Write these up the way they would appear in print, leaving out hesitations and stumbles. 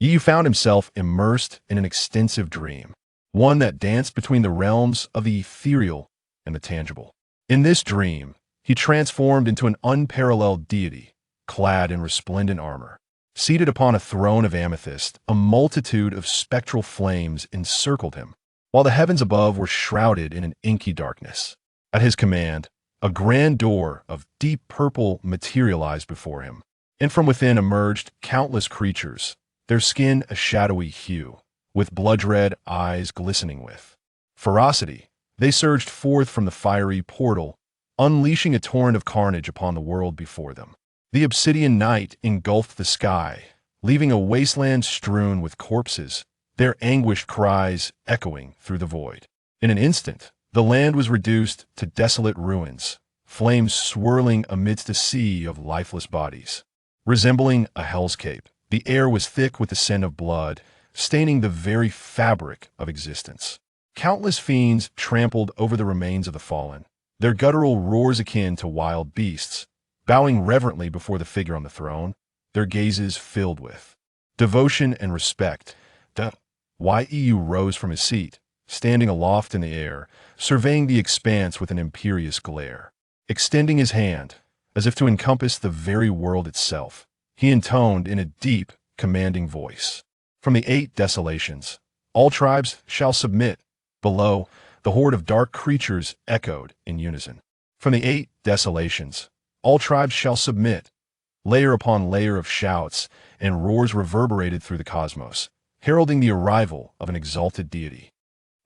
Yu found himself immersed in an extensive dream, one that danced between the realms of the ethereal and the tangible. In this dream, he transformed into an unparalleled deity, clad in resplendent armor. Seated upon a throne of amethyst, a multitude of spectral flames encircled him, while the heavens above were shrouded in an inky darkness. At his command, a grand door of deep purple materialized before him, and from within emerged countless creatures, their skin a shadowy hue, with blood-red eyes glistening with ferocity. They surged forth from the fiery portal, unleashing a torrent of carnage upon the world before them. The obsidian night engulfed the sky, leaving a wasteland strewn with corpses, their anguished cries echoing through the void. In an instant, the land was reduced to desolate ruins, flames swirling amidst a sea of lifeless bodies. Resembling a hellscape, the air was thick with the scent of blood, staining the very fabric of existence. Countless fiends trampled over the remains of the fallen, their guttural roars akin to wild beasts, bowing reverently before the figure on the throne, their gazes filled with devotion and respect. Yu rose from his seat, standing aloft in the air, surveying the expanse with an imperious glare. Extending his hand, as if to encompass the very world itself, he intoned in a deep, commanding voice. From the 8 desolations, all tribes shall submit. Below, the horde of dark creatures echoed in unison. From the 8 desolations, all tribes shall submit. Layer upon layer of shouts and roars reverberated through the cosmos, heralding the arrival of an exalted deity.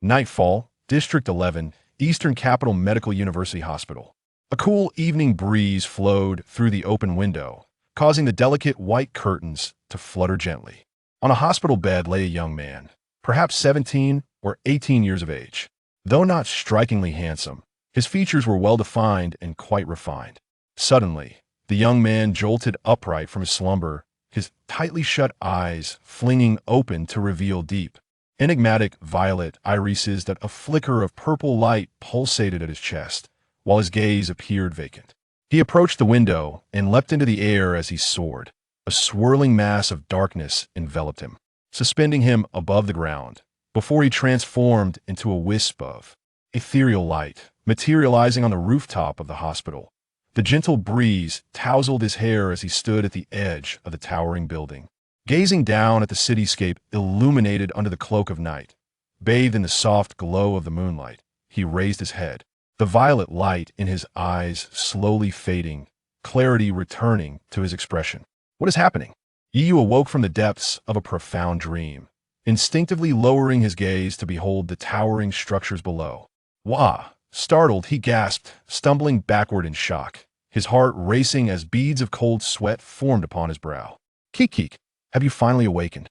Nightfall, District 11, Eastern Capital Medical University Hospital. A cool evening breeze flowed through the open window, causing the delicate white curtains to flutter gently. On a hospital bed lay a young man, perhaps 17 or 18 years of age. Though not strikingly handsome, his features were well-defined and quite refined. Suddenly, the young man jolted upright from his slumber, his tightly shut eyes flinging open to reveal deep, enigmatic violet irises that a flicker of purple light pulsated at his chest, while his gaze appeared vacant. He approached the window and leapt into the air as he soared. A swirling mass of darkness enveloped him, suspending him above the ground, before he transformed into a wisp of ethereal light, materializing on the rooftop of the hospital. The gentle breeze tousled his hair as he stood at the edge of the towering building. Gazing down at the cityscape illuminated under the cloak of night, bathed in the soft glow of the moonlight, he raised his head, the violet light in his eyes slowly fading, clarity returning to his expression. What is happening? Yu awoke from the depths of a profound dream, instinctively lowering his gaze to behold the towering structures below. Wah! Startled, he gasped, stumbling backward in shock, his heart racing as beads of cold sweat formed upon his brow. Keek, have you finally awakened?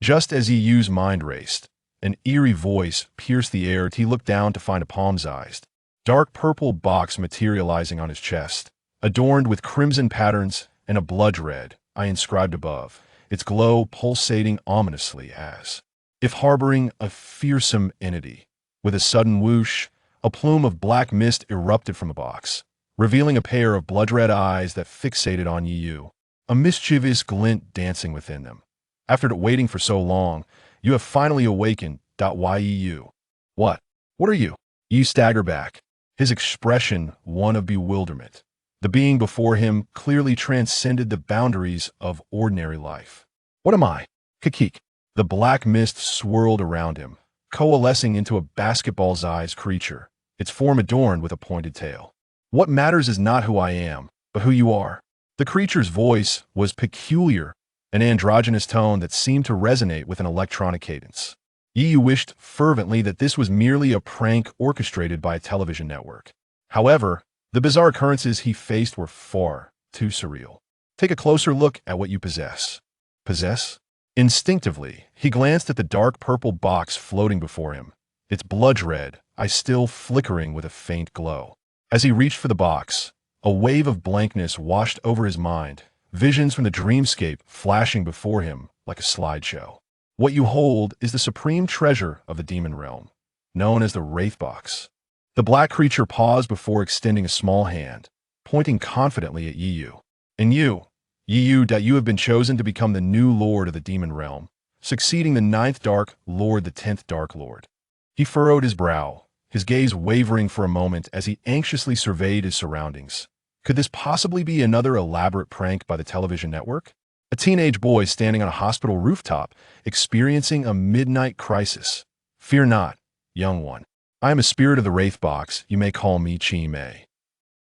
Just as Yu's mind raced, an eerie voice pierced the air. He looked down to find a palm-sized, dark purple box materializing on his chest, adorned with crimson patterns and a blood red eye inscribed above, its glow pulsating ominously as if harboring a fearsome entity. With a sudden whoosh, a plume of black mist erupted from the box, revealing a pair of blood-red eyes that fixated on Yu, a mischievous glint dancing within them. After waiting for so long, you have finally awakened. Yu. What? What are you? Yu staggered back, his expression one of bewilderment. The being before him clearly transcended the boundaries of ordinary life. What am I? Kikik. The black mist swirled around him, coalescing into a basketball-sized creature, its form adorned with a pointed tail. What matters is not who I am, but who you are. The creature's voice was peculiar, an androgynous tone that seemed to resonate with an electronic cadence. Yu wished fervently that this was merely a prank orchestrated by a television network. However, the bizarre occurrences he faced were far too surreal. Take a closer look at what you possess. Possess? Instinctively, he glanced at the dark purple box floating before him, its blood red eye still flickering with a faint glow. As he reached for the box, a wave of blankness washed over his mind, visions from the dreamscape flashing before him like a slideshow. What you hold is the supreme treasure of the demon realm, known as the Wraith Box. The black creature paused before extending a small hand, pointing confidently at Yu. And you You have been chosen to become the new lord of the demon realm, succeeding the 9th Dark Lord, the 10th Dark Lord. He furrowed his brow, his gaze wavering for a moment as he anxiously surveyed his surroundings. Could this possibly be another elaborate prank by the television network? A teenage boy standing on a hospital rooftop, experiencing a midnight crisis. Fear not, young one. I am a spirit of the Wraith Box. You may call me Chi Mei.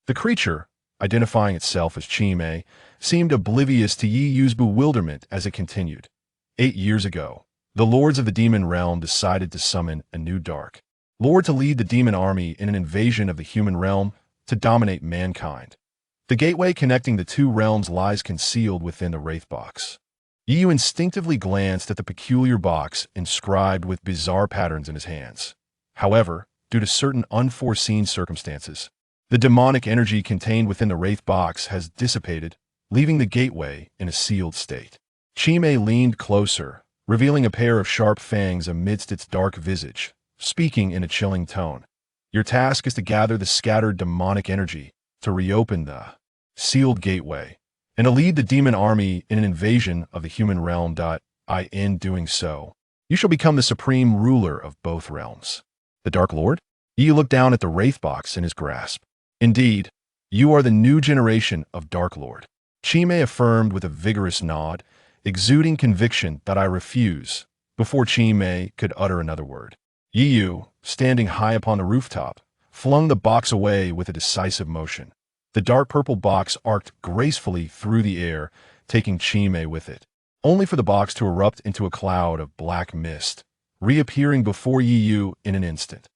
The creature, identifying itself as Chi Mei, seemed oblivious to Yi Yu's bewilderment as it continued. 8 years ago, the lords of the demon realm decided to summon a new Dark Lord to lead the demon army in an invasion of the human realm to dominate mankind. The gateway connecting the two realms lies concealed within the Wraith Box. Yi Yu instinctively glanced at the peculiar box inscribed with bizarre patterns in his hands. However, due to certain unforeseen circumstances, the demonic energy contained within the Wraith Box has dissipated, leaving the gateway in a sealed state. Chi Mei leaned closer, revealing a pair of sharp fangs amidst its dark visage, speaking in a chilling tone. Your task is to gather the scattered demonic energy to reopen the sealed gateway, and to lead the demon army in an invasion of the human realm. In doing so, you shall become the supreme ruler of both realms. The Dark Lord? Yi looked down at the Wraith Box in his grasp. Indeed, you are the new generation of Dark Lord. Chi Mei affirmed with a vigorous nod, exuding conviction. I refuse, before Chi Mei could utter another word. Yi Yu, standing high upon the rooftop, flung the box away with a decisive motion. The dark purple box arced gracefully through the air, taking Chi Mei with it, only for the box to erupt into a cloud of black mist, reappearing before Yi Yu in an instant.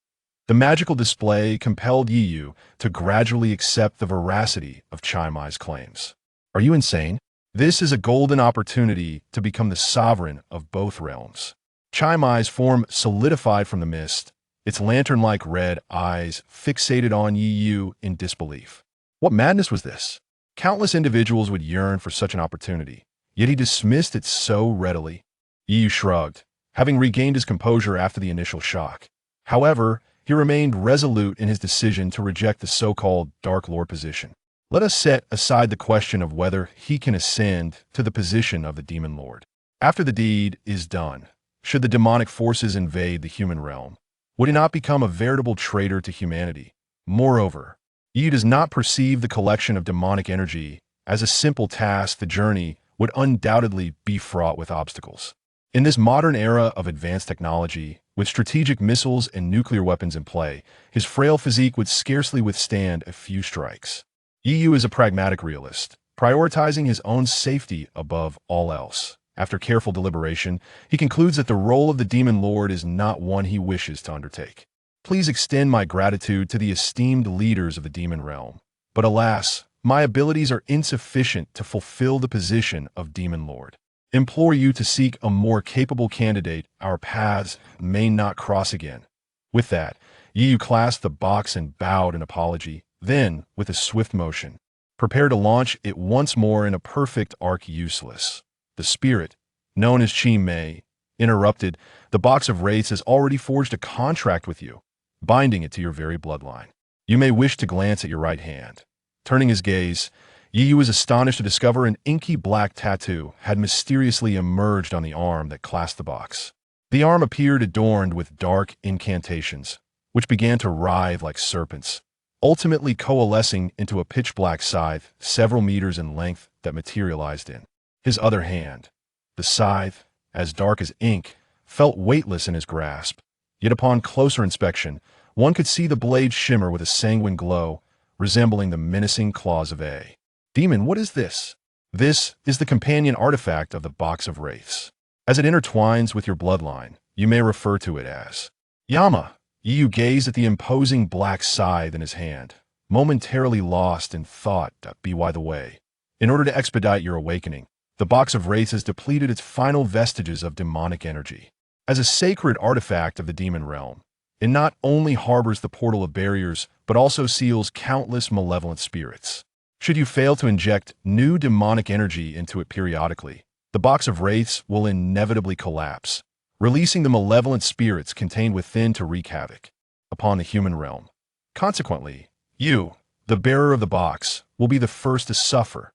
The magical display compelled Yi Yu to gradually accept the veracity of Chi Mei's claims. Are you insane? This is a golden opportunity to become the sovereign of both realms. Chi Mei's form solidified from the mist, its lantern-like red eyes fixated on Yi Yu in disbelief. What madness was this? Countless individuals would yearn for such an opportunity, yet he dismissed it so readily. Yi Yu shrugged, having regained his composure after the initial shock. However, he remained resolute in his decision to reject the so-called Dark Lord position. Let us set aside the question of whether he can ascend to the position of the Demon Lord. After the deed is done, should the demonic forces invade the human realm, would he not become a veritable traitor to humanity? Moreover, Yi does not perceive the collection of demonic energy as a simple task. The journey would undoubtedly be fraught with obstacles. In this modern era of advanced technology, with strategic missiles and nuclear weapons in play, his frail physique would scarcely withstand a few strikes. Yi Yu is a pragmatic realist, prioritizing his own safety above all else. After careful deliberation, he concludes that the role of the Demon Lord is not one he wishes to undertake. Please extend my gratitude to the esteemed leaders of the demon realm. But alas, my abilities are insufficient to fulfill the position of Demon Lord. Implore you to seek a more capable candidate. Our paths may not cross again. With that, Yi Yu clasped the box and bowed in apology. Then, with a swift motion, prepared to launch it once more in a perfect arc. Useless. The spirit, known as Chi Mei, interrupted. The box of wraiths has already forged a contract with you, binding it to your very bloodline. You may wish to glance at your right hand. Turning his gaze, Yi Yu was astonished to discover an inky black tattoo had mysteriously emerged on the arm that clasped the box. The arm appeared adorned with dark incantations, which began to writhe like serpents, ultimately coalescing into a pitch-black scythe several meters in length that materialized in his other hand. The scythe, as dark as ink, felt weightless in his grasp, yet upon closer inspection, one could see the blade shimmer with a sanguine glow, resembling the menacing claws of a demon. What is this? This is the companion artifact of the Box of Wraiths. As it intertwines with your bloodline, you may refer to it as Yama. Yi Yu gazed at the imposing black scythe in his hand, momentarily lost in thought. By the way, in order to expedite your awakening, the Box of Wraiths has depleted its final vestiges of demonic energy. As a sacred artifact of the demon realm, it not only harbors the portal of barriers, but also seals countless malevolent spirits. Should you fail to inject new demonic energy into it periodically, the Box of Wraiths will inevitably collapse, releasing the malevolent spirits contained within to wreak havoc upon the human realm. Consequently, you, the bearer of the box, will be the first to suffer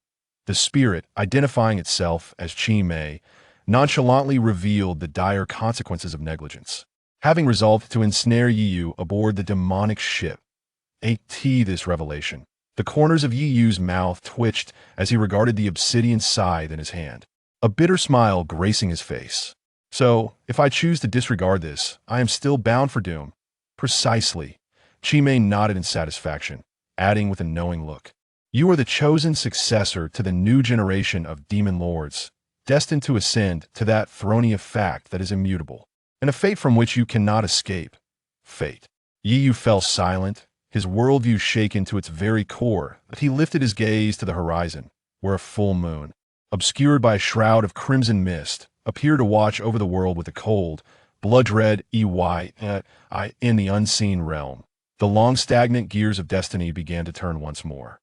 The spirit, identifying itself as Chi Mei, nonchalantly revealed the dire consequences of negligence. Having resolved to ensnare Yiyu aboard the demonic ship, this revelation, the corners of Yiyu's mouth twitched as he regarded the obsidian scythe in his hand, a bitter smile gracing his face. So, if I choose to disregard this, I am still bound for doom. Precisely. Chi Mei nodded in satisfaction, adding with a knowing look, "You are the chosen successor to the new generation of demon lords, destined to ascend to that throne of fact that is immutable, and a fate from which you cannot escape. Fate." Yiyu fell silent, his worldview shaken to its very core, but he lifted his gaze to the horizon, where a full moon, obscured by a shroud of crimson mist, appeared to watch over the world with a cold, blood-red eye in the unseen realm. The long stagnant gears of destiny began to turn once more.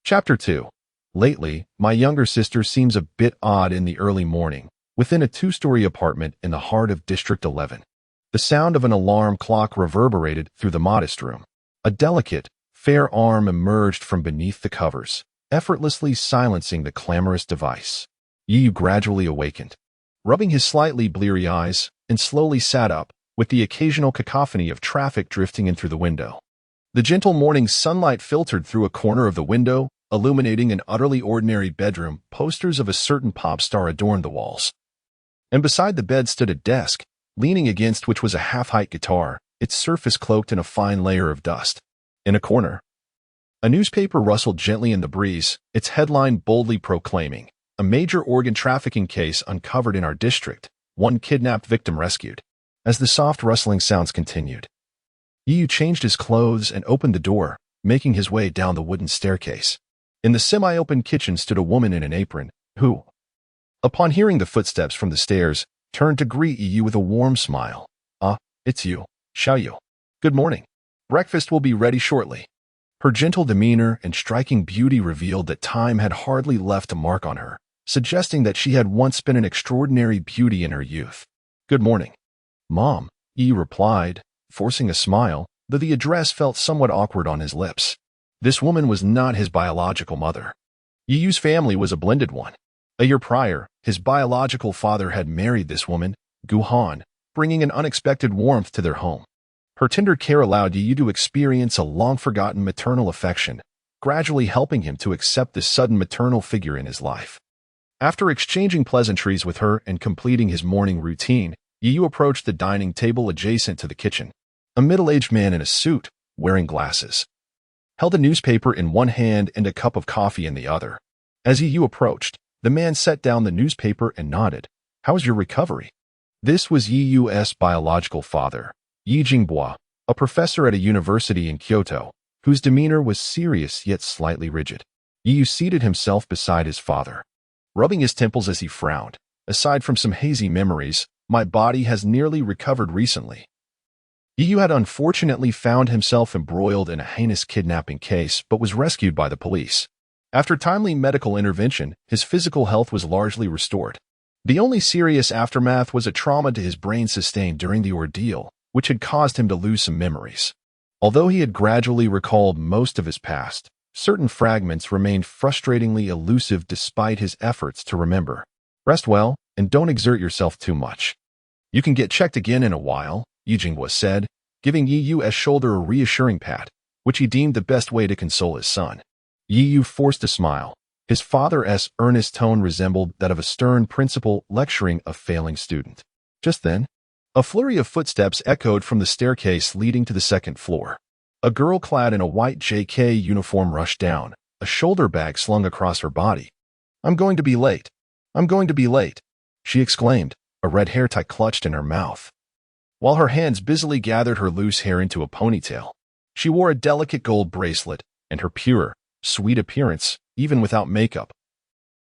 Chapter 2. Lately, my younger sister seems a bit odd in the early morning, within a two-story apartment in the heart of District 11. The sound of an alarm clock reverberated through the modest room. A delicate, fair arm emerged from beneath the covers, effortlessly silencing the clamorous device. Yiyu gradually awakened, rubbing his slightly bleary eyes, and slowly sat up, with the occasional cacophony of traffic drifting in through the window. The gentle morning sunlight filtered through a corner of the window, illuminating an utterly ordinary bedroom. Posters of a certain pop star adorned the walls. And beside the bed stood a desk, leaning against which was a half-height guitar, its surface cloaked in a fine layer of dust. In a corner, a newspaper rustled gently in the breeze, its headline boldly proclaiming, "A major organ trafficking case uncovered in our district, one kidnapped victim rescued." As the soft rustling sounds continued, Yiyu changed his clothes and opened the door, making his way down the wooden staircase. In the semi-open kitchen stood a woman in an apron, who, upon hearing the footsteps from the stairs, turned to greet Yiyu with a warm smile. "Ah, it's you, Xiaoyu. Good morning. Breakfast will be ready shortly." Her gentle demeanor and striking beauty revealed that time had hardly left a mark on her, suggesting that she had once been an extraordinary beauty in her youth. "Good morning, Mom," Yiyu replied, forcing a smile, though the address felt somewhat awkward on his lips. This woman was not his biological mother. Yiyu's family was a blended one. A year prior, his biological father had married this woman, Gu Han, bringing an unexpected warmth to their home. Her tender care allowed Yiyu to experience a long-forgotten maternal affection, gradually helping him to accept this sudden maternal figure in his life. After exchanging pleasantries with her and completing his morning routine, Yiyu approached the dining table adjacent to the kitchen. A middle-aged man in a suit, wearing glasses, held a newspaper in one hand and a cup of coffee in the other. As Yiyu approached, the man set down the newspaper and nodded. "How's your recovery?" This was Yiyu's biological father, Yi Jinghua, a professor at a university in Kyoto, whose demeanor was serious yet slightly rigid. Yiyu seated himself beside his father, rubbing his temples as he frowned. "Aside from some hazy memories, my body has nearly recovered recently." Yiyu had unfortunately found himself embroiled in a heinous kidnapping case but was rescued by the police. After timely medical intervention, his physical health was largely restored. The only serious aftermath was a trauma to his brain sustained during the ordeal, which had caused him to lose some memories. Although he had gradually recalled most of his past, certain fragments remained frustratingly elusive despite his efforts to remember. "Rest well, and don't exert yourself too much. You can get checked again in a while," Yi Jinghua said, giving Yiyu's shoulder a reassuring pat, which he deemed the best way to console his son. Yiyu forced a smile. His father's earnest tone resembled that of a stern principal lecturing a failing student. Just then, a flurry of footsteps echoed from the staircase leading to the second floor. A girl clad in a white JK uniform rushed down, a shoulder bag slung across her body. "I'm going to be late. I'm going to be late," she exclaimed, a red hair tie clutched in her mouth. While her hands busily gathered her loose hair into a ponytail, she wore a delicate gold bracelet, and her pure, sweet appearance, even without makeup,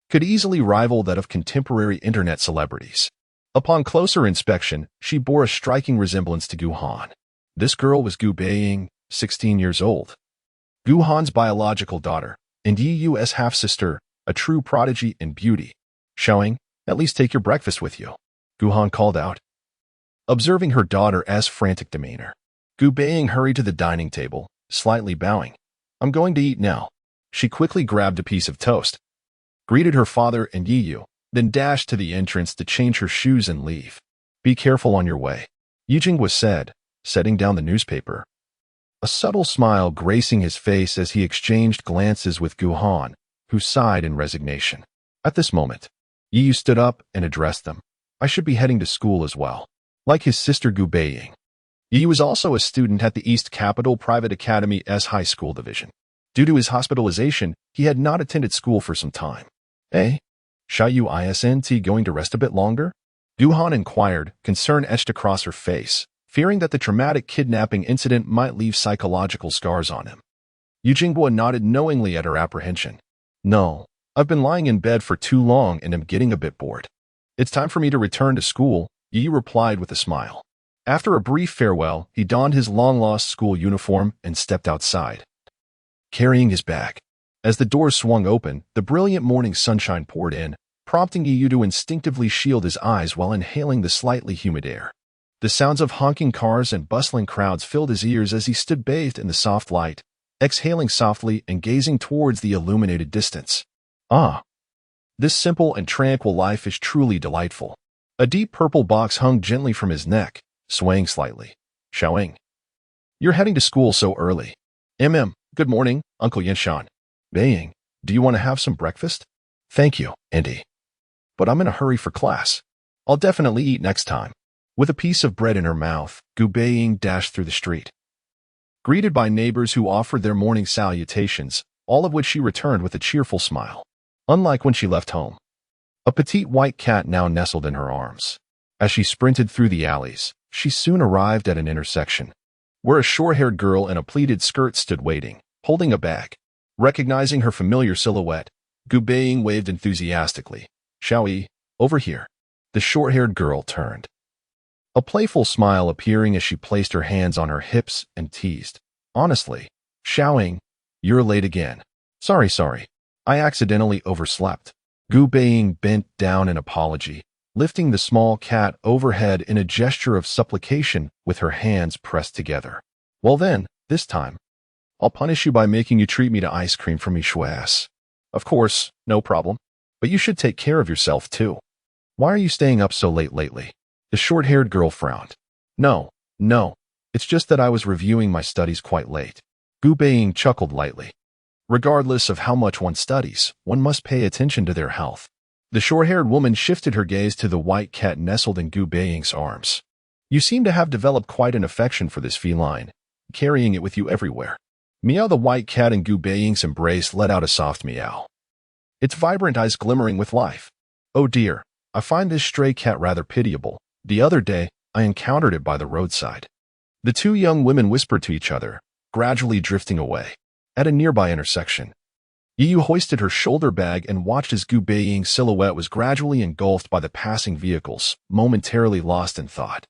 could easily rival that of contemporary internet celebrities. Upon closer inspection, she bore a striking resemblance to Gu Han. This girl was Gu Baiying, 16 years old, Gu Han's biological daughter, and Yiyu's half-sister, a true prodigy in beauty. "Showing, at least take your breakfast with you," Gu Han called out. Observing her daughter's frantic demeanor, Gu Baiying hurried to the dining table, slightly bowing. "I'm going to eat now." She quickly grabbed a piece of toast. greeted her father and Yu, then dashed to the entrance to change her shoes and leave. Be careful on your way, Yijingwa said, setting down the newspaper. A subtle smile gracing his face as he exchanged glances with Gu Han, who sighed in resignation. At this moment, Yu stood up and addressed them. I should be heading to school as well. Like his sister Gu Baiying, Yu was also a student at the East Capital Private Academy's high school division. Due to his hospitalization, he had not attended school for some time. Shall you isn't going to rest a bit longer? Gu Han inquired, concern etched across her face, fearing that the traumatic kidnapping incident might leave psychological scars on him. Yijingwa nodded knowingly at her apprehension. No, I've been lying in bed for too long and am getting a bit bored. It's time for me to return to school, Yu replied with a smile. After a brief farewell, he donned his long-lost school uniform and stepped outside, carrying his bag. As the doors swung open, the brilliant morning sunshine poured in, prompting Yu to instinctively shield his eyes while inhaling the slightly humid air. The sounds of honking cars and bustling crowds filled his ears as he stood bathed in the soft light, exhaling softly and gazing towards the illuminated distance. This simple and tranquil life is truly delightful. A deep purple box hung gently from his neck, swaying slightly. Xiaoying. You're heading to school so early. Good morning, Uncle Yinshan. Baiying, do you want to have some breakfast? Thank you, Andy. But I'm in a hurry for class. I'll definitely eat next time. With a piece of bread in her mouth, Gu Baiying dashed through the street. Greeted by neighbors who offered their morning salutations, all of which she returned with a cheerful smile. Unlike when she left home. A petite white cat now nestled in her arms. As she sprinted through the alleys, she soon arrived at an intersection, where a short-haired girl in a pleated skirt stood waiting, holding a bag. Recognizing her familiar silhouette, Gu Baiying waved enthusiastically. Xiaoyi, over here. The short-haired girl turned, a playful smile appearing as she placed her hands on her hips and teased. Honestly, Xiaoying, you're late again. Sorry. I accidentally overslept. Gu Baiying bent down in apology, lifting the small cat overhead in a gesture of supplication with her hands pressed together. Well then, this time, I'll punish you by making you treat me to ice cream from Yishuas. Of course, no problem. But you should take care of yourself too. Why are you staying up so late lately? The short-haired girl frowned. No, it's just that I was reviewing my studies quite late. Gu Baiying chuckled lightly. Regardless of how much one studies, one must pay attention to their health. The short-haired woman shifted her gaze to the white cat nestled in Gu Baiying's arms. You seem to have developed quite an affection for this feline, carrying it with you everywhere. Meow. The white cat in Gu Baiying's embrace let out a soft meow, its vibrant eyes glimmering with life. Oh dear, I find this stray cat rather pitiable. The other day, I encountered it by the roadside. The two young women whispered to each other, gradually drifting away. At a nearby intersection, Yu hoisted her shoulder bag and watched as Gu Baiying's silhouette was gradually engulfed by the passing vehicles, momentarily lost in thought.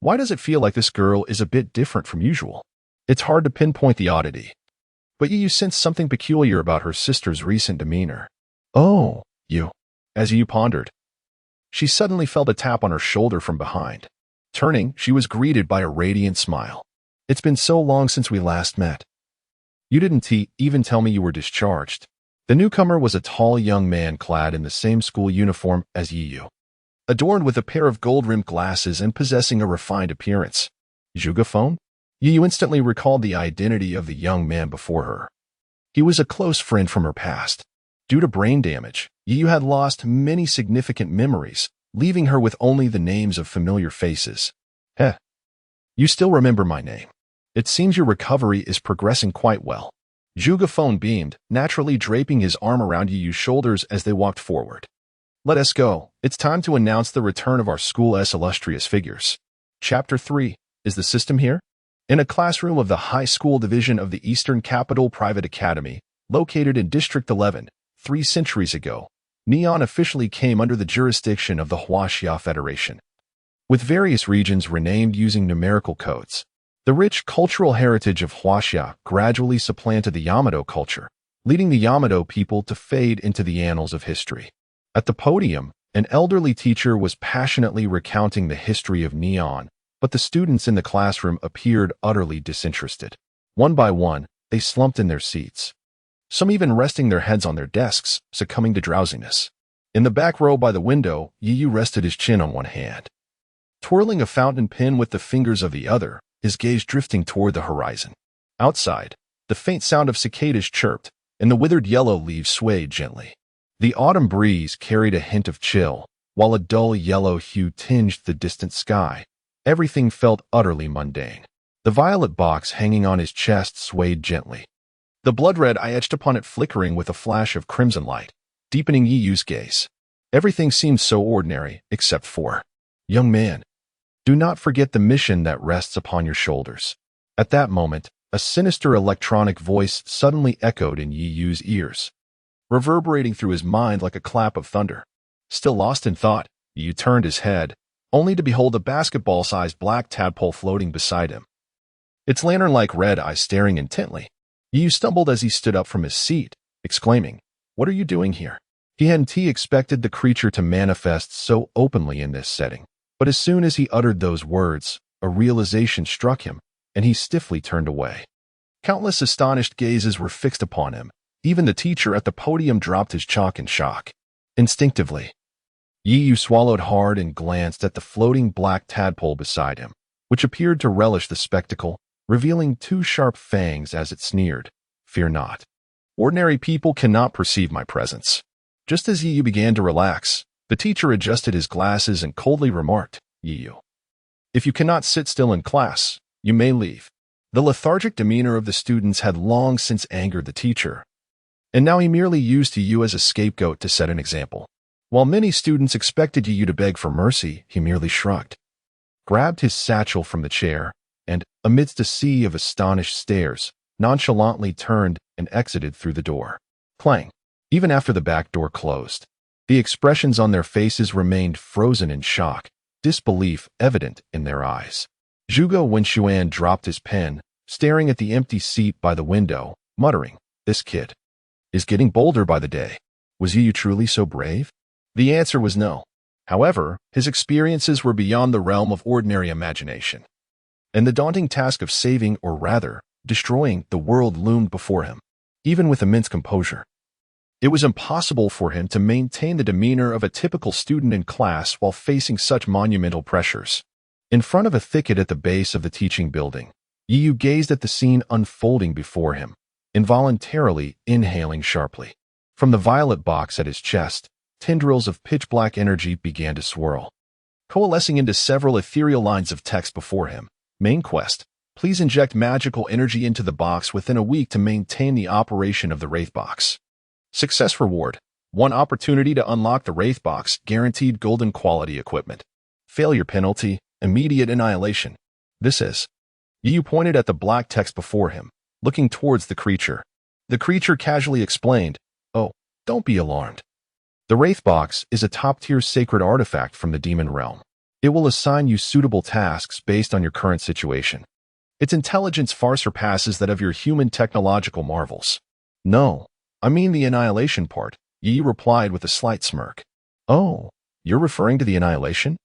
Why does it feel like this girl is a bit different from usual? It's hard to pinpoint the oddity, but Yu sensed something peculiar about her sister's recent demeanor. Oh, Yu. As Yu pondered, she suddenly felt a tap on her shoulder from behind. Turning, she was greeted by a radiant smile. It's been so long since we last met. You didn't even tell me you were discharged. The newcomer was a tall young man clad in the same school uniform as Yu, adorned with a pair of gold-rimmed glasses and possessing a refined appearance. Zhuge. Yu instantly recalled the identity of the young man before her. He was a close friend from her past. Due to brain damage, Yu had lost many significant memories, leaving her with only the names of familiar faces. You still remember my name. It seems your recovery is progressing quite well. Zhuge beamed, naturally draping his arm around Yu's shoulders as they walked forward. Let us go. It's time to announce the return of our school's illustrious figures. Chapter 3. Is the system here? In a classroom of the high school division of the Eastern Capital Private Academy, located in District 11, 3 centuries ago, Neon officially came under the jurisdiction of the Huaxia Federation. With various regions renamed using numerical codes, the rich cultural heritage of Huaxia gradually supplanted the Yamato culture, leading the Yamato people to fade into the annals of history. At the podium, an elderly teacher was passionately recounting the history of Neon, but the students in the classroom appeared utterly disinterested. One by one, they slumped in their seats. some even resting their heads on their desks, succumbing to drowsiness. In the back row by the window, Yu rested his chin on one hand. Twirling a fountain pen with the fingers of the other, his gaze drifting toward the horizon. Outside, the faint sound of cicadas chirped, and the withered yellow leaves swayed gently. The autumn breeze carried a hint of chill, while a dull yellow hue tinged the distant sky. Everything felt utterly mundane. The violet box hanging on his chest swayed gently. The blood-red eye etched upon it flickering with a flash of crimson light, deepening Yiyu's gaze. Everything seemed so ordinary, except for, "Young man, do not forget the mission that rests upon your shoulders." At that moment, a sinister electronic voice suddenly echoed in Yiyu's ears, reverberating through his mind like a clap of thunder. Still lost in thought, Yiyu turned his head, only to behold a basketball-sized black tadpole floating beside him, its lantern-like red eyes staring intently. Yiyu stumbled as he stood up from his seat, exclaiming, "What are you doing here?" He hadn't expected the creature to manifest so openly in this setting, but as soon as he uttered those words, a realization struck him, and he stiffly turned away. Countless astonished gazes were fixed upon him. Even the teacher at the podium dropped his chalk in shock. Instinctively, Yiyu swallowed hard and glanced at the floating black tadpole beside him, which appeared to relish the spectacle, revealing two sharp fangs as it sneered, "Fear not. Ordinary people cannot perceive my presence." Just as Yiyu began to relax, the teacher adjusted his glasses and coldly remarked, "Yiyu, if you cannot sit still in class, you may leave." The lethargic demeanor of the students had long since angered the teacher, and now he merely used Yiyu as a scapegoat to set an example. While many students expected Yiyu to beg for mercy, he merely shrugged, grabbed his satchel from the chair, and, amidst a sea of astonished stares, nonchalantly turned and exited through the door. Clang. Even after the back door closed, the expressions on their faces remained frozen in shock, disbelief evident in their eyes. Zhuge Wenxuan dropped his pen, staring at the empty seat by the window, muttering, "This kid is getting bolder by the day. Was Yiyu truly so brave?" The answer was no. However, his experiences were beyond the realm of ordinary imagination, and the daunting task of saving, or rather, destroying, the world loomed before him. Even with immense composure, it was impossible for him to maintain the demeanor of a typical student in class while facing such monumental pressures. In front of a thicket at the base of the teaching building, Yiyu gazed at the scene unfolding before him, involuntarily inhaling sharply. From the violet box at his chest, tendrils of pitch-black energy began to swirl, coalescing into several ethereal lines of text before him. Main quest: please inject magical energy into the box within a week to maintain the operation of the Wraith Box. Success reward: 1 opportunity to unlock the Wraith Box, guaranteed golden quality equipment. Failure penalty: immediate annihilation. This is. Yiyu pointed at the black text before him, looking towards the creature. The creature casually explained, "Oh, don't be alarmed. The Wraith Box is a top-tier sacred artifact from the demon realm. It will assign you suitable tasks based on your current situation. Its intelligence far surpasses that of your human technological marvels." "No, I mean the annihilation part," Yi replied with a slight smirk. "Oh, you're referring to the annihilation?"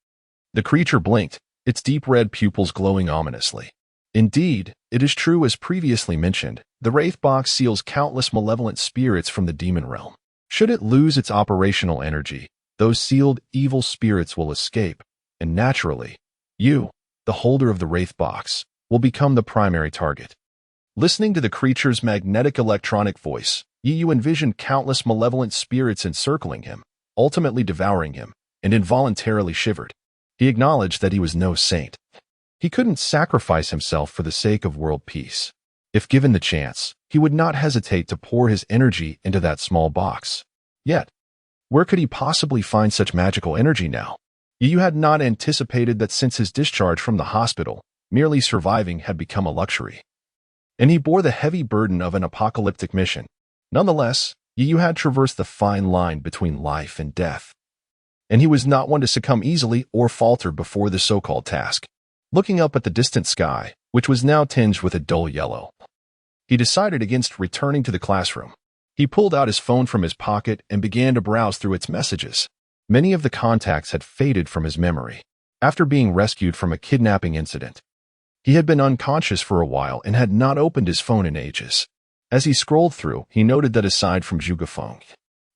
The creature blinked, its deep red pupils glowing ominously. "Indeed, it is true as previously mentioned, the Wraith Box seals countless malevolent spirits from the demon realm. Should it lose its operational energy, those sealed evil spirits will escape, and naturally, you, the holder of the Wraith Box, will become the primary target." Listening to the creature's magnetic electronic voice, Yiyu envisioned countless malevolent spirits encircling him, ultimately devouring him, and involuntarily shivered. He acknowledged that he was no saint. He couldn't sacrifice himself for the sake of world peace. If given the chance, he would not hesitate to pour his energy into that small box. Yet, where could he possibly find such magical energy now? Yiyu had not anticipated that since his discharge from the hospital, merely surviving had become a luxury, and he bore the heavy burden of an apocalyptic mission. Nonetheless, Yiyu had traversed the fine line between life and death, and he was not one to succumb easily or falter before the so-called task. Looking up at the distant sky, which was now tinged with a dull yellow, he decided against returning to the classroom. He pulled out his phone from his pocket and began to browse through its messages. Many of the contacts had faded from his memory. After being rescued from a kidnapping incident, he had been unconscious for a while and had not opened his phone in ages. As he scrolled through, he noted that aside from Gu Baiying,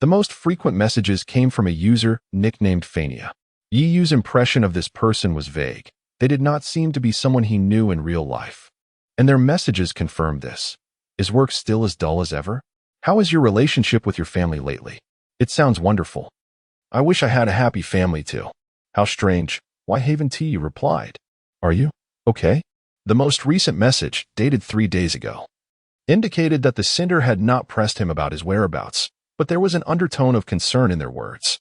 the most frequent messages came from a user nicknamed Fania. Yiyu's impression of this person was vague. They did not seem to be someone he knew in real life. And their messages confirmed this. Is work still as dull as ever? How is your relationship with your family lately? It sounds wonderful. I wish I had a happy family too. How strange. Why Haven T replied. Are you okay? The most recent message, dated 3 days ago, indicated that the sender had not pressed him about his whereabouts, but there was an undertone of concern in their words.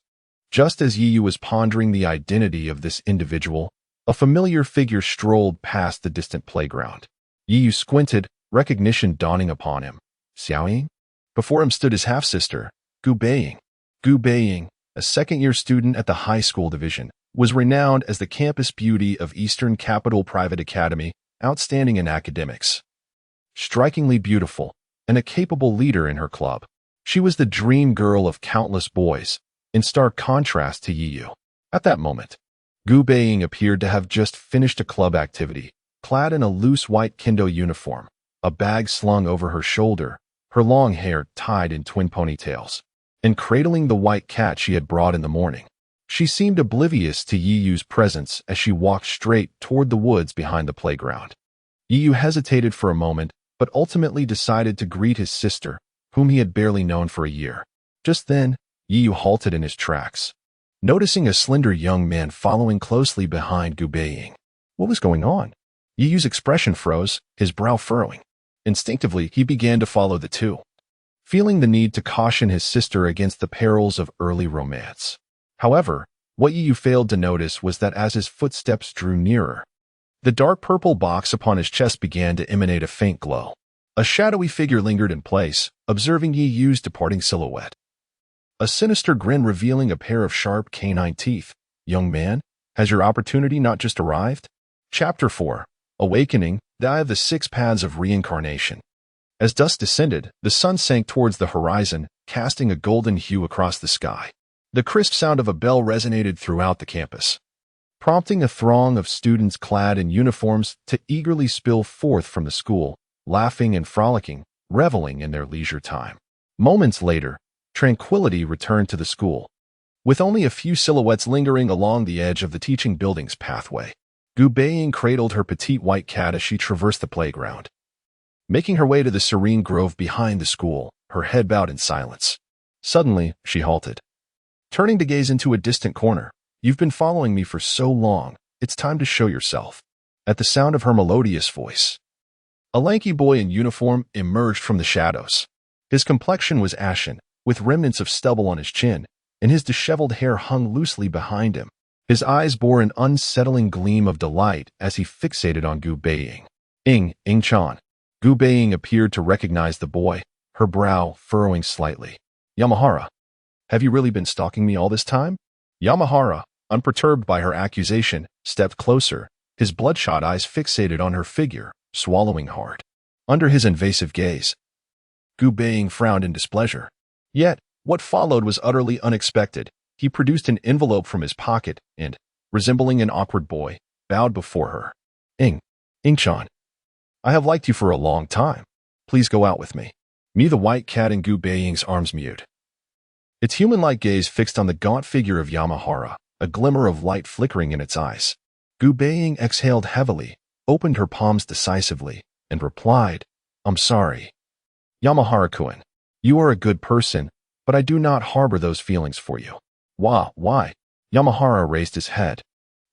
Just as Yiyu was pondering the identity of this individual, a familiar figure strolled past the distant playground. Yiyu squinted, recognition dawning upon him. Xiaoying? Before him stood his half-sister, Gu Baiying. Gu Baiying, a second-year student at the high school division, was renowned as the campus beauty of Eastern Capital Private Academy, outstanding in academics. Strikingly beautiful, and a capable leader in her club. She was the dream girl of countless boys, in stark contrast to Yiyu. At that moment, Gu Baiying appeared to have just finished a club activity, clad in a loose white kendo uniform, a bag slung over her shoulder, her long hair tied in twin ponytails, and cradling the white cat she had brought in the morning. She seemed oblivious to Yiyu's presence as she walked straight toward the woods behind the playground. Yiyu hesitated for a moment, but ultimately decided to greet his sister, whom he had barely known for a year. Just then, Yiyu halted in his tracks, noticing a slender young man following closely behind Gu Baiying. What was going on? Yiyu's expression froze, his brow furrowing. Instinctively, he began to follow the two, feeling the need to caution his sister against the perils of early romance. However, what Yiyu failed to notice was that as his footsteps drew nearer, the dark purple box upon his chest began to emanate a faint glow. A shadowy figure lingered in place, observing Yiyu's departing silhouette. A sinister grin revealing a pair of sharp canine teeth. Young man, has your opportunity not just arrived? Chapter 4. Awakening, the Eye of the Six Paths of Reincarnation. As dusk descended, the sun sank towards the horizon, casting a golden hue across the sky. The crisp sound of a bell resonated throughout the campus, prompting a throng of students clad in uniforms to eagerly spill forth from the school, laughing and frolicking, reveling in their leisure time. Moments later, tranquility returned to the school, with only a few silhouettes lingering along the edge of the teaching building's pathway. Gu Baiying cradled her petite white cat as she traversed the playground, making her way to the serene grove behind the school, her head bowed in silence. Suddenly, she halted, turning to gaze into a distant corner. You've been following me for so long, it's time to show yourself. At the sound of her melodious voice, a lanky boy in uniform emerged from the shadows. His complexion was ashen, with remnants of stubble on his chin, and his disheveled hair hung loosely behind him. His eyes bore an unsettling gleam of delight as he fixated on Gu Baiying. Ing-chan. Gu Baiying appeared to recognize the boy, her brow furrowing slightly. Yamahara, have you really been stalking me all this time? Yamahara, unperturbed by her accusation, stepped closer, his bloodshot eyes fixated on her figure, swallowing hard. Under his invasive gaze, Gu Baiying frowned in displeasure. Yet, what followed was utterly unexpected. He produced an envelope from his pocket and, resembling an awkward boy, bowed before her. Ing-chan, I have liked you for a long time. Please go out with me. Me, the white cat in Gu Baiying's arms mute. Its human-like gaze fixed on the gaunt figure of Yamahara, a glimmer of light flickering in its eyes. Gu Baiying exhaled heavily, opened her palms decisively, and replied, I'm sorry. Yamahara-kun, you are a good person, but I do not harbor those feelings for you. Why? Yamahara raised his head.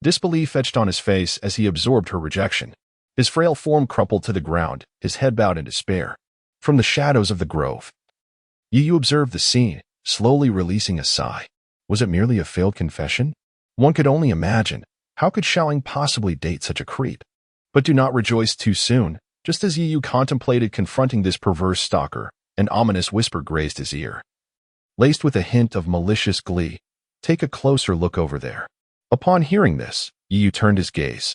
Disbelief etched on his face as he absorbed her rejection. His frail form crumpled to the ground, his head bowed in despair. From the shadows of the grove, Yiyu observed the scene, slowly releasing a sigh. Was it merely a failed confession? One could only imagine. How could Xiaoying possibly date such a creep? But do not rejoice too soon. Just as Yiyu contemplated confronting this perverse stalker, an ominous whisper grazed his ear. Laced with a hint of malicious glee, take a closer look over there. Upon hearing this, Yiyu turned his gaze,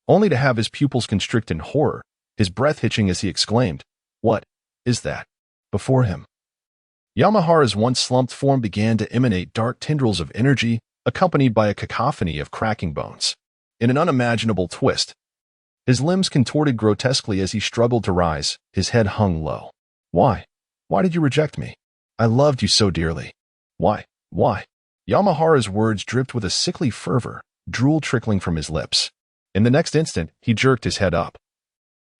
only to have his pupils constrict in horror, his breath hitching as he exclaimed, What is that? Before him, Yamahara's once slumped form began to emanate dark tendrils of energy, accompanied by a cacophony of cracking bones. In an unimaginable twist, his limbs contorted grotesquely as he struggled to rise, his head hung low. Why? Why did you reject me? I loved you so dearly. Why? Why? Yamahara's words dripped with a sickly fervor, drool trickling from his lips. In the next instant, he jerked his head up.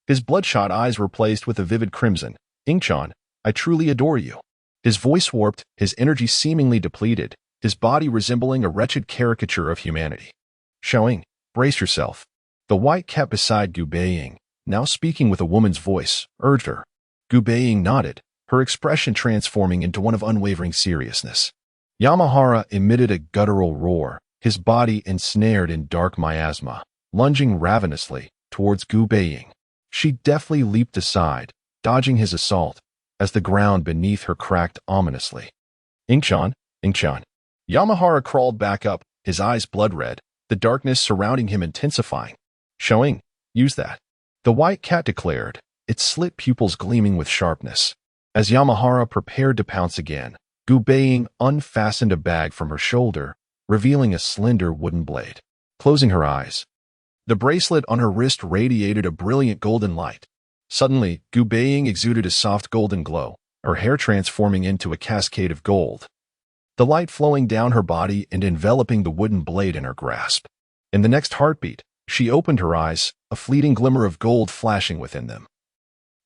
His bloodshot eyes were placed with a vivid crimson. Ingchan, I truly adore you. His voice warped, his energy seemingly depleted, his body resembling a wretched caricature of humanity. Xiaoying, brace yourself. The white cat beside Gu Baiying, now speaking with a woman's voice, urged her. Gu Baiying nodded, her expression transforming into one of unwavering seriousness. Yamahara emitted a guttural roar, his body ensnared in dark miasma, lunging ravenously towards Gu Baiying. She deftly leaped aside, dodging his assault, as the ground beneath her cracked ominously. Ingchan, Ingchan. Yamahara crawled back up, his eyes blood-red, the darkness surrounding him intensifying. Xiaoying, use that. The white cat declared, its slit pupils gleaming with sharpness. As Yamahara prepared to pounce again, Gu Baiying unfastened a bag from her shoulder, revealing a slender wooden blade. Closing her eyes, the bracelet on her wrist radiated a brilliant golden light. Suddenly, Gu Baiying exuded a soft golden glow, her hair transforming into a cascade of gold. The light flowing down her body and enveloping the wooden blade in her grasp. In the next heartbeat, she opened her eyes, a fleeting glimmer of gold flashing within them.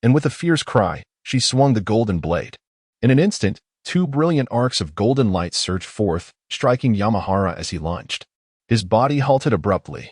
And with a fierce cry, she swung the golden blade. In an instant, two brilliant arcs of golden light surged forth, striking Yamahara as he lunged. His body halted abruptly,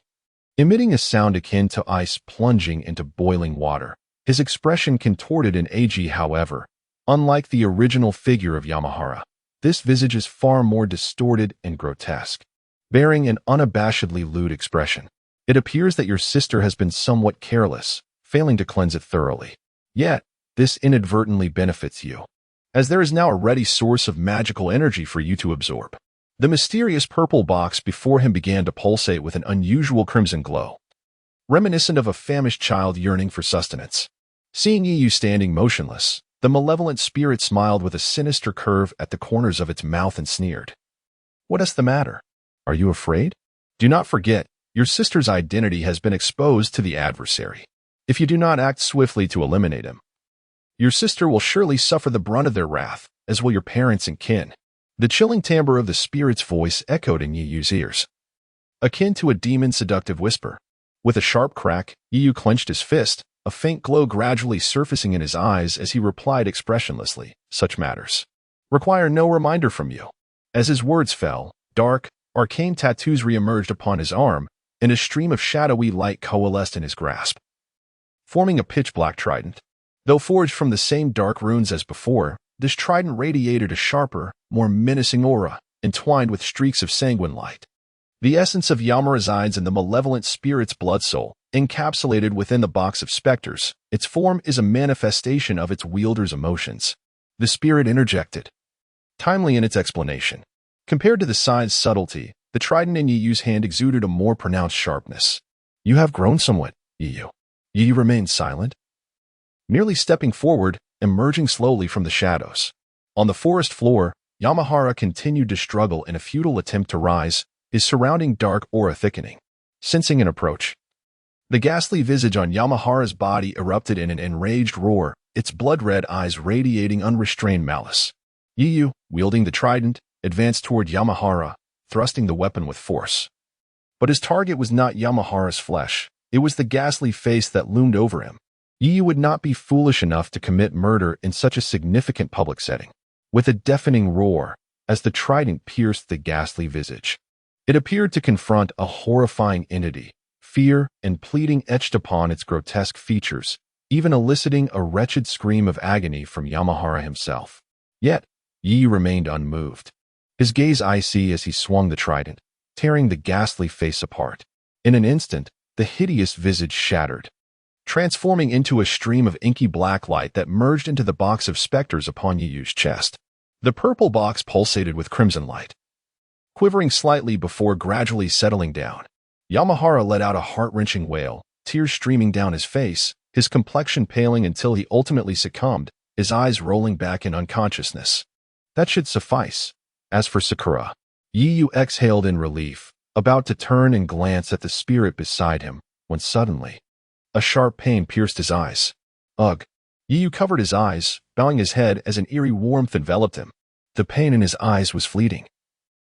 emitting a sound akin to ice plunging into boiling water. His expression contorted in ag, however. Unlike the original figure of Yamahara, this visage is far more distorted and grotesque, bearing an unabashedly lewd expression. It appears that your sister has been somewhat careless, failing to cleanse it thoroughly. Yet, this inadvertently benefits you, as there is now a ready source of magical energy for you to absorb. The mysterious purple box before him began to pulsate with an unusual crimson glow, reminiscent of a famished child yearning for sustenance. Seeing Yu standing motionless, the malevolent spirit smiled with a sinister curve at the corners of its mouth and sneered. What is the matter? Are you afraid? Do not forget, your sister's identity has been exposed to the adversary. If you do not act swiftly to eliminate him, your sister will surely suffer the brunt of their wrath, as will your parents and kin. The chilling timbre of the spirit's voice echoed in Yu's ears, akin to a demon's seductive whisper. With a sharp crack, Yu clenched his fist, a faint glow gradually surfacing in his eyes as he replied expressionlessly, such matters require no reminder from you. As his words fell, dark, arcane tattoos re-emerged upon his arm, and a stream of shadowy light coalesced in his grasp, forming a pitch-black trident. Though forged from the same dark runes as before, this trident radiated a sharper, more menacing aura, entwined with streaks of sanguine light. The essence of Yama resides in the malevolent spirit's blood soul, encapsulated within the box of specters. Its form is a manifestation of its wielder's emotions. The spirit interjected, timely in its explanation. Compared to the side's subtlety, the trident in Yu's hand exuded a more pronounced sharpness. You have grown somewhat, Yu. Yu remained silent, merely stepping forward, emerging slowly from the shadows. On the forest floor, Yamahara continued to struggle in a futile attempt to rise, his surrounding dark aura thickening. Sensing an approach, the ghastly visage on Yamahara's body erupted in an enraged roar, its blood-red eyes radiating unrestrained malice. Yu, wielding the trident, advanced toward Yamahara, thrusting the weapon with force. But his target was not Yamahara's flesh, it was the ghastly face that loomed over him. Yu would not be foolish enough to commit murder in such a significant public setting. With a deafening roar, as the trident pierced the ghastly visage, it appeared to confront a horrifying entity, fear and pleading etched upon its grotesque features, even eliciting a wretched scream of agony from Yamahara himself. Yet, Yu remained unmoved, his gaze icy as he swung the trident, tearing the ghastly face apart. In an instant, the hideous visage shattered, transforming into a stream of inky black light that merged into the box of specters upon Yu's chest. The purple box pulsated with crimson light, quivering slightly before gradually settling down. Yamahara let out a heart-wrenching wail, tears streaming down his face, his complexion paling until he ultimately succumbed, his eyes rolling back in unconsciousness. That should suffice. As for Sakura, Yu exhaled in relief, about to turn and glance at the spirit beside him, when suddenly, a sharp pain pierced his eyes. Ugh! Yu covered his eyes, bowing his head as an eerie warmth enveloped him. The pain in his eyes was fleeting.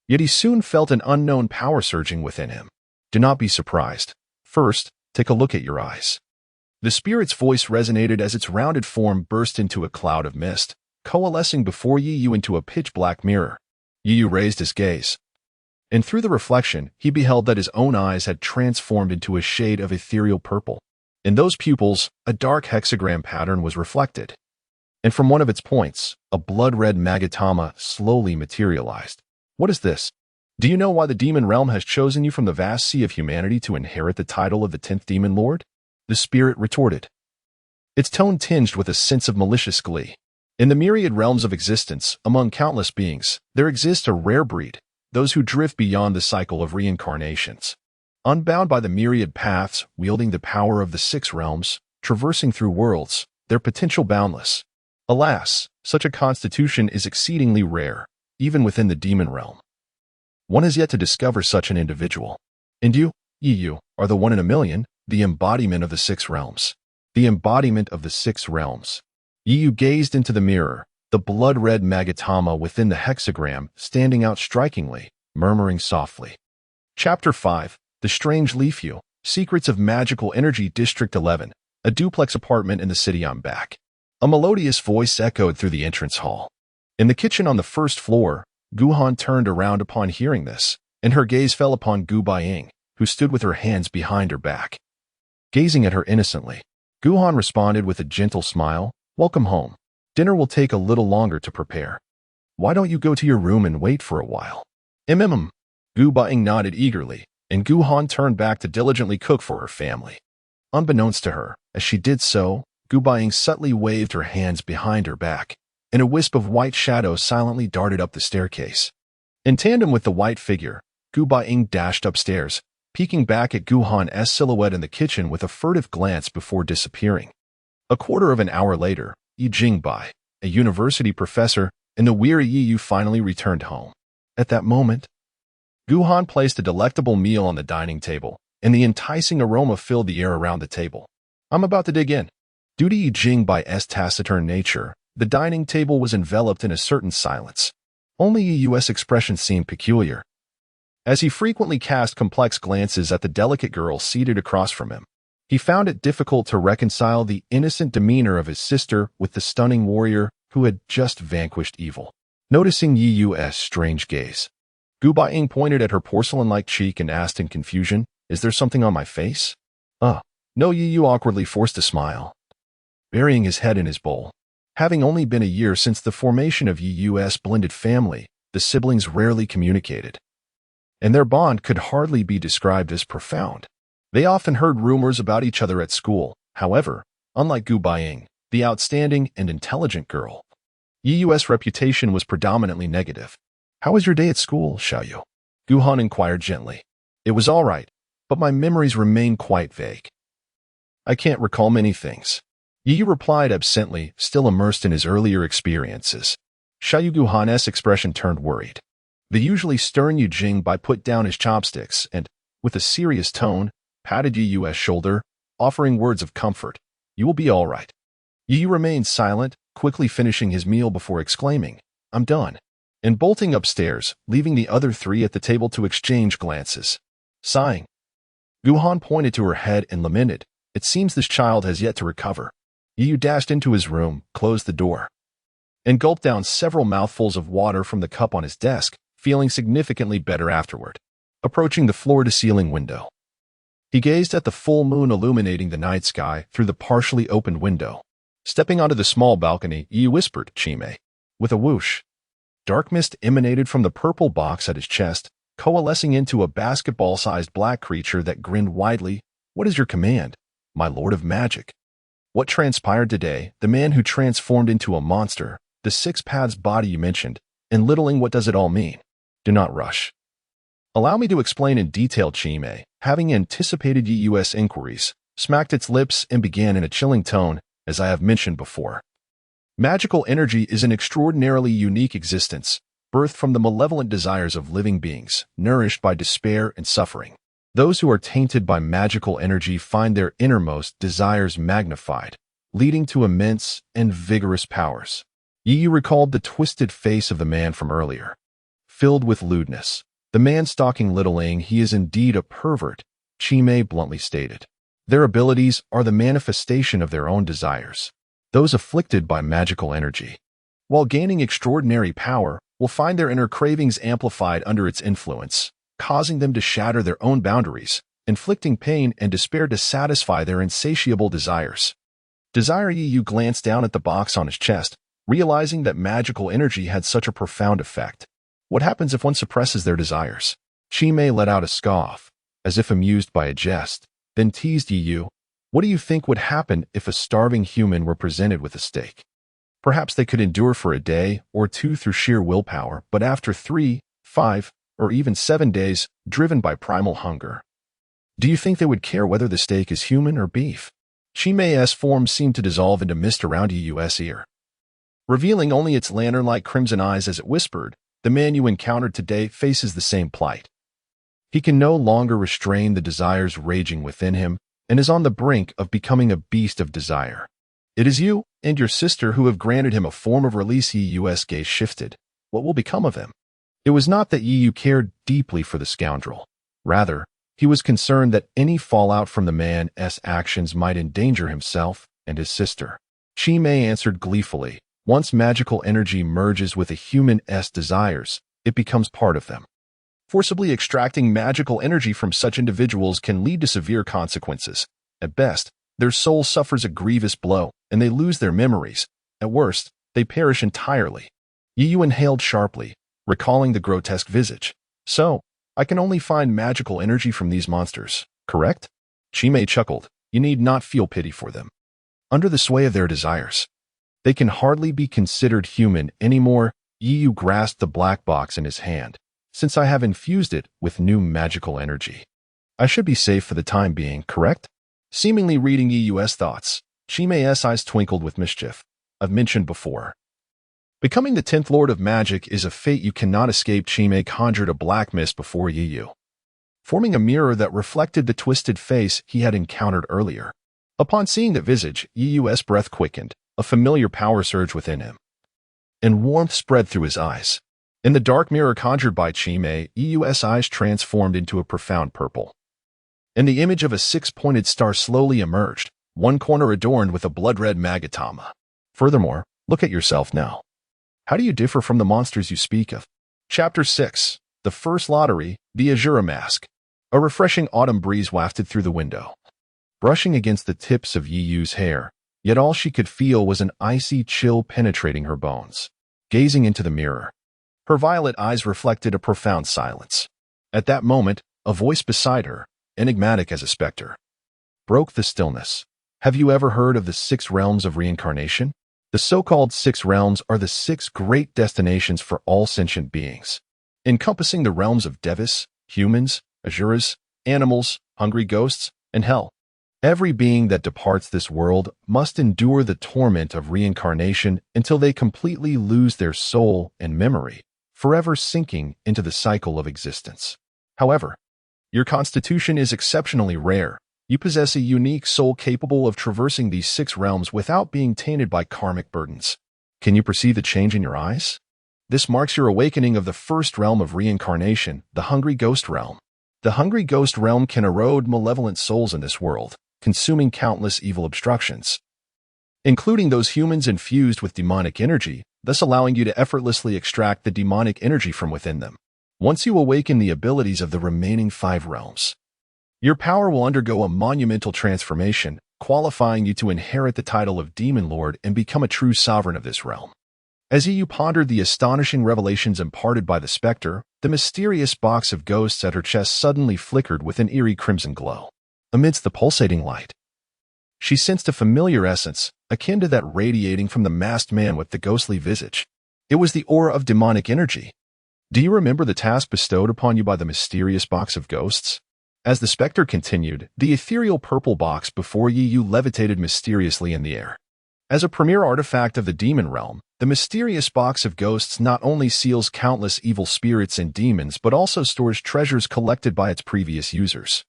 Yet he soon felt an unknown power surging within him. Do not be surprised. First, take a look at your eyes. The spirit's voice resonated as its rounded form burst into a cloud of mist, coalescing before Yu into a pitch-black mirror. Yu raised his gaze, and through the reflection, he beheld that his own eyes had transformed into a shade of ethereal purple. In those pupils, a dark hexagram pattern was reflected, and from one of its points, a blood-red magatama slowly materialized. What is this? Do you know why the demon realm has chosen you from the vast sea of humanity to inherit the title of the 10th demon lord? The spirit retorted, its tone tinged with a sense of malicious glee. In the myriad realms of existence, among countless beings, there exists a rare breed, those who drift beyond the cycle of reincarnations. Unbound by the myriad paths, wielding the power of the 6 realms, traversing through worlds, their potential boundless. Alas, such a constitution is exceedingly rare, even within the demon realm. One has yet to discover such an individual. And you, are the one in a million, the embodiment of the 6 realms. The embodiment of the 6 realms. Yu gazed into the mirror, the blood-red magatama within the hexagram standing out strikingly, murmuring softly. Chapter 5, The Strange Leaf Hue, Secrets of Magical Energy District 11, a duplex apartment in the city I'm back. A melodious voice echoed through the entrance hall. In the kitchen on the first floor, Guhan turned around upon hearing this, and her gaze fell upon Gu Baiying, who stood with her hands behind her back. Gazing at her innocently, Guhan responded with a gentle smile, "Welcome home. Dinner will take a little longer to prepare. Why don't you go to your room and wait for a while?" Gu Baiying nodded eagerly, and Guhan turned back to diligently cook for her family. Unbeknownst to her, as she did so, Gu Baiying subtly waved her hands behind her back, and a wisp of white shadow silently darted up the staircase. In tandem with the white figure, Gu Baiying dashed upstairs, peeking back at Guhan's silhouette in the kitchen with a furtive glance before disappearing. A quarter of an hour later, Yi Jingbai, a university professor, and the weary Yu finally returned home. At that moment, Guhan placed a delectable meal on the dining table, and the enticing aroma filled the air around the table. I'm about to dig in. Due to Yi Jingbai's taciturn nature, the dining table was enveloped in a certain silence. Only Yu's expression seemed peculiar, as he frequently cast complex glances at the delicate girl seated across from him. He found it difficult to reconcile the innocent demeanor of his sister with the stunning warrior who had just vanquished evil. Noticing Yu's strange gaze, Gu Baiying pointed at her porcelain-like cheek and asked in confusion, "Is there something on my face?" No, Yu awkwardly forced a smile, burying his head in his bowl. Having only been a year since the formation of Yu's blended family, the siblings rarely communicated, and their bond could hardly be described as profound. They often heard rumors about each other at school. However, unlike Gu Baiying, the outstanding and intelligent girl, Yu's reputation was predominantly negative. "How was your day at school, Xiaoyu?" Guhan inquired gently. "It was all right, but my memories remain quite vague. I can't recall many things." Yu replied absently, still immersed in his earlier experiences. Xiaoyu Guhan's expression turned worried. The usually stern Yu Jingbai put down his chopsticks and, with a serious tone, patted Yu's shoulder, offering words of comfort. "You will be all right." Yu remained silent, quickly finishing his meal before exclaiming, "I'm done," and bolting upstairs, leaving the other 3 at the table to exchange glances. Sighing, Guhan pointed to her head and lamented, "It seems this child has yet to recover." Yu dashed into his room, closed the door, and gulped down several mouthfuls of water from the cup on his desk, feeling significantly better afterward. Approaching the floor-to-ceiling window, he gazed at the full moon illuminating the night sky through the partially opened window. Stepping onto the small balcony, Yu whispered, "Chime." With a whoosh, dark mist emanated from the purple box at his chest, coalescing into a basketball-sized black creature that grinned widely. "What is your command, my lord of magic?" What transpired today, the man who transformed into a monster, the 6 paths body you mentioned, and littling, what does it all mean? Do not rush. Allow me to explain in detail. Chime, having anticipated Yu's inquiries, smacked its lips and began in a chilling tone, "As I have mentioned before, magical energy is an extraordinarily unique existence, birthed from the malevolent desires of living beings, nourished by despair and suffering. Those who are tainted by magical energy find their innermost desires magnified, leading to immense and vigorous powers. Yu recalled the twisted face of the man from earlier. Filled with lewdness, the man stalking little Ing, he is indeed a pervert, Chimei bluntly stated. Their abilities are the manifestation of their own desires, those afflicted by magical energy. While gaining extraordinary power, will find their inner cravings amplified under its influence, causing them to shatter their own boundaries, inflicting pain and despair to satisfy their insatiable desires. Desire Yu glanced down at the box on his chest, realizing that magical energy had such a profound effect. What happens if one suppresses their desires? Chimei let out a scoff, as if amused by a jest, then teased Yu. What do you think would happen if a starving human were presented with a steak? Perhaps they could endure for a day or two through sheer willpower, but after 3, 5, or even 7 days, driven by primal hunger. Do you think they would care whether the steak is human or beef? Chimei's form seemed to dissolve into mist around Yu's ear, revealing only its lantern-like crimson eyes as it whispered, "The man you encountered today faces the same plight. He can no longer restrain the desires raging within him and is on the brink of becoming a beast of desire. It is you and your sister who have granted him a form of release." Yu's gaze shifted. What will become of him? It was not that Yu cared deeply for the scoundrel. Rather, he was concerned that any fallout from the man's actions might endanger himself and his sister. Chimei answered gleefully, "Once magical energy merges with a human's desires, it becomes part of them. Forcibly extracting magical energy from such individuals can lead to severe consequences. At best, their soul suffers a grievous blow, and they lose their memories. At worst, they perish entirely." Yu inhaled sharply, recalling the grotesque visage. "So, I can only find magical energy from these monsters, correct?" Chimei chuckled. "You need not feel pity for them. Under the sway of their desires, they can hardly be considered human anymore." Yu grasped the black box in his hand. "Since I have infused it with new magical energy, I should be safe for the time being, correct?" Seemingly reading Yu's thoughts, Chimei's eyes twinkled with mischief. "I've mentioned before, becoming the 10th Lord of Magic is a fate you cannot escape." Chimei conjured a black mist before Yu, forming a mirror that reflected the twisted face he had encountered earlier. Upon seeing the visage, Yu's breath quickened, a familiar power surged within him, and warmth spread through his eyes. In the dark mirror conjured by Chimei, Yu's eyes transformed into a profound purple, and the image of a 6-pointed star slowly emerged, one corner adorned with a blood-red magatama. "Furthermore, look at yourself now. How do you differ from the monsters you speak of?" Chapter 6. The First Lottery, the Azura Mask. A refreshing autumn breeze wafted through the window, brushing against the tips of Yu's hair, yet all she could feel was an icy chill penetrating her bones. Gazing into the mirror, her violet eyes reflected a profound silence. At that moment, a voice beside her, enigmatic as a specter, broke the stillness. "Have you ever heard of the 6 realms of reincarnation? The so-called 6 realms are the 6 great destinations for all sentient beings, encompassing the realms of Devis, humans, Azuras, animals, hungry ghosts, and hell. Every being that departs this world must endure the torment of reincarnation until they completely lose their soul and memory, forever sinking into the cycle of existence. However, your constitution is exceptionally rare. You possess a unique soul capable of traversing these 6 realms without being tainted by karmic burdens. Can you perceive the change in your eyes? This marks your awakening of the first realm of reincarnation, the hungry ghost realm. The hungry ghost realm can erode malevolent souls in this world, consuming countless evil obstructions, including those humans infused with demonic energy, thus allowing you to effortlessly extract the demonic energy from within them. Once you awaken the abilities of the remaining 5 realms, your power will undergo a monumental transformation, qualifying you to inherit the title of Demon Lord and become a true sovereign of this realm." As Yu pondered the astonishing revelations imparted by the specter, the mysterious box of ghosts at her chest suddenly flickered with an eerie crimson glow. Amidst the pulsating light, she sensed a familiar essence, akin to that radiating from the masked man with the ghostly visage. It was the aura of demonic energy. "Do you remember the task bestowed upon you by the mysterious box of ghosts?" As the specter continued, the ethereal purple box before Yu levitated mysteriously in the air. As a premier artifact of the demon realm, the mysterious box of ghosts not only seals countless evil spirits and demons but also stores treasures collected by its previous users.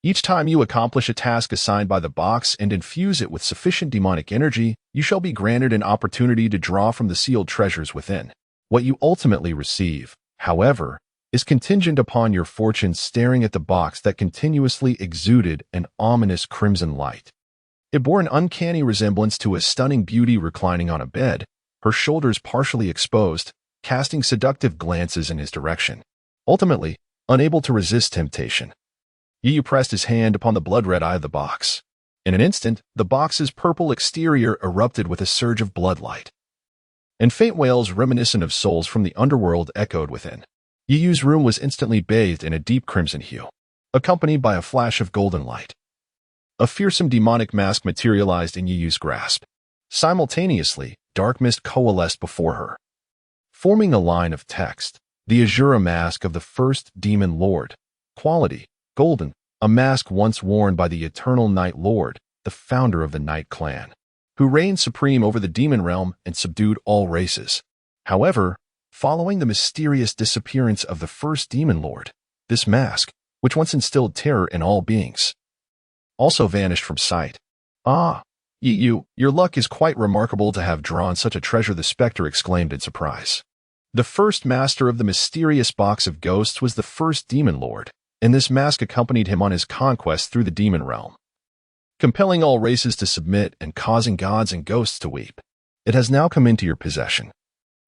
Each time you accomplish a task assigned by the box and infuse it with sufficient demonic energy, you shall be granted an opportunity to draw from the sealed treasures within. What you ultimately receive, however, is contingent upon your fortune staring at the box that continuously exuded an ominous crimson light. It bore an uncanny resemblance to a stunning beauty reclining on a bed, her shoulders partially exposed, casting seductive glances in his direction. Ultimately, unable to resist temptation, Yu pressed his hand upon the blood-red eye of the box. In an instant, the box's purple exterior erupted with a surge of bloodlight, and faint wails reminiscent of souls from the underworld echoed within. Yu's room was instantly bathed in a deep crimson hue, accompanied by a flash of golden light. A fearsome demonic mask materialized in Yu's grasp. Simultaneously, dark mist coalesced before her, forming a line of text. The Azura mask of the first demon lord. Quality: golden, a mask once worn by the eternal Night Lord, the founder of the Night Clan, who reigned supreme over the demon realm and subdued all races. However, following the mysterious disappearance of the first demon lord, this mask, which once instilled terror in all beings, also vanished from sight. Ah, Yu, your luck is quite remarkable to have drawn such a treasure, the specter exclaimed in surprise. The first master of the mysterious box of ghosts was the first demon lord, and this mask accompanied him on his conquest through the demon realm, compelling all races to submit and causing gods and ghosts to weep. It has now come into your possession.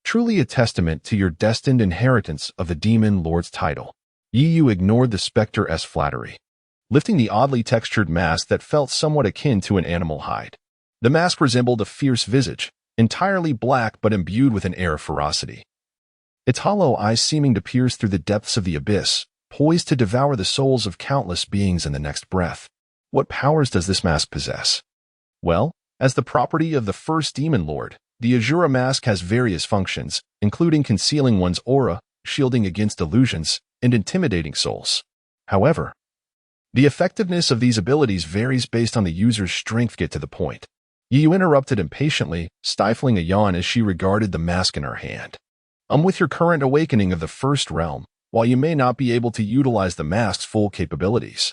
Truly a testament to your destined inheritance of the demon lord's title. Yu ignored the specter's flattery, lifting the oddly textured mask that felt somewhat akin to an animal hide. The mask resembled a fierce visage, entirely black but imbued with an air of ferocity, its hollow eyes seeming to pierce through the depths of the abyss, poised to devour the souls of countless beings in the next breath. What powers does this mask possess? Well, as the property of the first demon lord, the Azura mask has various functions, including concealing one's aura, shielding against illusions, and intimidating souls. However, the effectiveness of these abilities varies based on the user's strength. Get to the point. Yu interrupted impatiently, stifling a yawn as she regarded the mask in her hand. With your current awakening of the first realm, while you may not be able to utilize the mask's full capabilities,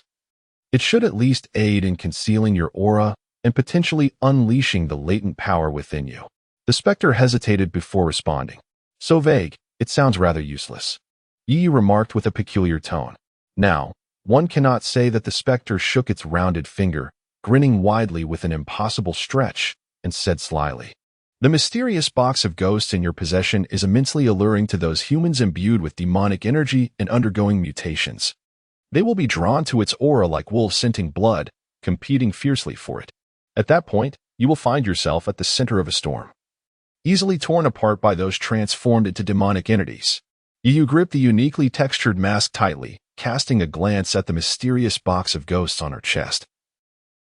it should at least aid in concealing your aura and potentially unleashing the latent power within you. The specter hesitated before responding. So vague, it sounds rather useless, Yu remarked with a peculiar tone. Now, one cannot say that the specter shook its rounded finger, grinning widely with an impossible stretch, and said slyly, the mysterious box of ghosts in your possession is immensely alluring to those humans imbued with demonic energy and undergoing mutations. They will be drawn to its aura like wolves scenting blood, competing fiercely for it. At that point, you will find yourself at the center of a storm, easily torn apart by those transformed into demonic entities. You gripped the uniquely textured mask tightly, casting a glance at the mysterious box of ghosts on her chest,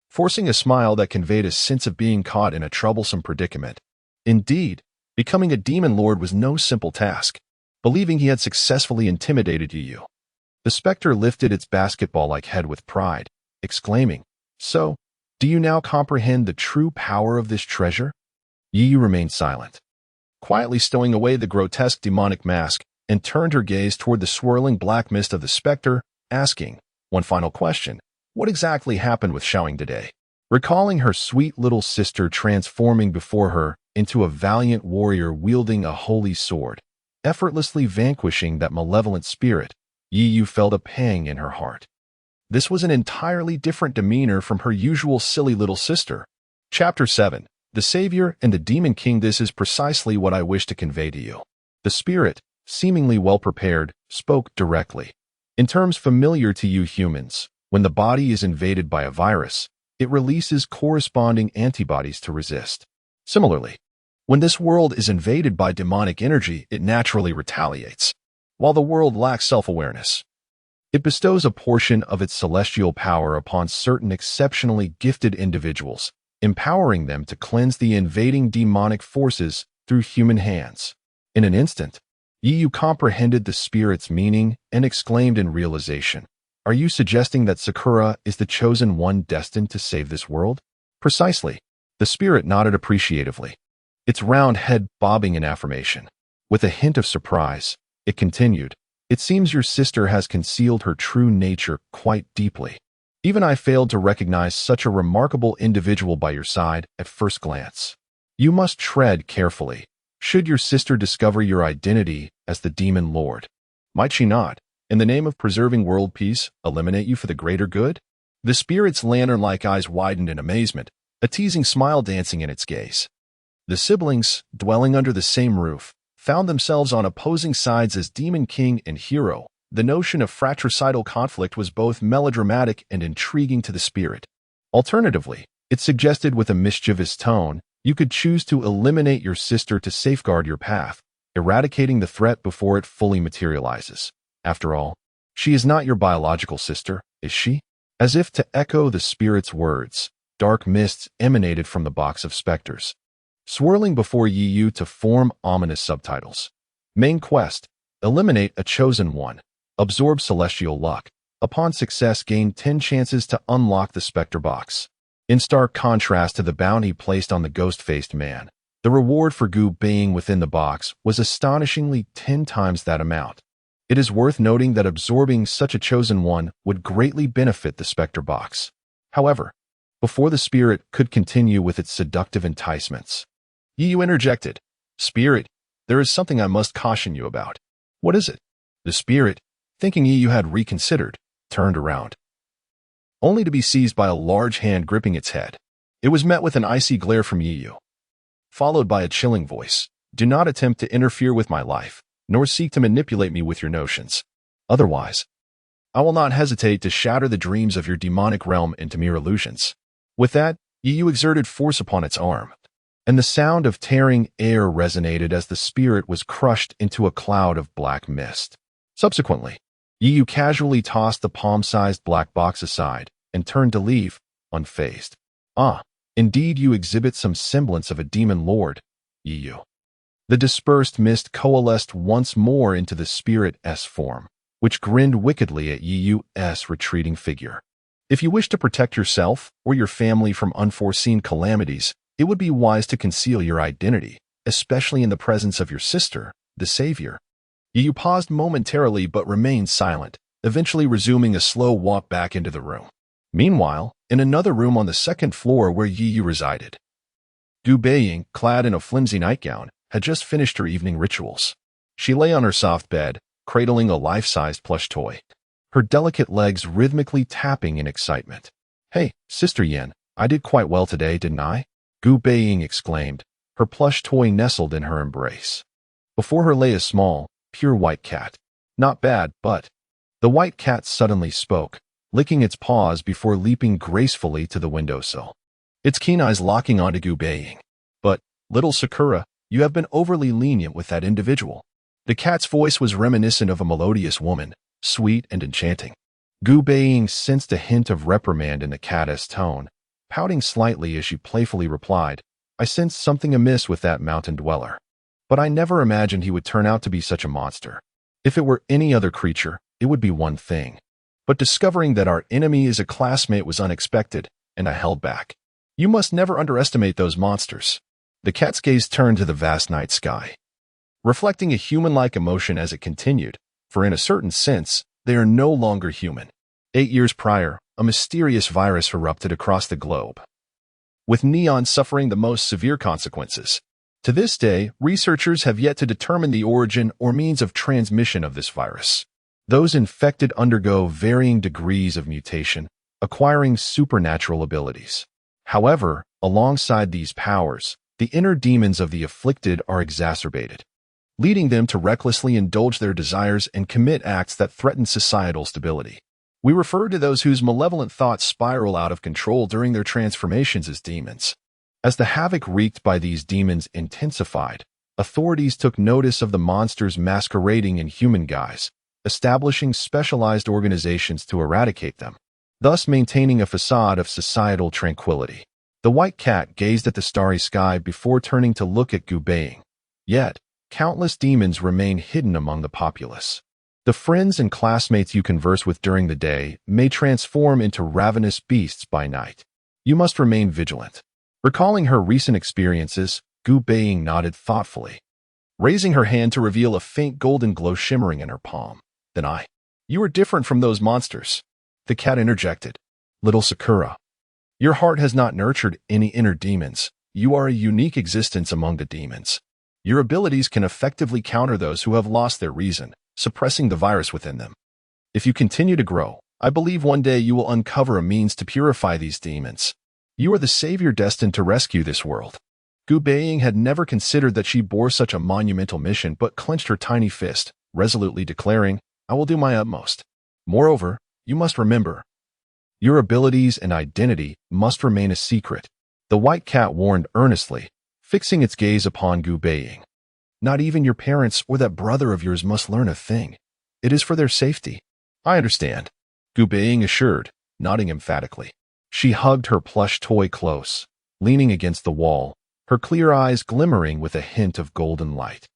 forcing a smile that conveyed a sense of being caught in a troublesome predicament. Indeed, becoming a demon lord was no simple task. Believing he had successfully intimidated Yu, the specter lifted its basketball-like head with pride, exclaiming, so, do you now comprehend the true power of this treasure? Yu remained silent, quietly stowing away the grotesque demonic mask, and turned her gaze toward the swirling black mist of the specter, asking, one final question, what exactly happened with Xiaoying today? Recalling her sweet little sister transforming before her into a valiant warrior wielding a holy sword, effortlessly vanquishing that malevolent spirit, Yu felt a pang in her heart. This was an entirely different demeanor from her usual silly little sister. Chapter 7. The Savior and the Demon King. This is precisely what I wish to convey to you. The spirit, seemingly well prepared, spoke directly. In terms familiar to you humans, when the body is invaded by a virus, it releases corresponding antibodies to resist. Similarly, when this world is invaded by demonic energy, it naturally retaliates. While the world lacks self-awareness, it bestows a portion of its celestial power upon certain exceptionally gifted individuals, empowering them to cleanse the invading demonic forces through human hands. In an instant, Yu comprehended the spirit's meaning and exclaimed in realization, are you suggesting that Sakura is the chosen one destined to save this world? Precisely. The spirit nodded appreciatively, its round head bobbing in affirmation. With a hint of surprise, it continued, it seems your sister has concealed her true nature quite deeply. Even I failed to recognize such a remarkable individual by your side at first glance. You must tread carefully, should your sister discover your identity as the Demon Lord. Might she not, in the name of preserving world peace, eliminate you for the greater good? The spirit's lantern-like eyes widened in amazement, a teasing smile dancing in its gaze. The siblings, dwelling under the same roof, found themselves on opposing sides as Demon King and Hero. The notion of fratricidal conflict was both melodramatic and intriguing to the spirit. Alternatively, it suggested with a mischievous tone, you could choose to eliminate your sister to safeguard your path, eradicating the threat before it fully materializes. After all, she is not your biological sister, is she? As if to echo the spirit's words, dark mists emanated from the box of specters, swirling before Yu to form ominous subtitles. Main quest: eliminate a chosen one. Absorb celestial luck. Upon success, gain 10 chances to unlock the specter box. In stark contrast to the bounty placed on the ghost-faced man, the reward for Gu Baiying within the box was astonishingly 10 times that amount. It is worth noting that absorbing such a chosen one would greatly benefit the specter box. However, before the spirit could continue with its seductive enticements, Yu interjected, "Spirit, there is something I must caution you about." "What is it?" The spirit, thinking Yu had reconsidered, turned around, only to be seized by a large hand gripping its head. It was met with an icy glare from Yu, followed by a chilling voice. "Do not attempt to interfere with my life, nor seek to manipulate me with your notions. Otherwise, I will not hesitate to shatter the dreams of your demonic realm into mere illusions." With that, Yu exerted force upon its arm, and the sound of tearing air resonated as the spirit was crushed into a cloud of black mist. Subsequently, Yu casually tossed the palm-sized black box aside and turned to leave, unfazed. "Ah, indeed you exhibit some semblance of a demon lord, Yu." The dispersed mist coalesced once more into the spirit-s form, which grinned wickedly at Yu's retreating figure. "If you wish to protect yourself or your family from unforeseen calamities, it would be wise to conceal your identity, especially in the presence of your sister, the savior." Yu paused momentarily but remained silent, eventually resuming a slow walk back into the room. Meanwhile, in another room on the second floor where Yu resided, Gu Baiying, clad in a flimsy nightgown, had just finished her evening rituals. She lay on her soft bed, cradling a life-sized plush toy, her delicate legs rhythmically tapping in excitement. "Hey, Sister Yin, I did quite well today, didn't I?" Gu Baiying exclaimed, her plush toy nestled in her embrace. Before her lay a small, pure white cat. "Not bad, but..." The white cat suddenly spoke, licking its paws before leaping gracefully to the windowsill, its keen eyes locking onto Gu Baiying. "But, little Sakura, you have been overly lenient with that individual." The cat's voice was reminiscent of a melodious woman, sweet and enchanting. Gu Baiying sensed a hint of reprimand in the cat's tone, pouting slightly as she playfully replied, "I sensed something amiss with that mountain dweller. But I never imagined he would turn out to be such a monster. If it were any other creature, it would be one thing. But discovering that our enemy is a classmate was unexpected, and I held back. You must never underestimate those monsters." The cat's gaze turned to the vast night sky, reflecting a human-like emotion as it continued, for in a certain sense, they are no longer human. 8 years prior, a mysterious virus erupted across the globe, with Neon suffering the most severe consequences. To this day, researchers have yet to determine the origin or means of transmission of this virus. Those infected undergo varying degrees of mutation, acquiring supernatural abilities. However, alongside these powers, the inner demons of the afflicted are exacerbated, leading them to recklessly indulge their desires and commit acts that threaten societal stability. We refer to those whose malevolent thoughts spiral out of control during their transformations as demons. As the havoc wreaked by these demons intensified, authorities took notice of the monsters masquerading in human guise, establishing specialized organizations to eradicate them, thus maintaining a facade of societal tranquility. The white cat gazed at the starry sky before turning to look at Gu Baiying. Yet, countless demons remain hidden among the populace. The friends and classmates you converse with during the day may transform into ravenous beasts by night. You must remain vigilant. Recalling her recent experiences, Gu Baiying nodded thoughtfully, raising her hand to reveal a faint golden glow shimmering in her palm. "Then you are different from those monsters," the cat interjected, Little Sakura, your heart has not nurtured any inner demons. You are a unique existence among the demons. Your abilities can effectively counter those who have lost their reason, suppressing the virus within them. If you continue to grow, I believe one day you will uncover a means to purify these demons. You are the savior destined to rescue this world. Gu Baiying had never considered that she bore such a monumental mission, but clenched her tiny fist, resolutely declaring, I will do my utmost. Moreover, you must remember, your abilities and identity must remain a secret. The white cat warned earnestly, fixing its gaze upon Gu Baiying. Not even your parents or that brother of yours must learn a thing. It is for their safety. I understand, Gu Baiying assured, nodding emphatically. She hugged her plush toy close, leaning against the wall, her clear eyes glimmering with a hint of golden light.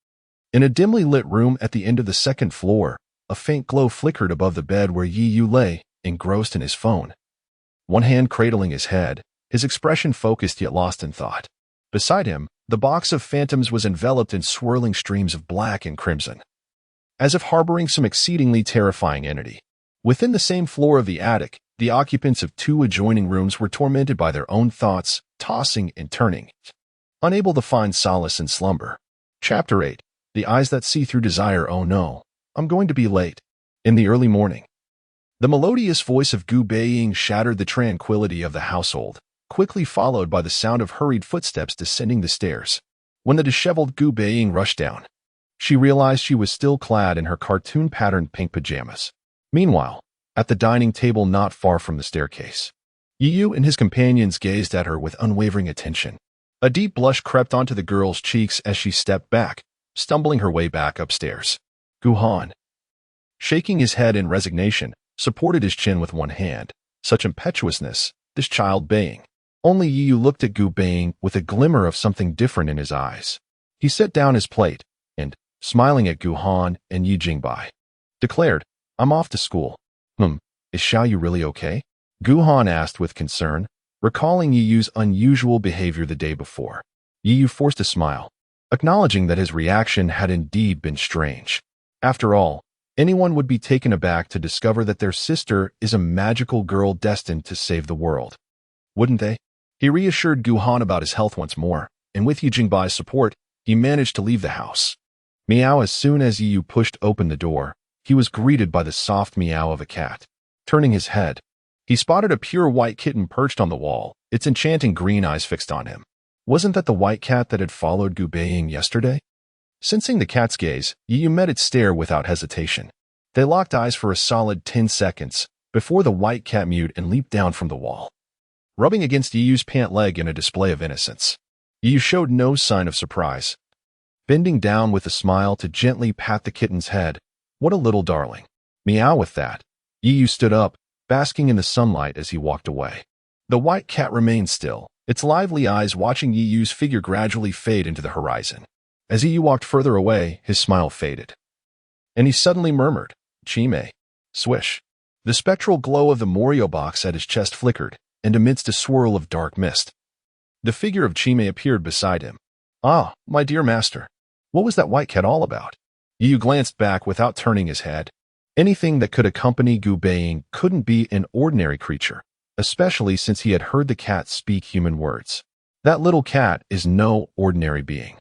In a dimly lit room at the end of the second floor, a faint glow flickered above the bed where Yi Yu lay, engrossed in his phone. One hand cradling his head, his expression focused yet lost in thought. Beside him, the box of phantoms was enveloped in swirling streams of black and crimson, as if harboring some exceedingly terrifying entity. Within the same floor of the attic, the occupants of two adjoining rooms were tormented by their own thoughts, tossing and turning, unable to find solace in slumber. Chapter 8. The Eyes That See Through Desire. Oh no, I'm going to be late. In the early morning, the melodious voice of Gu Baiying shattered the tranquility of the household, quickly followed by the sound of hurried footsteps descending the stairs. When the disheveled Gu Baiying rushed down, she realized she was still clad in her cartoon-patterned pink pajamas. Meanwhile, at the dining table not far from the staircase, Yi Yu and his companions gazed at her with unwavering attention. A deep blush crept onto the girl's cheeks as she stepped back, stumbling her way back upstairs. Gu Han, shaking his head in resignation, supported his chin with one hand. Such impetuousness, this child Baiying. Only Yi Yu looked at Gu Baiying with a glimmer of something different in his eyes. He set down his plate and, smiling at Gu Han and Yi Jingbai, declared, I'm off to school. Is Xiaoyu really okay? Gu Han asked with concern, recalling Yi Yu's unusual behavior the day before. Yi Yu forced a smile, acknowledging that his reaction had indeed been strange. After all, anyone would be taken aback to discover that their sister is a magical girl destined to save the world. Wouldn't they? He reassured Gu Han about his health once more, and with Yi Jingbai's support, he managed to leave the house. Meow. As soon as Yi Yu pushed open the door, he was greeted by the soft meow of a cat. Turning his head, he spotted a pure white kitten perched on the wall, its enchanting green eyes fixed on him. Wasn't that the white cat that had followed Gu Baiying yesterday? Sensing the cat's gaze, Yi Yu met its stare without hesitation. They locked eyes for a solid 10 seconds, before the white cat mewed and leaped down from the wall, rubbing against Yi Yu's pant leg in a display of innocence. Yi Yu showed no sign of surprise, bending down with a smile to gently pat the kitten's head. What a little darling. Meow. With that, Yi Yu stood up, basking in the sunlight as he walked away. The white cat remained still, its lively eyes watching Yi Yu's figure gradually fade into the horizon. As Yi Yu walked further away, his smile faded, and he suddenly murmured, Chime. Swish. The spectral glow of the Morio box at his chest flickered, and amidst a swirl of dark mist, the figure of Chime appeared beside him. Ah, my dear master. What was that white cat all about? Yi Yu glanced back without turning his head. Anything that could accompany Gu Baiying couldn't be an ordinary creature, especially since he had heard the cat speak human words. That little cat is no ordinary being.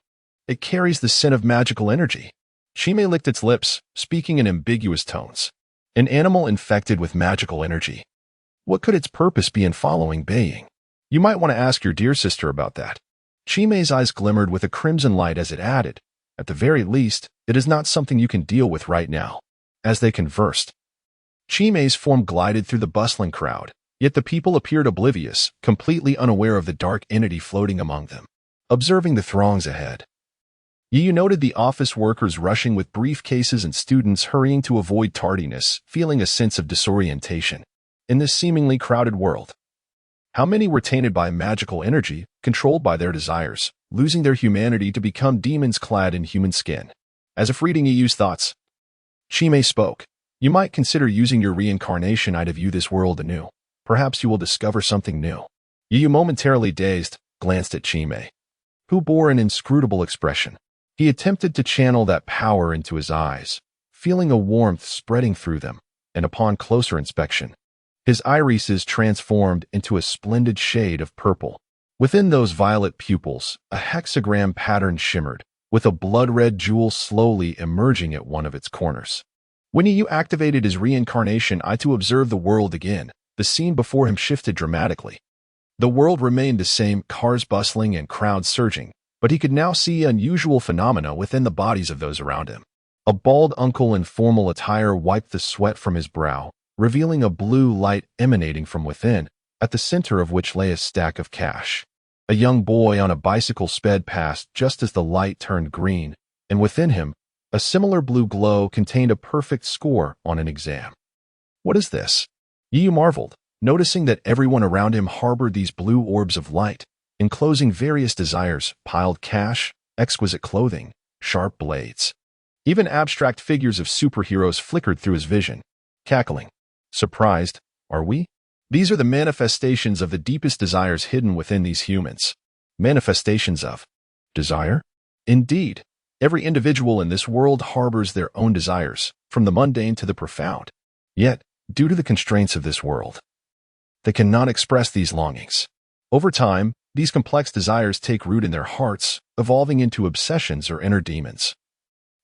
It carries the scent of magical energy. Chime licked its lips, speaking in ambiguous tones. An animal infected with magical energy. What could its purpose be in following Baiying? You might want to ask your dear sister about that. Chime's eyes glimmered with a crimson light as it added, at the very least, it is not something you can deal with right now. As they conversed, Chime's form glided through the bustling crowd, yet the people appeared oblivious, completely unaware of the dark entity floating among them. Observing the throngs ahead, Yi Yu noted the office workers rushing with briefcases and students hurrying to avoid tardiness, feeling a sense of disorientation in this seemingly crowded world. How many were tainted by magical energy, controlled by their desires, losing their humanity to become demons clad in human skin? As if reading Yi Yu's thoughts, Chime spoke. You might consider using your reincarnation eye to view this world anew. Perhaps you will discover something new. Yi Yu, momentarily dazed, glanced at Chime, who bore an inscrutable expression. He attempted to channel that power into his eyes, feeling a warmth spreading through them, and upon closer inspection, His irises transformed into a splendid shade of purple. Within those violet pupils, a hexagram pattern shimmered, with a blood-red jewel slowly emerging at one of its corners. When Yu activated his Reincarnation Eye to observe the world again, the scene before him shifted dramatically. The world remained the same, cars bustling and crowds surging, but he could now see unusual phenomena within the bodies of those around him. A bald uncle in formal attire wiped the sweat from his brow, revealing a blue light emanating from within, at the center of which lay a stack of cash. A young boy on a bicycle sped past just as the light turned green, and within him, a similar blue glow contained a perfect score on an exam. What is this? Yu marveled, noticing that everyone around him harbored these blue orbs of light, enclosing various desires, piled cash, exquisite clothing, sharp blades. Even abstract figures of superheroes flickered through his vision. Cackling. Surprised, are we? These are the manifestations of the deepest desires hidden within these humans. Manifestations of desire? Indeed, every individual in this world harbors their own desires, from the mundane to the profound. Yet, due to the constraints of this world, they cannot express these longings. Over time, these complex desires take root in their hearts, evolving into obsessions or inner demons,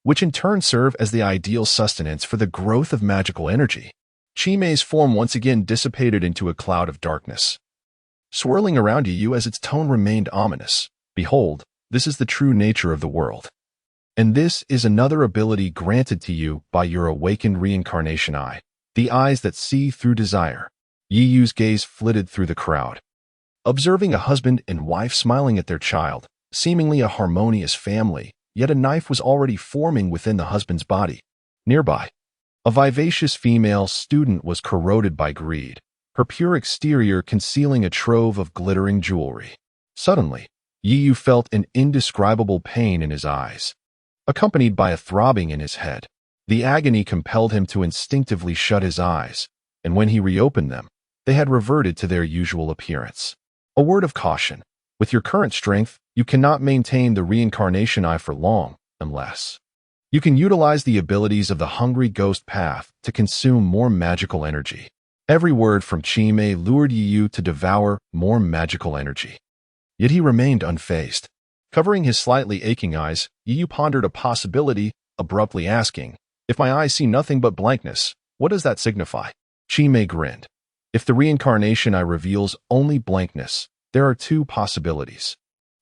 which in turn serve as the ideal sustenance for the growth of magical energy. Chimei's form once again dissipated into a cloud of darkness, swirling around Yu as its tone remained ominous. Behold, this is the true nature of the world. And this is another ability granted to you by your awakened Reincarnation Eye, the eyes that see through desire. Yu's gaze flitted through the crowd, observing a husband and wife smiling at their child, seemingly a harmonious family, yet a knife was already forming within the husband's body. Nearby, a vivacious female student was corroded by greed, her pure exterior concealing a trove of glittering jewelry. Suddenly, Yu felt an indescribable pain in his eyes, accompanied by a throbbing in his head. The agony compelled him to instinctively shut his eyes, and when he reopened them, they had reverted to their usual appearance. A word of caution. With your current strength, you cannot maintain the Reincarnation Eye for long, unless you can utilize the abilities of the Hungry Ghost Path to consume more magical energy. Every word from Chimei lured Yu to devour more magical energy. Yet he remained unfazed. Covering his slightly aching eyes, Yu pondered a possibility, abruptly asking, "If my eyes see nothing but blankness, what does that signify?" Chimei grinned. If the Reincarnation Eye reveals only blankness, there are two possibilities.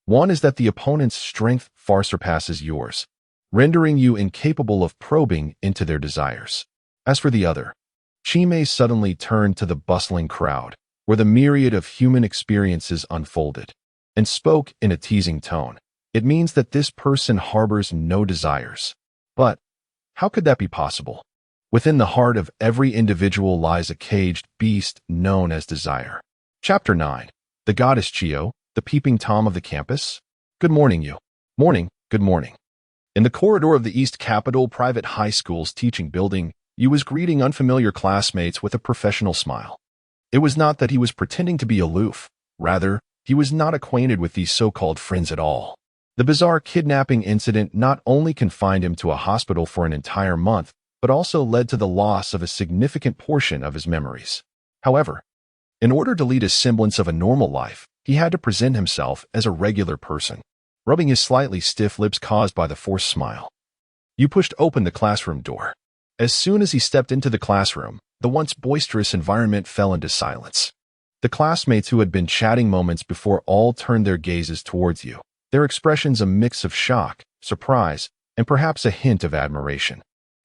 One is that the opponent's strength far surpasses yours, rendering you incapable of probing into their desires. As for the other, Chimei suddenly turned to the bustling crowd, where the myriad of human experiences unfolded, and spoke in a teasing tone. It means that this person harbors no desires. But how could that be possible? Within the heart of every individual lies a caged beast known as desire. Chapter 9. The Goddess Chio, the peeping Tom of the campus. Good morning, Yu. Morning, good morning. In the corridor of the East Capitol Private High School's teaching building, Yu was greeting unfamiliar classmates with a professional smile. It was not that he was pretending to be aloof. Rather, he was not acquainted with these so-called friends at all. The bizarre kidnapping incident not only confined him to a hospital for an entire month, but also led to the loss of a significant portion of his memories. However, in order to lead a semblance of a normal life, he had to present himself as a regular person, rubbing his slightly stiff lips caused by the forced smile. Yu pushed open the classroom door. As soon as he stepped into the classroom, the once boisterous environment fell into silence. The classmates who had been chatting moments before all turned their gazes towards Yu, their expressions a mix of shock, surprise, and perhaps a hint of admiration.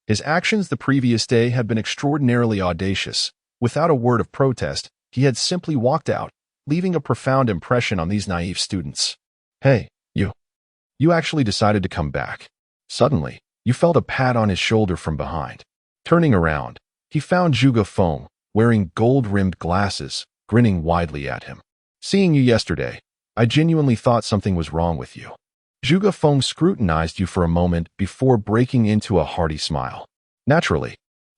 His actions the previous day had been extraordinarily audacious. Without a word of protest, he had simply walked out, leaving a profound impression on these naive students. Hey, Yu. You actually decided to come back. Suddenly, Yu felt a pat on his shoulder from behind. Turning around, he found Gu Baiying, wearing gold-rimmed glasses, grinning widely at him. Seeing you yesterday, I genuinely thought something was wrong with you. Gu Baiying scrutinized Yu for a moment before breaking into a hearty smile. Naturally,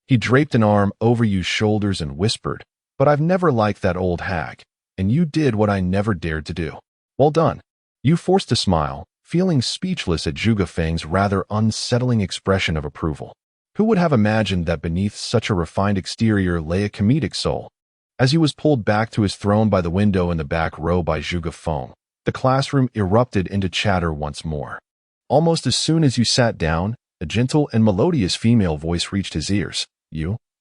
he draped an arm over Yu's shoulders and whispered, "But I've never liked that old hag, and you did what I never dared to do. Well done." Yu forced a smile, feeling speechless at Gu Baiying's rather unsettling expression of approval. Who would have imagined that beneath such a refined exterior lay a comedic soul? As he was pulled back to his throne by the window in the back row by Gu Baiying, the classroom erupted into chatter once more. Almost as soon as you sat down, a gentle and melodious female voice reached his ears.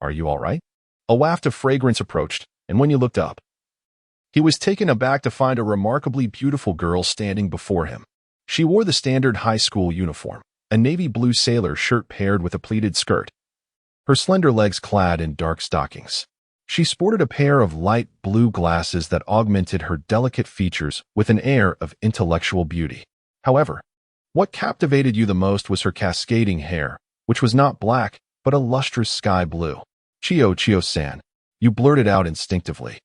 Are you all right? A waft of fragrance approached, and when you looked up, he was taken aback to find a remarkably beautiful girl standing before him. She wore the standard high school uniform, a navy blue sailor shirt paired with a pleated skirt, her slender legs clad in dark stockings. She sported a pair of light blue glasses that augmented her delicate features with an air of intellectual beauty. However, what captivated you the most was her cascading hair, which was not black, but a lustrous sky blue. Chio-san, you blurted out instinctively.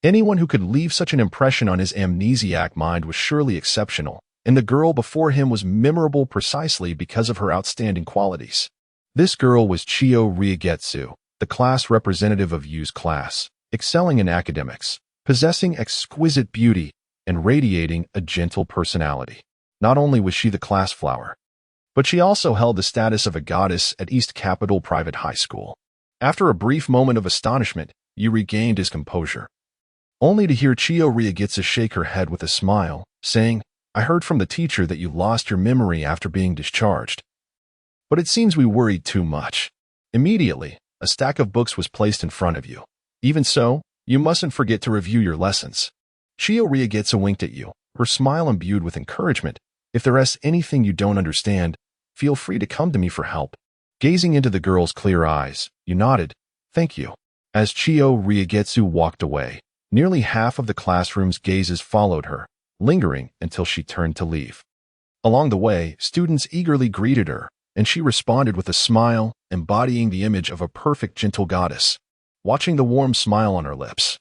Anyone who could leave such an impression on his amnesiac mind was surely exceptional, and the girl before him was memorable precisely because of her outstanding qualities. This girl was Chio Riegetsu, the class representative of Yu's class, excelling in academics, possessing exquisite beauty, and radiating a gentle personality. Not only was she the class flower, but she also held the status of a goddess at East Capital Private High School. After a brief moment of astonishment, Yu regained his composure, only to hear Chio Riegetsu shake her head with a smile, saying, I heard from the teacher that you lost your memory after being discharged. But it seems we worried too much. Immediately, a stack of books was placed in front of you. Even so, you mustn't forget to review your lessons. Chio Riegetsu winked at you, her smile imbued with encouragement. If there is anything you don't understand, feel free to come to me for help. Gazing into the girl's clear eyes, you nodded, thank you. As Chio Riegetsu walked away, nearly half of the classroom's gazes followed her, lingering until she turned to leave. Along the way, students eagerly greeted her, and she responded with a smile, embodying the image of a perfect gentle goddess. Watching the warm smile on her lips,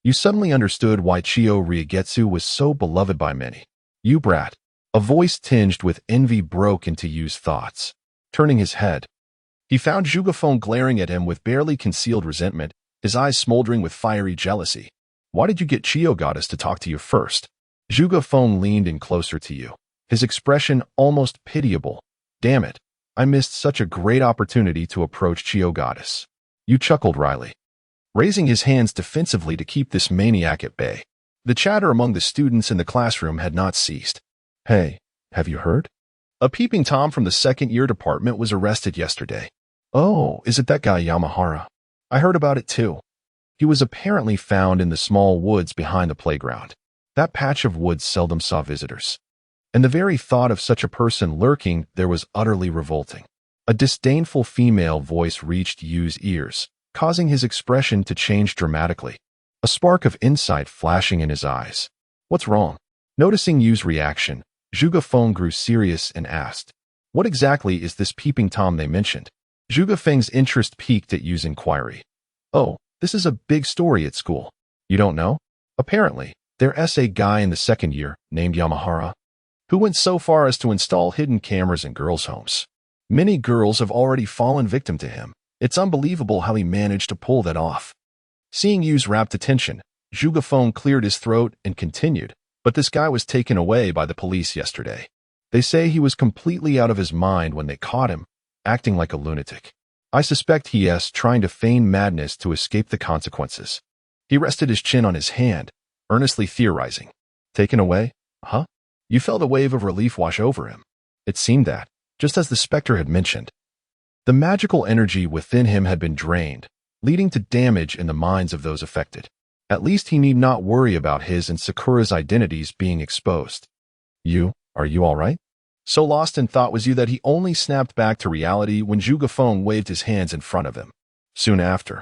you suddenly understood why Chio Riegetsu was so beloved by many. You brat. A voice tinged with envy broke into Yu's thoughts. Turning his head, he found Gu Baiying glaring at him with barely concealed resentment, his eyes smoldering with fiery jealousy. Why did you get Chio Goddess to talk to you first? Gu Baiying leaned in closer to you, his expression almost pitiable. Damn it, I missed such a great opportunity to approach Chio Goddess. You chuckled wryly, raising his hands defensively to keep this maniac at bay. The chatter among the students in the classroom had not ceased. Hey, have you heard? A peeping Tom from the second-year department was arrested yesterday. Oh, is it that guy Yamahara? I heard about it too. He was apparently found in the small woods behind the playground. That patch of woods seldom saw visitors. And the very thought of such a person lurking there was utterly revolting. A disdainful female voice reached Yu's ears, causing his expression to change dramatically, a spark of insight flashing in his eyes. What's wrong? Noticing Yu's reaction, Gu Baiying grew serious and asked, what exactly is this peeping Tom they mentioned? Gu Baiying's interest piqued at Yu's inquiry. Oh, this is a big story at school. You don't know? Apparently, there's a guy in the second year named Yamahara who went so far as to install hidden cameras in girls' homes. Many girls have already fallen victim to him. It's unbelievable how he managed to pull that off. Seeing Yu's rapt attention, Gu Baiying cleared his throat and continued. But this guy was taken away by the police yesterday. They say he was completely out of his mind when they caught him, acting like a lunatic. I suspect he is trying to feign madness to escape the consequences. He rested his chin on his hand, earnestly theorizing. Taken away? Huh? You felt a wave of relief wash over him. It seemed that, just as the specter had mentioned, the magical energy within him had been drained, leading to damage in the minds of those affected. At least he need not worry about his and Sakura's identities being exposed. Are you all right? So lost in thought was you that he only snapped back to reality when Gu Baiying waved his hands in front of him. Soon after,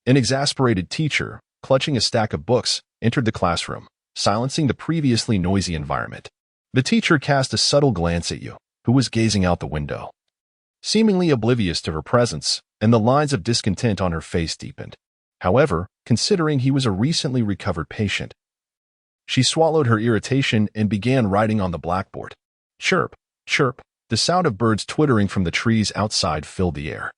an exasperated teacher, clutching a stack of books, entered the classroom, silencing the previously noisy environment. The teacher cast a subtle glance at you, who was gazing out the window, seemingly oblivious to her presence, and the lines of discontent on her face deepened. However, considering he was a recently recovered patient, she swallowed her irritation and began writing on the blackboard. Chirp, chirp, the sound of birds twittering from the trees outside filled the air.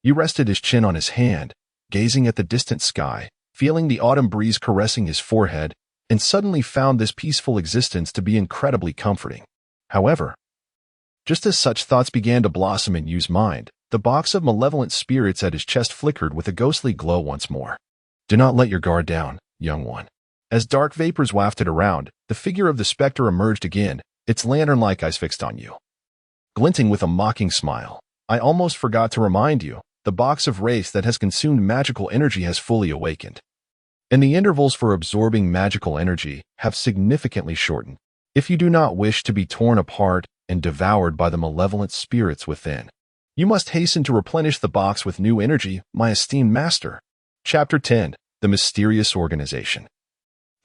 He rested his chin on his hand, gazing at the distant sky, feeling the autumn breeze caressing his forehead, and suddenly found this peaceful existence to be incredibly comforting. However, just as such thoughts began to blossom in Yu's mind, the box of malevolent spirits at his chest flickered with a ghostly glow once more. Do not let your guard down, young one. As dark vapors wafted around, the figure of the specter emerged again, its lantern-like eyes fixed on you. Glinting with a mocking smile, I almost forgot to remind you, the box of wraiths that has consumed magical energy has fully awakened. And the intervals for absorbing magical energy have significantly shortened. If you do not wish to be torn apart and devoured by the malevolent spirits within, you must hasten to replenish the box with new energy, my esteemed master. Chapter 10. The Mysterious Organization.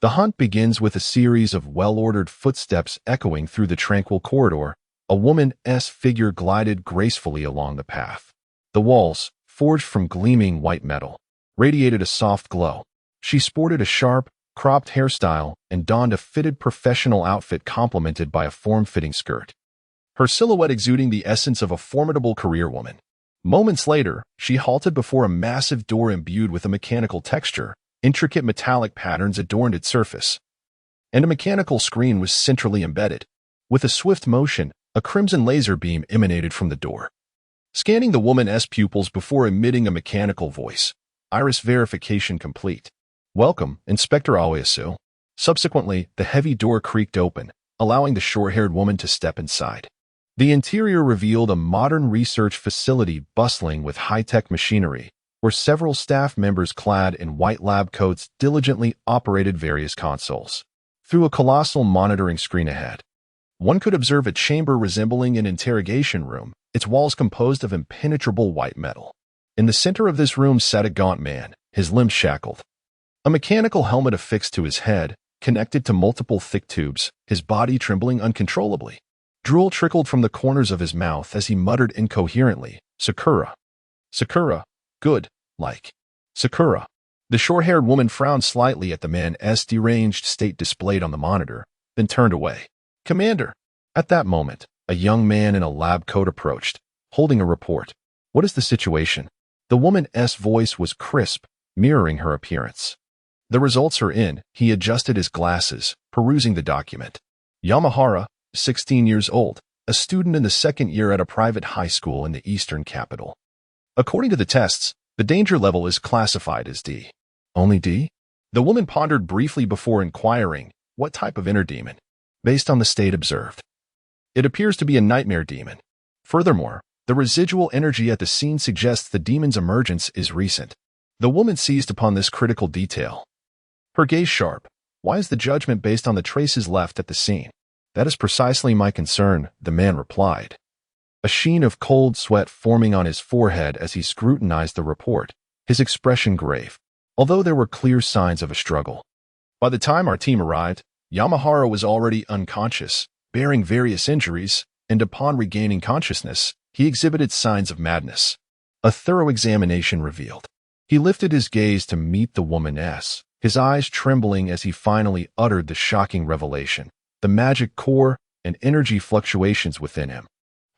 The hunt begins with a series of well-ordered footsteps echoing through the tranquil corridor. A woman's figure glided gracefully along the path. The walls, forged from gleaming white metal, radiated a soft glow. She sported a sharp, cropped hairstyle and donned a fitted professional outfit complemented by a form-fitting skirt, her silhouette exuding the essence of a formidable career woman. Moments later, she halted before a massive door imbued with a mechanical texture. Intricate metallic patterns adorned its surface, and a mechanical screen was centrally embedded. With a swift motion, a crimson laser beam emanated from the door, scanning the woman's pupils before emitting a mechanical voice. Iris verification complete. Welcome, Inspector Aoyasu. Subsequently, the heavy door creaked open, allowing the short-haired woman to step inside. The interior revealed a modern research facility bustling with high-tech machinery, where several staff members clad in white lab coats diligently operated various consoles. Through a colossal monitoring screen ahead, one could observe a chamber resembling an interrogation room, its walls composed of impenetrable white metal. In the center of this room sat a gaunt man, his limbs shackled. A mechanical helmet affixed to his head, connected to multiple thick tubes, his body trembling uncontrollably. Drool trickled from the corners of his mouth as he muttered incoherently, Sakura. Sakura. Good, like. Sakura. The short-haired woman frowned slightly at the man's deranged state displayed on the monitor, then turned away. Commander. At that moment, a young man in a lab coat approached, holding a report. What is the situation? The woman's voice was crisp, mirroring her appearance. The results are in. He adjusted his glasses, perusing the document. Yamahara, 16 years old, a student in the second year at a private high school in the eastern capital. According to the tests, the danger level is classified as D. Only D? The woman pondered briefly before inquiring, what type of inner demon? Based on the state observed, it appears to be a nightmare demon. Furthermore, the residual energy at the scene suggests the demon's emergence is recent. The woman seized upon this critical detail, her gaze sharp. Why is the judgment based on the traces left at the scene? That is precisely my concern, the man replied, a sheen of cold sweat forming on his forehead as he scrutinized the report, his expression grave, although there were clear signs of a struggle. By the time our team arrived, Yamahara was already unconscious, bearing various injuries, and upon regaining consciousness, he exhibited signs of madness. A thorough examination revealed. He lifted his gaze to meet the woman's, his eyes trembling as he finally uttered the shocking revelation. The magic core and energy fluctuations within him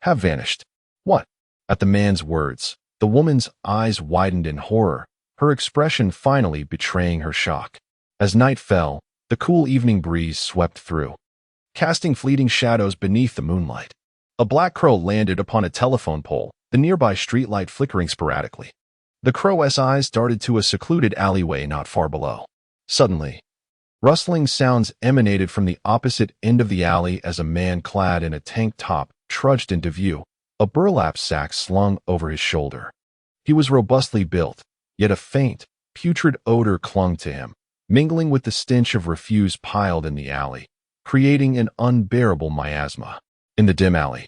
have vanished. What? At the man's words, the woman's eyes widened in horror, her expression finally betraying her shock. As night fell, the cool evening breeze swept through, casting fleeting shadows beneath the moonlight. A black crow landed upon a telephone pole, the nearby streetlight flickering sporadically. The crow's eyes darted to a secluded alleyway not far below. Suddenly, rustling sounds emanated from the opposite end of the alley as a man clad in a tank top trudged into view, a burlap sack slung over his shoulder. He was robustly built, yet a faint, putrid odor clung to him, mingling with the stench of refuse piled in the alley, creating an unbearable miasma. In the dim alley,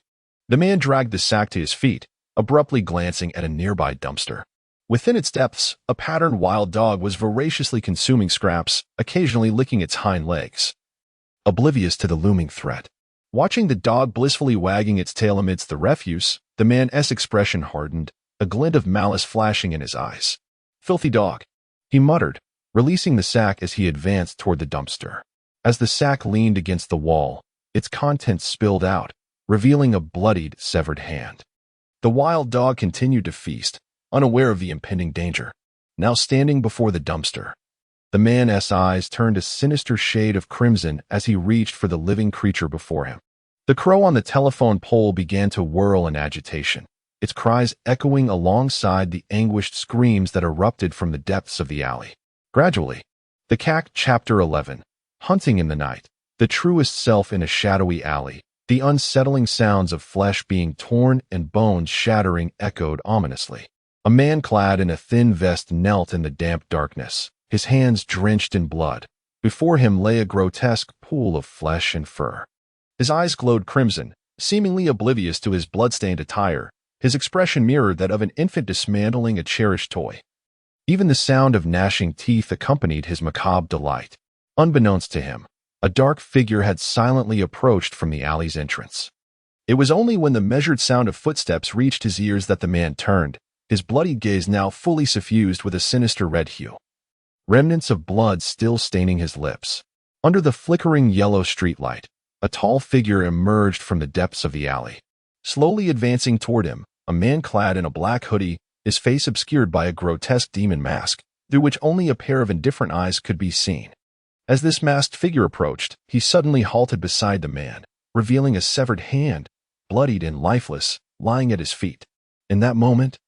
the man dragged the sack to his feet, abruptly glancing at a nearby dumpster. Within its depths, a patterned wild dog was voraciously consuming scraps, occasionally licking its hind legs, oblivious to the looming threat. Watching the dog blissfully wagging its tail amidst the refuse, the man's expression hardened, a glint of malice flashing in his eyes. Filthy dog, he muttered, releasing the sack as he advanced toward the dumpster. As the sack leaned against the wall, its contents spilled out, revealing a bloodied, severed hand. The wild dog continued to feast, unaware of the impending danger. Now standing before the dumpster, the man's eyes turned a sinister shade of crimson as he reached for the living creature before him. The crow on the telephone pole began to whirl in agitation, its cries echoing alongside the anguished screams that erupted from the depths of the alley. Gradually, the CAC Chapter 11, Hunting in the Night, the truest self in a shadowy alley, the unsettling sounds of flesh being torn and bones shattering echoed ominously. A man clad in a thin vest knelt in the damp darkness, his hands drenched in blood. Before him lay a grotesque pool of flesh and fur. His eyes glowed crimson, seemingly oblivious to his blood-stained attire. His expression mirrored that of an infant dismantling a cherished toy. Even the sound of gnashing teeth accompanied his macabre delight. Unbeknownst to him, a dark figure had silently approached from the alley's entrance. It was only when the measured sound of footsteps reached his ears that the man turned, his bloodied gaze now fully suffused with a sinister red hue. Remnants of blood still staining his lips. Under the flickering yellow streetlight, a tall figure emerged from the depths of the alley. Slowly advancing toward him, a man clad in a black hoodie, his face obscured by a grotesque demon mask, through which only a pair of indifferent eyes could be seen. As this masked figure approached, he suddenly halted beside the man, revealing a severed hand, bloodied and lifeless, lying at his feet. In that moment,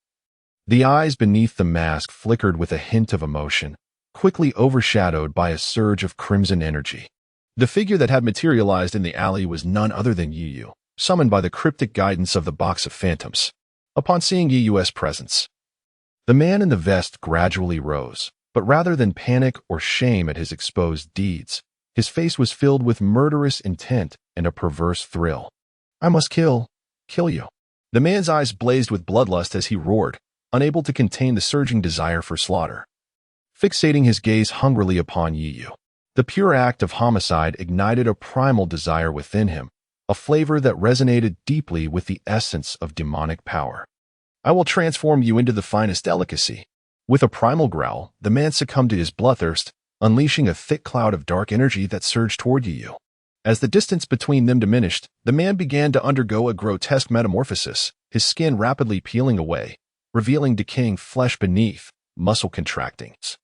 the eyes beneath the mask flickered with a hint of emotion, quickly overshadowed by a surge of crimson energy. The figure that had materialized in the alley was none other than Yu, summoned by the cryptic guidance of the Box of Phantoms. Upon seeing Yu's presence, the man in the vest gradually rose, but rather than panic or shame at his exposed deeds, his face was filled with murderous intent and a perverse thrill. "I must kill you." The man's eyes blazed with bloodlust as he roared, unable to contain the surging desire for slaughter. Fixating his gaze hungrily upon Yu, the pure act of homicide ignited a primal desire within him, a flavor that resonated deeply with the essence of demonic power. "I will transform you into the finest delicacy." With a primal growl, the man succumbed to his bloodthirst, unleashing a thick cloud of dark energy that surged toward Yu. As the distance between them diminished, the man began to undergo a grotesque metamorphosis, his skin rapidly peeling away, revealing decaying flesh beneath, muscle contractings,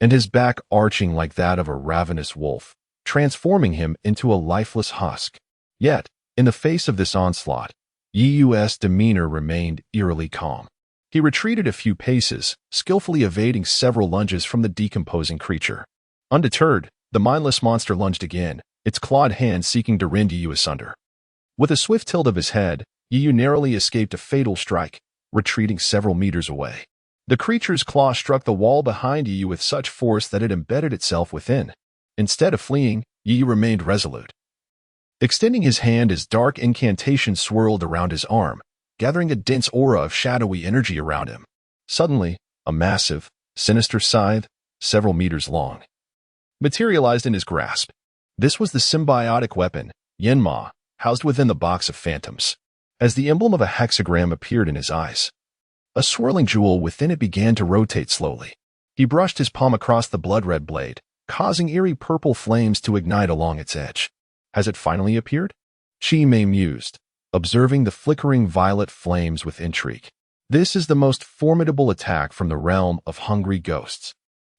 and his back arching like that of a ravenous wolf, transforming him into a lifeless husk. Yet, in the face of this onslaught, Yu's demeanor remained eerily calm. He retreated a few paces, skillfully evading several lunges from the decomposing creature. Undeterred, the mindless monster lunged again, its clawed hand seeking to rend Yu asunder. With a swift tilt of his head, Yu narrowly escaped a fatal strike, retreating several meters away. The creature's claw struck the wall behind Yu with such force that it embedded itself within. Instead of fleeing, Yu remained resolute. Extending his hand as dark incantation swirled around his arm, gathering a dense aura of shadowy energy around him. Suddenly, a massive, sinister scythe, several meters long, materialized in his grasp. This was the symbiotic weapon, Yanma, housed within the Box of Phantoms. As the emblem of a hexagram appeared in his eyes, a swirling jewel within it began to rotate slowly. He brushed his palm across the blood-red blade, causing eerie purple flames to ignite along its edge. Has it finally appeared? Chi Mei mused, observing the flickering violet flames with intrigue. This is the most formidable attack from the realm of hungry ghosts.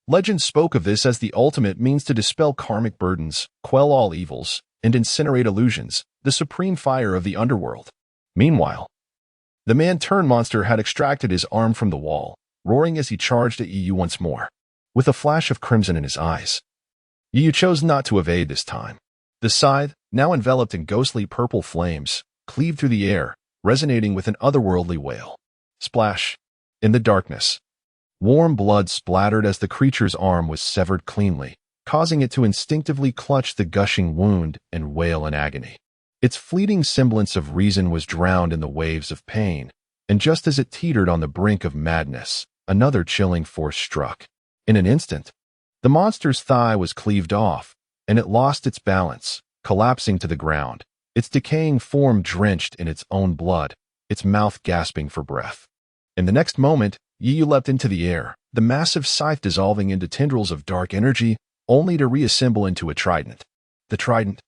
Legend spoke of this as the ultimate means to dispel karmic burdens, quell all evils, and incinerate illusions, the supreme fire of the underworld. Meanwhile, the man-turned monster had extracted his arm from the wall, roaring as he charged at Yu once more. With a flash of crimson in his eyes, Yu chose not to evade this time. The scythe, now enveloped in ghostly purple flames, cleaved through the air, resonating with an otherworldly wail. Splash! In the darkness, warm blood splattered as the creature's arm was severed cleanly, causing it to instinctively clutch the gushing wound and wail in agony. Its fleeting semblance of reason was drowned in the waves of pain, and just as it teetered on the brink of madness, another chilling force struck. In an instant, the monster's thigh was cleaved off, and it lost its balance, collapsing to the ground, its decaying form drenched in its own blood, its mouth gasping for breath. In the next moment, Yu leapt into the air, the massive scythe dissolving into tendrils of dark energy, only to reassemble into a trident. The trident,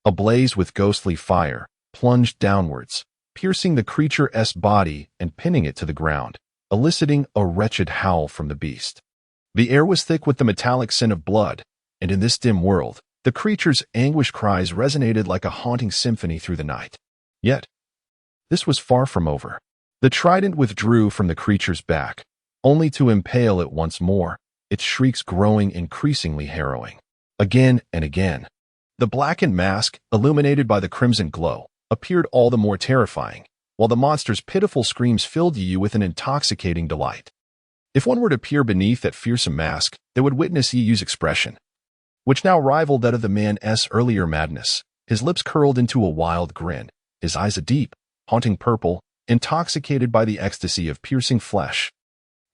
ablaze with ghostly fire, plunged downwards, piercing the creature's body and pinning it to the ground, eliciting a wretched howl from the beast. The air was thick with the metallic scent of blood, and in this dim world, the creature's anguished cries resonated like a haunting symphony through the night. Yet, this was far from over. The trident withdrew from the creature's back, only to impale it once more, its shrieks growing increasingly harrowing. Again and again. The blackened mask, illuminated by the crimson glow, appeared all the more terrifying, while the monster's pitiful screams filled Yu with an intoxicating delight. If one were to peer beneath that fearsome mask, they would witness Yu's expression, which now rivaled that of the man's earlier madness. His lips curled into a wild grin, his eyes a deep, haunting purple, intoxicated by the ecstasy of piercing flesh.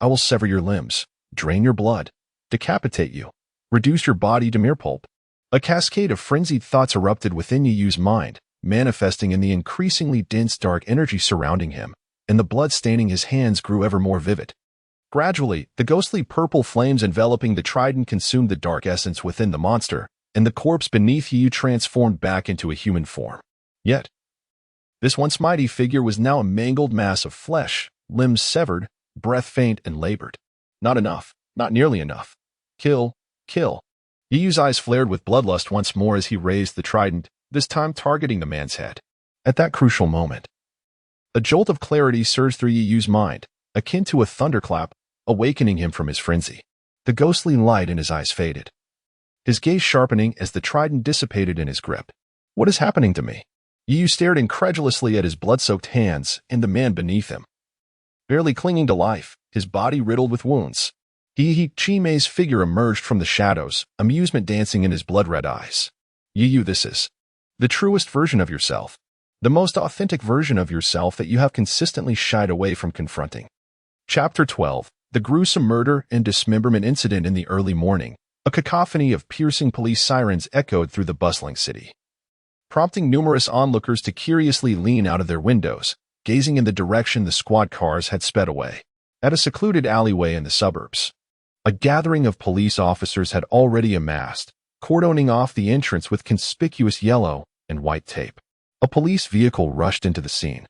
I will sever your limbs, drain your blood, decapitate you, reduce your body to mere pulp. A cascade of frenzied thoughts erupted within Yu's mind, manifesting in the increasingly dense dark energy surrounding him, and the blood staining his hands grew ever more vivid. Gradually, the ghostly purple flames enveloping the trident consumed the dark essence within the monster, and the corpse beneath Yu transformed back into a human form. Yet, this once mighty figure was now a mangled mass of flesh, limbs severed, breath faint and labored. Not enough, not nearly enough. Kill, kill. Yu's eyes flared with bloodlust once more as he raised the trident, this time targeting the man's head. At that crucial moment, a jolt of clarity surged through Yu's mind, akin to a thunderclap, awakening him from his frenzy. The ghostly light in his eyes faded, his gaze sharpening as the trident dissipated in his grip. What is happening to me? Yu stared incredulously at his blood-soaked hands and the man beneath him, barely clinging to life, his body riddled with wounds. Chime's figure emerged from the shadows, amusement dancing in his blood-red eyes. Yu, this is the truest version of yourself, the most authentic version of yourself that you have consistently shied away from confronting. Chapter 12. The gruesome murder and dismemberment incident in the early morning. A cacophony of piercing police sirens echoed through the bustling city, prompting numerous onlookers to curiously lean out of their windows, gazing in the direction the squad cars had sped away. At a secluded alleyway in the suburbs, a gathering of police officers had already amassed, cordoning off the entrance with conspicuous yellow and white tape. A police vehicle rushed into the scene,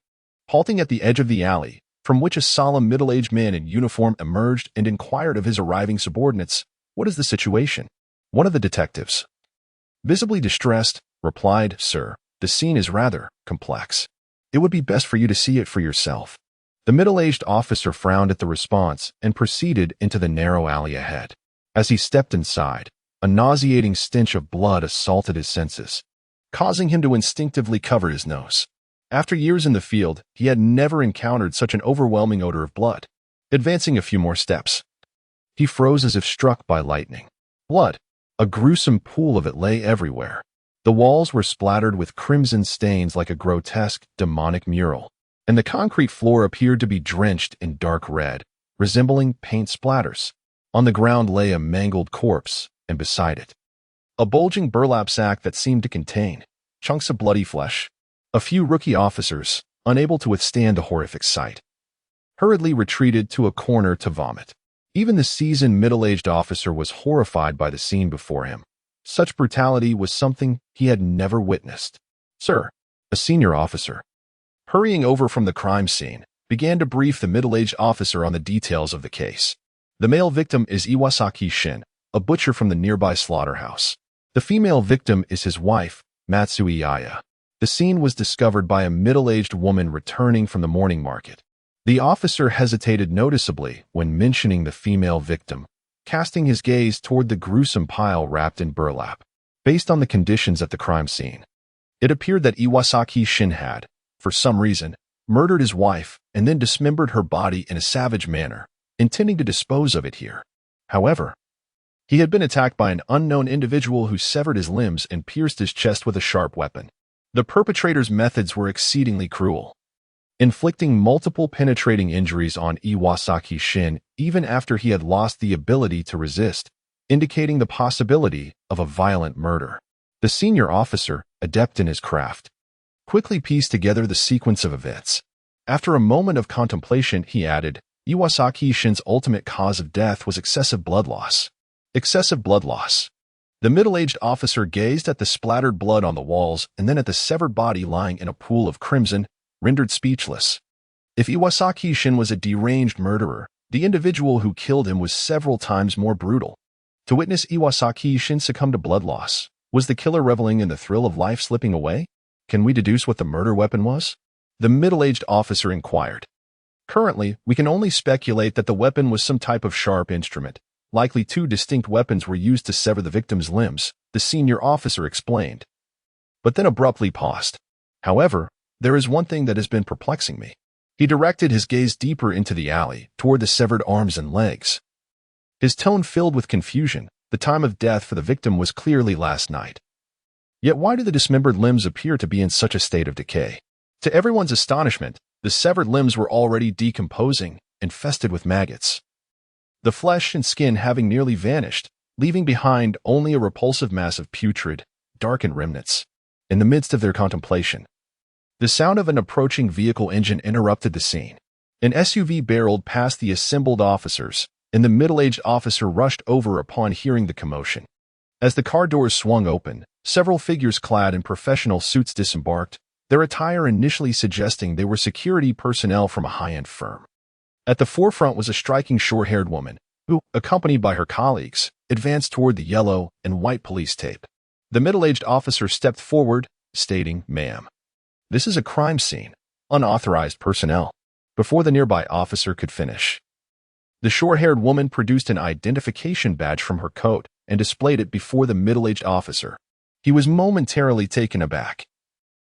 halting at the edge of the alley, from which a solemn middle-aged man in uniform emerged and inquired of his arriving subordinates, "What is the situation?" One of the detectives, visibly distressed, replied, "Sir, the scene is rather complex. It would be best for you to see it for yourself." The middle-aged officer frowned at the response and proceeded into the narrow alley ahead. As he stepped inside, a nauseating stench of blood assaulted his senses, causing him to instinctively cover his nose. After years in the field, he had never encountered such an overwhelming odor of blood. Advancing a few more steps, he froze as if struck by lightning. Blood, a gruesome pool of it, lay everywhere. The walls were splattered with crimson stains like a grotesque, demonic mural, and the concrete floor appeared to be drenched in dark red, resembling paint splatters. On the ground lay a mangled corpse, and beside it, a bulging burlap sack that seemed to contain chunks of bloody flesh. A few rookie officers, unable to withstand the horrific sight, hurriedly retreated to a corner to vomit. Even the seasoned middle-aged officer was horrified by the scene before him. Such brutality was something he had never witnessed. "Sir," a senior officer, hurrying over from the crime scene, began to brief the middle-aged officer on the details of the case. "The male victim is Iwasaki Shin, a butcher from the nearby slaughterhouse. The female victim is his wife, Matsui Aya. The scene was discovered by a middle-aged woman returning from the morning market." The officer hesitated noticeably when mentioning the female victim, casting his gaze toward the gruesome pile wrapped in burlap. Based on the conditions at the crime scene, it appeared that Iwasaki Shin had, for some reason, murdered his wife and then dismembered her body in a savage manner, intending to dispose of it here. However, he had been attacked by an unknown individual who severed his limbs and pierced his chest with a sharp weapon. The perpetrator's methods were exceedingly cruel, inflicting multiple penetrating injuries on Iwasaki Shin even after he had lost the ability to resist, indicating the possibility of a violent murder. The senior officer, adept in his craft, quickly pieced together the sequence of events. After a moment of contemplation, he added, "Iwasaki Shin's ultimate cause of death was excessive blood loss." Excessive blood loss. The middle-aged officer gazed at the splattered blood on the walls and then at the severed body lying in a pool of crimson, rendered speechless. If Iwasaki Shin was a deranged murderer, the individual who killed him was several times more brutal. To witness Iwasaki Shin succumb to blood loss, was the killer reveling in the thrill of life slipping away? Can we deduce what the murder weapon was? The middle-aged officer inquired. Currently, we can only speculate that the weapon was some type of sharp instrument, Likely two distinct weapons were used to sever the victim's limbs, the senior officer explained, but then abruptly paused. However, there is one thing that has been perplexing me. He directed his gaze deeper into the alley, toward the severed arms and legs. His tone filled with confusion. The time of death for the victim was clearly last night. Yet why do the dismembered limbs appear to be in such a state of decay? To everyone's astonishment, the severed limbs were already decomposing, infested with maggots. The flesh and skin having nearly vanished, leaving behind only a repulsive mass of putrid, darkened remnants. In the midst of their contemplation, the sound of an approaching vehicle engine interrupted the scene. An SUV barreled past the assembled officers, and the middle-aged officer rushed over upon hearing the commotion. As the car doors swung open, several figures clad in professional suits disembarked, their attire initially suggesting they were security personnel from a high-end firm. At the forefront was a striking short-haired woman, who, accompanied by her colleagues, advanced toward the yellow and white police tape. The middle-aged officer stepped forward, stating, "Ma'am, this is a crime scene. Unauthorized personnel." Before the nearby officer could finish, the short-haired woman produced an identification badge from her coat and displayed it before the middle-aged officer. He was momentarily taken aback,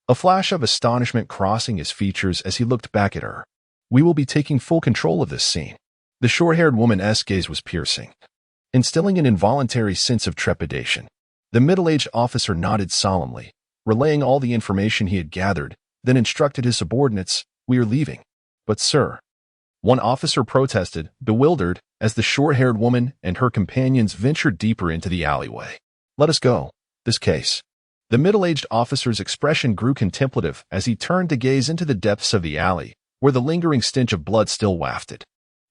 a flash of astonishment crossing his features as he looked back at her. "We will be taking full control of this scene." The short-haired woman's gaze was piercing, instilling an involuntary sense of trepidation. The middle-aged officer nodded solemnly, relaying all the information he had gathered, then instructed his subordinates, "We are leaving." "But sir," one officer protested, bewildered, as the short-haired woman and her companions ventured deeper into the alleyway. "Let us go. This case." The middle-aged officer's expression grew contemplative as he turned to gaze into the depths of the alley, where the lingering stench of blood still wafted.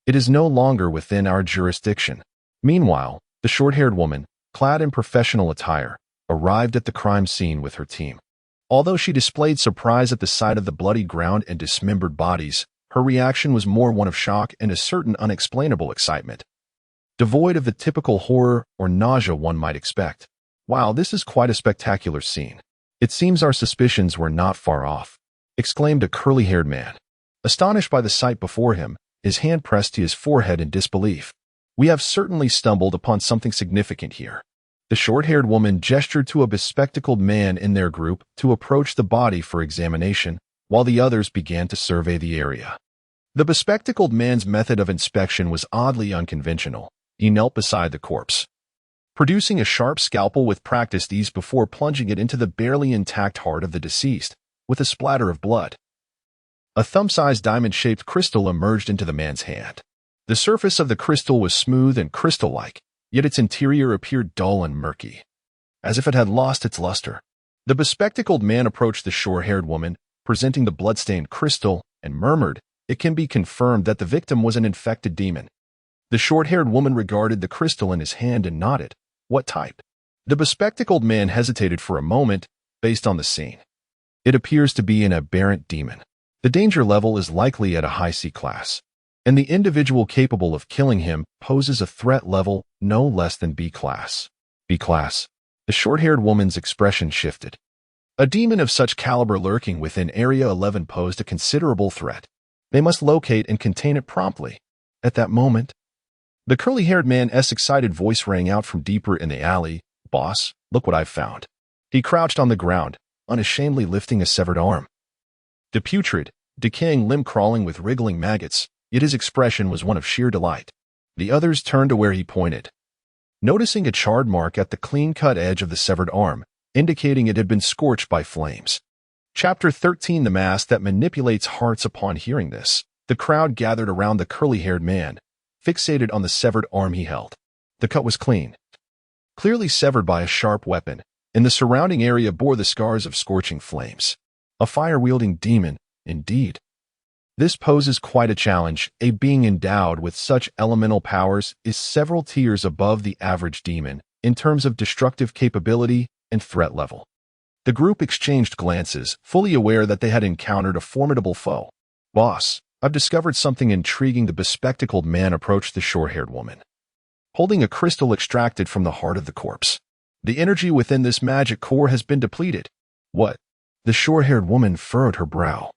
"It is no longer within our jurisdiction." Meanwhile, the short-haired woman, clad in professional attire, arrived at the crime scene with her team. Although she displayed surprise at the sight of the bloody ground and dismembered bodies, her reaction was more one of shock and a certain unexplainable excitement, devoid of the typical horror or nausea one might expect. "Wow, this is quite a spectacular scene. It seems our suspicions were not far off," exclaimed a curly-haired man. Astonished by the sight before him, his hand pressed to his forehead in disbelief. "We have certainly stumbled upon something significant here." The short-haired woman gestured to a bespectacled man in their group to approach the body for examination, while the others began to survey the area. The bespectacled man's method of inspection was oddly unconventional. He knelt beside the corpse, producing a sharp scalpel with practiced ease before plunging it into the barely intact heart of the deceased, with a splatter of blood. A thumb-sized diamond-shaped crystal emerged into the man's hand. The surface of the crystal was smooth and crystal-like, yet its interior appeared dull and murky, as if it had lost its luster. The bespectacled man approached the short-haired woman, presenting the blood-stained crystal, and murmured, "It can be confirmed that the victim was an infected demon." The short-haired woman regarded the crystal in his hand and nodded. "What type?" The bespectacled man hesitated for a moment, based on the scene. "It appears to be an aberrant demon. The danger level is likely at a high C class, and the individual capable of killing him poses a threat level no less than B class." "B class?" The short-haired woman's expression shifted. A demon of such caliber lurking within Area 11 posed a considerable threat. They must locate and contain it promptly. At that moment, the curly-haired man's excited voice rang out from deeper in the alley. "Boss, look what I've found." He crouched on the ground, unashamedly lifting a severed arm. The putrid, decaying limb crawling with wriggling maggots, yet his expression was one of sheer delight. The others turned to where he pointed, noticing a charred mark at the clean-cut edge of the severed arm, indicating it had been scorched by flames. Chapter 13: The Mask That Manipulates Hearts. Upon hearing this, the crowd gathered around the curly-haired man, fixated on the severed arm he held. The cut was clean, clearly severed by a sharp weapon, and the surrounding area bore the scars of scorching flames. A fire-wielding demon, indeed. This poses quite a challenge. A being endowed with such elemental powers is several tiers above the average demon in terms of destructive capability and threat level. The group exchanged glances, fully aware that they had encountered a formidable foe. "Boss, I've discovered something intriguing." The bespectacled man approached the short-haired woman, holding a crystal extracted from the heart of the corpse. "The energy within this magic core has been depleted." "What?" The short-haired woman furrowed her brow,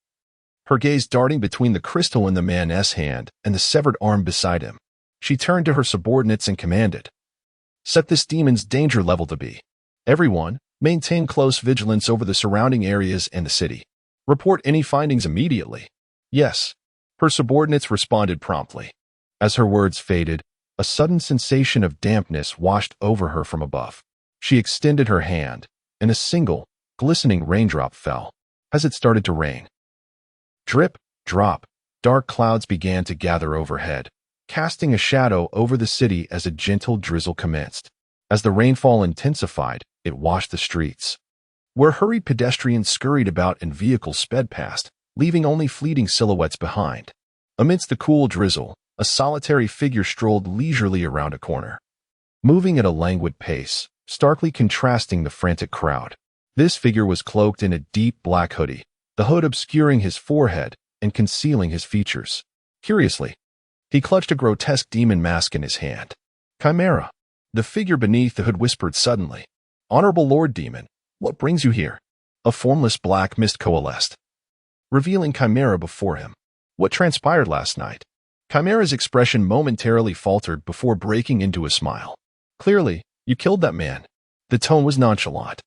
her gaze darting between the crystal in the man's hand and the severed arm beside him. She turned to her subordinates and commanded, "Set this demon's danger level to B. Everyone, maintain close vigilance over the surrounding areas and the city. Report any findings immediately." "Yes." Her subordinates responded promptly. As her words faded, a sudden sensation of dampness washed over her from above. She extended her hand, and a single, glistening raindrop fell. As it started to rain. Drip, drop, dark clouds began to gather overhead, casting a shadow over the city as a gentle drizzle commenced. As the rainfall intensified, it washed the streets, where hurried pedestrians scurried about and vehicles sped past, leaving only fleeting silhouettes behind. Amidst the cool drizzle, a solitary figure strolled leisurely around a corner, moving at a languid pace, starkly contrasting the frantic crowd. This figure was cloaked in a deep black hoodie, the hood obscuring his forehead and concealing his features. Curiously, he clutched a grotesque demon mask in his hand. "Chimera." The figure beneath the hood whispered suddenly, "Honorable Lord Demon, what brings you here?" A formless black mist coalesced, revealing Chimera before him. "What transpired last night?" Chimera's expression momentarily faltered before breaking into a smile. "Clearly, you killed that man." The tone was nonchalant,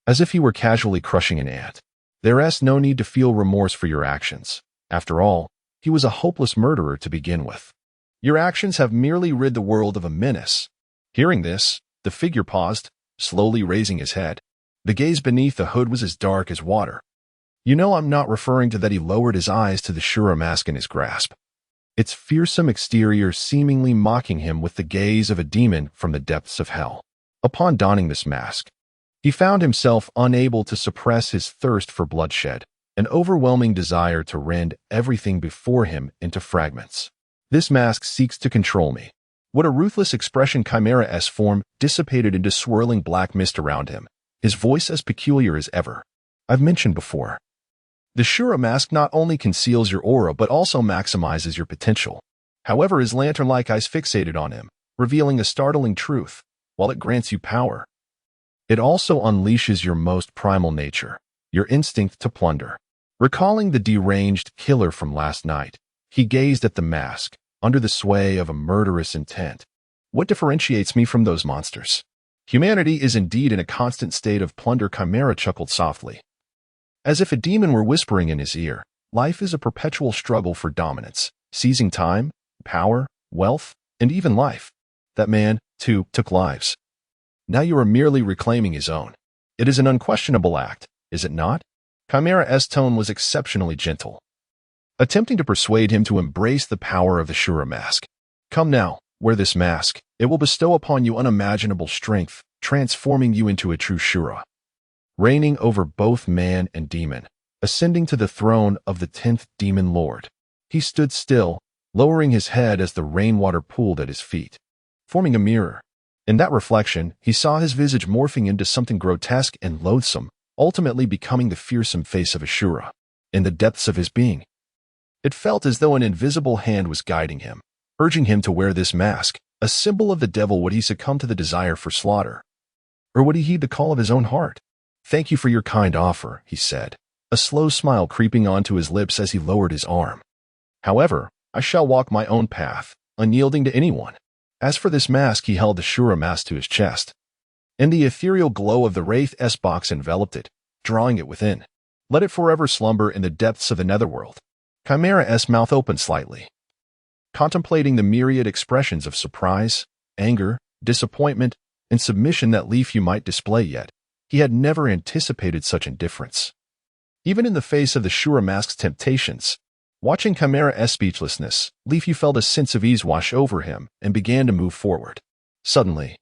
as if he were casually crushing an ant. "There's no need to feel remorse for your actions. After all, he was a hopeless murderer to begin with. Your actions have merely rid the world of a menace." Hearing this, the figure paused, slowly raising his head. The gaze beneath the hood was as dark as water. "You know I'm not referring to that." He lowered his eyes to the Shura mask in his grasp, its fearsome exterior seemingly mocking him with the gaze of a demon from the depths of hell. Upon donning this mask, he found himself unable to suppress his thirst for bloodshed, an overwhelming desire to rend everything before him into fragments. "This mask seeks to control me." What a ruthless expression! Chimera's form dissipated into swirling black mist around him, his voice as peculiar as ever. "I've mentioned before, the Shura mask not only conceals your aura but also maximizes your potential." However, his lantern-like eyes fixated on him, revealing a startling truth. While it grants you power, it also unleashes your most primal nature, your instinct to plunder. Recalling the deranged killer from last night, he gazed at the mask, under the sway of a murderous intent. "What differentiates me from those monsters? Humanity is indeed in a constant state of plunder." Chimera chuckled softly, as if a demon were whispering in his ear. "Life is a perpetual struggle for dominance, seizing time, power, wealth, and even life. That man, too, took lives. Now you are merely reclaiming his own. It is an unquestionable act, is it not?" Chimera's tone was exceptionally gentle, attempting to persuade him to embrace the power of the Shura mask. "Come now, wear this mask. It will bestow upon you unimaginable strength, transforming you into a true Shura, reigning over both man and demon, ascending to the throne of the 10th Demon Lord." He stood still, lowering his head as the rainwater pooled at his feet, forming a mirror. In that reflection, he saw his visage morphing into something grotesque and loathsome, ultimately becoming the fearsome face of a Shura. In the depths of his being, it felt as though an invisible hand was guiding him, urging him to wear this mask, a symbol of the devil. Would he succumb to the desire for slaughter, or would he heed the call of his own heart? "Thank you for your kind offer," he said, a slow smile creeping onto his lips as he lowered his arm. "However, I shall walk my own path, unyielding to anyone." As for this mask, he held the Shura mask to his chest, and the ethereal glow of the Wraith Box enveloped it, drawing it within. Let it forever slumber in the depths of the netherworld. Chimera's mouth opened slightly, contemplating the myriad expressions of surprise, anger, disappointment, and submission that Leafew might display. Yet he had never anticipated such indifference, even in the face of the Shura mask's temptations. Watching Chimera's speechlessness, Leafew felt a sense of ease wash over him and began to move forward. Suddenly,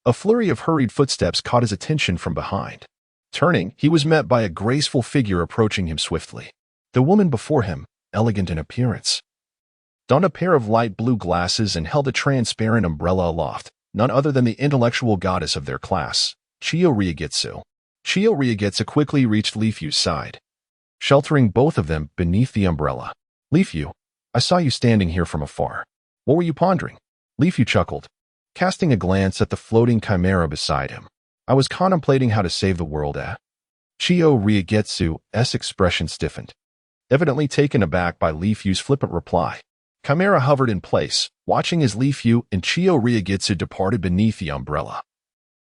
a flurry of hurried footsteps caught his attention from behind. Turning, he was met by a graceful figure approaching him swiftly. The woman before him, elegant in appearance, donned a pair of light blue glasses and held a transparent umbrella aloft, none other than the intellectual goddess of their class, Chiyo Ryagetsu. Chiyo Ryagetsu quickly reached Leafew's side, sheltering both of them beneath the umbrella. "Leafew, I saw you standing here from afar. What were you pondering?" Leafew chuckled, casting a glance at the floating chimera beside him. "I was contemplating how to save the world." Chiyo Ryagetsu's expression stiffened, evidently taken aback by Leafew's flippant reply. Chimera hovered in place, watching as Li Fu and Chiyo Ryugetsu departed beneath the umbrella.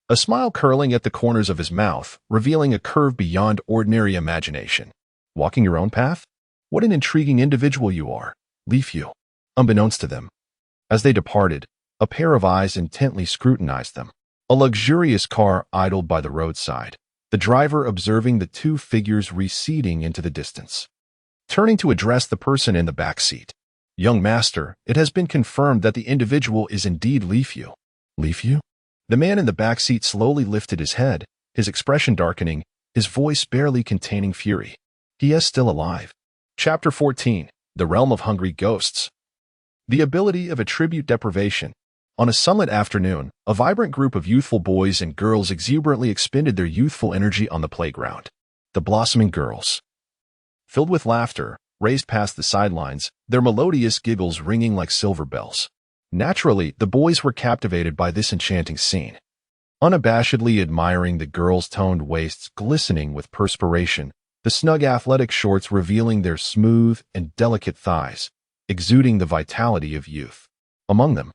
A smile curling at the corners of his mouth, revealing a curve beyond ordinary imagination. Walking your own path? What an intriguing individual you are, Li Fu. Unbeknownst to them. As they departed, a pair of eyes intently scrutinized them. A luxurious car idled by the roadside, the driver observing the two figures receding into the distance. Turning to address the person in the back seat. Young master, it has been confirmed that the individual is indeed Li Fu. Li Fu? The man in the back seat slowly lifted his head, his expression darkening, his voice barely containing fury. He is still alive. Chapter 14. The Realm of Hungry Ghosts. The ability of attribute deprivation. On a sunlit afternoon, a vibrant group of youthful boys and girls exuberantly expended their youthful energy on the playground. The blossoming girls, filled with laughter, raced past the sidelines, their melodious giggles ringing like silver bells. Naturally, the boys were captivated by this enchanting scene. Unabashedly admiring the girls' toned waists glistening with perspiration, the snug athletic shorts revealing their smooth and delicate thighs, exuding the vitality of youth. Among them,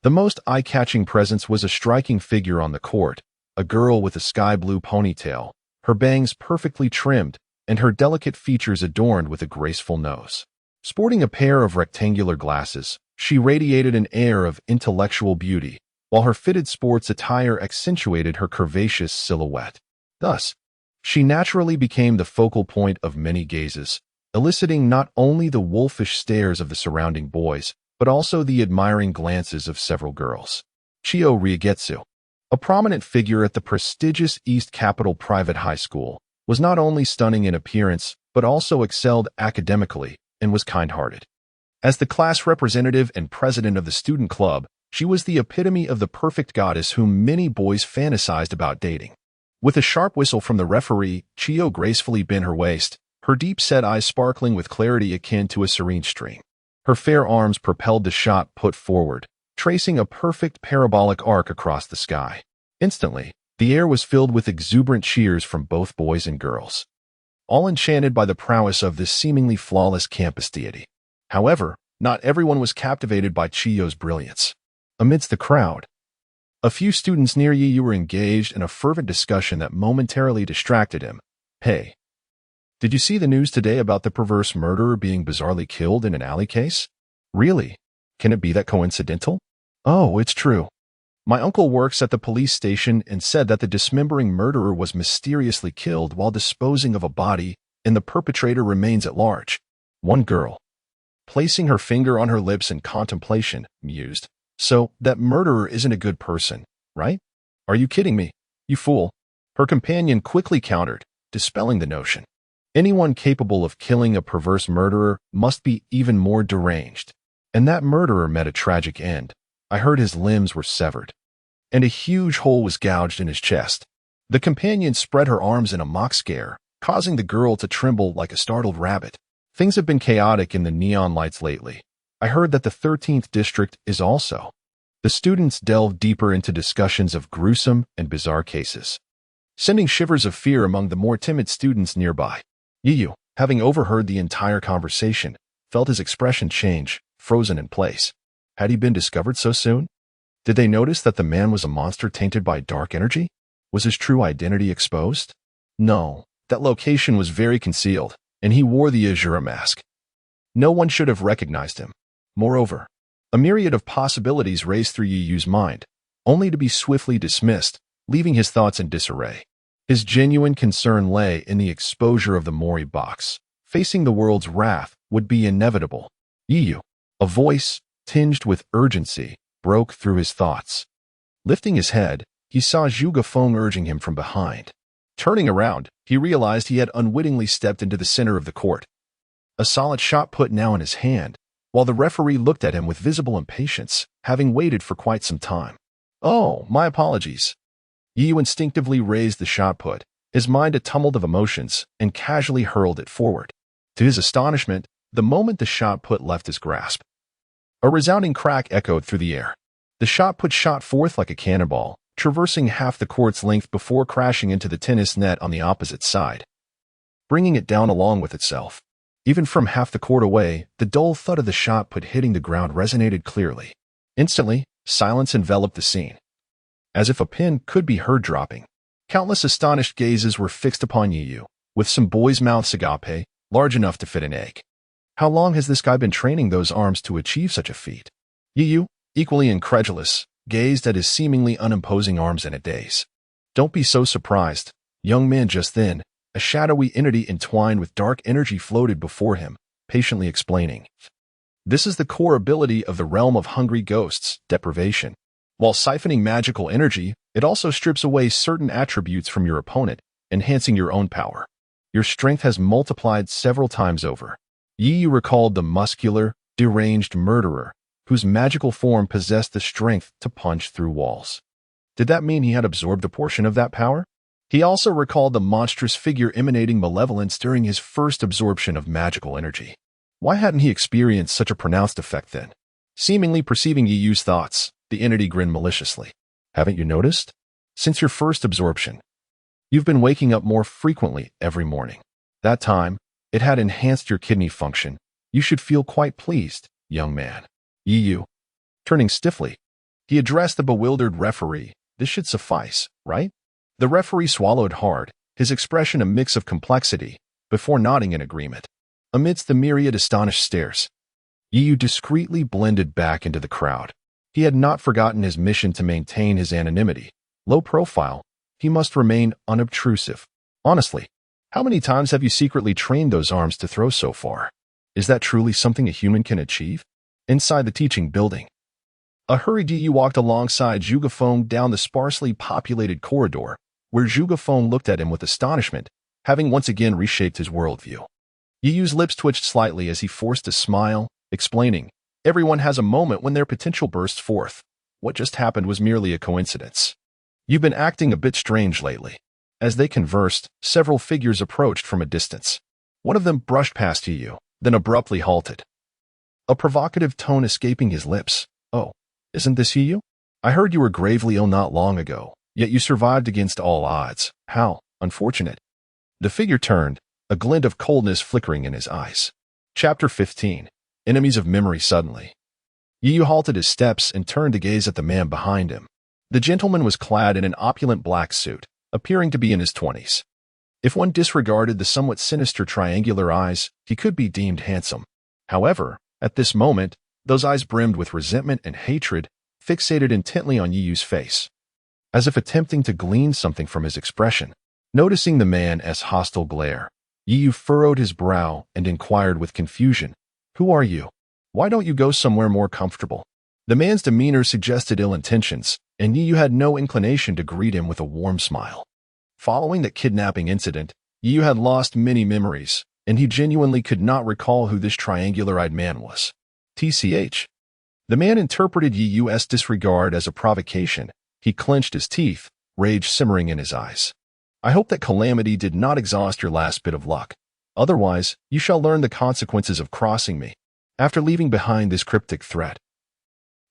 the most eye-catching presence was a striking figure on the court, a girl with a sky-blue ponytail, her bangs perfectly trimmed, and her delicate features adorned with a graceful nose. Sporting a pair of rectangular glasses, she radiated an air of intellectual beauty, while her fitted sports attire accentuated her curvaceous silhouette. Thus, she naturally became the focal point of many gazes, eliciting not only the wolfish stares of the surrounding boys, but also the admiring glances of several girls. Chiyo Ryugetsu, a prominent figure at the prestigious East Capital Private High School, was not only stunning in appearance, but also excelled academically and was kind-hearted. As the class representative and president of the student club, she was the epitome of the perfect goddess whom many boys fantasized about dating. With a sharp whistle from the referee, Chiyo gracefully bent her waist, her deep-set eyes sparkling with clarity akin to a serene stream. Her fair arms propelled the shot put forward, tracing a perfect parabolic arc across the sky. Instantly, the air was filled with exuberant cheers from both boys and girls, all enchanted by the prowess of this seemingly flawless campus deity. However, not everyone was captivated by Chiyo's brilliance. Amidst the crowd, a few students near Yu were engaged in a fervent discussion that momentarily distracted him. Hey, did you see the news today about the perverse murderer being bizarrely killed in an alley case? Really? Can it be that coincidental? Oh, it's true. My uncle works at the police station and said that the dismembering murderer was mysteriously killed while disposing of a body, and the perpetrator remains at large. One girl, placing her finger on her lips in contemplation, mused. So, that murderer isn't a good person, right? Are you kidding me, you fool? Her companion quickly countered, dispelling the notion. Anyone capable of killing a perverse murderer must be even more deranged. And that murderer met a tragic end. I heard his limbs were severed, and a huge hole was gouged in his chest. The companion spread her arms in a mock scare, causing the girl to tremble like a startled rabbit. Things have been chaotic in the neon lights lately. I heard that the 13th district is also. The students delved deeper into discussions of gruesome and bizarre cases, sending shivers of fear among the more timid students nearby. Yu, having overheard the entire conversation, felt his expression change, frozen in place. Had he been discovered so soon? Did they notice that the man was a monster tainted by dark energy? Was his true identity exposed? No, that location was very concealed, and he wore the Azura mask. No one should have recognized him. Moreover, a myriad of possibilities raced through Yu's mind, only to be swiftly dismissed, leaving his thoughts in disarray. His genuine concern lay in the exposure of the Wraith Box. Facing the world's wrath would be inevitable. Yu, a voice tinged with urgency, broke through his thoughts. Lifting his head, he saw Gu Baiying urging him from behind. Turning around, he realized he had unwittingly stepped into the center of the court. A solid shot put now in his hand, while the referee looked at him with visible impatience, having waited for quite some time. Oh, my apologies. Yu instinctively raised the shot put, his mind a tumult of emotions, and casually hurled it forward. To his astonishment, the moment the shot put left his grasp, a resounding crack echoed through the air. The shot put shot forth like a cannonball, traversing half the court's length before crashing into the tennis net on the opposite side, bringing it down along with itself. Even from half the court away, the dull thud of the shot put hitting the ground resonated clearly. Instantly, silence enveloped the scene, as if a pin could be heard dropping. Countless astonished gazes were fixed upon Yu, with some boys' mouths agape, large enough to fit an egg. How long has this guy been training those arms to achieve such a feat? Yu, equally incredulous, gazed at his seemingly unimposing arms in a daze. Don't be so surprised, young man. Just then, a shadowy entity entwined with dark energy floated before him, patiently explaining. This is the core ability of the realm of hungry ghosts, deprivation. While siphoning magical energy, it also strips away certain attributes from your opponent, enhancing your own power. Your strength has multiplied several times over. Yu recalled the muscular, deranged murderer, whose magical form possessed the strength to punch through walls. Did that mean he had absorbed a portion of that power? He also recalled the monstrous figure emanating malevolence during his first absorption of magical energy. Why hadn't he experienced such a pronounced effect then? Seemingly perceiving Yu's thoughts, the entity grinned maliciously. Haven't you noticed? Since your first absorption, you've been waking up more frequently every morning. That time, it had enhanced your kidney function. You should feel quite pleased, young man. Yu, turning stiffly, he addressed the bewildered referee. This should suffice, right? The referee swallowed hard, his expression a mix of complexity, before nodding in agreement. Amidst the myriad astonished stares, Yu discreetly blended back into the crowd. He had not forgotten his mission to maintain his anonymity. Low profile, he must remain unobtrusive. Honestly, how many times have you secretly trained those arms to throw so far? Is that truly something a human can achieve? Inside the teaching building, a hurried Yu walked alongside Gu Baiying down the sparsely populated corridor, where Gu Baiying looked at him with astonishment, having once again reshaped his worldview. Yu's lips twitched slightly as he forced a smile, explaining, everyone has a moment when their potential bursts forth. What just happened was merely a coincidence. You've been acting a bit strange lately. As they conversed, several figures approached from a distance. One of them brushed past Yu, then abruptly halted, a provocative tone escaping his lips. Oh, isn't this Yu? I heard you were gravely ill not long ago, yet you survived against all odds. How unfortunate. The figure turned, a glint of coldness flickering in his eyes. Chapter 15. Enemies of Memory. Suddenly, Yu halted his steps and turned to gaze at the man behind him. The gentleman was clad in an opulent black suit, appearing to be in his 20s. If one disregarded the somewhat sinister triangular eyes, he could be deemed handsome. However, at this moment, those eyes brimmed with resentment and hatred, fixated intently on Yu's face, as if attempting to glean something from his expression. Noticing the man's hostile glare, Yu furrowed his brow and inquired with confusion, "Who are you? Why don't you go somewhere more comfortable?" The man's demeanor suggested ill intentions, and Yu had no inclination to greet him with a warm smile. Following that kidnapping incident, Yu had lost many memories, and he genuinely could not recall who this triangular-eyed man was. TCH. The man interpreted Yu's disregard as a provocation. He clenched his teeth, rage simmering in his eyes. I hope that calamity did not exhaust your last bit of luck. Otherwise, you shall learn the consequences of crossing me. After leaving behind this cryptic threat,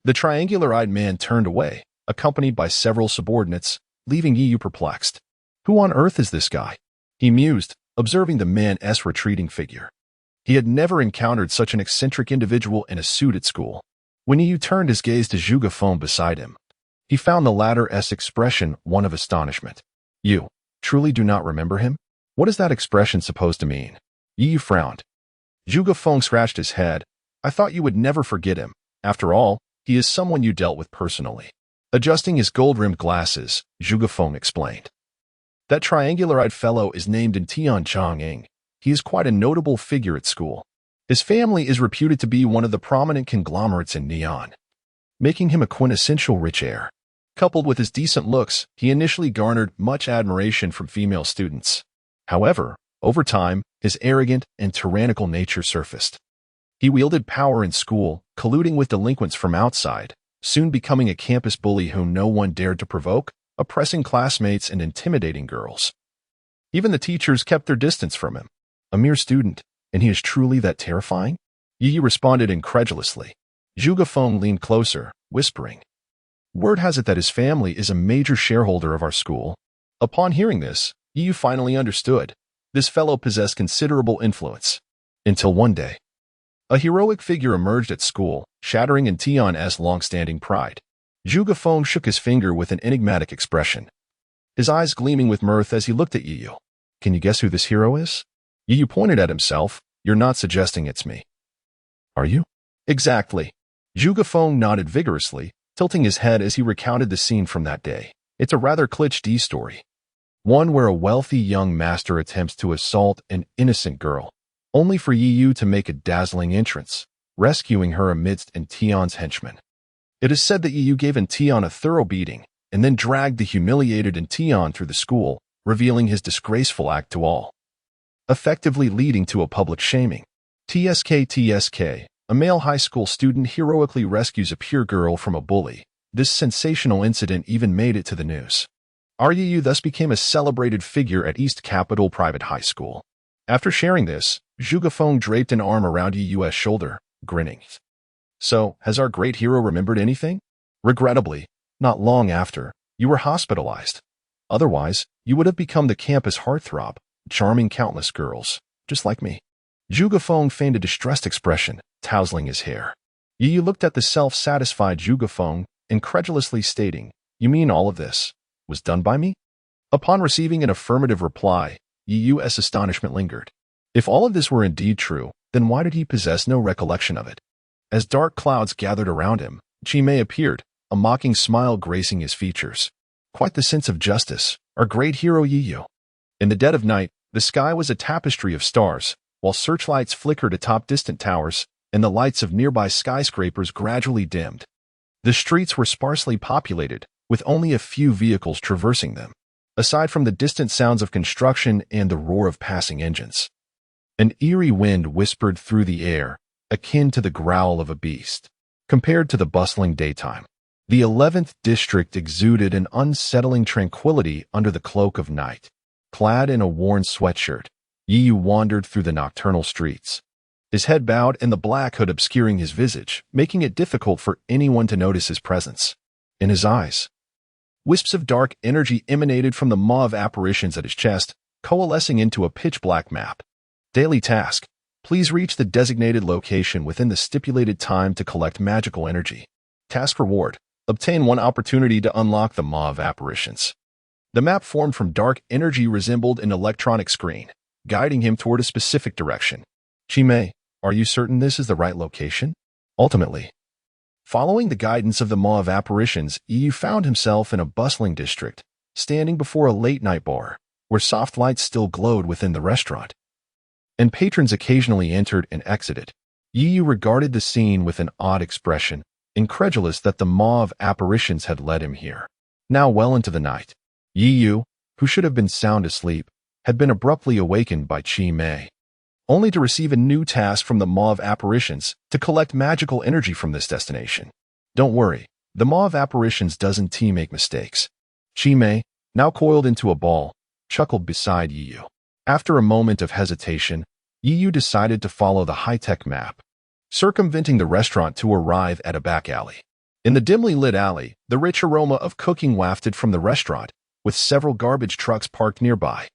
the triangular-eyed man turned away, accompanied by several subordinates, leaving Yu perplexed. Who on earth is this guy? He mused, observing the man's retreating figure. He had never encountered such an eccentric individual in a suit at school. When Yu turned his gaze to Gu Baiying beside him, he found the latter's expression one of astonishment. You truly do not remember him? What is that expression supposed to mean? Yu frowned. Gu Baiying scratched his head. I thought you would never forget him. After all, he is someone you dealt with personally. Adjusting his gold-rimmed glasses, Gu Baiying explained. That triangular-eyed fellow is named Tianchang. He is quite a notable figure at school. His family is reputed to be one of the prominent conglomerates in Neon, making him a quintessential rich heir. Coupled with his decent looks, he initially garnered much admiration from female students. However, over time, his arrogant and tyrannical nature surfaced. He wielded power in school, colluding with delinquents from outside, soon becoming a campus bully whom no one dared to provoke, oppressing classmates and intimidating girls. Even the teachers kept their distance from him. A mere student, and he is truly that terrifying? Yu responded incredulously. Gu Baiying leaned closer, whispering, Word has it that his family is a major shareholder of our school. Upon hearing this, Yu finally understood. This fellow possessed considerable influence. Until one day, a heroic figure emerged at school, shattering in Tion's long-standing pride. Gu Baiying shook his finger with an enigmatic expression, his eyes gleaming with mirth as he looked at Yu. Can you guess who this hero is? Yu pointed at himself. You're not suggesting it's me, are you? Exactly. Gu Baiying nodded vigorously, tilting his head as he recounted the scene from that day. It's a rather cliché story. One where a wealthy young master attempts to assault an innocent girl, only for Yu to make a dazzling entrance, rescuing her amidst Tion's henchmen. It is said that Yu gave Tion a thorough beating, and then dragged the humiliated Tion through the school, revealing his disgraceful act to all, effectively leading to a public shaming. TSK, a male high school student heroically rescues a pure girl from a bully. This sensational incident even made it to the news. Yu thus became a celebrated figure at East Capital Private High School. After sharing this, Gu Baiying draped an arm around Yu's shoulder, grinning. So, has our great hero remembered anything? Regrettably, not long after, you were hospitalized. Otherwise, you would have become the campus heartthrob, charming countless girls, just like me. Gu Baiying feigned a distressed expression, tousling his hair. Yu looked at the self-satisfied Gu Baiying, incredulously stating, You mean all of this was done by me? Upon receiving an affirmative reply, Yu's astonishment lingered. If all of this were indeed true, then why did he possess no recollection of it? As dark clouds gathered around him, Chimei appeared, a mocking smile gracing his features. Quite the sense of justice, our great hero Yu. In the dead of night, the sky was a tapestry of stars, while searchlights flickered atop distant towers, and the lights of nearby skyscrapers gradually dimmed. The streets were sparsely populated, with only a few vehicles traversing them, aside from the distant sounds of construction and the roar of passing engines. An eerie wind whispered through the air, akin to the growl of a beast. Compared to the bustling daytime, the 11th district exuded an unsettling tranquility under the cloak of night. Clad in a worn sweatshirt, Yu wandered through the nocturnal streets, his head bowed and the black hood obscuring his visage, making it difficult for anyone to notice his presence. In his eyes, wisps of dark energy emanated from the maw of apparitions at his chest, coalescing into a pitch-black map. Daily task. Please reach the designated location within the stipulated time to collect magical energy. Task reward. Obtain one opportunity to unlock the maw of apparitions. The map formed from dark energy resembled an electronic screen, guiding him toward a specific direction. Chimei, are you certain this is the right location? Ultimately, following the guidance of the maw of apparitions, Yu found himself in a bustling district, standing before a late-night bar, where soft lights still glowed within the restaurant, and patrons occasionally entered and exited. Yu regarded the scene with an odd expression, incredulous that the maw of apparitions had led him here. Now well into the night, Yu, who should have been sound asleep, had been abruptly awakened by Chimei, only to receive a new task from the maw of apparitions to collect magical energy from this destination. Don't worry, the maw of apparitions doesn't make mistakes. Chimei, now coiled into a ball, chuckled beside Yu. After a moment of hesitation, Yu decided to follow the high-tech map, circumventing the restaurant to arrive at a back alley. In the dimly lit alley, the rich aroma of cooking wafted from the restaurant, with several garbage trucks parked nearby.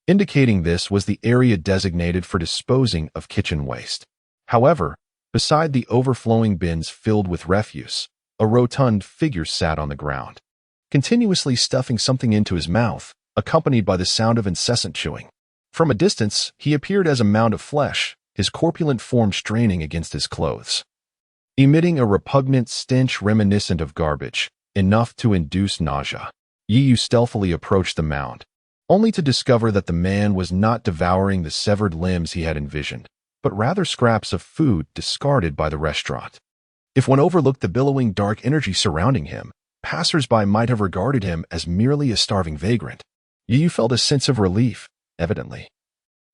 Indicating this was the area designated for disposing of kitchen waste. However, beside the overflowing bins filled with refuse, a rotund figure sat on the ground, continuously stuffing something into his mouth, accompanied by the sound of incessant chewing. From a distance, he appeared as a mound of flesh, his corpulent form straining against his clothes, emitting a repugnant stench reminiscent of garbage, enough to induce nausea. Yu stealthily approached the mound, only to discover that the man was not devouring the severed limbs he had envisioned, but rather scraps of food discarded by the restaurant. If one overlooked the billowing dark energy surrounding him, passers-by might have regarded him as merely a starving vagrant. Yu felt a sense of relief, evidently.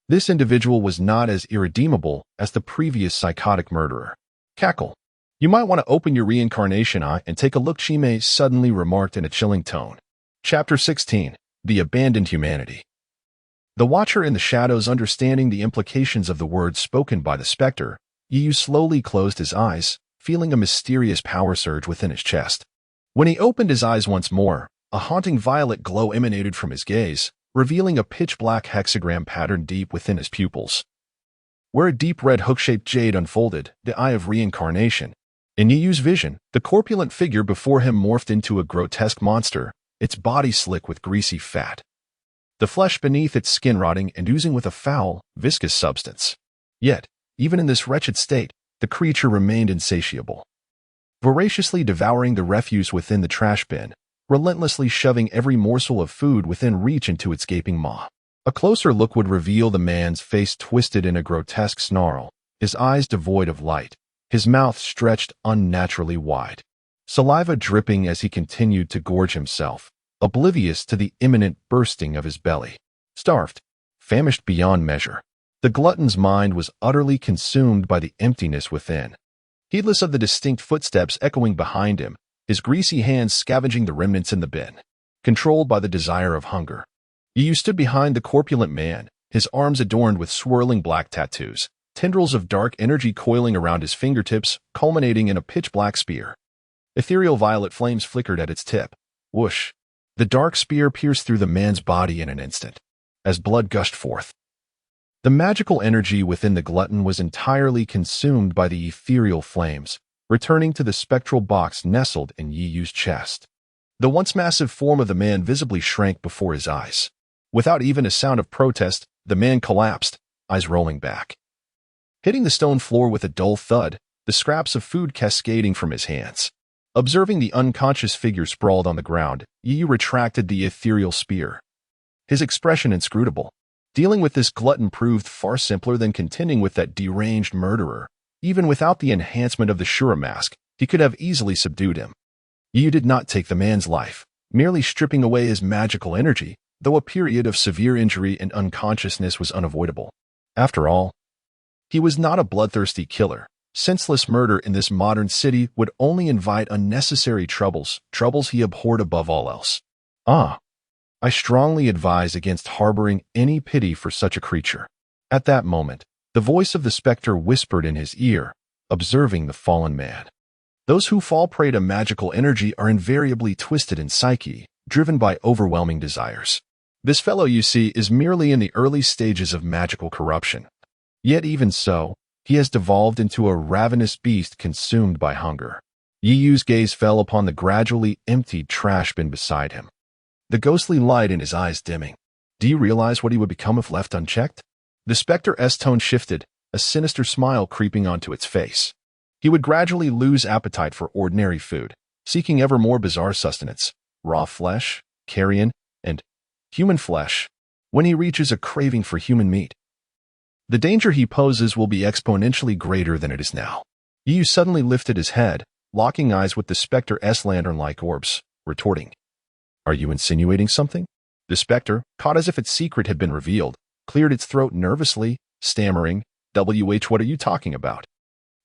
This individual was not as irredeemable as the previous psychotic murderer. Cackle. You might want to open your Reincarnation Eye and take a look, Chimei suddenly remarked in a chilling tone. Chapter 16. The Abandoned Humanity. The watcher in the shadows, understanding the implications of the words spoken by the specter, Yu slowly closed his eyes, feeling a mysterious power surge within his chest. When he opened his eyes once more, a haunting violet glow emanated from his gaze, revealing a pitch-black hexagram pattern deep within his pupils. where a deep red hook-shaped jade unfolded, the Eye of Reincarnation. In Yiyu's vision, the corpulent figure before him morphed into a grotesque monster, its body slick with greasy fat, the flesh beneath its skin rotting and oozing with a foul, viscous substance. Yet, even in this wretched state, the creature remained insatiable, voraciously devouring the refuse within the trash bin, relentlessly shoving every morsel of food within reach into its gaping maw. A closer look would reveal the man's face twisted in a grotesque snarl, his eyes devoid of light, his mouth stretched unnaturally wide, saliva dripping as he continued to gorge himself, oblivious to the imminent bursting of his belly. Starved, famished beyond measure, the glutton's mind was utterly consumed by the emptiness within. Heedless of the distinct footsteps echoing behind him, his greasy hands scavenging the remnants in the bin, controlled by the desire of hunger, Yiyu stood behind the corpulent man, his arms adorned with swirling black tattoos, tendrils of dark energy coiling around his fingertips, culminating in a pitch-black spear. Ethereal violet flames flickered at its tip. Whoosh! The dark spear pierced through the man's body in an instant, as blood gushed forth. The magical energy within the glutton was entirely consumed by the ethereal flames, returning to the spectral box nestled in Yiyu's chest. The once massive form of the man visibly shrank before his eyes. Without even a sound of protest, the man collapsed, eyes rolling back, hitting the stone floor with a dull thud, the scraps of food cascading from his hands. Observing the unconscious figure sprawled on the ground, Yiyu retracted the ethereal spear, his expression inscrutable. Dealing with this glutton proved far simpler than contending with that deranged murderer. Even without the enhancement of the Shura mask, he could have easily subdued him. Yiyu did not take the man's life, merely stripping away his magical energy, though a period of severe injury and unconsciousness was unavoidable. After all, he was not a bloodthirsty killer. Senseless murder in this modern city would only invite unnecessary troubles he abhorred above all else. I strongly advise against harboring any pity for such a creature. At that moment, the voice of the specter whispered in his ear, observing the fallen man. Those who fall prey to magical energy are invariably twisted in psyche, driven by overwhelming desires. This fellow, you see, is merely in the early stages of magical corruption. Yet even so, he has devolved into a ravenous beast consumed by hunger. Yiyu's gaze fell upon the gradually emptied trash bin beside him, the ghostly light in his eyes dimming. Do you realize what he would become if left unchecked? The specter's tone shifted, a sinister smile creeping onto its face. He would gradually lose appetite for ordinary food, seeking ever more bizarre sustenance, raw flesh, carrion, and human flesh, when he reaches a craving for human meat. The danger he poses will be exponentially greater than it is now. Yiyu suddenly lifted his head, locking eyes with the specter's lantern-like orbs, retorting, "Are you insinuating something?" The specter, caught as if its secret had been revealed, cleared its throat nervously, stammering, "What are you talking about?"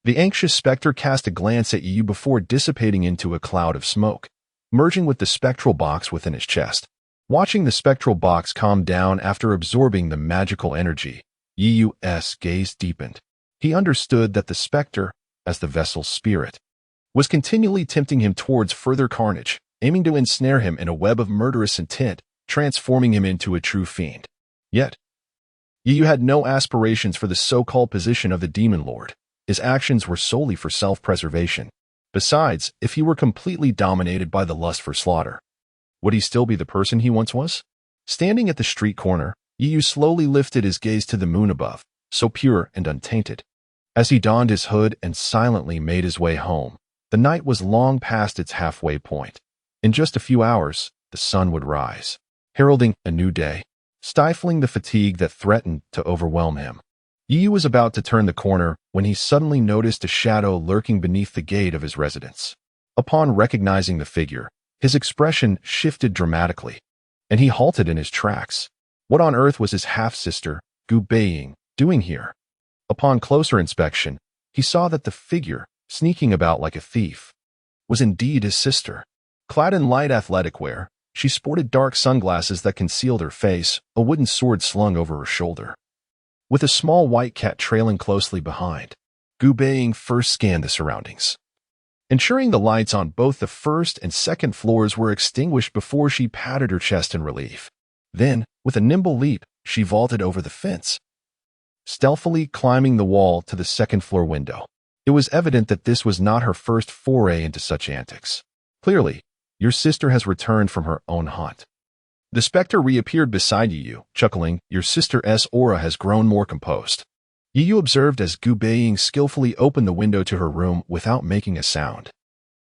The anxious specter cast a glance at Yiyu before dissipating into a cloud of smoke, merging with the spectral box within his chest. Watching the spectral box calm down after absorbing the magical energy, Yiyu's gaze deepened. He understood that the specter, as the vessel's spirit, was continually tempting him towards further carnage, aiming to ensnare him in a web of murderous intent, transforming him into a true fiend. Yet, Yiyu had no aspirations for the so-called position of the Demon Lord. His actions were solely for self-preservation. Besides, if he were completely dominated by the lust for slaughter, would he still be the person he once was? Standing at the street corner, Yiyu slowly lifted his gaze to the moon above, so pure and untainted. As he donned his hood and silently made his way home, the night was long past its halfway point. In just a few hours, the sun would rise, heralding a new day, stifling the fatigue that threatened to overwhelm him. Yiyu was about to turn the corner when he suddenly noticed a shadow lurking beneath the gate of his residence. Upon recognizing the figure, his expression shifted dramatically, and he halted in his tracks. What on earth was his half-sister, Gu Baiying, doing here? Upon closer inspection, he saw that the figure, sneaking about like a thief, was indeed his sister. Clad in light athletic wear, she sported dark sunglasses that concealed her face, a wooden sword slung over her shoulder, with a small white cat trailing closely behind. Gu Baiying first scanned the surroundings, ensuring the lights on both the first and second floors were extinguished before she patted her chest in relief. Then, with a nimble leap, she vaulted over the fence, stealthily climbing the wall to the second-floor window. It was evident that this was not her first foray into such antics. Clearly, your sister has returned from her own haunt. The specter reappeared beside Yu, chuckling. Your sister's aura has grown more composed. Yu observed as Gu Baiying skillfully opened the window to her room without making a sound.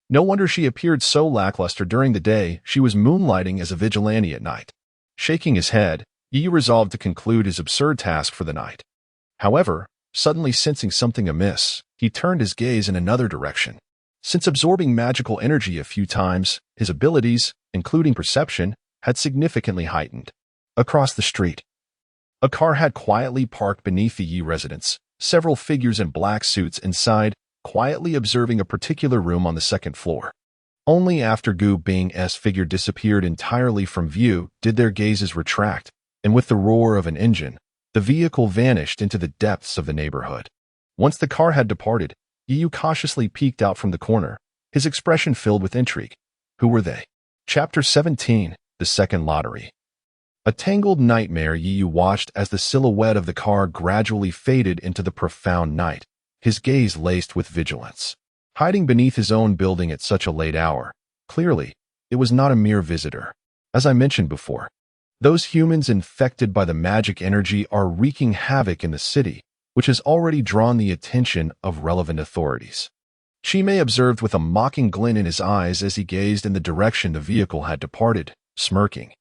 No wonder she appeared so lackluster during the day. She was moonlighting as a vigilante at night. Shaking his head, Yu resolved to conclude his absurd task for the night. However, suddenly sensing something amiss, he turned his gaze in another direction. Since absorbing magical energy a few times, his abilities, including perception, had significantly heightened. Across the street, a car had quietly parked beneath the Yi residence, several figures in black suits inside, quietly observing a particular room on the second floor. Only after Gu Baiying's figure disappeared entirely from view did their gazes retract, and with the roar of an engine, the vehicle vanished into the depths of the neighborhood. Once the car had departed, Yu cautiously peeked out from the corner, his expression filled with intrigue. Who were they? Chapter 17, The Second Lottery. A tangled nightmare. Yu watched as the silhouette of the car gradually faded into the profound night, his gaze laced with vigilance. Hiding beneath his own building at such a late hour, clearly, it was not a mere visitor. As I mentioned before, those humans infected by the magic energy are wreaking havoc in the city, which has already drawn the attention of relevant authorities. Chimei observed with a mocking glint in his eyes as he gazed in the direction the vehicle had departed, smirking.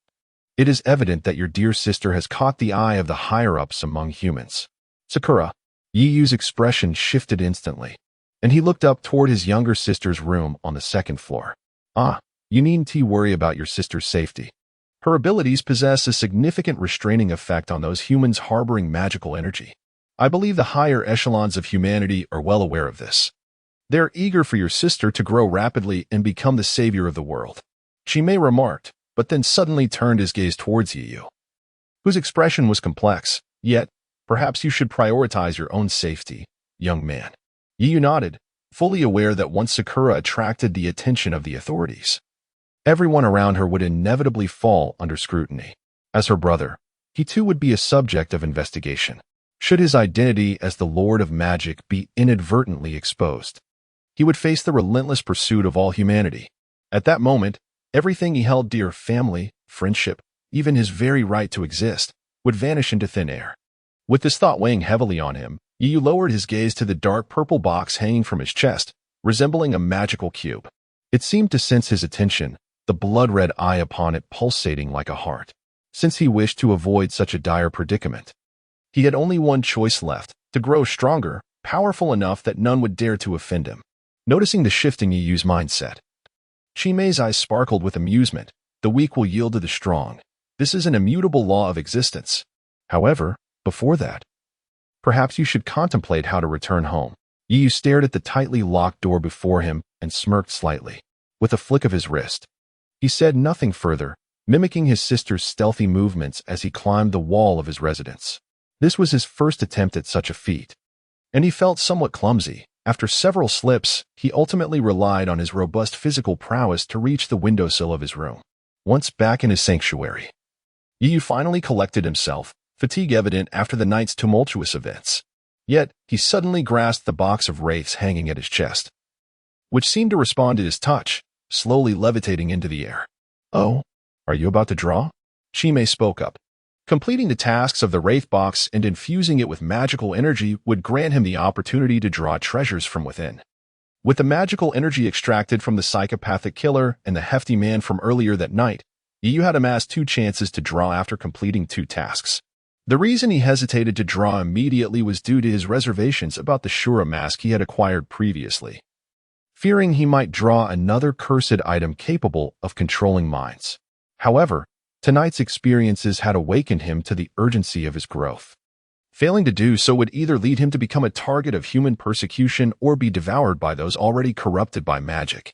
It is evident that your dear sister has caught the eye of the higher-ups among humans. Sakura. Yiyu's expression shifted instantly, and he looked up toward his younger sister's room on the second floor. You needn't worry about your sister's safety. Her abilities possess a significant restraining effect on those humans harboring magical energy. I believe the higher echelons of humanity are well aware of this. They are eager for your sister to grow rapidly and become the savior of the world. Chimei remarked, but then suddenly turned his gaze towards Yu, whose expression was complex. Yet, perhaps you should prioritize your own safety, young man. Yu nodded, fully aware that once Sakura attracted the attention of the authorities, everyone around her would inevitably fall under scrutiny. As her brother, he too would be a subject of investigation, should his identity as the Lord of Magic be inadvertently exposed. He would face the relentless pursuit of all humanity. At that moment, everything he held dear, family, friendship, even his very right to exist, would vanish into thin air. With this thought weighing heavily on him, Yu lowered his gaze to the dark purple box hanging from his chest, resembling a magical cube. It seemed to sense his attention, the blood-red eye upon it pulsating like a heart. Since he wished to avoid such a dire predicament, he had only one choice left: to grow stronger, powerful enough that none would dare to offend him. Noticing the shifting Yu's mindset, Chimei's eyes sparkled with amusement. The weak will yield to the strong. This is an immutable law of existence. However, before that, perhaps you should contemplate how to return home. Yu stared at the tightly locked door before him and smirked slightly. With a flick of his wrist, he said nothing further, mimicking his sister's stealthy movements as he climbed the wall of his residence. This was his first attempt at such a feat, and he felt somewhat clumsy. After several slips, he ultimately relied on his robust physical prowess to reach the windowsill of his room. Once back in his sanctuary, Yu finally collected himself, fatigue evident after the night's tumultuous events. Yet, he suddenly grasped the box of wraiths hanging at his chest, which seemed to respond to his touch, slowly levitating into the air. Oh, are you about to draw? Chimei spoke up. Completing the tasks of the Wraith Box and infusing it with magical energy would grant him the opportunity to draw treasures from within. With the magical energy extracted from the psychopathic killer and the hefty man from earlier that night, Yu had amassed 2 chances to draw after completing 2 tasks. The reason he hesitated to draw immediately was due to his reservations about the Shura mask he had acquired previously, fearing he might draw another cursed item capable of controlling minds. However, tonight's experiences had awakened him to the urgency of his growth. Failing to do so would either lead him to become a target of human persecution or be devoured by those already corrupted by magic.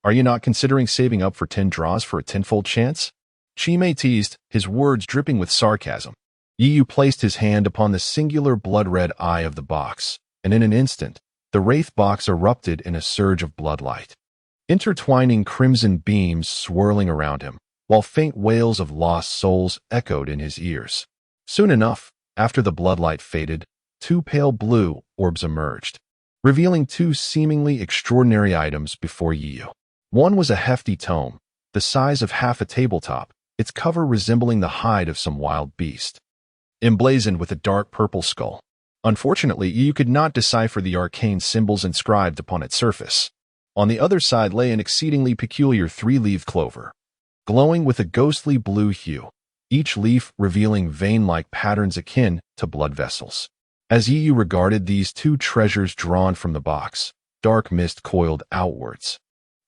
Are you not considering saving up for 10 draws for a 10-fold chance? Chimei teased, his words dripping with sarcasm. Yu placed his hand upon the singular blood-red eye of the box, and in an instant, the Wraith Box erupted in a surge of bloodlight. Intertwining crimson beams swirling around him, while faint wails of lost souls echoed in his ears. Soon enough, after the bloodlight faded, two pale blue orbs emerged, revealing two seemingly extraordinary items before Yu. One was a hefty tome, the size of half a tabletop, its cover resembling the hide of some wild beast, emblazoned with a dark purple skull. Unfortunately, Yu could not decipher the arcane symbols inscribed upon its surface. On the other side lay an exceedingly peculiar three-leaved clover, glowing with a ghostly blue hue, each leaf revealing vein-like patterns akin to blood vessels. As Yu regarded these two treasures drawn from the box, dark mist coiled outwards,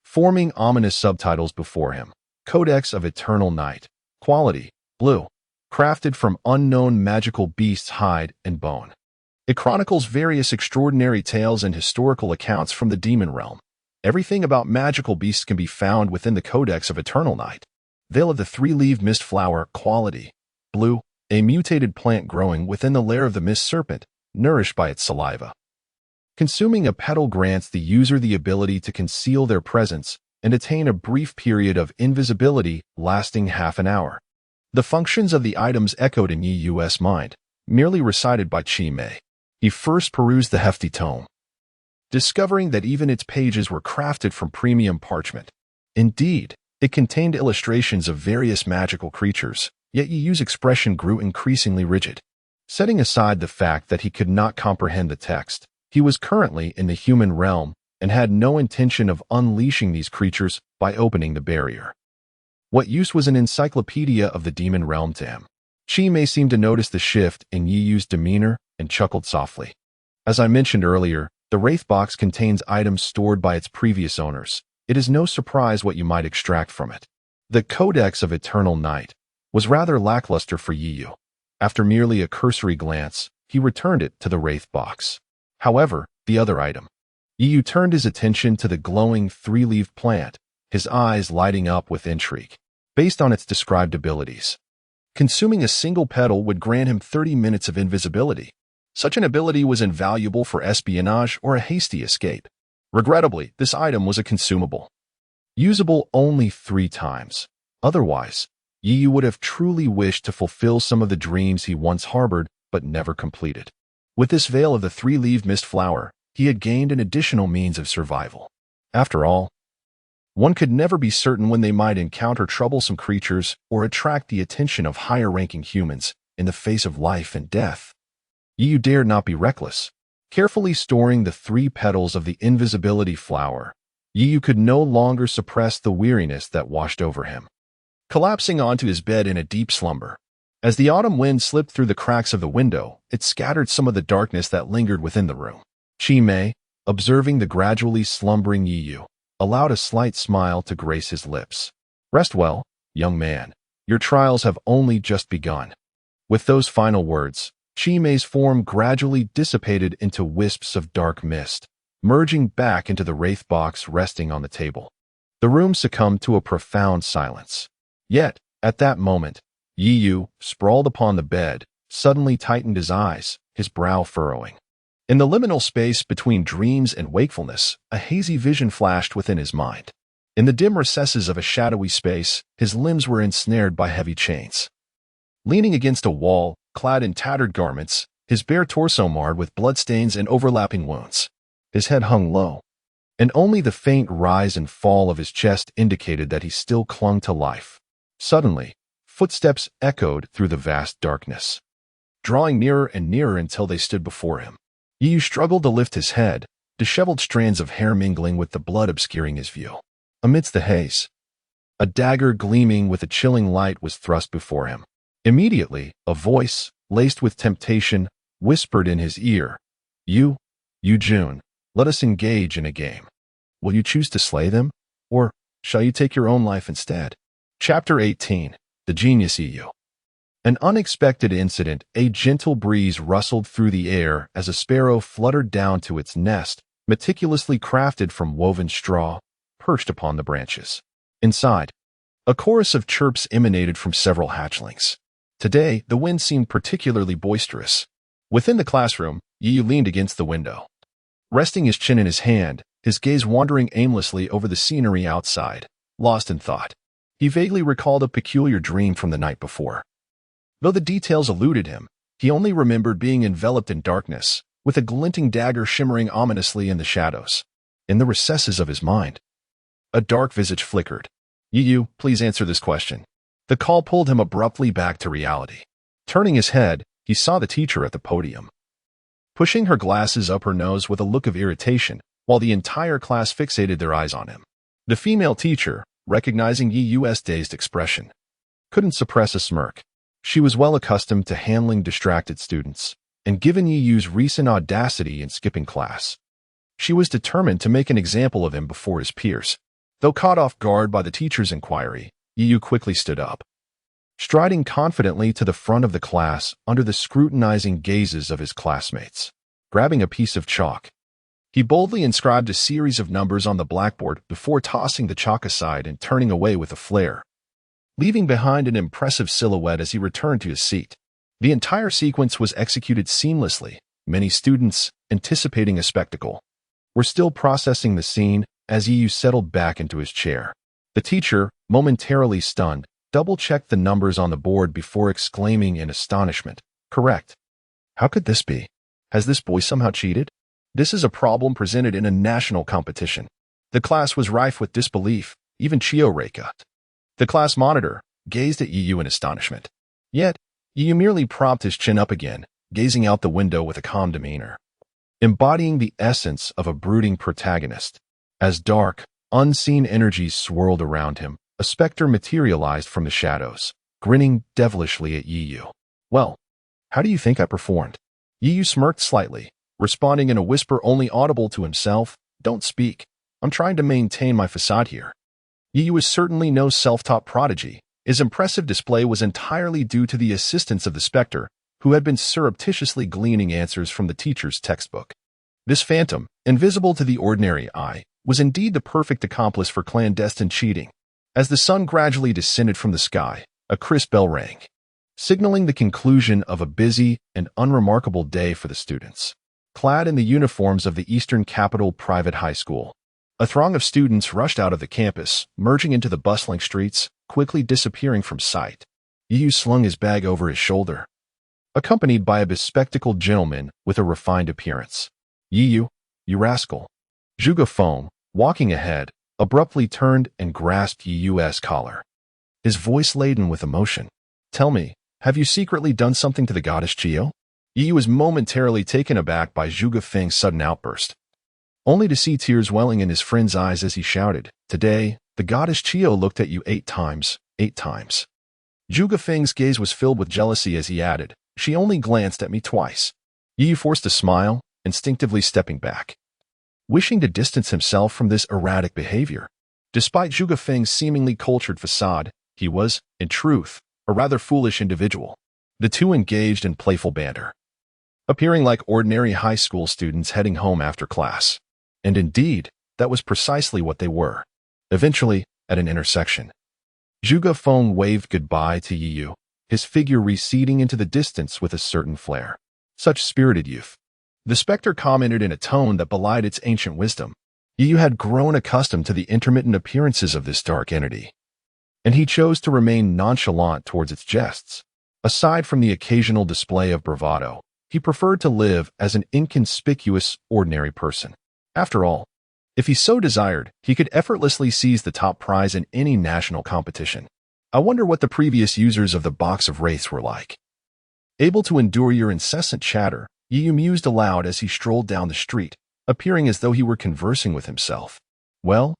forming ominous subtitles before him. Codex of Eternal Night. Quality: blue. Crafted from unknown magical beast's hide and bone. It chronicles various extraordinary tales and historical accounts from the demon realm. Everything about magical beasts can be found within the Codex of Eternal Night. Veil of the Three-Leaved Mist Flower. Quality: blue. A mutated plant growing within the lair of the mist serpent, nourished by its saliva. Consuming a petal grants the user the ability to conceal their presence and attain a brief period of invisibility lasting half an hour. The functions of the items echoed in Yu's mind, merely recited by Chi Mei. He first perused the hefty tome, discovering that even its pages were crafted from premium parchment. Indeed, it contained illustrations of various magical creatures, yet Yu's expression grew increasingly rigid. Setting aside the fact that he could not comprehend the text, he was currently in the human realm and had no intention of unleashing these creatures by opening the barrier. What use was an encyclopedia of the demon realm to him? Chi Mei seemed to notice the shift in Yu's demeanor and chuckled softly. As I mentioned earlier, the Wraith Box contains items stored by its previous owners. It is no surprise what you might extract from it. The Codex of Eternal Night was rather lackluster for Yu. After merely a cursory glance, he returned it to the Wraith Box. However, the other item. Yu turned his attention to the glowing three-leaved plant, his eyes lighting up with intrigue. Based on its described abilities, consuming a single petal would grant him 30 minutes of invisibility. Such an ability was invaluable for espionage or a hasty escape. Regrettably, this item was a consumable, usable only 3 times. Otherwise, Yu would have truly wished to fulfill some of the dreams he once harbored but never completed. With this veil of the three-leaved mist flower, he had gained an additional means of survival. After all, one could never be certain when they might encounter troublesome creatures or attract the attention of higher-ranking humans in the face of life and death. Yu dared not be reckless. Carefully storing the 3 petals of the invisibility flower, Yu could no longer suppress the weariness that washed over him. Collapsing onto his bed in a deep slumber, as the autumn wind slipped through the cracks of the window, it scattered some of the darkness that lingered within the room. Chi Mei, observing the gradually slumbering Yu, allowed a slight smile to grace his lips. Rest well, young man. Your trials have only just begun. With those final words, Chi Mei's form gradually dissipated into wisps of dark mist, merging back into the Wraith Box resting on the table. The room succumbed to a profound silence. Yet, at that moment, Yu, sprawled upon the bed, suddenly tightened his eyes, his brow furrowing. In the liminal space between dreams and wakefulness, a hazy vision flashed within his mind. In the dim recesses of a shadowy space, his limbs were ensnared by heavy chains. Leaning against a wall, clad in tattered garments, his bare torso marred with bloodstains and overlapping wounds. His head hung low, and only the faint rise and fall of his chest indicated that he still clung to life. Suddenly, footsteps echoed through the vast darkness, drawing nearer and nearer until they stood before him. Yu struggled to lift his head, disheveled strands of hair mingling with the blood obscuring his view. Amidst the haze, a dagger gleaming with a chilling light was thrust before him. Immediately, a voice, laced with temptation, whispered in his ear, Yu Jun, let us engage in a game. Will you choose to slay them, or shall you take your own life instead? Chapter 18. The Genius Yu. An unexpected incident. A gentle breeze rustled through the air as a sparrow fluttered down to its nest, meticulously crafted from woven straw, perched upon the branches. Inside, a chorus of chirps emanated from several hatchlings. Today, the wind seemed particularly boisterous. Within the classroom, Yu leaned against the window, resting his chin in his hand, his gaze wandering aimlessly over the scenery outside, lost in thought. He vaguely recalled a peculiar dream from the night before. Though the details eluded him, He only remembered being enveloped in darkness, with a glinting dagger shimmering ominously in the shadows. In the recesses of his mind, a dark visage flickered. "Yu, please answer this question." The call pulled him abruptly back to reality. Turning his head, he saw the teacher at the podium, pushing her glasses up her nose with a look of irritation, while the entire class fixated their eyes on him. The female teacher, recognizing Yu's dazed expression, couldn't suppress a smirk. She was well accustomed to handling distracted students, and given Yu's recent audacity in skipping class, she was determined to make an example of him before his peers. Though caught off guard by the teacher's inquiry, Yu quickly stood up, striding confidently to the front of the class under the scrutinizing gazes of his classmates. Grabbing a piece of chalk, he boldly inscribed a series of numbers on the blackboard before tossing the chalk aside and turning away with a flare, leaving behind an impressive silhouette as he returned to his seat. The entire sequence was executed seamlessly. Many students, anticipating a spectacle, were still processing the scene as Yu settled back into his chair. The teacher, momentarily stunned, double-checked the numbers on the board before exclaiming in astonishment, "Correct. How could this be? Has this boy somehow cheated? This is a problem presented in a national competition." The class was rife with disbelief, even Chio Reika, the class monitor, gazed at Yu in astonishment. Yet, Yu merely propped his chin up again, gazing out the window with a calm demeanor, embodying the essence of a brooding protagonist. As dark, unseen energies swirled around him, a specter materialized from the shadows, grinning devilishly at Yu. "Well, how do you think I performed?" Yu smirked slightly, responding in a whisper only audible to himself, "Don't speak. I'm trying to maintain my facade here." Yu is certainly no self-taught prodigy. His impressive display was entirely due to the assistance of the specter, who had been surreptitiously gleaning answers from the teacher's textbook. This phantom, invisible to the ordinary eye, was indeed the perfect accomplice for clandestine cheating. As the sun gradually descended from the sky, a crisp bell rang, signaling the conclusion of a busy and unremarkable day for the students. Clad in the uniforms of the Eastern Capital Private High School, a throng of students rushed out of the campus, merging into the bustling streets, quickly disappearing from sight. Yu slung his bag over his shoulder, accompanied by a bespectacled gentleman with a refined appearance. "Yu, you rascal." Gu Baiying, walking ahead, abruptly turned and grasped Yu's collar, his voice laden with emotion. "Tell me, have you secretly done something to the goddess Chio?" Yu was momentarily taken aback by Gu Baiying's sudden outburst, only to see tears welling in his friend's eyes as he shouted, "Today, the goddess Chio looked at you 8 times, 8 times. Gu Baiying's gaze was filled with jealousy as he added, "She only glanced at me twice." Yu forced a smile, instinctively stepping back, wishing to distance himself from this erratic behavior. Despite Gu Baiying's seemingly cultured facade, he was, in truth, a rather foolish individual. The two engaged in playful banter, appearing like ordinary high school students heading home after class. And indeed, that was precisely what they were. Eventually, at an intersection, Gu Baiying waved goodbye to Yu, his figure receding into the distance with a certain flair. Such spirited youth. The specter commented in a tone that belied its ancient wisdom. Yu had grown accustomed to the intermittent appearances of this dark entity, and he chose to remain nonchalant towards its jests. Aside from the occasional display of bravado, he preferred to live as an inconspicuous, ordinary person. After all, if he so desired, he could effortlessly seize the top prize in any national competition. I wonder what the previous users of the Box of Wraiths were like. Able to endure your incessant chatter, Yu mused aloud as he strolled down the street, appearing as though he were conversing with himself. Well,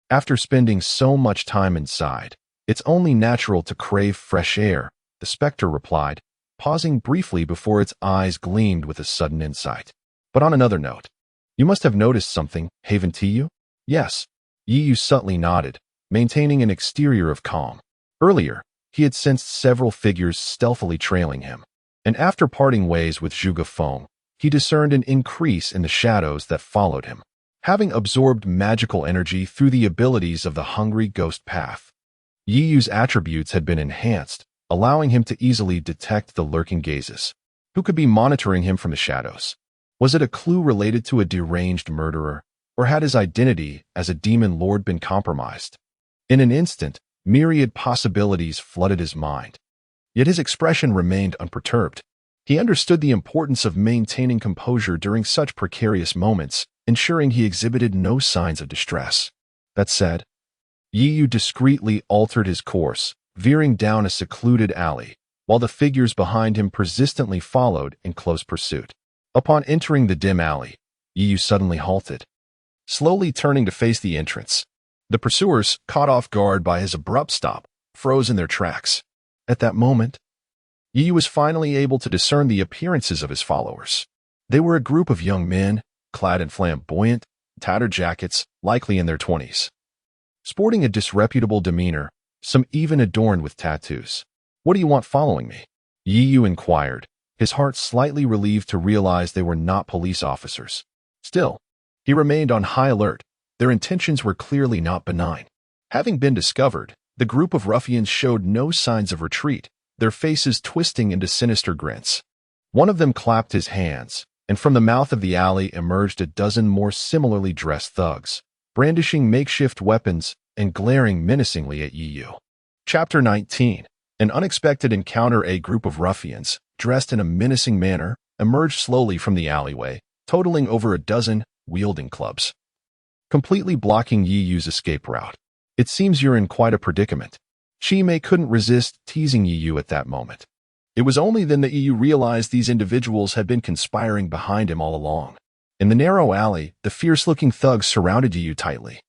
after spending so much time inside, it's only natural to crave fresh air, the specter replied, pausing briefly before its eyes gleamed with a sudden insight. But on another note, you must have noticed something, haven't you? Yes. Yu subtly nodded, maintaining an exterior of calm. Earlier, he had sensed several figures stealthily trailing him, and after parting ways with Gu Baiying, he discerned an increase in the shadows that followed him. Having absorbed magical energy through the abilities of the Hungry Ghost Path, Yu's attributes had been enhanced, allowing him to easily detect the lurking gazes. Who could be monitoring him from the shadows? Was it a clue related to a deranged murderer, or had his identity as a demon lord been compromised? In an instant, myriad possibilities flooded his mind, yet his expression remained unperturbed. He understood the importance of maintaining composure during such precarious moments, ensuring he exhibited no signs of distress. That said, Yu discreetly altered his course, veering down a secluded alley, while the figures behind him persistently followed in close pursuit. Upon entering the dim alley, Yu suddenly halted, slowly turning to face the entrance. The pursuers, caught off guard by his abrupt stop, froze in their tracks. At that moment, Yu was finally able to discern the appearances of his followers. They were a group of young men, clad in flamboyant, tattered jackets, likely in their 20s. Sporting a disreputable demeanor, some even adorned with tattoos. "What do you want following me?" Yu inquired, his heart slightly relieved to realize they were not police officers. Still, he remained on high alert. Their intentions were clearly not benign. Having been discovered, the group of ruffians showed no signs of retreat, their faces twisting into sinister grins. One of them clapped his hands, and from the mouth of the alley emerged a dozen more similarly dressed thugs, brandishing makeshift weapons and glaring menacingly at Yu. Chapter 19. An unexpected encounter. A group of ruffians, dressed in a menacing manner, emerged slowly from the alleyway, totaling over a dozen, wielding clubs, completely blocking Yu's escape route. "It seems you're in quite a predicament." Chi-Mei couldn't resist teasing Yu at that moment. It was only then that Yu realized these individuals had been conspiring behind him all along. In the narrow alley, the fierce-looking thugs surrounded Yu tightly.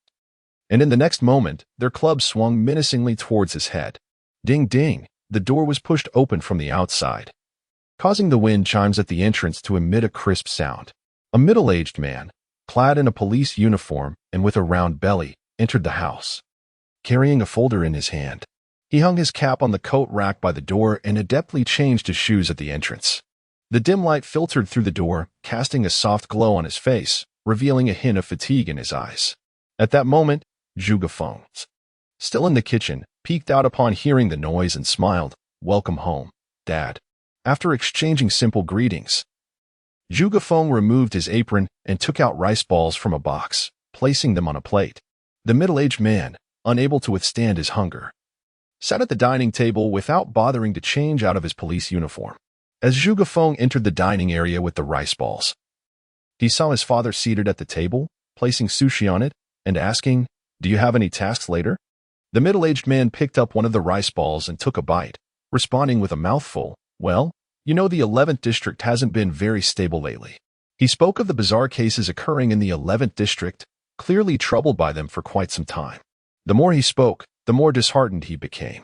And in the next moment, their clubs swung menacingly towards his head. Ding ding, the door was pushed open from the outside, causing the wind chimes at the entrance to emit a crisp sound. A middle-aged man, clad in a police uniform and with a round belly, entered the house, carrying a folder in his hand. He hung his cap on the coat rack by the door and adeptly changed his shoes at the entrance. The dim light filtered through the door, casting a soft glow on his face, revealing a hint of fatigue in his eyes. At that moment, Gu Baiying, still in the kitchen, peeked out upon hearing the noise and smiled. "Welcome home, Dad." After exchanging simple greetings, Gu Baiying removed his apron and took out rice balls from a box, placing them on a plate. The middle-aged man, unable to withstand his hunger, sat at the dining table without bothering to change out of his police uniform. As Gu Baiying entered the dining area with the rice balls, he saw his father seated at the table, placing sushi on it, and asking, "Do you have any tasks later?" The middle-aged man picked up one of the rice balls and took a bite, responding with a mouthful, "Well, you know the 11th district hasn't been very stable lately." He spoke of the bizarre cases occurring in the 11th district, clearly troubled by them for quite some time. The more he spoke, the more disheartened he became,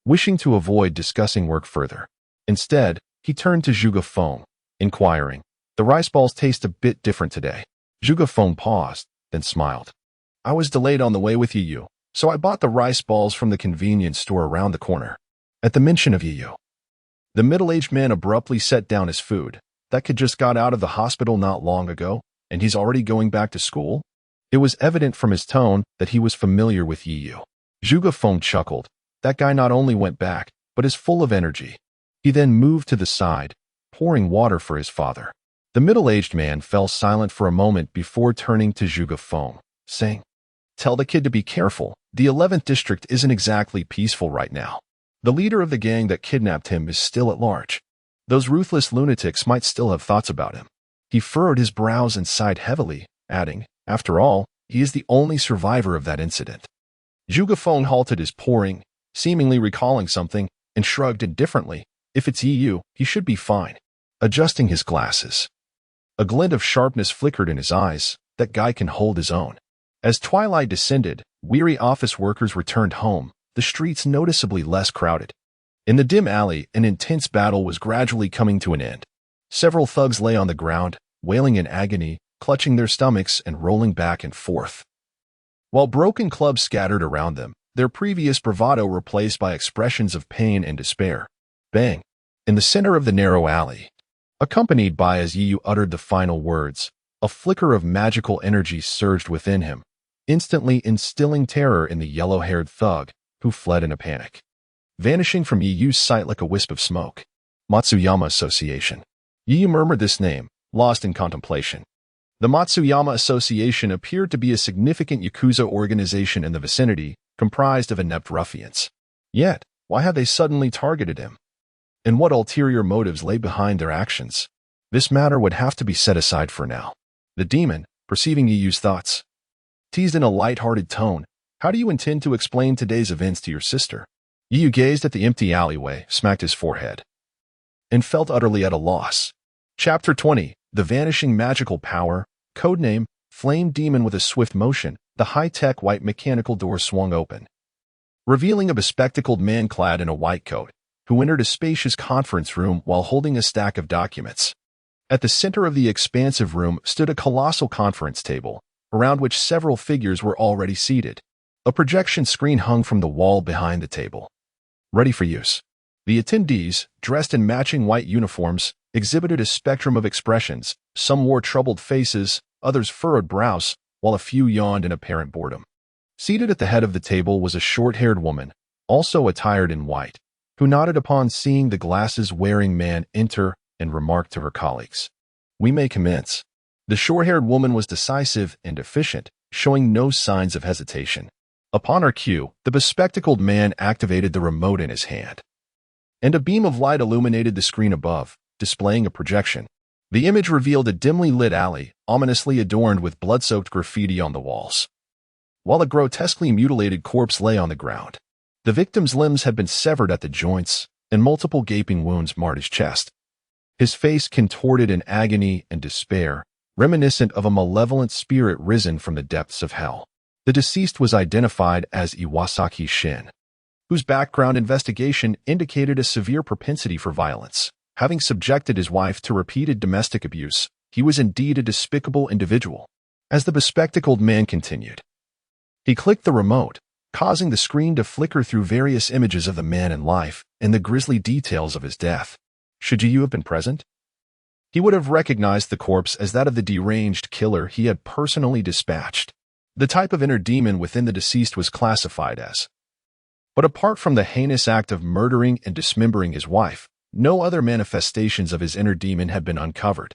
wishing to avoid discussing work further. Instead, he turned to Gu Baiying, inquiring, "The rice balls taste a bit different today." Gu Baiying paused, then smiled. "I was delayed on the way with Yu, so I bought the rice balls from the convenience store around the corner." At the mention of Yu, the middle-aged man abruptly set down his food. "That kid just got out of the hospital not long ago, and he's already going back to school?" It was evident from his tone that he was familiar with Yu. Gu Baiying chuckled. "That guy not only went back, but is full of energy." He then moved to the side, pouring water for his father. The middle-aged man fell silent for a moment before turning to Gu Baiying, saying, "Tell the kid to be careful. The 11th district isn't exactly peaceful right now. The leader of the gang that kidnapped him is still at large. Those ruthless lunatics might still have thoughts about him." He furrowed his brows and sighed heavily, adding, "After all, he is the only survivor of that incident." Gu Baiying halted his pouring, seemingly recalling something, and shrugged indifferently. "If it's Yu, he should be fine." Adjusting his glasses, a glint of sharpness flickered in his eyes. "That guy can hold his own." As twilight descended, weary office workers returned home, the streets noticeably less crowded. In the dim alley, an intense battle was gradually coming to an end. Several thugs lay on the ground, wailing in agony, clutching their stomachs and rolling back and forth, while broken clubs scattered around them, their previous bravado replaced by expressions of pain and despair. Bang! In the center of the narrow alley, accompanied by as Yu uttered the final words, a flicker of magical energy surged within him, instantly instilling terror in the yellow-haired thug, who fled in a panic, vanishing from Yu's sight like a wisp of smoke. Matsuyama Association. Yu murmured this name, lost in contemplation. The Matsuyama Association appeared to be a significant Yakuza organization in the vicinity, comprised of inept ruffians. Yet, why had they suddenly targeted him? and what ulterior motives lay behind their actions. This matter would have to be set aside for now. The demon, perceiving Yu's thoughts, teased in a light-hearted tone, "How do you intend to explain today's events to your sister?" Yu gazed at the empty alleyway, smacked his forehead, and felt utterly at a loss. Chapter 20. The Vanishing Magical Power. Codename, Flame Demon. With a swift motion, the high-tech white mechanical door swung open, revealing a bespectacled man clad in a white coat, who entered a spacious conference room while holding a stack of documents. At the center of the expansive room stood a colossal conference table, around which several figures were already seated. A projection screen hung from the wall behind the table, ready for use. The attendees, dressed in matching white uniforms, exhibited a spectrum of expressions. Some wore troubled faces, others furrowed brows, while a few yawned in apparent boredom. Seated at the head of the table was a short-haired woman, also attired in white, who nodded upon seeing the glasses-wearing man enter and remarked to her colleagues, "We may commence." The short-haired woman was decisive and efficient, showing no signs of hesitation. Upon her cue, the bespectacled man activated the remote in his hand, and a beam of light illuminated the screen above, displaying a projection. The image revealed a dimly lit alley, ominously adorned with blood-soaked graffiti on the walls, while a grotesquely mutilated corpse lay on the ground. The victim's limbs had been severed at the joints, and multiple gaping wounds marred his chest. His face contorted in agony and despair, reminiscent of a malevolent spirit risen from the depths of hell. The deceased was identified as Iwasaki Shin, whose background investigation indicated a severe propensity for violence. Having subjected his wife to repeated domestic abuse, he was indeed a despicable individual. As the bespectacled man continued, he clicked the remote, causing the screen to flicker through various images of the man in life and the grisly details of his death. Should Yu have been present, he would have recognized the corpse as that of the deranged killer he had personally dispatched. The type of inner demon within the deceased was classified as. But apart from the heinous act of murdering and dismembering his wife, no other manifestations of his inner demon had been uncovered.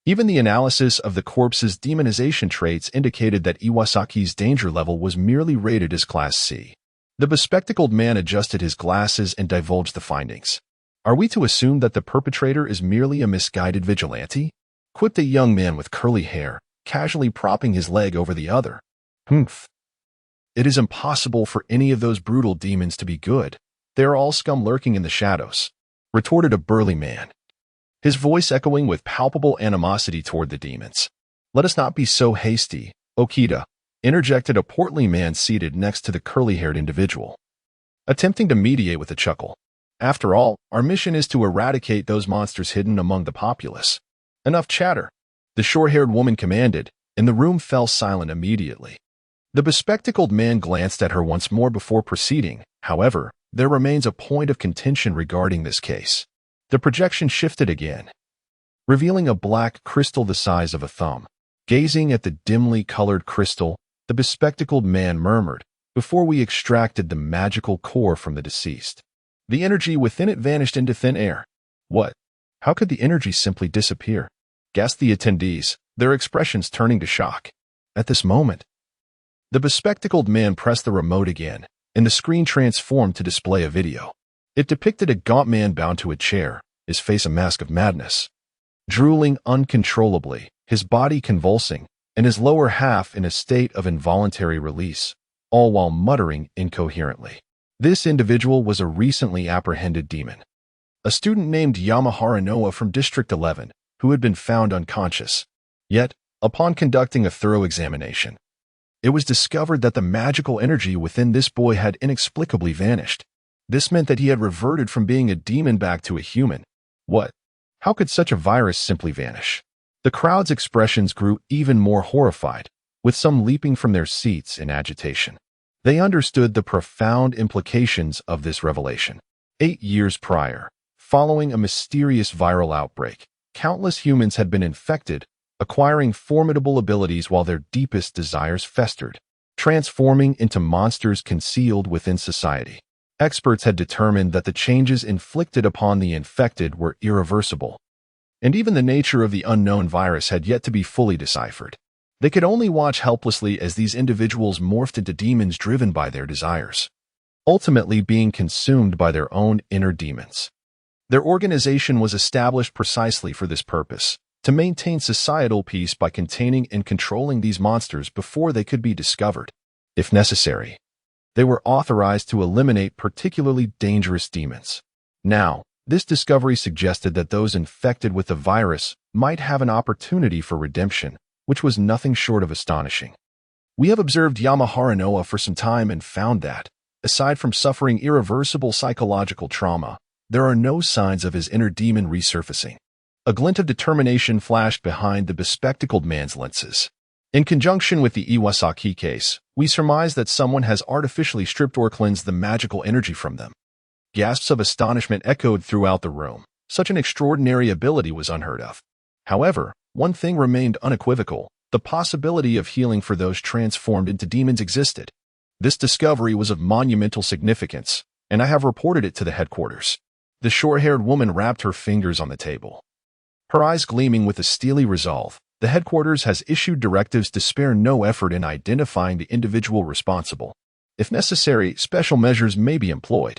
Even the analysis of the corpse's demonization traits indicated that Iwasaki's danger level was merely rated as Class C. The bespectacled man adjusted his glasses and divulged the findings. "Are we to assume that the perpetrator is merely a misguided vigilante?" quipped a young man with curly hair, casually propping his leg over the other. "Humph. It is impossible for any of those brutal demons to be good. They are all scum lurking in the shadows," retorted a burly man, his voice echoing with palpable animosity toward the demons. "Let us not be so hasty, Okita," interjected a portly man seated next to the curly-haired individual, attempting to mediate with a chuckle. "After all, our mission is to eradicate those monsters hidden among the populace." "Enough chatter," the short-haired woman commanded, and the room fell silent immediately. The bespectacled man glanced at her once more before proceeding. "However, there remains a point of contention regarding this case." The projection shifted again, revealing a black crystal the size of a thumb. Gazing at the dimly colored crystal, the bespectacled man murmured, "Before we extracted the magical core from the deceased, the energy within it vanished into thin air." "What? How could the energy simply disappear?" gasped the attendees, their expressions turning to shock. At this moment, the bespectacled man pressed the remote again, and the screen transformed to display a video. It depicted a gaunt man bound to a chair, his face a mask of madness, drooling uncontrollably, his body convulsing, and his lower half in a state of involuntary release, all while muttering incoherently. This individual was a recently apprehended demon, a student named Yamahara Noah from District 11, who had been found unconscious. Yet, upon conducting a thorough examination, it was discovered that the magical energy within this boy had inexplicably vanished. This meant that he had reverted from being a demon back to a human. What? How could such a virus simply vanish? The crowd's expressions grew even more horrified, with some leaping from their seats in agitation. They understood the profound implications of this revelation. 8 years prior, following a mysterious viral outbreak, countless humans had been infected, acquiring formidable abilities while their deepest desires festered, transforming into monsters concealed within society. Experts had determined that the changes inflicted upon the infected were irreversible, and even the nature of the unknown virus had yet to be fully deciphered. They could only watch helplessly as these individuals morphed into demons driven by their desires, ultimately being consumed by their own inner demons. Their organization was established precisely for this purpose, to maintain societal peace by containing and controlling these monsters before they could be discovered. If necessary, they were authorized to eliminate particularly dangerous demons. Now, this discovery suggested that those infected with the virus might have an opportunity for redemption, which was nothing short of astonishing. We have observed Yamahara Noah for some time and found that, aside from suffering irreversible psychological trauma, there are no signs of his inner demon resurfacing. A glint of determination flashed behind the bespectacled man's lenses. In conjunction with the Iwasaki case, we surmise that someone has artificially stripped or cleansed the magical energy from them. Gasps of astonishment echoed throughout the room. Such an extraordinary ability was unheard of. However, one thing remained unequivocal: the possibility of healing for those transformed into demons existed. This discovery was of monumental significance, and I have reported it to the headquarters. The short-haired woman rapped her fingers on the table, her eyes gleaming with a steely resolve. The headquarters has issued directives to spare no effort in identifying the individual responsible. If necessary, special measures may be employed.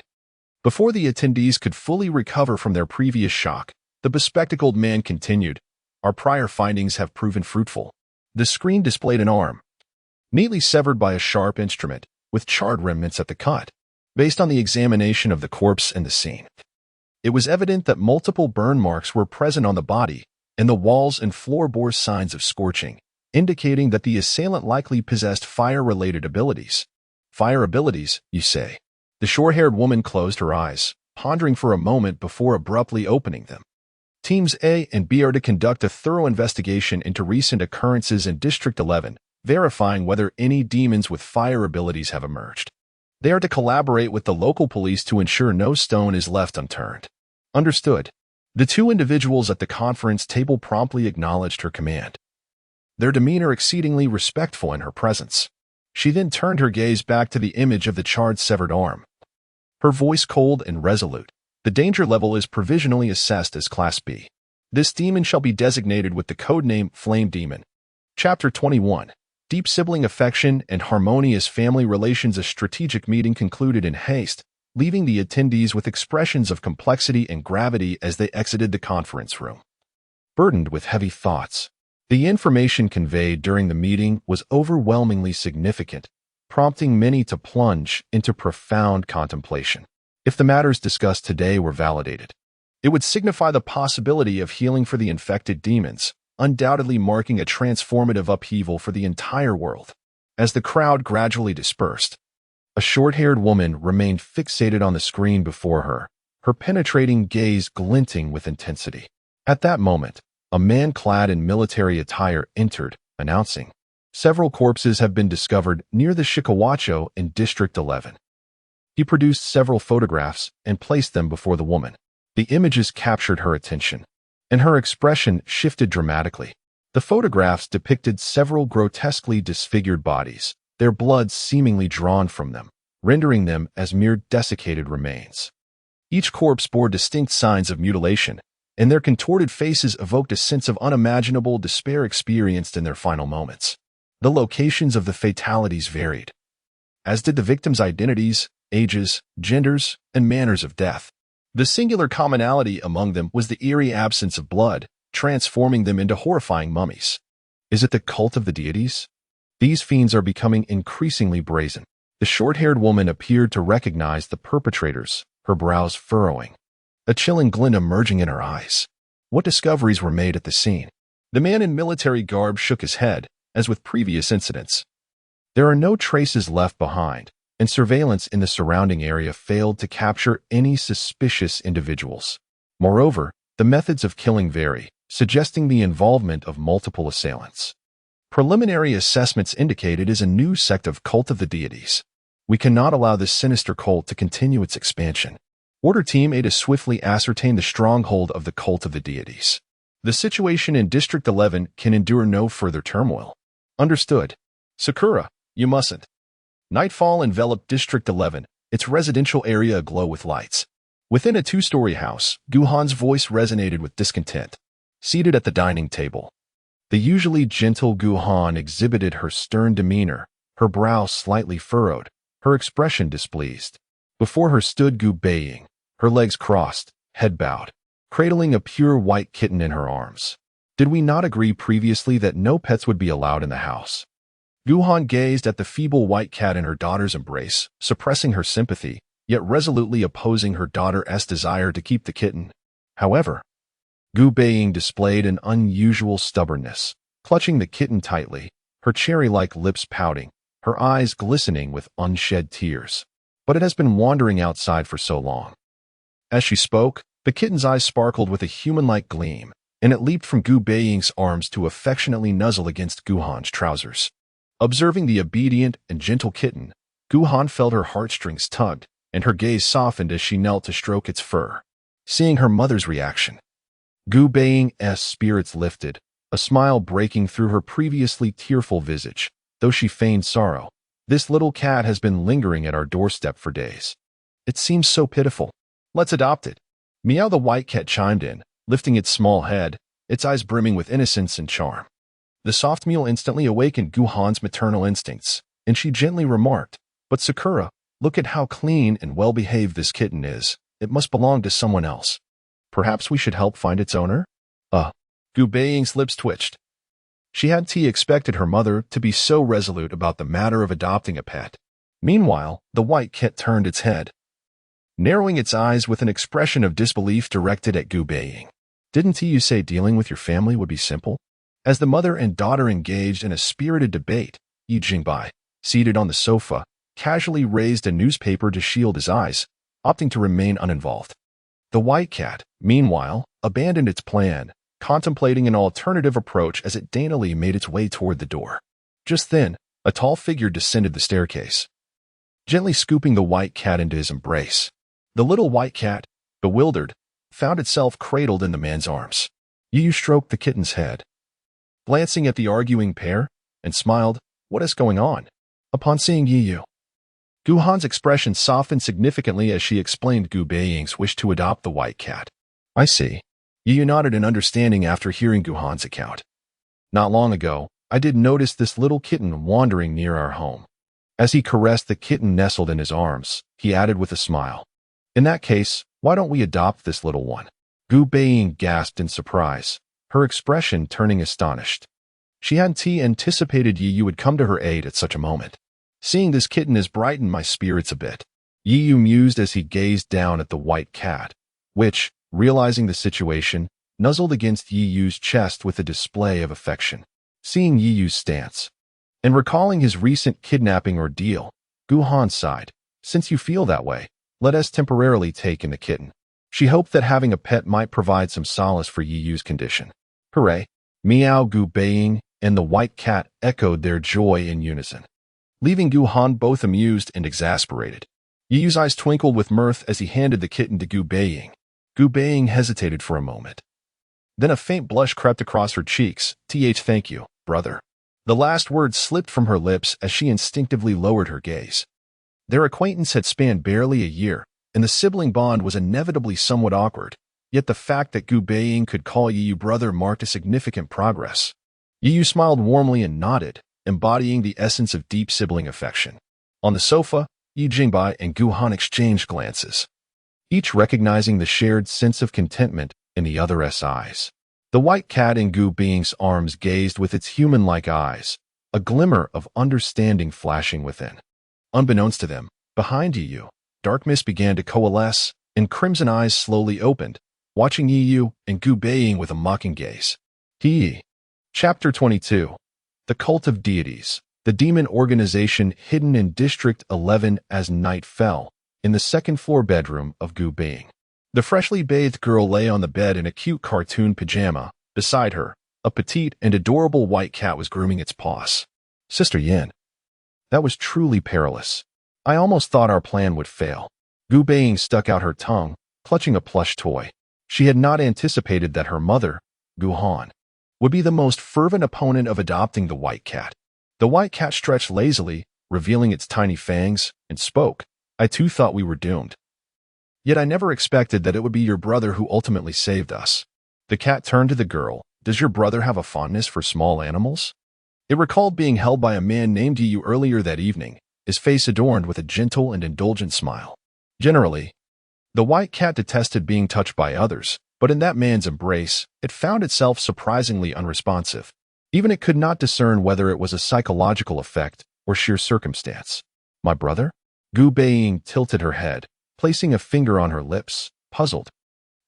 Before the attendees could fully recover from their previous shock, the bespectacled man continued, "Our prior findings have proven fruitful." The screen displayed an arm, neatly severed by a sharp instrument, with charred remnants at the cut. Based on the examination of the corpse and the scene, it was evident that multiple burn marks were present on the body, and the walls and floor bore signs of scorching, indicating that the assailant likely possessed fire-related abilities. Fire abilities, you say? The short-haired woman closed her eyes, pondering for a moment before abruptly opening them. Teams A and B are to conduct a thorough investigation into recent occurrences in District 11, verifying whether any demons with fire abilities have emerged. They are to collaborate with the local police to ensure no stone is left unturned. Understood. The two individuals at the conference table promptly acknowledged her command, their demeanor exceedingly respectful in her presence. She then turned her gaze back to the image of the charred severed arm, her voice cold and resolute. "The danger level is provisionally assessed as Class B. This demon shall be designated with the codename Flame Demon." Chapter 21. Deep sibling affection and harmonious family relations. A strategic meeting concluded in haste, leaving the attendees with expressions of complexity and gravity as they exited the conference room, burdened with heavy thoughts. The information conveyed during the meeting was overwhelmingly significant, prompting many to plunge into profound contemplation. If the matters discussed today were validated, it would signify the possibility of healing for the infected demons, undoubtedly marking a transformative upheaval for the entire world. As the crowd gradually dispersed, a short-haired woman remained fixated on the screen before her, her penetrating gaze glinting with intensity. At that moment, a man clad in military attire entered, announcing, "Several corpses have been discovered near the Shikawacho in District 11. He produced several photographs and placed them before the woman. The images captured her attention, and her expression shifted dramatically. The photographs depicted several grotesquely disfigured bodies, their blood seemingly drawn from them, rendering them as mere desiccated remains. Each corpse bore distinct signs of mutilation, and their contorted faces evoked a sense of unimaginable despair experienced in their final moments. The locations of the fatalities varied, as did the victims' identities, ages, genders, and manners of death. The singular commonality among them was the eerie absence of blood, transforming them into horrifying mummies. Is it the cult of the deities? These fiends are becoming increasingly brazen. The short-haired woman appeared to recognize the perpetrators, her brows furrowing, a chilling glint emerging in her eyes. What discoveries were made at the scene? The man in military garb shook his head, as with previous incidents. There are no traces left behind, and surveillance in the surrounding area failed to capture any suspicious individuals. Moreover, the methods of killing vary, suggesting the involvement of multiple assailants. Preliminary assessments indicate it is a new sect of cult of the deities. We cannot allow this sinister cult to continue its expansion. Order Team A to swiftly ascertain the stronghold of the cult of the deities. The situation in District 11 can endure no further turmoil. Understood. Sakura, you mustn't. Nightfall enveloped District 11, its residential area aglow with lights. Within a two-story house, Guhan's voice resonated with discontent. Seated at the dining table, the usually gentle Guhan exhibited her stern demeanor, her brow slightly furrowed, her expression displeased. Before her stood Gu Baiying, her legs crossed, head bowed, cradling a pure white kitten in her arms. Did we not agree previously that no pets would be allowed in the house? Guhan gazed at the feeble white cat in her daughter's embrace, suppressing her sympathy, yet resolutely opposing her daughter's desire to keep the kitten. However, Gu Baiying displayed an unusual stubbornness, clutching the kitten tightly, her cherry-like lips pouting, her eyes glistening with unshed tears. But it has been wandering outside for so long. As she spoke, the kitten's eyes sparkled with a human-like gleam, and it leaped from Gu Baiying's arms to affectionately nuzzle against Guhan's trousers. Observing the obedient and gentle kitten, Guhan felt her heartstrings tugged, and her gaze softened as she knelt to stroke its fur. Seeing her mother's reaction, Gu Baiying's spirits lifted, a smile breaking through her previously tearful visage. Though she feigned sorrow, this little cat has been lingering at our doorstep for days. It seems so pitiful. Let's adopt it. Meow, the white cat chimed in, lifting its small head, its eyes brimming with innocence and charm. The soft mew instantly awakened Guhan's maternal instincts, and she gently remarked, "But Sakura, look at how clean and well-behaved this kitten is. It must belong to someone else. Perhaps we should help find its owner?" Gu Baiying's lips twitched. She hadn't expected her mother to be so resolute about the matter of adopting a pet. Meanwhile, the white cat turned its head, narrowing its eyes with an expression of disbelief directed at Gu Baiying. "Didn't you say dealing with your family would be simple?" As the mother and daughter engaged in a spirited debate, Yi Jingbai, seated on the sofa, casually raised a newspaper to shield his eyes, opting to remain uninvolved. The white cat, meanwhile, abandoned its plan, contemplating an alternative approach as it daintily made its way toward the door. Just then, a tall figure descended the staircase, gently scooping the white cat into his embrace. The little white cat, bewildered, found itself cradled in the man's arms. Yu stroked the kitten's head, glancing at the arguing pair, and smiled, "What is going on?" Upon seeing Yu, Guhan's expression softened significantly as she explained Gu Baiying's wish to adopt the white cat. "I see." Yu nodded in understanding after hearing Guhan's account. "Not long ago, I did notice this little kitten wandering near our home." As he caressed the kitten nestled in his arms, he added with a smile, "In that case, why don't we adopt this little one?" Gu Baiying gasped in surprise, her expression turning astonished. She hadn't anticipated Yu would come to her aid at such a moment. "Seeing this kitten has brightened my spirits a bit," Yu mused as he gazed down at the white cat, which, realizing the situation, nuzzled against Yu's chest with a display of affection. Seeing Yu's stance, and recalling his recent kidnapping ordeal, Guhan sighed, "Since you feel that way, let us temporarily take in the kitten." She hoped that having a pet might provide some solace for Yu's condition. Hooray! Meow, Gu Baiying, and the white cat echoed their joy in unison, leaving Guhan both amused and exasperated. Yu's eyes twinkled with mirth as he handed the kitten to Gu Baiying. Gu Baiying hesitated for a moment. Then a faint blush crept across her cheeks. "Thank you, brother." The last word slipped from her lips as she instinctively lowered her gaze. Their acquaintance had spanned barely a year, and the sibling bond was inevitably somewhat awkward, yet the fact that Gu Baiying could call Yu brother marked a significant progress. Yu smiled warmly and nodded, embodying the essence of deep sibling affection. On the sofa, Yi Jingbai and Guhan exchanged glances, each recognizing the shared sense of contentment in the other's eyes. The white cat in Gu Baiying's arms gazed with its human-like eyes, a glimmer of understanding flashing within. Unbeknownst to them, behind Yu, dark mist began to coalesce, and crimson eyes slowly opened, watching Yu and Gu Baiying with a mocking gaze. Chapter 22. The Cult of Deities, the demon organization hidden in District 11 as night fell, in the second-floor bedroom of Gu Baiying. The freshly bathed girl lay on the bed in a cute cartoon pajama. Beside her, a petite and adorable white cat was grooming its paws. "Sister Yin, that was truly perilous. I almost thought our plan would fail." Gu Baiying stuck out her tongue, clutching a plush toy. She had not anticipated that her mother, Guhan, would be the most fervent opponent of adopting the white cat. The white cat stretched lazily, revealing its tiny fangs, and spoke. "I too thought we were doomed. Yet I never expected that it would be your brother who ultimately saved us." The cat turned to the girl. "Does your brother have a fondness for small animals?" It recalled being held by a man named Yu earlier that evening, his face adorned with a gentle and indulgent smile. "Generally, The white cat detested being touched by others, but in that man's embrace, it found itself surprisingly unresponsive. Even it could not discern whether it was a psychological effect or sheer circumstance. My brother? Gu Baiying tilted her head, placing a finger on her lips, puzzled.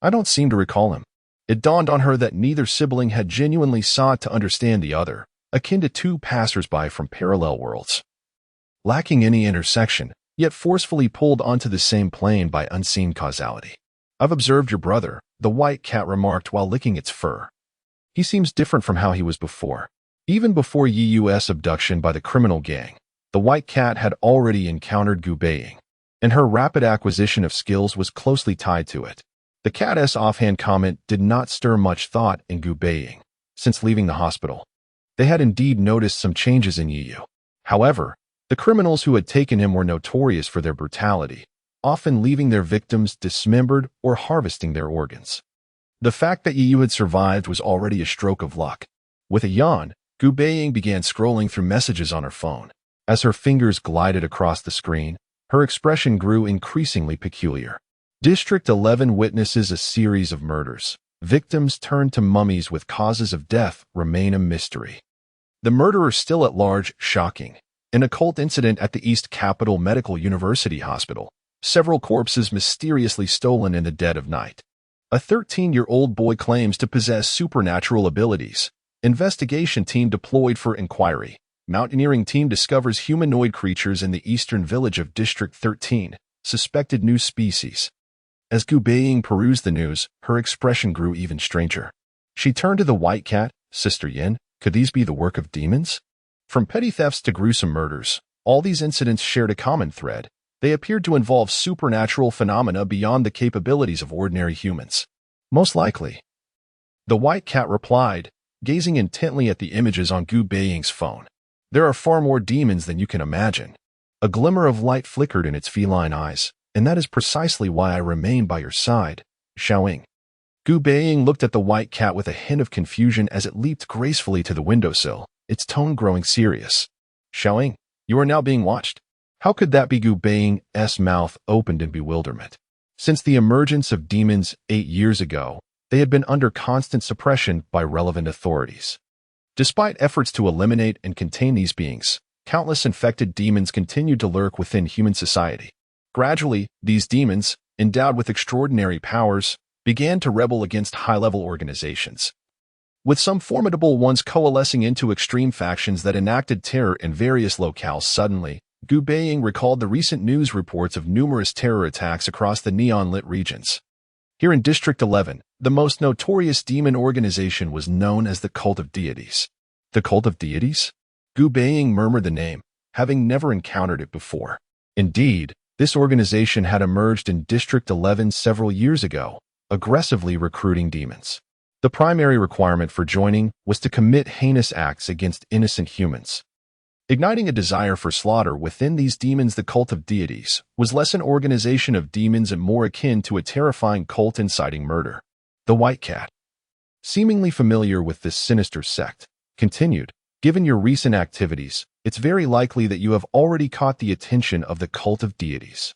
I don't seem to recall him. It dawned on her that neither sibling had genuinely sought to understand the other, akin to two passers-by from parallel worlds. Lacking any intersection, yet forcefully pulled onto the same plane by unseen causality. I've observed your brother, the white cat remarked while licking its fur. He seems different from how he was before. Even before Yi's abduction by the criminal gang, the white cat had already encountered Gu Baiying, and her rapid acquisition of skills was closely tied to it. The cat's offhand comment did not stir much thought in Gu Baiying. Since leaving the hospital, they had indeed noticed some changes in Yi. However, the criminals who had taken him were notorious for their brutality, often leaving their victims dismembered or harvesting their organs. The fact that Yi had survived was already a stroke of luck. With a yawn, Gu Baiying began scrolling through messages on her phone. As her fingers glided across the screen, her expression grew increasingly peculiar. District 11 witnesses a series of murders. Victims turned to mummies with causes of death remain a mystery. The murderer still at large, shocking. An occult incident at the East Capital Medical University Hospital. Several corpses mysteriously stolen in the dead of night. A 13-year-old boy claims to possess supernatural abilities. Investigation team deployed for inquiry. Mountaineering team discovers humanoid creatures in the eastern village of District 13. Suspected new species. As Gu Baiying perused the news, her expression grew even stranger. She turned to the white cat. Sister Yin, could these be the work of demons? From petty thefts to gruesome murders, all these incidents shared a common thread. They appeared to involve supernatural phenomena beyond the capabilities of ordinary humans. Most likely. The white cat replied, gazing intently at the images on Gu Baiying's phone. There are far more demons than you can imagine. A glimmer of light flickered in its feline eyes, and that is precisely why I remain by your side, Xiaoying. Gu Baiying looked at the white cat with a hint of confusion as it leaped gracefully to the windowsill, its tone growing serious. Xiaoying, you are now being watched. How could that be? Gu Baiying's mouth opened in bewilderment. Since the emergence of demons 8 years ago, they had been under constant suppression by relevant authorities. Despite efforts to eliminate and contain these beings, countless infected demons continued to lurk within human society. Gradually, these demons, endowed with extraordinary powers, began to rebel against high-level organizations, with some formidable ones coalescing into extreme factions that enacted terror in various locales. Suddenly, Gu Baiying recalled the recent news reports of numerous terror attacks across the neon-lit regions. Here in District 11, the most notorious demon organization was known as the Cult of Deities. The Cult of Deities? Gu Baiying murmured the name, having never encountered it before. Indeed, this organization had emerged in District 11 several years ago, aggressively recruiting demons. The primary requirement for joining was to commit heinous acts against innocent humans. Igniting a desire for slaughter within these demons, the Cult of Deities was less an organization of demons and more akin to a terrifying cult inciting murder. The white cat, seemingly familiar with this sinister sect, continued, given your recent activities, it's very likely that you have already caught the attention of the Cult of Deities.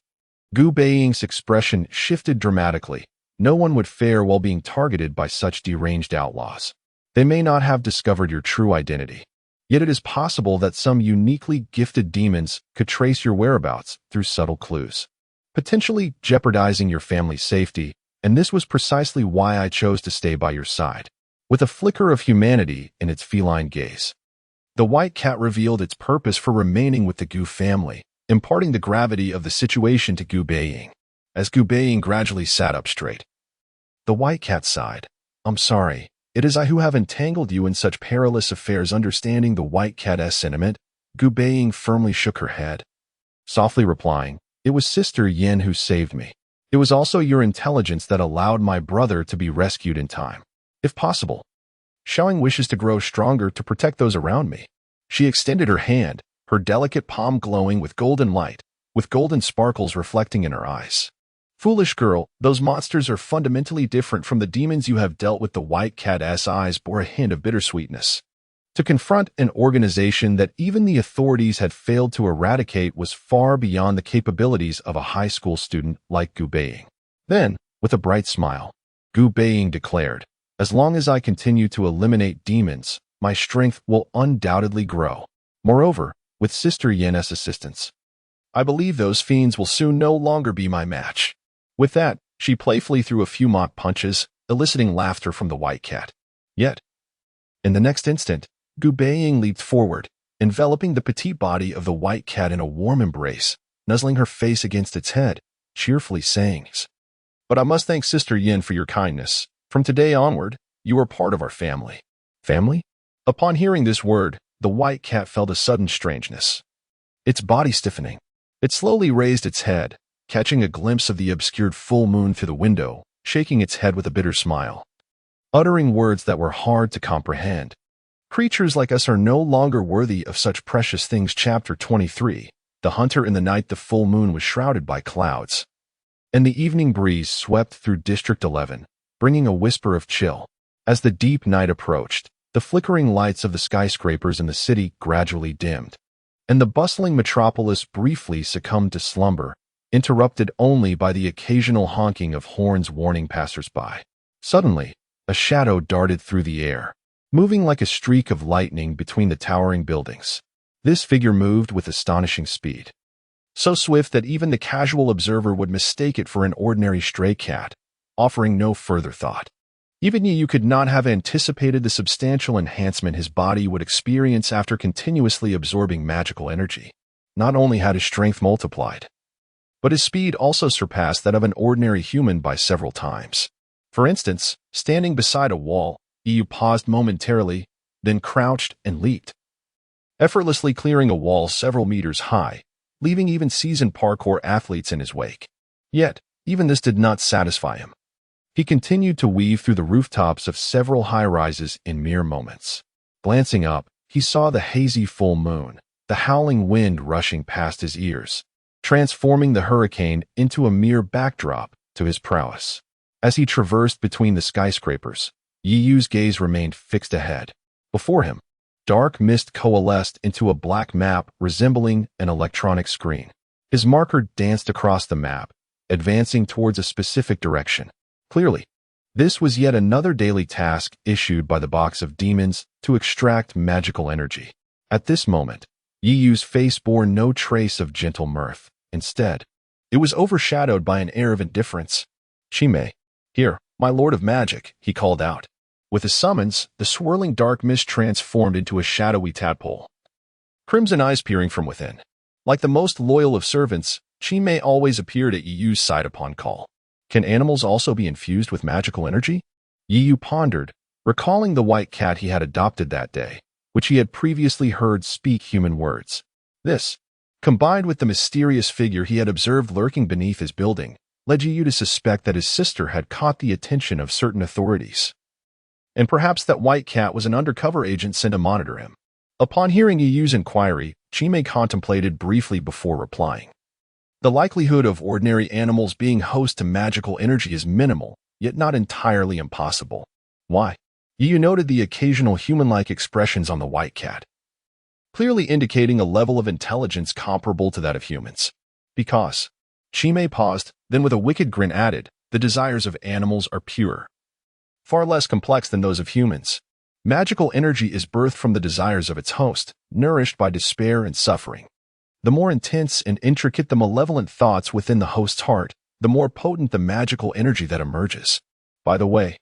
Gu Baiying's expression shifted dramatically. No one would fare well being targeted by such deranged outlaws. They may not have discovered your true identity. Yet it is possible that some uniquely gifted demons could trace your whereabouts through subtle clues, potentially jeopardizing your family's safety, and this was precisely why I chose to stay by your side. With a flicker of humanity in its feline gaze, the white cat revealed its purpose for remaining with the Gu family, imparting the gravity of the situation to Gu Baiying. As Gu Baiying gradually sat up straight, the white cat sighed. I'm sorry. It is I who have entangled you in such perilous affairs. Understanding the white cat's sentiment, Gu Baiying firmly shook her head, softly replying, it was Sister Yin who saved me. It was also your intelligence that allowed my brother to be rescued in time. If possible, Xiaoying wishes to grow stronger to protect those around me. She extended her hand, her delicate palm glowing with golden light, with golden sparkles reflecting in her eyes. Foolish girl, those monsters are fundamentally different from the demons you have dealt with. The white cat's eyes bore a hint of bittersweetness. To confront an organization that even the authorities had failed to eradicate was far beyond the capabilities of a high school student like Gu Baiying. Then, with a bright smile, Gu Baiying declared, "As long as I continue to eliminate demons, my strength will undoubtedly grow. Moreover, with Sister Yen's assistance, I believe those fiends will soon no longer be my match." With that, she playfully threw a few mock punches, eliciting laughter from the white cat. Yet, in the next instant, Gu Baiying leaped forward, enveloping the petite body of the white cat in a warm embrace, nuzzling her face against its head, cheerfully saying, "But I must thank Sister Yin for your kindness. From today onward, you are part of our family." Family? Upon hearing this word, the white cat felt a sudden strangeness, its body stiffening. It slowly raised its head, catching a glimpse of the obscured full moon through the window, shaking its head with a bitter smile, uttering words that were hard to comprehend. "Creatures like us are no longer worthy of such precious things." Chapter 23. The Hunter. In the night, the full moon was shrouded by clouds, and the evening breeze swept through District 11, bringing a whisper of chill. As the deep night approached, the flickering lights of the skyscrapers in the city gradually dimmed, and the bustling metropolis briefly succumbed to slumber, interrupted only by the occasional honking of horns warning passers-by. Suddenly, a shadow darted through the air, moving like a streak of lightning between the towering buildings. This figure moved with astonishing speed, so swift that even the casual observer would mistake it for an ordinary stray cat, offering no further thought. Even you could not have anticipated the substantial enhancement his body would experience after continuously absorbing magical energy. Not only had his strength multiplied, but his speed also surpassed that of an ordinary human by several times. For instance, standing beside a wall, Yu paused momentarily, then crouched and leaped, effortlessly clearing a wall several meters high, leaving even seasoned parkour athletes in his wake. Yet, even this did not satisfy him. He continued to weave through the rooftops of several high-rises in mere moments. Glancing up, he saw the hazy full moon, the howling wind rushing past his ears, transforming the hurricane into a mere backdrop to his prowess. As he traversed between the skyscrapers, Yiyu's gaze remained fixed ahead. Before him, dark mist coalesced into a black map resembling an electronic screen. His marker danced across the map, advancing towards a specific direction. Clearly, this was yet another daily task issued by the box of demons to extract magical energy. At this moment, Yiyu's face bore no trace of gentle mirth. Instead, it was overshadowed by an air of indifference. "Chimei, here, my lord of magic," he called out. With a summons, the swirling dark mist transformed into a shadowy tadpole, crimson eyes peering from within. Like the most loyal of servants, Chimei always appeared at Yiyu's side upon call. Can animals also be infused with magical energy? Yiyu pondered, recalling the white cat he had adopted that day, which he had previously heard speak human words. This, combined with the mysterious figure he had observed lurking beneath his building, led Yiyu to suspect that his sister had caught the attention of certain authorities, and perhaps that white cat was an undercover agent sent to monitor him. Upon hearing Yiyu's inquiry, Chimei contemplated briefly before replying. The likelihood of ordinary animals being host to magical energy is minimal, yet not entirely impossible. Why? Yiyu noted the occasional human-like expressions on the white cat, clearly indicating a level of intelligence comparable to that of humans. Because. Chimei paused, then with a wicked grin added, "The desires of animals are pure, far less complex than those of humans. Magical energy is birthed from the desires of its host, nourished by despair and suffering. The more intense and intricate the malevolent thoughts within the host's heart, the more potent the magical energy that emerges. By the way,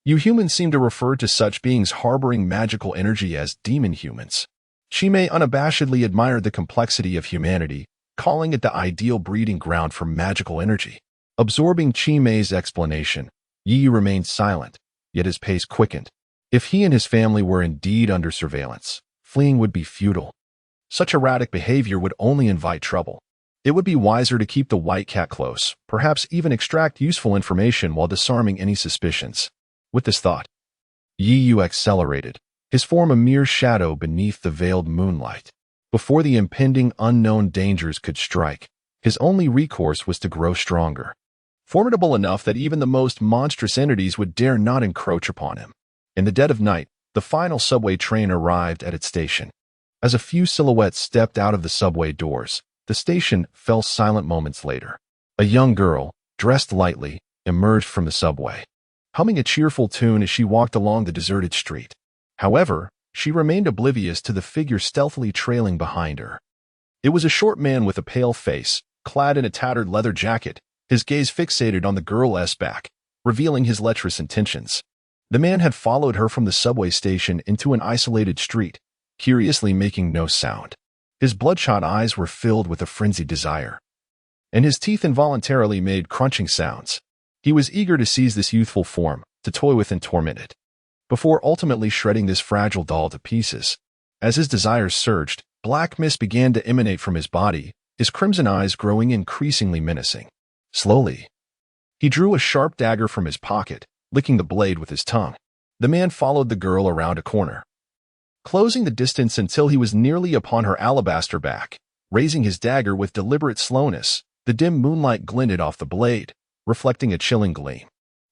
you humans seem to refer to such beings harboring magical energy as demon humans." Chimei unabashedly admired the complexity of humanity, calling it the ideal breeding ground for magical energy. Absorbing Chimei's explanation, Yi remained silent, yet his pace quickened. If he and his family were indeed under surveillance, fleeing would be futile. Such erratic behavior would only invite trouble. It would be wiser to keep the white cat close, perhaps even extract useful information while disarming any suspicions. With this thought, Yiyu accelerated, his form a mere shadow beneath the veiled moonlight. Before the impending unknown dangers could strike, his only recourse was to grow stronger, formidable enough that even the most monstrous entities would dare not encroach upon him. In the dead of night, the final subway train arrived at its station. As a few silhouettes stepped out of the subway doors, the station fell silent moments later. A young girl, dressed lightly, emerged from the subway, humming a cheerful tune as she walked along the deserted street. However, she remained oblivious to the figure stealthily trailing behind her. It was a short man with a pale face, clad in a tattered leather jacket, his gaze fixated on the girl's back, revealing his lecherous intentions. The man had followed her from the subway station into an isolated street, curiously making no sound. His bloodshot eyes were filled with a frenzied desire, and his teeth involuntarily made crunching sounds. He was eager to seize this youthful form, to toy with and torment it, before ultimately shredding this fragile doll to pieces. As his desires surged, black mist began to emanate from his body, his crimson eyes growing increasingly menacing. Slowly, he drew a sharp dagger from his pocket, licking the blade with his tongue. The man followed the girl around a corner, closing the distance until he was nearly upon her alabaster back. Raising his dagger with deliberate slowness, the dim moonlight glinted off the blade, reflecting a chilling gleam.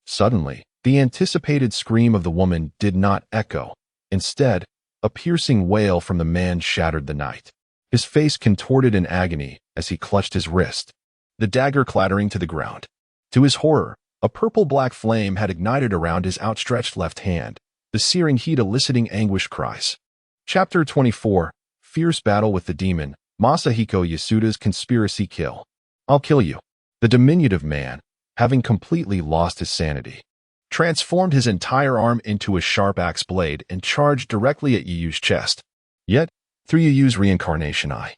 Suddenly, the anticipated scream of the woman did not echo. Instead, a piercing wail from the man shattered the night. His face contorted in agony as he clutched his wrist, the dagger clattering to the ground. To his horror, a purple-black flame had ignited around his outstretched left hand, the searing heat eliciting anguished cries. Chapter 24, Fierce Battle with the Demon, Masahiko Yasuda's Conspiracy Kill. I'll kill you. The diminutive man, having completely lost his sanity, transformed his entire arm into a sharp axe blade and charged directly at Yuyu's chest. Yet, through Yuyu's Reincarnation Eye,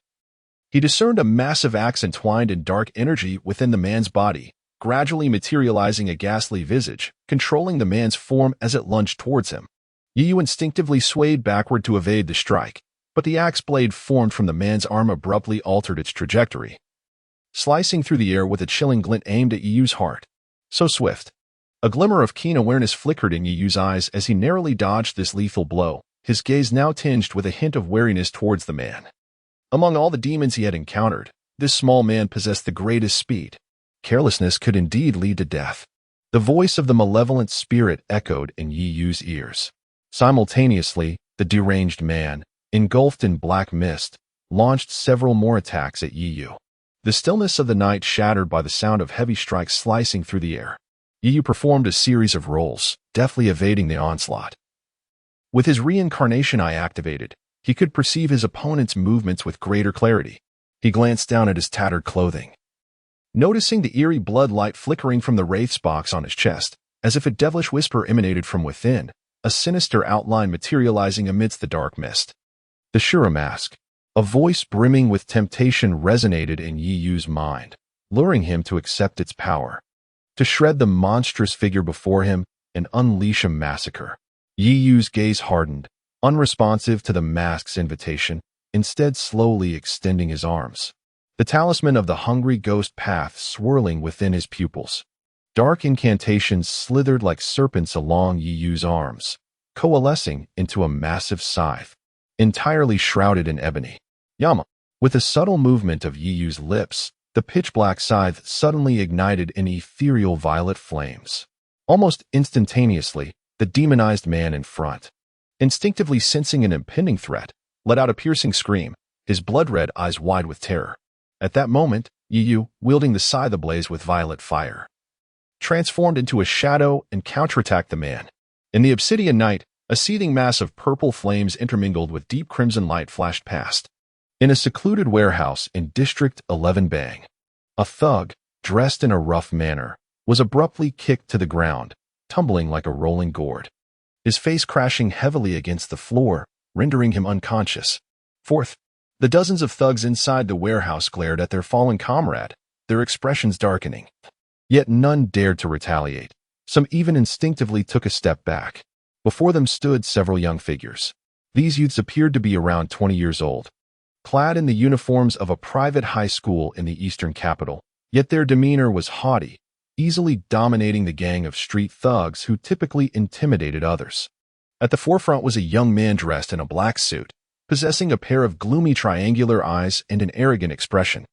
he discerned a massive axe entwined in dark energy within the man's body, gradually materializing a ghastly visage, controlling the man's form as it lunged towards him. Yuyu instinctively swayed backward to evade the strike, but the axe blade formed from the man's arm abruptly altered its trajectory, slicing through the air with a chilling glint aimed at Yuyu's heart. So swift. A glimmer of keen awareness flickered in Yuyu's eyes as he narrowly dodged this lethal blow, his gaze now tinged with a hint of wariness towards the man. Among all the demons he had encountered, this small man possessed the greatest speed. Carelessness could indeed lead to death. The voice of the malevolent spirit echoed in Yuyu's ears. Simultaneously, the deranged man, engulfed in black mist, launched several more attacks at Yuyu. The stillness of the night shattered by the sound of heavy strikes slicing through the air. Yuyu performed a series of rolls, deftly evading the onslaught. With his Reincarnation Eye activated, he could perceive his opponent's movements with greater clarity. He glanced down at his tattered clothing, noticing the eerie blood light flickering from the Wraith Box on his chest, as if a devilish whisper emanated from within, a sinister outline materializing amidst the dark mist. The Shura mask. A voice brimming with temptation resonated in Yuyu's mind, luring him to accept its power, to shred the monstrous figure before him and unleash a massacre. Yuyu's gaze hardened, unresponsive to the mask's invitation, instead slowly extending his arms, the talisman of the hungry ghost path swirling within his pupils. Dark incantations slithered like serpents along Yuyu's arms, coalescing into a massive scythe, entirely shrouded in ebony. Yama. With a subtle movement of Yuyu's lips, the pitch-black scythe suddenly ignited in ethereal violet flames. Almost instantaneously, the demonized man in front, instinctively sensing an impending threat, let out a piercing scream, his blood-red eyes wide with terror. At that moment, Yuyu, wielding the scythe ablaze with violet fire, transformed into a shadow and counterattacked the man. In the obsidian night, a seething mass of purple flames intermingled with deep crimson light flashed past. In a secluded warehouse in District 11 Bang, a thug, dressed in a rough manner, was abruptly kicked to the ground, tumbling like a rolling gourd, his face crashing heavily against the floor, rendering him unconscious. Fourth, the dozens of thugs inside the warehouse glared at their fallen comrade, their expressions darkening. Yet none dared to retaliate. Some even instinctively took a step back. Before them stood several young figures. These youths appeared to be around 20 years old, clad in the uniforms of a private high school in the eastern capital, yet their demeanor was haughty, easily dominating the gang of street thugs who typically intimidated others. At the forefront was a young man dressed in a black suit, possessing a pair of gloomy triangular eyes and an arrogant expression.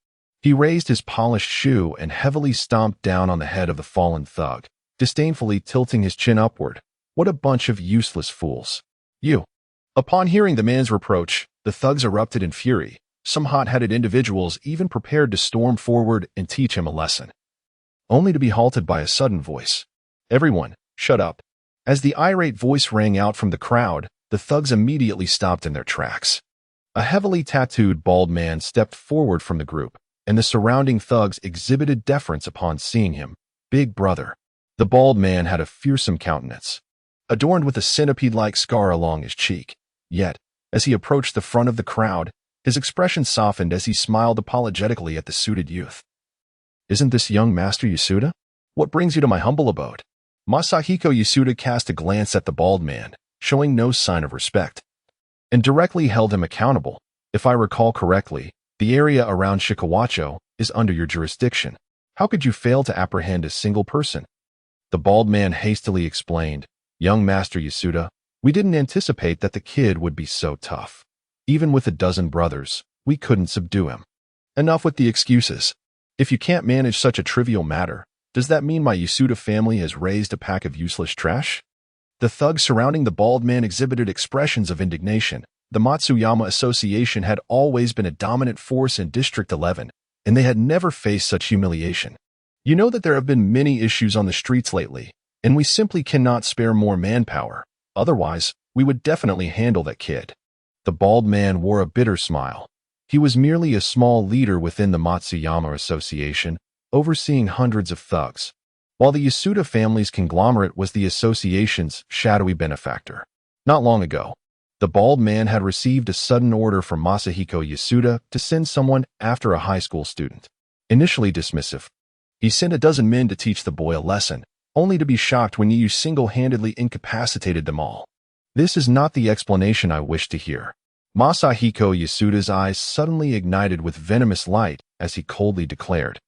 He raised his polished shoe and heavily stomped down on the head of the fallen thug, disdainfully tilting his chin upward. What a bunch of useless fools. You. Upon hearing the man's reproach, the thugs erupted in fury. Some hot-headed individuals even prepared to storm forward and teach him a lesson. only to be halted by a sudden voice. "Everyone, shut up." As the irate voice rang out from the crowd, the thugs immediately stopped in their tracks. A heavily tattooed bald man stepped forward from the group, and the surrounding thugs exhibited deference upon seeing him. "Big brother." The bald man had a fearsome countenance, adorned with a centipede-like scar along his cheek. Yet, as he approached the front of the crowd, his expression softened as he smiled apologetically at the suited youth. "Isn't this young Master Yasuda? What brings you to my humble abode?" Masahiko Yasuda cast a glance at the bald man, showing no sign of respect, and directly held him accountable. "If I recall correctly, the area around Shikawacho is under your jurisdiction. How could you fail to apprehend a single person?" The bald man hastily explained, "Young Master Yasuda, we didn't anticipate that the kid would be so tough. Even with a dozen brothers, we couldn't subdue him." "Enough with the excuses. If you can't manage such a trivial matter, does that mean my Yasuda family has raised a pack of useless trash?" The thugs surrounding the bald man exhibited expressions of indignation. The Matsuyama Association had always been a dominant force in District 11, and they had never faced such humiliation. "You know that there have been many issues on the streets lately, and we simply cannot spare more manpower. Otherwise, we would definitely handle that kid." The bald man wore a bitter smile. He was merely a small leader within the Matsuyama Association, overseeing hundreds of thugs, while the Yasuda family's conglomerate was the association's shadowy benefactor. Not long ago, the bald man had received a sudden order from Masahiko Yasuda to send someone after a high school student. Initially dismissive, he sent a dozen men to teach the boy a lesson, only to be shocked when Yu single-handedly incapacitated them all. "This is not the explanation I wish to hear." Masahiko Yasuda's eyes suddenly ignited with venomous light as he coldly declared,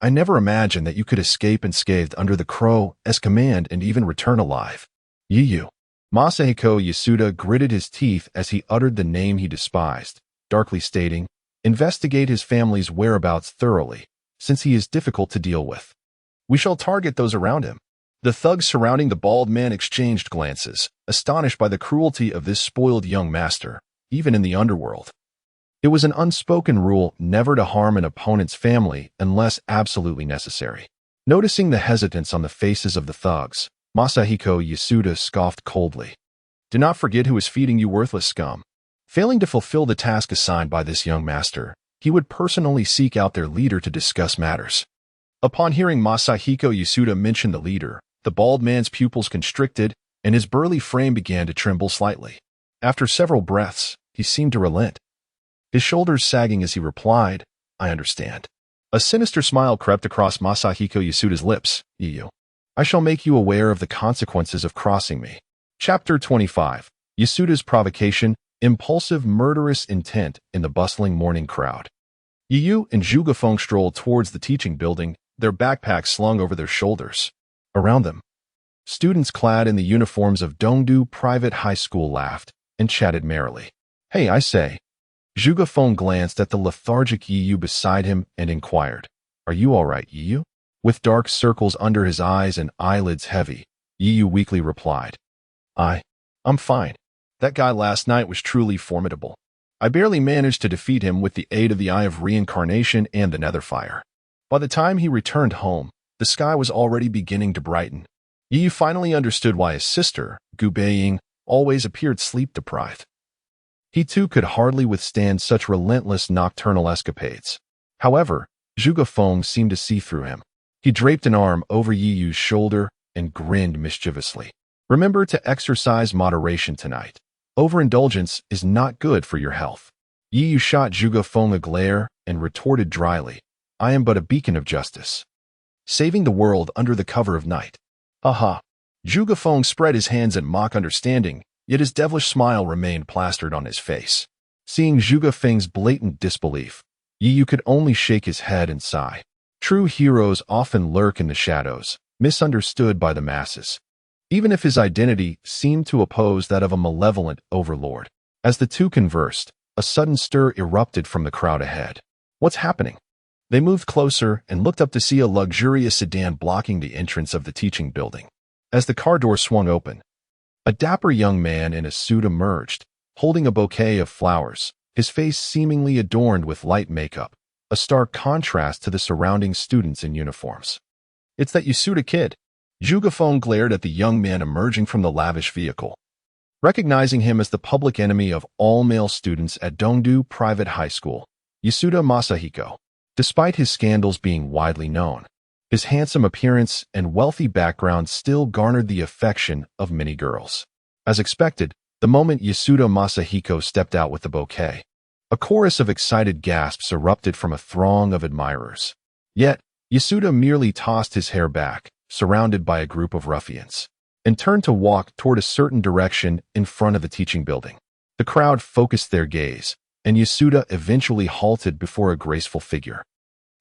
"I never imagined that you could escape unscathed under the Crow's command and even return alive. Yu." Masahiko Yasuda gritted his teeth as he uttered the name he despised, darkly stating, "Investigate his family's whereabouts thoroughly, since he is difficult to deal with. We shall target those around him." The thugs surrounding the bald man exchanged glances, astonished by the cruelty of this spoiled young master, even in the underworld. It was an unspoken rule never to harm an opponent's family unless absolutely necessary. Noticing the hesitance on the faces of the thugs, Masahiko Yasuda scoffed coldly. "Do not forget who is feeding you, worthless scum." Failing to fulfill the task assigned by this young master, he would personally seek out their leader to discuss matters. Upon hearing Masahiko Yasuda mention the leader, the bald man's pupils constricted and his burly frame began to tremble slightly. After several breaths, he seemed to relent, his shoulders sagging as he replied, "I understand." A sinister smile crept across Masahiko Yasuda's lips. "Yu, I shall make you aware of the consequences of crossing me." Chapter 25. Yasuda's provocation, impulsive murderous intent in the bustling morning crowd. Yu and Zhugafeng strolled towards the teaching building, their backpacks slung over their shoulders. Around them, students clad in the uniforms of Dongdu Private High School laughed and chatted merrily. "Hey, I say." Zhugafeng glanced at the lethargic Yu beside him and inquired, "Are you all right, Yu?" With dark circles under his eyes and eyelids heavy, Yu weakly replied, I'm fine. That guy last night was truly formidable. I barely managed to defeat him with the aid of the Eye of Reincarnation and the Netherfire." By the time he returned home, the sky was already beginning to brighten. Yu finally understood why his sister, Gu Baiying, always appeared sleep-deprived. He too could hardly withstand such relentless nocturnal escapades. However, Zhugafeng seemed to see through him. He draped an arm over Yu's shoulder and grinned mischievously. "Remember to exercise moderation tonight. Overindulgence is not good for your health." Yu shot Zhugafeng a glare and retorted dryly, "I am but a beacon of justice, saving the world under the cover of night." "Aha." Zhugafeng spread his hands in mock understanding, yet his devilish smile remained plastered on his face. Seeing Zhugafeng's blatant disbelief, Yu could only shake his head and sigh. True heroes often lurk in the shadows, misunderstood by the masses, even if his identity seemed to oppose that of a malevolent overlord. As the two conversed, a sudden stir erupted from the crowd ahead. "What's happening?" They moved closer and looked up to see a luxurious sedan blocking the entrance of the teaching building. As the car door swung open, a dapper young man in a suit emerged, holding a bouquet of flowers, his face seemingly adorned with light makeup, a stark contrast to the surrounding students in uniforms. It's that Yasuda kid. Gu Baiying glared at the young man emerging from the lavish vehicle. Recognizing him as the public enemy of all male students at Dongdu Private High School, Yasuda Masahiko, despite his scandals being widely known, his handsome appearance and wealthy background still garnered the affection of many girls. As expected, the moment Yasuda Masahiko stepped out with the bouquet, a chorus of excited gasps erupted from a throng of admirers. Yet, Yasuda merely tossed his hair back, surrounded by a group of ruffians, and turned to walk toward a certain direction in front of the teaching building. The crowd focused their gaze, and Yasuda eventually halted before a graceful figure,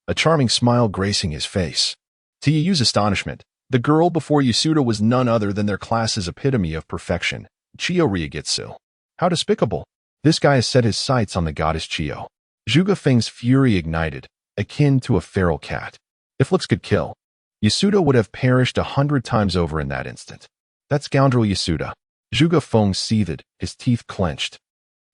a charming smile gracing his face. To Yuyu's astonishment, the girl before Yasuda was none other than their class's epitome of perfection, Chiyo Ryugetsu. How despicable! This guy has set his sights on the goddess Chiyo. Gu Baiying's fury ignited, akin to a feral cat. If looks could kill, Yasuda would have perished 100 times over in that instant. That scoundrel Yasuda. Gu Baiying seethed, his teeth clenched.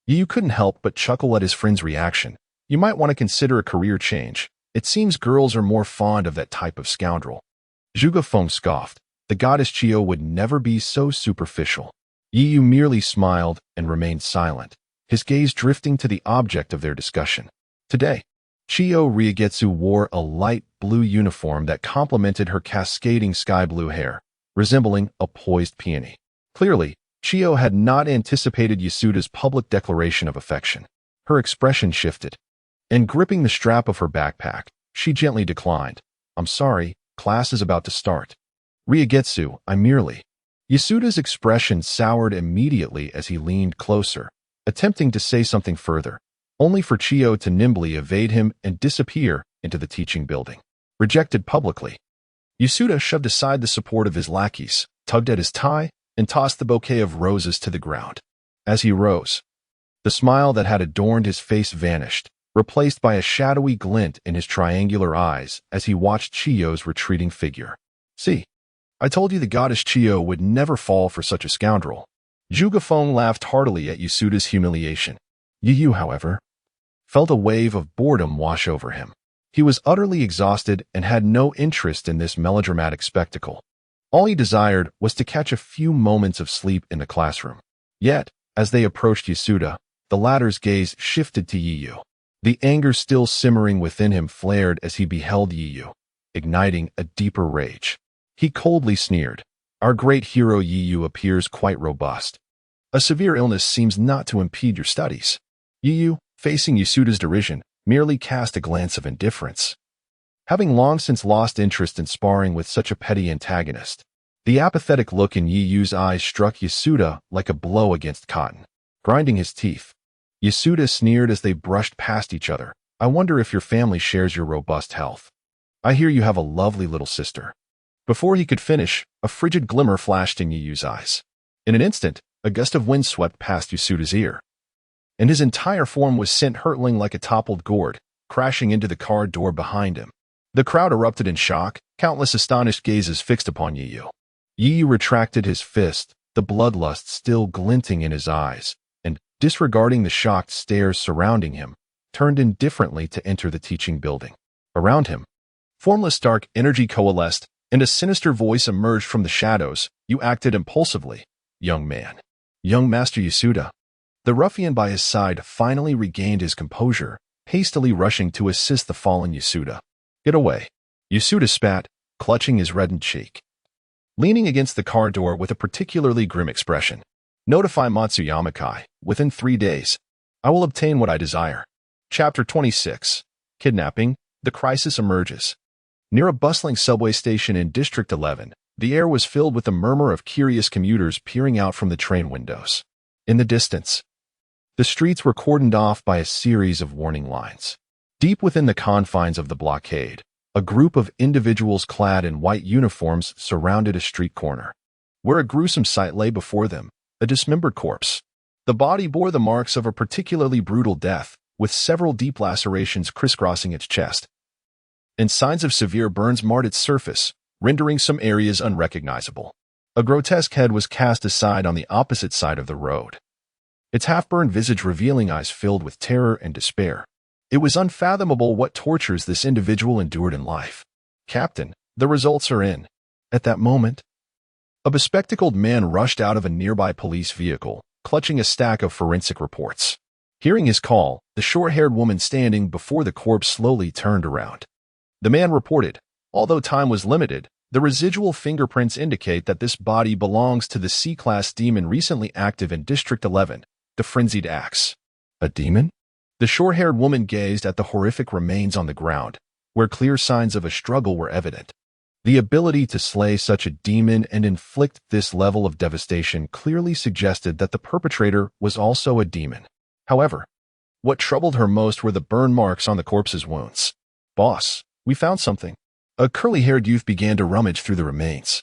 Yuyu couldn't help but chuckle at his friend's reaction. You might want to consider a career change. It seems girls are more fond of that type of scoundrel. Gu Baiying scoffed. The goddess Chiyo would never be so superficial. Yuyu merely smiled and remained silent, his gaze drifting to the object of their discussion. Today, Chiyo Ryugetsu wore a light blue uniform that complemented her cascading sky blue hair, resembling a poised peony. Clearly, Chiyo had not anticipated Yasuda's public declaration of affection. Her expression shifted, and gripping the strap of her backpack, she gently declined. I'm sorry, class is about to start. Ryugetsu, I merely. Yasuda's expression soured immediately as he leaned closer, attempting to say something further, only for Chiyo to nimbly evade him and disappear into the teaching building. Rejected publicly. Yasuda shoved aside the support of his lackeys, tugged at his tie, and tossed the bouquet of roses to the ground. As he rose, the smile that had adorned his face vanished, replaced by a shadowy glint in his triangular eyes as he watched Chiyo's retreating figure. See, I told you the goddess Chiyo would never fall for such a scoundrel. Gu Baiying laughed heartily at Yasuda's humiliation. Yuyu, however, felt a wave of boredom wash over him. He was utterly exhausted and had no interest in this melodramatic spectacle. All he desired was to catch a few moments of sleep in the classroom. Yet, as they approached Yasuda, the latter's gaze shifted to Yuyu. The anger still simmering within him flared as he beheld Yuyu, igniting a deeper rage. He coldly sneered. Our great hero Yuyu appears quite robust. A severe illness seems not to impede your studies. Yuyu, facing Yasuda's derision, merely cast a glance of indifference. Having long since lost interest in sparring with such a petty antagonist, the apathetic look in Yuyu's eyes struck Yasuda like a blow against cotton. Grinding his teeth, Yasuda sneered as they brushed past each other. I wonder if your family shares your robust health. I hear you have a lovely little sister. Before he could finish, a frigid glimmer flashed in Yuyu's eyes. In an instant, a gust of wind swept past Yasuda's ear, and his entire form was sent hurtling like a toppled gourd, crashing into the car door behind him. The crowd erupted in shock, countless astonished gazes fixed upon Yuyu. Yuyu retracted his fist, the bloodlust still glinting in his eyes, and, disregarding the shocked stares surrounding him, turned indifferently to enter the teaching building. Around him, formless dark energy coalesced, and a sinister voice emerged from the shadows. You acted impulsively, young man. Young Master Yasuda. The ruffian by his side finally regained his composure, hastily rushing to assist the fallen Yasuda. Get away. Yasuda spat, clutching his reddened cheek. Leaning against the car door with a particularly grim expression. Notify Matsuyama-kai. Within 3 days, I will obtain what I desire. Chapter 26. Kidnapping. The crisis emerges. Near a bustling subway station in District 11, the air was filled with the murmur of curious commuters peering out from the train windows. In the distance, the streets were cordoned off by a series of warning lines. Deep within the confines of the blockade, a group of individuals clad in white uniforms surrounded a street corner, where a gruesome sight lay before them, a dismembered corpse. The body bore the marks of a particularly brutal death, with several deep lacerations crisscrossing its chest, and signs of severe burns marred its surface, rendering some areas unrecognizable. A grotesque head was cast aside on the opposite side of the road, its half-burned visage revealing eyes filled with terror and despair. It was unfathomable what tortures this individual endured in life. Captain, The results are in. At that moment, a bespectacled man rushed out of a nearby police vehicle, clutching a stack of forensic reports. Hearing his call, the short-haired woman standing before the corpse slowly turned around. The man reported, although time was limited, the residual fingerprints indicate that this body belongs to the C-class demon recently active in District 11, the Frenzied Axe. A demon? The short-haired woman gazed at the horrific remains on the ground, where clear signs of a struggle were evident. The ability to slay such a demon and inflict this level of devastation clearly suggested that the perpetrator was also a demon. However, what troubled her most were the burn marks on the corpse's wounds. "Boss, we found something." A curly-haired youth began to rummage through the remains,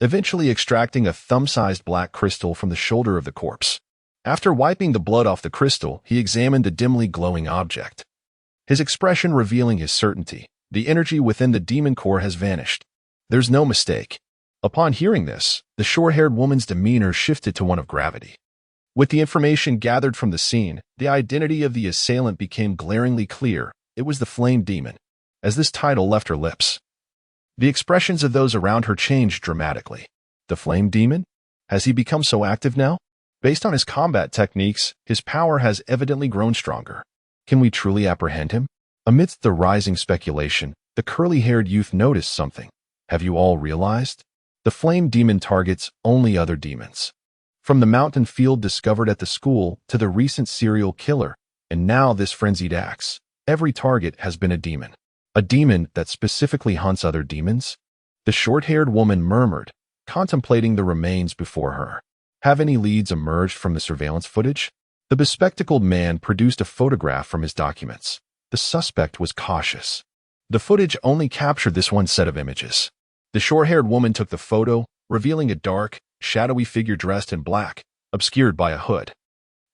eventually extracting a thumb-sized black crystal from the shoulder of the corpse. After wiping the blood off the crystal, he examined the dimly glowing object, his expression revealing his certainty. The energy within the demon core has vanished. There's no mistake. Upon hearing this, the short-haired woman's demeanor shifted to one of gravity. With the information gathered from the scene, the identity of the assailant became glaringly clear. It was the Flame Demon. As this title left her lips, the expressions of those around her changed dramatically. The Flame Demon? Has he become so active now? Based on his combat techniques, his power has evidently grown stronger. Can we truly apprehend him? Amidst the rising speculation, the curly-haired youth noticed something. Have you all realized? The Flame Demon targets only other demons. From the mountain field discovered at the school to the recent serial killer, and now this frenzied axe, every target has been a demon. A demon that specifically hunts other demons? The short-haired woman murmured, contemplating the remains before her. Have any leads emerged from the surveillance footage? The bespectacled man produced a photograph from his documents. The suspect was cautious. The footage only captured this one set of images. The short-haired woman took the photo, revealing a dark, shadowy figure dressed in black, obscured by a hood.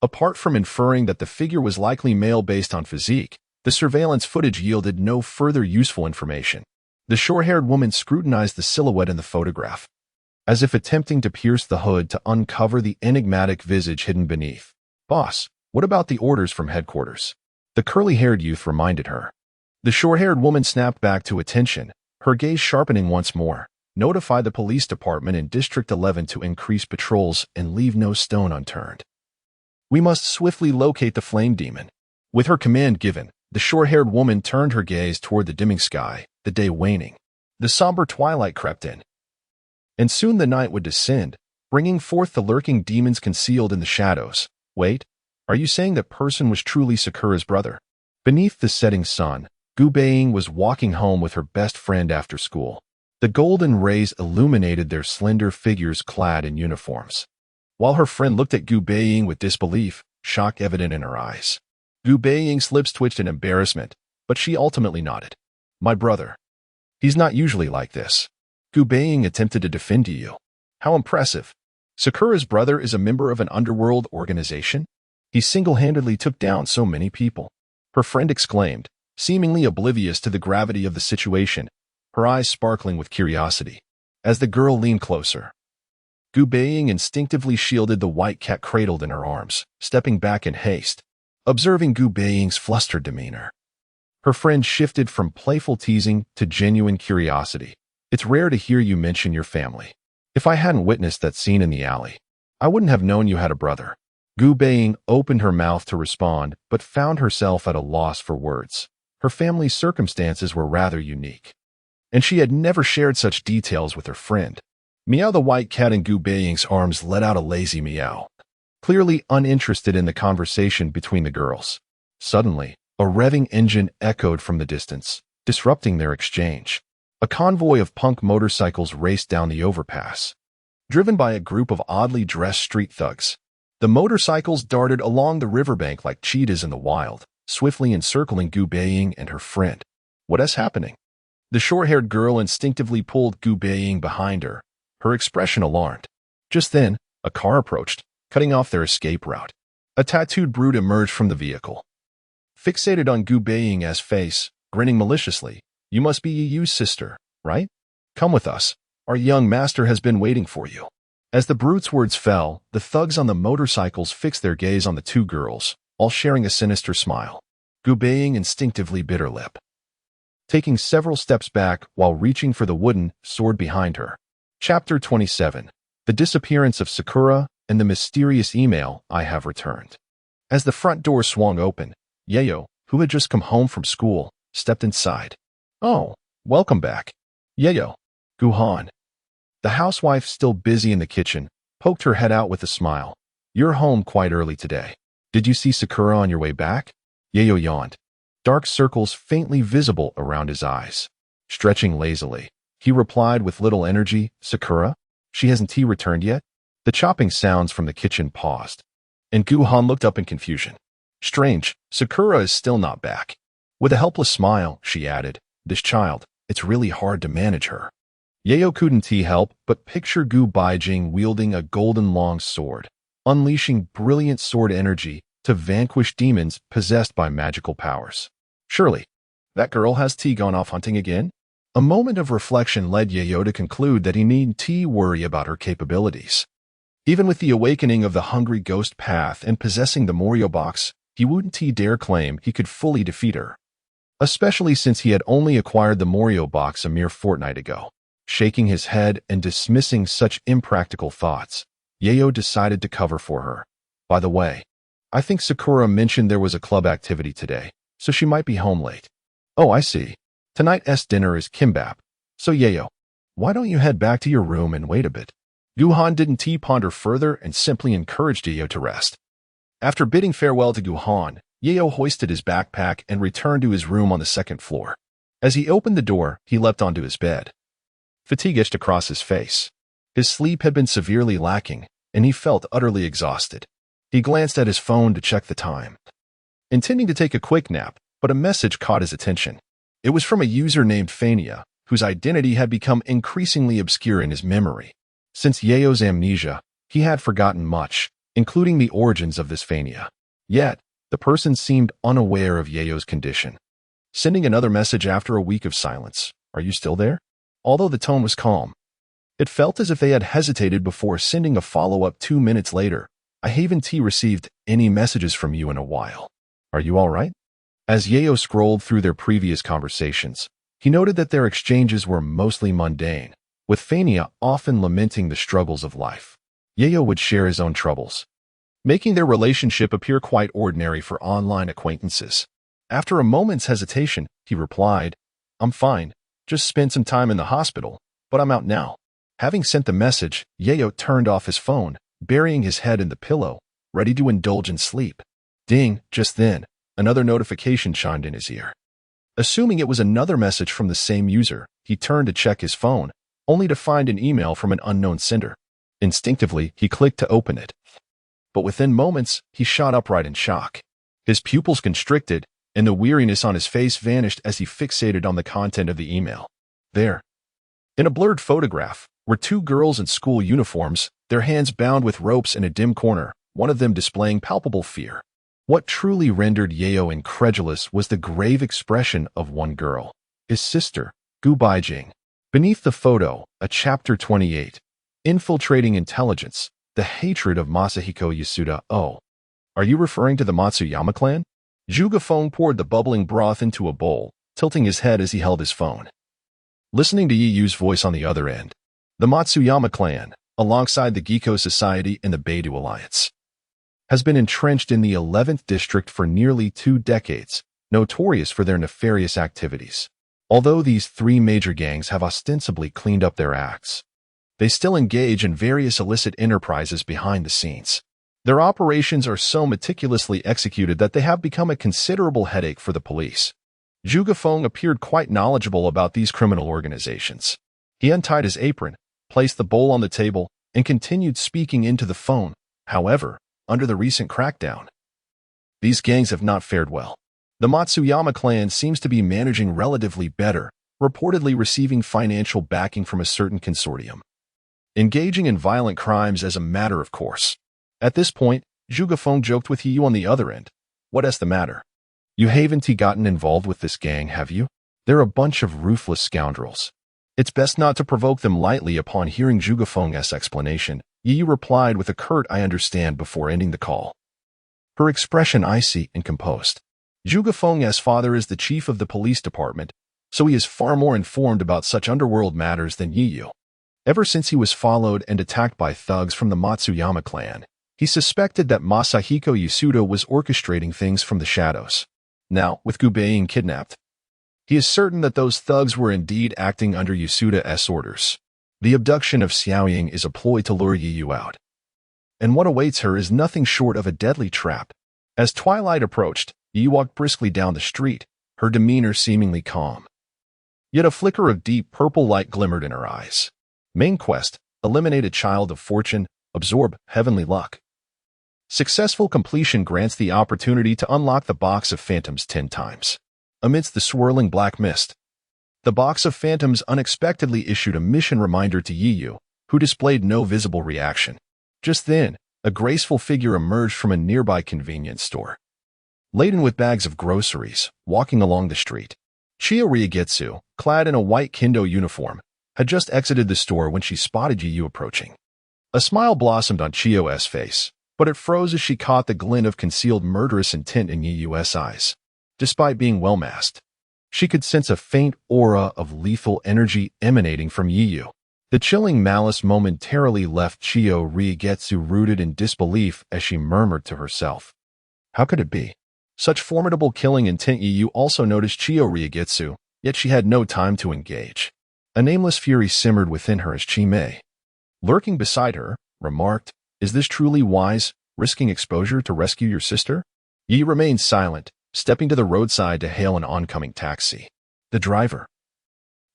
Apart from inferring that the figure was likely male based on physique, the surveillance footage yielded no further useful information. The short-haired woman scrutinized the silhouette in the photograph, as if attempting to pierce the hood to uncover the enigmatic visage hidden beneath. "Boss, what about the orders from headquarters?" The curly-haired youth reminded her. The short-haired woman snapped back to attention, her gaze sharpening once more. "Notify the police department in District 11 to increase patrols and leave no stone unturned. We must swiftly locate the Flame Demon." With her command given, the short-haired woman turned her gaze toward the dimming sky, the day waning. The somber twilight crept in, and soon the night would descend, bringing forth the lurking demons concealed in the shadows. "Wait, are you saying that person was truly Sakura's brother?" Beneath the setting sun, Gu Baiying was walking home with her best friend after school. The golden rays illuminated their slender figures clad in uniforms. While her friend looked at Gu Baiying with disbelief, shock evident in her eyes. Gu Baiying's lips twitched in embarrassment, but she ultimately nodded. "My brother. He's not usually like this." Gu Baiying attempted to defend you. "How impressive. Sakura's brother is a member of an underworld organization? He single-handedly took down so many people." Her friend exclaimed, seemingly oblivious to the gravity of the situation, her eyes sparkling with curiosity. As the girl leaned closer, Gu Baiying instinctively shielded the white cat cradled in her arms, stepping back in haste. Observing Gu Baiying's flustered demeanor, her friend shifted from playful teasing to genuine curiosity. "It's rare to hear you mention your family. If I hadn't witnessed that scene in the alley, I wouldn't have known you had a brother." Gu Baiying opened her mouth to respond, but found herself at a loss for words. Her family's circumstances were rather unique, and she had never shared such details with her friend. Meow the white cat in Gu Baiying's arms let out a lazy meow, clearly uninterested in the conversation between the girls. Suddenly, a revving engine echoed from the distance, disrupting their exchange. A convoy of punk motorcycles raced down the overpass, driven by a group of oddly dressed street thugs. The motorcycles darted along the riverbank like cheetahs in the wild, swiftly encircling Gu Baiying and her friend. "What is happening?" The short-haired girl instinctively pulled Gu Baiying behind her, her expression alarmed. Just then, a car approached, cutting off their escape route. A tattooed brute emerged from the vehicle, fixated on Gu Baiying's face, grinning maliciously. "You must be Yu's sister, right? Come with us. Our young master has been waiting for you." As the brute's words fell, the thugs on the motorcycles fixed their gaze on the two girls, all sharing a sinister smile. Gu Baiying instinctively bit her lip. taking several steps back while reaching for the wooden sword behind her. Chapter 27. The Disappearance of Sakura and the Mysterious Email I Have Returned. As the front door swung open, Yayo, who had just come home from school, stepped inside. "Oh, welcome back, Yayo." Guhan, the housewife still busy in the kitchen, poked her head out with a smile. "You're home quite early today. Did you see Sakura on your way back?" Yayo yawned, dark circles faintly visible around his eyes. Stretching lazily, he replied with little energy, "Sakura? She hasn't returned yet?" The chopping sounds from the kitchen paused, and Guhan looked up in confusion. "Strange, Sakura is still not back." With a helpless smile, she added, "This child, it's really hard to manage her." Yayo couldn't help but picture Gu Baiying wielding a golden long sword, unleashing brilliant sword energy to vanquish demons possessed by magical powers. Surely, that girl has gone off hunting again? A moment of reflection led Yayo to conclude that he needn't worry about her capabilities. Even with the awakening of the hungry ghost path and possessing the Morio box, he wouldn't dare claim he could fully defeat her. Especially since he had only acquired the Morio box a mere fortnight ago. Shaking his head and dismissing such impractical thoughts, Yayo decided to cover for her. "By the way, I think Sakura mentioned there was a club activity today, so she might be home late." "Oh, I see. Tonight's dinner is kimbap. So Yayo, why don't you head back to your room and wait a bit?" Guhan didn't ponder further and simply encouraged Yayo to rest. After bidding farewell to Guhan, Yayo hoisted his backpack and returned to his room on the second floor. As he opened the door, he leapt onto his bed. Fatigue etched across his face. His sleep had been severely lacking, and he felt utterly exhausted. He glanced at his phone to check the time, intending to take a quick nap, but a message caught his attention. It was from a user named Fania, whose identity had become increasingly obscure in his memory. Since Yayo's amnesia, he had forgotten much, including the origins of this Fania. Yet, the person seemed unaware of Yayo's condition. Sending another message after a week of silence. "Are you still there?" Although the tone was calm, it felt as if they had hesitated before sending a follow-up 2 minutes later. "I haven't received any messages from you in a while. Are you all right?" As Yayo scrolled through their previous conversations, he noted that their exchanges were mostly mundane, with Fania often lamenting the struggles of life. Yayo would share his own troubles, making their relationship appear quite ordinary for online acquaintances. After a moment's hesitation, he replied, "I'm fine. Just spent some time in the hospital, but I'm out now." Having sent the message, Yayo turned off his phone, burying his head in the pillow, ready to indulge in sleep. Ding! Just then, another notification chimed in his ear. Assuming it was another message from the same user, he turned to check his phone, only to find an email from an unknown sender. Instinctively, he clicked to open it. But within moments, he shot upright in shock. His pupils constricted, and the weariness on his face vanished as he fixated on the content of the email. There, in a blurred photograph, were two girls in school uniforms, their hands bound with ropes in a dim corner, one of them displaying palpable fear. What truly rendered Yayo incredulous was the grave expression of one girl, his sister, Gu Baiying. Beneath the photo, a chapter 28, Infiltrating Intelligence, the hatred of Masahiko Yasuda. "Oh, are you referring to the Matsuyama clan?" Jugafong poured the bubbling broth into a bowl, tilting his head as he held his phone. Listening to Yiyu's voice on the other end, the Matsuyama clan, alongside the Gikko Society and the Beidou Alliance, has been entrenched in the 11th district for nearly 2 decades, notorious for their nefarious activities. Although these 3 major gangs have ostensibly cleaned up their acts, they still engage in various illicit enterprises behind the scenes. Their operations are so meticulously executed that they have become a considerable headache for the police. Jugafong appeared quite knowledgeable about these criminal organizations. He untied his apron, placed the bowl on the table, and continued speaking into the phone. However, under the recent crackdown, these gangs have not fared well. The Matsuyama clan seems to be managing relatively better, reportedly receiving financial backing from a certain consortium, engaging in violent crimes as a matter of course. At this point, Jugafong joked with Hiyu on the other end. "What's the matter? You haven't gotten involved with this gang, have you? They're a bunch of ruthless scoundrels." It's best not to provoke them lightly. Upon hearing Jugafong's explanation, Yiyu replied with a curt "I understand" before ending the call, her expression icy and composed. Jugafong's father is the chief of the police department, so he is far more informed about such underworld matters than Yu. Ever since he was followed and attacked by thugs from the Matsuyama clan, he suspected that Masahiko Yasuda was orchestrating things from the shadows. Now, with Gu Baiying kidnapped, he is certain that those thugs were indeed acting under Yasuda's orders. The abduction of Xiaoying is a ploy to lure Yu out, and what awaits her is nothing short of a deadly trap. As twilight approached, Yu walked briskly down the street, her demeanor seemingly calm. Yet a flicker of deep purple light glimmered in her eyes. Main quest: eliminate a child of fortune, absorb heavenly luck. Successful completion grants the opportunity to unlock the box of phantoms 10 times. Amidst the swirling black mist, the box of phantoms unexpectedly issued a mission reminder to Yu, who displayed no visible reaction. Just then, a graceful figure emerged from a nearby convenience store, laden with bags of groceries, walking along the street. Chiyo Riegetsu, clad in a white kendo uniform, had just exited the store when she spotted Yu approaching. A smile blossomed on Chiyo's face, but it froze as she caught the glint of concealed murderous intent in Yu's eyes. Despite being well masked, she could sense a faint aura of lethal energy emanating from Yu. The chilling malice momentarily left Chiyo Riegetsu rooted in disbelief as she murmured to herself, "How could it be? Such formidable killing intent." Yu also noticed Chiyo Riegetsu, yet she had no time to engage. A nameless fury simmered within her as Chimei, lurking beside her, remarked, "Is this truly wise, risking exposure to rescue your sister?" Yu remained silent, stepping to the roadside to hail an oncoming taxi. The driver,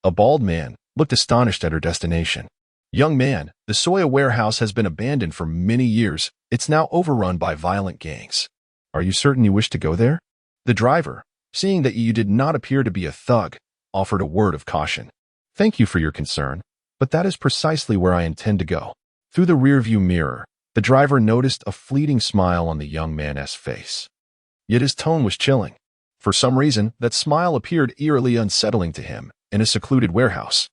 a bald man, looked astonished at her destination. "Young man, the Soya warehouse has been abandoned for many years. It's now overrun by violent gangs. Are you certain you wish to go there?" The driver, seeing that Yu did not appear to be a thug, offered a word of caution. "Thank you for your concern, but that is precisely where I intend to go." Through the rearview mirror, the driver noticed a fleeting smile on the young man's face. Yet his tone was chilling. For some reason, that smile appeared eerily unsettling to him in a secluded warehouse.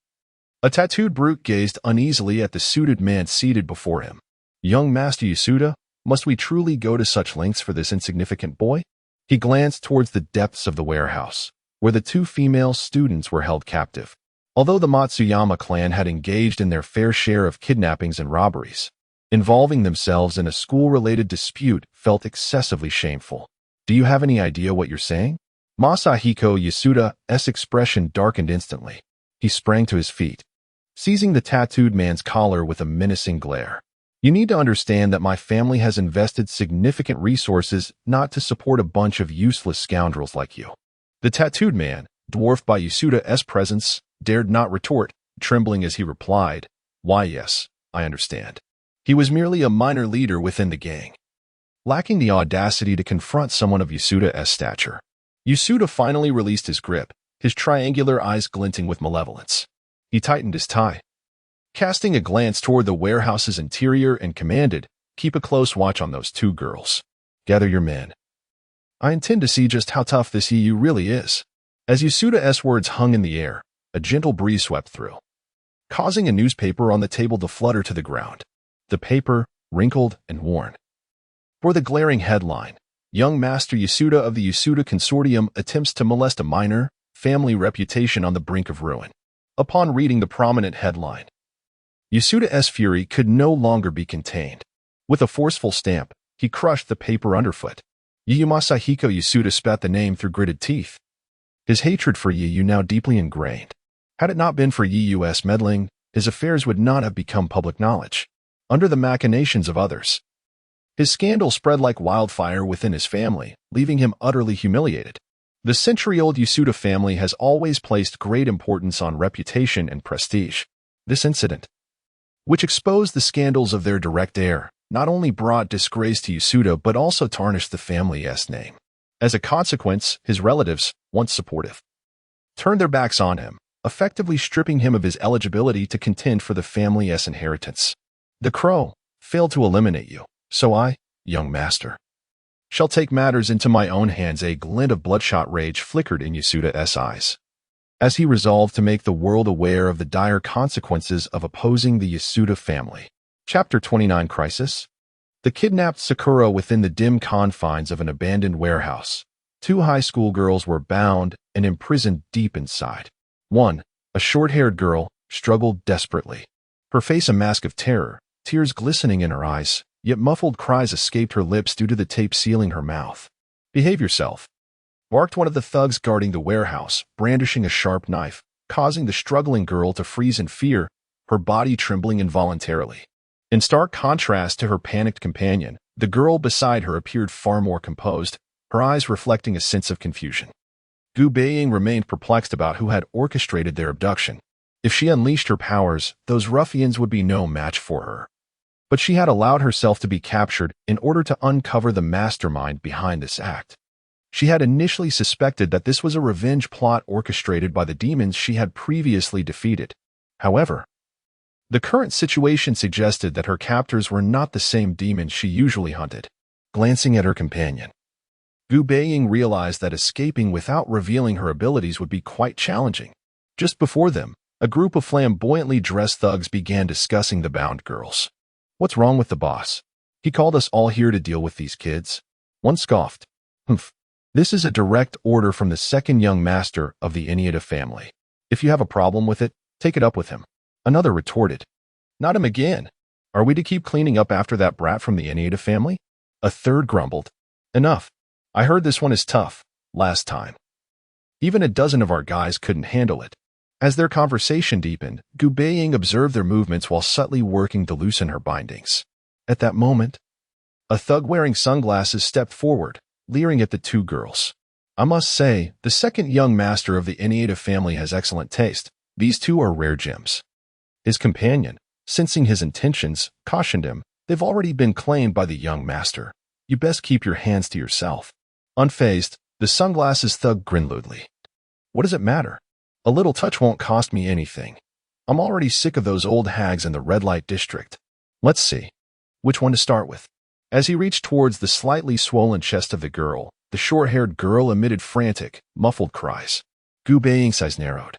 A tattooed brute gazed uneasily at the suited man seated before him. "Young Master Yasuda, must we truly go to such lengths for this insignificant boy?" He glanced towards the depths of the warehouse, where the 2 female students were held captive. Although the Matsuyama clan had engaged in their fair share of kidnappings and robberies, involving themselves in a school-related dispute felt excessively shameful. "Do you have any idea what you're saying?" Masahiko Yasuda's expression darkened instantly. He sprang to his feet, seizing the tattooed man's collar with a menacing glare. "You need to understand that my family has invested significant resources not to support a bunch of useless scoundrels like you." The tattooed man, dwarfed by Yasuda's presence, dared not retort, trembling as he replied, "Why, yes, I understand." He was merely a minor leader within the gang, lacking the audacity to confront someone of Yasuda's stature. Yasuda finally released his grip, his triangular eyes glinting with malevolence. He tightened his tie, casting a glance toward the warehouse's interior, and commanded, "Keep a close watch on those 2 girls. Gather your men. I intend to see just how tough this Yu really is." As Yasuda's words hung in the air, a gentle breeze swept through, causing a newspaper on the table to flutter to the ground. The paper, wrinkled and worn, bore the glaring headline, "Young Master Yasuda of the Yasuda Consortium attempts to molest a minor, family reputation on the brink of ruin." Upon reading the prominent headline, Yasuda's fury could no longer be contained. With a forceful stamp, he crushed the paper underfoot. Masahiko Yasuda spat the name through gritted teeth, his hatred for Yu now deeply ingrained. Had it not been for Yu's meddling, his affairs would not have become public knowledge. Under the machinations of others, his scandal spread like wildfire within his family, leaving him utterly humiliated. The century-old Yasuda family has always placed great importance on reputation and prestige. This incident, which exposed the scandals of their direct heir, not only brought disgrace to Yasuda but also tarnished the family's name. As a consequence, his relatives, once supportive, turned their backs on him, effectively stripping him of his eligibility to contend for the family's inheritance. "The crow failed to eliminate you, so I, young master, shall take matters into my own hands." A glint of bloodshot rage flickered in Yasuda's eyes, as he resolved to make the world aware of the dire consequences of opposing the Yasuda family. Chapter 29 Crisis. The kidnapped Sakura within the dim confines of an abandoned warehouse. 2 high school girls were bound and imprisoned deep inside. One, a short-haired girl, struggled desperately. Her face a mask of terror, tears glistening in her eyes, yet muffled cries escaped her lips due to the tape sealing her mouth. "Behave yourself," barked one of the thugs guarding the warehouse, brandishing a sharp knife, causing the struggling girl to freeze in fear, her body trembling involuntarily. In stark contrast to her panicked companion, the girl beside her appeared far more composed, her eyes reflecting a sense of confusion. Gu Baiying remained perplexed about who had orchestrated their abduction. If she unleashed her powers, those ruffians would be no match for her. But she had allowed herself to be captured in order to uncover the mastermind behind this act. She had initially suspected that this was a revenge plot orchestrated by the demons she had previously defeated. However, the current situation suggested that her captors were not the same demons she usually hunted. Glancing at her companion, Gu Baiying realized that escaping without revealing her abilities would be quite challenging. Just before them, a group of flamboyantly dressed thugs began discussing the bound girls. "What's wrong with the boss? He called us all here to deal with these kids." One scoffed. "Humph. This is a direct order from the second young master of the Enneada family. If you have a problem with it, take it up with him." Another retorted. "Not him again. Are we to keep cleaning up after that brat from the Enneada family?" A third grumbled. "Enough. I heard this one is tough, last time. Even a dozen of our guys couldn't handle it." As their conversation deepened, Gu Baiying observed their movements while subtly working to loosen her bindings. At that moment, a thug wearing sunglasses stepped forward, leering at the two girls. "I must say, the second young master of the Enneada family has excellent taste. These two are rare gems." His companion, sensing his intentions, cautioned him, "They've already been claimed by the young master. You best keep your hands to yourself." Unfazed, the sunglasses thug grinned lewdly. "What does it matter? A little touch won't cost me anything. I'm already sick of those old hags in the red light district. Let's see which one to start with." As he reached towards the slightly swollen chest of the girl, the short-haired girl emitted frantic, muffled cries. Gu Baiying's eyes narrowed,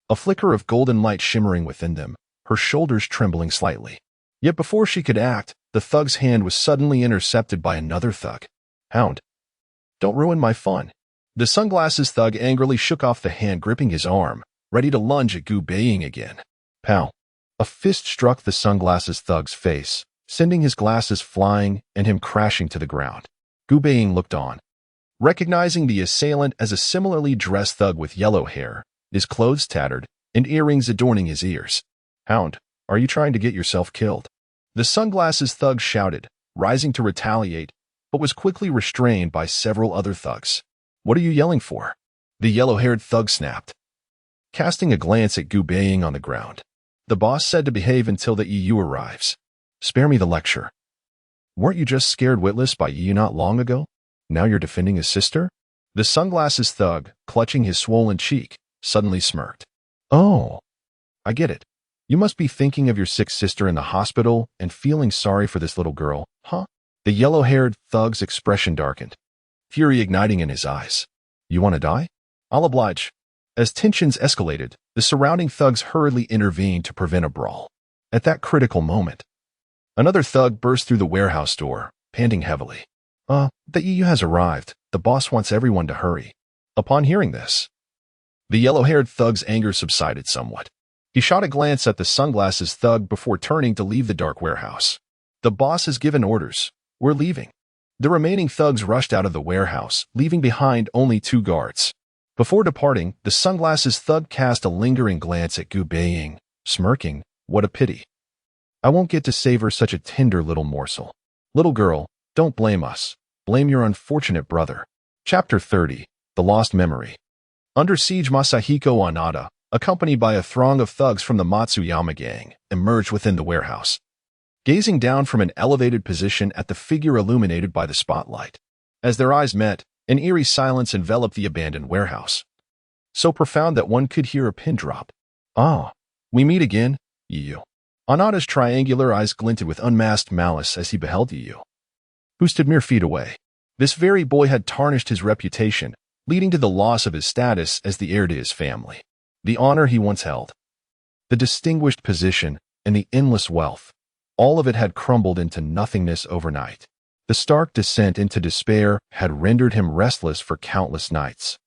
a flicker of golden light shimmering within them, her shoulders trembling slightly. Yet before she could act, the thug's hand was suddenly intercepted by another thug. "Hound, don't ruin my fun." The sunglasses thug angrily shook off the hand gripping his arm, ready to lunge at Gu Baiying again. Pow! A fist struck the sunglasses thug's face, sending his glasses flying and him crashing to the ground. Gu Baiying looked on, recognizing the assailant as a similarly dressed thug with yellow hair, his clothes tattered, and earrings adorning his ears. "Hound, are you trying to get yourself killed?" The sunglasses thug shouted, rising to retaliate, but was quickly restrained by several other thugs. "What are you yelling for?" The yellow-haired thug snapped, casting a glance at Gu Baiying on the ground. "The boss said to behave until the EU arrives. Spare me the lecture. Weren't you just scared witless by EU not long ago? Now you're defending his sister?" The sunglasses thug, clutching his swollen cheek, suddenly smirked. "Oh, I get it. You must be thinking of your sick sister in the hospital and feeling sorry for this little girl, huh?" The yellow-haired thug's expression darkened, fury igniting in his eyes. "You want to die? I'll oblige." As tensions escalated, the surrounding thugs hurriedly intervened to prevent a brawl. At that critical moment, another thug burst through the warehouse door, panting heavily. The EU has arrived. The boss wants everyone to hurry." Upon hearing this, the yellow-haired thug's anger subsided somewhat. He shot a glance at the sunglasses thug before turning to leave the dark warehouse. "The boss has given orders. We're leaving." The remaining thugs rushed out of the warehouse, leaving behind only two guards. Before departing, the sunglasses thug cast a lingering glance at Gu Baiying, smirking, "What a pity. I won't get to savor such a tender little morsel. Little girl, don't blame us. Blame your unfortunate brother." Chapter 30, The Lost Memory. Under siege, Masahiko Anada, accompanied by a throng of thugs from the Matsuyama gang, emerged within the warehouse, gazing down from an elevated position at the figure illuminated by the spotlight. As their eyes met, an eerie silence enveloped the abandoned warehouse, so profound that one could hear a pin drop. "Ah, we meet again, Yu." Anada's triangular eyes glinted with unmasked malice as he beheld Yu, who stood mere feet away. This very boy had tarnished his reputation, leading to the loss of his status as the heir to his family. The honor he once held, the distinguished position, and the endless wealth, all of it had crumbled into nothingness overnight. The stark descent into despair had rendered him restless for countless nights,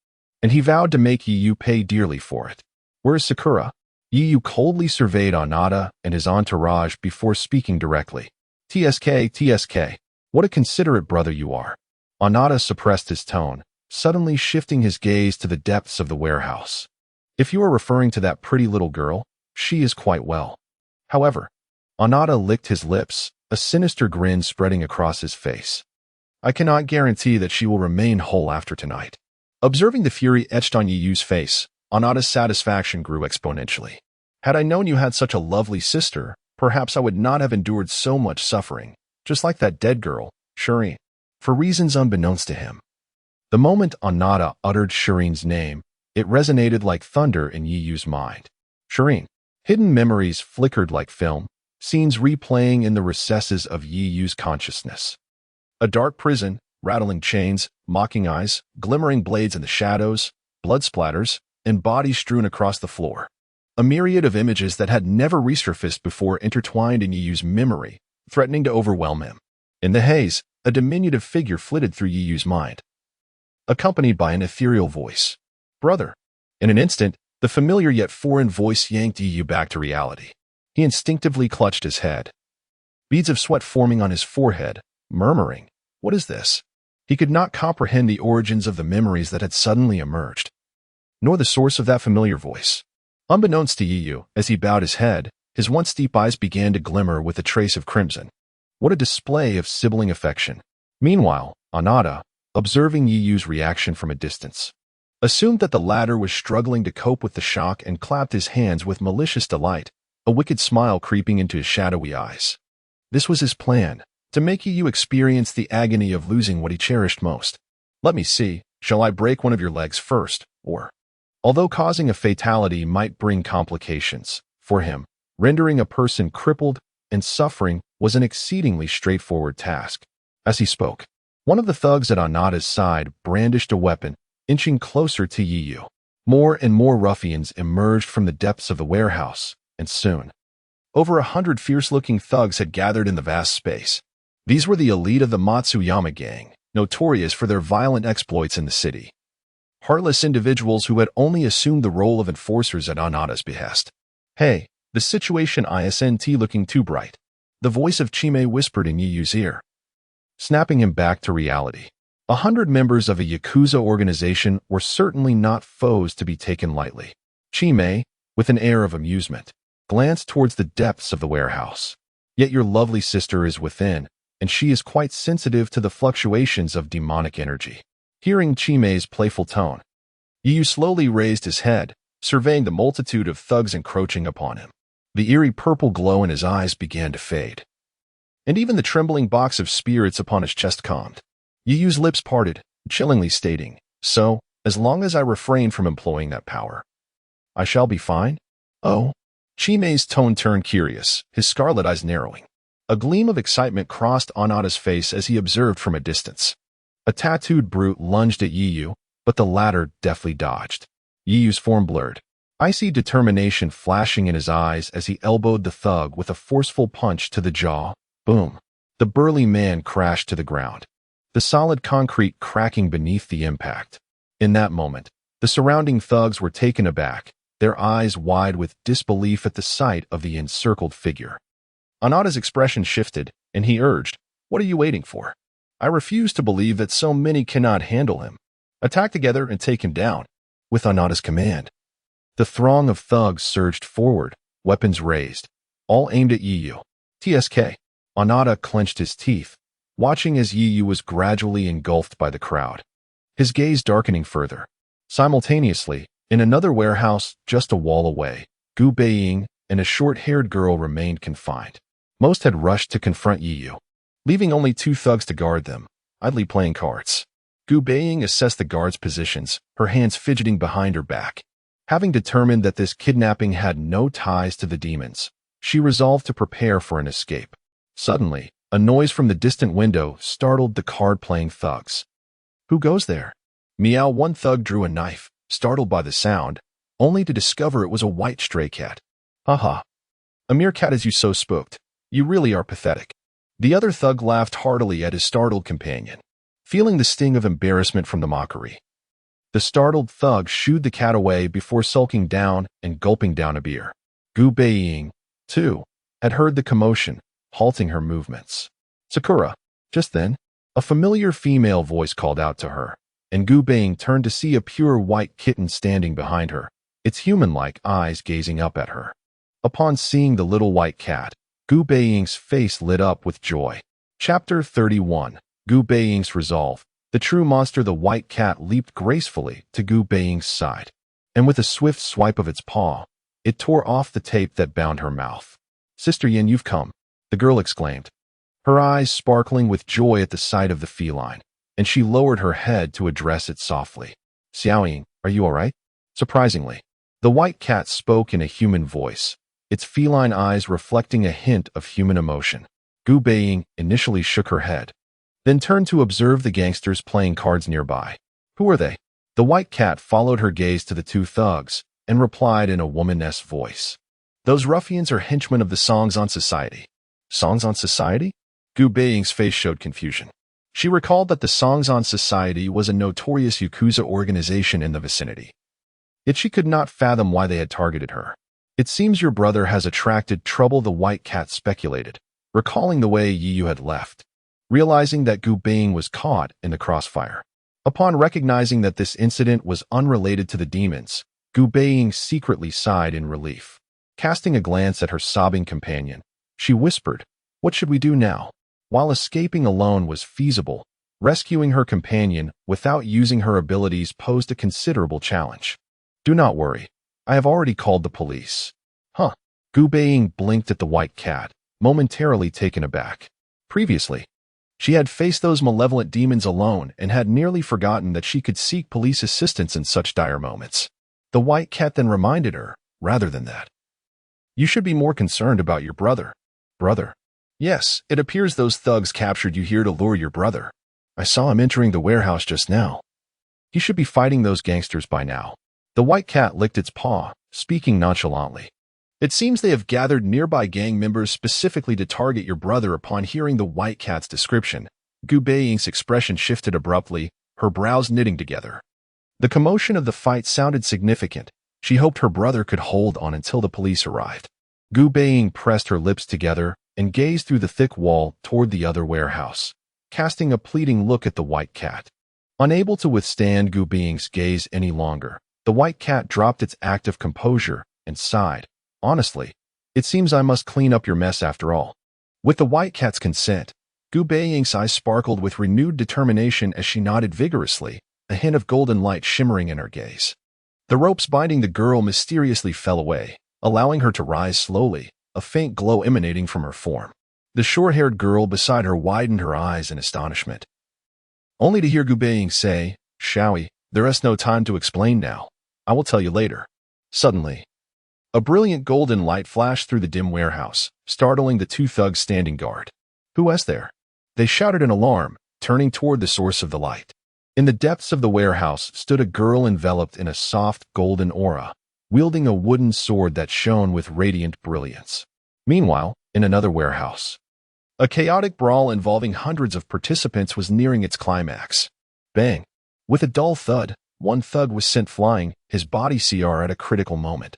and he vowed to make Yu pay dearly for it. Where is Sakura? Yu coldly surveyed Anata and his entourage before speaking directly. TSK, what a considerate brother you are. Anata suppressed his tone, suddenly shifting his gaze to the depths of the warehouse. If you are referring to that pretty little girl, she is quite well. However, Anata licked his lips, a sinister grin spreading across his face. I cannot guarantee that she will remain whole after tonight. Observing the fury etched on Yu's face, Anata's satisfaction grew exponentially. Had I known you had such a lovely sister, perhaps I would not have endured so much suffering, just like that dead girl, Shireen, for reasons unbeknownst to him. The moment Anata uttered Shireen's name, it resonated like thunder in Yu's mind. Shireen. Hidden memories flickered like film, scenes replaying in the recesses of Yu's consciousness. A dark prison, rattling chains, mocking eyes, glimmering blades in the shadows, blood splatters, and bodies strewn across the floor. A myriad of images that had never resurfaced before intertwined in Yu's memory, threatening to overwhelm him. In the haze, a diminutive figure flitted through Yu's mind, accompanied by an ethereal voice. Brother. In an instant, the familiar yet foreign voice yanked Yu back to reality. He instinctively clutched his head. Beads of sweat forming on his forehead, murmuring, "What is this?" He could not comprehend the origins of the memories that had suddenly emerged, nor the source of that familiar voice. Unbeknownst to Yu, as he bowed his head, his once deep eyes began to glimmer with a trace of crimson. What a display of sibling affection. Meanwhile, Anata, observing Yu's reaction from a distance, assumed that the latter was struggling to cope with the shock and clapped his hands with malicious delight, a wicked smile creeping into his shadowy eyes. This was his plan, to make Yu experience the agony of losing what he cherished most. Let me see, shall I break one of your legs first, or... Although causing a fatality might bring complications, for him, rendering a person crippled and suffering was an exceedingly straightforward task. As he spoke, one of the thugs at Anata's side brandished a weapon, inching closer to Yu. More and more ruffians emerged from the depths of the warehouse, and soon, over 100 fierce-looking thugs had gathered in the vast space. These were the elite of the Matsuyama gang, notorious for their violent exploits in the city. Heartless individuals who had only assumed the role of enforcers at Anata's behest. Hey, the situation isn't looking too bright. The voice of Chime whispered in Yu's ear, snapping him back to reality. 100 members of a Yakuza organization were certainly not foes to be taken lightly. Chime, with an air of amusement, glanced towards the depths of the warehouse. Yet your lovely sister is within, and she is quite sensitive to the fluctuations of demonic energy. Hearing Chime's playful tone, Yu slowly raised his head, surveying the multitude of thugs encroaching upon him. The eerie purple glow in his eyes began to fade, and even the trembling box of spirits upon his chest calmed. Yu's lips parted, chillingly stating, "So, as long as I refrain from employing that power, I shall be fine?" Oh. Chime's tone turned curious, his scarlet eyes narrowing. A gleam of excitement crossed Anata's face as he observed from a distance. A tattooed brute lunged at Yu, but the latter deftly dodged. Yu's form blurred, icy determination flashing in his eyes as he elbowed the thug with a forceful punch to the jaw. Boom. The burly man crashed to the ground, the solid concrete cracking beneath the impact. In that moment, the surrounding thugs were taken aback, their eyes wide with disbelief at the sight of the encircled figure. Anata's expression shifted, and he urged, "What are you waiting for? I refuse to believe that so many cannot handle him. Attack together and take him down." With Anata's command, the throng of thugs surged forward, weapons raised, all aimed at Yu. TSK. Anata clenched his teeth, watching as Yu was gradually engulfed by the crowd, his gaze darkening further. Simultaneously, in another warehouse just a wall away, Gu Baiying and a short-haired girl remained confined. Most had rushed to confront Yu, leaving only 2 thugs to guard them, idly playing cards. Gu Baiying assessed the guards' positions, her hands fidgeting behind her back. Having determined that this kidnapping had no ties to the demons, she resolved to prepare for an escape. Suddenly, a noise from the distant window startled the card-playing thugs. "Who goes there?" Meow. One thug drew a knife, startled by the sound, only to discover it was a white stray cat. "Haha. A mere cat as you so spooked. You really are pathetic." The other thug laughed heartily at his startled companion, feeling the sting of embarrassment from the mockery. The startled thug shooed the cat away before sulking down and gulping down a beer. Gu Baiying, too, had heard the commotion, halting her movements. "Sakura." Just then, a familiar female voice called out to her, and Gu Baiying turned to see a pure white kitten standing behind her, its human-like eyes gazing up at her. Upon seeing the little white cat, Gu Baiying's face lit up with joy. Chapter 31. Gu Baiying's Resolve. The true monster, the white cat, leaped gracefully to Gu Baiying's side, and with a swift swipe of its paw, it tore off the tape that bound her mouth. "Sister Yin, you've come," the girl exclaimed, her eyes sparkling with joy at the sight of the feline, and she lowered her head to address it softly. "Xiaoying, are you all right?" Surprisingly, the white cat spoke in a human voice, its feline eyes reflecting a hint of human emotion. Gu Baiying initially shook her head, then turned to observe the gangsters playing cards nearby. "Who are they?" The white cat followed her gaze to the two thugs and replied in a woman's voice. "Those ruffians are henchmen of the Songs on Society." "Songs on Society?" Gu Baiying's face showed confusion. She recalled that the Songs on Society was a notorious Yakuza organization in the vicinity. Yet she could not fathom why they had targeted her. "It seems your brother has attracted trouble," the white cat speculated, recalling the way Yiyu had left, realizing that Gu Baiying was caught in the crossfire. Upon recognizing that this incident was unrelated to the demons, Gu Baiying secretly sighed in relief. Casting a glance at her sobbing companion, she whispered, "What should we do now?" While escaping alone was feasible, rescuing her companion without using her abilities posed a considerable challenge. "Do not worry. I have already called the police." "Huh?" Gu Baiying blinked at the white cat, momentarily taken aback. Previously, she had faced those malevolent demons alone and had nearly forgotten that she could seek police assistance in such dire moments. The white cat then reminded her, rather than that, "You should be more concerned about your brother." "Brother?" "Yes, it appears those thugs captured you here to lure your brother. I saw him entering the warehouse just now. He should be fighting those gangsters by now." The white cat licked its paw, speaking nonchalantly. "It seems they have gathered nearby gang members specifically to target your brother." Upon hearing the white cat's description, Gu Baiying's expression shifted abruptly, her brows knitting together. The commotion of the fight sounded significant. She hoped her brother could hold on until the police arrived. Gu Baiying pressed her lips together and gazed through the thick wall toward the other warehouse, casting a pleading look at the white cat. Unable to withstand Gu Baiying's gaze any longer, the white cat dropped its active composure and sighed. "Honestly, it seems I must clean up your mess after all." With the white cat's consent, Gu Baiying's eyes sparkled with renewed determination as she nodded vigorously, a hint of golden light shimmering in her gaze. The ropes binding the girl mysteriously fell away, allowing her to rise slowly, a faint glow emanating from her form. The short-haired girl beside her widened her eyes in astonishment, only to hear Gu Baiying say, "Shaoyi, there is no time to explain now. I will tell you later." Suddenly, a brilliant golden light flashed through the dim warehouse, startling the two thugs standing guard. "Who is there?" They shouted in alarm, turning toward the source of the light. In the depths of the warehouse stood a girl enveloped in a soft golden aura, wielding a wooden sword that shone with radiant brilliance. Meanwhile, in another warehouse, a chaotic brawl involving hundreds of participants was nearing its climax. Bang! With a dull thud, one thug was sent flying, his body CR at a critical moment.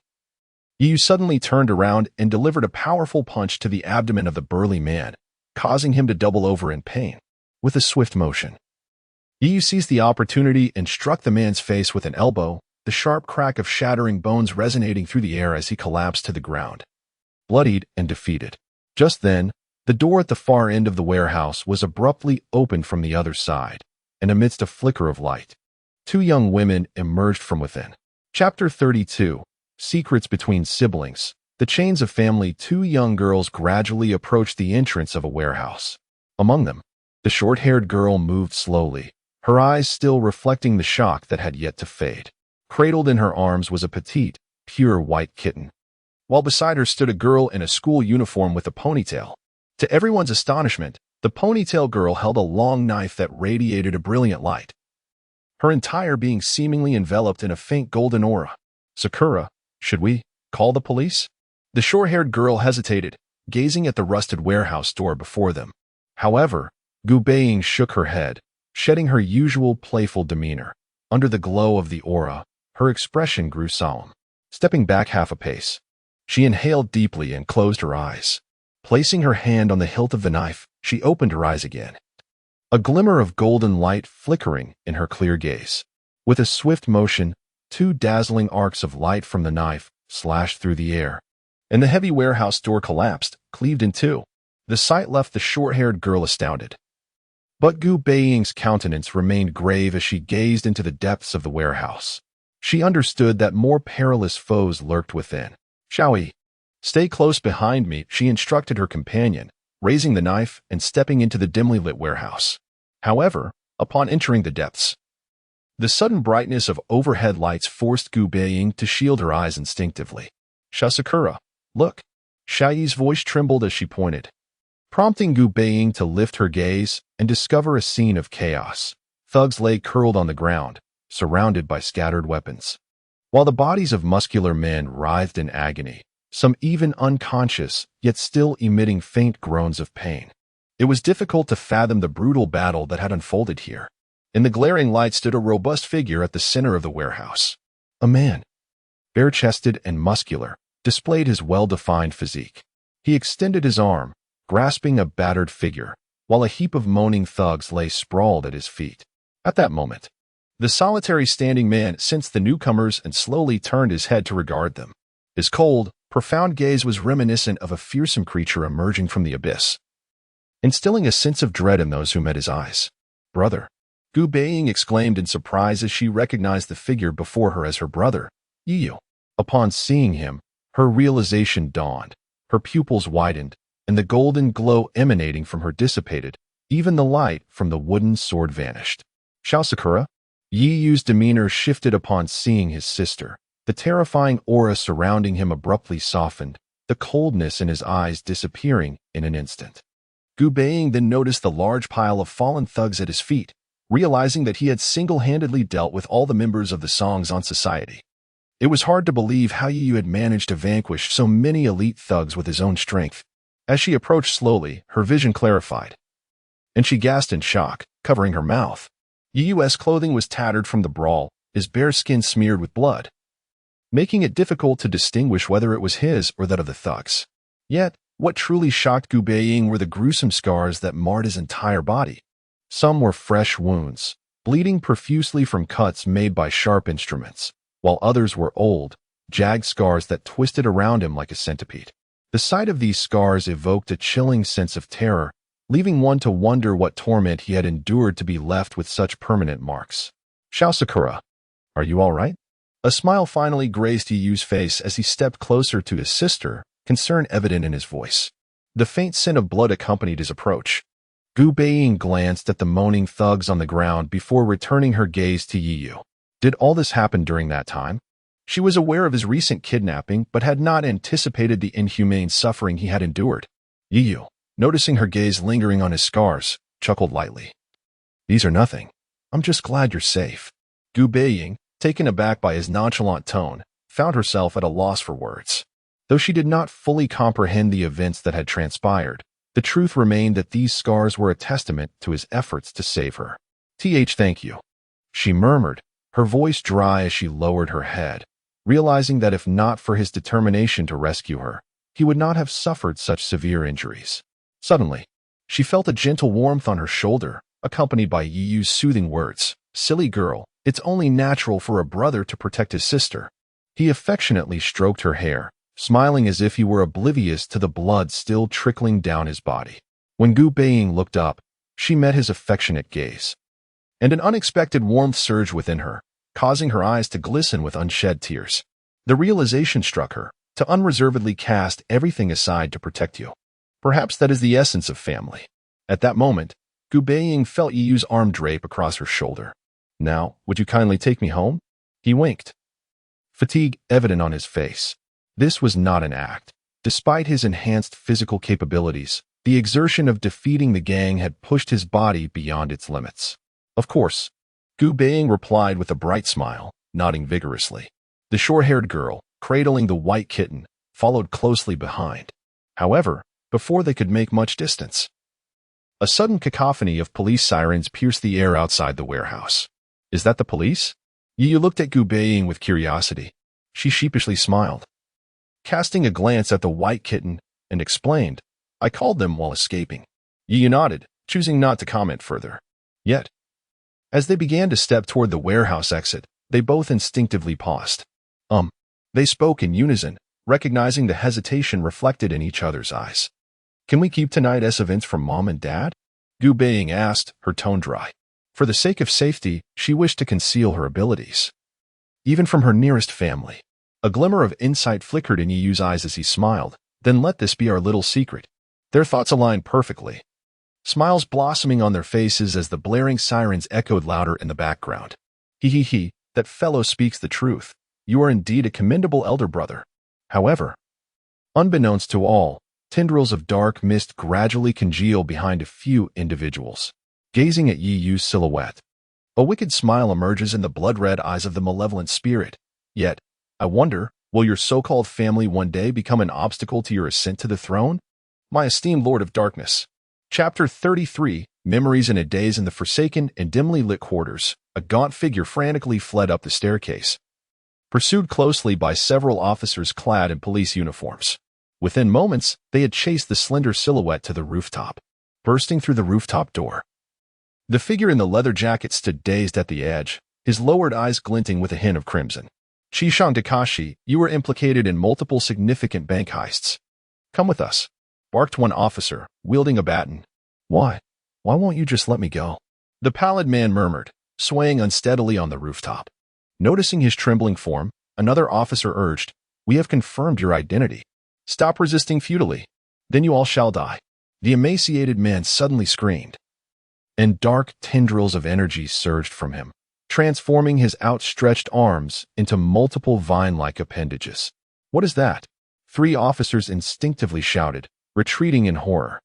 Yu suddenly turned around and delivered a powerful punch to the abdomen of the burly man, causing him to double over in pain. With a swift motion, Yu seized the opportunity and struck the man's face with an elbow, the sharp crack of shattering bones resonating through the air as he collapsed to the ground, bloodied and defeated. Just then, the door at the far end of the warehouse was abruptly opened from the other side, and amidst a flicker of light, two young women emerged from within. Chapter 32. Secrets Between Siblings. The chains of family. Two young girls gradually approached the entrance of a warehouse. Among them, the short-haired girl moved slowly, her eyes still reflecting the shock that had yet to fade. Cradled in her arms was a petite, pure white kitten, while beside her stood a girl in a school uniform with a ponytail. To everyone's astonishment, the ponytail girl held a long knife that radiated a brilliant light, her entire being seemingly enveloped in a faint golden aura. "Sakura, should we call the police?" The short-haired girl hesitated, gazing at the rusted warehouse door before them. However, Gu Baiying shook her head, shedding her usual playful demeanor. Under the glow of the aura, her expression grew solemn. Stepping back half a pace, she inhaled deeply and closed her eyes. Placing her hand on the hilt of the knife, she opened her eyes again. A glimmer of golden light flickering in her clear gaze. With a swift motion, two dazzling arcs of light from the knife slashed through the air, and the heavy warehouse door collapsed, cleaved in two. The sight left the short-haired girl astounded. But Gu Baiying's countenance remained grave as she gazed into the depths of the warehouse. She understood that more perilous foes lurked within. "Xiaoyi, stay close behind me," she instructed her companion, raising the knife and stepping into the dimly lit warehouse. However, upon entering the depths, the sudden brightness of overhead lights forced Gu Baiying to shield her eyes instinctively. "Shasakura, look." Xiaoyi's voice trembled as she pointed, prompting Gu Baiying to lift her gaze and discover a scene of chaos. Thugs lay curled on the ground, surrounded by scattered weapons, while the bodies of muscular men writhed in agony, some even unconscious, yet still emitting faint groans of pain. It was difficult to fathom the brutal battle that had unfolded here. In the glaring light stood a robust figure at the center of the warehouse. A man, bare-chested and muscular, displayed his well-defined physique. He extended his arm, grasping a battered figure, while a heap of moaning thugs lay sprawled at his feet. At that moment, the solitary standing man sensed the newcomers and slowly turned his head to regard them. His cold, profound gaze was reminiscent of a fearsome creature emerging from the abyss, instilling a sense of dread in those who met his eyes. "Brother," Gu Baiying exclaimed in surprise as she recognized the figure before her as her brother, Yiyu. Upon seeing him, her realization dawned. Her pupils widened, and the golden glow emanating from her dissipated. Even the light from the wooden sword vanished. "Shasakura?" Yiyu's demeanor shifted upon seeing his sister. The terrifying aura surrounding him abruptly softened, the coldness in his eyes disappearing in an instant. Gu Baiying then noticed the large pile of fallen thugs at his feet, realizing that he had single-handedly dealt with all the members of the Songzon society. It was hard to believe how Yiyu had managed to vanquish so many elite thugs with his own strength. As she approached slowly, her vision clarified, and she gasped in shock, covering her mouth. Yiyu's clothing was tattered from the brawl, his bare skin smeared with blood, making it difficult to distinguish whether it was his or that of the thugs. Yet, what truly shocked Gu Baiying were the gruesome scars that marred his entire body. Some were fresh wounds, bleeding profusely from cuts made by sharp instruments, while others were old, jagged scars that twisted around him like a centipede. The sight of these scars evoked a chilling sense of terror, leaving one to wonder what torment he had endured to be left with such permanent marks. "Shasakura, are you all right?" A smile finally graced Yiyu's face as he stepped closer to his sister, concern evident in his voice. The faint scent of blood accompanied his approach. Gu Baiying glanced at the moaning thugs on the ground before returning her gaze to Yiyu. Did all this happen during that time? She was aware of his recent kidnapping, but had not anticipated the inhumane suffering he had endured. Yiyu, noticing her gaze lingering on his scars, chuckled lightly. "These are nothing. I'm just glad you're safe." Gu Baiying, taken aback by his nonchalant tone, found herself at a loss for words. Though she did not fully comprehend the events that had transpired, the truth remained that these scars were a testament to his efforts to save her. Thank you," she murmured, her voice dry as she lowered her head, realizing that if not for his determination to rescue her, he would not have suffered such severe injuries. Suddenly, she felt a gentle warmth on her shoulder, accompanied by Yiyu's soothing words. "Silly girl, it's only natural for a brother to protect his sister." He affectionately stroked her hair, smiling as if he were oblivious to the blood still trickling down his body. When Gu Baiying looked up, she met his affectionate gaze, and an unexpected warmth surged within her, causing her eyes to glisten with unshed tears. The realization struck her, to unreservedly cast everything aside to protect you. Perhaps that is the essence of family. At that moment, Gu Baiying felt Yiyu's arm drape across her shoulder. "Now, would you kindly take me home?" He winked, fatigue evident on his face. This was not an act. Despite his enhanced physical capabilities, the exertion of defeating the gang had pushed his body beyond its limits. "Of course," Gu Baiying replied with a bright smile, nodding vigorously. The short-haired girl, cradling the white kitten, followed closely behind. However, before they could make much distance, a sudden cacophony of police sirens pierced the air outside the warehouse. "Is that the police?" Yu looked at Gu Baiying with curiosity. She sheepishly smiled, casting a glance at the white kitten, and explained, I called them while escaping. Yu nodded, choosing not to comment further. Yet, as they began to step toward the warehouse exit, they both instinctively paused. They spoke in unison, recognizing the hesitation reflected in each other's eyes. Can we keep tonight's events from Mom and Dad? Gu Baiying asked, her tone dry. For the sake of safety, she wished to conceal her abilities, even from her nearest family. A glimmer of insight flickered in Yu's eyes as he smiled. Then let this be our little secret. Their thoughts aligned perfectly, smiles blossoming on their faces as the blaring sirens echoed louder in the background. He, that fellow speaks the truth. You are indeed a commendable elder brother. However, unbeknownst to all, tendrils of dark mist gradually congeal behind a few individuals, gazing at Yu's silhouette. A wicked smile emerges in the blood-red eyes of the malevolent spirit. Yet, I wonder, will your so-called family one day become an obstacle to your ascent to the throne? My esteemed Lord of Darkness. Chapter 33, Memories in a Daze in the Forsaken and Dimly Lit Quarters. A gaunt figure frantically fled up the staircase, pursued closely by several officers clad in police uniforms. Within moments, they had chased the slender silhouette to the rooftop, bursting through the rooftop door. The figure in the leather jacket stood dazed at the edge, his lowered eyes glinting with a hint of crimson. Chishan Takashi, you were implicated in multiple significant bank heists. Come with us, barked one officer, wielding a baton. Why? Why won't you just let me go? The pallid man murmured, swaying unsteadily on the rooftop. Noticing his trembling form, another officer urged, We have confirmed your identity. Stop resisting futilely. Then you all shall die. The emaciated man suddenly screamed, and dark tendrils of energy surged from him, transforming his outstretched arms into multiple vine-like appendages. What is that? 3 officers instinctively shouted, retreating in horror.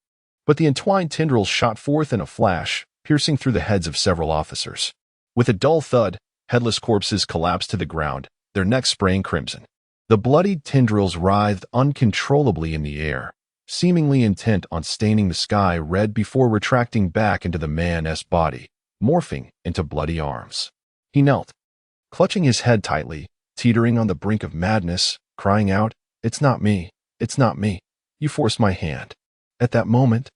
But the entwined tendrils shot forth in a flash, piercing through the heads of several officers. With a dull thud, headless corpses collapsed to the ground, their necks spraying crimson. The bloodied tendrils writhed uncontrollably in the air, seemingly intent on staining the sky red before retracting back into the man's body, morphing into bloody arms. He knelt, clutching his head tightly, teetering on the brink of madness, crying out, It's not me. It's not me. You forced my hand. At that moment,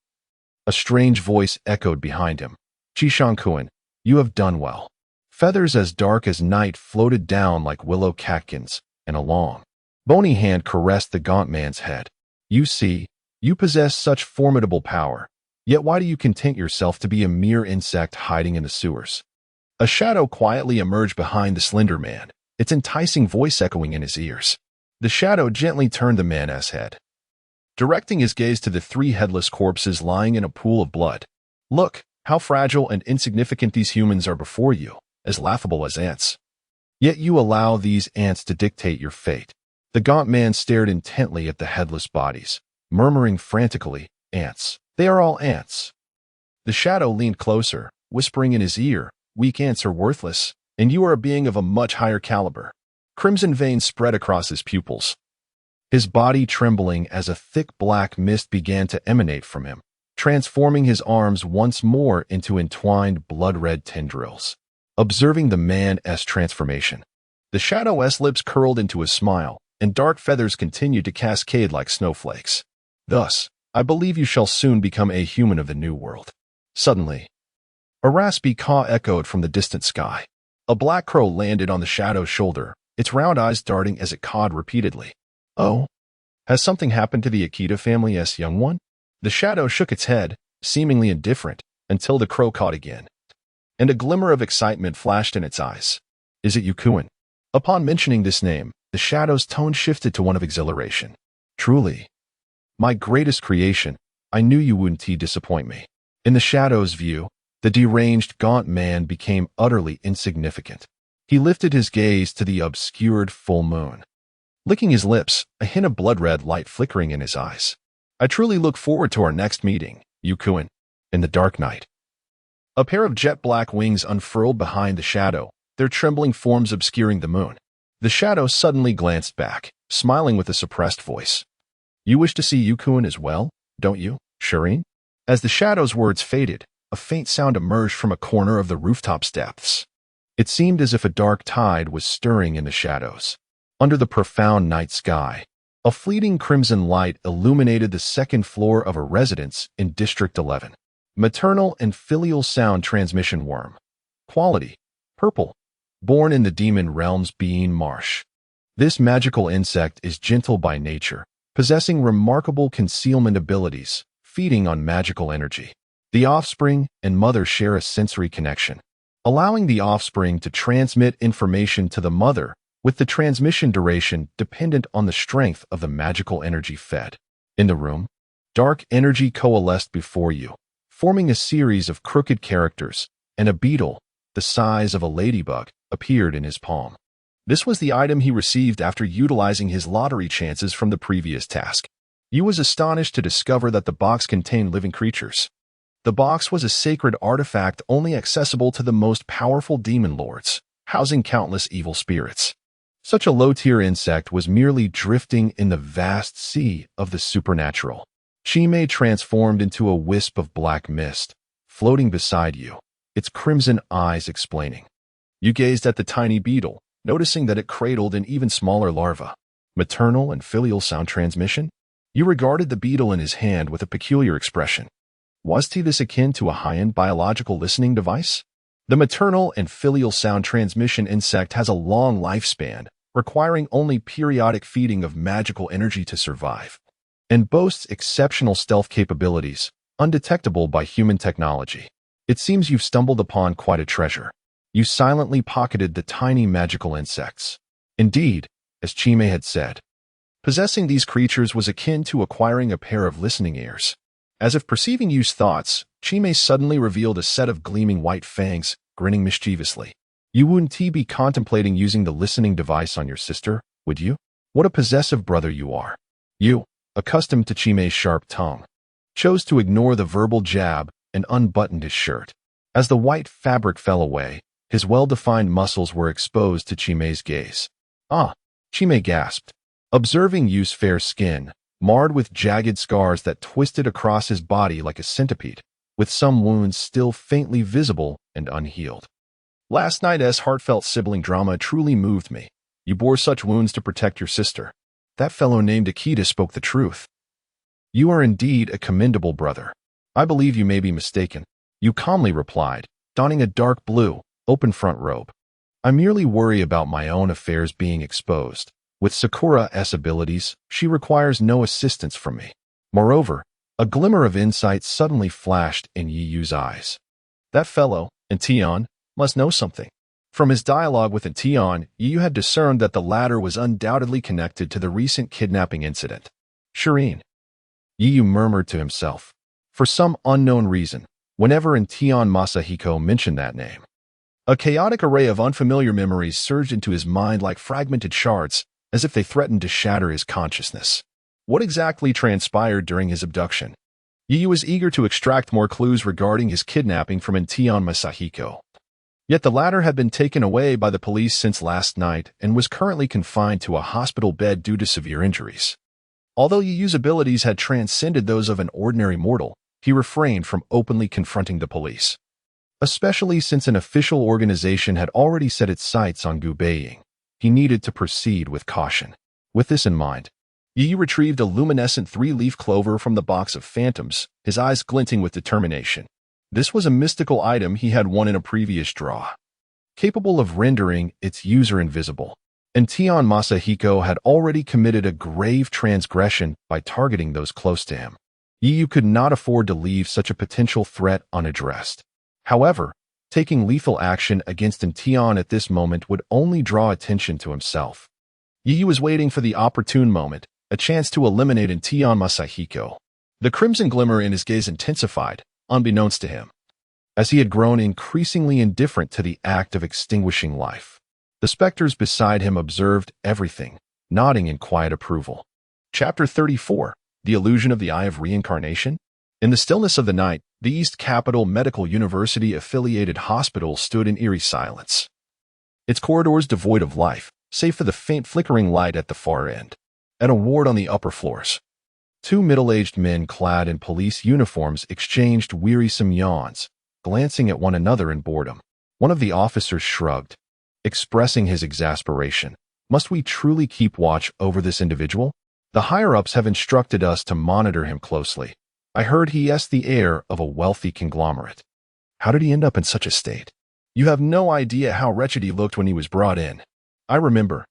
a strange voice echoed behind him. Chishan-kun, you have done well. Feathers as dark as night floated down like willow catkins, and a long, bony hand caressed the gaunt man's head. You see, you possess such formidable power, yet why do you content yourself to be a mere insect hiding in the sewers? A shadow quietly emerged behind the slender man, its enticing voice echoing in his ears. The shadow gently turned the man's head, directing his gaze to the 3 headless corpses lying in a pool of blood. Look, how fragile and insignificant these humans are before you, as laughable as ants. Yet you allow these ants to dictate your fate. The gaunt man stared intently at the headless bodies, murmuring frantically, Ants. They are all ants. The shadow leaned closer, whispering in his ear, Weak ants are worthless, and you are a being of a much higher caliber. Crimson veins spread across his pupils, his body trembling as a thick black mist began to emanate from him, transforming his arms once more into entwined blood-red tendrils. Observing the man's transformation, the shadow's lips curled into a smile, and dark feathers continued to cascade like snowflakes. Thus, I believe you shall soon become a human of the new world. Suddenly, a raspy caw echoed from the distant sky. A black crow landed on the shadow's shoulder, its round eyes darting as it cawed repeatedly. Oh, has something happened to the Akita family's young one? The shadow shook its head, seemingly indifferent, until the crow cawed again, and a glimmer of excitement flashed in its eyes. Is it Yukuin? Upon mentioning this name, the shadow's tone shifted to one of exhilaration. Truly, my greatest creation, I knew you wouldn't disappoint me. In the shadow's view, the deranged, gaunt man became utterly insignificant. He lifted his gaze to the obscured full moon, licking his lips, a hint of blood-red light flickering in his eyes. I truly look forward to our next meeting, Yukuin. In the dark night, a pair of jet-black wings unfurled behind the shadow, their trembling forms obscuring the moon. The shadow suddenly glanced back, smiling with a suppressed voice. You wish to see Yukuin as well, don't you, Shireen? As the shadow's words faded, a faint sound emerged from a corner of the rooftop steps. It seemed as if a dark tide was stirring in the shadows. Under the profound night sky, a fleeting crimson light illuminated the second floor of a residence in District 11. Maternal and filial sound transmission worm. Quality: purple. Born in the demon realm's Baiying marsh. This magical insect is gentle by nature, possessing remarkable concealment abilities, feeding on magical energy. The offspring and mother share a sensory connection, allowing the offspring to transmit information to the mother, with the transmission duration dependent on the strength of the magical energy fed. In the room, dark energy coalesced before you, forming a series of crooked characters, and a beetle, the size of a ladybug, appeared in his palm. This was the item he received after utilizing his lottery chances from the previous task. Yu was astonished to discover that the box contained living creatures. The box was a sacred artifact only accessible to the most powerful demon lords, housing countless evil spirits. Such a low-tier insect was merely drifting in the vast sea of the supernatural. Chimay transformed into a wisp of black mist, floating beside you, its crimson eyes explaining. You gazed at the tiny beetle, noticing that it cradled an even smaller larva. Maternal and filial sound transmission? You regarded the beetle in his hand with a peculiar expression. Was this akin to a high-end biological listening device? The maternal and filial sound transmission insect has a long lifespan, requiring only periodic feeding of magical energy to survive, and boasts exceptional stealth capabilities, undetectable by human technology. It seems you've stumbled upon quite a treasure. You silently pocketed the tiny magical insects. Indeed, as Chimay had said, possessing these creatures was akin to acquiring a pair of listening ears. As if perceiving Yu's thoughts, Chimay suddenly revealed a set of gleaming white fangs, grinning mischievously. You wouldn't be contemplating using the listening device on your sister, would you? What a possessive brother you are. You, accustomed to Chimay's sharp tongue, chose to ignore the verbal jab and unbuttoned his shirt. As the white fabric fell away, his well-defined muscles were exposed to Chimay's gaze. Ah, Chimay gasped, observing Yu's fair skin, marred with jagged scars that twisted across his body like a centipede, with some wounds still faintly visible and unhealed. Last night's heartfelt sibling drama truly moved me. You bore such wounds to protect your sister. That fellow named Akita spoke the truth. You are indeed a commendable brother. I believe you may be mistaken. You calmly replied, donning a dark blue, open front robe. I merely worry about my own affairs being exposed. With Sakura's abilities, she requires no assistance from me. Moreover, a glimmer of insight suddenly flashed in Yu's eyes. That fellow, Intion, must know something. From his dialogue with Intion, Yu had discerned that the latter was undoubtedly connected to the recent kidnapping incident. Shireen. Yu murmured to himself. For some unknown reason, whenever Intion Masahiko mentioned that name, a chaotic array of unfamiliar memories surged into his mind like fragmented shards, as if they threatened to shatter his consciousness. What exactly transpired during his abduction? Yu was eager to extract more clues regarding his kidnapping from Intion Masahiko. Yet the latter had been taken away by the police since last night and was currently confined to a hospital bed due to severe injuries. Although Yu's abilities had transcended those of an ordinary mortal, he refrained from openly confronting the police, especially since an official organization had already set its sights on Gu Baiying. He needed to proceed with caution. With this in mind, Yu retrieved a luminescent 3-leaf clover from the box of phantoms, his eyes glinting with determination. This was a mystical item he had won in a previous draw, capable of rendering its user invisible. Intion Masahiko had already committed a grave transgression by targeting those close to him. Yu could not afford to leave such a potential threat unaddressed. However, taking lethal action against Intion at this moment would only draw attention to himself. Yu was waiting for the opportune moment, a chance to eliminate Intion Masahiko. The crimson glimmer in his gaze intensified, unbeknownst to him, as he had grown increasingly indifferent to the act of extinguishing life. The specters beside him observed everything, nodding in quiet approval. Chapter 34, The Illusion of the Eye of Reincarnation? In the stillness of the night, the East Capital Medical University-affiliated hospital stood in eerie silence, its corridors devoid of life, save for the faint flickering light at the far end. At a ward on the upper floors, 2 middle-aged men clad in police uniforms exchanged wearisome yawns, glancing at one another in boredom. One of the officers shrugged, expressing his exasperation. Must we truly keep watch over this individual? The higher-ups have instructed us to monitor him closely. I heard he has the heir of a wealthy conglomerate. How did he end up in such a state? You have no idea how wretched he looked when he was brought in. I remember.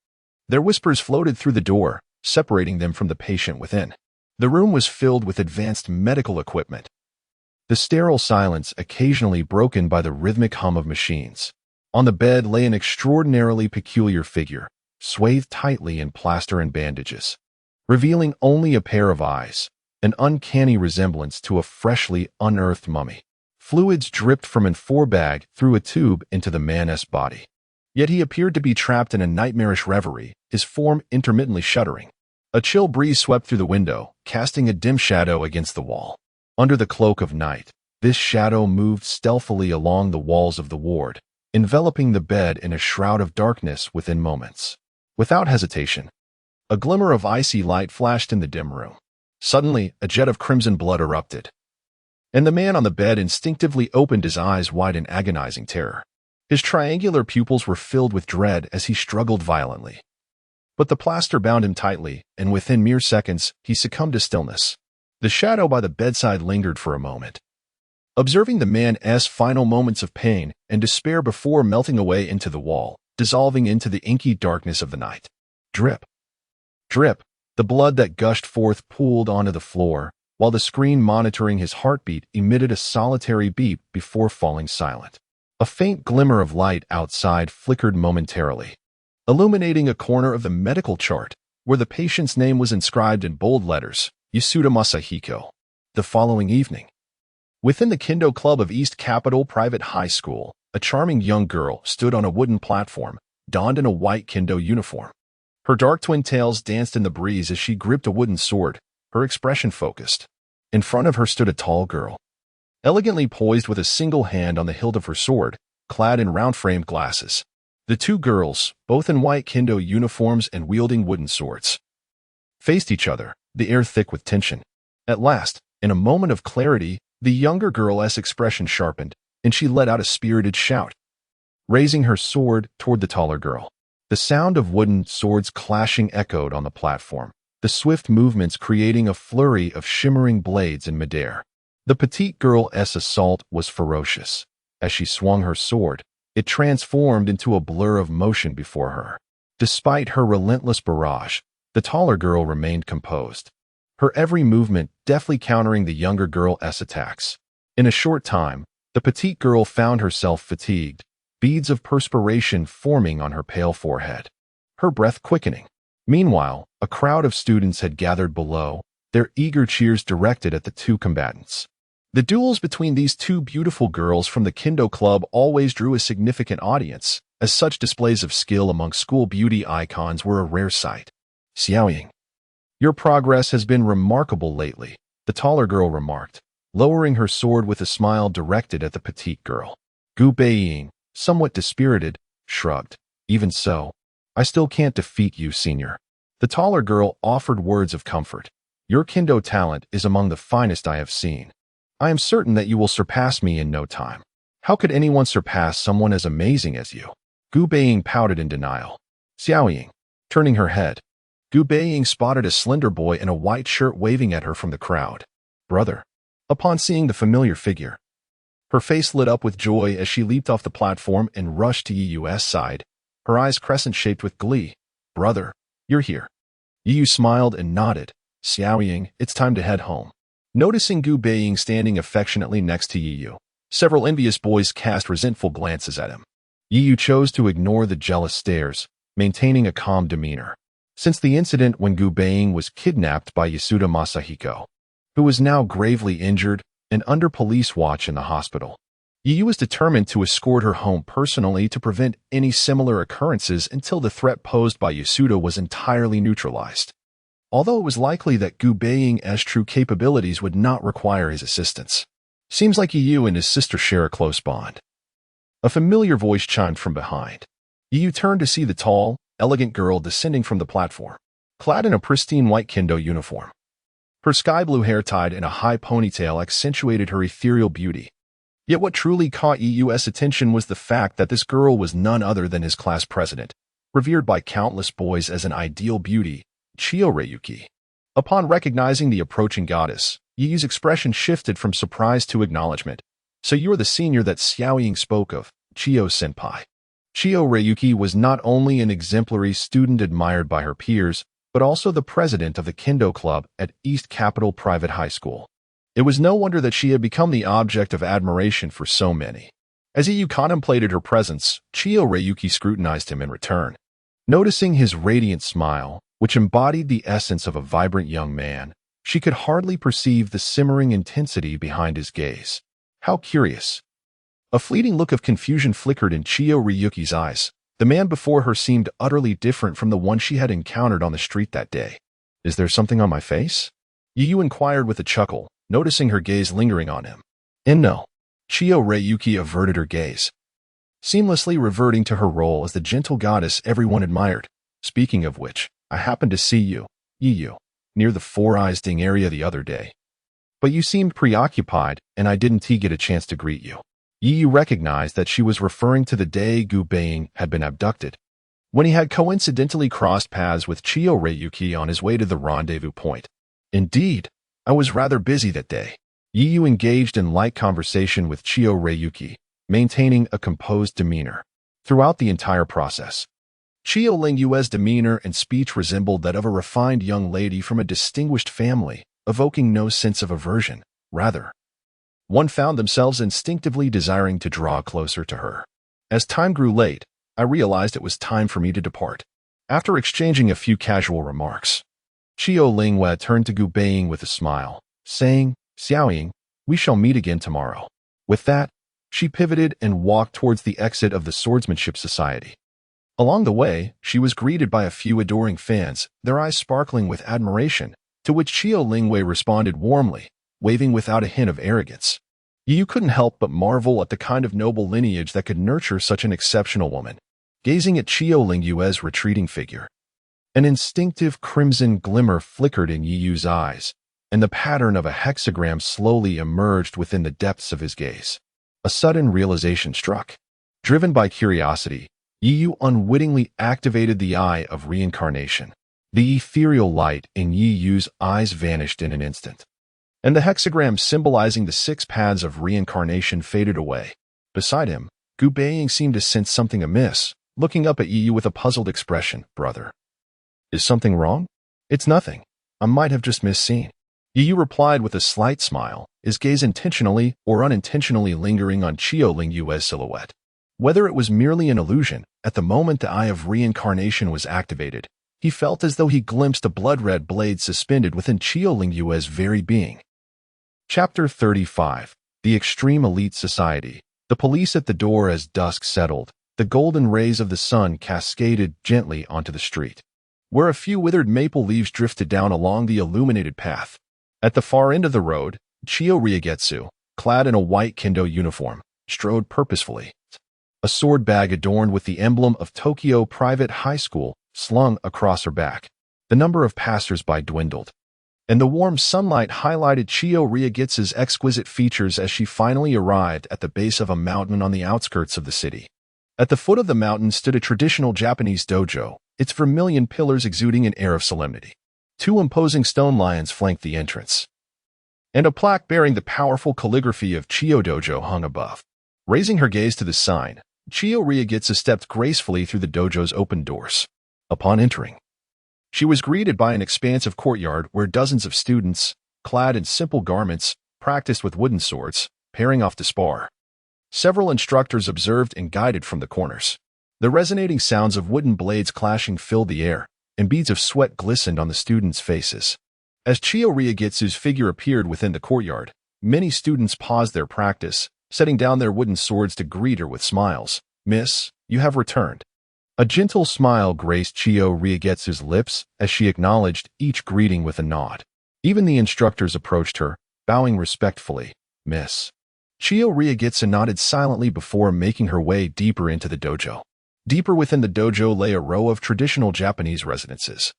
Their whispers floated through the door, separating them from the patient within. The room was filled with advanced medical equipment, the sterile silence occasionally broken by the rhythmic hum of machines. On the bed lay an extraordinarily peculiar figure, swathed tightly in plaster and bandages, revealing only a pair of eyes, an uncanny resemblance to a freshly unearthed mummy. Fluids dripped from an forebag through a tube into the man's body. Yet he appeared to be trapped in a nightmarish reverie, his form intermittently shuddering. A chill breeze swept through the window, casting a dim shadow against the wall. Under the cloak of night, this shadow moved stealthily along the walls of the ward, enveloping the bed in a shroud of darkness within moments. Without hesitation, a glimmer of icy light flashed in the dim room. Suddenly, a jet of crimson blood erupted, and the man on the bed instinctively opened his eyes wide in agonizing terror. His triangular pupils were filled with dread as he struggled violently. But the plaster bound him tightly, and within mere seconds, he succumbed to stillness. The shadow by the bedside lingered for a moment, observing the man's final moments of pain and despair before melting away into the wall, dissolving into the inky darkness of the night. Drip. Drip. The blood that gushed forth pooled onto the floor, while the screen monitoring his heartbeat emitted a solitary beep before falling silent. A faint glimmer of light outside flickered momentarily, illuminating a corner of the medical chart where the patient's name was inscribed in bold letters, Yasuda Masahiko. The following evening, within the Kendo Club of East Capital Private High School, a charming young girl stood on a wooden platform, donned in a white Kendo uniform. Her dark twin tails danced in the breeze as she gripped a wooden sword, her expression focused. In front of her stood a tall girl, elegantly poised with a single hand on the hilt of her sword, clad in round-framed glasses. The two girls, both in white Kendo uniforms and wielding wooden swords, faced each other, the air thick with tension. At last, in a moment of clarity, the younger girl's expression sharpened, and she let out a spirited shout, raising her sword toward the taller girl. The sound of wooden swords clashing echoed on the platform, the swift movements creating a flurry of shimmering blades in midair. The petite girl's assault was ferocious. As she swung her sword, it transformed into a blur of motion before her. Despite her relentless barrage, the taller girl remained composed, her every movement deftly countering the younger girl's attacks. In a short time, the petite girl found herself fatigued, beads of perspiration forming on her pale forehead, her breath quickening. Meanwhile, a crowd of students had gathered below, their eager cheers directed at the two combatants. The duels between these two beautiful girls from the Kendo Club always drew a significant audience, as such displays of skill among school beauty icons were a rare sight. Xiaoying, your progress has been remarkable lately, the taller girl remarked, lowering her sword with a smile directed at the petite girl. Gu Baiying, somewhat dispirited, shrugged. Even so, I still can't defeat you, senior. The taller girl offered words of comfort. Your Kendo talent is among the finest I have seen. I am certain that you will surpass me in no time. How could anyone surpass someone as amazing as you? Gu Baiying pouted in denial. Xiaoying, turning her head, Gu Baiying spotted a slender boy in a white shirt waving at her from the crowd. Brother. Upon seeing the familiar figure, her face lit up with joy as she leaped off the platform and rushed to Yu's side, her eyes crescent-shaped with glee. Brother, you're here. Yu smiled and nodded. Xiaoying, it's time to head home. Noticing Gu Baiying standing affectionately next to Yu, several envious boys cast resentful glances at him. Yu chose to ignore the jealous stares, maintaining a calm demeanor. Since the incident when Gu Baiying was kidnapped by Yasuda Masahiko, who was now gravely injured and under police watch in the hospital, Yu was determined to escort her home personally to prevent any similar occurrences until the threat posed by Yasuda was entirely neutralized. Although it was likely that Gu Baiying's true capabilities would not require his assistance. Seems like Yu and his sister share a close bond. A familiar voice chimed from behind. Yu turned to see the tall, elegant girl descending from the platform, clad in a pristine white Kendo uniform. Her sky-blue hair tied in a high ponytail accentuated her ethereal beauty, Yet what truly caught Yu's attention was the fact that this girl was none other than his class president, revered by countless boys as an ideal beauty, Chiyo Ryuki. Upon recognizing the approaching goddess, Yu's expression shifted from surprise to acknowledgement. So you're the senior that Xiaoying spoke of, Chiyo-senpai. Chiyo Ryuki was not only an exemplary student admired by her peers, but also the president of the Kendo Club at East Capital Private High School. It was no wonder that she had become the object of admiration for so many. As Yu contemplated her presence, Chiyo Ryuki scrutinized him in return. Noticing his radiant smile, which embodied the essence of a vibrant young man, she could hardly perceive the simmering intensity behind his gaze. How curious. A fleeting look of confusion flickered in Chiyo Ryuki's eyes. The man before her seemed utterly different from the one she had encountered on the street that day. Is there something on my face? Yu inquired with a chuckle, noticing her gaze lingering on him. And no. Chiyo Ryuki averted her gaze, seamlessly reverting to her role as the gentle goddess everyone admired. Speaking of which, I happened to see you, Yu, near the Four Eyes Ding area the other day. But you seemed preoccupied, and I didn't get a chance to greet you. Yu recognized that she was referring to the day Gu Baiying had been abducted, when he had coincidentally crossed paths with Chiyo Ryuki on his way to the rendezvous point. Indeed, I was rather busy that day. Yu engaged in light conversation with Chiyo Ryuki, maintaining a composed demeanor throughout the entire process. Chiyo Lingyue's demeanor and speech resembled that of a refined young lady from a distinguished family, evoking no sense of aversion. Rather, one found themselves instinctively desiring to draw closer to her. As time grew late, I realized it was time for me to depart. After exchanging a few casual remarks, Chiyo Lingyue turned to Gu Baiying with a smile, saying, Xiaoying, we shall meet again tomorrow. With that, she pivoted and walked towards the exit of the Swordsmanship Society. Along the way, she was greeted by a few adoring fans, their eyes sparkling with admiration, to which Chiyo Lingyue responded warmly, waving without a hint of arrogance. Yu couldn't help but marvel at the kind of noble lineage that could nurture such an exceptional woman. Gazing at Chiyo Lingyue's retreating figure, an instinctive crimson glimmer flickered in Yu's eyes, and the pattern of a hexagram slowly emerged within the depths of his gaze. A sudden realization struck. Driven by curiosity, Yu unwittingly activated the Eye of Reincarnation. The ethereal light in Yu's eyes vanished in an instant, and the hexagram symbolizing the 6 paths of reincarnation faded away. Beside him, Gu Baiying seemed to sense something amiss, looking up at Yu with a puzzled expression. Brother, is something wrong? It's nothing. I might have just misseen. Yu replied with a slight smile, his gaze intentionally or unintentionally lingering on Chiyo Lingyue's silhouette. Whether it was merely an illusion, at the moment the Eye of Reincarnation was activated, he felt as though he glimpsed a blood-red blade suspended within Chiyo Lingyue's very being. Chapter 35. The Extreme Elite Society. The police at the door as dusk settled. The golden rays of the sun cascaded gently onto the street, where a few withered maple leaves drifted down along the illuminated path. At the far end of the road, Chiyo Ryugetsu, clad in a white kendo uniform, strode purposefully, a sword bag adorned with the emblem of Tokyo Private High School slung across her back. The number of passers-by dwindled, and the warm sunlight highlighted Chiyo Ryugetsu's exquisite features as she finally arrived at the base of a mountain on the outskirts of the city. At the foot of the mountain stood a traditional Japanese dojo, its vermilion pillars exuding an air of solemnity. 2 imposing stone lions flanked the entrance, and a plaque bearing the powerful calligraphy of Chiyo Dojo hung above. Raising her gaze to the sign, Chiyo Ryugetsu stepped gracefully through the dojo's open doors. Upon entering, she was greeted by an expansive courtyard where dozens of students, clad in simple garments, practiced with wooden swords, pairing off to spar. Several instructors observed and guided from the corners. The resonating sounds of wooden blades clashing filled the air, and beads of sweat glistened on the students' faces. As Chiyo Ryugetsu's figure appeared within the courtyard, many students paused their practice, setting down their wooden swords to greet her with smiles. Miss, you have returned. A gentle smile graced Chiyo Ryugetsu's lips as she acknowledged each greeting with a nod. Even the instructors approached her, bowing respectfully. Miss. Chiyo Ryugetsu nodded silently before making her way deeper into the dojo. Deeper within the dojo lay a row of traditional Japanese residences,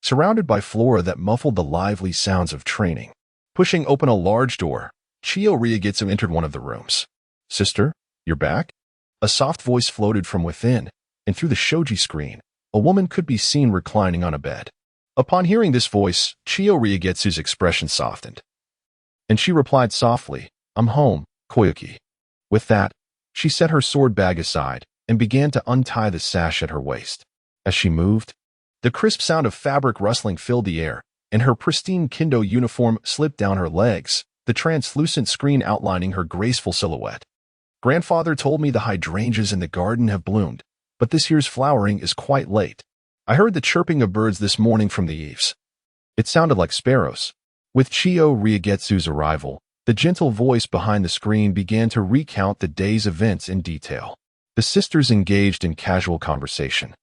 surrounded by flora that muffled the lively sounds of training. Pushing open a large door, Chio Ryugetsu entered one of the rooms. "Sister, you're back?" A soft voice floated from within, and through the shoji screen, a woman could be seen reclining on a bed. Upon hearing this voice, Chio Ryugetsu's expression softened, and she replied softly, "I'm home, Koyuki." With that, she set her sword bag aside and began to untie the sash at her waist. As she moved, the crisp sound of fabric rustling filled the air, and her pristine kendo uniform slipped down her legs, the translucent screen outlining her graceful silhouette. "Grandfather told me the hydrangeas in the garden have bloomed, but this year's flowering is quite late. I heard the chirping of birds this morning from the eaves." It sounded like sparrows. With Chio Ryugetsu's arrival, the gentle voice behind the screen began to recount the day's events in detail. The sisters engaged in casual conversation,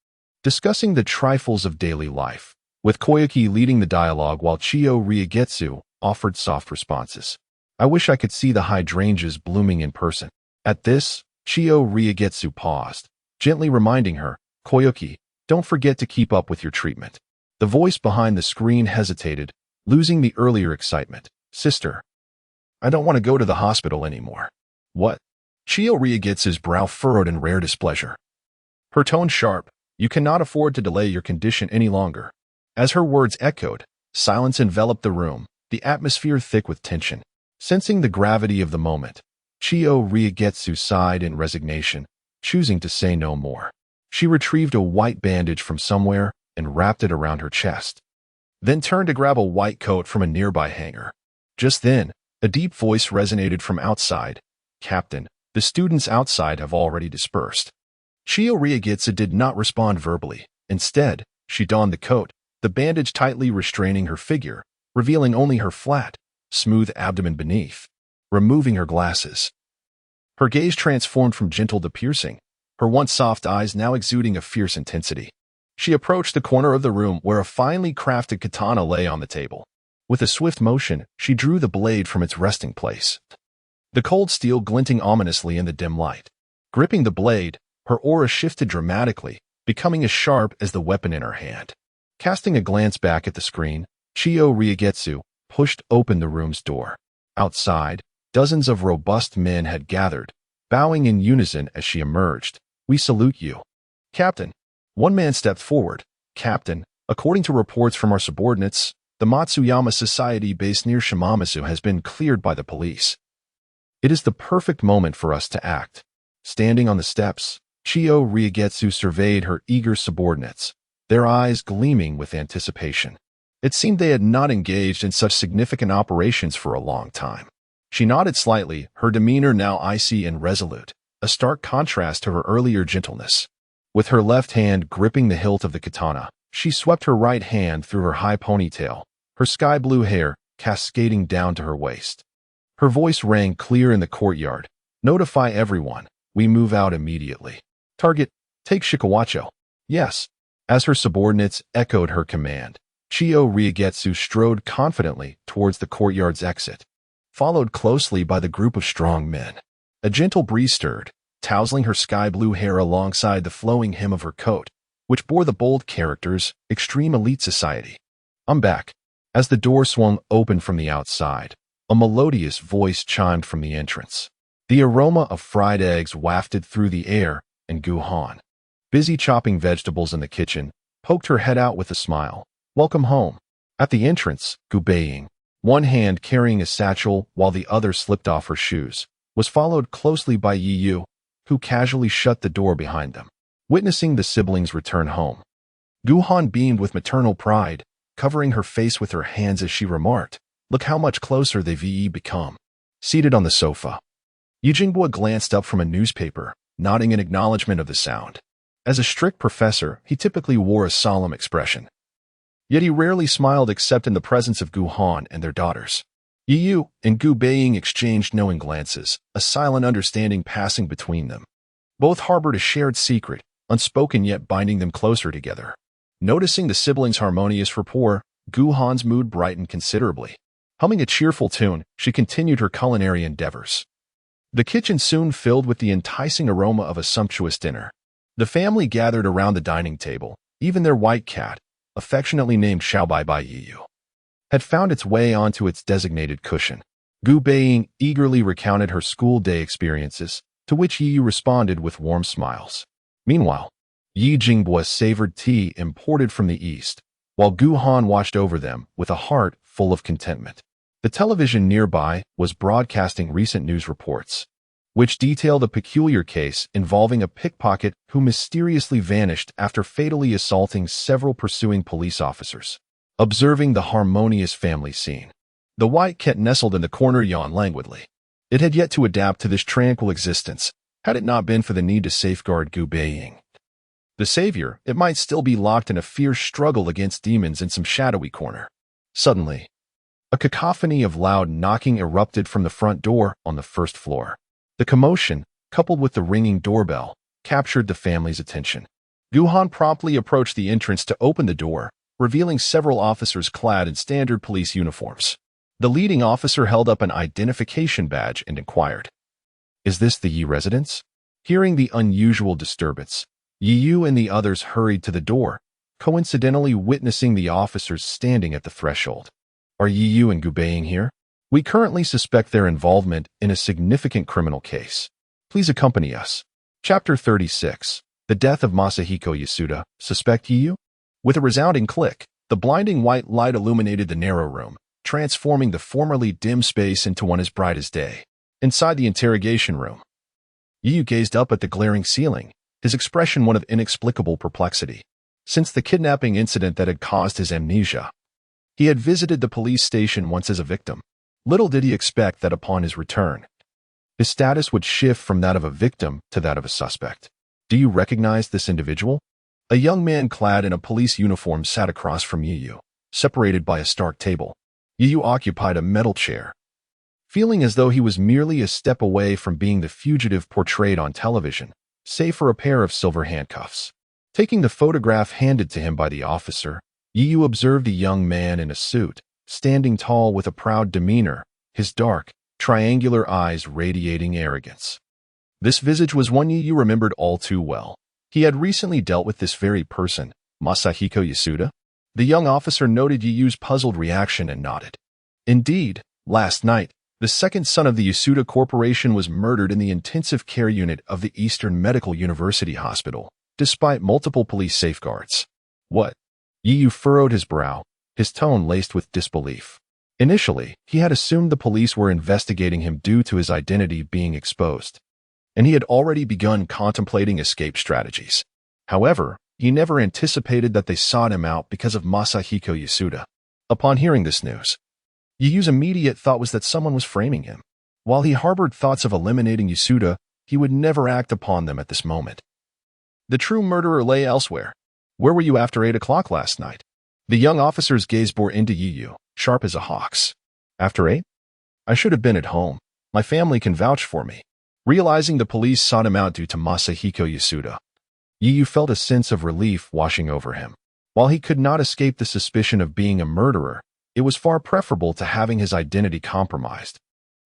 discussing the trifles of daily life, with Koyuki leading the dialogue while Chio Ryugetsu offered soft responses. "I wish I could see the hydrangeas blooming in person." At this, Chio Ryugetsu paused, gently reminding her, "Koyuki, don't forget to keep up with your treatment." The voice behind the screen hesitated, losing the earlier excitement. "Sister, I don't want to go to the hospital anymore." "What?" Chio Ryugetsu's brow furrowed in rare displeasure, her tone sharp. "You cannot afford to delay your condition any longer." As her words echoed, silence enveloped the room, the atmosphere thick with tension. Sensing the gravity of the moment, Chio Ryugetsu sighed in resignation, choosing to say no more. She retrieved a white bandage from somewhere and wrapped it around her chest, then turned to grab a white coat from a nearby hanger. Just then, a deep voice resonated from outside. "Captain, the students outside have already dispersed." Chio Ryugetsu did not respond verbally. Instead, she donned the coat, the bandage tightly restraining her figure, revealing only her flat, smooth abdomen beneath. Removing her glasses, her gaze transformed from gentle to piercing, her once soft eyes now exuding a fierce intensity. She approached the corner of the room where a finely crafted katana lay on the table. With a swift motion, she drew the blade from its resting place, the cold steel glinting ominously in the dim light. Gripping the blade, her aura shifted dramatically, becoming as sharp as the weapon in her hand. Casting a glance back at the screen, Chio Ryugetsu pushed open the room's door. Outside, dozens of robust men had gathered, bowing in unison as she emerged. "We salute you, Captain." One man stepped forward. "Captain, according to reports from our subordinates, the Matsuyama Society base near Shimamatsu has been cleared by the police. It is the perfect moment for us to act." Standing on the steps, Chio Ryugetsu surveyed her eager subordinates, their eyes gleaming with anticipation. It seemed they had not engaged in such significant operations for a long time. She nodded slightly, her demeanor now icy and resolute, a stark contrast to her earlier gentleness. With her left hand gripping the hilt of the katana, she swept her right hand through her high ponytail, her sky blue hair cascading down to her waist. Her voice rang clear in the courtyard. "Notify everyone. We move out immediately. Target, take Shikawacho." "Yes." As her subordinates echoed her command, Chio Ryugetsu strode confidently towards the courtyard's exit, followed closely by the group of strong men. A gentle breeze stirred, tousling her sky blue hair alongside the flowing hem of her coat, which bore the bold characters, "Extreme Elite Society." "I'm back." As the door swung open from the outside, a melodious voice chimed from the entrance. The aroma of fried eggs wafted through the air, and Gu Han, busy chopping vegetables in the kitchen, poked her head out with a smile. "Welcome home." At the entrance, Gu Baiying, one hand carrying a satchel while the other slipped off her shoes, was followed closely by Yi Yu, who casually shut the door behind them. Witnessing the siblings return home, Gu Han beamed with maternal pride, covering her face with her hands as she remarked, "Look how much closer they've become." Seated on the sofa, Yu Jinghua glanced up from a newspaper, nodding in acknowledgement of the sound. As a strict professor, he typically wore a solemn expression. Yet he rarely smiled except in the presence of Gu Han and their daughters. Yi Yu and Gu Baiying exchanged knowing glances, a silent understanding passing between them. Both harbored a shared secret, unspoken yet binding them closer together. Noticing the siblings' harmonious rapport, Gu Han's mood brightened considerably. Humming a cheerful tune, she continued her culinary endeavors. The kitchen soon filled with the enticing aroma of a sumptuous dinner. The family gathered around the dining table. Even their white cat, affectionately named Xiaobai by Yi Yu, had found its way onto its designated cushion. Gu Baiying eagerly recounted her school day experiences, to which Yu responded with warm smiles. Meanwhile, Yi Jingbo savored tea imported from the east, while Gu Han watched over them with a heart full of contentment. The television nearby was broadcasting recent news reports, which detailed a peculiar case involving a pickpocket who mysteriously vanished after fatally assaulting several pursuing police officers. Observing the harmonious family scene, the white cat nestled in the corner yawned languidly. It had yet to adapt to this tranquil existence, had it not been for the need to safeguard Gu Baiying. The savior, it might still be locked in a fierce struggle against demons in some shadowy corner. Suddenly, a cacophony of loud knocking erupted from the front door on the first floor. The commotion, coupled with the ringing doorbell, captured the family's attention. Gu Han promptly approached the entrance to open the door, revealing several officers clad in standard police uniforms. The leading officer held up an identification badge and inquired, "Is this the Yi residence?" Hearing the unusual disturbance, Yu and the others hurried to the door, coincidentally witnessing the officers standing at the threshold. "Are Yu and Gu Baiying here? We currently suspect their involvement in a significant criminal case. Please accompany us." Chapter 36. The Death of Masahiko Yasuda. Suspect Yu? With a resounding click, the blinding white light illuminated the narrow room, transforming the formerly dim space into one as bright as day. Inside the interrogation room, Yu gazed up at the glaring ceiling, his expression one of inexplicable perplexity. Since the kidnapping incident that had caused his amnesia, he had visited the police station once as a victim. Little did he expect that upon his return, his status would shift from that of a victim to that of a suspect. "Do you recognize this individual?" A young man clad in a police uniform sat across from Yu, separated by a stark table. Yu occupied a metal chair, feeling as though he was merely a step away from being the fugitive portrayed on television, save for a pair of silver handcuffs. Taking the photograph handed to him by the officer, Yu observed a young man in a suit, standing tall with a proud demeanor, his dark, triangular eyes radiating arrogance. This visage was one Yu remembered all too well. He had recently dealt with this very person, Masahiko Yasuda. The young officer noted Yu's puzzled reaction and nodded. Indeed, last night, the second son of the Yasuda Corporation was murdered in the intensive care unit of the Eastern Medical University Hospital, despite multiple police safeguards. What? Yu furrowed his brow, his tone laced with disbelief. Initially, he had assumed the police were investigating him due to his identity being exposed, and he had already begun contemplating escape strategies. However, he never anticipated that they sought him out because of Masahiko Yasuda. Upon hearing this news, Yu's immediate thought was that someone was framing him. While he harbored thoughts of eliminating Yasuda, he would never act upon them at this moment. The true murderer lay elsewhere. "Where were you after 8 o'clock last night?" The young officer's gaze bore into Yu, sharp as a hawk's. "After 8? I should have been at home. My family can vouch for me." Realizing the police sought him out due to Masahiko Yasuda, Yu felt a sense of relief washing over him. While he could not escape the suspicion of being a murderer, it was far preferable to having his identity compromised.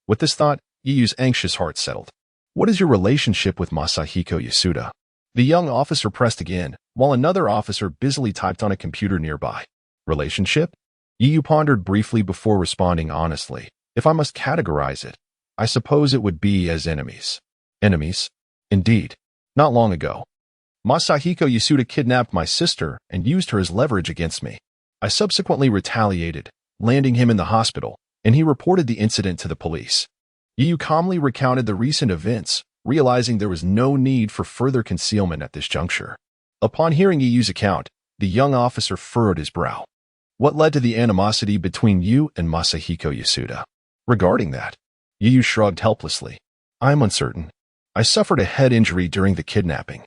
With this thought, Yu's anxious heart settled. "What is your relationship with Masahiko Yasuda?" The young officer pressed again, while another officer busily typed on a computer nearby. "Relationship?" Yu pondered briefly before responding honestly. "If I must categorize it, I suppose it would be as enemies." "Enemies?" "Indeed. Not long ago, Masahiko Yasuda kidnapped my sister and used her as leverage against me. I subsequently retaliated, landing him in the hospital, and he reported the incident to the police." Yu calmly recounted the recent events, realizing there was no need for further concealment at this juncture. Upon hearing Yu's account, the young officer furrowed his brow. "What led to the animosity between you and Masahiko Yasuda?" "Regarding that," Yu shrugged helplessly. "I am uncertain. I suffered a head injury during the kidnapping,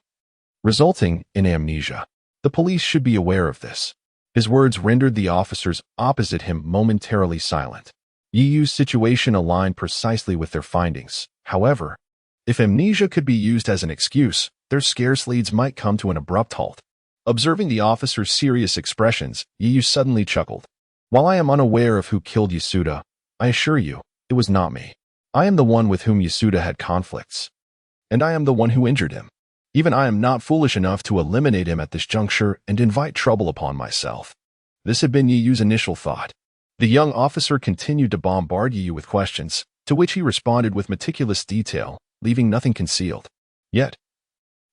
resulting in amnesia. The police should be aware of this." His words rendered the officers opposite him momentarily silent. Yu's situation aligned precisely with their findings. However, if amnesia could be used as an excuse, their scarce leads might come to an abrupt halt. Observing the officer's serious expressions, Yu suddenly chuckled. "While I am unaware of who killed Yasuda, I assure you, it was not me. I am the one with whom Yasuda had conflicts, and I am the one who injured him. Even I am not foolish enough to eliminate him at this juncture and invite trouble upon myself." This had been Yu's initial thought. The young officer continued to bombard Yu with questions, to which he responded with meticulous detail, leaving nothing concealed. Yet,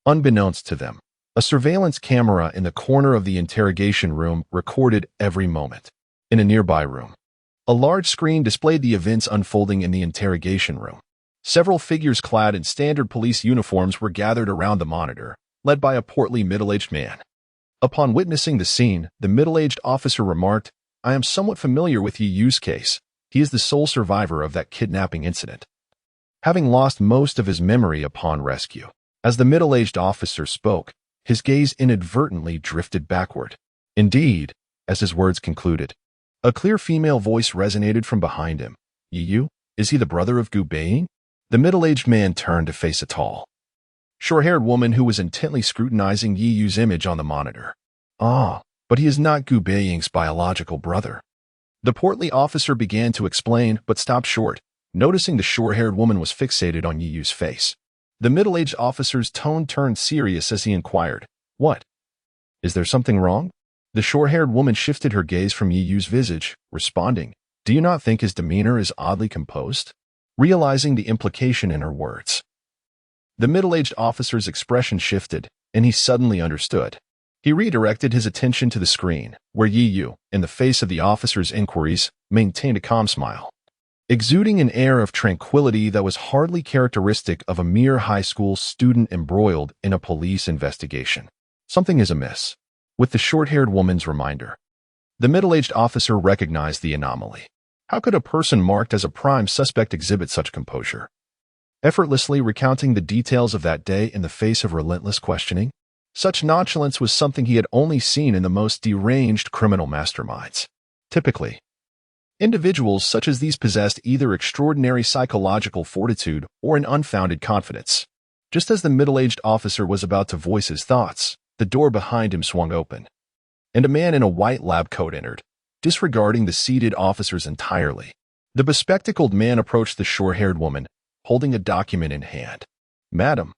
unbeknownst to them, a surveillance camera in the corner of the interrogation room recorded every moment. In a nearby room, a large screen displayed the events unfolding in the interrogation room. Several figures clad in standard police uniforms were gathered around the monitor, led by a portly middle-aged man. Upon witnessing the scene, the middle-aged officer remarked, "I am somewhat familiar with Yu's case. He is the sole survivor of that kidnapping incident, having lost most of his memory upon rescue." As the middle-aged officer spoke, his gaze inadvertently drifted backward. Indeed, as his words concluded, a clear female voice resonated from behind him. "Yu? Is he the brother of Gu Baiying?" The middle-aged man turned to face a tall, short-haired woman who was intently scrutinizing Yu's image on the monitor. "Ah, but he is not Gu Baiying's biological brother." The portly officer began to explain, but stopped short, noticing the short-haired woman was fixated on Yu's face. The middle-aged officer's tone turned serious as he inquired, "What? Is there something wrong?" The short-haired woman shifted her gaze from Yu's visage, responding, "Do you not think his demeanor is oddly composed?" Realizing the implication in her words, the middle-aged officer's expression shifted, and he suddenly understood. He redirected his attention to the screen, where Yu, in the face of the officer's inquiries, maintained a calm smile, exuding an air of tranquility that was hardly characteristic of a mere high school student embroiled in a police investigation. Something is amiss. With the short-haired woman's reminder, the middle-aged officer recognized the anomaly. How could a person marked as a prime suspect exhibit such composure, effortlessly recounting the details of that day in the face of relentless questioning? Such nonchalance was something he had only seen in the most deranged criminal masterminds. Typically, individuals such as these possessed either extraordinary psychological fortitude or an unfounded confidence. Just as the middle-aged officer was about to voice his thoughts, the door behind him swung open, and a man in a white lab coat entered, disregarding the seated officers entirely. The bespectacled man approached the short-haired woman, holding a document in hand. "Madam,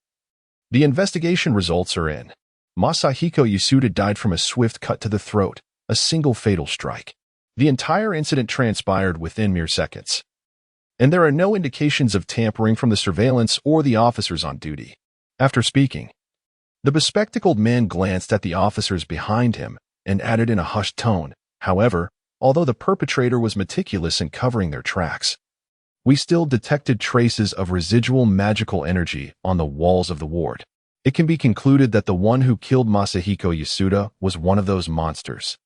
the investigation results are in. Masahiko Yasuda died from a swift cut to the throat, a single fatal strike. The entire incident transpired within mere seconds, and there are no indications of tampering from the surveillance or the officers on duty." After speaking, the bespectacled man glanced at the officers behind him and added in a hushed tone, "However, although the perpetrator was meticulous in covering their tracks, we still detected traces of residual magical energy on the walls of the ward. It can be concluded that the one who killed Masahiko Yasuda was one of those monsters."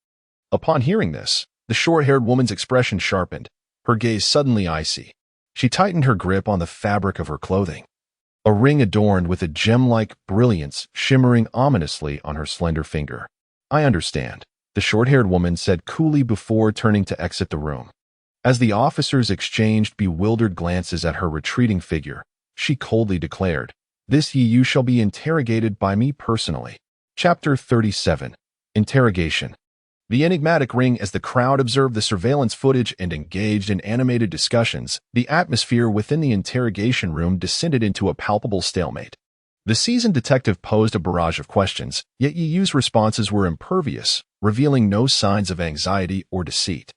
Upon hearing this, the short-haired woman's expression sharpened, her gaze suddenly icy. She tightened her grip on the fabric of her clothing, a ring adorned with a gem-like brilliance shimmering ominously on her slender finger. "I understand," the short-haired woman said coolly before turning to exit the room. As the officers exchanged bewildered glances at her retreating figure, she coldly declared, "This Yu shall be interrogated by me personally." Chapter 37. Interrogation. The enigmatic ring. As the crowd observed the surveillance footage and engaged in animated discussions, the atmosphere within the interrogation room descended into a palpable stalemate. The seasoned detective posed a barrage of questions, yet Yu's responses were impervious, revealing no signs of anxiety or deceit.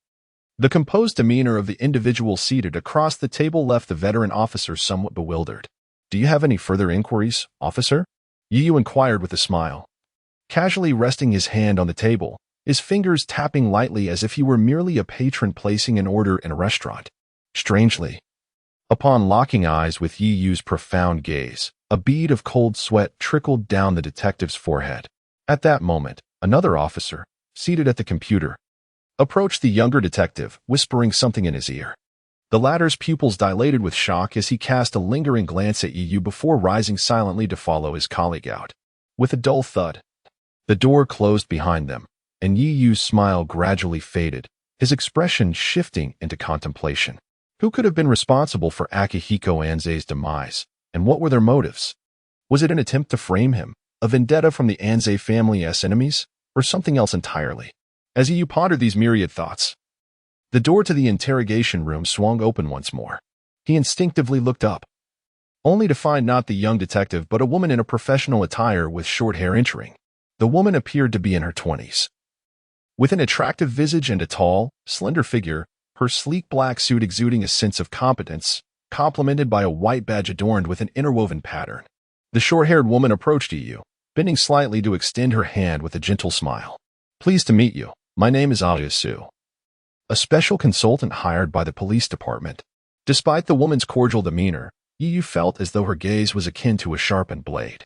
The composed demeanor of the individual seated across the table left the veteran officer somewhat bewildered. "Do you have any further inquiries, officer?" Yu inquired with a smile, casually resting his hand on the table, his fingers tapping lightly as if he were merely a patron placing an order in a restaurant. Strangely, upon locking eyes with Yu's profound gaze, a bead of cold sweat trickled down the detective's forehead. At that moment, another officer, seated at the computer, approached the younger detective, whispering something in his ear. The latter's pupils dilated with shock as he cast a lingering glance at Yu before rising silently to follow his colleague out. With a dull thud, the door closed behind them, and Yu's smile gradually faded, his expression shifting into contemplation. Who could have been responsible for Akihiko Anzei's demise, and what were their motives? Was it an attempt to frame him, a vendetta from the Anzei family as enemies, or something else entirely? As Yu pondered these myriad thoughts, the door to the interrogation room swung open once more. He instinctively looked up, only to find not the young detective but a woman in a professional attire with short hair entering. The woman appeared to be in her 20s. With an attractive visage and a tall, slender figure, her sleek black suit exuding a sense of competence, complemented by a white badge adorned with an interwoven pattern. The short-haired woman approached Yu, bending slightly to extend her hand with a gentle smile. "Pleased to meet you. My name is Aliasu, a special consultant hired by the police department." Despite the woman's cordial demeanor, Yu felt as though her gaze was akin to a sharpened blade,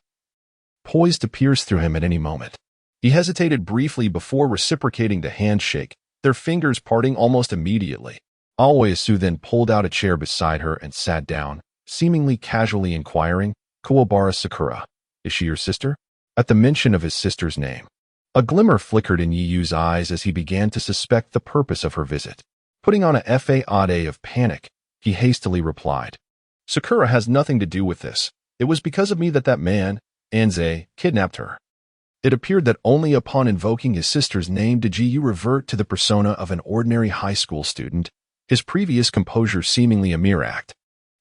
poised to pierce through him at any moment. He hesitated briefly before reciprocating the handshake, their fingers parting almost immediately. Aliasu then pulled out a chair beside her and sat down, seemingly casually inquiring, "Kuwabara Sakura, is she your sister?" At the mention of his sister's name, a glimmer flickered in Yu's eyes as he began to suspect the purpose of her visit. Putting on a facade of panic, he hastily replied, "Sakura has nothing to do with this. It was because of me that man, Anze, kidnapped her." It appeared that only upon invoking his sister's name did Yu revert to the persona of an ordinary high school student, his previous composure seemingly a mere act.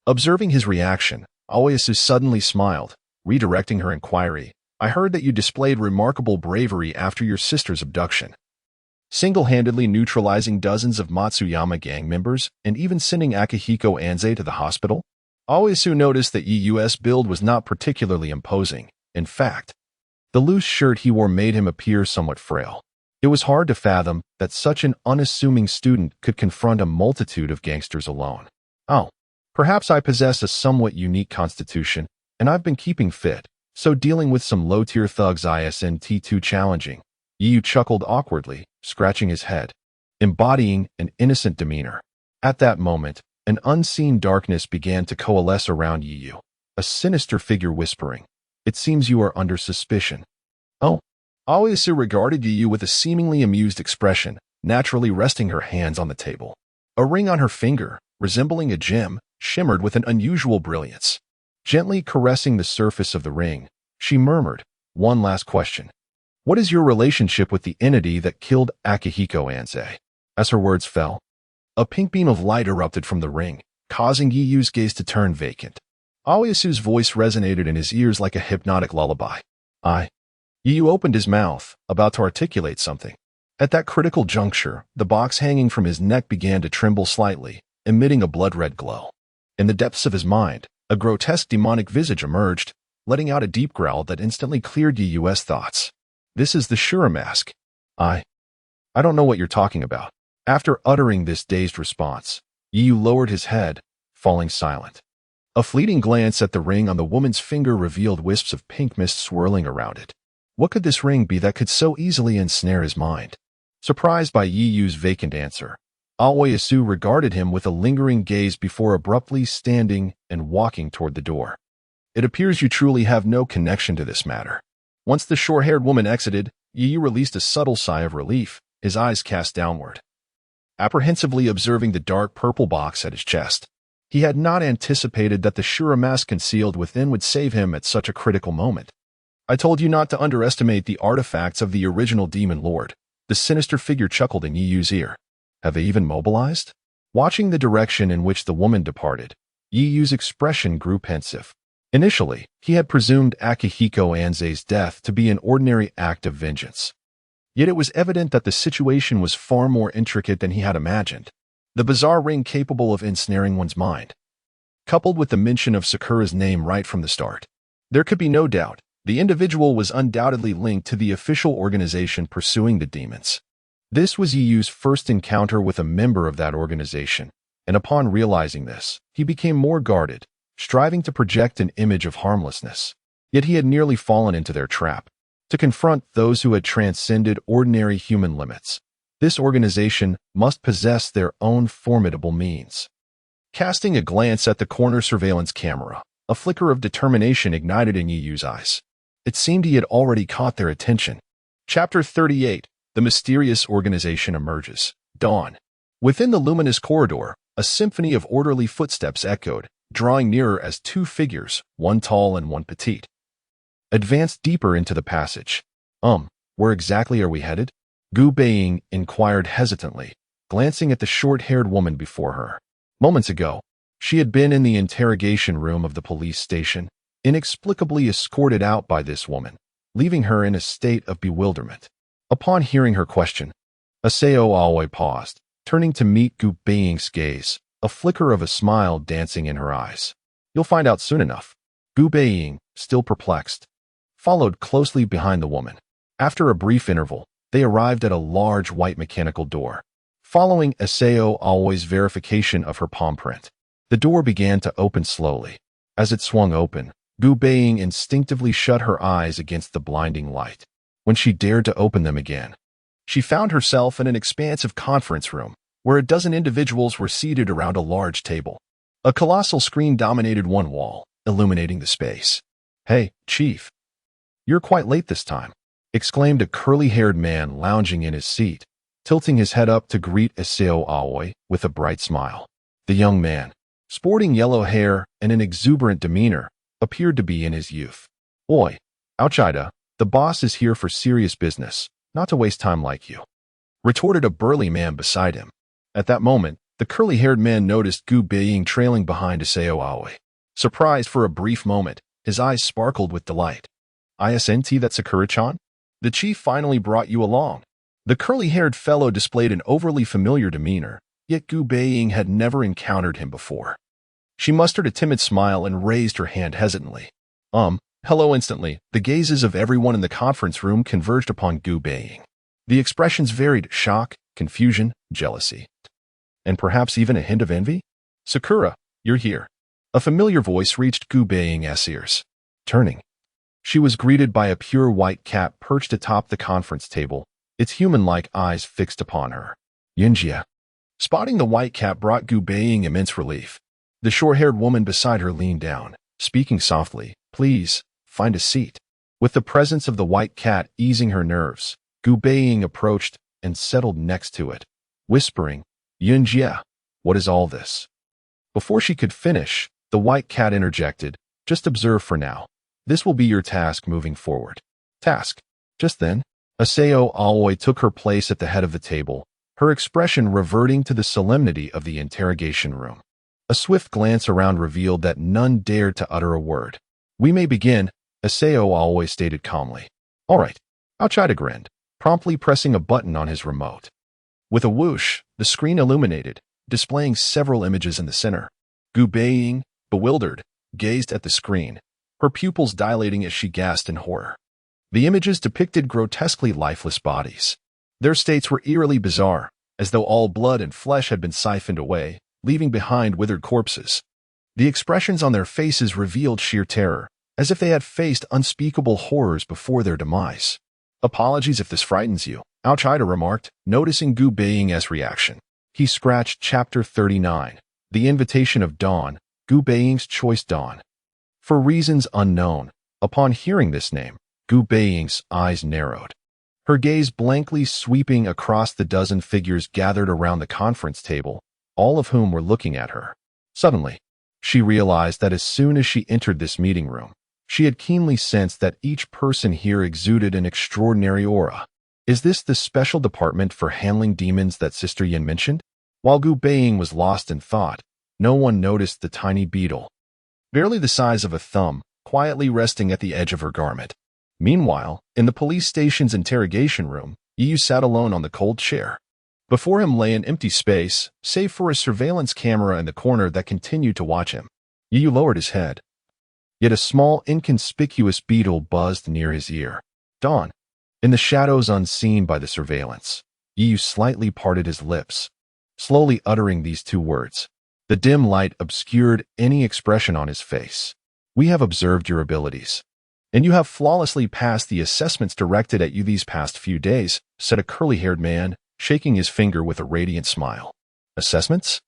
Observing his reaction, Aliasu suddenly smiled, redirecting her inquiry. "I heard that you displayed remarkable bravery after your sister's abduction, single-handedly neutralizing dozens of Matsuyama gang members and even sending Akihiko Anze to the hospital." Aliasu noticed that Yu's build was not particularly imposing. In fact, the loose shirt he wore made him appear somewhat frail. It was hard to fathom that such an unassuming student could confront a multitude of gangsters alone. "Oh, perhaps I possess a somewhat unique constitution, and I've been keeping fit, so dealing with some low-tier thugs isn't too challenging." Yu chuckled awkwardly, scratching his head, embodying an innocent demeanor. At that moment, an unseen darkness began to coalesce around Yu, a sinister figure whispering, "It seems you are under suspicion." "Oh." Aliasu regarded Yu with a seemingly amused expression, naturally resting her hands on the table. A ring on her finger, resembling a gem, shimmered with an unusual brilliance. Gently caressing the surface of the ring, she murmured, "One last question. What is your relationship with the entity that killed Akihiko Anze?" As her words fell, a pink beam of light erupted from the ring, causing Yu's gaze to turn vacant. Aliasu's voice resonated in his ears like a hypnotic lullaby. Yu opened his mouth, about to articulate something. At that critical juncture, the box hanging from his neck began to tremble slightly, emitting a blood-red glow. In the depths of his mind, a grotesque demonic visage emerged, letting out a deep growl that instantly cleared Yu's thoughts. "This is the Shura mask." I don't know what you're talking about." After uttering this dazed response, Yu lowered his head, falling silent. A fleeting glance at the ring on the woman's finger revealed wisps of pink mist swirling around it. What could this ring be that could so easily ensnare his mind? Surprised by Yu's vacant answer, Aliasu regarded him with a lingering gaze before abruptly standing and walking toward the door. "It appears you truly have no connection to this matter." Once the short-haired woman exited, Yu released a subtle sigh of relief, his eyes cast downward, apprehensively observing the dark purple box at his chest. He had not anticipated that the Shura mask concealed within would save him at such a critical moment. "I told you not to underestimate the artifacts of the original Demon Lord." The sinister figure chuckled in Yu's ear. "Have they even mobilized?" Watching the direction in which the woman departed, Yu's expression grew pensive. Initially, he had presumed Akihiko Anze's death to be an ordinary act of vengeance. Yet it was evident that the situation was far more intricate than he had imagined. The bizarre ring capable of ensnaring one's mind, coupled with the mention of Sakura's name right from the start. There could be no doubt. The individual was undoubtedly linked to the official organization pursuing the demons. This was Yu's first encounter with a member of that organization, and upon realizing this, he became more guarded, striving to project an image of harmlessness. Yet he had nearly fallen into their trap. To confront those who had transcended ordinary human limits, this organization must possess their own formidable means. Casting a glance at the corner surveillance camera, a flicker of determination ignited in Yu's eyes. It seemed he had already caught their attention. Chapter 38. The mysterious organization emerges. Dawn. Within the luminous corridor, a symphony of orderly footsteps echoed, drawing nearer as two figures, one tall and one petite, advanced deeper into the passage. Where exactly are we headed?" Gu Baiying inquired hesitantly, glancing at the short-haired woman before her. Moments ago, she had been in the interrogation room of the police station, inexplicably escorted out by this woman, leaving her in a state of bewilderment. Upon hearing her question, Aseo Aoi paused, turning to meet Gu Baiying's gaze, a flicker of a smile dancing in her eyes. You'll find out soon enough. Gu Baiying, still perplexed, followed closely behind the woman. After a brief interval, they arrived at a large white mechanical door. Following Aseo Alway's verification of her palm print, the door began to open slowly. As it swung open, Gu Baiying instinctively shut her eyes against the blinding light. When she dared to open them again, she found herself in an expansive conference room where a dozen individuals were seated around a large table. A colossal screen dominated one wall, illuminating the space. "Hey, Chief. You're quite late this time," exclaimed a curly-haired man lounging in his seat, tilting his head up to greet Aseo Alway with a bright smile. The young man, sporting yellow hair and an exuberant demeanor, appeared to be in his youth. "Oi, Ouchida, the boss is here for serious business, not to waste time like you," retorted a burly man beside him. At that moment, the curly-haired man noticed Gu Baiying trailing behind Aseo Alway. Surprised for a brief moment, his eyes sparkled with delight. "ISNT, that's Sakura-chan? The chief finally brought you along." The curly-haired fellow displayed an overly familiar demeanor, yet Gu Baiying had never encountered him before. She mustered a timid smile and raised her hand hesitantly. Hello instantly. The gazes of everyone in the conference room converged upon Gu Baiying. The expressions varied: shock, confusion, jealousy, and perhaps even a hint of envy. "Sakura, you're here." A familiar voice reached Gu Baiying's ears. Turning, she was greeted by a pure white cat perched atop the conference table, its human-like eyes fixed upon her. "Yunjia." Spotting the white cat brought Gu Baiying immense relief. The short-haired woman beside her leaned down, speaking softly. "Please, find a seat." With the presence of the white cat easing her nerves, Gu Baiying approached and settled next to it, whispering, "Yunjia, what is all this?" Before she could finish, the white cat interjected, "Just observe for now. This will be your task moving forward." Task. Just then, Aseo Alway took her place at the head of the table, her expression reverting to the solemnity of the interrogation room. A swift glance around revealed that none dared to utter a word. "We may begin," Aseo Alway stated calmly. "All right." Ouchida grinned, promptly pressing a button on his remote. With a whoosh, the screen illuminated, displaying several images in the center. Gu Baiying, bewildered, gazed at the screen, her pupils dilating as she gasped in horror. The images depicted grotesquely lifeless bodies. Their states were eerily bizarre, as though all blood and flesh had been siphoned away, leaving behind withered corpses. The expressions on their faces revealed sheer terror, as if they had faced unspeakable horrors before their demise. "Apologies if this frightens you," Ouchida remarked, noticing Gu Baiying's reaction. He scratched Chapter 39, The Invitation of Dawn, Gu Baiying's Choice Dawn. For reasons unknown, upon hearing this name, Gu Baiying's eyes narrowed. Her gaze blankly sweeping across the dozen figures gathered around the conference table, all of whom were looking at her. Suddenly, she realized that as soon as she entered this meeting room, she had keenly sensed that each person here exuded an extraordinary aura. Is this the special department for handling demons that Sister Yin mentioned? While Gu Baiying was lost in thought, no one noticed the tiny beetle, barely the size of a thumb, quietly resting at the edge of her garment. Meanwhile, in the police station's interrogation room, Yu sat alone on the cold chair. Before him lay an empty space, save for a surveillance camera in the corner that continued to watch him. Yu lowered his head. Yet a small, inconspicuous beetle buzzed near his ear. "Dawn." In the shadows unseen by the surveillance, Yu slightly parted his lips, slowly uttering these two words. The dim light obscured any expression on his face. "We have observed your abilities, and you have flawlessly passed the assessments directed at you these past few days," said a curly-haired man, shaking his finger with a radiant smile. "Assessments?"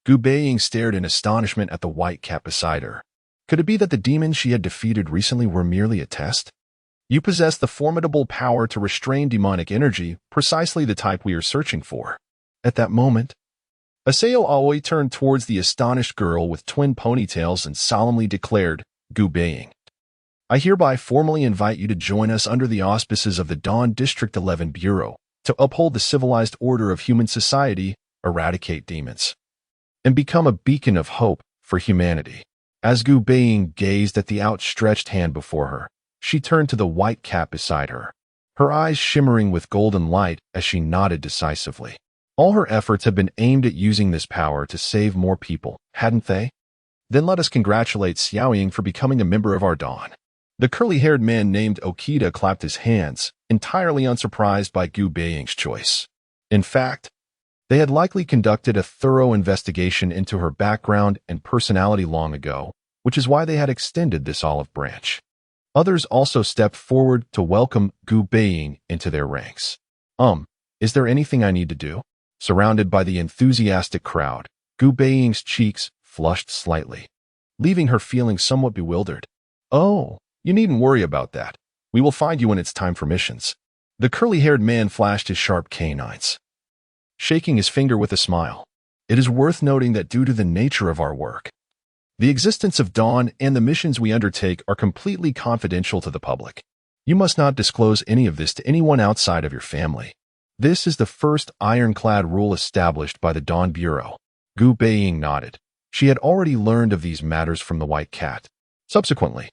Gu Baiying stared in astonishment at the white cat beside her. Could it be that the demons she had defeated recently were merely a test? "You possess the formidable power to restrain demonic energy, precisely the type we are searching for." At that moment, Aseo Alway turned towards the astonished girl with twin ponytails and solemnly declared, "Gu Baiying, I hereby formally invite you to join us under the auspices of the Dawn District 11 Bureau to uphold the civilized order of human society, eradicate demons, and become a beacon of hope for humanity." As Gu Baiying gazed at the outstretched hand before her, she turned to the white cat beside her, her eyes shimmering with golden light as she nodded decisively. All her efforts have been aimed at using this power to save more people, hadn't they? Then let us congratulate Xiaoying for becoming a member of our Dawn. The curly-haired man named Okita clapped his hands, entirely unsurprised by Gu Baiying's choice. In fact, they had likely conducted a thorough investigation into her background and personality long ago, which is why they had extended this olive branch. Others also stepped forward to welcome Gu Baiying into their ranks. Is there anything I need to do? Surrounded by the enthusiastic crowd, Gu Baiying's cheeks flushed slightly, leaving her feeling somewhat bewildered. Oh, you needn't worry about that. We will find you when it's time for missions. The curly-haired man flashed his sharp canines, shaking his finger with a smile. It is worth noting that due to the nature of our work, the existence of Dawn and the missions we undertake are completely confidential to the public. You must not disclose any of this to anyone outside of your family. This is the first ironclad rule established by the Dawn Bureau. Gu Baiying nodded. She had already learned of these matters from the White Cat. Subsequently,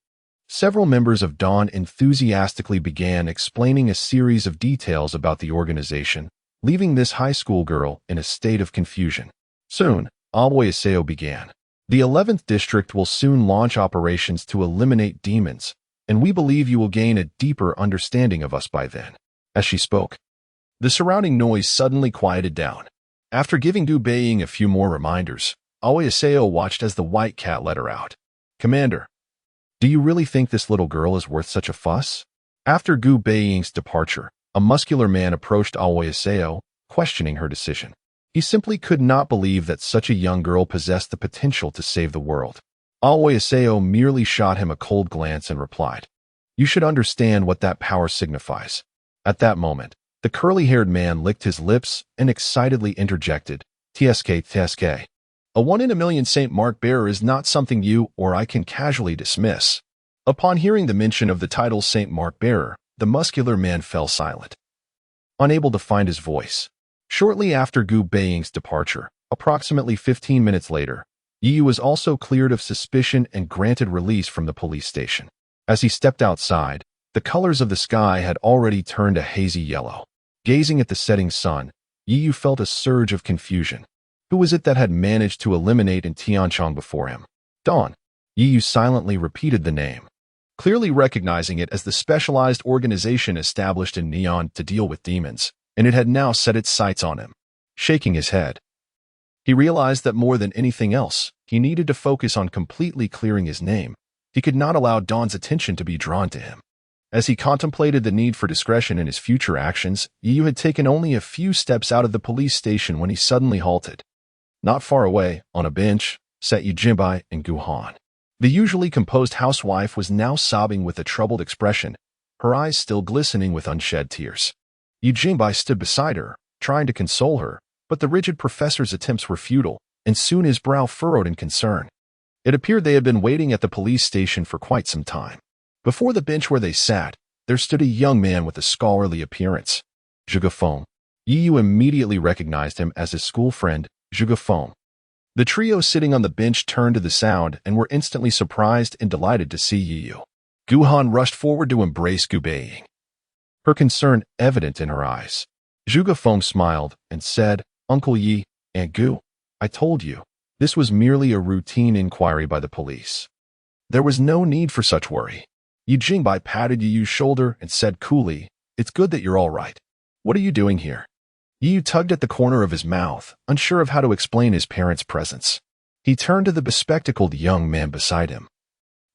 several members of Dawn enthusiastically began explaining a series of details about the organization, leaving this high school girl in a state of confusion. Soon, Aoyaseo began. The 11th District will soon launch operations to eliminate demons, and we believe you will gain a deeper understanding of us by then. As she spoke, the surrounding noise suddenly quieted down. After giving Gu Baiying a few more reminders, Aoyaseo watched as the White Cat let her out. Commander, do you really think this little girl is worth such a fuss? After Gu Baiying's departure, a muscular man approached Aoyaseo, questioning her decision. He simply could not believe that such a young girl possessed the potential to save the world. Aoyaseo merely shot him a cold glance and replied, "You should understand what that power signifies." At that moment, the curly-haired man licked his lips and excitedly interjected, "TSK. A 1 in a million Saint Mark bearer is not something you or I can casually dismiss." Upon hearing the mention of the title Saint Mark bearer, the muscular man fell silent, unable to find his voice. Shortly after Gu Baiying's departure, approximately 15 minutes later, Yu was also cleared of suspicion and granted release from the police station. As he stepped outside, the colors of the sky had already turned a hazy yellow. Gazing at the setting sun, Yu felt a surge of confusion. Who was it that had managed to eliminate in Tianchong before him? Dawn. Yu silently repeated the name, clearly recognizing it as the specialized organization established in Neon to deal with demons, and it had now set its sights on him. Shaking his head, he realized that more than anything else, he needed to focus on completely clearing his name. He could not allow Dawn's attention to be drawn to him. As he contemplated the need for discretion in his future actions, Yu had taken only a few steps out of the police station when he suddenly halted. Not far away, on a bench, sat Yu Jinbai and Gu Han. The usually composed housewife was now sobbing with a troubled expression, her eyes still glistening with unshed tears. Yu Jinbai stood beside her, trying to console her, but the rigid professor's attempts were futile, and soon his brow furrowed in concern. It appeared they had been waiting at the police station for quite some time. Before the bench where they sat, there stood a young man with a scholarly appearance. Zhuge Feng. Yu immediately recognized him as his school friend, Zhuge Feng. The trio sitting on the bench turned to the sound and were instantly surprised and delighted to see Yu. Gu Han rushed forward to embrace Gu Baiying, her concern evident in her eyes. Zhuge Feng smiled and said, "Uncle Yi, Aunt Gu, I told you, this was merely a routine inquiry by the police. There was no need for such worry." Yu Jinbai patted Yu's shoulder and said coolly, "It's good that you're all right. What are you doing here?" Yu tugged at the corner of his mouth, unsure of how to explain his parents' presence. He turned to the bespectacled young man beside him,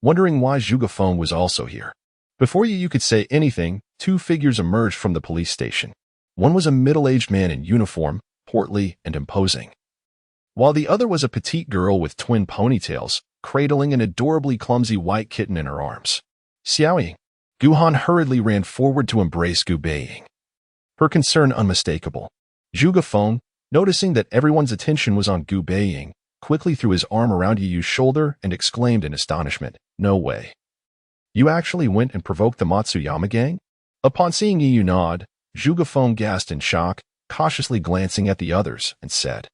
wondering why Zhuge Feng was also here. Before Yu could say anything, two figures emerged from the police station. One was a middle-aged man in uniform, portly and imposing, while the other was a petite girl with twin ponytails, cradling an adorably clumsy white kitten in her arms. Xiaoying. Gu Han hurriedly ran forward to embrace Gu Baiying, her concern unmistakable. Zhuge Feng, noticing that everyone's attention was on Gu Baiying, quickly threw his arm around Yu's shoulder and exclaimed in astonishment, "No way. You actually went and provoked the Matsuyama gang?" Upon seeing Yu nod, Zhuge Feng gasped in shock, cautiously glancing at the others, and said,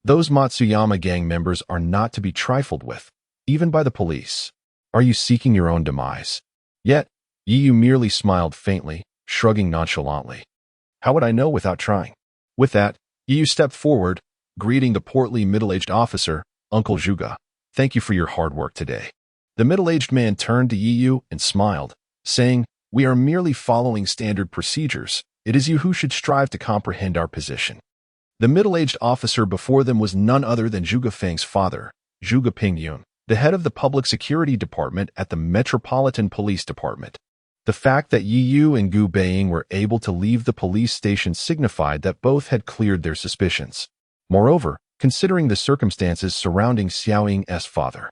"Those Matsuyama gang members are not to be trifled with, even by the police. Are you seeking your own demise?" Yet, Yu merely smiled faintly, shrugging nonchalantly. "How would I know without trying?" With that, Yu stepped forward, greeting the portly middle-aged officer, Uncle Zhuge. Thank you for your hard work today. The middle-aged man turned to Yu and smiled, saying, we are merely following standard procedures. It is you who should strive to comprehend our position. The middle-aged officer before them was none other than Zhuge Feng's father, Gu Baiying, the head of the Public Security Department at the Metropolitan Police Department. The fact that Yu and Gu Baiying were able to leave the police station signified that both had cleared their suspicions. Moreover, considering the circumstances surrounding Xiaoying's father.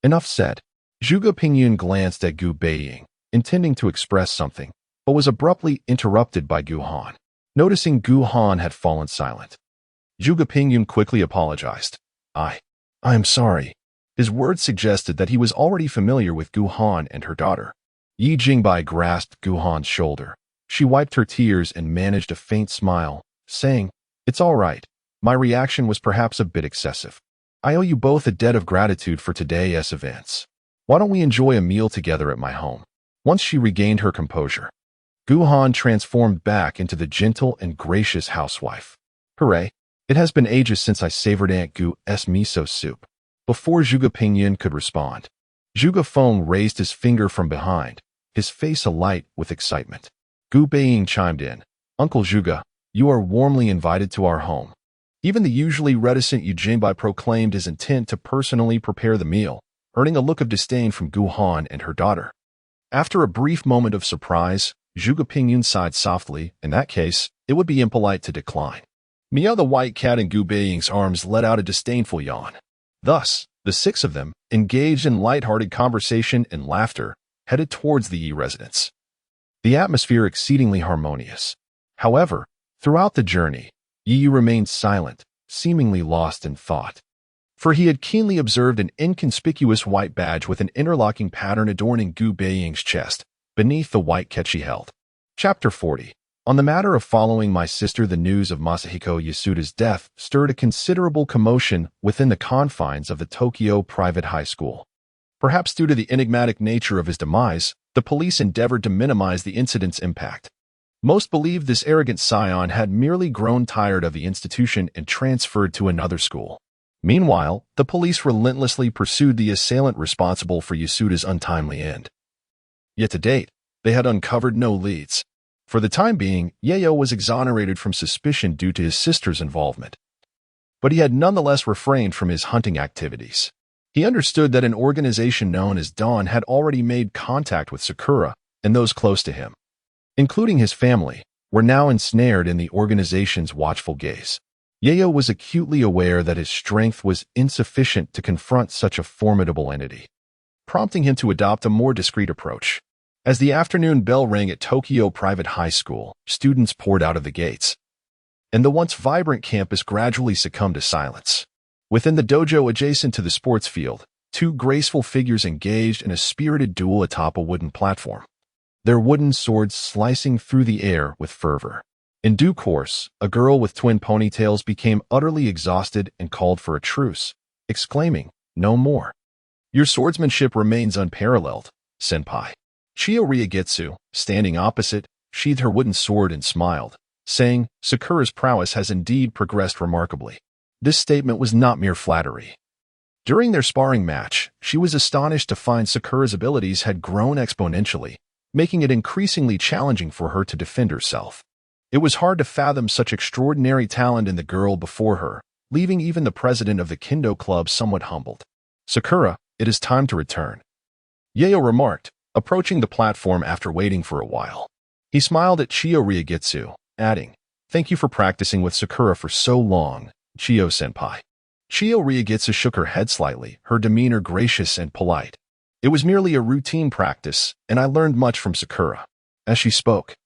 Enough said. Zhuge Baiying glanced at Gu Baiying, intending to express something, but was abruptly interrupted by Gu Han. Noticing Gu Han had fallen silent, Zhuge Baiying quickly apologized. I am sorry. His words suggested that he was already familiar with Gu Han and her daughter. Yi Jingbai grasped Gu Han's shoulder. She wiped her tears and managed a faint smile, saying, it's all right. My reaction was perhaps a bit excessive. I owe you both a debt of gratitude for today's events. Why don't we enjoy a meal together at my home? Once she regained her composure, Gu Han transformed back into the gentle and gracious housewife. Hooray! It has been ages since I savored Aunt Gu's miso soup. Before Zhuge Baiying could respond, Zhuge Feng raised his finger from behind, his face alight with excitement. Gu Baiying chimed in. Uncle Zhuge, you are warmly invited to our home. Even the usually reticent Yu Jingbai proclaimed his intent to personally prepare the meal, earning a look of disdain from Gu Han and her daughter. After a brief moment of surprise, Zhuge Baiying sighed softly. In that case, it would be impolite to decline. Meow the white cat in Gu Baiying's arms let out a disdainful yawn. Thus, the six of them, engaged in light-hearted conversation and laughter, headed towards the Yi residence. The atmosphere exceedingly harmonious. However, throughout the journey, Yi remained silent, seemingly lost in thought. For he had keenly observed an inconspicuous white badge with an interlocking pattern adorning Gu Baiying's chest, beneath the white cat she held. Chapter 40. On the matter of following my sister, the news of Masahiko Yasuda's death stirred a considerable commotion within the confines of the Tokyo private high school. Perhaps due to the enigmatic nature of his demise, the police endeavored to minimize the incident's impact. Most believed this arrogant scion had merely grown tired of the institution and transferred to another school. Meanwhile, the police relentlessly pursued the assailant responsible for Yasuda's untimely end. Yet to date, they had uncovered no leads. For the time being, Yayo was exonerated from suspicion due to his sister's involvement. But he had nonetheless refrained from his hunting activities. He understood that an organization known as Dawn had already made contact with Sakura and those close to him, including his family, were now ensnared in the organization's watchful gaze. Yayo was acutely aware that his strength was insufficient to confront such a formidable entity, prompting him to adopt a more discreet approach. As the afternoon bell rang at Tokyo Private High School, students poured out of the gates, and the once vibrant campus gradually succumbed to silence. Within the dojo adjacent to the sports field, two graceful figures engaged in a spirited duel atop a wooden platform, their wooden swords slicing through the air with fervor. In due course, a girl with twin ponytails became utterly exhausted and called for a truce, exclaiming, "No more. Your swordsmanship remains unparalleled, senpai." Chiyo Ryagetsu, standing opposite, sheathed her wooden sword and smiled, saying, Sakura's prowess has indeed progressed remarkably. This statement was not mere flattery. During their sparring match, she was astonished to find Sakura's abilities had grown exponentially, making it increasingly challenging for her to defend herself. It was hard to fathom such extraordinary talent in the girl before her, leaving even the president of the Kendo Club somewhat humbled. Sakura, it is time to return, Yayo remarked, approaching the platform after waiting for a while. He smiled at Chiyo Ryagetsu, adding, "Thank you for practicing with Sakura for so long, Chiyo-senpai." Chiyo Ryagetsu shook her head slightly, her demeanor gracious and polite. "It was merely a routine practice, and I learned much from Sakura." As she spoke,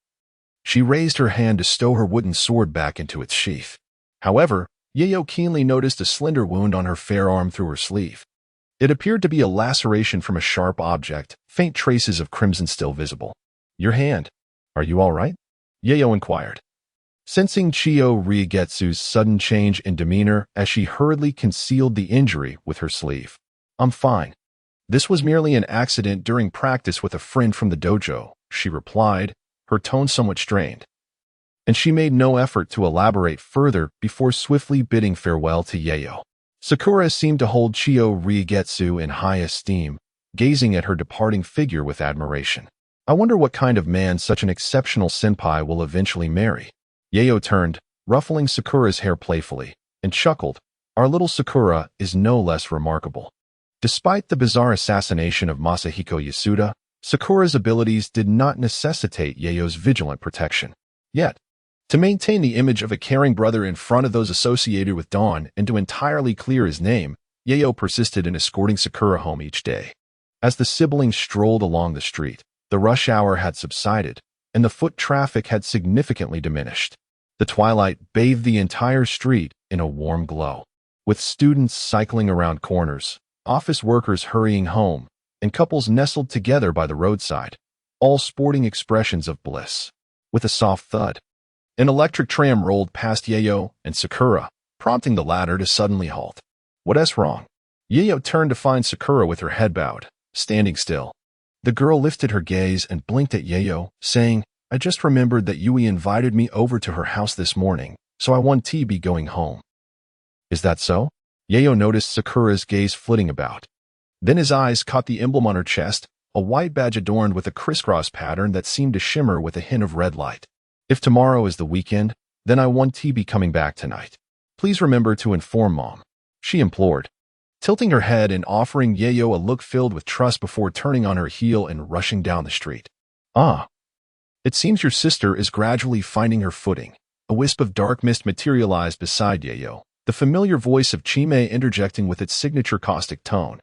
she raised her hand to stow her wooden sword back into its sheath. However, Yayo keenly noticed a slender wound on her fair arm through her sleeve. It appeared to be a laceration from a sharp object, faint traces of crimson still visible. "Your hand. Are you all right?" Yayo inquired, sensing Chiyo Ryagetsu's sudden change in demeanor as she hurriedly concealed the injury with her sleeve. "I'm fine. This was merely an accident during practice with a friend from the dojo," she replied, her tone somewhat strained. and she made no effort to elaborate further before swiftly bidding farewell to Yayo. Sakura seemed to hold Chiyo Riegetsu in high esteem, gazing at her departing figure with admiration. I wonder what kind of man such an exceptional senpai will eventually marry. Yayo turned, ruffling Sakura's hair playfully, and chuckled. Our little Sakura is no less remarkable. Despite the bizarre assassination of Masahiko Yasuda, Sakura's abilities did not necessitate Yayo's vigilant protection. Yet, to maintain the image of a caring brother in front of those associated with Dawn and to entirely clear his name, Yayo persisted in escorting Sakura home each day. As the siblings strolled along the street, the rush hour had subsided, and the foot traffic had significantly diminished. The twilight bathed the entire street in a warm glow, with students cycling around corners, office workers hurrying home, and couples nestled together by the roadside, all sporting expressions of bliss. With a soft thud, an electric tram rolled past Yayo and Sakura, prompting the latter to suddenly halt. What's wrong? Yayo turned to find Sakura with her head bowed, standing still. The girl lifted her gaze and blinked at Yayo, saying, I just remembered that Yui invited me over to her house this morning, so I want to be going home. Is that so? Yayo noticed Sakura's gaze flitting about. Then his eyes caught the emblem on her chest, a white badge adorned with a crisscross pattern that seemed to shimmer with a hint of red light. If tomorrow is the weekend, then I want to be coming back tonight. Please remember to inform Mom, she implored, tilting her head and offering Yayo a look filled with trust before turning on her heel and rushing down the street. Ah. It seems your sister is gradually finding her footing. A wisp of dark mist materialized beside Yayo, the familiar voice of Chimei interjecting with its signature caustic tone.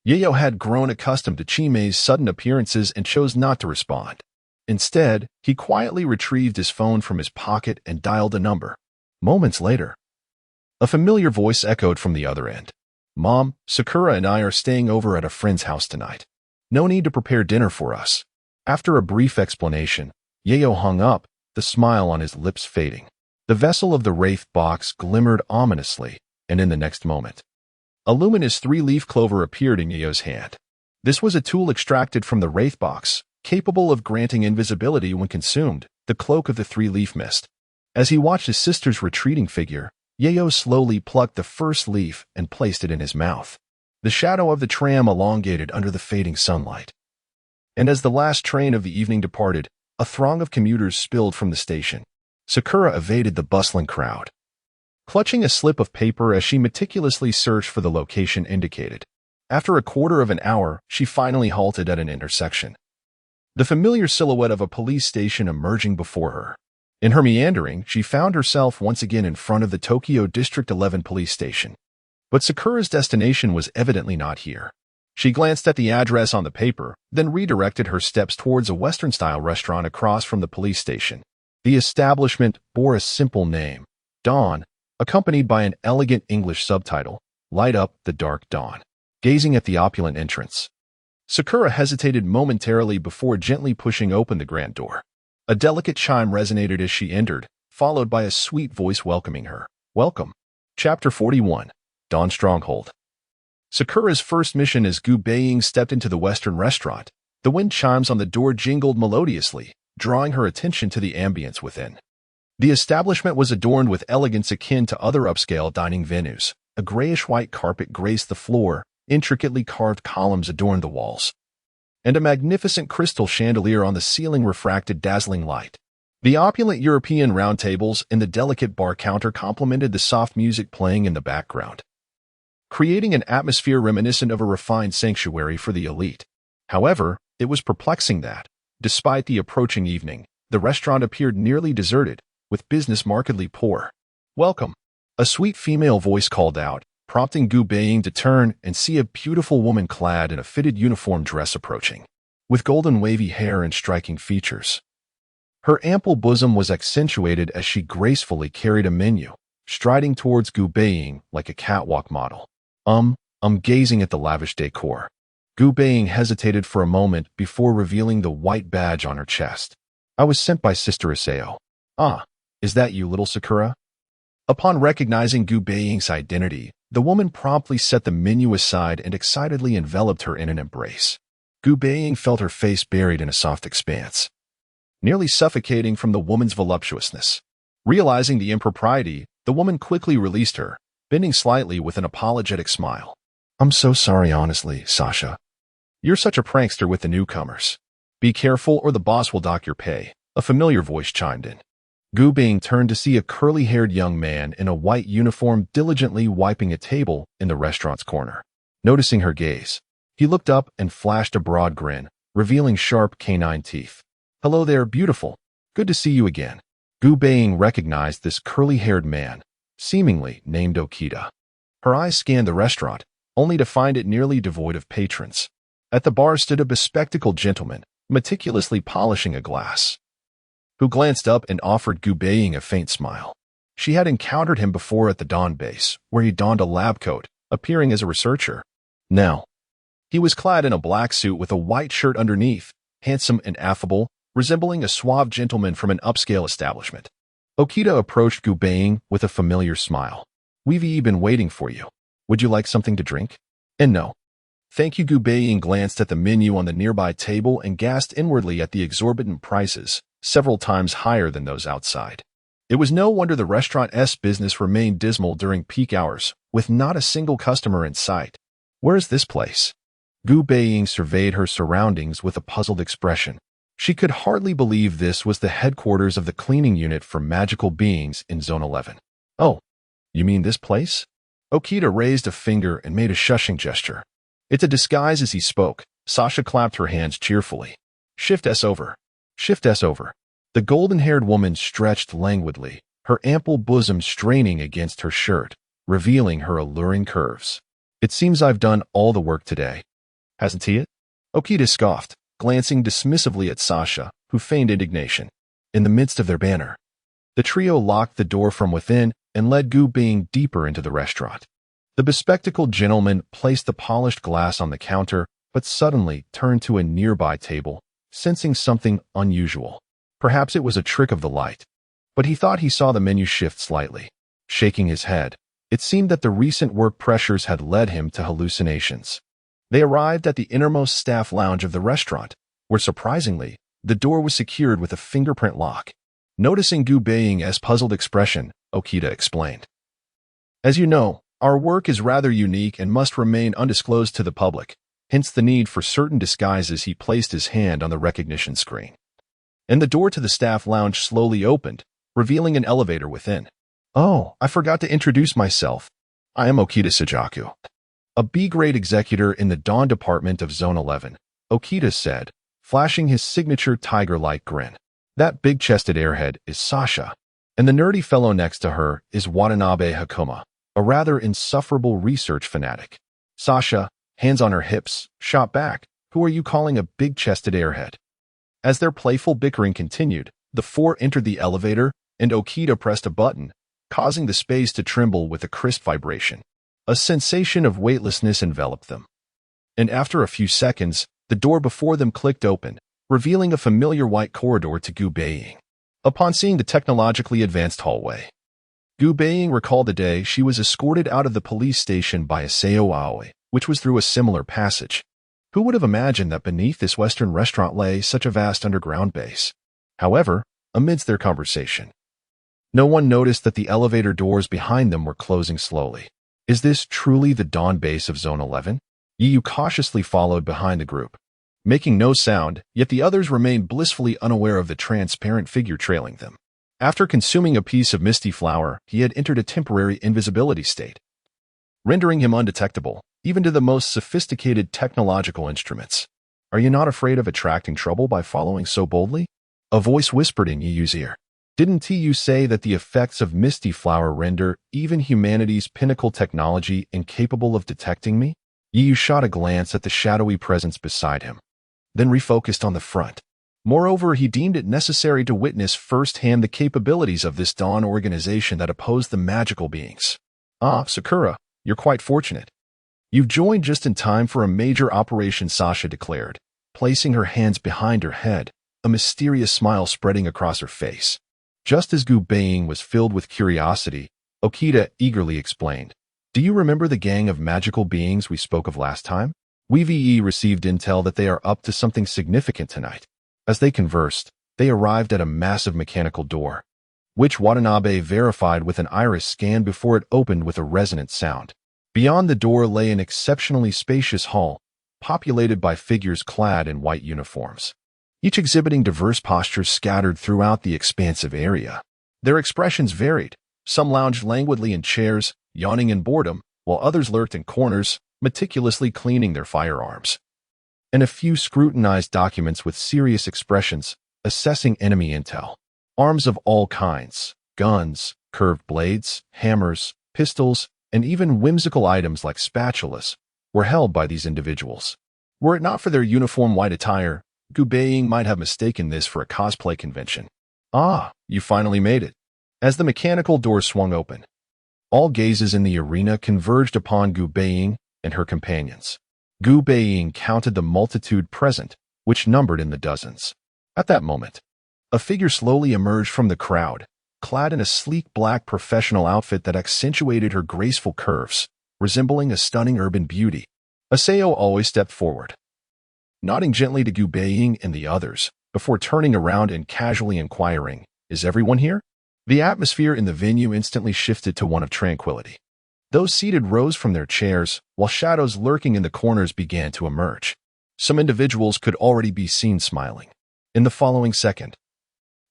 Yayo had grown accustomed to Chimei's sudden appearances and chose not to respond. Instead, he quietly retrieved his phone from his pocket and dialed a number. Moments later, a familiar voice echoed from the other end. Mom, Sakura and I are staying over at a friend's house tonight. No need to prepare dinner for us. After a brief explanation, Yayo hung up, the smile on his lips fading. The vessel of the Wraith Box glimmered ominously, and in the next moment, a luminous three-leaf clover appeared in Yayo's hand. This was a tool extracted from the Wraith Box, capable of granting invisibility when consumed, the cloak of the three-leaf mist. As he watched his sister's retreating figure, Yayo slowly plucked the first leaf and placed it in his mouth. The shadow of the tram elongated under the fading sunlight. And as the last train of the evening departed, a throng of commuters spilled from the station. Sakura evaded the bustling crowd, clutching a slip of paper as she meticulously searched for the location indicated. After a quarter of an hour, she finally halted at an intersection, the familiar silhouette of a police station emerging before her. In her meandering, she found herself once again in front of the Tokyo District 11 police station. But Sakura's destination was evidently not here. She glanced at the address on the paper, then redirected her steps towards a Western-style restaurant across from the police station. The establishment bore a simple name, Dawn, accompanied by an elegant English subtitle, Light Up the Dark Dawn. Gazing at the opulent entrance, Sakura hesitated momentarily before gently pushing open the grand door. A delicate chime resonated as she entered, followed by a sweet voice welcoming her. Welcome. Chapter 41. Dawn Stronghold. Sakura's first mission as Gu Baiying stepped into the Western restaurant. The wind chimes on the door jingled melodiously, drawing her attention to the ambience within. The establishment was adorned with elegance akin to other upscale dining venues. A grayish-white carpet graced the floor, intricately carved columns adorned the walls, and a magnificent crystal chandelier on the ceiling refracted dazzling light. The opulent European round tables and the delicate bar counter complemented the soft music playing in the background, creating an atmosphere reminiscent of a refined sanctuary for the elite. However, it was perplexing that, despite the approaching evening, the restaurant appeared nearly deserted, with business markedly poor. Welcome, a sweet female voice called out, prompting Gu Baiying to turn and see a beautiful woman clad in a fitted uniform dress approaching, with golden wavy hair and striking features. Her ample bosom was accentuated as she gracefully carried a menu, striding towards Gu Baiying like a catwalk model. Gazing at the lavish decor. Gu Baiying hesitated for a moment before revealing the white badge on her chest. I was sent by Sister Isao. Ah, is that you, little Sakura? Upon recognizing Gu Baiying's identity, the woman promptly set the menu aside and excitedly enveloped her in an embrace. Gu Baiying felt her face buried in a soft expanse, nearly suffocating from the woman's voluptuousness. Realizing the impropriety, the woman quickly released her, bending slightly with an apologetic smile. I'm so sorry, honestly, Sasha. You're such a prankster with the newcomers. Be careful or the boss will dock your pay, a familiar voice chimed in. Gu Baiying turned to see a curly-haired young man in a white uniform diligently wiping a table in the restaurant's corner. Noticing her gaze, he looked up and flashed a broad grin, revealing sharp canine teeth. Hello there, beautiful. Good to see you again. Gu Baiying recognized this curly-haired man, seemingly named Okita. Her eyes scanned the restaurant, only to find it nearly devoid of patrons. At the bar stood a bespectacled gentleman, meticulously polishing a glass, who glanced up and offered Gu Baiying a faint smile. She had encountered him before at the Dawn base, where he donned a lab coat, appearing as a researcher. Now, he was clad in a black suit with a white shirt underneath, handsome and affable, resembling a suave gentleman from an upscale establishment. Okita approached Gu Baiying with a familiar smile. We've been waiting for you. Would you like something to drink? And no. Thank you. Gu Baiying glanced at the menu on the nearby table and gasped inwardly at the exorbitant prices, several times higher than those outside. It was no wonder the restaurant's business remained dismal during peak hours, with not a single customer in sight. Where is this place? Gu Baiying surveyed her surroundings with a puzzled expression. She could hardly believe this was the headquarters of the cleaning unit for magical beings in Zone 11. Oh, you mean this place? Okita raised a finger and made a shushing gesture. It's a disguise as he spoke. Sasha clapped her hands cheerfully. Shift S over. Shift S over. The golden-haired woman stretched languidly, her ample bosom straining against her shirt, revealing her alluring curves. It seems I've done all the work today. Hasn't he? Okita scoffed, glancing dismissively at Sasha, who feigned indignation. In the midst of their banter, the trio locked the door from within and led Gu Baiying deeper into the restaurant. The bespectacled gentleman placed the polished glass on the counter, but suddenly turned to a nearby table, sensing something unusual. Perhaps it was a trick of the light, but he thought he saw the menu shift slightly. Shaking his head, it seemed that the recent work pressures had led him to hallucinations. They arrived at the innermost staff lounge of the restaurant, where surprisingly, the door was secured with a fingerprint lock. Noticing Gu Baiying's puzzled expression, Okita explained. As you know, our work is rather unique and must remain undisclosed to the public, hence the need for certain disguises. He placed his hand on the recognition screen, and the door to the staff lounge slowly opened, revealing an elevator within. Oh, I forgot to introduce myself. I am Okita Sajaku, a B-grade executor in the Dawn Department of Zone 11, Okita said, flashing his signature tiger-like grin. That big-chested airhead is Sasha, and the nerdy fellow next to her is Watanabe Hakuma, a rather insufferable research fanatic. Sasha, hands on her hips, shot back, who are you calling a big-chested airhead? As their playful bickering continued, the four entered the elevator, and Okita pressed a button, causing the space to tremble with a crisp vibration. A sensation of weightlessness enveloped them. And after a few seconds, the door before them clicked open, revealing a familiar white corridor to Gu Baiying. Upon seeing the technologically advanced hallway, Gu Baiying recalled the day she was escorted out of the police station by Aseo Aoi, which was through a similar passage. Who would have imagined that beneath this Western restaurant lay such a vast underground base? However, amidst their conversation, no one noticed that the elevator doors behind them were closing slowly. Is this truly the Dawn base of Zone 11? Yu cautiously followed behind the group, making no sound, yet the others remained blissfully unaware of the transparent figure trailing them. After consuming a piece of misty flour, he had entered a temporary invisibility state, rendering him undetectable, even to the most sophisticated technological instruments. Are you not afraid of attracting trouble by following so boldly? A voice whispered in Yu's ear. Didn't you say that the effects of misty flour render even humanity's pinnacle technology incapable of detecting me? Yu shot a glance at the shadowy presence beside him, then refocused on the front. Moreover, he deemed it necessary to witness firsthand the capabilities of this Dawn organization that opposed the magical beings. Ah, Sakura, you're quite fortunate. You've joined just in time for a major operation, Sasha declared, placing her hands behind her head, a mysterious smile spreading across her face. Just as Gu Baiying was filled with curiosity, Okita eagerly explained. Do you remember the gang of magical beings we spoke of last time? We've received intel that they are up to something significant tonight. As they conversed, they arrived at a massive mechanical door, which Watanabe verified with an iris scan before it opened with a resonant sound. Beyond the door lay an exceptionally spacious hall, populated by figures clad in white uniforms, each exhibiting diverse postures scattered throughout the expansive area. Their expressions varied. Some lounged languidly in chairs, yawning in boredom, while others lurked in corners, meticulously cleaning their firearms. And a few scrutinized documents with serious expressions, assessing enemy intel. Arms of all kinds, guns, curved blades, hammers, pistols, and even whimsical items like spatulas, were held by these individuals. Were it not for their uniform white attire, Gu Baiying might have mistaken this for a cosplay convention. Ah, you finally made it. As the mechanical door swung open, all gazes in the arena converged upon Gu Baiying and her companions. Gu Baiying counted the multitude present, which numbered in the dozens. At that moment, a figure slowly emerged from the crowd, clad in a sleek black professional outfit that accentuated her graceful curves, resembling a stunning urban beauty. Aseo always stepped forward, nodding gently to Gu Baiying and the others, before turning around and casually inquiring, "Is everyone here?" The atmosphere in the venue instantly shifted to one of tranquility. Those seated rose from their chairs, while shadows lurking in the corners began to emerge. Some individuals could already be seen smiling. In the following second,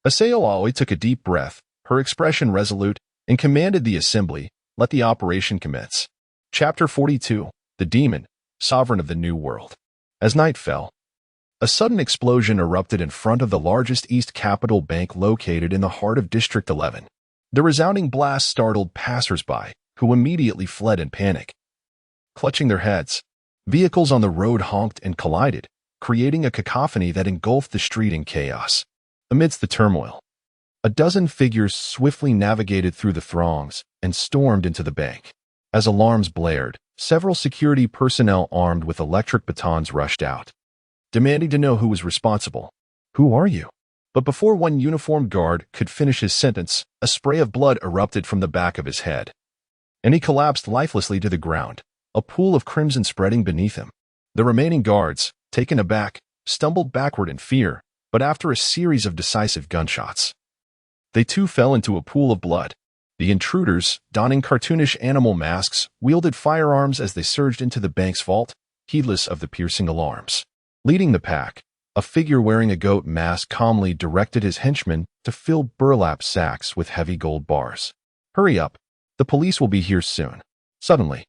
Aseo Aoi took a deep breath, her expression resolute, and commanded the assembly, "Let the operation commence." Chapter 42, The Demon, Sovereign of the New World. As night fell, a sudden explosion erupted in front of the largest East Capital Bank located in the heart of District 11. The resounding blast startled passers-by, who immediately fled in panic. Clutching their heads, vehicles on the road honked and collided, creating a cacophony that engulfed the street in chaos. Amidst the turmoil, a dozen figures swiftly navigated through the throngs and stormed into the bank. As alarms blared, several security personnel armed with electric batons rushed out, demanding to know who was responsible. "Who are you?" But before one uniformed guard could finish his sentence, a spray of blood erupted from the back of his head, and he collapsed lifelessly to the ground, a pool of crimson spreading beneath him. The remaining guards, taken aback, stumbled backward in fear, but after a series of decisive gunshots, they too fell into a pool of blood. The intruders, donning cartoonish animal masks, wielded firearms as they surged into the bank's vault, heedless of the piercing alarms. Leading the pack, a figure wearing a goat mask calmly directed his henchmen to fill burlap sacks with heavy gold bars. "Hurry up, the police will be here soon." Suddenly,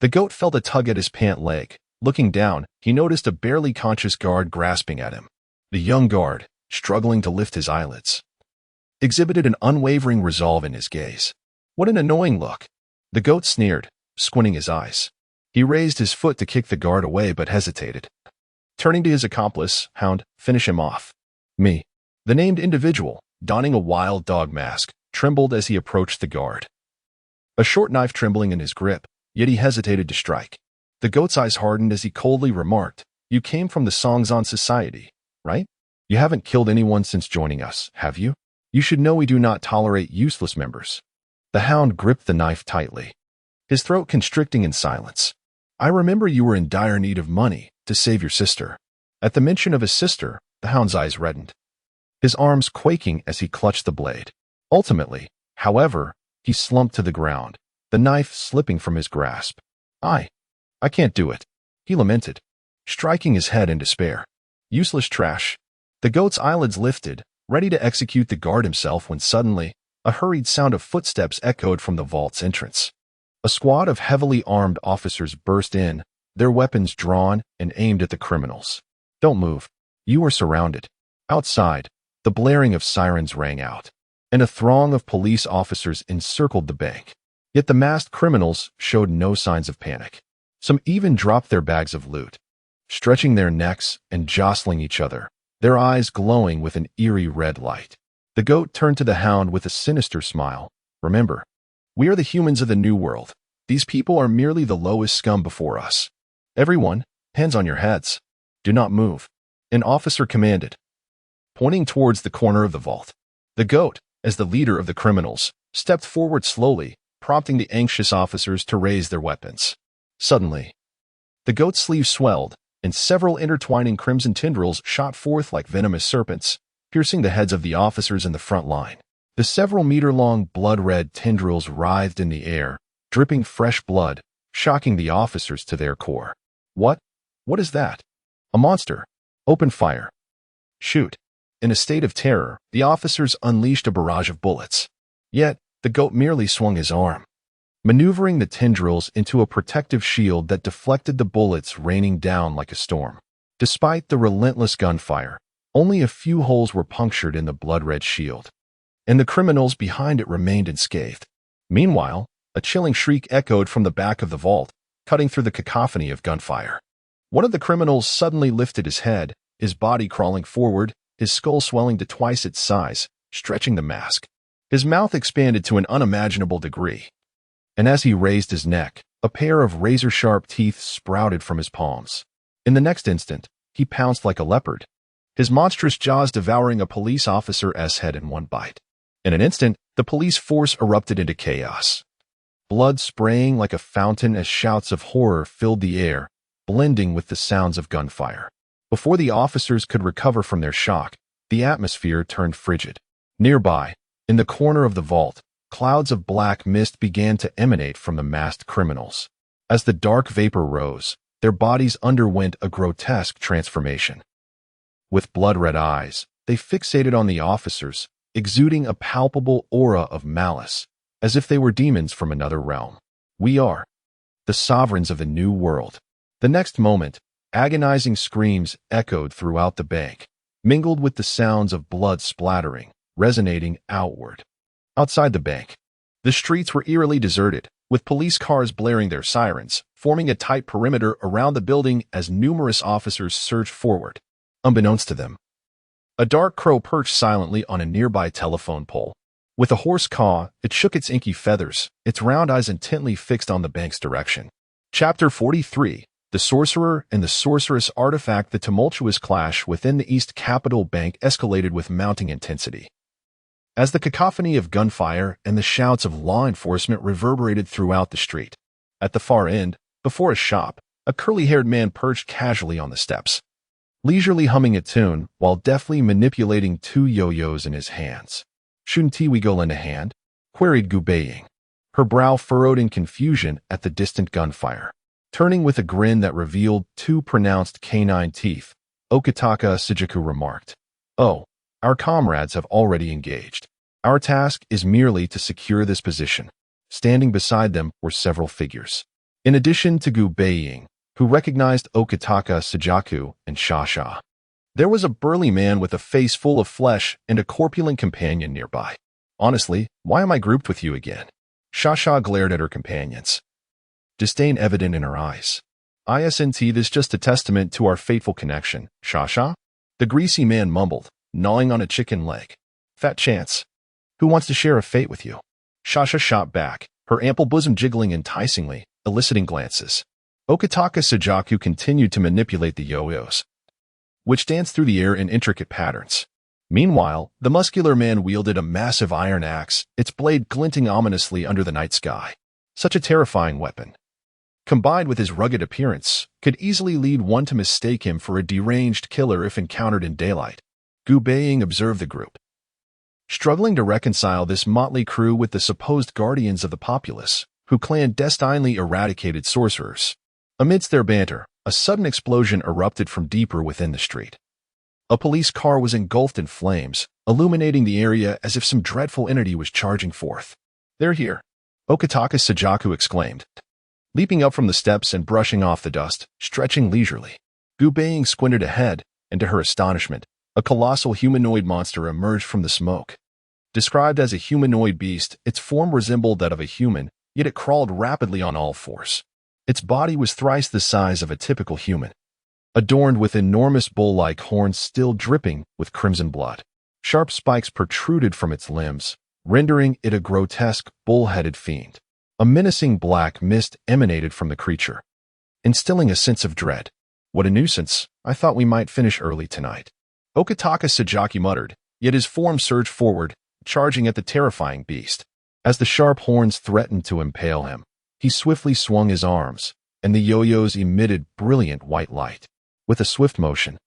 the goat felt a tug at his pant leg. Looking down, he noticed a barely conscious guard grasping at him. The young guard, struggling to lift his eyelids, exhibited an unwavering resolve in his gaze. "What an annoying look." The goat sneered, squinting his eyes. He raised his foot to kick the guard away but hesitated. Turning to his accomplice, "Hound, finish him off." "Me." The named individual, donning a wild dog mask, trembled as he approached the guard, a short knife trembling in his grip, yet he hesitated to strike. The goat's eyes hardened as he coldly remarked, "You came from the Songzan Society, right? You haven't killed anyone since joining us, have you? You should know we do not tolerate useless members." The hound gripped the knife tightly, his throat constricting in silence. "I remember you were in dire need of money to save your sister." At the mention of his sister, the hound's eyes reddened, his arms quaking as he clutched the blade. Ultimately, however, he slumped to the ground, the knife slipping from his grasp. I can't do it," he lamented, striking his head in despair. "Useless trash." The goat's eyelids lifted, ready to execute the guard himself when suddenly, a hurried sound of footsteps echoed from the vault's entrance. A squad of heavily armed officers burst in, their weapons drawn and aimed at the criminals. "Don't move. You are surrounded." Outside, the blaring of sirens rang out, and a throng of police officers encircled the bank. Yet the masked criminals showed no signs of panic. Some even dropped their bags of loot, stretching their necks and jostling each other, their eyes glowing with an eerie red light. The goat turned to the hound with a sinister smile. "Remember, we are the humans of the New World. These people are merely the lowest scum before us. Everyone, hands on your heads. Do not move." An officer commanded, pointing towards the corner of the vault. The goat, as the leader of the criminals, stepped forward slowly, prompting the anxious officers to raise their weapons. Suddenly, the goat's sleeve swelled, and several intertwining crimson tendrils shot forth like venomous serpents, piercing the heads of the officers in the front line. The several-meter-long blood-red tendrils writhed in the air, dripping fresh blood, shocking the officers to their core. What? What is that? A monster. Open fire. Shoot. In a state of terror, the officers unleashed a barrage of bullets. Yet, the goat merely swung his arm, maneuvering the tendrils into a protective shield that deflected the bullets raining down like a storm. Despite the relentless gunfire, only a few holes were punctured in the blood-red shield, and the criminals behind it remained unscathed. Meanwhile, a chilling shriek echoed from the back of the vault, cutting through the cacophony of gunfire. One of the criminals suddenly lifted his head, his body crawling forward, his skull swelling to twice its size, stretching the mask. His mouth expanded to an unimaginable degree, and as he raised his neck, a pair of razor-sharp teeth sprouted from his palms. In the next instant, he pounced like a leopard, his monstrous jaws devouring a police officer's head in one bite. In an instant, the police force erupted into chaos, blood spraying like a fountain as shouts of horror filled the air, blending with the sounds of gunfire. Before the officers could recover from their shock, the atmosphere turned frigid. Nearby, in the corner of the vault, clouds of black mist began to emanate from the masked criminals. As the dark vapor rose, their bodies underwent a grotesque transformation. With blood-red eyes, they fixated on the officers, exuding a palpable aura of malice, as if they were demons from another realm. We are the sovereigns of the new world. The next moment, agonizing screams echoed throughout the bank, mingled with the sounds of blood splattering, resonating outward. Outside the bank, the streets were eerily deserted, with police cars blaring their sirens, forming a tight perimeter around the building as numerous officers surged forward. Unbeknownst to them, a dark crow perched silently on a nearby telephone pole. With a hoarse caw, it shook its inky feathers, its round eyes intently fixed on the bank's direction. Chapter 43. The Sorcerer and the Sorceress Artifact. The tumultuous clash within the East Capitol Bank escalated with mounting intensity, as the cacophony of gunfire and the shouts of law enforcement reverberated throughout the street. At the far end, before a shop, a curly-haired man perched casually on the steps, leisurely humming a tune while deftly manipulating two yo-yos in his hands. "Shouldn't we go lend a hand?" queried Gu Baiying, her brow furrowed in confusion at the distant gunfire. Turning with a grin that revealed two pronounced canine teeth, Okataka Sajaku remarked, "Oh, our comrades have already engaged. Our task is merely to secure this position." Standing beside them were several figures. In addition to Gu Baiying, who recognized Okataka Sajaku and Shasha, there was a burly man with a face full of flesh and a corpulent companion nearby. "Honestly, why am I grouped with you again?" Shasha glared at her companions, disdain evident in her eyes. "Isn't this just a testament to our fateful connection, Shasha?" The greasy man mumbled, gnawing on a chicken leg. "Fat chance. Who wants to share a fate with you?" Shasha shot back, her ample bosom jiggling enticingly, eliciting glances. Okataka Sajaku continued to manipulate the yo-yos, which danced through the air in intricate patterns. Meanwhile, the muscular man wielded a massive iron axe, its blade glinting ominously under the night sky. Such a terrifying weapon, combined with his rugged appearance, could easily lead one to mistake him for a deranged killer if encountered in daylight. Gu Baiying observed the group, struggling to reconcile this motley crew with the supposed guardians of the populace, who clandestinely eradicated sorcerers. Amidst their banter, a sudden explosion erupted from deeper within the street. A police car was engulfed in flames, illuminating the area as if some dreadful entity was charging forth. "They're here," Okataka Sajaku exclaimed, leaping up from the steps and brushing off the dust, stretching leisurely. Gu Baiying squinted ahead, and to her astonishment, a colossal humanoid monster emerged from the smoke. Described as a humanoid beast, its form resembled that of a human, yet it crawled rapidly on all fours. Its body was thrice the size of a typical human, adorned with enormous bull-like horns still dripping with crimson blood. Sharp spikes protruded from its limbs, rendering it a grotesque, bull-headed fiend. A menacing black mist emanated from the creature, instilling a sense of dread. "What a nuisance. I thought we might finish early tonight," Okataka Sajaki muttered, yet his form surged forward, charging at the terrifying beast. As the sharp horns threatened to impale him, he swiftly swung his arms, and the yo-yos emitted brilliant white light. With a swift motion,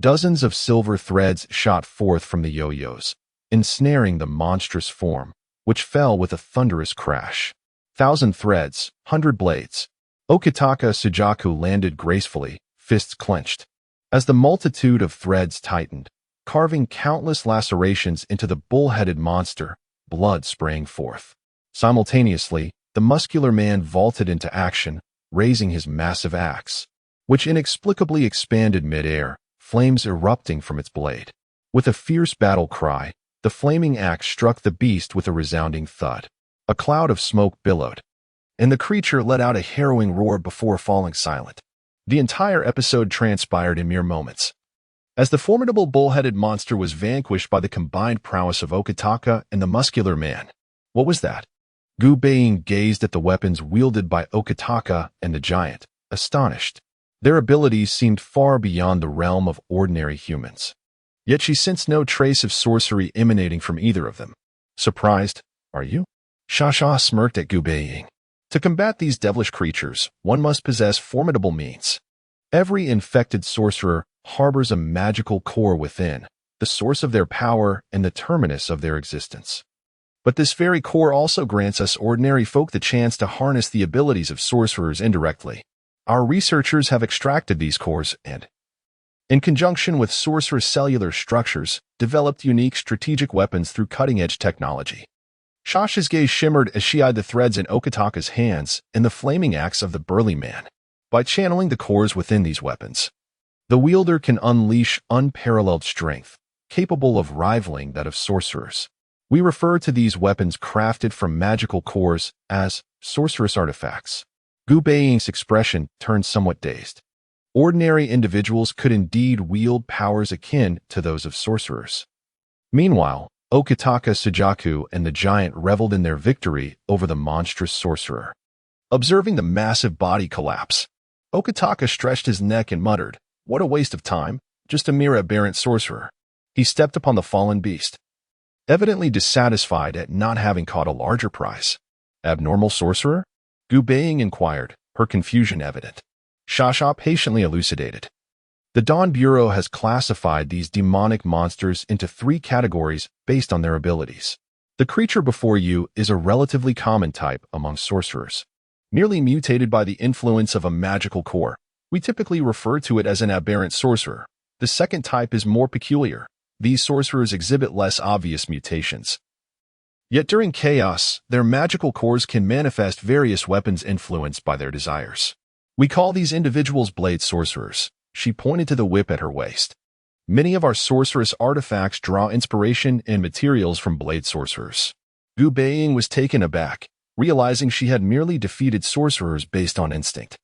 dozens of silver threads shot forth from the yo-yos, ensnaring the monstrous form, which fell with a thunderous crash. 1,000 threads, 100 blades. Okitaka Sujaku landed gracefully, fists clenched. As the multitude of threads tightened, carving countless lacerations into the bull-headed monster, blood sprang forth. Simultaneously, the muscular man vaulted into action, raising his massive axe, which inexplicably expanded mid-air, flames erupting from its blade. With a fierce battle cry, the flaming axe struck the beast with a resounding thud. A cloud of smoke billowed, and the creature let out a harrowing roar before falling silent. The entire episode transpired in mere moments. As the formidable bull-headed monster was vanquished by the combined prowess of Okitaka and the muscular man. What was that? Gu Baiying gazed at the weapons wielded by Okitaka and the giant, astonished. Their abilities seemed far beyond the realm of ordinary humans. Yet she sensed no trace of sorcery emanating from either of them. Surprised, are you? Shasha smirked at Gu Baiying. To combat these devilish creatures, one must possess formidable means. Every infected sorcerer harbors a magical core within, the source of their power and the terminus of their existence. But this very core also grants us ordinary folk the chance to harness the abilities of sorcerers indirectly. Our researchers have extracted these cores and, in conjunction with sorcerer's cellular structures, developed unique strategic weapons through cutting-edge technology. Shasha's gaze shimmered as she eyed the threads in Okitaka's hands and the flaming axe of the burly man. By channeling the cores within these weapons, the wielder can unleash unparalleled strength, capable of rivaling that of sorcerers. We refer to these weapons crafted from magical cores as sorcerous artifacts. Gu Baiying's expression turned somewhat dazed. Ordinary individuals could indeed wield powers akin to those of sorcerers. Meanwhile, Okitaka Sujaku and the giant reveled in their victory over the monstrous sorcerer. Observing the massive body collapse, Okitaka stretched his neck and muttered, "What a waste of time, just a mere aberrant sorcerer." He stepped upon the fallen beast, evidently dissatisfied at not having caught a larger prize. "Abnormal sorcerer?" Gu Baiying inquired, her confusion evident. Shasha patiently elucidated. The Dawn Bureau has classified these demonic monsters into 3 categories based on their abilities. The creature before you is a relatively common type among sorcerers. Merely mutated by the influence of a magical core, we typically refer to it as an aberrant sorcerer. The second type is more peculiar. These sorcerers exhibit less obvious mutations. Yet during chaos, their magical cores can manifest various weapons influenced by their desires. We call these individuals blade sorcerers. She pointed to the whip at her waist. Many of our sorcerous artifacts draw inspiration and materials from blade sorcerers. Gu Baiying was taken aback, realizing she had merely defeated sorcerers based on instinct,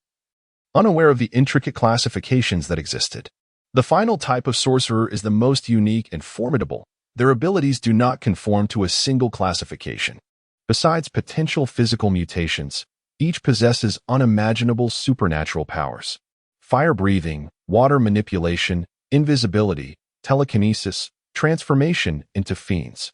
unaware of the intricate classifications that existed. The final type of sorcerer is the most unique and formidable. Their abilities do not conform to a single classification. Besides potential physical mutations, each possesses unimaginable supernatural powers. Fire breathing, water manipulation, invisibility, telekinesis, transformation into fiends.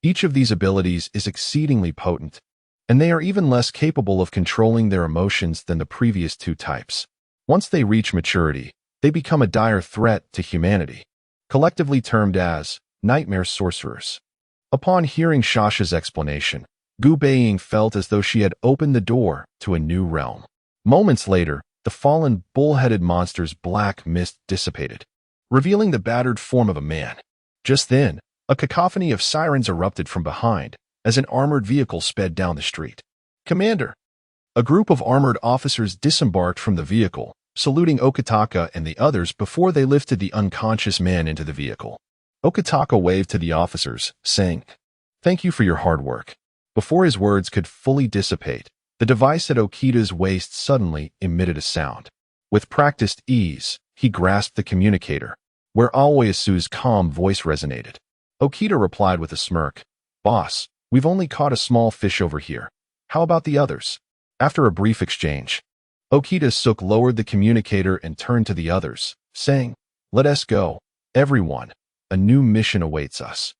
Each of these abilities is exceedingly potent, and they are even less capable of controlling their emotions than the previous 2 types. Once they reach maturity, they become a dire threat to humanity, collectively termed as nightmare sorcerers. Upon hearing Shasha's explanation, Gu Baiying felt as though she had opened the door to a new realm. Moments later, the fallen bull-headed monster's black mist dissipated, revealing the battered form of a man. Just then, a cacophony of sirens erupted from behind as an armored vehicle sped down the street. "Commander!" A group of armored officers disembarked from the vehicle, saluting Okitaka and the others before they lifted the unconscious man into the vehicle. Okitaka waved to the officers, saying, "Thank you for your hard work." Before his words could fully dissipate, the device at Okita's waist suddenly emitted a sound. With practiced ease, he grasped the communicator, where Aoyasu's calm voice resonated. Okita replied with a smirk, "Boss, we've only caught a small fish over here. How about the others?" After a brief exchange, Okita Suk lowered the communicator and turned to the others, saying, "Let us go, everyone. A new mission awaits us."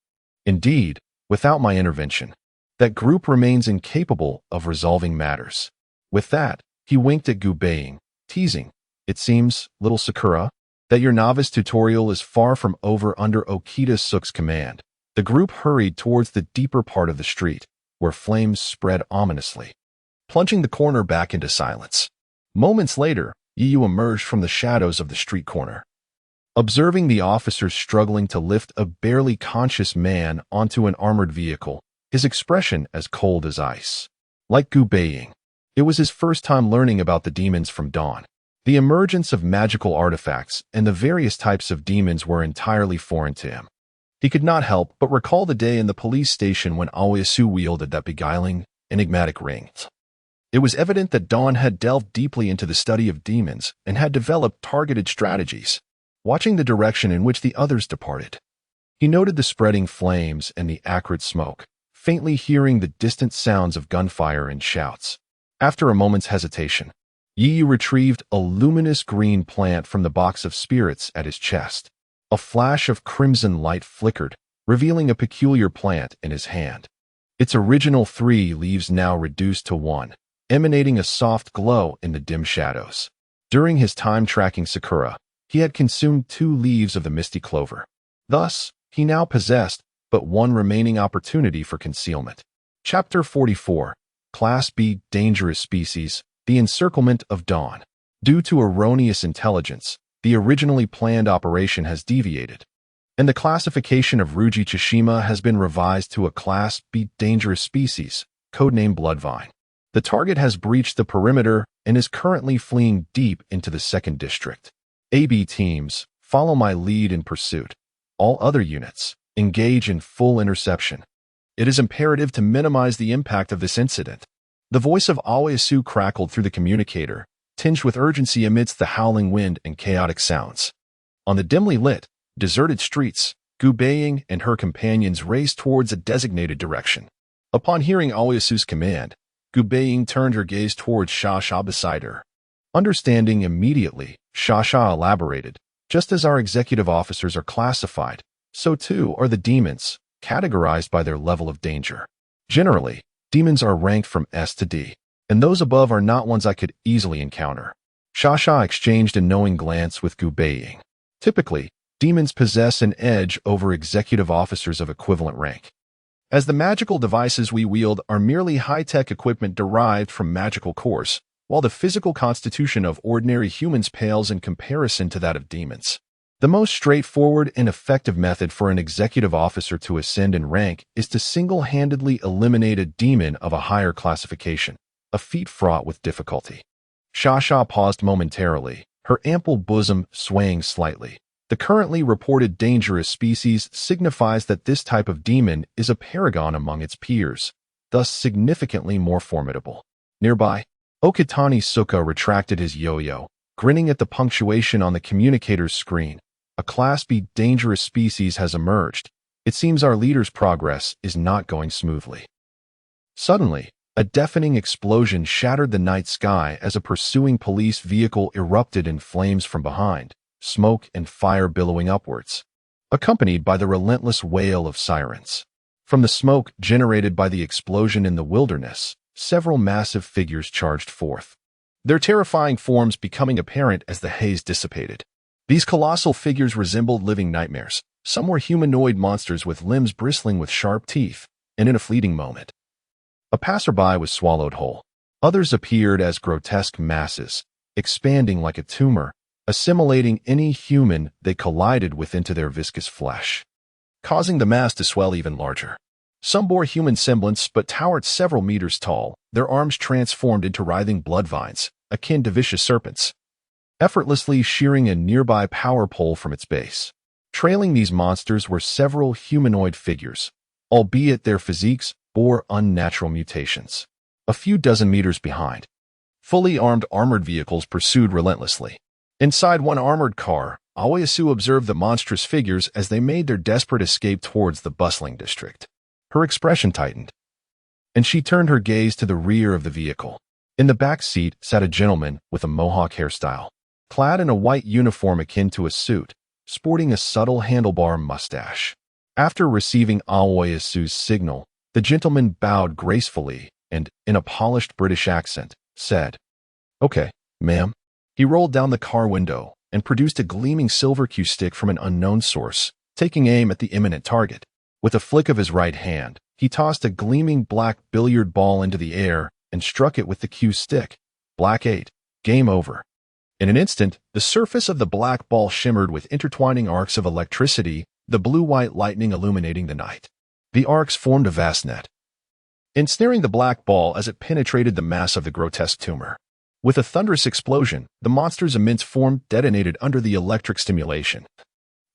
Indeed, without my intervention, that group remains incapable of resolving matters. With that, he winked at Gu Baiying, teasing, "It seems, little Sakura, that your novice tutorial is far from over under Okita Suk's command." The group hurried towards the deeper part of the street, where flames spread ominously, plunging the corner back into silence. Moments later, Yu emerged from the shadows of the street corner. Observing the officers struggling to lift a barely conscious man onto an armored vehicle, his expression as cold as ice. Like Gu Baiying, it was his first time learning about the demons from Dawn. The emergence of magical artifacts and the various types of demons were entirely foreign to him. He could not help but recall the day in the police station when Aoyasu wielded that beguiling, enigmatic ring. It was evident that Dawn had delved deeply into the study of demons and had developed targeted strategies. Watching the direction in which the others departed, he noted the spreading flames and the acrid smoke, faintly hearing the distant sounds of gunfire and shouts. After a moment's hesitation, Yu retrieved a luminous green plant from the box of spirits at his chest. A flash of crimson light flickered, revealing a peculiar plant in his hand. Its original 3 leaves now reduced to 1, emanating a soft glow in the dim shadows. During his time tracking Sakura, he had consumed 2 leaves of the misty clover. Thus, he now possessed but 1 remaining opportunity for concealment. Chapter 44, Class B Dangerous Species, The Encirclement of Dawn. Due to erroneous intelligence, the originally planned operation has deviated, and the classification of Ruji Tsushima has been revised to a Class B Dangerous Species, codenamed Bloodvine. The target has breached the perimeter and is currently fleeing deep into the 2nd District. AB teams, follow my lead in pursuit. All other units, engage in full interception. It is imperative to minimize the impact of this incident. The voice of Aoyasu crackled through the communicator, tinged with urgency amidst the howling wind and chaotic sounds. On the dimly lit, deserted streets, Gu Baiying and her companions raced towards a designated direction. Upon hearing Aoyasu's command, Gu Baiying turned her gaze towards Sha beside her. Understanding immediately, Sha elaborated, just as our executive officers are classified, so too are the demons, categorized by their level of danger. Generally, demons are ranked from S to D, and those above are not ones I could easily encounter. Sha exchanged a knowing glance with Gu Baiying. Typically, demons possess an edge over executive officers of equivalent rank, as the magical devices we wield are merely high-tech equipment derived from magical cores, while the physical constitution of ordinary humans pales in comparison to that of demons. The most straightforward and effective method for an executive officer to ascend in rank is to single-handedly eliminate a demon of a higher classification, a feat fraught with difficulty. Sha paused momentarily, her ample bosom swaying slightly. The currently reported dangerous species signifies that this type of demon is a paragon among its peers, thus significantly more formidable. Nearby, Okitani Suka retracted his yo-yo, grinning at the punctuation on the communicator's screen. A Class B dangerous species has emerged. It seems our leader's progress is not going smoothly. Suddenly, a deafening explosion shattered the night sky as a pursuing police vehicle erupted in flames from behind, smoke and fire billowing upwards, accompanied by the relentless wail of sirens. From the smoke generated by the explosion in the wilderness, several massive figures charged forth, their terrifying forms becoming apparent as the haze dissipated. These colossal figures resembled living nightmares. Some were humanoid monsters with limbs bristling with sharp teeth, and in a fleeting moment, a passerby was swallowed whole. Others appeared as grotesque masses, expanding like a tumor, assimilating any human they collided with into their viscous flesh, causing the mass to swell even larger. Some bore human semblance but towered several meters tall, their arms transformed into writhing blood vines, akin to vicious serpents, effortlessly shearing a nearby power pole from its base. Trailing these monsters were several humanoid figures, albeit their physiques bore unnatural mutations. A few dozen meters behind, fully armed armored vehicles pursued relentlessly. Inside one armored car, Aoyasu observed the monstrous figures as they made their desperate escape towards the bustling district. Her expression tightened, and she turned her gaze to the rear of the vehicle. In the back seat sat a gentleman with a mohawk hairstyle, clad in a white uniform akin to a suit, sporting a subtle handlebar mustache. After receiving Aoyasu's signal, the gentleman bowed gracefully and, in a polished British accent, said, "Okay, ma'am." He rolled down the car window and produced a gleaming silver cue stick from an unknown source, taking aim at the imminent target. With a flick of his right hand, he tossed a gleaming black billiard ball into the air and struck it with the Q stick. Black 8. Game over. In an instant, the surface of the black ball shimmered with intertwining arcs of electricity, the blue-white lightning illuminating the night. The arcs formed a vast net, ensnaring the black ball as it penetrated the mass of the grotesque tumor. With a thunderous explosion, the monster's immense form detonated under the electric stimulation,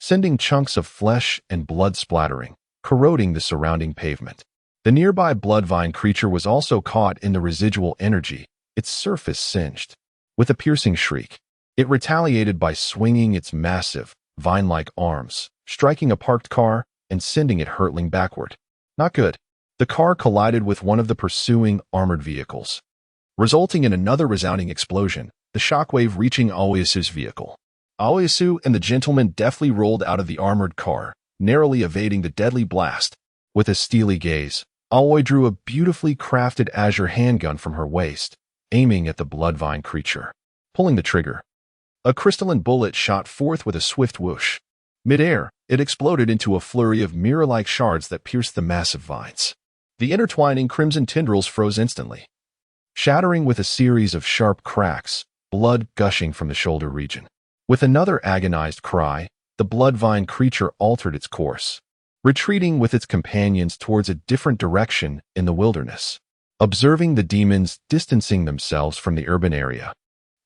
sending chunks of flesh and blood splattering, corroding the surrounding pavement. The nearby bloodvine creature was also caught in the residual energy, its surface singed. With a piercing shriek, it retaliated by swinging its massive, vine-like arms, striking a parked car and sending it hurtling backward. Not good. The car collided with one of the pursuing armored vehicles, resulting in another resounding explosion, the shockwave reaching Aoyasu's vehicle. Aoyasu and the gentleman deftly rolled out of the armored car, narrowly evading the deadly blast. With a steely gaze, Aoi drew a beautifully crafted azure handgun from her waist, aiming at the bloodvine creature. Pulling the trigger, a crystalline bullet shot forth with a swift whoosh. Mid-air, it exploded into a flurry of mirror-like shards that pierced the massive vines. The intertwining crimson tendrils froze instantly, shattering with a series of sharp cracks, blood gushing from the shoulder region. With another agonized cry, the bloodvine creature altered its course, retreating with its companions towards a different direction in the wilderness. Observing the demons distancing themselves from the urban area,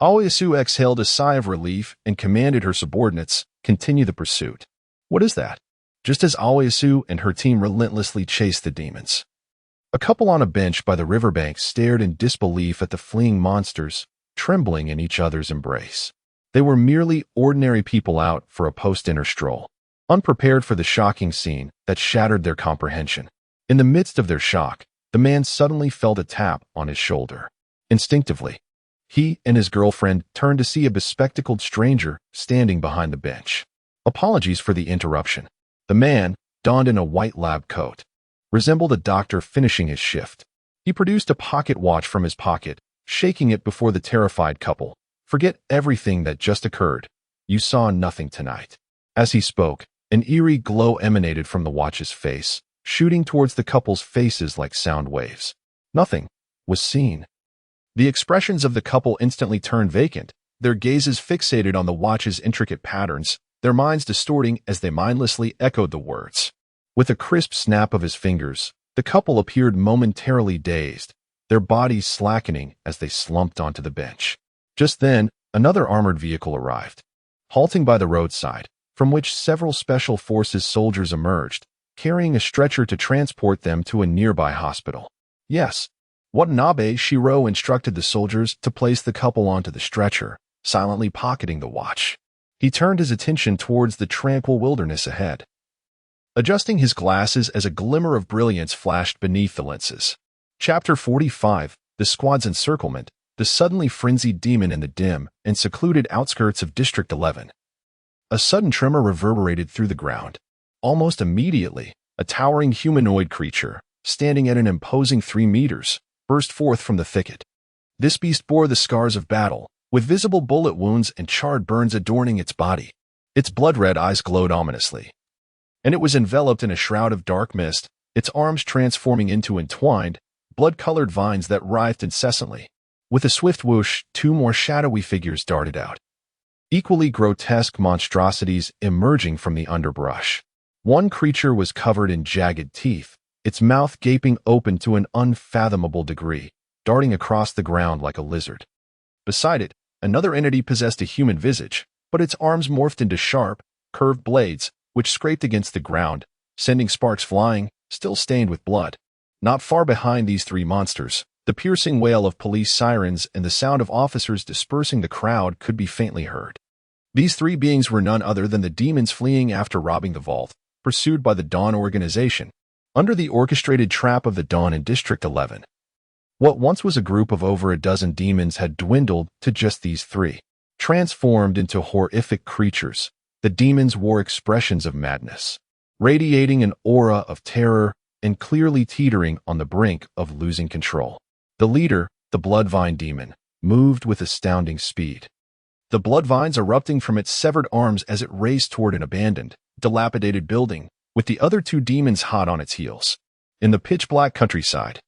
Aoyasu exhaled a sigh of relief and commanded her subordinates, continue the pursuit. What is that? Just as Aoyasu and her team relentlessly chased the demons, a couple on a bench by the riverbank stared in disbelief at the fleeing monsters, trembling in each other's embrace. They were merely ordinary people out for a post-dinner stroll, unprepared for the shocking scene that shattered their comprehension. In the midst of their shock, the man suddenly felt a tap on his shoulder. Instinctively, he and his girlfriend turned to see a bespectacled stranger standing behind the bench. Apologies for the interruption. The man, donned in a white lab coat, resembled a doctor finishing his shift. He produced a pocket watch from his pocket, shaking it before the terrified couple. Forget everything that just occurred. You saw nothing tonight. As he spoke, an eerie glow emanated from the watch's face, shooting towards the couple's faces like sound waves. Nothing was seen. The expressions of the couple instantly turned vacant, their gazes fixated on the watch's intricate patterns, their minds distorting as they mindlessly echoed the words. With a crisp snap of his fingers, the couple appeared momentarily dazed, their bodies slackening as they slumped onto the bench. Just then, another armored vehicle arrived, halting by the roadside, from which several Special Forces soldiers emerged, carrying a stretcher to transport them to a nearby hospital. Yes, Watanabe Shiro instructed the soldiers to place the couple onto the stretcher, silently pocketing the watch. He turned his attention towards the tranquil wilderness ahead, adjusting his glasses as a glimmer of brilliance flashed beneath the lenses. Chapter 45, The Squad's Encirclement, the suddenly frenzied demon in the dim and secluded outskirts of District 11. A sudden tremor reverberated through the ground. Almost immediately, a towering humanoid creature, standing at an imposing 3 meters, burst forth from the thicket. This beast bore the scars of battle, with visible bullet wounds and charred burns adorning its body. Its blood-red eyes glowed ominously, and it was enveloped in a shroud of dark mist, its arms transforming into entwined, blood-colored vines that writhed incessantly. With a swift whoosh, 2 more shadowy figures darted out, equally grotesque monstrosities emerging from the underbrush. One creature was covered in jagged teeth, its mouth gaping open to an unfathomable degree, darting across the ground like a lizard. Beside it, another entity possessed a human visage, but its arms morphed into sharp, curved blades, which scraped against the ground, sending sparks flying, still stained with blood. Not far behind these 3 monsters, the piercing wail of police sirens and the sound of officers dispersing the crowd could be faintly heard. These 3 beings were none other than the demons fleeing after robbing the vault, pursued by the Dawn organization, under the orchestrated trap of the Dawn in District 11. What once was a group of over a dozen demons had dwindled to just these 3. Transformed into horrific creatures, the demons wore expressions of madness, radiating an aura of terror and clearly teetering on the brink of losing control. The leader, the Bloodvine demon, moved with astounding speed, the blood vines erupting from its severed arms as it raced toward an abandoned, dilapidated building, with the other two demons hot on its heels. In the pitch-black countryside,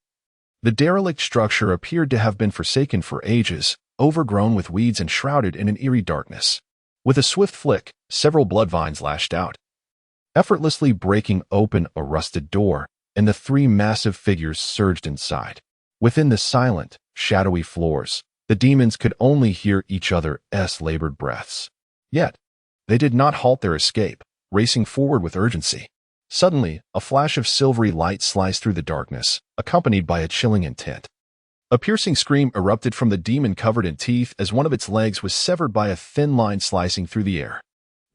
the derelict structure appeared to have been forsaken for ages, overgrown with weeds and shrouded in an eerie darkness. With a swift flick, several bloodvines lashed out, effortlessly breaking open a rusted door, and the three massive figures surged inside. Within the silent, shadowy floors, the demons could only hear each other's labored breaths. Yet, they did not halt their escape, racing forward with urgency. Suddenly, a flash of silvery light sliced through the darkness, accompanied by a chilling intent. A piercing scream erupted from the demon covered in teeth as one of its legs was severed by a thin line slicing through the air.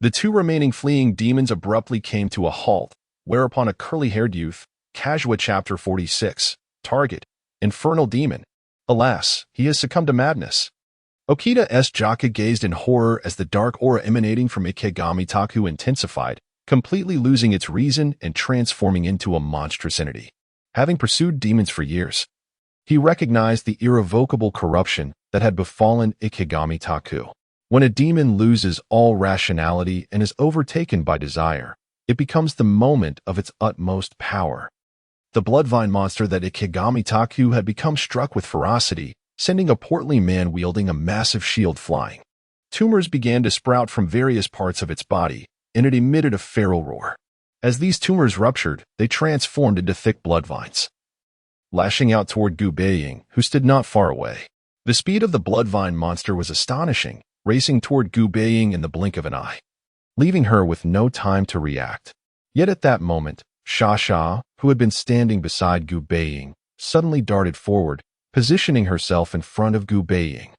The two remaining fleeing demons abruptly came to a halt, whereupon a curly-haired youth, Casual Chapter 46, target, Infernal Demon. Alas, he has succumbed to madness. Okita's Jaka gazed in horror as the dark aura emanating from Ikegami Taku intensified, completely losing its reason and transforming into a monstrous entity. Having pursued demons for years, he recognized the irrevocable corruption that had befallen Ikegami Taku. When a demon loses all rationality and is overtaken by desire, it becomes the moment of its utmost power. The bloodvine monster that Ikegami Taku had become struck with ferocity, sending a portly man wielding a massive shield flying. Tumors began to sprout from various parts of its body, and it emitted a feral roar. As these tumors ruptured, they transformed into thick bloodvines, lashing out toward Gu Baiying, who stood not far away. The speed of the bloodvine monster was astonishing, racing toward Gu Baiying in the blink of an eye, leaving her with no time to react. Yet at that moment, Sha, who had been standing beside Gu Baiying, suddenly darted forward, positioning herself in front of Gu Baiying.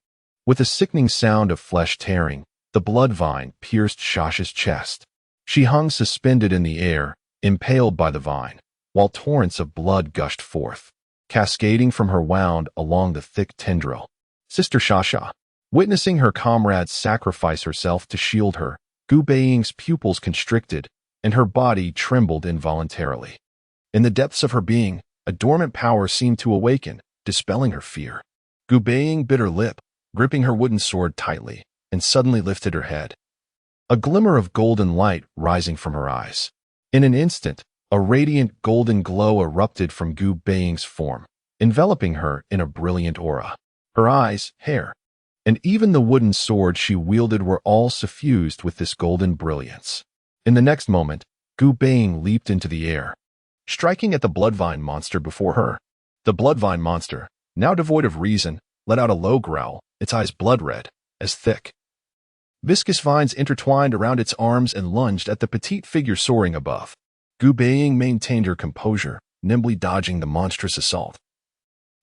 With a sickening sound of flesh tearing, the bloodvine pierced Sha's chest. She hung suspended in the air, impaled by the vine, while torrents of blood gushed forth, cascading from her wound along the thick tendril. Sister Sha. Witnessing her comrades sacrifice herself to shield her, Gu Baiying's pupils constricted, and her body trembled involuntarily. In the depths of her being, a dormant power seemed to awaken, dispelling her fear. Gu Baiying bit her lip, gripping her wooden sword tightly, and suddenly lifted her head, a glimmer of golden light rising from her eyes. In an instant, a radiant golden glow erupted from Gu Baiying's form, enveloping her in a brilliant aura. Her eyes, hair, and even the wooden sword she wielded were all suffused with this golden brilliance. In the next moment, Gu Baiying leaped into the air, striking at the bloodvine monster before her. The bloodvine monster, now devoid of reason, let out a low growl, its eyes blood-red, as thick, viscous vines intertwined around its arms and lunged at the petite figure soaring above. Gu Baiying maintained her composure, nimbly dodging the monstrous assault.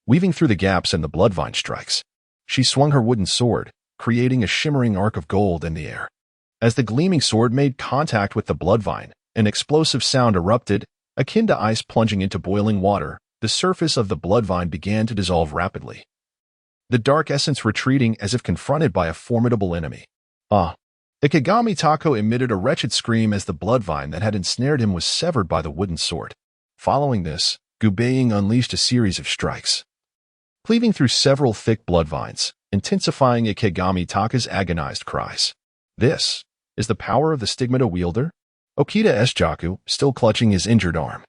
Weaving through the gaps in the bloodvine strikes, she swung her wooden sword, creating a shimmering arc of gold in the air. As the gleaming sword made contact with the bloodvine, an explosive sound erupted, akin to ice plunging into boiling water. The surface of the bloodvine began to dissolve rapidly, the dark essence retreating as if confronted by a formidable enemy. Ikegami Taku emitted a wretched scream as the bloodvine that had ensnared him was severed by the wooden sword. Following this, Gu Baiying unleashed a series of strikes, cleaving through several thick bloodvines, intensifying Ikegami Taku's agonized cries. This is the power of the stigmata wielder? Okita's Jaku, still clutching his injured arm,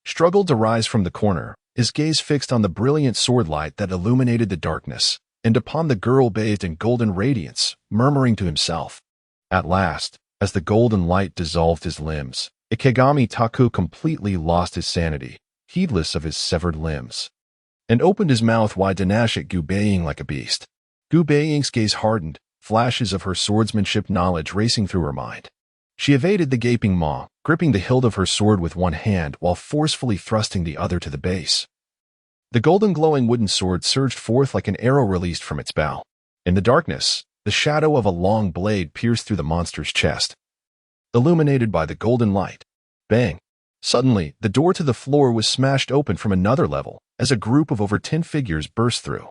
struggled to rise from the corner, his gaze fixed on the brilliant sword light that illuminated the darkness, and upon the girl bathed in golden radiance, murmuring to himself. At last, as the golden light dissolved his limbs, Ikegami Taku completely lost his sanity, heedless of his severed limbs, and opened his mouth wide to gnash at Gu Baiying like a beast. Gu Baiying's gaze hardened, flashes of her swordsmanship knowledge racing through her mind. She evaded the gaping maw, gripping the hilt of her sword with one hand while forcefully thrusting the other to the base. The golden glowing wooden sword surged forth like an arrow released from its bow. In the darkness, the shadow of a long blade pierced through the monster's chest, illuminated by the golden light. Bang! Suddenly, the door to the floor was smashed open from another level as a group of over 10 figures burst through.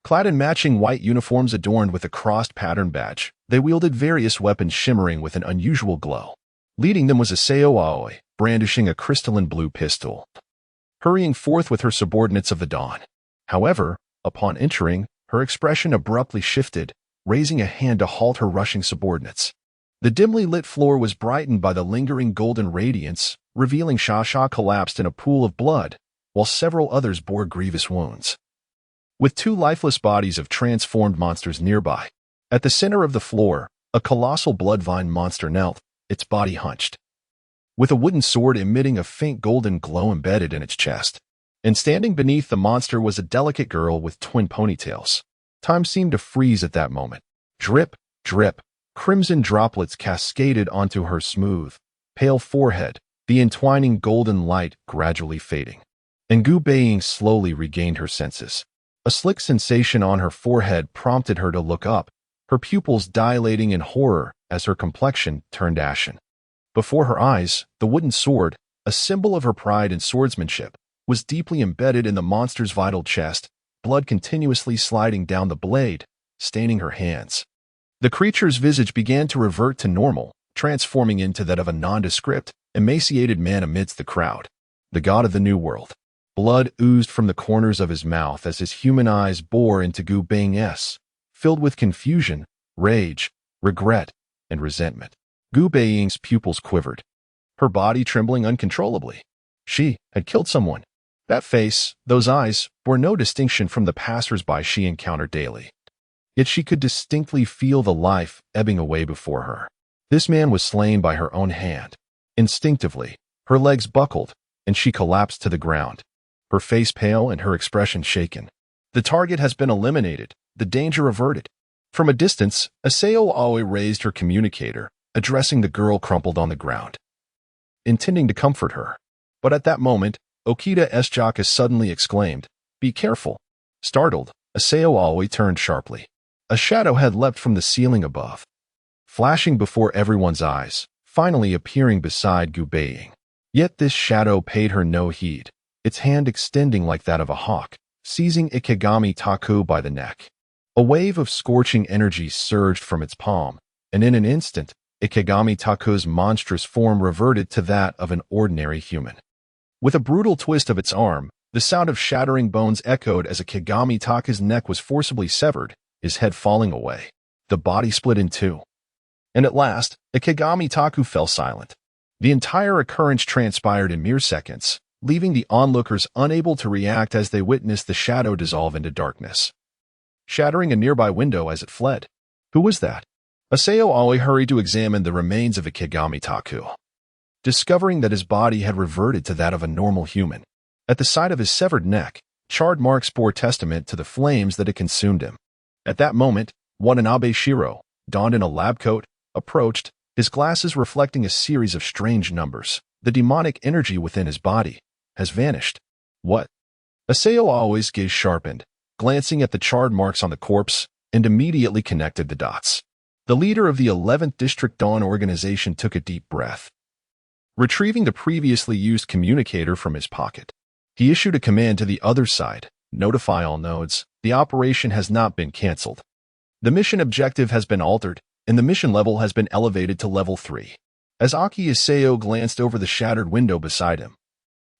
Clad in matching white uniforms adorned with a crossed pattern badge, they wielded various weapons shimmering with an unusual glow. Leading them was Aseo Aoi, brandishing a crystalline blue pistol, hurrying forth with her subordinates of the dawn. However, upon entering, her expression abruptly shifted, raising a hand to halt her rushing subordinates. The dimly lit floor was brightened by the lingering golden radiance, revealing Shasha collapsed in a pool of blood, while several others bore grievous wounds. With two lifeless bodies of transformed monsters nearby, at the center of the floor, a colossal bloodvine monster knelt, its body hunched, with a wooden sword emitting a faint golden glow embedded in its chest. And standing beneath the monster was a delicate girl with twin ponytails. Time seemed to freeze at that moment. Drip, drip, crimson droplets cascaded onto her smooth, pale forehead, the entwining golden light gradually fading. And Gu Baiying slowly regained her senses. A slick sensation on her forehead prompted her to look up, her pupils dilating in horror as her complexion turned ashen. Before her eyes, the wooden sword, a symbol of her pride and swordsmanship, was deeply embedded in the monster's vital chest, blood continuously sliding down the blade, staining her hands. The creature's visage began to revert to normal, transforming into that of a nondescript, emaciated man amidst the crowd. The god of the New World. Blood oozed from the corners of his mouth as his human eyes bore into Gu Baiying's, filled with confusion, rage, regret, and resentment. Gu Baiying's pupils quivered, her body trembling uncontrollably. She had killed someone. That face, those eyes, bore no distinction from the passers-by she encountered daily. Yet she could distinctly feel the life ebbing away before her. This man was slain by her own hand. Instinctively, her legs buckled, and she collapsed to the ground, her face pale and her expression shaken. The target has been eliminated, the danger averted. From a distance, Aseo Aoi raised her communicator, addressing the girl crumpled on the ground, intending to comfort her. But at that moment, Okita Sjaka suddenly exclaimed, "Be careful." Startled, Aseo Aoi turned sharply. A shadow had leapt from the ceiling above, flashing before everyone's eyes, finally appearing beside Gu Baiying. Yet this shadow paid her no heed, its hand extending like that of a hawk, seizing Ikegami Taku by the neck. A wave of scorching energy surged from its palm, and in an instant, Ikegami Taku's monstrous form reverted to that of an ordinary human. With a brutal twist of its arm, the sound of shattering bones echoed as Ikegami Taku's neck was forcibly severed, his head falling away. The body split in two. And at last, Ikegami Taku fell silent. The entire occurrence transpired in mere seconds, leaving the onlookers unable to react as they witnessed the shadow dissolve into darkness, shattering a nearby window as it fled. Who was that? Aseo Aoi hurried to examine the remains of Ikegami Taku, discovering that his body had reverted to that of a normal human. At the side of his severed neck, charred marks bore testament to the flames that had consumed him. At that moment, Watanabe Shiro, donned in a lab coat, approached, his glasses reflecting a series of strange numbers. The demonic energy within his body has vanished. What? Aseo Aoi's gaze sharpened, glancing at the charred marks on the corpse, and immediately connected the dots. The leader of the 11th District Dawn organization took a deep breath. Retrieving the previously used communicator from his pocket, he issued a command to the other side, "Notify all nodes, the operation has not been cancelled. The mission objective has been altered, and the mission level has been elevated to level 3. As Aki Aseo glanced over the shattered window beside him,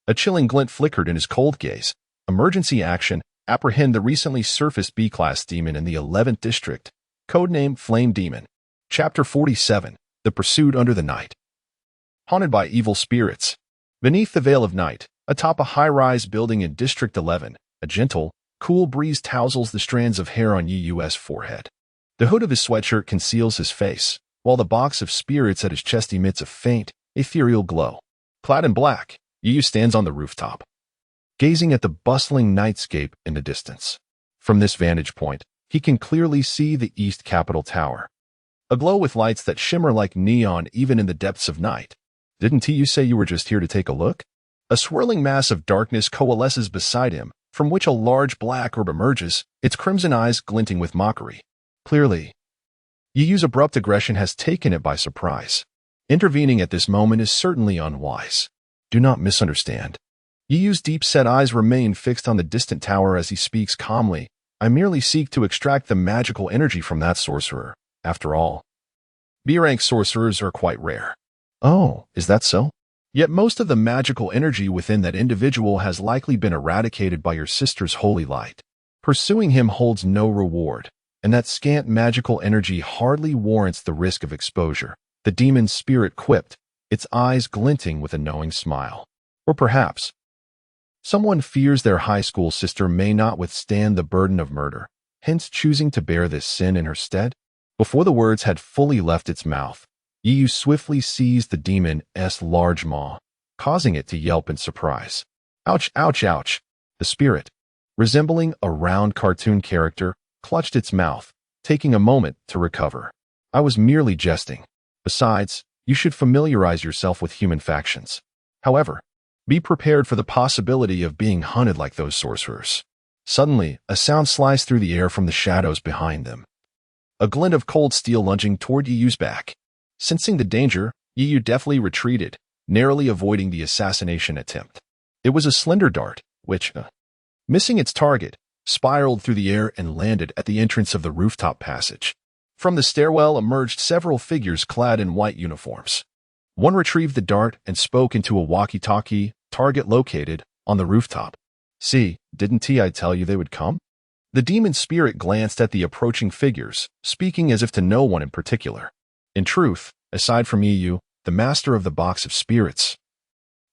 a chilling glint flickered in his cold gaze. Emergency action, apprehend the recently surfaced B-class demon in the 11th District, codename Flame Demon. Chapter 47, The Pursuit Under the Night. Haunted by evil spirits. Beneath the veil of night, atop a high-rise building in District 11, a gentle, cool breeze tousles the strands of hair on Yu's forehead. The hood of his sweatshirt conceals his face, while the box of spirits at his chest emits a faint, ethereal glow. Clad in black, Yu stands on the rooftop, gazing at the bustling nightscape in the distance. From this vantage point, he can clearly see the East Capitol Tower, aglow with lights that shimmer like neon even in the depths of night. Didn't you say you were just here to take a look? A swirling mass of darkness coalesces beside him, from which a large black orb emerges, its crimson eyes glinting with mockery. Clearly, Yu's abrupt aggression has taken it by surprise. Intervening at this moment is certainly unwise. Do not misunderstand. Yu's deep-set eyes remain fixed on the distant tower as he speaks calmly. I merely seek to extract the magical energy from that sorcerer. After all, B-rank sorcerers are quite rare. Oh, is that so? Yet most of the magical energy within that individual has likely been eradicated by your sister's holy light. Pursuing him holds no reward, and that scant magical energy hardly warrants the risk of exposure. The demon's spirit quipped, its eyes glinting with a knowing smile. Or perhaps, someone fears their high school sister may not withstand the burden of murder, hence choosing to bear this sin in her stead? Before the words had fully left its mouth, Yu swiftly seized the demon's large maw, causing it to yelp in surprise. Ouch, ouch, ouch! The spirit, resembling a round cartoon character, clutched its mouth, taking a moment to recover. I was merely jesting. Besides, you should familiarize yourself with human factions. However, be prepared for the possibility of being hunted like those sorcerers. Suddenly, a sound sliced through the air from the shadows behind them. A glint of cold steel lunging toward Yu's back. Sensing the danger, Yu deftly retreated, narrowly avoiding the assassination attempt. It was a slender dart, which, missing its target, spiraled through the air and landed at the entrance of the rooftop passage. From the stairwell emerged several figures clad in white uniforms. One retrieved the dart and spoke into a walkie-talkie, target located on the rooftop. See, didn't I tell you they would come? The demon spirit glanced at the approaching figures, speaking as if to no one in particular. In truth, aside from Yu, the master of the box of spirits,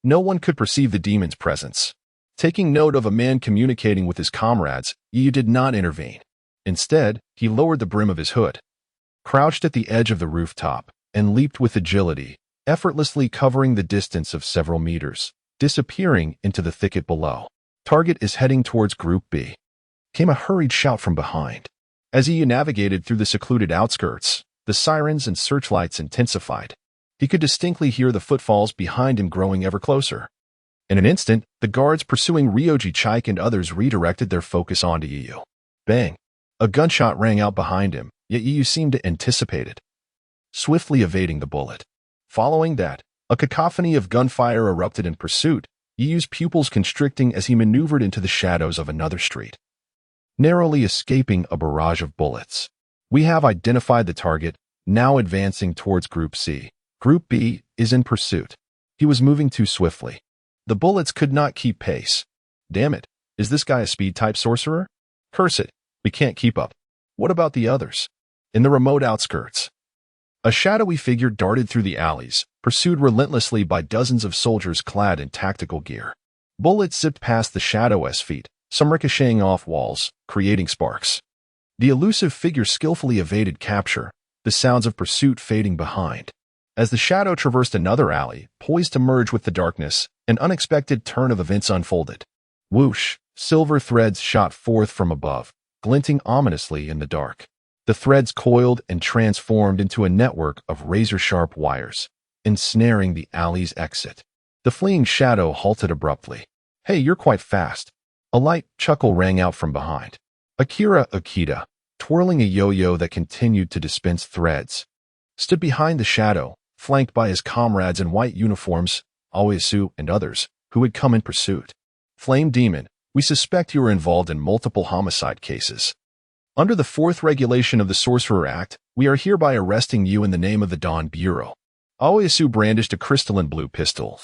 no one could perceive the demon's presence. Taking note of a man communicating with his comrades, Yu did not intervene. Instead, he lowered the brim of his hood, crouched at the edge of the rooftop, and leaped with agility, effortlessly covering the distance of several meters, disappearing into the thicket below. Target is heading towards Group B. Came a hurried shout from behind. As Yu navigated through the secluded outskirts, the sirens and searchlights intensified. He could distinctly hear the footfalls behind him growing ever closer. In an instant, the guards pursuing Ryoji Chaik and others redirected their focus onto Yu. Bang! A gunshot rang out behind him, yet Yu seemed to anticipate it, swiftly evading the bullet. Following that, a cacophony of gunfire erupted in pursuit, Yu's pupils constricting as he maneuvered into the shadows of another street, narrowly escaping a barrage of bullets. We have identified the target, now advancing towards Group C. Group B is in pursuit. He was moving too swiftly. The bullets could not keep pace. Damn it, is this guy a speed-type sorcerer? Curse it, we can't keep up. What about the others? In the remote outskirts, a shadowy figure darted through the alleys, pursued relentlessly by dozens of soldiers clad in tactical gear. Bullets zipped past the shadow's feet, some ricocheting off walls, creating sparks. The elusive figure skillfully evaded capture, the sounds of pursuit fading behind. As the shadow traversed another alley, poised to merge with the darkness, an unexpected turn of events unfolded. Whoosh! Silver threads shot forth from above, glinting ominously in the dark. The threads coiled and transformed into a network of razor-sharp wires, ensnaring the alley's exit. The fleeing shadow halted abruptly. Hey, you're quite fast. A light chuckle rang out from behind. Akira Akita, twirling a yo-yo that continued to dispense threads, stood behind the shadow, flanked by his comrades in white uniforms, Aoyasu and others, who had come in pursuit. Flame Demon, we suspect you are involved in multiple homicide cases. Under the 4th regulation of the Sorcerer Act, we are hereby arresting you in the name of the Dawn Bureau. Aoyasu brandished a crystalline blue pistol,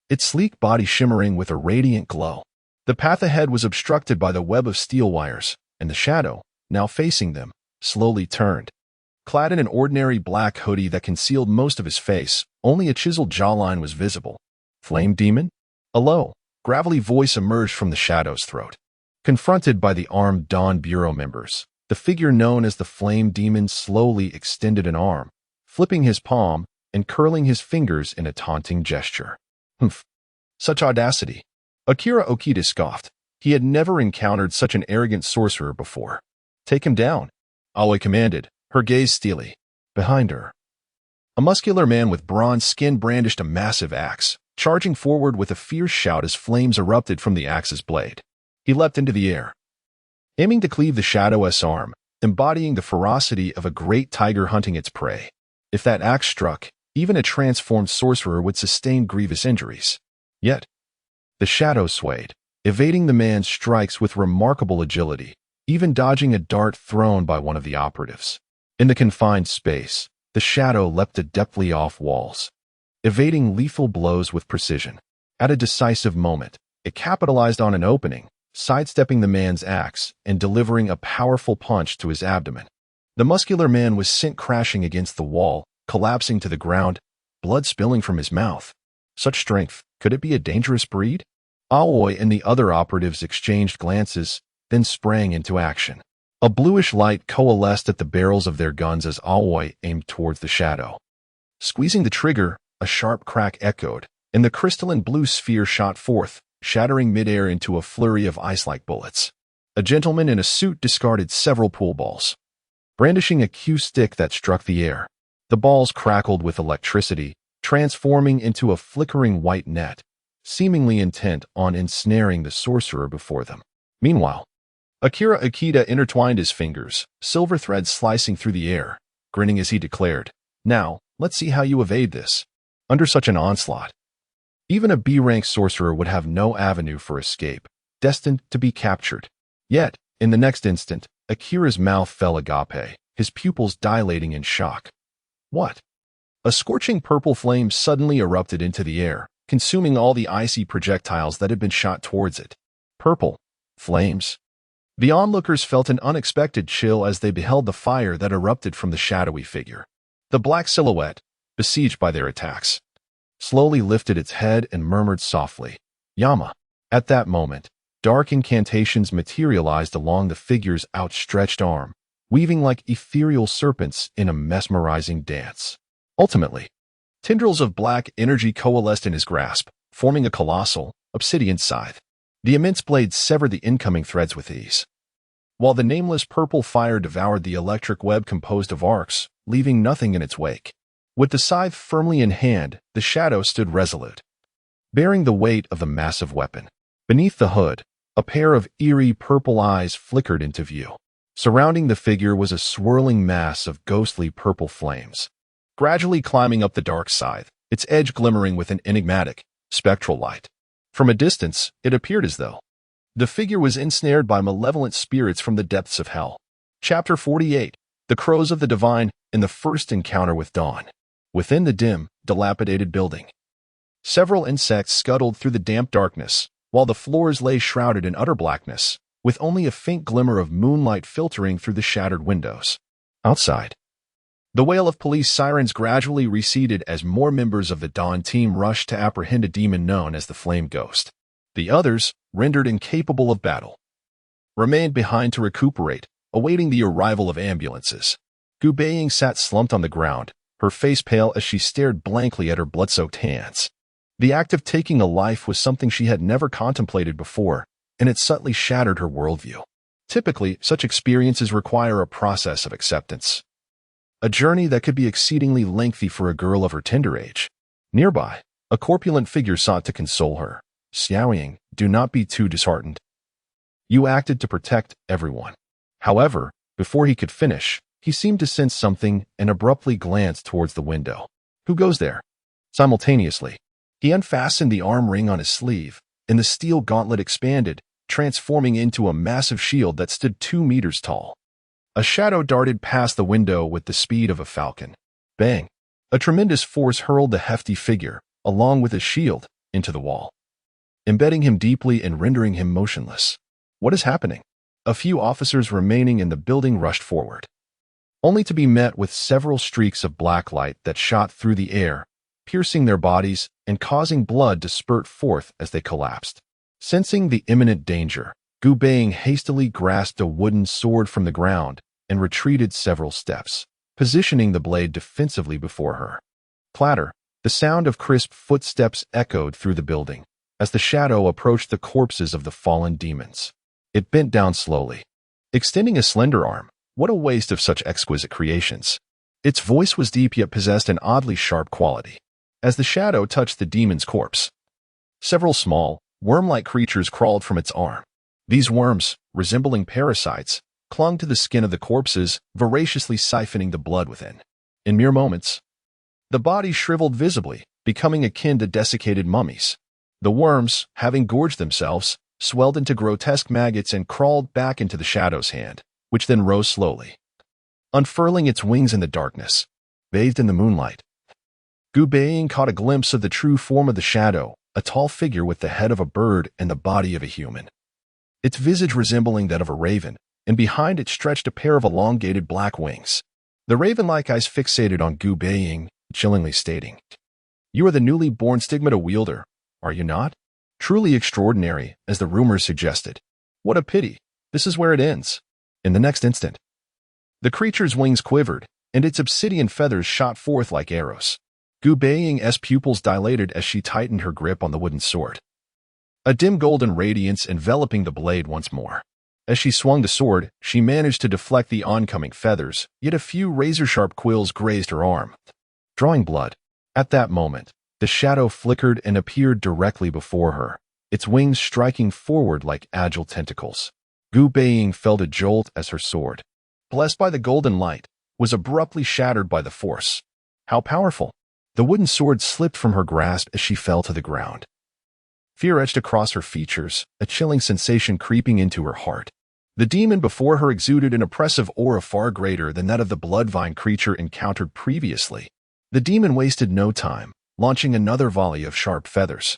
its sleek body shimmering with a radiant glow. The path ahead was obstructed by the web of steel wires, and the shadow, now facing them, slowly turned. Clad in an ordinary black hoodie that concealed most of his face, only a chiseled jawline was visible. Flame Demon? A low, gravelly voice emerged from the shadow's throat. Confronted by the armed Dawn Bureau members, the figure known as the Flame Demon slowly extended an arm, flipping his palm and curling his fingers in a taunting gesture. Humph! Such audacity! Akira Okita scoffed. He had never encountered such an arrogant sorcerer before. Take him down, Aoi commanded, her gaze steely. Behind her, a muscular man with bronze skin brandished a massive axe, charging forward with a fierce shout as flames erupted from the axe's blade. He leapt into the air, aiming to cleave the shadow's arm, embodying the ferocity of a great tiger hunting its prey. If that axe struck, even a transformed sorcerer would sustain grievous injuries. Yet, the shadow swayed, evading the man's strikes with remarkable agility, even dodging a dart thrown by one of the operatives. In the confined space, the shadow leapt adeptly off walls, evading lethal blows with precision. At a decisive moment, it capitalized on an opening, sidestepping the man's axe and delivering a powerful punch to his abdomen. The muscular man was sent crashing against the wall, collapsing to the ground, blood spilling from his mouth. Such strength, could it be a dangerous breed? Aoi and the other operatives exchanged glances, then sprang into action. A bluish light coalesced at the barrels of their guns as Aoi aimed towards the shadow. Squeezing the trigger, a sharp crack echoed, and the crystalline blue sphere shot forth, shattering midair into a flurry of ice-like bullets. A gentleman in a suit discarded several pool balls, brandishing a cue stick that struck the air. The balls crackled with electricity, transforming into a flickering white net, seemingly intent on ensnaring the sorcerer before them. Meanwhile, Akira Akita intertwined his fingers, silver threads slicing through the air, grinning as he declared, "Now, let's see how you evade this." Under such an onslaught, even a B-rank sorcerer would have no avenue for escape, destined to be captured. Yet, in the next instant, Akira's mouth fell agape, his pupils dilating in shock. What? A scorching purple flame suddenly erupted into the air, consuming all the icy projectiles that had been shot towards it. Purple flames. The onlookers felt an unexpected chill as they beheld the fire that erupted from the shadowy figure. The black silhouette, besieged by their attacks, slowly lifted its head and murmured softly, "Yama." At that moment, dark incantations materialized along the figure's outstretched arm, weaving like ethereal serpents in a mesmerizing dance. Ultimately, tendrils of black energy coalesced in his grasp, forming a colossal, obsidian scythe. The immense blade severed the incoming threads with ease, while the nameless purple fire devoured the electric web composed of arcs, leaving nothing in its wake. With the scythe firmly in hand, the shadow stood resolute, bearing the weight of the massive weapon. Beneath the hood, a pair of eerie purple eyes flickered into view. Surrounding the figure was a swirling mass of ghostly purple flames, gradually climbing up the dark scythe, its edge glimmering with an enigmatic, spectral light. From a distance, it appeared as though the figure was ensnared by malevolent spirits from the depths of hell. Chapter 48. The Crows of the Divine in the First Encounter with Dawn. Within the dim, dilapidated building, several insects scuttled through the damp darkness, while the floors lay shrouded in utter blackness, with only a faint glimmer of moonlight filtering through the shattered windows. Outside, the wail of police sirens gradually receded as more members of the Dawn team rushed to apprehend a demon known as the Flame Ghost. The others, rendered incapable of battle, remained behind to recuperate, awaiting the arrival of ambulances. Gu Baiying sat slumped on the ground, her face pale as she stared blankly at her blood-soaked hands. The act of taking a life was something she had never contemplated before, and it subtly shattered her worldview. Typically, such experiences require a process of acceptance, a journey that could be exceedingly lengthy for a girl of her tender age. Nearby, a corpulent figure sought to console her. "Xiaoying, do not be too disheartened. You acted to protect everyone." However, before he could finish, he seemed to sense something and abruptly glanced towards the window. "Who goes there?" Simultaneously, he unfastened the arm ring on his sleeve, and the steel gauntlet expanded, transforming into a massive shield that stood 2 meters tall. A shadow darted past the window with the speed of a falcon. Bang! A tremendous force hurled the hefty figure, along with his shield, into the wall, embedding him deeply and rendering him motionless. What is happening? A few officers remaining in the building rushed forward, only to be met with several streaks of black light that shot through the air, piercing their bodies and causing blood to spurt forth as they collapsed. Sensing the imminent danger, Gu Baiying hastily grasped a wooden sword from the ground and retreated several steps, positioning the blade defensively before her. Clatter! The sound of crisp footsteps echoed through the building as the shadow approached the corpses of the fallen demons. It bent down slowly, extending a slender arm. What a waste of such exquisite creations. Its voice was deep yet possessed an oddly sharp quality. As the shadow touched the demon's corpse, several small, worm-like creatures crawled from its arm. These worms, resembling parasites, clung to the skin of the corpses, voraciously siphoning the blood within. In mere moments, the bodies shriveled visibly, becoming akin to desiccated mummies. The worms, having gorged themselves, swelled into grotesque maggots and crawled back into the shadow's hand, which then rose slowly, unfurling its wings in the darkness. Bathed in the moonlight, Gu Baiying caught a glimpse of the true form of the shadow, a tall figure with the head of a bird and the body of a human, its visage resembling that of a raven, and behind it stretched a pair of elongated black wings. The raven-like eyes fixated on Gu Baiying, chillingly stating, You are the newly born stigmata wielder, are you not? Truly extraordinary, as the rumors suggested. What a pity. This is where it ends. In the next instant, the creature's wings quivered, and its obsidian feathers shot forth like arrows. Gu Baiying's pupils dilated as she tightened her grip on the wooden sword, a dim golden radiance enveloping the blade once more. As she swung the sword, she managed to deflect the oncoming feathers, yet a few razor-sharp quills grazed her arm, drawing blood. At that moment, the shadow flickered and appeared directly before her, its wings striking forward like agile tentacles. Gu Baiying felt a jolt as her sword, blessed by the golden light, was abruptly shattered by the force. How powerful! The wooden sword slipped from her grasp as she fell to the ground. Fear etched across her features, a chilling sensation creeping into her heart. The demon before her exuded an oppressive aura far greater than that of the bloodvine creature encountered previously. The demon wasted no time, launching another volley of sharp feathers,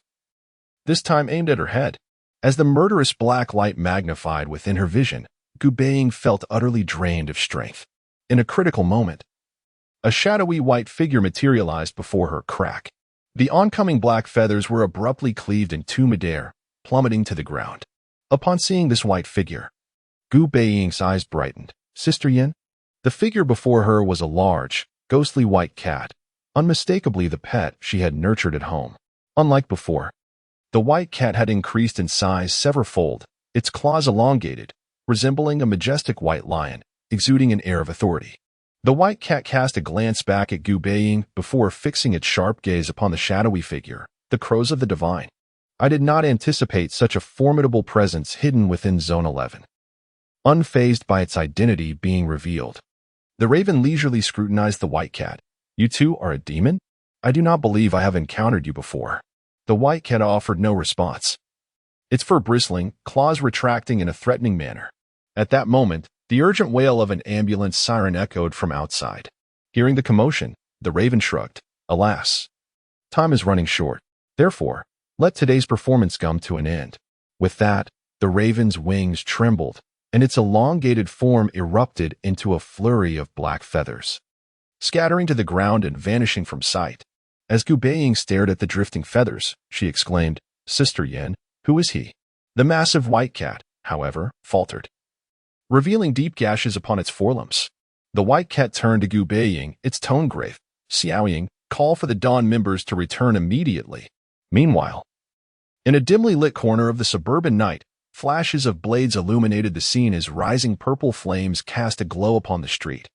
this time aimed at her head. As the murderous black light magnified within her vision, Gu Baiying felt utterly drained of strength. In a critical moment, a shadowy white figure materialized before her. Crack. The oncoming black feathers were abruptly cleaved into midair, plummeting to the ground. Upon seeing this white figure, Gu Baiying's eyes brightened. Sister Yin? The figure before her was a large, ghostly white cat, unmistakably the pet she had nurtured at home. Unlike before, the white cat had increased in size severalfold, its claws elongated, resembling a majestic white lion, exuding an air of authority. The white cat cast a glance back at Gu Baiying before fixing its sharp gaze upon the shadowy figure, the crows of the divine. I did not anticipate such a formidable presence hidden within Zone 11. Unfazed by its identity being revealed, the raven leisurely scrutinized the white cat. You too are a demon? I do not believe I have encountered you before. The white cat offered no response, its fur bristling, claws retracting in a threatening manner. At that moment, the urgent wail of an ambulance siren echoed from outside. Hearing the commotion, the raven shrugged. Alas, time is running short. Therefore, let today's performance come to an end. With that, the raven's wings trembled, and its elongated form erupted into a flurry of black feathers, scattering to the ground and vanishing from sight. As Gu Baiying stared at the drifting feathers, she exclaimed, Sister Yin, who is he? The massive white cat, however, faltered, revealing deep gashes upon its forelimbs. The white cat turned to Gu Baiying, its tone grave. Xiaoying, call for the Dawn members to return immediately. Meanwhile, in a dimly lit corner of the suburban night, flashes of blades illuminated the scene as rising purple flames cast a glow upon the street,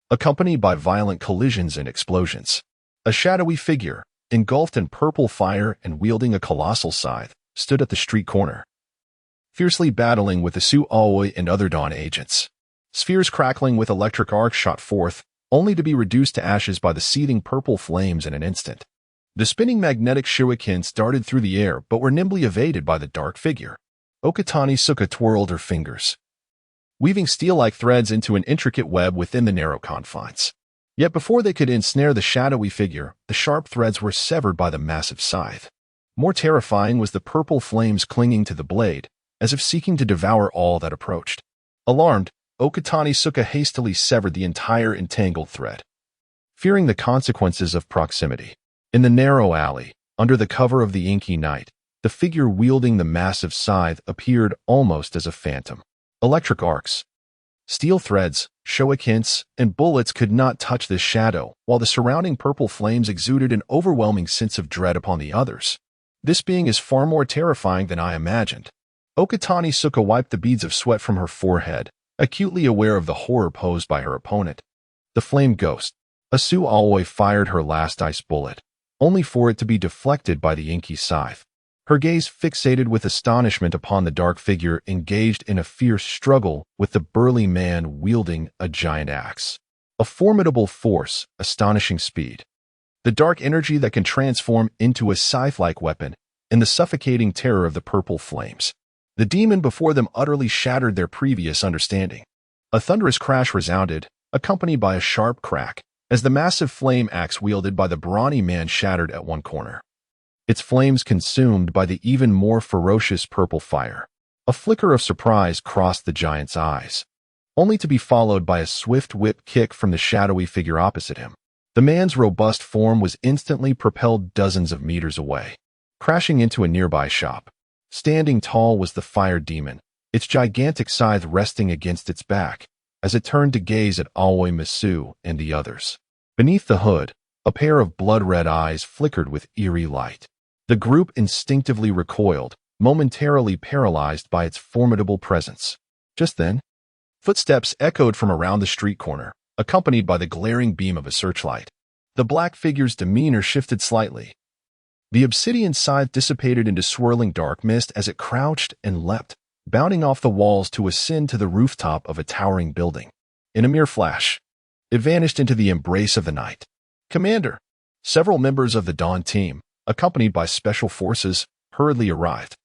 accompanied by violent collisions and explosions. A shadowy figure, engulfed in purple fire and wielding a colossal scythe, stood at the street corner, fiercely battling with the Su Aoi and other Dawn agents. Spheres crackling with electric arcs shot forth, only to be reduced to ashes by the seething purple flames in an instant. The spinning magnetic shurikens darted through the air but were nimbly evaded by the dark figure. Okatani Suka twirled her fingers, weaving steel-like threads into an intricate web within the narrow confines. Yet before they could ensnare the shadowy figure, the sharp threads were severed by the massive scythe. More terrifying was the purple flames clinging to the blade, as if seeking to devour all that approached. Alarmed, Okatani Suka hastily severed the entire entangled thread, fearing the consequences of proximity. In the narrow alley, under the cover of the inky night, the figure wielding the massive scythe appeared almost as a phantom. Electric arcs, steel threads, shurikens, and bullets could not touch this shadow, while the surrounding purple flames exuded an overwhelming sense of dread upon the others. This being is far more terrifying than I imagined. Okatani Suka wiped the beads of sweat from her forehead, acutely aware of the horror posed by her opponent. The flame ghost, a Su Aoi, fired her last ice bullet, only for it to be deflected by the inky scythe. Her gaze fixated with astonishment upon the dark figure engaged in a fierce struggle with the burly man wielding a giant axe. A formidable force, astonishing speed, the dark energy that can transform into a scythe-like weapon, and the suffocating terror of the purple flames. The demon before them utterly shattered their previous understanding. A thunderous crash resounded, accompanied by a sharp crack, as the massive flame axe wielded by the brawny man shattered at one corner, its flames consumed by the even more ferocious purple fire. A flicker of surprise crossed the giant's eyes, only to be followed by a swift whip kick from the shadowy figure opposite him. The man's robust form was instantly propelled dozens of meters away, crashing into a nearby shop. Standing tall was the fire demon, its gigantic scythe resting against its back, as it turned to gaze at Aoi Misu and the others. Beneath the hood, a pair of blood-red eyes flickered with eerie light. The group instinctively recoiled, momentarily paralyzed by its formidable presence. Just then, footsteps echoed from around the street corner, accompanied by the glaring beam of a searchlight. The black figure's demeanor shifted slightly. The obsidian scythe dissipated into swirling dark mist as it crouched and leapt, bounding off the walls to ascend to the rooftop of a towering building. In a mere flash, it vanished into the embrace of the night. "Commander!" Several members of the Dawn team, accompanied by special forces, hurriedly arrived,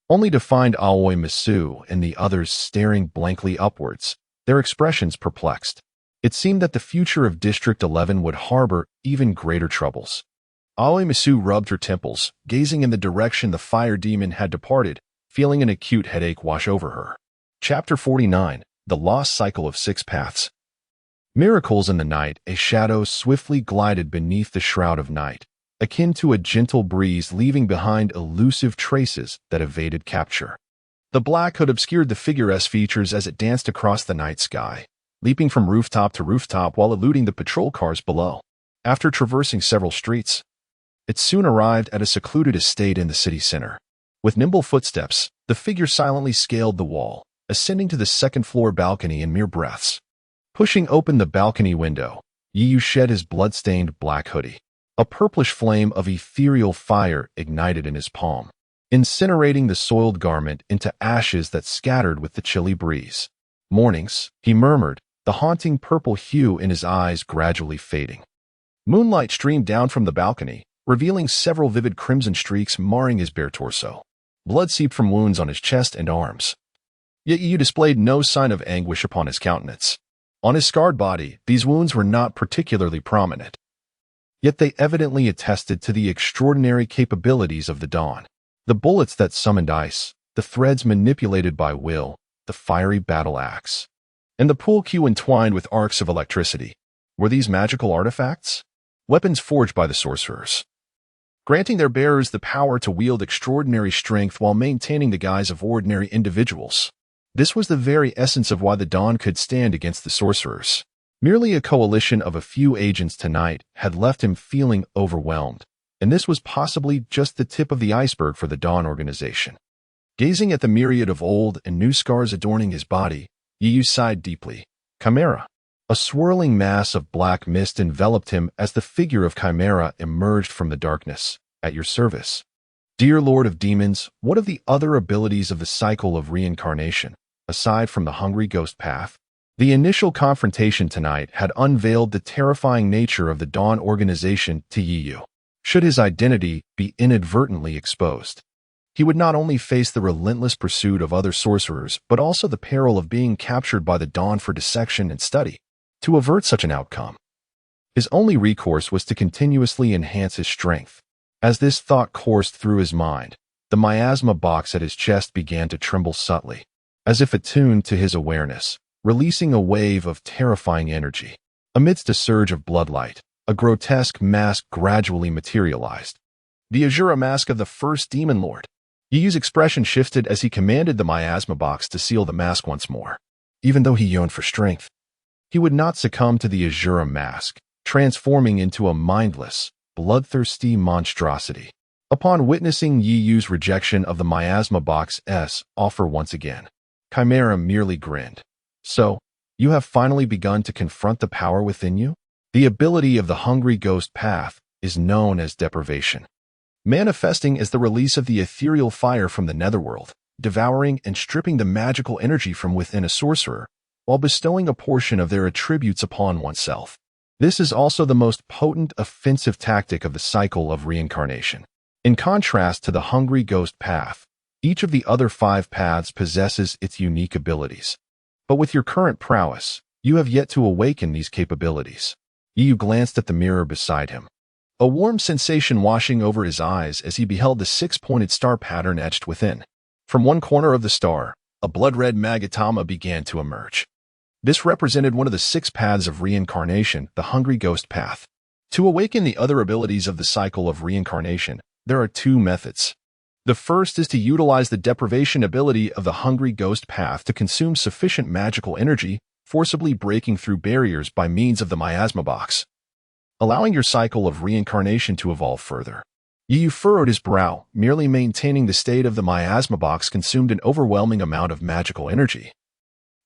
only to find Aoi Misu and the others staring blankly upwards, their expressions perplexed. It seemed that the future of District 11 would harbor even greater troubles. Aoi Misu rubbed her temples, gazing in the direction the fire demon had departed, feeling an acute headache wash over her. Chapter 49, The Lost Cycle of Six Paths. Miracles in the night, a shadow swiftly glided beneath the shroud of night, akin to a gentle breeze leaving behind elusive traces that evaded capture. The black hood obscured the figure's features as it danced across the night sky, leaping from rooftop to rooftop while eluding the patrol cars below. After traversing several streets, it soon arrived at a secluded estate in the city center. With nimble footsteps, the figure silently scaled the wall, ascending to the second-floor balcony in mere breaths. Pushing open the balcony window, Yu shed his blood-stained black hoodie. A purplish flame of ethereal fire ignited in his palm, incinerating the soiled garment into ashes that scattered with the chilly breeze. "Mornings," he murmured, the haunting purple hue in his eyes gradually fading. Moonlight streamed down from the balcony, revealing several vivid crimson streaks marring his bare torso. Blood seeped from wounds on his chest and arms. Yet Yu displayed no sign of anguish upon his countenance. On his scarred body, these wounds were not particularly prominent. Yet they evidently attested to the extraordinary capabilities of the Dawn. The bullets that summoned ice, the threads manipulated by will, the fiery battle axe, and the pool cue entwined with arcs of electricity. Were these magical artifacts? Weapons forged by the sorcerers, granting their bearers the power to wield extraordinary strength while maintaining the guise of ordinary individuals. This was the very essence of why the Dawn could stand against the sorcerers. Merely a coalition of a few agents tonight had left him feeling overwhelmed, and this was possibly just the tip of the iceberg for the Dawn organization. Gazing at the myriad of old and new scars adorning his body, Yu sighed deeply. Chimera. A swirling mass of black mist enveloped him as the figure of Chimera emerged from the darkness. "At your service." "Dear Lord of Demons, what of the other abilities of the cycle of reincarnation, aside from the hungry ghost path?" The initial confrontation tonight had unveiled the terrifying nature of the Dawn organization to Yu. Should his identity be inadvertently exposed, he would not only face the relentless pursuit of other sorcerers, but also the peril of being captured by the Dawn for dissection and study. To avert such an outcome, his only recourse was to continuously enhance his strength. As this thought coursed through his mind, the miasma box at his chest began to tremble subtly, as if attuned to his awareness, releasing a wave of terrifying energy. Amidst a surge of bloodlight, a grotesque mask gradually materialized. The Azura mask of the first Demon Lord. Yu's expression shifted as he commanded the miasma box to seal the mask once more. Even though he yearned for strength, he would not succumb to the Azura mask, transforming into a mindless, bloodthirsty monstrosity. Upon witnessing Yu's rejection of the miasma box's offer once again, Chimera merely grinned. "So, you have finally begun to confront the power within you?" The ability of the hungry ghost path is known as deprivation, manifesting as the release of the ethereal fire from the netherworld, devouring and stripping the magical energy from within a sorcerer, while bestowing a portion of their attributes upon oneself. This is also the most potent offensive tactic of the cycle of reincarnation. In contrast to the hungry ghost path, each of the other 5 paths possesses its unique abilities. But with your current prowess, you have yet to awaken these capabilities. Yu glanced at the mirror beside him, a warm sensation washing over his eyes as he beheld the 6-pointed star pattern etched within. From one corner of the star, a blood-red magatama began to emerge. This represented one of the 6 paths of reincarnation, the hungry ghost path. To awaken the other abilities of the cycle of reincarnation, there are two methods. The first is to utilize the deprivation ability of the Hungry Ghost path to consume sufficient magical energy, forcibly breaking through barriers by means of the miasma box, allowing your cycle of reincarnation to evolve further. Yu furrowed his brow, merely maintaining the state of the miasma box consumed an overwhelming amount of magical energy,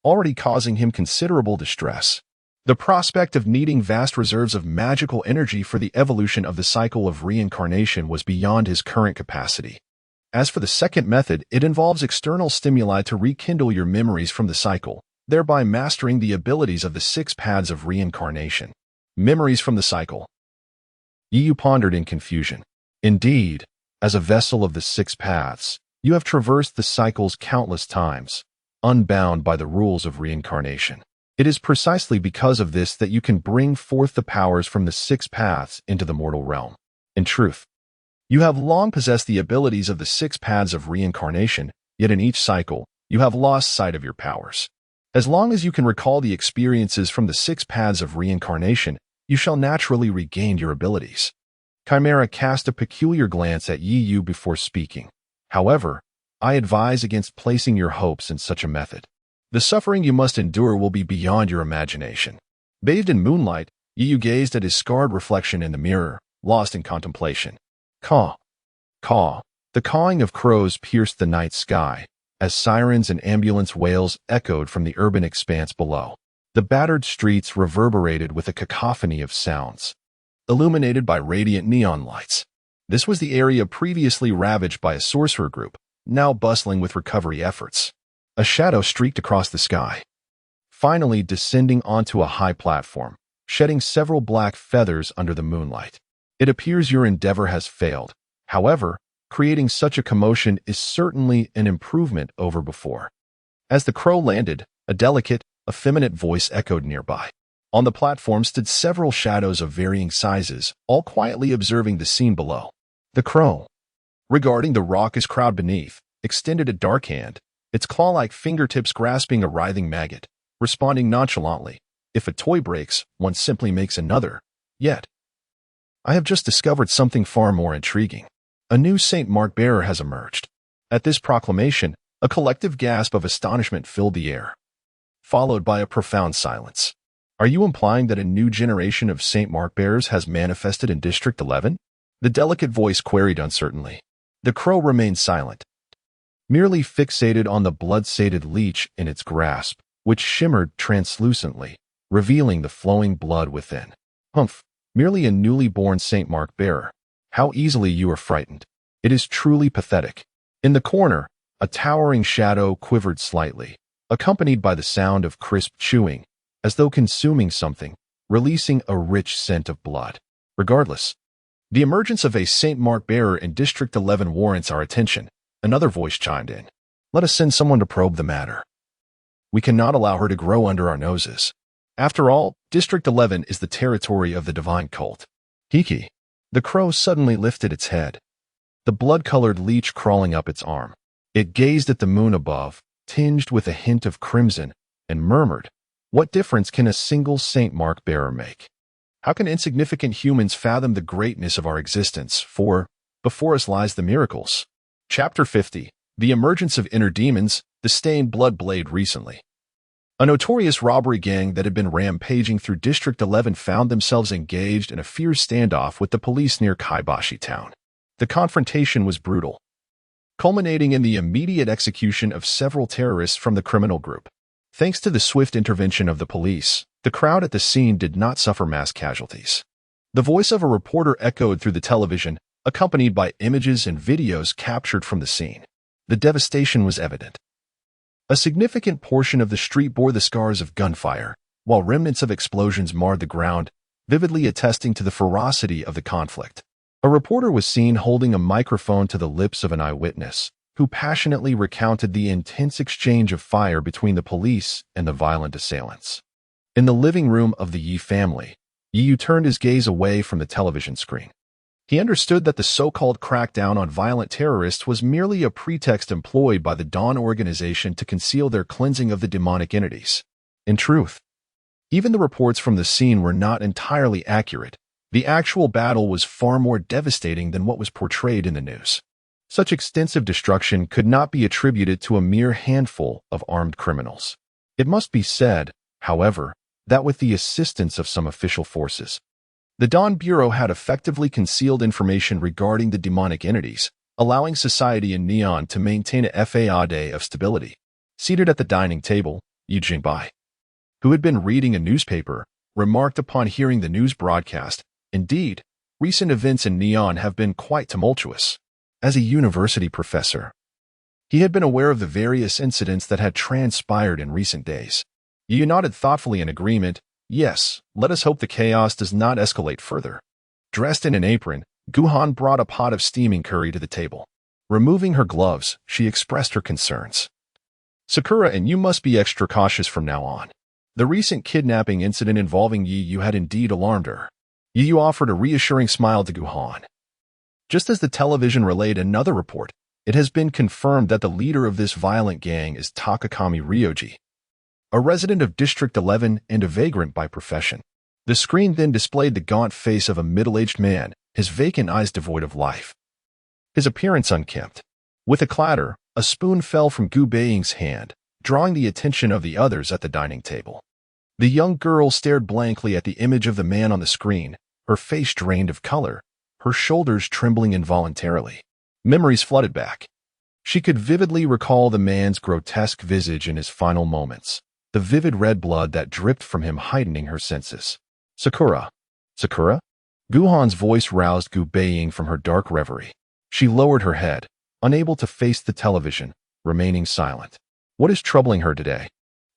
already causing him considerable distress. The prospect of needing vast reserves of magical energy for the evolution of the cycle of reincarnation was beyond his current capacity. As for the second method, it involves external stimuli to rekindle your memories from the cycle, thereby mastering the abilities of the 6 paths of reincarnation. Memories from the cycle. Yu pondered in confusion. Indeed, as a vessel of the 6 paths, you have traversed the cycles countless times, unbound by the rules of reincarnation. It is precisely because of this that you can bring forth the powers from the 6 paths into the mortal realm. In truth, you have long possessed the abilities of the 6 paths of reincarnation, yet in each cycle, you have lost sight of your powers. As long as you can recall the experiences from the 6 paths of reincarnation, you shall naturally regain your abilities. Chimera cast a peculiar glance at Yu before speaking. However, I advise against placing your hopes in such a method. The suffering you must endure will be beyond your imagination. Bathed in moonlight, Yu gazed at his scarred reflection in the mirror, lost in contemplation. Caw. Caw. The cawing of crows pierced the night sky, as sirens and ambulance wails echoed from the urban expanse below. The battered streets reverberated with a cacophony of sounds, illuminated by radiant neon lights. This was the area previously ravaged by a sorcerer group, now bustling with recovery efforts. A shadow streaked across the sky, finally descending onto a high platform, shedding several black feathers under the moonlight. It appears your endeavor has failed. However, creating such a commotion is certainly an improvement over before. As the crow landed, a delicate, effeminate voice echoed nearby. On the platform stood several shadows of varying sizes, all quietly observing the scene below. The crow, regarding the raucous crowd beneath, extended a dark hand, its claw-like fingertips grasping a writhing maggot, responding nonchalantly. If a toy breaks, one simply makes another. Yet, I have just discovered something far more intriguing. A new Saint Mark bearer has emerged. At this proclamation, a collective gasp of astonishment filled the air, followed by a profound silence. Are you implying that a new generation of Saint Mark bearers has manifested in District 11? The delicate voice queried uncertainly. The crow remained silent, merely fixated on the blood-sated leech in its grasp, which shimmered translucently, revealing the flowing blood within. Humph, merely a newly born Saint Mark bearer. How easily you are frightened. It is truly pathetic. In the corner, a towering shadow quivered slightly, accompanied by the sound of crisp chewing, as though consuming something, releasing a rich scent of blood. Regardless, the emergence of a Saint Mark bearer in District 11 warrants our attention. Another voice chimed in. Let us send someone to probe the matter. We cannot allow her to grow under our noses. After all, District 11 is the territory of the divine cult. Hiki. The crow suddenly lifted its head, the blood-colored leech crawling up its arm. It gazed at the moon above, tinged with a hint of crimson, and murmured, "What difference can a single Saint Mark bearer make? How can insignificant humans fathom the greatness of our existence? For before us lies the miracles." Chapter 50. The Emergence of Inner Demons, the Stained Blood Blade. Recently, a notorious robbery gang that had been rampaging through District 11 found themselves engaged in a fierce standoff with the police near Kaibashi town. The confrontation was brutal, culminating in the immediate execution of several terrorists from the criminal group. Thanks to the swift intervention of the police, the crowd at the scene did not suffer mass casualties. The voice of a reporter echoed through the television, accompanied by images and videos captured from the scene. The devastation was evident. A significant portion of the street bore the scars of gunfire, while remnants of explosions marred the ground, vividly attesting to the ferocity of the conflict. A reporter was seen holding a microphone to the lips of an eyewitness, who passionately recounted the intense exchange of fire between the police and the violent assailants. In the living room of the Yi family, Yu turned his gaze away from the television screen. He understood that the so-called crackdown on violent terrorists was merely a pretext employed by the Dawn organization to conceal their cleansing of the demonic entities. In truth, even the reports from the scene were not entirely accurate, The actual battle was far more devastating than what was portrayed in the news. Such extensive destruction could not be attributed to a mere handful of armed criminals. It must be said, however, that with the assistance of some official forces, the Dawn Bureau had effectively concealed information regarding the demonic entities, allowing society in Neon to maintain a facade of stability. Seated at the dining table, Gu Baiying, who had been reading a newspaper, remarked upon hearing the news broadcast, "Indeed, recent events in Neon have been quite tumultuous." As a university professor, he had been aware of the various incidents that had transpired in recent days. Yu nodded thoughtfully in agreement. "Yes, let us hope the chaos does not escalate further." Dressed in an apron, Guhan brought a pot of steaming curry to the table. Removing her gloves, she expressed her concerns. "Sakura and you must be extra cautious from now on. The recent kidnapping incident involving Yu had indeed alarmed her." Yu offered a reassuring smile to Guhan. Just as the television relayed another report, it has been confirmed that the leader of this violent gang is Takakami Ryoji, a resident of District 11 and a vagrant by profession. The screen then displayed the gaunt face of a middle-aged man, his vacant eyes devoid of life, his appearance unkempt. With a clatter, a spoon fell from Gu Baiying's hand, drawing the attention of the others at the dining table. The young girl stared blankly at the image of the man on the screen, her face drained of color, her shoulders trembling involuntarily. Memories flooded back. She could vividly recall the man's grotesque visage in his final moments, the vivid red blood that dripped from him heightening her senses. "Sakura." "Sakura?" Guhan's voice roused Gu Baiying from her dark reverie. She lowered her head, unable to face the television, remaining silent. What is troubling her today?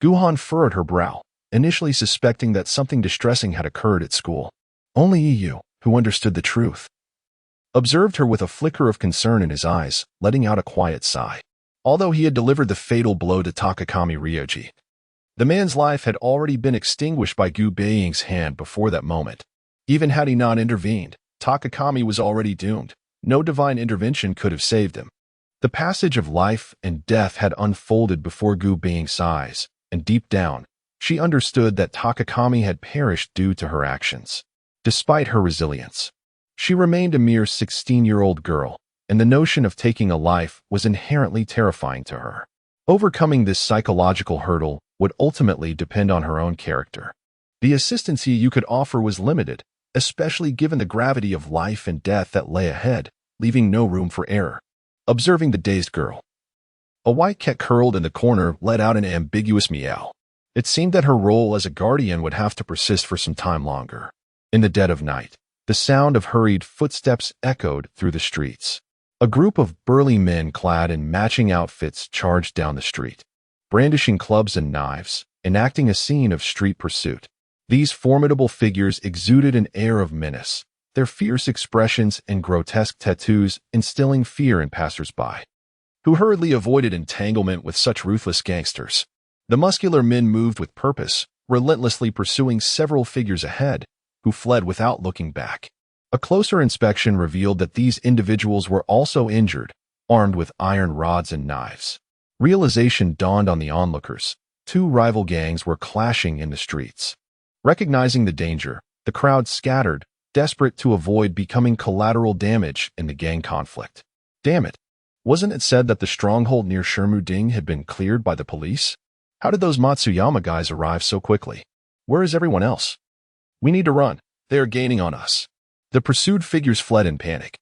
Guhan furrowed her brow, initially suspecting that something distressing had occurred at school. Only Yu, who understood the truth, observed her with a flicker of concern in his eyes, letting out a quiet sigh. Although he had delivered the fatal blow to Takakami Ryoji, the man's life had already been extinguished by Gu Baiying's hand before that moment. Even had he not intervened, Takakami was already doomed. No divine intervention could have saved him. The passage of life and death had unfolded before Gu Baiying's eyes, and deep down, she understood that Takakami had perished due to her actions. Despite her resilience, she remained a mere 16-year-old girl, and the notion of taking a life was inherently terrifying to her. Overcoming this psychological hurdle would ultimately depend on her own character. The assistance you could offer was limited, especially given the gravity of life and death that lay ahead, leaving no room for error. Observing the dazed girl, a white cat curled in the corner let out an ambiguous meow. It seemed that her role as a guardian would have to persist for some time longer. In the dead of night, the sound of hurried footsteps echoed through the streets. A group of burly men clad in matching outfits charged down the street, brandishing clubs and knives, enacting a scene of street pursuit. These formidable figures exuded an air of menace, their fierce expressions and grotesque tattoos instilling fear in passers-by, who hurriedly avoided entanglement with such ruthless gangsters. The muscular men moved with purpose, relentlessly pursuing several figures ahead, who fled without looking back. A closer inspection revealed that these individuals were also injured, armed with iron rods and knives. Realization dawned on the onlookers. Two rival gangs were clashing in the streets. Recognizing the danger, the crowd scattered, desperate to avoid becoming collateral damage in the gang conflict. Damn it! Wasn't it said that the stronghold near Shermuding had been cleared by the police? How did those Matsuyama guys arrive so quickly? Where is everyone else? We need to run. They are gaining on us. The pursued figures fled in panic.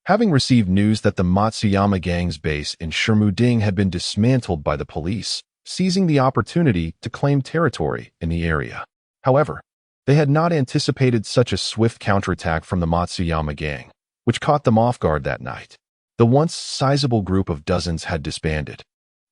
Having received news that the Matsuyama gang's base in Shermuding had been dismantled by the police, seizing the opportunity to claim territory in the area. However, they had not anticipated such a swift counterattack from the Matsuyama gang, which caught them off guard that night. The once sizable group of dozens had disbanded,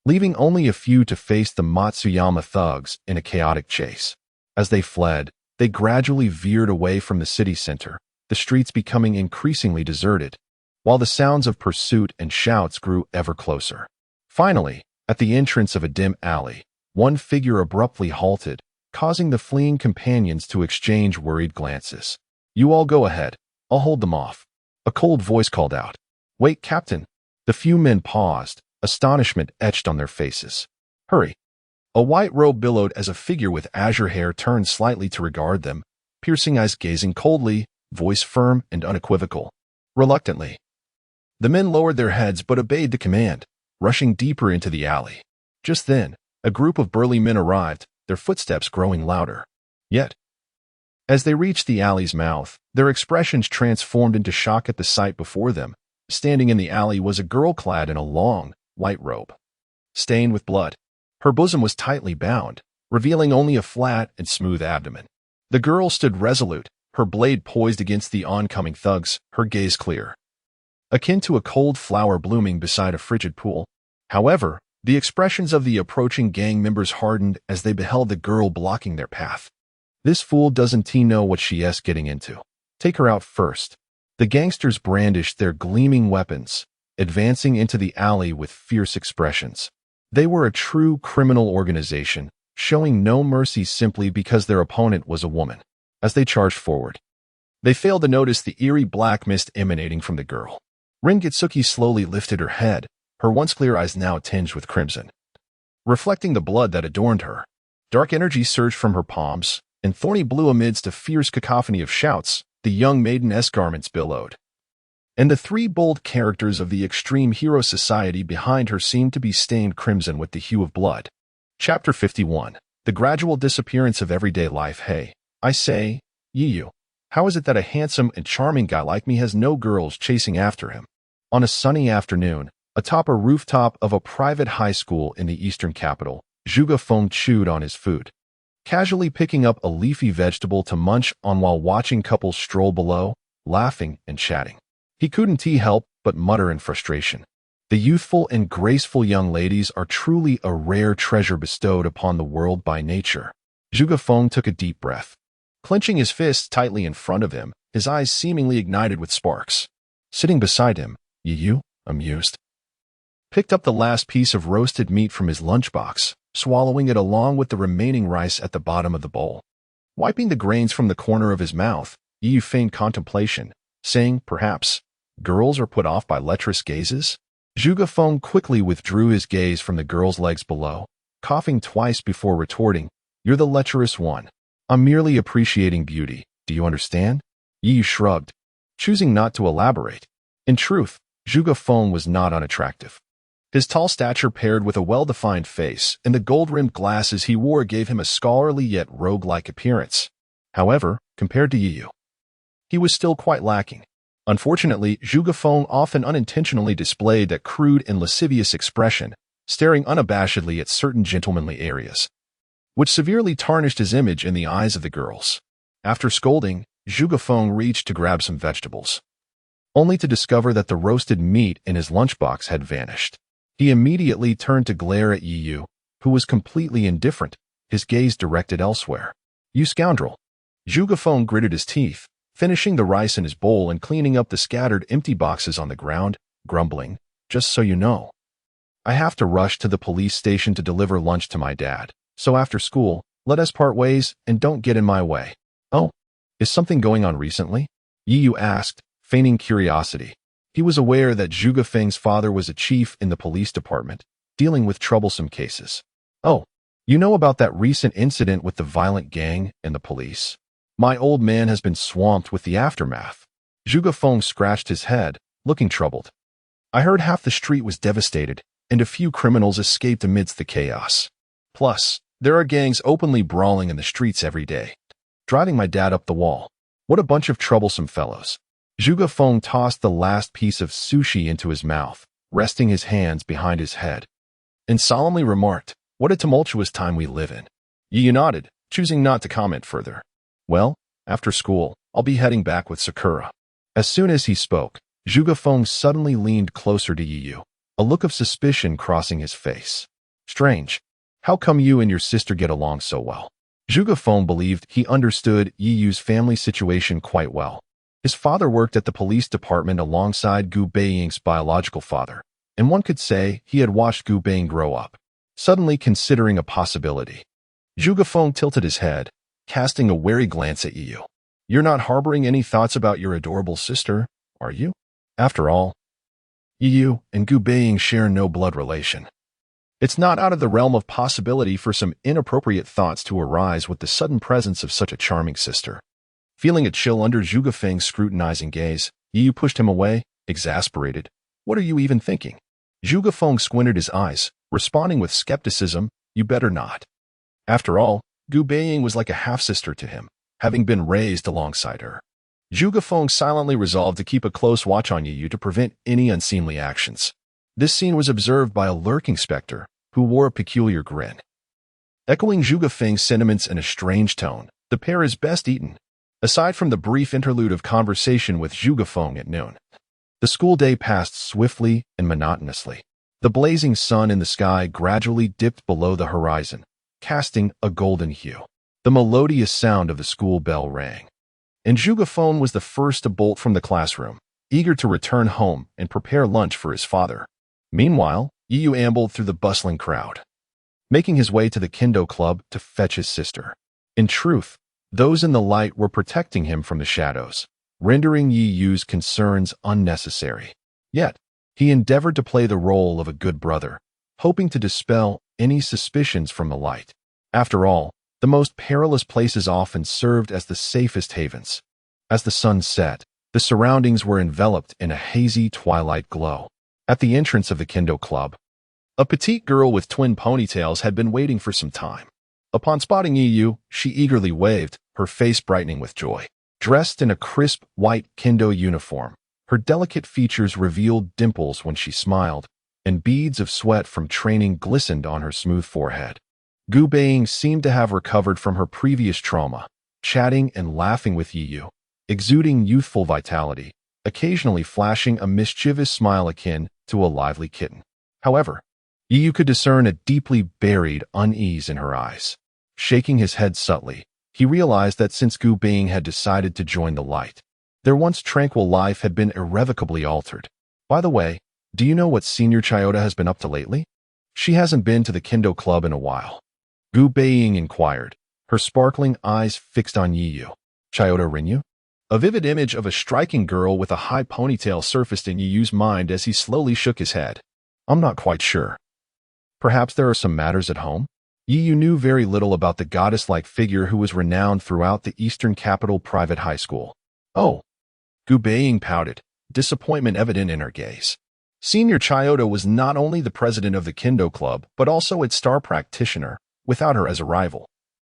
leaving only a few to face the Matsuyama thugs in a chaotic chase. As they fled, they gradually veered away from the city center, the streets becoming increasingly deserted, while the sounds of pursuit and shouts grew ever closer. Finally, at the entrance of a dim alley, one figure abruptly halted, causing the fleeing companions to exchange worried glances. "You all go ahead. I'll hold them off." A cold voice called out. "Wait, Captain." The few men paused, astonishment etched on their faces. "Hurry." A white robe billowed as a figure with azure hair turned slightly to regard them, piercing eyes gazing coldly. voice firm and unequivocal. Reluctantly, the men lowered their heads but obeyed the command, rushing deeper into the alley. Just then, a group of burly men arrived, their footsteps growing louder. Yet, as they reached the alley's mouth, their expressions transformed into shock at the sight before them. Standing in the alley was a girl clad in a long, white robe, stained with blood. Her bosom was tightly bound, revealing only a flat and smooth abdomen. The girl stood resolute, her blade poised against the oncoming thugs, her gaze clear, akin to a cold flower blooming beside a frigid pool. However, the expressions of the approaching gang members hardened as they beheld the girl blocking their path. This fool doesn't know what she's getting into. Take her out first. The gangsters brandished their gleaming weapons, advancing into the alley with fierce expressions. They were a true criminal organization, showing no mercy simply because their opponent was a woman. As they charged forward, they failed to notice the eerie black mist emanating from the girl. Ringitsuki slowly lifted her head, her once clear eyes now tinged with crimson, reflecting the blood that adorned her. Dark energy surged from her palms, and thorny blue amidst a fierce cacophony of shouts, the young maiden's garments billowed. And the three bold characters of the extreme hero society behind her seemed to be stained crimson with the hue of blood. Chapter 51. The gradual disappearance of everyday life. Hey, I say, Yiyu, how is it that a handsome and charming guy like me has no girls chasing after him? On a sunny afternoon, atop a rooftop of a private high school in the eastern capital, Zhuge Feng chewed on his food, casually picking up a leafy vegetable to munch on while watching couples stroll below, laughing and chatting. He couldn't help but mutter in frustration. The youthful and graceful young ladies are truly a rare treasure bestowed upon the world by nature. Zhuge Feng took a deep breath, clenching his fists tightly in front of him, his eyes seemingly ignited with sparks. Sitting beside him, Yiyu, amused, picked up the last piece of roasted meat from his lunchbox, swallowing it along with the remaining rice at the bottom of the bowl. Wiping the grains from the corner of his mouth, Yiyu feigned contemplation, saying, perhaps, girls are put off by lecherous gazes? Zhuge Feng quickly withdrew his gaze from the girl's legs below, coughing twice before retorting, you're the lecherous one. I'm merely appreciating beauty, do you understand? Yiyu shrugged, choosing not to elaborate. In truth, Zhuge Feng was not unattractive. His tall stature paired with a well-defined face and the gold-rimmed glasses he wore gave him a scholarly yet rogue-like appearance. However, compared to Yiyu, he was still quite lacking. Unfortunately, Zhuge Feng often unintentionally displayed that crude and lascivious expression, staring unabashedly at certain gentlemanly areas, which severely tarnished his image in the eyes of the girls. After scolding, Zhuge Feng reached to grab some vegetables, only to discover that the roasted meat in his lunchbox had vanished. He immediately turned to glare at Yiyu, who was completely indifferent, his gaze directed elsewhere. You scoundrel! Zhuge Feng gritted his teeth, finishing the rice in his bowl and cleaning up the scattered empty boxes on the ground, grumbling, just so you know, I have to rush to the police station to deliver lunch to my dad, so after school, let us part ways and don't get in my way. Oh, is something going on recently? Yiyu asked, feigning curiosity. He was aware that Zhuge Feng's father was a chief in the police department, dealing with troublesome cases. Oh, you know about that recent incident with the violent gang and the police? My old man has been swamped with the aftermath. Zhuge Feng scratched his head, looking troubled. I heard half the street was devastated, and a few criminals escaped amidst the chaos. Plus, there are gangs openly brawling in the streets every day, driving my dad up the wall. What a bunch of troublesome fellows. Zhuge Feng tossed the last piece of sushi into his mouth, resting his hands behind his head, and solemnly remarked, what a tumultuous time we live in. Yiyu nodded, choosing not to comment further. Well, after school, I'll be heading back with Sakura. As soon as he spoke, Zhuge Feng suddenly leaned closer to Yiyu, a look of suspicion crossing his face. Strange. How come you and your sister get along so well? Zhuge Feng believed he understood Yiyu's family situation quite well. His father worked at the police department alongside Gu Baiying's biological father, and one could say he had watched Gu Baiying grow up. Suddenly considering a possibility, Zhuge Feng tilted his head, casting a wary glance at Yiyu. You're not harboring any thoughts about your adorable sister, are you? After all, Yiyu and Gu Baiying share no blood relation. It's not out of the realm of possibility for some inappropriate thoughts to arise with the sudden presence of such a charming sister. Feeling a chill under Gu Baiying's scrutinizing gaze, Yu pushed him away, exasperated. What are you even thinking? Gu Baiying squinted his eyes, responding with skepticism, you better not. After all, Gu Baiying was like a half-sister to him, having been raised alongside her. Gu Baiying silently resolved to keep a close watch on Yu to prevent any unseemly actions. This scene was observed by a lurking specter, who wore a peculiar grin. Echoing Gu Baiying's sentiments in a strange tone, the pair is best eaten. Aside from the brief interlude of conversation with Gu Baiying at noon, the school day passed swiftly and monotonously. The blazing sun in the sky gradually dipped below the horizon, casting a golden hue. The melodious sound of the school bell rang, and Gu Baiying was the first to bolt from the classroom, eager to return home and prepare lunch for his father. Meanwhile, Yu ambled through the bustling crowd, making his way to the Kendo Club to fetch his sister. In truth, those in the light were protecting him from the shadows, rendering Yu's concerns unnecessary. Yet, he endeavored to play the role of a good brother, hoping to dispel any suspicions from the light. After all, the most perilous places often served as the safest havens. As the sun set, the surroundings were enveloped in a hazy twilight glow. At the entrance of the Kendo Club, a petite girl with twin ponytails had been waiting for some time. Upon spotting Yu, she eagerly waved, her face brightening with joy. Dressed in a crisp, white Kendo uniform, her delicate features revealed dimples when she smiled, and beads of sweat from training glistened on her smooth forehead. Gu Baiying seemed to have recovered from her previous trauma, chatting and laughing with Yu, exuding youthful vitality, occasionally flashing a mischievous smile akin to a lively kitten. However, Yu could discern a deeply buried unease in her eyes. Shaking his head subtly, he realized that since Gu Baiying had decided to join the light, their once tranquil life had been irrevocably altered. By the way, do you know what Senior Chyoda has been up to lately? She hasn't been to the Kendo Club in a while. Gu Baiying inquired, her sparkling eyes fixed on Yu. Chyoda Rinyu? A vivid image of a striking girl with a high ponytail surfaced in Yu's mind as he slowly shook his head. I'm not quite sure. Perhaps there are some matters at home? Yu knew very little about the goddess-like figure who was renowned throughout the Eastern Capital Private High School. Oh. Gu Baiying pouted, disappointment evident in her gaze. Senior Chyoda was not only the president of the Kendo Club, but also its star practitioner, without her as a rival.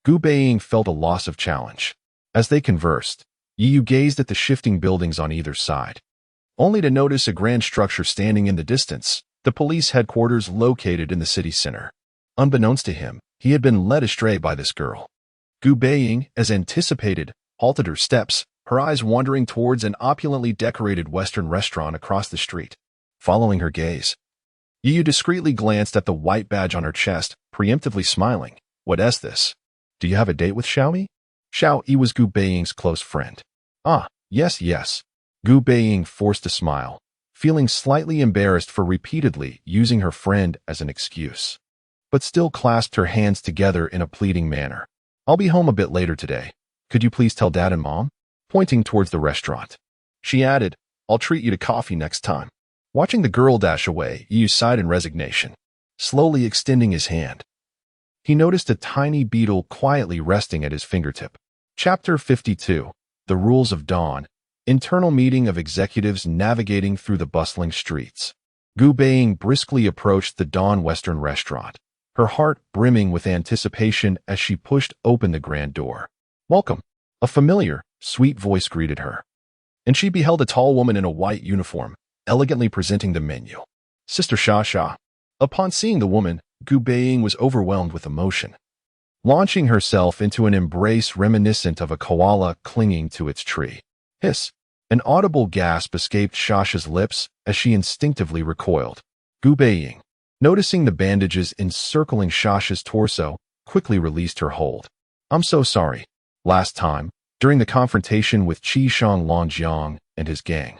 Gu Baiying felt a loss of challenge. As they conversed, Yu gazed at the shifting buildings on either side, only to notice a grand structure standing in the distance, the police headquarters located in the city center. Unbeknownst to him, he had been led astray by this girl. Gu Baiying, as anticipated, halted her steps, her eyes wandering towards an opulently decorated Western restaurant across the street. Following her gaze, Yu discreetly glanced at the white badge on her chest, preemptively smiling. What is this? Do you have a date with Xiaomi? Xiao was Gu Baiying's close friend. Ah, yes. Gu Baiying forced a smile, feeling slightly embarrassed for repeatedly using her friend as an excuse, but still clasped her hands together in a pleading manner. I'll be home a bit later today. Could you please tell Dad and Mom? Pointing towards the restaurant. She added, I'll treat you to coffee next time. Watching the girl dash away, Yu sighed in resignation, slowly extending his hand. He noticed a tiny beetle quietly resting at his fingertip. Chapter 52. The Rules of Dawn. Internal meeting of executives navigating through the bustling streets. Gu Baiying briskly approached the Dawn Western restaurant, her heart brimming with anticipation as she pushed open the grand door. Welcome. A familiar, sweet voice greeted her, and she beheld a tall woman in a white uniform, elegantly presenting the menu. Sister Sha. Upon seeing the woman, Gu Baiying was overwhelmed with emotion, launching herself into an embrace reminiscent of a koala clinging to its tree. Hiss! An audible gasp escaped Shasha's lips as she instinctively recoiled. Gu Baiying, noticing the bandages encircling Shasha's torso, quickly released her hold. I'm so sorry. Last time, during the confrontation with Qi Shang Longjiang and his gang,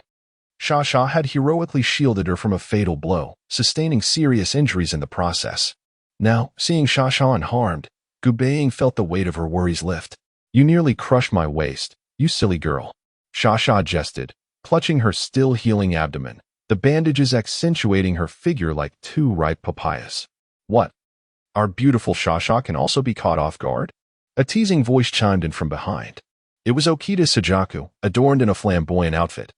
Shasha had heroically shielded her from a fatal blow, sustaining serious injuries in the process. Now, seeing Shasha unharmed, Gu Baiying felt the weight of her worries lift. You nearly crushed my waist, you silly girl. Shasha jested, clutching her still healing abdomen, the bandages accentuating her figure like two ripe papayas. What? Our beautiful Shasha can also be caught off guard? A teasing voice chimed in from behind. It was Okita Sajaku, adorned in a flamboyant outfit,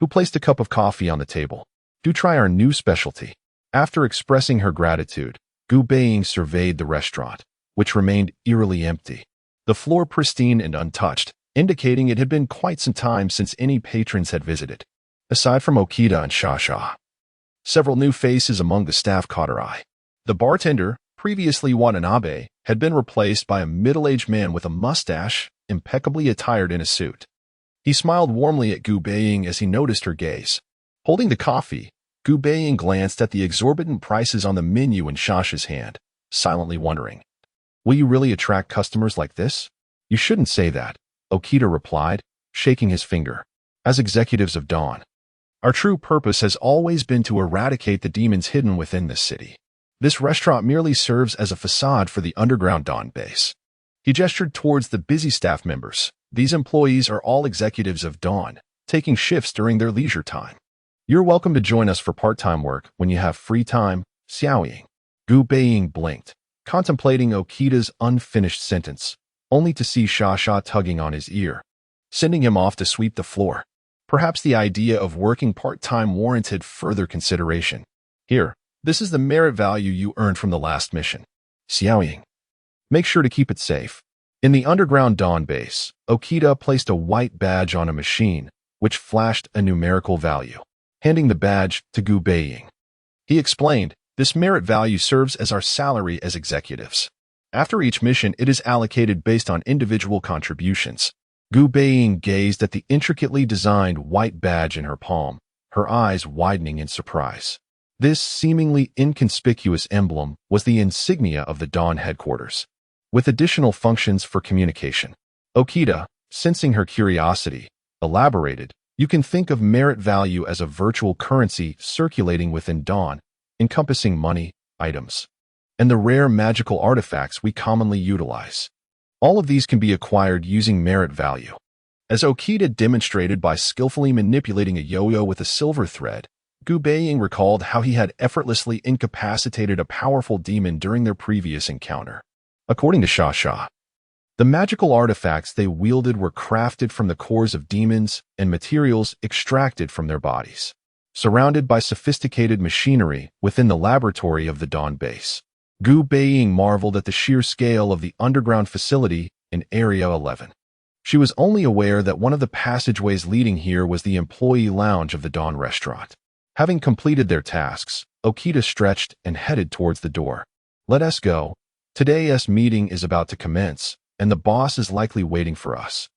who placed a cup of coffee on the table. "Do try our new specialty." After expressing her gratitude, Gu Baiying surveyed the restaurant, which remained eerily empty. The floor pristine and untouched, indicating it had been quite some time since any patrons had visited. Aside from Okita and Shasha, several new faces among the staff caught her eye. The bartender, previously Watanabe, had been replaced by a middle-aged man with a mustache, impeccably attired in a suit. He smiled warmly at Gu Baiying as he noticed her gaze. Holding the coffee, Gu Baiying glanced at the exorbitant prices on the menu in Shasha's hand, silently wondering, "Will you really attract customers like this?" "You shouldn't say that," Okita replied, shaking his finger. "As executives of Dawn, our true purpose has always been to eradicate the demons hidden within this city. This restaurant merely serves as a facade for the underground Dawn base." He gestured towards the busy staff members. "These employees are all executives of Dawn, taking shifts during their leisure time. You're welcome to join us for part-time work when you have free time, Xiaoying." Gu Baiying blinked, contemplating Okita's unfinished sentence, only to see Shasha tugging on his ear, sending him off to sweep the floor. Perhaps the idea of working part-time warranted further consideration. "Here, this is the merit value you earned from the last mission, Xiaoying. Make sure to keep it safe." In the underground Dawn base, Okita placed a white badge on a machine, which flashed a numerical value. Handing the badge to Gu Baiying, he explained, "This merit value serves as our salary as executives. After each mission, it is allocated based on individual contributions." Gu Baiying gazed at the intricately designed white badge in her palm, her eyes widening in surprise. This seemingly inconspicuous emblem was the insignia of the Dawn headquarters, with additional functions for communication. Okita, sensing her curiosity, elaborated, "You can think of merit value as a virtual currency circulating within Dawn, encompassing money, items, and the rare magical artifacts we commonly utilize. All of these can be acquired using merit value." As Okita demonstrated by skillfully manipulating a yo-yo with a silver thread, Gu Baiying recalled how he had effortlessly incapacitated a powerful demon during their previous encounter. According to Shasha, the magical artifacts they wielded were crafted from the cores of demons and materials extracted from their bodies, surrounded by sophisticated machinery within the laboratory of the Dawn base. Gu Baiying marveled at the sheer scale of the underground facility in Area 11. She was only aware that one of the passageways leading here was the employee lounge of the Dawn restaurant. Having completed their tasks, Okita stretched and headed towards the door. "Let us go. Today's meeting is about to commence, and the boss is likely waiting for us."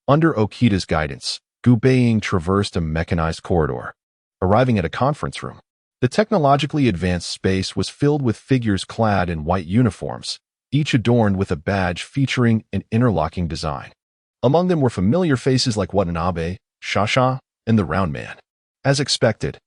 Under Okita's guidance, Gu Baiying traversed a mechanized corridor, arriving at a conference room. The technologically advanced space was filled with figures clad in white uniforms, each adorned with a badge featuring an interlocking design. Among them were familiar faces like Watanabe, Shasha, and the Round Man. As expected,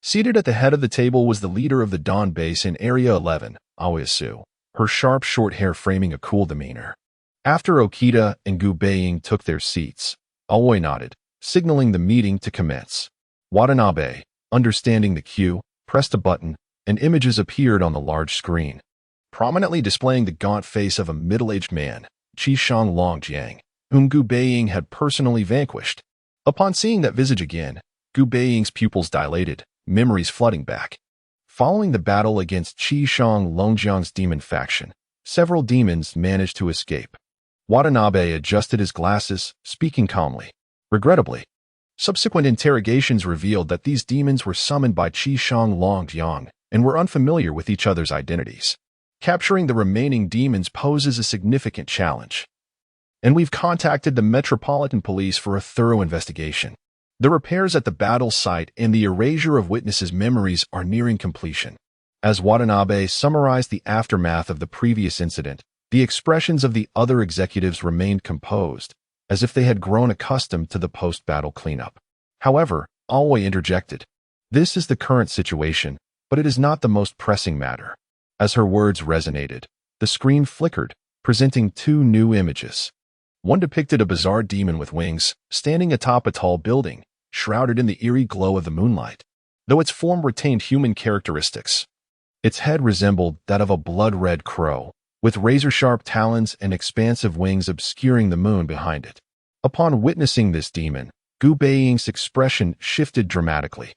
seated at the head of the table was the leader of the Dawn base in Area 11, Aoyasu, her sharp short hair framing a cool demeanor. After Okita and Gu Baiying took their seats, Aoi nodded, signaling the meeting to commence. Watanabe, understanding the cue, pressed a button, and images appeared on the large screen, prominently displaying the gaunt face of a middle-aged man, Qishang Longjiang, whom Gu Baiying had personally vanquished. Upon seeing that visage again, Gu Baiying's pupils dilated, memories flooding back. Following the battle against Qishang Longjiang's demon faction, several demons managed to escape. Watanabe adjusted his glasses, speaking calmly. Regrettably, subsequent interrogations revealed that these demons were summoned by Qishang Longjiang and were unfamiliar with each other's identities. Capturing the remaining demons poses a significant challenge, and we've contacted the Metropolitan Police for a thorough investigation. The repairs at the battle site and the erasure of witnesses' memories are nearing completion. As Watanabe summarized the aftermath of the previous incident, the expressions of the other executives remained composed, as if they had grown accustomed to the post-battle cleanup. However, Aoi interjected, "This is the current situation, but it is not the most pressing matter." As her words resonated, the screen flickered, presenting two new images. One depicted a bizarre demon with wings, standing atop a tall building, shrouded in the eerie glow of the moonlight. Though its form retained human characteristics, its head resembled that of a blood-red crow, with razor-sharp talons and expansive wings obscuring the moon behind it. Upon witnessing this demon, Gu Baiying's expression shifted dramatically.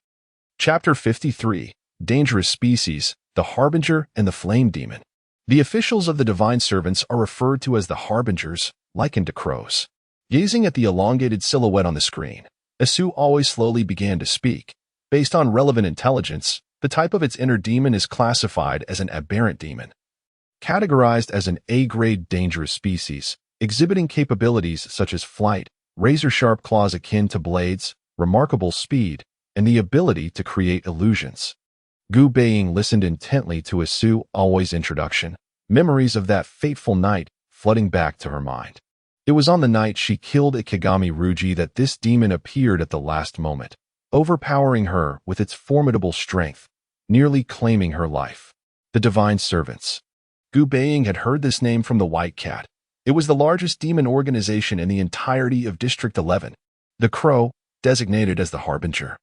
Chapter 53, Dangerous Species, the Harbinger and the Flame Demon. The officials of the Divine Servants are referred to as the Harbingers, likened to crows. Gazing at the elongated silhouette on the screen, Asu always slowly began to speak. Based on relevant intelligence, the type of its inner demon is classified as an aberrant demon. Categorized as an A-grade dangerous species, exhibiting capabilities such as flight, razor-sharp claws akin to blades, remarkable speed, and the ability to create illusions. Gu Baiying listened intently to Asu Alway's introduction, memories of that fateful night flooding back to her mind. It was on the night she killed Ikigami Ruji that this demon appeared at the last moment, overpowering her with its formidable strength, nearly claiming her life. The Divine Servants. Gu Baiying had heard this name from the White Cat. It was the largest demon organization in the entirety of District 11. The Crow, designated as the Harbinger,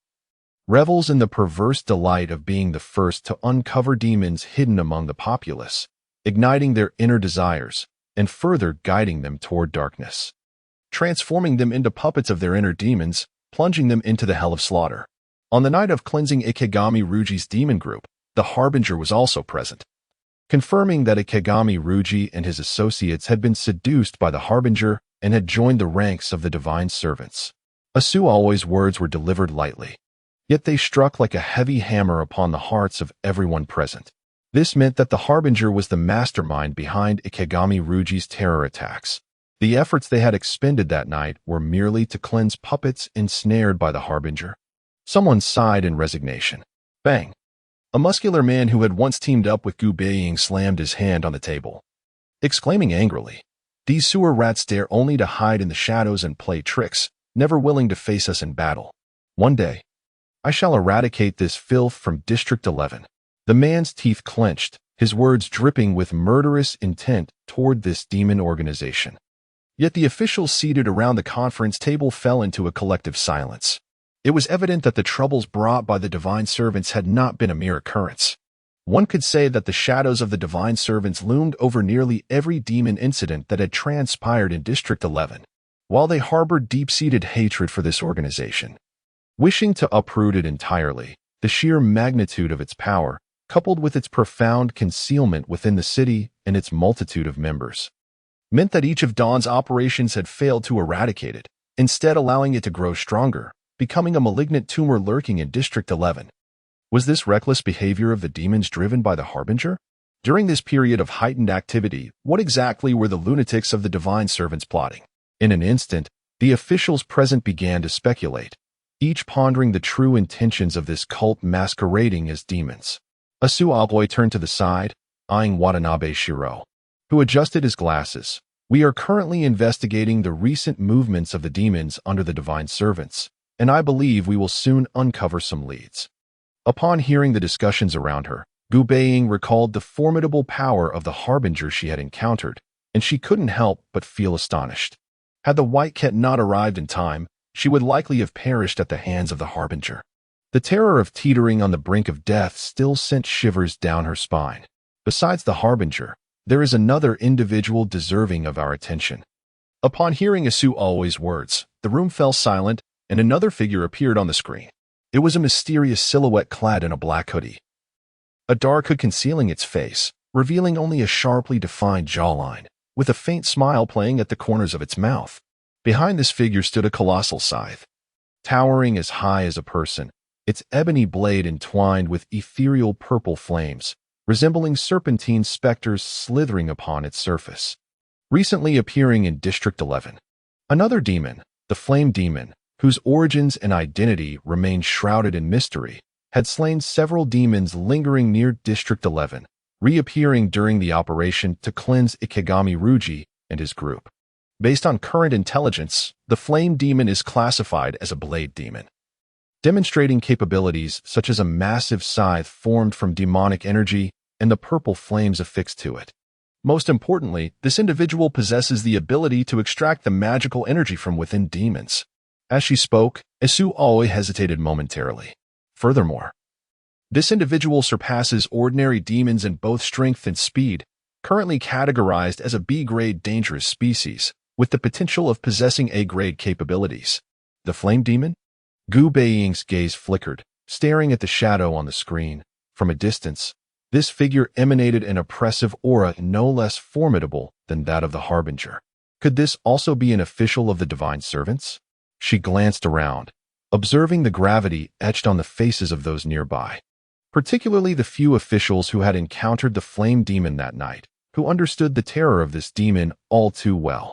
revels in the perverse delight of being the first to uncover demons hidden among the populace, igniting their inner desires, and further guiding them toward darkness, transforming them into puppets of their inner demons, plunging them into the hell of slaughter. On the night of cleansing Ikigami Ruji's demon group, the Harbinger was also present, confirming that Ikigami Ruji and his associates had been seduced by the Harbinger and had joined the ranks of the Divine Servants. Asu Alway's words were delivered lightly, yet they struck like a heavy hammer upon the hearts of everyone present. This meant that the Harbinger was the mastermind behind Ikigami Ruji's terror attacks. The efforts they had expended that night were merely to cleanse puppets ensnared by the Harbinger. Someone sighed in resignation. Bang! A muscular man who had once teamed up with Gu Baiying slammed his hand on the table, exclaiming angrily, "These sewer rats dare only to hide in the shadows and play tricks, never willing to face us in battle. One day, I shall eradicate this filth from District 11. The man's teeth clenched, his words dripping with murderous intent toward this demon organization. Yet the officials seated around the conference table fell into a collective silence. It was evident that the troubles brought by the Divine Servants had not been a mere occurrence. One could say that the shadows of the Divine Servants loomed over nearly every demon incident that had transpired in District 11, while they harbored deep-seated hatred for this organization. Wishing to uproot it entirely, the sheer magnitude of its power, coupled with its profound concealment within the city and its multitude of members, meant that each of Dawn's operations had failed to eradicate it, instead allowing it to grow stronger, becoming a malignant tumor lurking in District 11. Was this reckless behavior of the demons driven by the Harbinger? During this period of heightened activity, what exactly were the lunatics of the Divine Servants plotting? In an instant, the officials present began to speculate, each pondering the true intentions of this cult masquerading as demons. Asu Alloy turned to the side, eyeing Watanabe Shiro, who adjusted his glasses. We are currently investigating the recent movements of the demons under the Divine Servants, and I believe we will soon uncover some leads. Upon hearing the discussions around her, Gu Baiying recalled the formidable power of the Harbinger she had encountered, and she couldn't help but feel astonished. Had the White Cat not arrived in time, she would likely have perished at the hands of the Harbinger. The terror of teetering on the brink of death still sent shivers down her spine. Besides the Harbinger, there is another individual deserving of our attention. Upon hearing Asu Alway's words, the room fell silent, and another figure appeared on the screen. It was a mysterious silhouette clad in a black hoodie, a dark hood concealing its face, revealing only a sharply defined jawline, with a faint smile playing at the corners of its mouth. Behind this figure stood a colossal scythe, towering as high as a person, its ebony blade entwined with ethereal purple flames, resembling serpentine specters slithering upon its surface. Recently appearing in District 11, another demon, the Flame Demon, whose origins and identity remained shrouded in mystery, had slain several demons lingering near District 11, reappearing during the operation to cleanse Ikigami Ruji and his group. Based on current intelligence, the Flame Demon is classified as a blade demon, demonstrating capabilities such as a massive scythe formed from demonic energy and the purple flames affixed to it. Most importantly, this individual possesses the ability to extract the magical energy from within demons. As she spoke, Asu Alway hesitated momentarily. Furthermore, this individual surpasses ordinary demons in both strength and speed, currently categorized as a B-grade dangerous species, with the potential of possessing A-grade capabilities. The flame demon? Gu Baiying's gaze flickered, staring at the shadow on the screen. From a distance, this figure emanated an oppressive aura no less formidable than that of the Harbinger. Could this also be an official of the Divine Servants? She glanced around, observing the gravity etched on the faces of those nearby, particularly the few officials who had encountered the flame demon that night, who understood the terror of this demon all too well.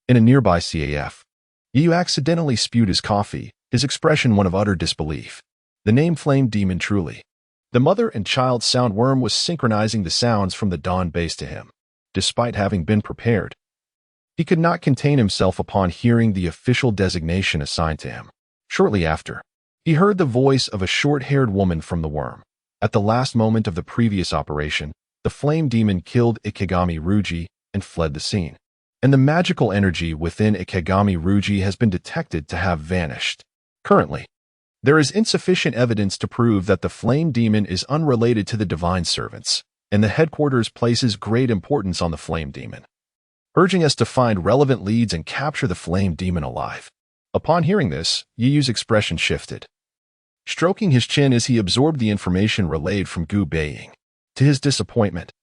In a nearby CAF, Yu accidentally spewed his coffee, his expression one of utter disbelief. The name Flame Demon truly. The mother and child soundworm was synchronizing the sounds from the dawn base to him. Despite having been prepared, he could not contain himself upon hearing the official designation assigned to him. Shortly after, he heard the voice of a short-haired woman from the worm. At the last moment of the previous operation, the flame demon killed Ikegami Ruji and fled the scene. And the magical energy within Ikegami Ruji has been detected to have vanished. Currently, there is insufficient evidence to prove that the flame demon is unrelated to the Divine Servants, and the headquarters places great importance on the flame demon, urging us to find relevant leads and capture the flame demon alive. Upon hearing this, Yiyu's expression shifted, stroking his chin as he absorbed the information relayed from Gu Baiying. To his disappointment,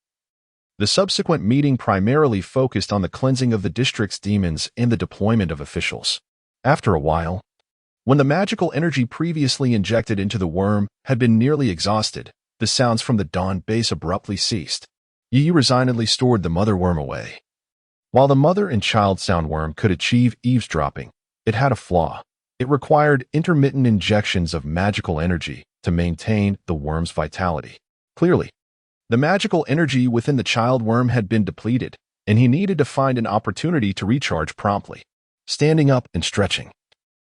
the subsequent meeting primarily focused on the cleansing of the district's demons and the deployment of officials. After a while, when the magical energy previously injected into the worm had been nearly exhausted, the sounds from the dawn base abruptly ceased. Yiyu resignedly stored the mother worm away. While the mother and child soundworm could achieve eavesdropping, it had a flaw. It required intermittent injections of magical energy to maintain the worm's vitality. Clearly, the magical energy within the child worm had been depleted, and he needed to find an opportunity to recharge promptly. Standing up and stretching,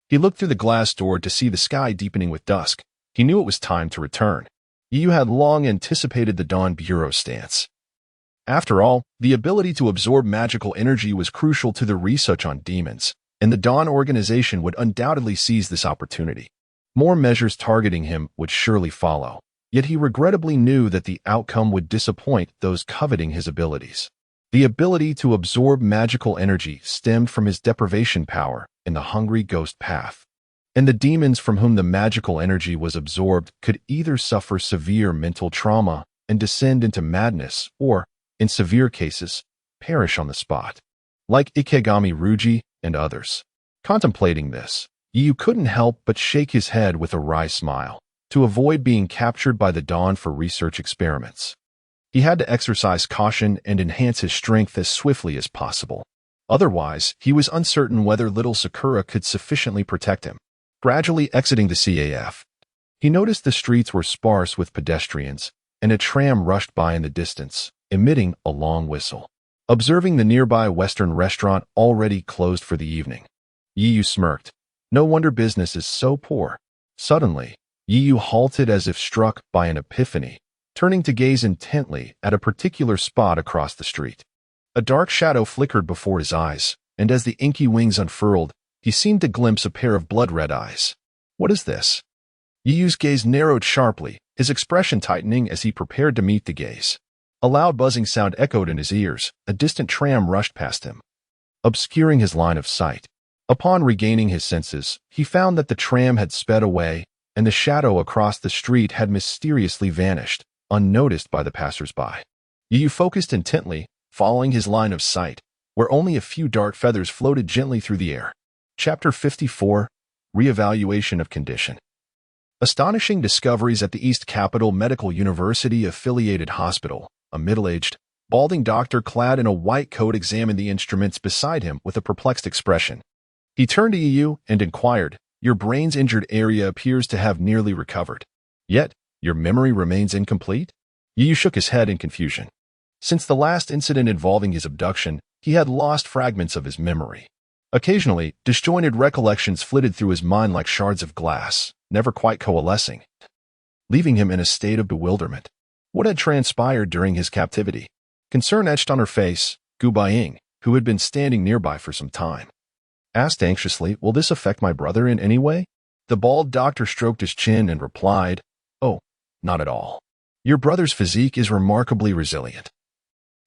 he looked through the glass door to see the sky deepening with dusk. He knew it was time to return. Yiyu had long anticipated the Dawn Bureau stance. After all, the ability to absorb magical energy was crucial to the research on demons, and the Dawn organization would undoubtedly seize this opportunity. More measures targeting him would surely follow, yet he regrettably knew that the outcome would disappoint those coveting his abilities. The ability to absorb magical energy stemmed from his deprivation power in the Hungry Ghost Path, and the demons from whom the magical energy was absorbed could either suffer severe mental trauma and descend into madness or, in severe cases, perish on the spot, like Ikegami Ruji and others. Contemplating this, Yiyu couldn't help but shake his head with a wry smile to avoid being captured by the Dawn for research experiments. He had to exercise caution and enhance his strength as swiftly as possible. Otherwise, he was uncertain whether little Sakura could sufficiently protect him. Gradually exiting the CAF, he noticed the streets were sparse with pedestrians, and a tram rushed by in the distance, emitting a long whistle. Observing the nearby Western restaurant already closed for the evening, Yiyu smirked. No wonder business is so poor. Suddenly, Yiyu halted as if struck by an epiphany, turning to gaze intently at a particular spot across the street. A dark shadow flickered before his eyes, and as the inky wings unfurled, he seemed to glimpse a pair of blood-red eyes. What is this? Yiyu's gaze narrowed sharply, his expression tightening as he prepared to meet the gaze. A loud buzzing sound echoed in his ears. A distant tram rushed past him, obscuring his line of sight. Upon regaining his senses, he found that the tram had sped away, and the shadow across the street had mysteriously vanished, unnoticed by the passers-by. Yiyu focused intently, following his line of sight, where only a few dark feathers floated gently through the air. Chapter 54, Reevaluation of Condition. Astonishing discoveries at the East Capital Medical University Affiliated Hospital. A middle-aged, balding doctor clad in a white coat examined the instruments beside him with a perplexed expression. He turned to Yiyu and inquired, "Your brain's injured area appears to have nearly recovered. Yet, your memory remains incomplete?" Yiyu shook his head in confusion. Since the last incident involving his abduction, he had lost fragments of his memory. Occasionally, disjointed recollections flitted through his mind like shards of glass, never quite coalescing, leaving him in a state of bewilderment. What had transpired during his captivity? Concern etched on her face. Gu Baiying, who had been standing nearby for some time, asked anxiously, "Will this affect my brother in any way?" The bald doctor stroked his chin and replied, "Oh, not at all. Your brother's physique is remarkably resilient.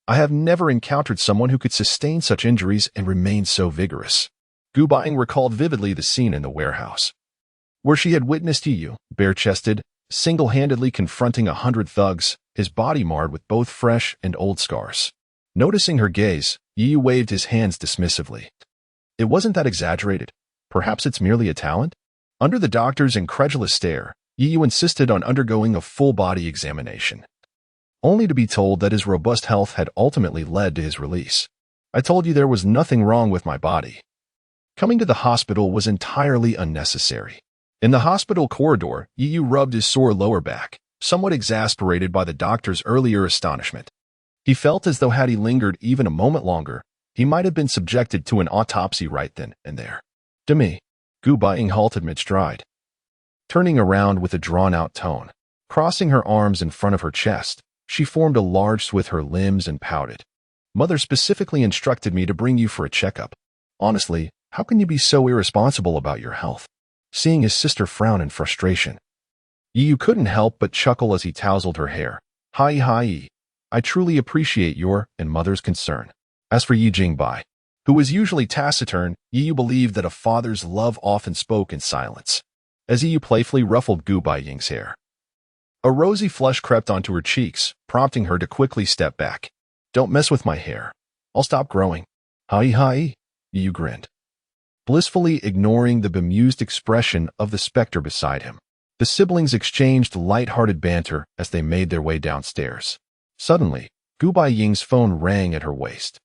I have never encountered someone who could sustain such injuries and remain so vigorous. Gu Baiying recalled vividly the scene in the warehouse, where she had witnessed Yu, bare-chested, single-handedly confronting 100 thugs, his body marred with both fresh and old scars. Noticing her gaze, Yu waved his hands dismissively. It wasn't that exaggerated. Perhaps it's merely a talent? Under the doctor's incredulous stare, Yu insisted on undergoing a full-body examination, only to be told that his robust health had ultimately led to his release. I told you there was nothing wrong with my body. Coming to the hospital was entirely unnecessary. In the hospital corridor, Yu rubbed his sore lower back, somewhat exasperated by the doctor's earlier astonishment. He felt as though had he lingered even a moment longer, he might have been subjected to an autopsy right then and there. To me, Gu Baiying halted mid-stride, turning around with a drawn-out tone. Crossing her arms in front of her chest, she formed a large with her limbs and pouted. Mother specifically instructed me to bring you for a checkup. Honestly, how can you be so irresponsible about your health? Seeing his sister frown in frustration, Yu couldn't help but chuckle as he tousled her hair. Hi, I truly appreciate your and Mother's concern. As for Yi Jingbai, who was usually taciturn, Yu believed that a father's love often spoke in silence. As Yu playfully ruffled Gu Baiying's hair, a rosy flush crept onto her cheeks, prompting her to quickly step back. Don't mess with my hair. I'll stop growing. Hi, Yu grinned, blissfully ignoring the bemused expression of the specter beside him. The siblings exchanged light-hearted banter as they made their way downstairs. Suddenly, Gu Baiying's phone rang at her waist.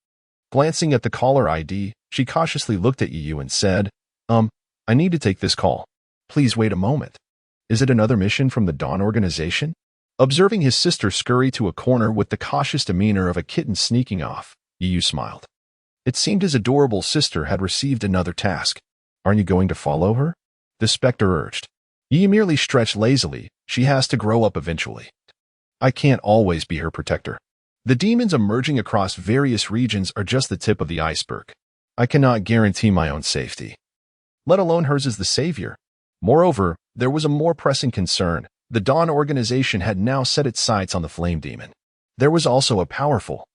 Glancing at the caller ID, she cautiously looked at Yu and said, I need to take this call. Please wait a moment. Is it another mission from the Dawn organization? Observing his sister scurry to a corner with the cautious demeanor of a kitten sneaking off, Yu smiled. It seemed his adorable sister had received another task. Aren't you going to follow her? The specter urged. Yu merely stretched lazily. She has to grow up eventually. I can't always be her protector. The demons emerging across various regions are just the tip of the iceberg. I cannot guarantee my own safety, let alone hers as the savior. Moreover, there was a more pressing concern. The Dawn organization had now set its sights on the flame demon. There was also a powerful,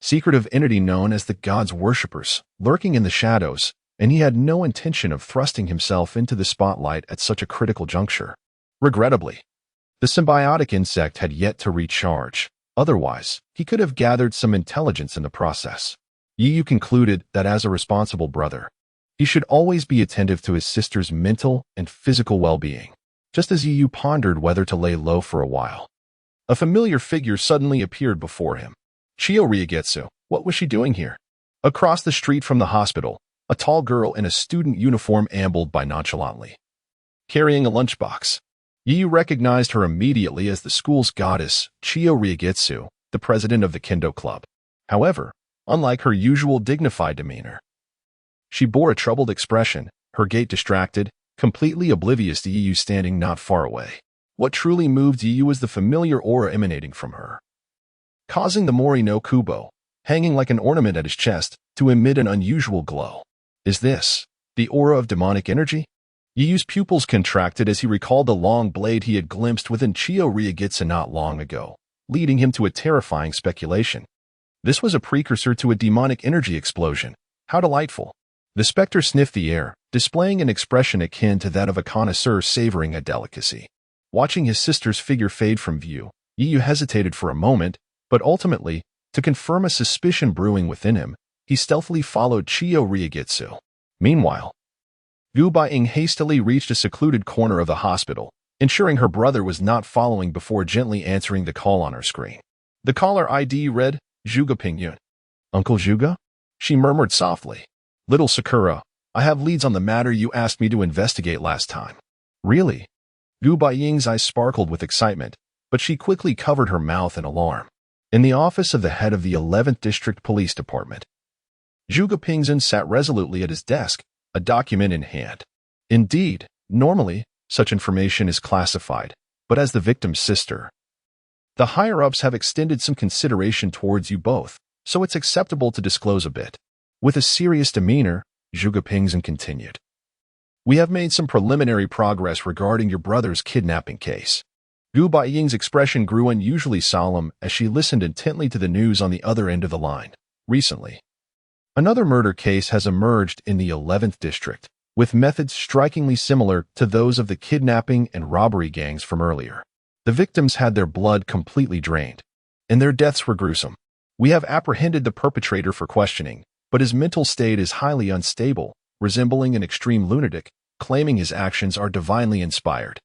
secretive entity known as the God's Worshippers, lurking in the shadows, and he had no intention of thrusting himself into the spotlight at such a critical juncture. Regrettably, the symbiotic insect had yet to recharge. Otherwise, he could have gathered some intelligence in the process. Yu concluded that as a responsible brother, he should always be attentive to his sister's mental and physical well-being. Just as Yu pondered whether to lay low for a while, a familiar figure suddenly appeared before him. Chiyo Riegetsu, what was she doing here? Across the street from the hospital, a tall girl in a student uniform ambled by nonchalantly, carrying a lunchbox. Yu recognized her immediately as the school's goddess, Chiyo Riegetsu, the president of the Kendo Club. However, unlike her usual dignified demeanor, she bore a troubled expression, her gait distracted, completely oblivious to Yu standing not far away. What truly moved Yu was the familiar aura emanating from her, causing the Mori no Kubo, hanging like an ornament at his chest, to emit an unusual glow. Is this the aura of demonic energy? Yu's pupils contracted as he recalled the long blade he had glimpsed within Chiyo Riegetsu not long ago, leading him to a terrifying speculation. This was a precursor to a demonic energy explosion. How delightful. The specter sniffed the air, displaying an expression akin to that of a connoisseur savoring a delicacy. Watching his sister's figure fade from view, Yu hesitated for a moment, but ultimately, to confirm a suspicion brewing within him, he stealthily followed Chiyo Riegetsu. Meanwhile, Gu Baiying hastily reached a secluded corner of the hospital, ensuring her brother was not following before gently answering the call on her screen. The caller ID read, Zhuge Pingyun. Uncle Zhuge? She murmured softly. Little Sakura, I have leads on the matter you asked me to investigate last time. Really? Gu Baiying's eyes sparkled with excitement, but she quickly covered her mouth in alarm. In the office of the head of the 11th District Police Department, Zhuge Pingyun sat resolutely at his desk, a document in hand. Indeed, normally, such information is classified, but as the victim's sister, the higher-ups have extended some consideration towards you both, so it's acceptable to disclose a bit. With a serious demeanor, Zhuge Pingyun continued. We have made some preliminary progress regarding your brother's kidnapping case. Gu Baiying's expression grew unusually solemn as she listened intently to the news on the other end of the line. Recently, another murder case has emerged in the 11th district, with methods strikingly similar to those of the kidnapping and robbery gangs from earlier. The victims had their blood completely drained, and their deaths were gruesome. We have apprehended the perpetrator for questioning, but his mental state is highly unstable, resembling an extreme lunatic, claiming his actions are divinely inspired.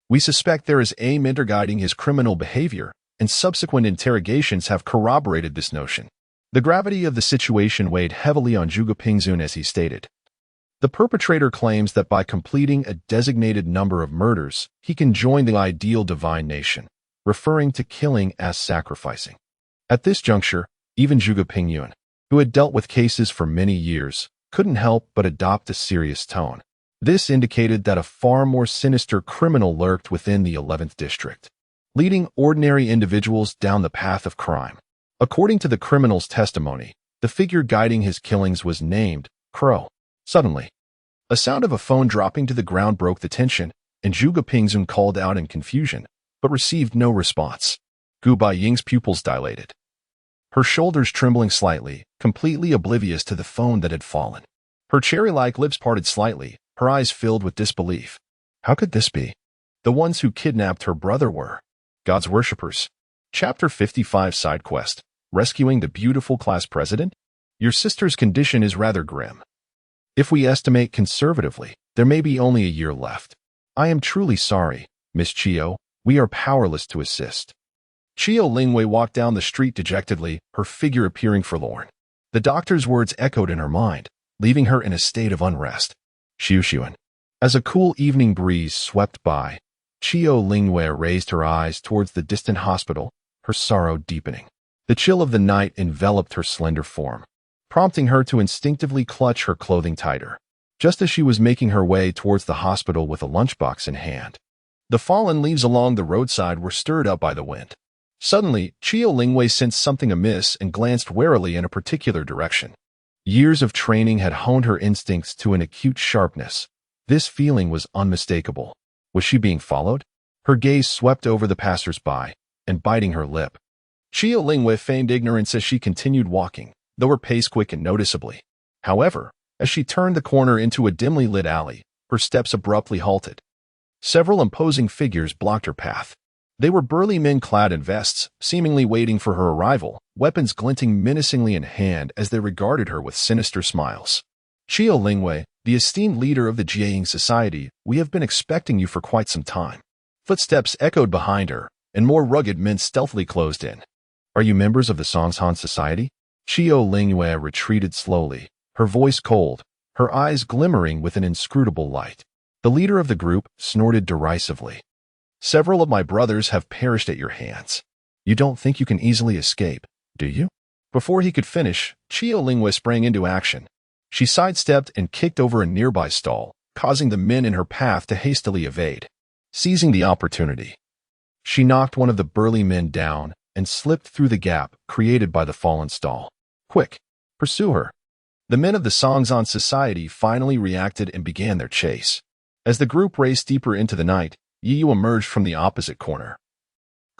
We suspect there is a mentor guiding his criminal behavior, and subsequent interrogations have corroborated this notion. The gravity of the situation weighed heavily on Gu Baiying as he stated. The perpetrator claims that by completing a designated number of murders, he can join the ideal divine nation, referring to killing as sacrificing. At this juncture, even Gu Baiying, who had dealt with cases for many years, couldn't help but adopt a serious tone. This indicated that a far more sinister criminal lurked within the 11th district, leading ordinary individuals down the path of crime. According to the criminal's testimony, the figure guiding his killings was named Crow. Suddenly, a sound of a phone dropping to the ground broke the tension, and Gu Baiying called out in confusion, but received no response. Gu Baiying's pupils dilated, her shoulders trembling slightly, completely oblivious to the phone that had fallen. Her cherry-like lips parted slightly, her eyes filled with disbelief. How could this be? The ones who kidnapped her brother were God's worshippers. Chapter 55 Side Quest: Rescuing the Beautiful Class President? Your sister's condition is rather grim. If we estimate conservatively, there may be only a year left. I am truly sorry, Miss Chio. We are powerless to assist. Chio Lingwei walked down the street dejectedly, her figure appearing forlorn. The doctor's words echoed in her mind, leaving her in a state of unrest. Xiuxian. As a cool evening breeze swept by, Chio Lingwei raised her eyes towards the distant hospital, her sorrow deepening. The chill of the night enveloped her slender form, prompting her to instinctively clutch her clothing tighter. Just as she was making her way towards the hospital with a lunchbox in hand, the fallen leaves along the roadside were stirred up by the wind. Suddenly, Chio Lingwei sensed something amiss and glanced warily in a particular direction. Years of training had honed her instincts to an acute sharpness. This feeling was unmistakable. Was she being followed? Her gaze swept over the passers-by, and biting her lip, Chio Lingwei feigned ignorance as she continued walking, though her pace quickened noticeably. However, as she turned the corner into a dimly lit alley, her steps abruptly halted. Several imposing figures blocked her path. They were burly men clad in vests, seemingly waiting for her arrival, weapons glinting menacingly in hand as they regarded her with sinister smiles. Chio Lingwei, the esteemed leader of the Jiaying Society, we have been expecting you for quite some time. Footsteps echoed behind her, and more rugged men stealthily closed in. Are you members of the Songshan Society? Chio Lingwei retreated slowly, her voice cold, her eyes glimmering with an inscrutable light. The leader of the group snorted derisively. Several of my brothers have perished at your hands. You don't think you can easily escape, do you? Before he could finish, Chio Lingwei sprang into action. She sidestepped and kicked over a nearby stall, causing the men in her path to hastily evade. Seizing the opportunity, she knocked one of the burly men down and slipped through the gap created by the fallen stall. Quick, pursue her. The men of the Songshan Society finally reacted and began their chase. As the group raced deeper into the night, Yiyu emerged from the opposite corner,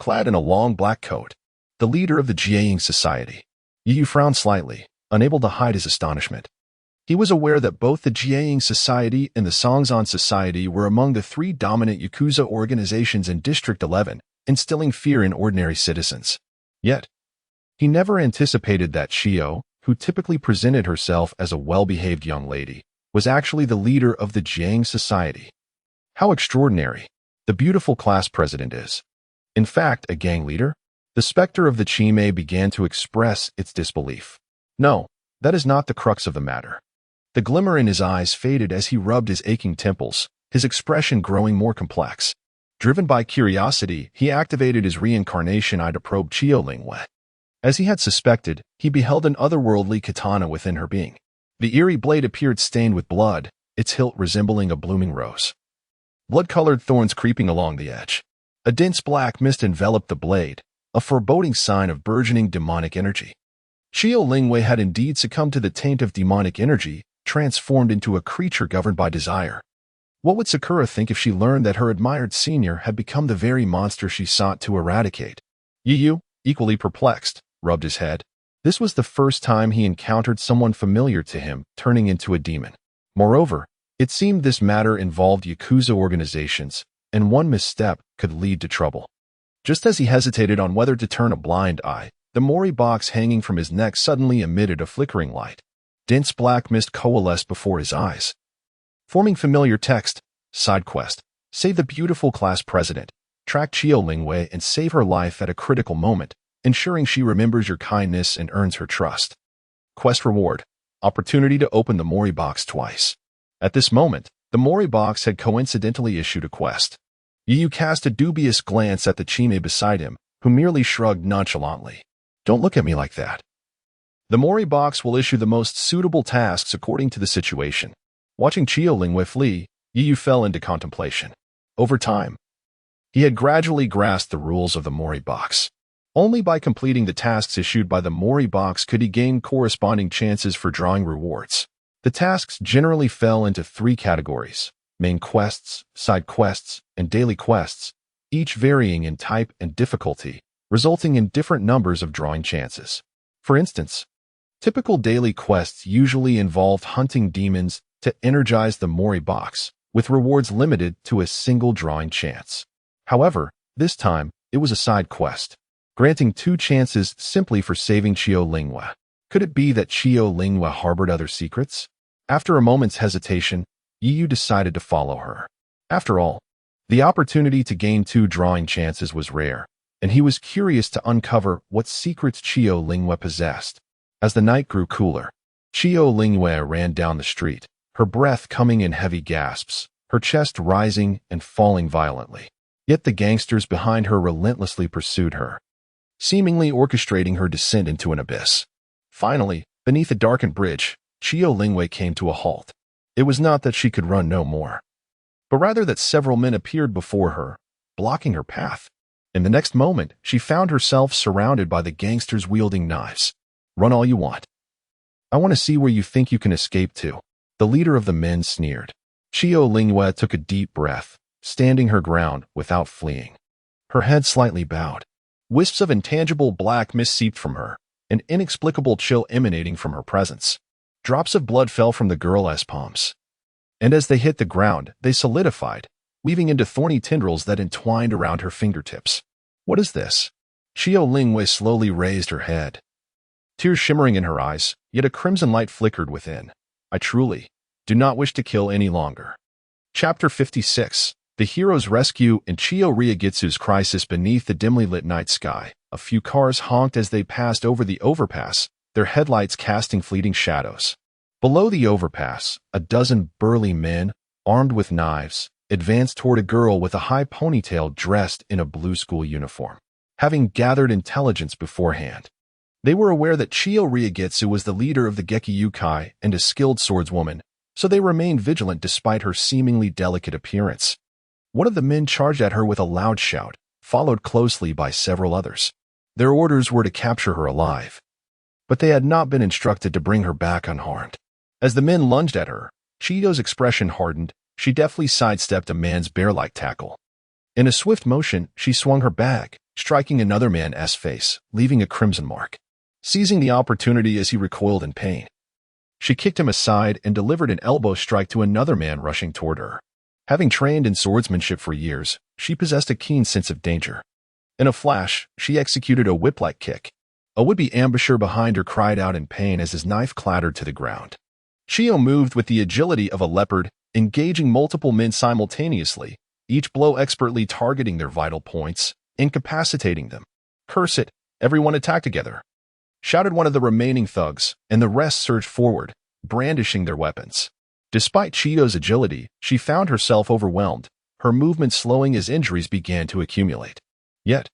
clad in a long black coat, the leader of the Jiaying Society. Yiyu frowned slightly, unable to hide his astonishment. He was aware that both the Jiaying Society and the Songshan Society were among the three dominant Yakuza organizations in District 11, instilling fear in ordinary citizens. Yet, he never anticipated that Chio, who typically presented herself as a well-behaved young lady, was actually the leader of the Jiaying Society. How extraordinary the beautiful class president is. In fact, a gang leader? The specter of the Chime began to express its disbelief. No, that is not the crux of the matter. The glimmer in his eyes faded as he rubbed his aching temples, his expression growing more complex. Driven by curiosity, he activated his Reincarnation Eye to probe Chio Lingwei. As he had suspected, he beheld an otherworldly katana within her being. The eerie blade appeared stained with blood, its hilt resembling a blooming rose. Blood-colored thorns creeping along the edge. A dense black mist enveloped the blade, a foreboding sign of burgeoning demonic energy. Chio Lingwei had indeed succumbed to the taint of demonic energy, transformed into a creature governed by desire. What would Sakura think if she learned that her admired senior had become the very monster she sought to eradicate? Yu, equally perplexed, rubbed his head. This was the first time he encountered someone familiar to him turning into a demon. Moreover, it seemed this matter involved Yakuza organizations, and one misstep could lead to trouble. Just as he hesitated on whether to turn a blind eye, the Mori box hanging from his neck suddenly emitted a flickering light. Dense black mist coalesced before his eyes, forming familiar text: side quest, save the beautiful class president, track Chio Lingwei and save her life at a critical moment, ensuring she remembers your kindness and earns her trust. Quest reward, opportunity to open the Mori box twice. At this moment, the Mori box had coincidentally issued a quest. Yu cast a dubious glance at the Chime beside him, who merely shrugged nonchalantly. Don't look at me like that. The Mori box will issue the most suitable tasks according to the situation. Watching Chio Lingwei flee, Yu fell into contemplation. Over time, he had gradually grasped the rules of the Mori box. Only by completing the tasks issued by the Mori box could he gain corresponding chances for drawing rewards. The tasks generally fell into 3 categories: main quests, side quests, and daily quests, each varying in type and difficulty, resulting in different numbers of drawing chances. For instance, typical daily quests usually involved hunting demons to energize the Mori box, with rewards limited to a single drawing chance. However, this time, it was a side quest, granting 2 chances simply for saving Chio Lingwei. Could it be that Chio Lingwei harbored other secrets? After a moment's hesitation, Yu decided to follow her. After all, the opportunity to gain 2 drawing chances was rare, and he was curious to uncover what secrets Chio Lingwei possessed. As the night grew cooler, Chio Lingwei ran down the street, her breath coming in heavy gasps, her chest rising and falling violently. Yet the gangsters behind her relentlessly pursued her, seemingly orchestrating her descent into an abyss. Finally, beneath a darkened bridge, Chio Lingwei came to a halt. It was not that she could run no more, but rather that several men appeared before her, blocking her path. In the next moment, she found herself surrounded by the gangsters wielding knives. Run all you want. I want to see where you think you can escape to. The leader of the men sneered. Chio Lingwei took a deep breath, standing her ground without fleeing. Her head slightly bowed. Wisps of intangible black mist seeped from her, an inexplicable chill emanating from her presence. Drops of blood fell from the girl's palms, and as they hit the ground, they solidified, weaving into thorny tendrils that entwined around her fingertips. What is this? Chio Lingwei slowly raised her head, tears shimmering in her eyes, yet a crimson light flickered within. I truly do not wish to kill any longer. Chapter 56. The hero's rescue in Chio Ryagitsu's crisis. Beneath the dimly lit night sky, a few cars honked as they passed over the overpass, their headlights casting fleeting shadows. Below the overpass, a dozen burly men, armed with knives, advanced toward a girl with a high ponytail dressed in a blue school uniform. Having gathered intelligence beforehand, they were aware that Chio Ryagitsu was the leader of the Gekiyukai and a skilled swordswoman, so they remained vigilant despite her seemingly delicate appearance. One of the men charged at her with a loud shout, followed closely by several others. Their orders were to capture her alive, but they had not been instructed to bring her back unharmed. As the men lunged at her, Chio's expression hardened. She deftly sidestepped a man's bear-like tackle. In a swift motion, she swung her bag, striking another man's face, leaving a crimson mark. Seizing the opportunity as he recoiled in pain, she kicked him aside and delivered an elbow strike to another man rushing toward her. Having trained in swordsmanship for years, she possessed a keen sense of danger. In a flash, she executed a whip-like kick. A would-be ambusher behind her cried out in pain as his knife clattered to the ground. Chio moved with the agility of a leopard, engaging multiple men simultaneously, each blow expertly targeting their vital points, incapacitating them. Curse it, everyone attack together, shouted one of the remaining thugs, and the rest surged forward, brandishing their weapons. Despite Chio's agility, she found herself overwhelmed, her movement slowing as injuries began to accumulate. Yet,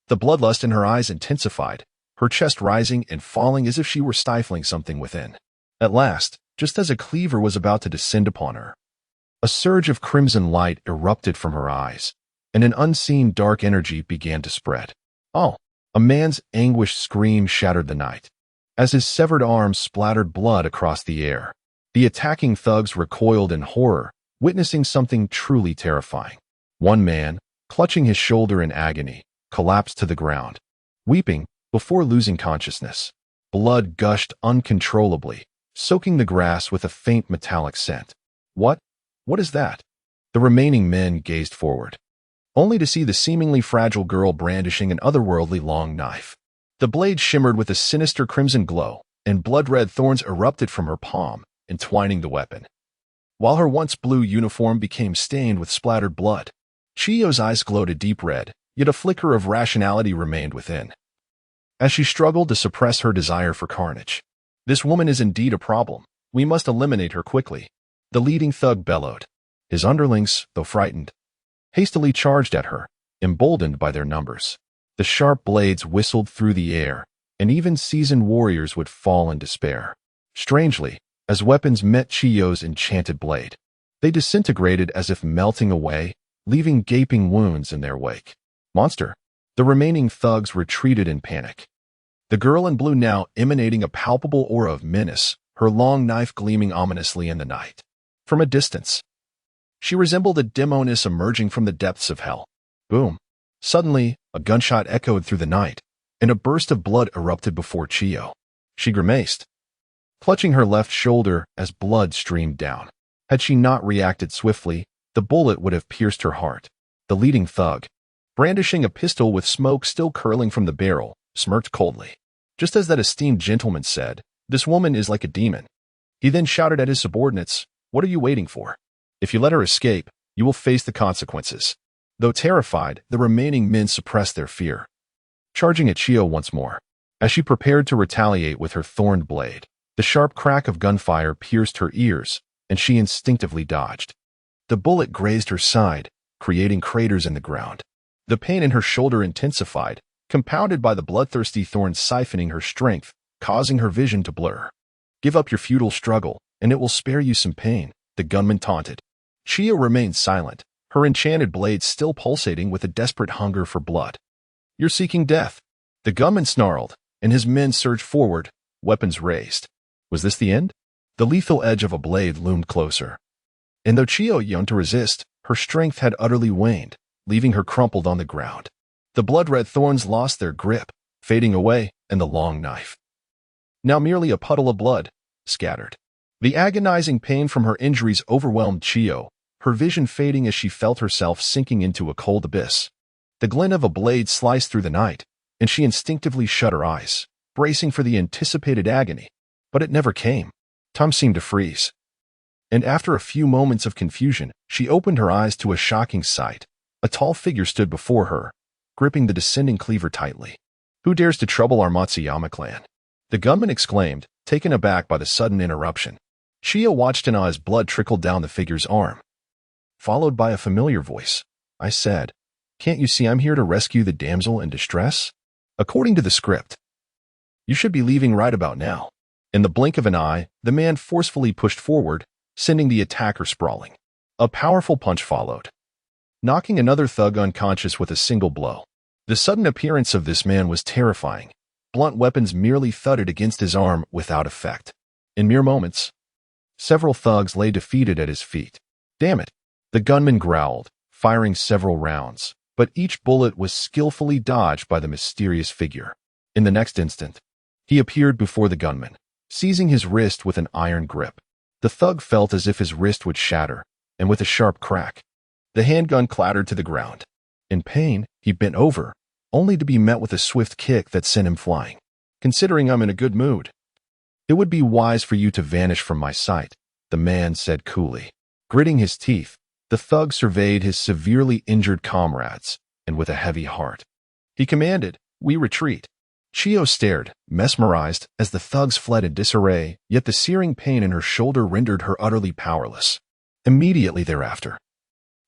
the bloodlust in her eyes intensified, her chest rising and falling as if she were stifling something within. At last, just as a cleaver was about to descend upon her, a surge of crimson light erupted from her eyes, and an unseen dark energy began to spread. Oh! A man's anguished scream shattered the night. As his severed arms splattered blood across the air, the attacking thugs recoiled in horror, witnessing something truly terrifying. One man, clutching his shoulder in agony, collapsed to the ground, weeping before losing consciousness. Blood gushed uncontrollably, soaking the grass with a faint metallic scent. What? What is that? The remaining men gazed forward, only to see the seemingly fragile girl brandishing an otherworldly long knife. The blade shimmered with a sinister crimson glow, and blood-red thorns erupted from her palm, entwining the weapon. While her once blue uniform became stained with splattered blood, Chiyo's eyes glowed a deep red, yet a flicker of rationality remained within. As she struggled to suppress her desire for carnage, "This woman is indeed a problem. We must eliminate her quickly," the leading thug bellowed. His underlings, though frightened, hastily charged at her, emboldened by their numbers. The sharp blades whistled through the air, and even seasoned warriors would fall in despair. Strangely, as weapons met Chiyo's enchanted blade, they disintegrated as if melting away, leaving gaping wounds in their wake. Monster! The remaining thugs retreated in panic. The girl in blue now emanating a palpable aura of menace, her long knife gleaming ominously in the night. From a distance, she resembled a demoness emerging from the depths of hell. Boom! Suddenly, a gunshot echoed through the night, and a burst of blood erupted before Chiyo. She grimaced, clutching her left shoulder as blood streamed down. Had she not reacted swiftly, the bullet would have pierced her heart. The leading thug, brandishing a pistol with smoke still curling from the barrel, smirked coldly. Just as that esteemed gentleman said, "This woman is like a demon." He then shouted at his subordinates, "What are you waiting for? If you let her escape, you will face the consequences." Though terrified, the remaining men suppressed their fear, charging at Chiyo once more. As she prepared to retaliate with her thorned blade, the sharp crack of gunfire pierced her ears, and she instinctively dodged. The bullet grazed her side, creating craters in the ground. The pain in her shoulder intensified, compounded by the bloodthirsty thorns siphoning her strength, causing her vision to blur. "Give up your futile struggle, and it will spare you some pain," the gunman taunted. Chiyo remained silent, her enchanted blade still pulsating with a desperate hunger for blood. "You're seeking death," the gunman snarled, and his men surged forward, weapons raised. Was this the end? The lethal edge of a blade loomed closer. And though Chiyo yearned to resist, her strength had utterly waned, leaving her crumpled on the ground. The blood-red thorns lost their grip, fading away, and the long knife, now merely a puddle of blood, scattered. The agonizing pain from her injuries overwhelmed Chiyo, her vision fading as she felt herself sinking into a cold abyss. The glint of a blade sliced through the night, and she instinctively shut her eyes, bracing for the anticipated agony. But it never came. Time seemed to freeze. And after a few moments of confusion, she opened her eyes to a shocking sight. A tall figure stood before her, gripping the descending cleaver tightly. "Who dares to trouble our Matsuyama clan?" the gunman exclaimed, taken aback by the sudden interruption. Chiyo watched in awe as blood trickled down the figure's arm, followed by a familiar voice. "I said, can't you see I'm here to rescue the damsel in distress? According to the script, you should be leaving right about now." In the blink of an eye, the man forcefully pushed forward, sending the attacker sprawling. A powerful punch followed, knocking another thug unconscious with a single blow. The sudden appearance of this man was terrifying. Blunt weapons merely thudded against his arm without effect. In mere moments, several thugs lay defeated at his feet. "Damn it!" the gunman growled, firing several rounds, but each bullet was skillfully dodged by the mysterious figure. In the next instant, he appeared before the gunman, seizing his wrist with an iron grip. The thug felt as if his wrist would shatter, and with a sharp crack, the handgun clattered to the ground. In pain, he bent over, only to be met with a swift kick that sent him flying. "Considering I'm in a good mood, it would be wise for you to vanish from my sight," the man said coolly. Gritting his teeth, the thug surveyed his severely injured comrades, and with a heavy heart, he commanded, "We retreat." Chiyo stared, mesmerized, as the thugs fled in disarray, yet the searing pain in her shoulder rendered her utterly powerless. Immediately thereafter,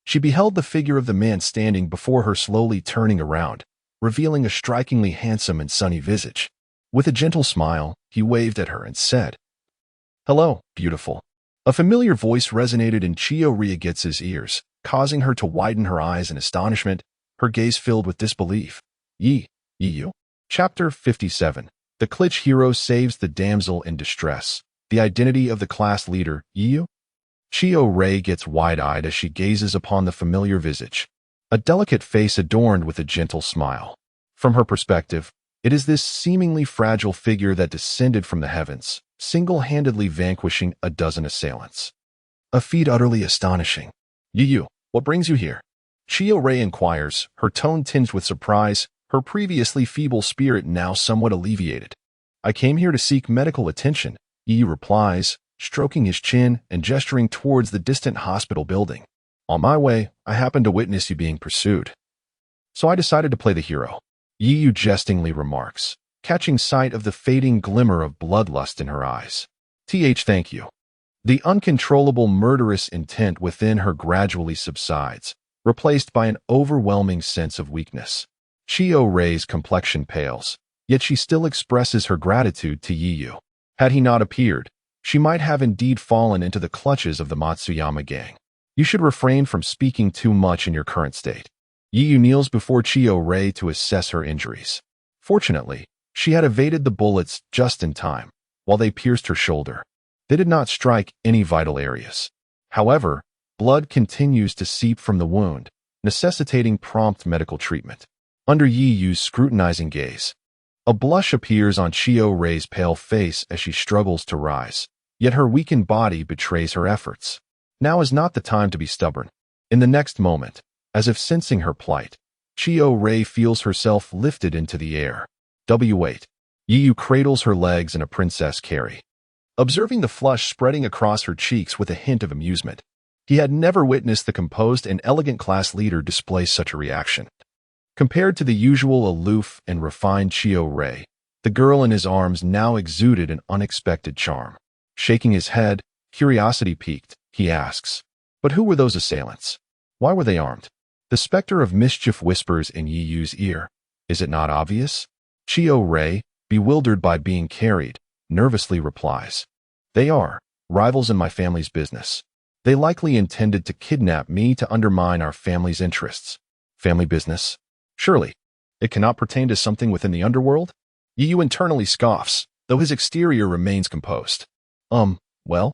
she beheld the figure of the man standing before her slowly turning around, revealing a strikingly handsome and sunny visage. With a gentle smile, he waved at her and said, "Hello, beautiful." A familiar voice resonated in Chiyo Ryugetsu's ears, causing her to widen her eyes in astonishment, her gaze filled with disbelief. You? Chapter 57. The Klitsch hero saves the damsel in distress. The identity of the class leader, Yu? Chio Rei gets wide-eyed as she gazes upon the familiar visage, a delicate face adorned with a gentle smile. From her perspective, it is this seemingly fragile figure that descended from the heavens, single-handedly vanquishing a dozen assailants. A feat utterly astonishing. Yu, what brings you here? Chio Rei inquires, her tone tinged with surprise, her previously feeble spirit now somewhat alleviated. I came here to seek medical attention, Yu replies, stroking his chin and gesturing towards the distant hospital building. On my way, I happened to witness you being pursued. So I decided to play the hero, Yu jestingly remarks, catching sight of the fading glimmer of bloodlust in her eyes. Thank you. The uncontrollable murderous intent within her gradually subsides, replaced by an overwhelming sense of weakness. Chio Rei's complexion pales, yet she still expresses her gratitude to Yu. Had he not appeared, she might have indeed fallen into the clutches of the Matsuyama gang. You should refrain from speaking too much in your current state. Yu kneels before Chio Rei to assess her injuries. Fortunately, she had evaded the bullets just in time, while they pierced her shoulder. They did not strike any vital areas. However, blood continues to seep from the wound, necessitating prompt medical treatment. Under Yu's scrutinizing gaze, a blush appears on Chio Rei's pale face as she struggles to rise, yet her weakened body betrays her efforts. Now is not the time to be stubborn. In the next moment, as if sensing her plight, Chio Rei feels herself lifted into the air. Wait. Yu cradles her legs in a princess carry. Observing the flush spreading across her cheeks with a hint of amusement, he had never witnessed the composed and elegant class leader display such a reaction. Compared to the usual aloof and refined Chio Rei, the girl in his arms now exuded an unexpected charm. Shaking his head, curiosity piqued, he asks, "But who were those assailants? Why were they armed?" The specter of mischief whispers in Yu's ear. Is it not obvious? Chio Rei, bewildered by being carried, nervously replies, "They are rivals in my family's business. They likely intended to kidnap me to undermine our family's interests." Family business? Surely, it cannot pertain to something within the underworld? Yu internally scoffs, though his exterior remains composed. Well?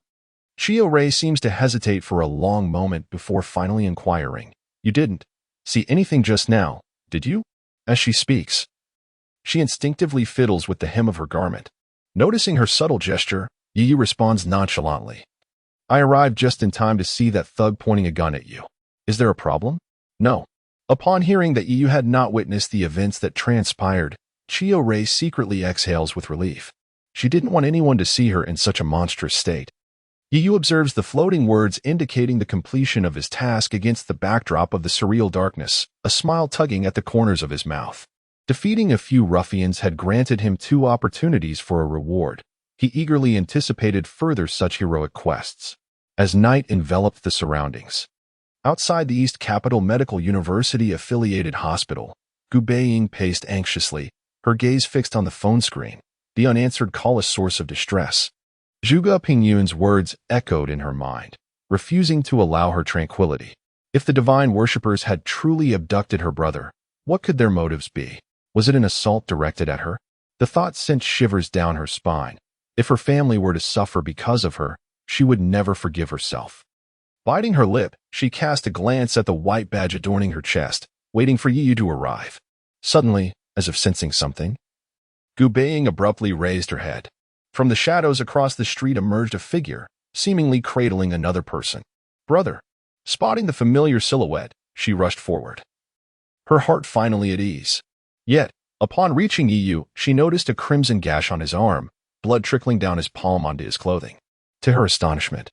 Chio Rei seems to hesitate for a long moment before finally inquiring, "You didn't see anything just now, did you?" As she speaks, she instinctively fiddles with the hem of her garment. Noticing her subtle gesture, Yu responds nonchalantly, "I arrived just in time to see that thug pointing a gun at you. Is there a problem?" No. Upon hearing that Yu had not witnessed the events that transpired, Chio Rei secretly exhales with relief. She didn't want anyone to see her in such a monstrous state. Yu observes the floating words indicating the completion of his task against the backdrop of the surreal darkness, a smile tugging at the corners of his mouth. Defeating a few ruffians had granted him 2 opportunities for a reward. He eagerly anticipated further such heroic quests. As night enveloped the surroundings, outside the East Capital Medical University-affiliated hospital, Gu Baiying paced anxiously, her gaze fixed on the phone screen, the unanswered call a source of distress. Gu Baiying's words echoed in her mind, refusing to allow her tranquility. If the divine worshippers had truly abducted her brother, what could their motives be? Was it an assault directed at her? The thought sent shivers down her spine. If her family were to suffer because of her, she would never forgive herself. Biting her lip, she cast a glance at the white badge adorning her chest, waiting for Yu to arrive. Suddenly, as if sensing something, Gu Baiying abruptly raised her head. From the shadows across the street emerged a figure, seemingly cradling another person. "Brother." Spotting the familiar silhouette, she rushed forward, her heart finally at ease. Yet, upon reaching Yu, she noticed a crimson gash on his arm, blood trickling down his palm onto his clothing. To her astonishment,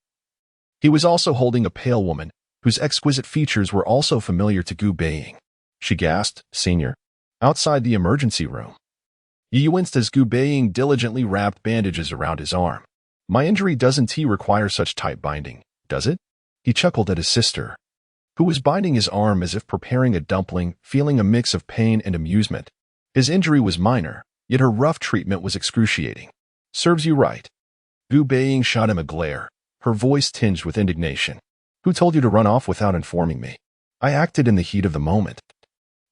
he was also holding a pale woman, whose exquisite features were also familiar to Gu Baiying. She gasped, "Senior." Outside the emergency room, Yu winced as Gu Baiying diligently wrapped bandages around his arm. "My injury doesn't require such tight binding, does it?" He chuckled at his sister, who was binding his arm as if preparing a dumpling, feeling a mix of pain and amusement. His injury was minor, yet her rough treatment was excruciating. "Serves you right." Gu Baiying shot him a glare, her voice tinged with indignation. "Who told you to run off without informing me?" "I acted in the heat of the moment.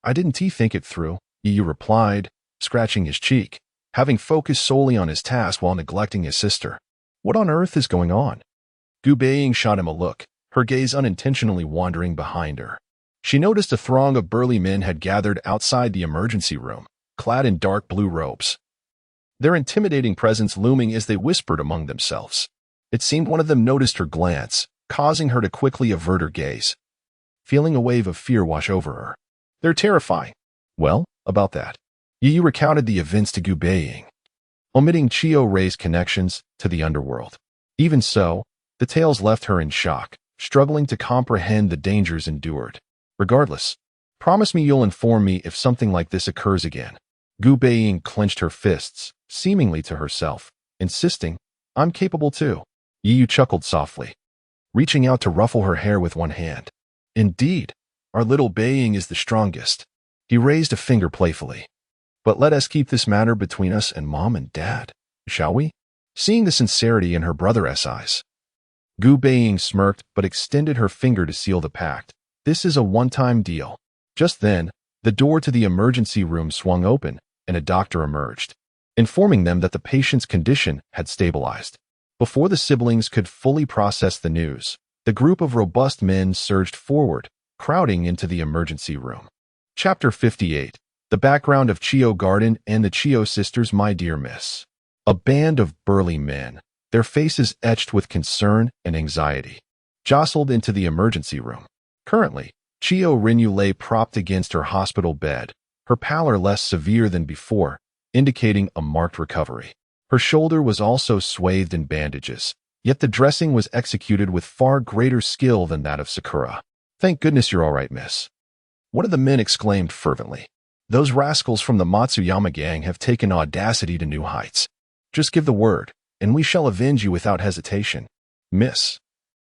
I didn't think it through," Yu replied, scratching his cheek, having focused solely on his task while neglecting his sister. "What on earth is going on?" Gu Baiying shot him a look, her gaze unintentionally wandering behind her. She noticed a throng of burly men had gathered outside the emergency room, clad in dark blue robes, their intimidating presence looming as they whispered among themselves. It seemed one of them noticed her glance, causing her to quickly avert her gaze, feeling a wave of fear wash over her. They're terrifying. Well, about that. Yu recounted the events to Gu Baiying, omitting Chiyo Rei's connections to the underworld. Even so, the tales left her in shock, struggling to comprehend the dangers endured. Regardless, promise me you'll inform me if something like this occurs again. Gu Baiying clenched her fists, seemingly to herself, insisting, I'm capable too. Yu chuckled softly, reaching out to ruffle her hair with one hand. Indeed, our little Baiying is the strongest. He raised a finger playfully. But let us keep this matter between us and Mom and Dad, shall we? Seeing the sincerity in her brother's eyes, Gu Baiying smirked but extended her finger to seal the pact. This is a one-time deal. Just then, the door to the emergency room swung open, and a doctor emerged, informing them that the patient's condition had stabilized. Before the siblings could fully process the news, the group of robust men surged forward, crowding into the emergency room. Chapter 58. The background of Chiyo Garden and the Chiyo sisters. My dear miss. A band of burly men, their faces etched with concern and anxiety, jostled into the emergency room. Currently, Chiyo Rinyu lay propped against her hospital bed, her pallor less severe than before, indicating a marked recovery. Her shoulder was also swathed in bandages, yet the dressing was executed with far greater skill than that of Sakura. Thank goodness you're all right, miss. One of the men exclaimed fervently. Those rascals from the Matsuyama gang have taken audacity to new heights. Just give the word, and we shall avenge you without hesitation. Miss.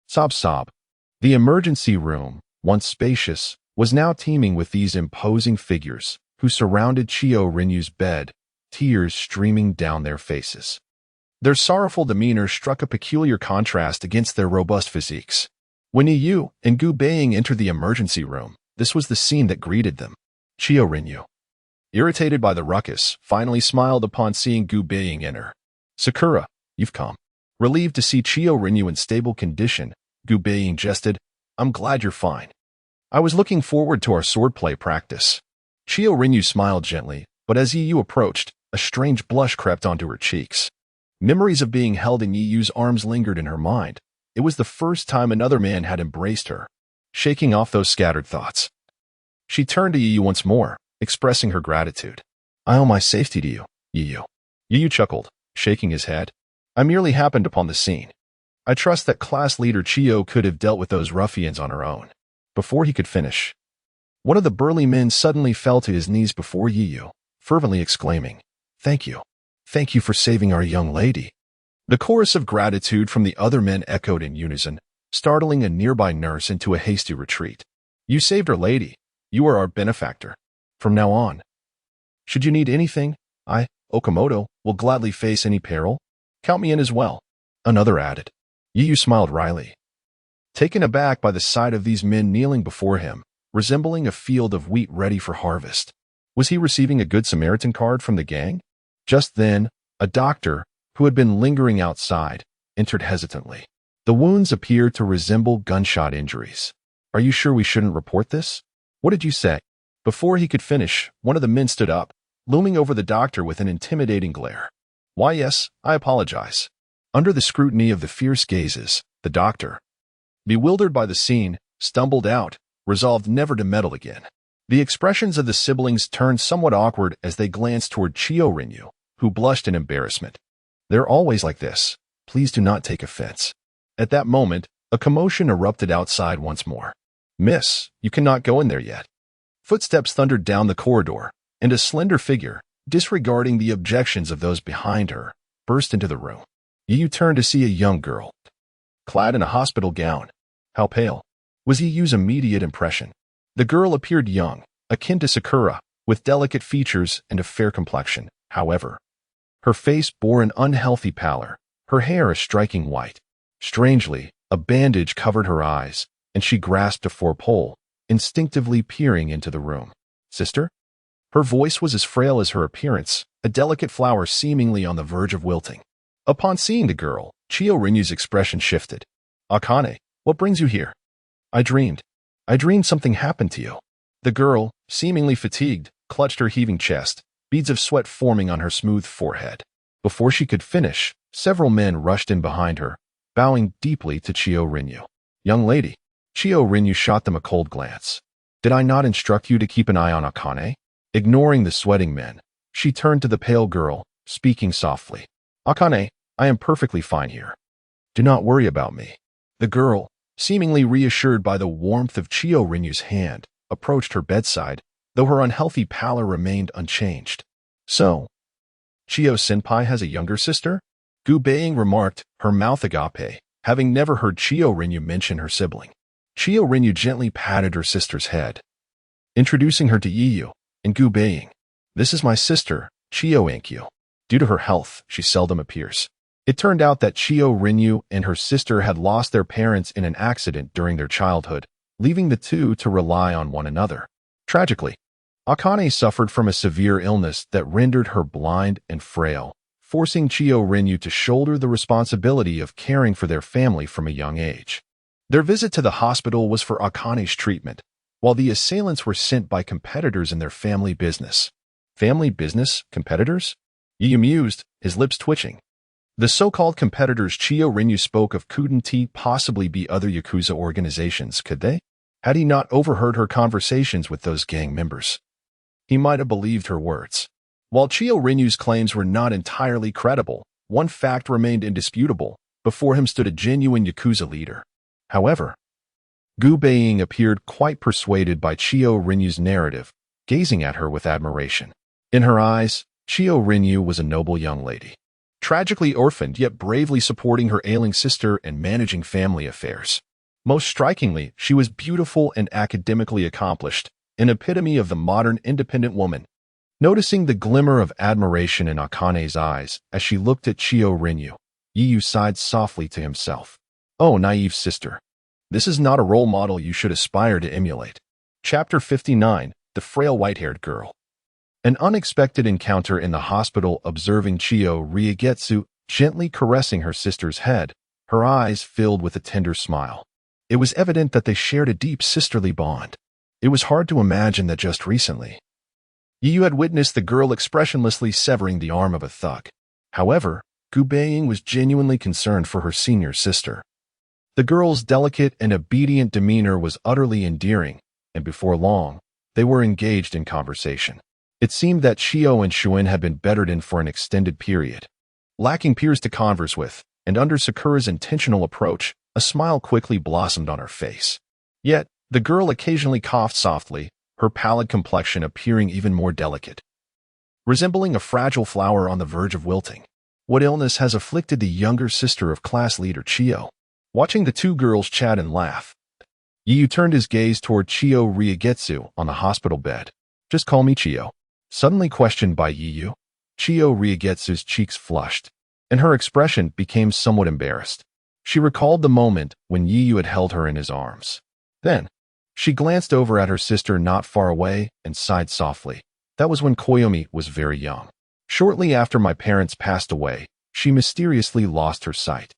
Sob sob. The emergency room, once spacious, was now teeming with these imposing figures, who surrounded Chiyo Rinyu's bed, tears streaming down their faces. Their sorrowful demeanor struck a peculiar contrast against their robust physiques. When Yu and Gu Baiying entered the emergency room, this was the scene that greeted them. Chiyo Rinyu, irritated by the ruckus, finally smiled upon seeing Gu Baiying enter. Sakura, you've come. Relieved to see Chiyo Rinyu in stable condition, Gu Baiying jested, I'm glad you're fine. I was looking forward to our swordplay practice. Chiyo Rinyu smiled gently, but as Yu approached, a strange blush crept onto her cheeks. Memories of being held in Yu's arms lingered in her mind. It was the first time another man had embraced her. Shaking off those scattered thoughts, she turned to Yu once more, expressing her gratitude. I owe my safety to you, Yu. Yu chuckled, shaking his head. I merely happened upon the scene. I trust that class leader Chiyo could have dealt with those ruffians on her own. Before he could finish, one of the burly men suddenly fell to his knees before Yu, fervently exclaiming, Thank you. Thank you for saving our young lady. The chorus of gratitude from the other men echoed in unison, startling a nearby nurse into a hasty retreat. You saved our lady. You are our benefactor. From now on, should you need anything, I, Okamoto, will gladly face any peril. Count me in as well. Another added. Yu smiled wryly, taken aback by the sight of these men kneeling before him, resembling a field of wheat ready for harvest. Was he receiving a Good Samaritan card from the gang? Just then, a doctor, who had been lingering outside, entered hesitantly. The wounds appeared to resemble gunshot injuries. Are you sure we shouldn't report this? What did you say? Before he could finish, one of the men stood up, looming over the doctor with an intimidating glare. Why, yes, I apologize. Under the scrutiny of the fierce gazes, the doctor, bewildered by the scene, stumbled out, resolved never to meddle again. The expressions of the siblings turned somewhat awkward as they glanced toward Chiyo Rinyu, who blushed in embarrassment. They're always like this. Please do not take offense. At that moment, a commotion erupted outside once more. Miss, you cannot go in there yet. Footsteps thundered down the corridor, and a slender figure, disregarding the objections of those behind her, burst into the room. Yu turned to see a young girl, clad in a hospital gown. How pale, was Yu's immediate impression. The girl appeared young, akin to Sakura, with delicate features and a fair complexion. However, her face bore an unhealthy pallor, her hair a striking white. Strangely, a bandage covered her eyes, and she grasped a forepole, instinctively peering into the room. Sister? Her voice was as frail as her appearance, a delicate flower seemingly on the verge of wilting. Upon seeing the girl, Chiyo Rinyu's expression shifted. Akane, what brings you here? I dreamed. I dreamed something happened to you. The girl, seemingly fatigued, clutched her heaving chest, beads of sweat forming on her smooth forehead. Before she could finish, several men rushed in behind her, bowing deeply to Chiyo Rinyu. Young lady. Chiyo Rinyu shot them a cold glance. Did I not instruct you to keep an eye on Akane? Ignoring the sweating men, she turned to the pale girl, speaking softly. Akane, I am perfectly fine here. Do not worry about me. The girl, seemingly reassured by the warmth of Chiyo Rinyu's hand, approached her bedside, though her unhealthy pallor remained unchanged. So, Chiyo Senpai has a younger sister? Gu Baiying remarked, her mouth agape, having never heard Chiyo Rinyu mention her sibling. Chiyo Rinyu gently patted her sister's head, introducing her to Yiyu and Gu Baiying. This is my sister, Chiyo Ankyo. Due to her health, she seldom appears. It turned out that Chiyo Rinyu and her sister had lost their parents in an accident during their childhood, leaving the two to rely on one another. Tragically, Akane suffered from a severe illness that rendered her blind and frail, forcing Chiyo Rinyu to shoulder the responsibility of caring for their family from a young age. Their visit to the hospital was for Akane's treatment, while the assailants were sent by competitors in their family business. Family business? Competitors? Yiyu mused, his lips twitching. The so-called competitors Chiyo Rinyu spoke of couldn't possibly be other Yakuza organizations, could they? Had he not overheard her conversations with those gang members? He might have believed her words. While Chiyo Rinyu's claims were not entirely credible, one fact remained indisputable. Before him stood a genuine Yakuza leader. However, Gu Baiying appeared quite persuaded by Chiyo Rinyu's narrative, gazing at her with admiration. In her eyes, Chiyo Rinyu was a noble young lady. Tragically orphaned yet bravely supporting her ailing sister and managing family affairs. Most strikingly, she was beautiful and academically accomplished, an epitome of the modern independent woman. Noticing the glimmer of admiration in Akane's eyes as she looked at Chiyo Rinyu, Yiyu sighed softly to himself. Oh, naive sister. This is not a role model you should aspire to emulate. Chapter 59, The Frail White-Haired Girl. An unexpected encounter in the hospital observing Chiyo Riegetsu gently caressing her sister's head, her eyes filled with a tender smile. It was evident that they shared a deep sisterly bond. It was hard to imagine that just recently, Yiyu had witnessed the girl expressionlessly severing the arm of a thug. However, Gu Baiying was genuinely concerned for her senior sister. The girl's delicate and obedient demeanor was utterly endearing, and before long, they were engaged in conversation. It seemed that Chiyo and Shuin had been bettered in for an extended period. Lacking peers to converse with, and under Sakura's intentional approach, a smile quickly blossomed on her face. Yet, the girl occasionally coughed softly, her pallid complexion appearing even more delicate, resembling a fragile flower on the verge of wilting. What illness has afflicted the younger sister of class leader Chiyo? Watching the two girls chat and laugh, Yiyu turned his gaze toward Chiyo Riegetsu on the hospital bed. Just call me Chiyo. Suddenly questioned by Yiyu, Chiyo Riegetsu's cheeks flushed, and her expression became somewhat embarrassed. She recalled the moment when Yiyu had held her in his arms. Then, she glanced over at her sister not far away and sighed softly. That was when Koyomi was very young. Shortly after my parents passed away, she mysteriously lost her sight.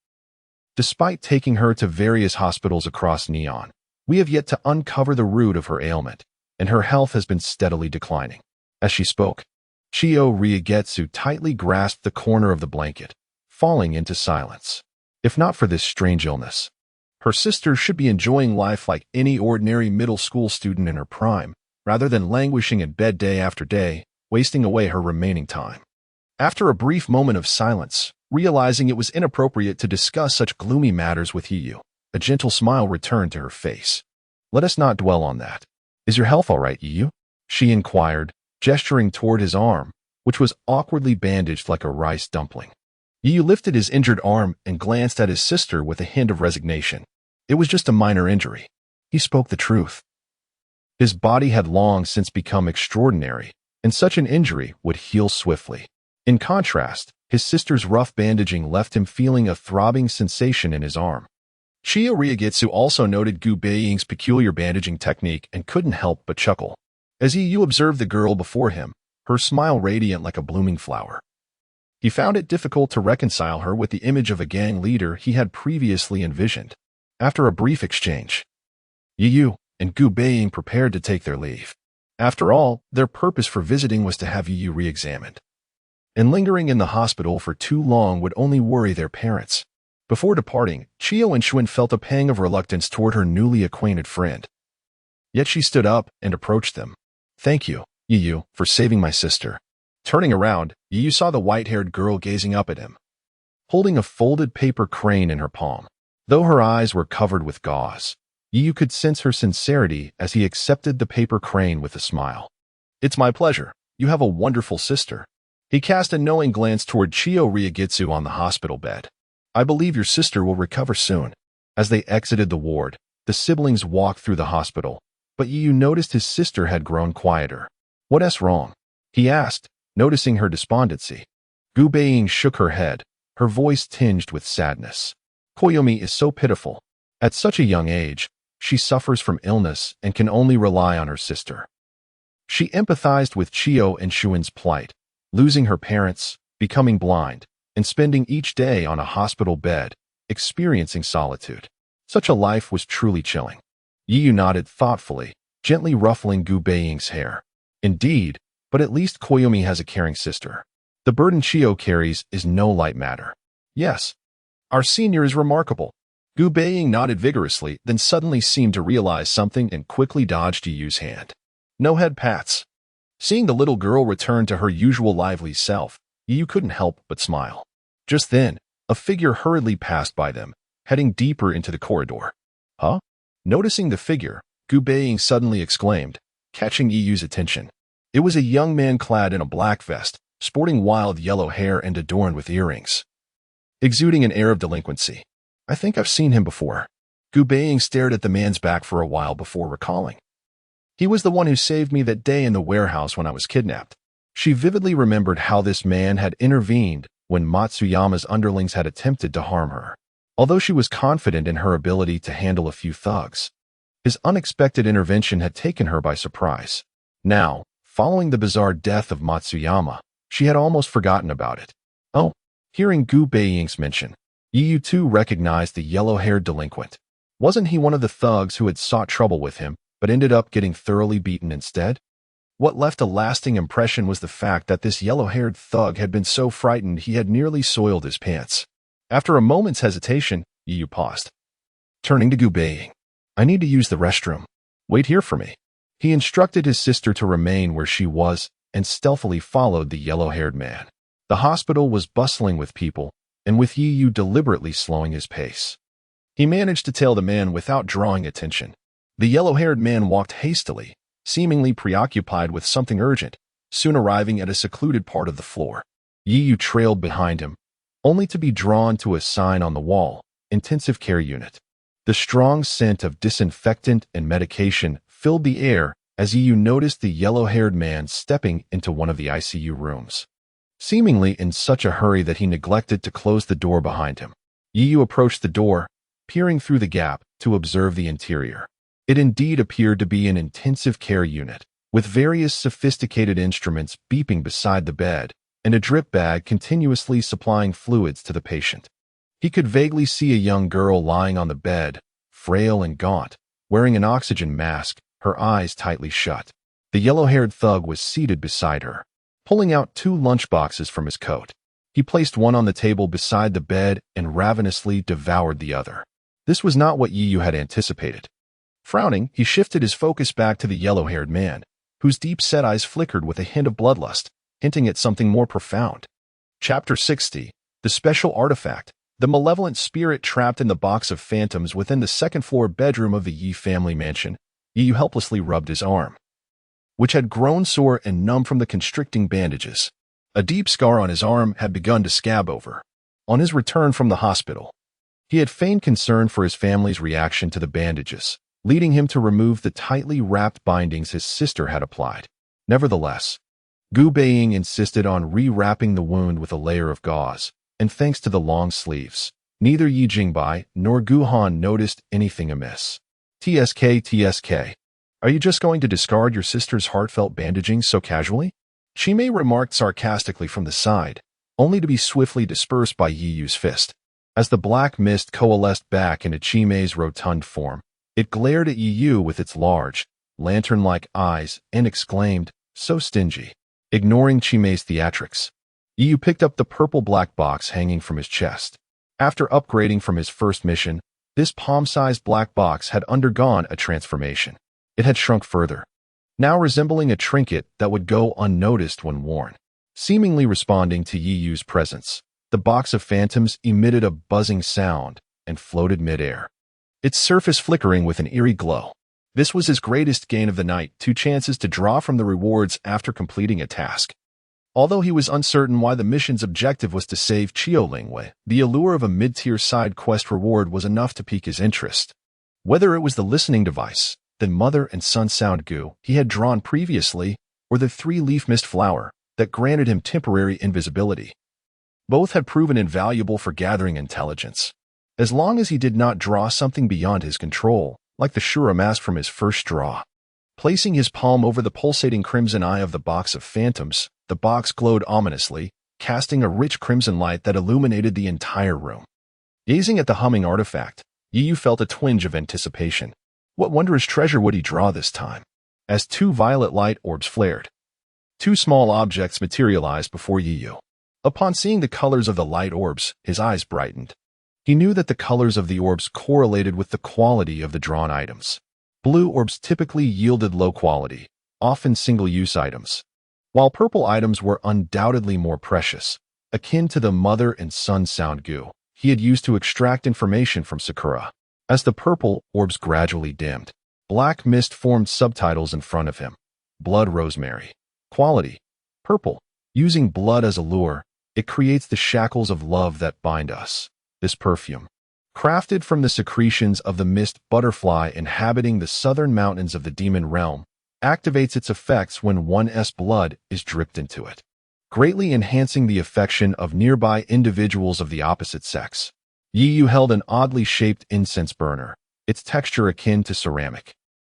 Despite taking her to various hospitals across Neon, we have yet to uncover the root of her ailment, and her health has been steadily declining. As she spoke, Chiyo Riegetsu tightly grasped the corner of the blanket, falling into silence. If not for this strange illness, her sister should be enjoying life like any ordinary middle school student in her prime, rather than languishing in bed day after day, wasting away her remaining time. After a brief moment of silence, realizing it was inappropriate to discuss such gloomy matters with Yiyu, a gentle smile returned to her face. Let us not dwell on that. Is your health all right, Yiyu? She inquired, gesturing toward his arm, which was awkwardly bandaged like a rice dumpling. Yiyu lifted his injured arm and glanced at his sister with a hint of resignation. It was just a minor injury. He spoke the truth. His body had long since become extraordinary, and such an injury would heal swiftly. In contrast, his sister's rough bandaging left him feeling a throbbing sensation in his arm. Chiyo Riegetsu also noted Gu Baiying's peculiar bandaging technique and couldn't help but chuckle. As Yiyu observed the girl before him, her smile radiant like a blooming flower. He found it difficult to reconcile her with the image of a gang leader he had previously envisioned. After a brief exchange, Yu and Gu Baiying prepared to take their leave. After all, their purpose for visiting was to have Yu re-examined. And lingering in the hospital for too long would only worry their parents. Before departing, Chio and Xuan felt a pang of reluctance toward her newly acquainted friend. Yet she stood up and approached them. "Thank you, Yu, for saving my sister." Turning around, Yu saw the white-haired girl gazing up at him, holding a folded paper crane in her palm. Though her eyes were covered with gauze, Yu could sense her sincerity as he accepted the paper crane with a smile. "It's my pleasure. You have a wonderful sister." He cast a knowing glance toward Chio Ryagitsu on the hospital bed. "I believe your sister will recover soon." As they exited the ward, the siblings walked through the hospital, but Yu noticed his sister had grown quieter. "What's wrong?" he asked, noticing her despondency. Gu Baiying shook her head, her voice tinged with sadness. "Koyomi is so pitiful. At such a young age, she suffers from illness and can only rely on her sister." She empathized with Chio and Xuan's plight, losing her parents, becoming blind, and spending each day on a hospital bed, experiencing solitude. Such a life was truly chilling. Yu nodded thoughtfully, gently ruffling Gu Baiying's hair. "Indeed, but at least Koyomi has a caring sister. The burden Chio carries is no light matter." "Yes, our senior is remarkable." Gu Baiying nodded vigorously, then suddenly seemed to realize something and quickly dodged Yu's hand. "No head pats." Seeing the little girl return to her usual lively self, Yu couldn't help but smile. Just then, a figure hurriedly passed by them, heading deeper into the corridor. "Huh?" Noticing the figure, Gu Baiying suddenly exclaimed, catching Yu's attention. It was a young man clad in a black vest, sporting wild yellow hair and adorned with earrings, exuding an air of delinquency. "I think I've seen him before." Gu Baiying stared at the man's back for a while before recalling. "He was the one who saved me that day in the warehouse when I was kidnapped." She vividly remembered how this man had intervened when Matsuyama's underlings had attempted to harm her. Although she was confident in her ability to handle a few thugs, his unexpected intervention had taken her by surprise. Now, following the bizarre death of Matsuyama, she had almost forgotten about it. Oh, hearing Gu Baiying's mention, Yu too recognized the yellow-haired delinquent. Wasn't he one of the thugs who had sought trouble with him, but ended up getting thoroughly beaten instead? What left a lasting impression was the fact that this yellow-haired thug had been so frightened he had nearly soiled his pants. After a moment's hesitation, Yu paused. Turning to Gu Baiying, "I need to use the restroom. Wait here for me." He instructed his sister to remain where she was and stealthily followed the yellow-haired man. The hospital was bustling with people, and with Yu deliberately slowing his pace. He managed to tail the man without drawing attention. The yellow-haired man walked hastily, seemingly preoccupied with something urgent, soon arriving at a secluded part of the floor. Yu trailed behind him, only to be drawn to a sign on the wall, "Intensive Care Unit." The strong scent of disinfectant and medication filled the air as Yu noticed the yellow-haired man stepping into one of the ICU rooms, seemingly in such a hurry that he neglected to close the door behind him. Yu approached the door, peering through the gap to observe the interior. It indeed appeared to be an intensive care unit, with various sophisticated instruments beeping beside the bed and a drip bag continuously supplying fluids to the patient. He could vaguely see a young girl lying on the bed, frail and gaunt, wearing an oxygen mask, her eyes tightly shut. The yellow-haired thug was seated beside her, pulling out 2 lunchboxes from his coat. He placed one on the table beside the bed and ravenously devoured the other. This was not what Yu had anticipated. Frowning, he shifted his focus back to the yellow-haired man, whose deep-set eyes flickered with a hint of bloodlust, hinting at something more profound. Chapter 60, The Special Artifact. The malevolent spirit trapped in the box of phantoms within the second-floor bedroom of the Yi family mansion. Yu helplessly rubbed his arm, which had grown sore and numb from the constricting bandages. A deep scar on his arm had begun to scab over. On his return from the hospital, he had feigned concern for his family's reaction to the bandages, leading him to remove the tightly wrapped bindings his sister had applied. Nevertheless, Gu Baiying insisted on re-wrapping the wound with a layer of gauze, and thanks to the long sleeves, neither Yi Jingbai nor Gu Han noticed anything amiss. TSK. Are you just going to discard your sister's heartfelt bandaging so casually?" Chimei remarked sarcastically from the side, only to be swiftly dispersed by Yi Yu's fist. As the black mist coalesced back into Chimei's rotund form, it glared at Yu with its large, lantern-like eyes and exclaimed, "So stingy." Ignoring Chimei's theatrics, Yu picked up the purple black box hanging from his chest. After upgrading from his first mission, this palm-sized black box had undergone a transformation. It had shrunk further, now resembling a trinket that would go unnoticed when worn. Seemingly responding to Yu's presence, the box of phantoms emitted a buzzing sound and floated mid-air, its surface flickering with an eerie glow. This was his greatest gain of the night, 2 chances to draw from the rewards after completing a task. Although he was uncertain why the mission's objective was to save Qiulingwei, the allure of a mid-tier side quest reward was enough to pique his interest. Whether it was the listening device, the mother and son sound Gu he had drawn previously, or the 3-leaf mist flower that granted him temporary invisibility, both had proven invaluable for gathering intelligence. As long as he did not draw something beyond his control, like the Shura mask from his first draw. Placing his palm over the pulsating crimson eye of the box of phantoms, the box glowed ominously, casting a rich crimson light that illuminated the entire room. Gazing at the humming artifact, Yu felt a twinge of anticipation. What wondrous treasure would he draw this time? As 2 violet light orbs flared, 2 small objects materialized before Yu. Upon seeing the colors of the light orbs, his eyes brightened. He knew that the colors of the orbs correlated with the quality of the drawn items. Blue orbs typically yielded low quality, often single-use items, while purple items were undoubtedly more precious, akin to the mother and son sound Gu he had used to extract information from Sakura. As the purple orbs gradually dimmed, black mist formed subtitles in front of him. Blood rosemary. Quality. Purple. Using blood as a lure, it creates the shackles of love that bind us. This perfume, crafted from the secretions of the mist butterfly inhabiting the southern mountains of the demon realm, activates its effects when one's blood is dripped into it, greatly enhancing the affection of nearby individuals of the opposite sex. Yu held an oddly shaped incense burner, its texture akin to ceramic.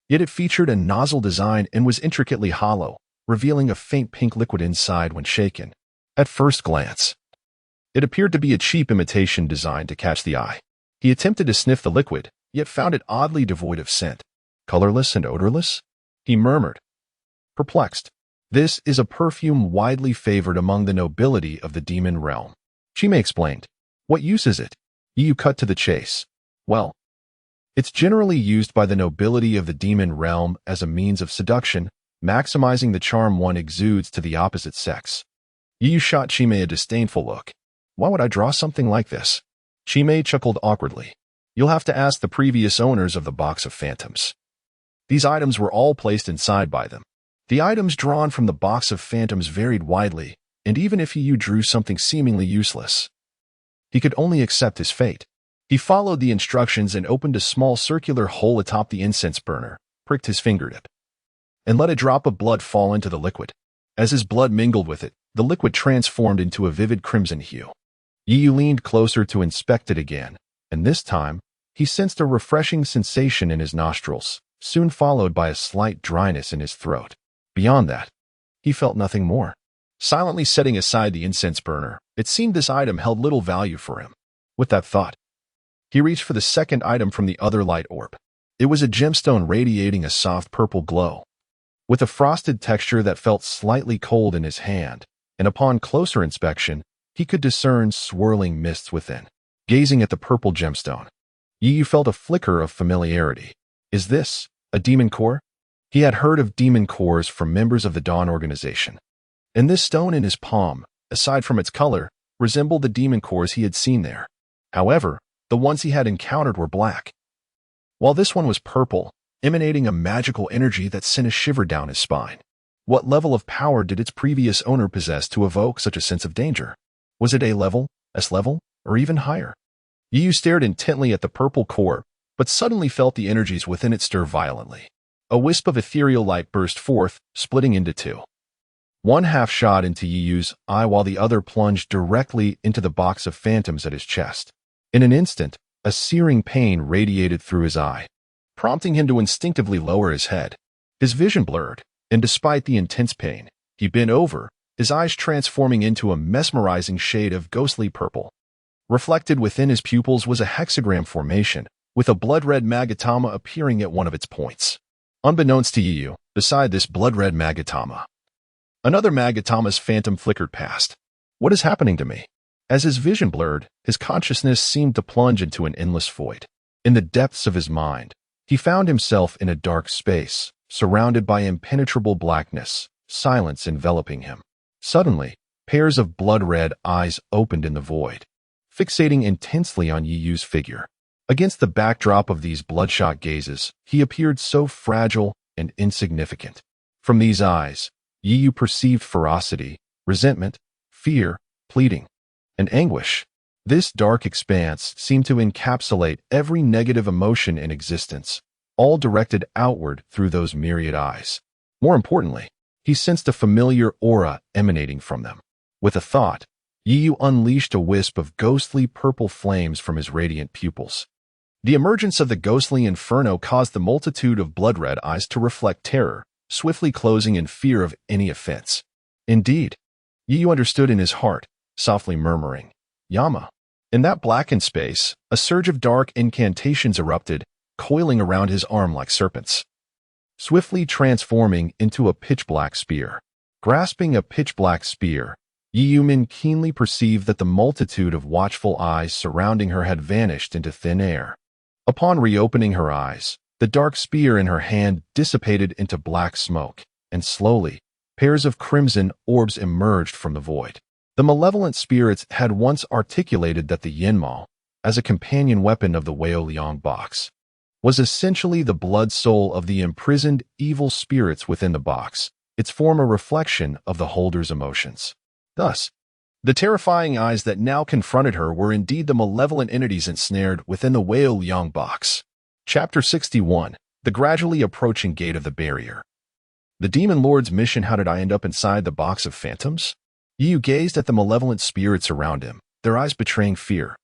Yet it featured a nozzle design and was intricately hollow, revealing a faint pink liquid inside when shaken. At first glance, it appeared to be a cheap imitation designed to catch the eye. He attempted to sniff the liquid, yet found it oddly devoid of scent. Colorless and odorless? He murmured, perplexed. This is a perfume widely favored among the nobility of the demon realm. Chimei explained. What use is it? Yu cut to the chase. Well, it's generally used by the nobility of the demon realm as a means of seduction, maximizing the charm one exudes to the opposite sex. Yu shot Chimei a disdainful look. Why would I draw something like this? Chimei chuckled awkwardly. You'll have to ask the previous owners of the box of phantoms. These items were all placed inside by them. The items drawn from the box of phantoms varied widely, and even if Yu drew something seemingly useless, he could only accept his fate. He followed the instructions and opened a small circular hole atop the incense burner, pricked his fingertip, and let a drop of blood fall into the liquid. As his blood mingled with it, the liquid transformed into a vivid crimson hue. Yu leaned closer to inspect it again, and this time, he sensed a refreshing sensation in his nostrils, soon followed by a slight dryness in his throat. Beyond that, he felt nothing more. Silently setting aside the incense burner, it seemed this item held little value for him. With that thought, he reached for the second item from the other light orb. It was a gemstone radiating a soft purple glow, with a frosted texture that felt slightly cold in his hand, and upon closer inspection, he could discern swirling mists within. Gazing at the purple gemstone, Yu felt a flicker of familiarity. Is this a demon core? He had heard of demon cores from members of the Dawn organization. And this stone in his palm, aside from its color, resembled the demon cores he had seen there. However, the ones he had encountered were black, while this one was purple, emanating a magical energy that sent a shiver down his spine. What level of power did its previous owner possess to evoke such a sense of danger? Was it A level, S level, or even higher? Yu stared intently at the purple core, but suddenly felt the energies within it stir violently. A wisp of ethereal light burst forth, splitting into 2. One half shot into Yu's eye while the other plunged directly into the box of phantoms at his chest. In an instant, a searing pain radiated through his eye, prompting him to instinctively lower his head. His vision blurred, and despite the intense pain, he bent over, his eyes transforming into a mesmerizing shade of ghostly purple. Reflected within his pupils was a hexagram formation, with a blood-red magatama appearing at one of its points. Unbeknownst to Yu, beside this blood-red magatama, another magatama's phantom flickered past. What is happening to me? As his vision blurred, his consciousness seemed to plunge into an endless void. In the depths of his mind, he found himself in a dark space, surrounded by impenetrable blackness, silence enveloping him. Suddenly, pairs of blood-red eyes opened in the void, fixating intensely on Yu's figure. Against the backdrop of these bloodshot gazes, he appeared so fragile and insignificant. From these eyes, Yu perceived ferocity, resentment, fear, pleading, and anguish. This dark expanse seemed to encapsulate every negative emotion in existence, all directed outward through those myriad eyes. More importantly, he sensed a familiar aura emanating from them. With a thought, Yu unleashed a wisp of ghostly purple flames from his radiant pupils. The emergence of the ghostly inferno caused the multitude of blood-red eyes to reflect terror, swiftly closing in fear of any offense. Indeed, Yu understood in his heart, softly murmuring, "Yama." In that blackened space, a surge of dark incantations erupted, coiling around his arm like serpents, swiftly transforming into a pitch-black spear. Grasping a pitch-black spear, Yu keenly perceived that the multitude of watchful eyes surrounding her had vanished into thin air. Upon reopening her eyes, the dark spear in her hand dissipated into black smoke, and slowly, pairs of crimson orbs emerged from the void. The malevolent spirits had once articulated that the Yinmao, as a companion weapon of the Wraith Box, was essentially the blood soul of the imprisoned evil spirits within the box, its form a reflection of the holder's emotions. Thus, the terrifying eyes that now confronted her were indeed the malevolent entities ensnared within the Wraith Box. Chapter 61, The Gradually Approaching Gate of the Barrier. The Demon Lord's mission. How did I end up inside the box of phantoms? Yu gazed at the malevolent spirits around him, their eyes betraying fear.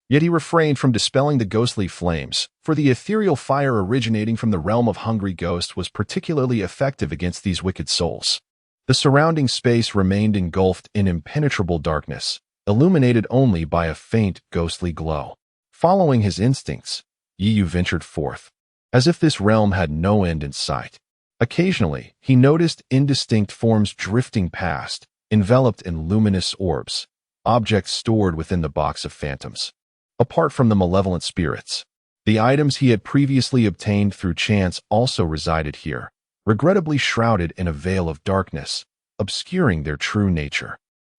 Yet he refrained from dispelling the ghostly flames, for the ethereal fire originating from the realm of hungry ghosts was particularly effective against these wicked souls. The surrounding space remained engulfed in impenetrable darkness, illuminated only by a faint ghostly glow. Following his instincts, Yu ventured forth, as if this realm had no end in sight. Occasionally, he noticed indistinct forms drifting past, enveloped in luminous orbs, objects stored within the box of phantoms. Apart from the malevolent spirits, the items he had previously obtained through chance also resided here, regrettably shrouded in a veil of darkness, obscuring their true nature.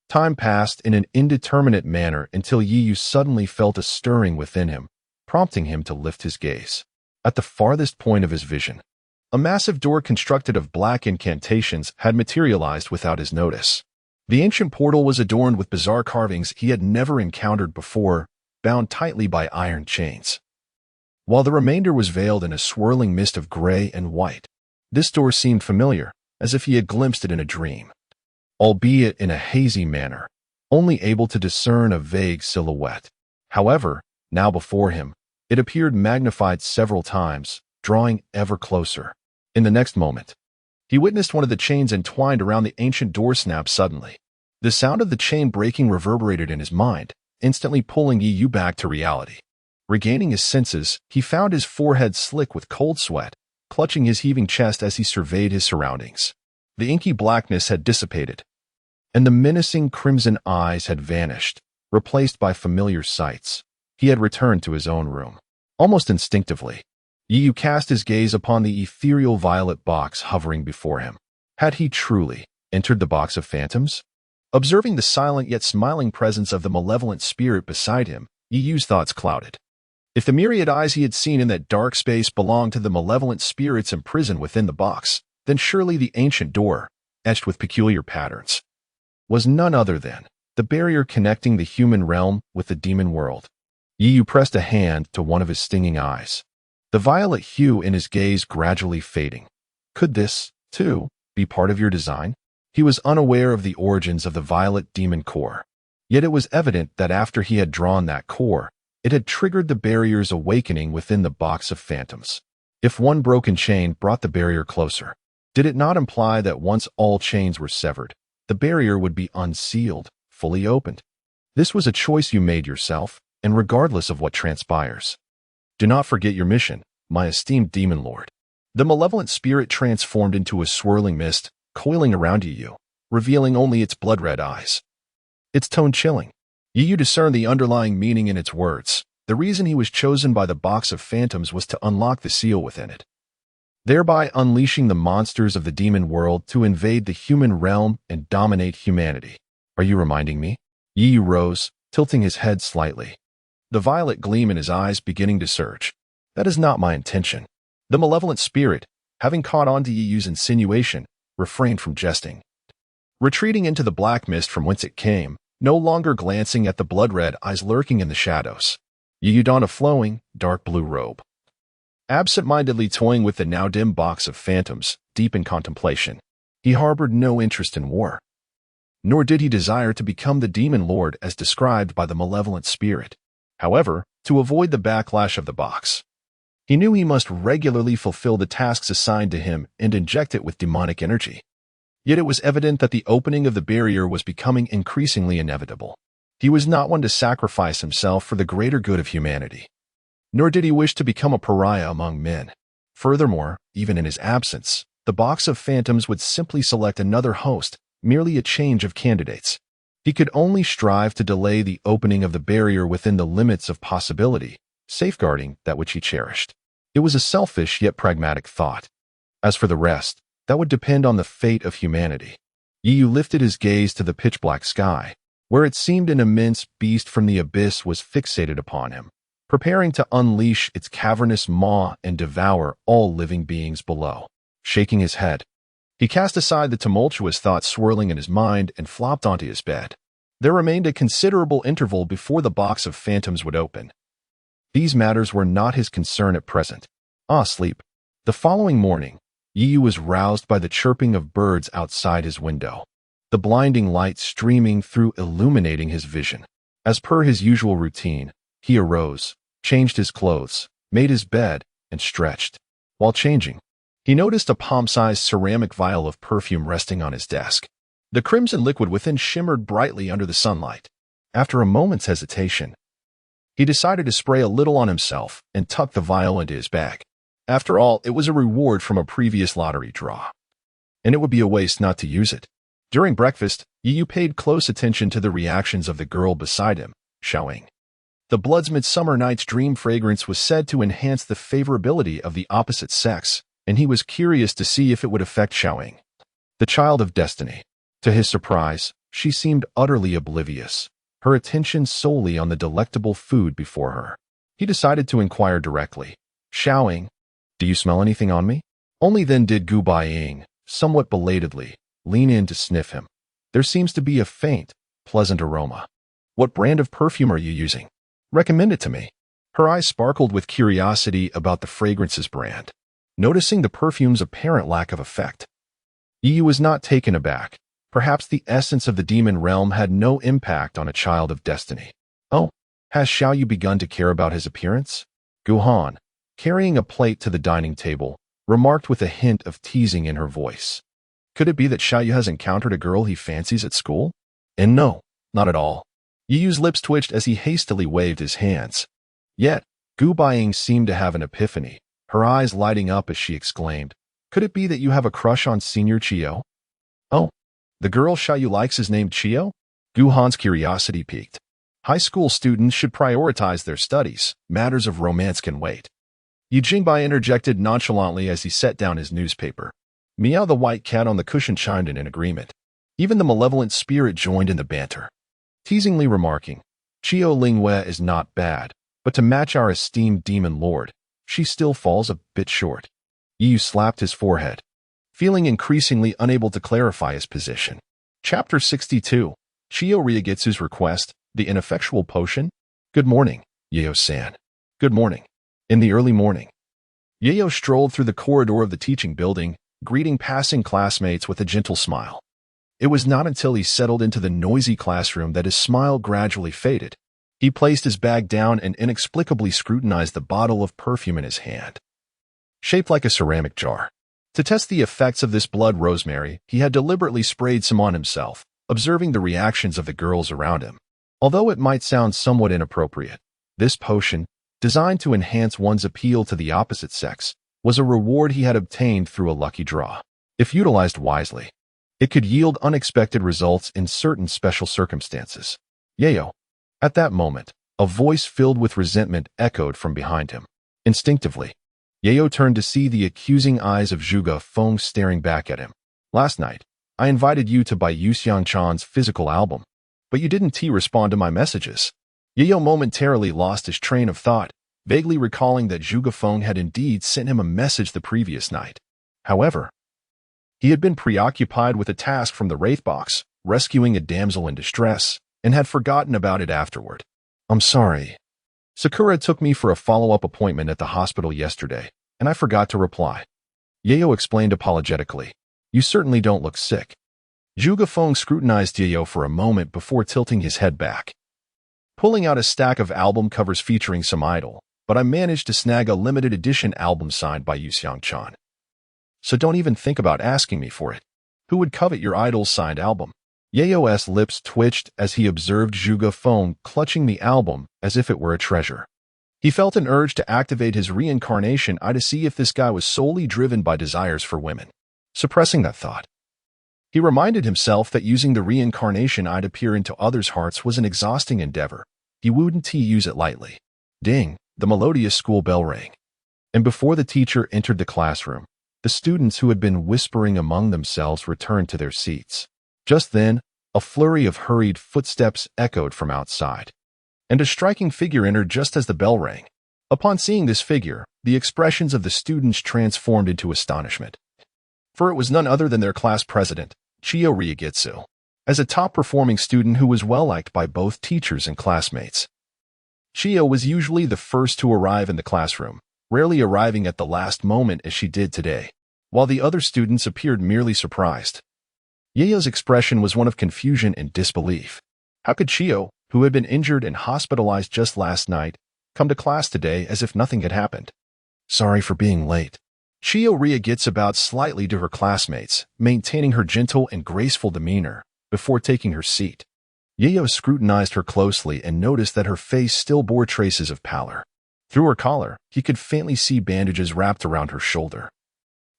Time passed in an indeterminate manner until Yu suddenly felt a stirring within him, prompting him to lift his gaze. At the farthest point of his vision, a massive door constructed of black incantations had materialized without his notice. The ancient portal was adorned with bizarre carvings he had never encountered before, bound tightly by iron chains, while the remainder was veiled in a swirling mist of gray and white. This door seemed familiar, as if he had glimpsed it in a dream, albeit in a hazy manner, only able to discern a vague silhouette. However, now before him, it appeared magnified several times, drawing ever closer. In the next moment, he witnessed one of the chains entwined around the ancient door snap suddenly. The sound of the chain breaking reverberated in his mind, instantly pulling Yu back to reality. Regaining his senses, he found his forehead slick with cold sweat, clutching his heaving chest as he surveyed his surroundings. The inky blackness had dissipated, and the menacing crimson eyes had vanished, replaced by familiar sights. He had returned to his own room. Almost instinctively, Yu cast his gaze upon the ethereal violet box hovering before him. Had he truly entered the box of phantoms? Observing the silent yet smiling presence of the malevolent spirit beside him, Yu's thoughts clouded. If the myriad eyes he had seen in that dark space belonged to the malevolent spirits imprisoned within the box, then surely the ancient door, etched with peculiar patterns, was none other than the barrier connecting the human realm with the demon world. Yu pressed a hand to one of his stinging eyes, the violet hue in his gaze gradually fading. Could this, too, be part of your design? He was unaware of the origins of the violet demon core, yet it was evident that after he had drawn that core, it had triggered the barrier's awakening within the box of phantoms. If one broken chain brought the barrier closer, did it not imply that once all chains were severed, the barrier would be unsealed, fully opened? This was a choice you made yourself, and regardless of what transpires. Do not forget your mission, my esteemed demon lord. The malevolent spirit transformed into a swirling mist, coiling around Yu, revealing only its blood-red eyes. Its tone chilling. Yu discerned the underlying meaning in its words. The reason he was chosen by the box of phantoms was to unlock the seal within it, thereby unleashing the monsters of the demon world to invade the human realm and dominate humanity. Are you reminding me? Yu rose, tilting his head slightly, the violet gleam in his eyes beginning to surge. That is not my intention. The malevolent spirit, having caught on to Yu's insinuation, refrained from jesting. Retreating into the black mist from whence it came, no longer glancing at the blood-red eyes lurking in the shadows. Yu donned a flowing, dark blue robe, absent-mindedly toying with the now dim box of phantoms, deep in contemplation. He harbored no interest in war, nor did he desire to become the demon lord as described by the malevolent spirit. However, to avoid the backlash of the box, he knew he must regularly fulfill the tasks assigned to him and inject it with demonic energy. Yet it was evident that the opening of the barrier was becoming increasingly inevitable. He was not one to sacrifice himself for the greater good of humanity, nor did he wish to become a pariah among men. Furthermore, even in his absence, the box of phantoms would simply select another host, merely a change of candidates. He could only strive to delay the opening of the barrier within the limits of possibility, safeguarding that which he cherished. It was a selfish yet pragmatic thought. As for the rest, that would depend on the fate of humanity. Yu lifted his gaze to the pitch-black sky, where it seemed an immense beast from the abyss was fixated upon him, preparing to unleash its cavernous maw and devour all living beings below. Shaking his head, he cast aside the tumultuous thoughts swirling in his mind and flopped onto his bed. There remained a considerable interval before the box of phantoms would open. These matters were not his concern at present. Sleep. The following morning, Yu was roused by the chirping of birds outside his window, the blinding light streaming through illuminating his vision. As per his usual routine, he arose, changed his clothes, made his bed, and stretched. While changing, he noticed a palm-sized ceramic vial of perfume resting on his desk. The crimson liquid within shimmered brightly under the sunlight. After a moment's hesitation, he decided to spray a little on himself and tuck the vial into his bag. After all, it was a reward from a previous lottery draw, and it would be a waste not to use it. During breakfast, Yu paid close attention to the reactions of the girl beside him, Xiaoying. The blood's midsummer night's dream fragrance was said to enhance the favorability of the opposite sex, and he was curious to see if it would affect Xiaoying, the child of destiny. To his surprise, she seemed utterly oblivious, her attention solely on the delectable food before her. He decided to inquire directly. Xiaoying, do you smell anything on me? Only then did Gu Baiying, somewhat belatedly, lean in to sniff him. There seems to be a faint, pleasant aroma. What brand of perfume are you using? Recommend it to me. Her eyes sparkled with curiosity about the fragrance's brand. Noticing the perfume's apparent lack of effect, Yu was not taken aback. Perhaps the essence of the demon realm had no impact on a child of destiny. Oh, has Xiaoyu begun to care about his appearance? Gu Han, carrying a plate to the dining table, remarked with a hint of teasing in her voice. Could it be that Xiaoyu has encountered a girl he fancies at school? And no, not at all. Yu's lips twitched as he hastily waved his hands. Yet, Gu Baiying seemed to have an epiphany, her eyes lighting up as she exclaimed, could it be that you have a crush on Senior Chio? Oh, the girl Xiaoyu likes is named Chio? Gu Han's curiosity piqued. High school students should prioritize their studies. Matters of romance can wait. Yu Jingbai interjected nonchalantly as he set down his newspaper. Meow the white cat on the cushion chimed in agreement. Even the malevolent spirit joined in the banter, teasingly remarking, Chio Lingwe is not bad, but to match our esteemed demon lord, she still falls a bit short. Yu slapped his forehead, feeling increasingly unable to clarify his position. Chapter 62. Chio Ryugetsu's request, the ineffectual potion? Good morning, Yayo-san. Good morning. In the early morning, Yayo strolled through the corridor of the teaching building, greeting passing classmates with a gentle smile. It was not until he settled into the noisy classroom that his smile gradually faded. He placed his bag down and inexplicably scrutinized the bottle of perfume in his hand, shaped like a ceramic jar. To test the effects of this blood rosemary, he had deliberately sprayed some on himself, observing the reactions of the girls around him. Although it might sound somewhat inappropriate, this potion, designed to enhance one's appeal to the opposite sex, was a reward he had obtained through a lucky draw. If utilized wisely, it could yield unexpected results in certain special circumstances. Yayo. At that moment, a voice filled with resentment echoed from behind him. Instinctively, Yayo turned to see the accusing eyes of Gu Baiying staring back at him. Last night, I invited you to buy Yu Xiangchan's physical album, but you didn't respond to my messages. Yayo momentarily lost his train of thought, vaguely recalling that Gu Baiying had indeed sent him a message the previous night. However, he had been preoccupied with a task from the Wraith Box, rescuing a damsel in distress, and had forgotten about it afterward. I'm sorry. Sakura took me for a follow-up appointment at the hospital yesterday, and I forgot to reply. Yayo explained apologetically. You certainly don't look sick. Gu Baiying scrutinized Yayo for a moment before tilting his head back, pulling out a stack of album covers featuring some idol, but I managed to snag a limited edition album signed by Yu Xiangchan. So don't even think about asking me for it. Who would covet your idol's signed album? Yayo's lips twitched as he observed Gu Baiying clutching the album as if it were a treasure. He felt an urge to activate his Reincarnation Eye to see if this guy was solely driven by desires for women. Suppressing that thought, he reminded himself that using the Reincarnation Eye to peer into others' hearts was an exhausting endeavor. He wouldn't use it lightly. Ding, the melodious school bell rang. And before the teacher entered the classroom, the students who had been whispering among themselves returned to their seats. Just then, a flurry of hurried footsteps echoed from outside, and a striking figure entered just as the bell rang. Upon seeing this figure, the expressions of the students transformed into astonishment. For it was none other than their class president, Chiyo Ryugetsu, as a top-performing student who was well-liked by both teachers and classmates. Chiyo was usually the first to arrive in the classroom, rarely arriving at the last moment as she did today, while the other students appeared merely surprised. Yayo's expression was one of confusion and disbelief. How could Chiyo, who had been injured and hospitalized just last night, come to class today as if nothing had happened? Sorry for being late. Chiyo Ryugetsu bowed slightly to her classmates, maintaining her gentle and graceful demeanor, before taking her seat. Yayo scrutinized her closely and noticed that her face still bore traces of pallor. Through her collar, he could faintly see bandages wrapped around her shoulder,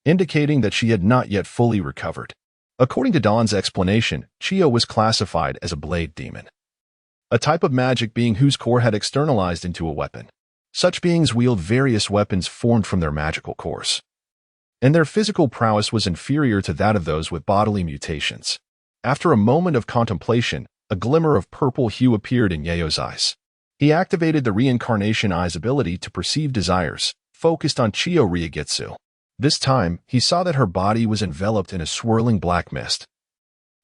indicating that she had not yet fully recovered. According to Dawn's explanation, Chiyo was classified as a blade demon, a type of magic being whose core had externalized into a weapon. Such beings wield various weapons formed from their magical cores, and their physical prowess was inferior to that of those with bodily mutations. After a moment of contemplation, a glimmer of purple hue appeared in Yayo's eyes. He activated the Reincarnation Eye's ability to perceive desires, focused on Chiyo Ryugetsu. This time, he saw that her body was enveloped in a swirling black mist,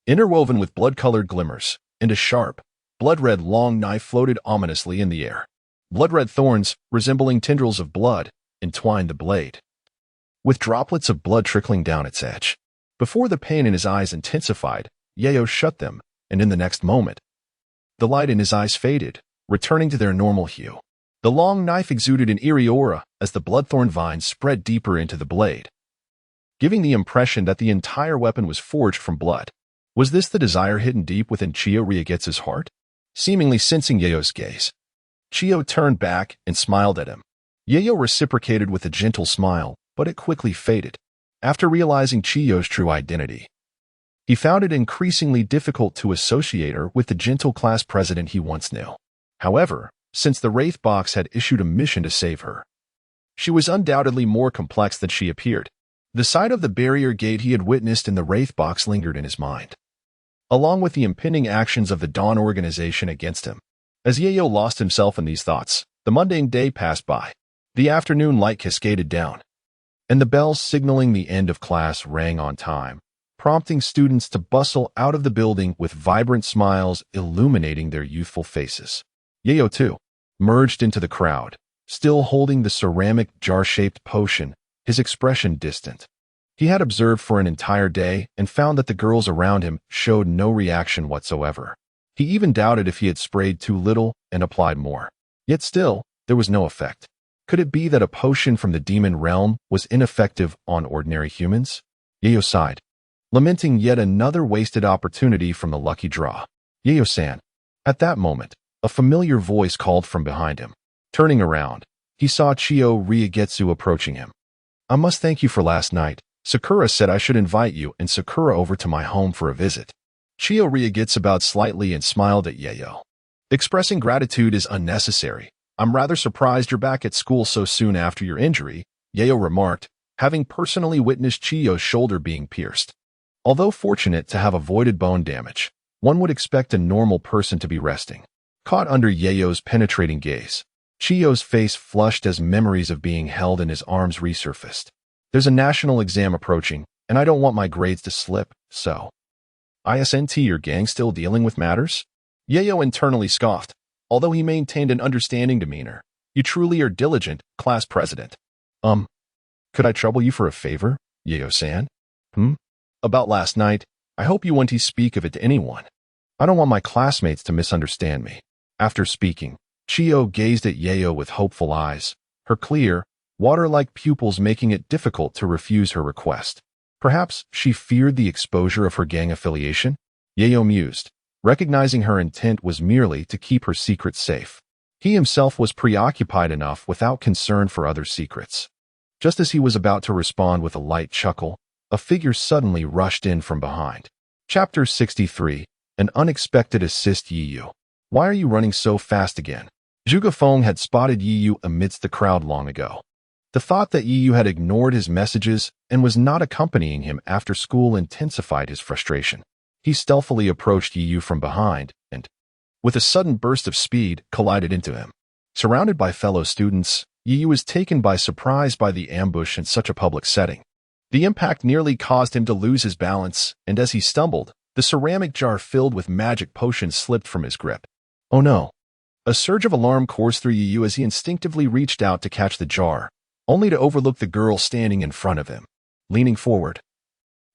interwoven with blood-colored glimmers, and a sharp, blood-red long knife floated ominously in the air. Blood-red thorns, resembling tendrils of blood, entwined the blade, with droplets of blood trickling down its edge. Before the pain in his eyes intensified, Yayo shut them, and in the next moment, the light in his eyes faded, returning to their normal hue. The long knife exuded an eerie aura as the bloodthorn vines spread deeper into the blade, giving the impression that the entire weapon was forged from blood. Was this the desire hidden deep within Chiyo Ryugetsu's heart? Seemingly sensing Yayo's gaze, Chiyo turned back and smiled at him. Yayo reciprocated with a gentle smile, but it quickly faded. After realizing Chiyo's true identity, he found it increasingly difficult to associate her with the gentle class president he once knew. However, since the Wraith Box had issued a mission to save her, she was undoubtedly more complex than she appeared. The sight of the barrier gate he had witnessed in the Wraith Box lingered in his mind, along with the impending actions of the Dawn organization against him. As Yayo lost himself in these thoughts, the mundane day passed by. The afternoon light cascaded down, and the bells signaling the end of class rang on time, prompting students to bustle out of the building with vibrant smiles illuminating their youthful faces. Yayo, too, merged into the crowd, still holding the ceramic jar-shaped potion, his expression distant. He had observed for an entire day and found that the girls around him showed no reaction whatsoever. He even doubted if he had sprayed too little and applied more. Yet still, there was no effect. Could it be that a potion from the demon realm was ineffective on ordinary humans? Yayo sighed, lamenting yet another wasted opportunity from the lucky draw. Yayo-san, At that moment, a familiar voice called from behind him. Turning around, he saw Chiyo Ryagetsu approaching him. I must thank you for last night. Sakura said I should invite you and Sakura over to my home for a visit. Chiyo Ryagetsu bowed slightly and smiled at Yayo. Expressing gratitude is unnecessary. I'm rather surprised you're back at school so soon after your injury, Yayo remarked, having personally witnessed Chiyo's shoulder being pierced. Although fortunate to have avoided bone damage, one would expect a normal person to be resting. Caught under Yayo's penetrating gaze, Chiyo's face flushed as memories of being held in his arms resurfaced. There's a national exam approaching, and I don't want my grades to slip, so. Isn't your gang still dealing with matters? Yayo internally scoffed, although he maintained an understanding demeanor. You truly are diligent, class president. Could I trouble you for a favor, Yayo-san? About last night, I hope you won't speak of it to anyone. I don't want my classmates to misunderstand me. After speaking, Chiyo gazed at Yayo with hopeful eyes, her clear, water-like pupils making it difficult to refuse her request. Perhaps she feared the exposure of her gang affiliation? Yayo mused, recognizing her intent was merely to keep her secret safe. He himself was preoccupied enough without concern for other secrets. Just as he was about to respond with a light chuckle, a figure suddenly rushed in from behind. Chapter 63, An Unexpected Assist. Yiyu. Why are you running so fast again? Zhuge Feng had spotted Yiyu amidst the crowd long ago. The thought that Yiyu had ignored his messages and was not accompanying him after school intensified his frustration. He stealthily approached Yiyu from behind and, with a sudden burst of speed, collided into him. Surrounded by fellow students, Yiyu was taken by surprise by the ambush in such a public setting. The impact nearly caused him to lose his balance, and as he stumbled, the ceramic jar filled with magic potions slipped from his grip. Oh no! A surge of alarm coursed through Yiyu as he instinctively reached out to catch the jar, only to overlook the girl standing in front of him. Leaning forward,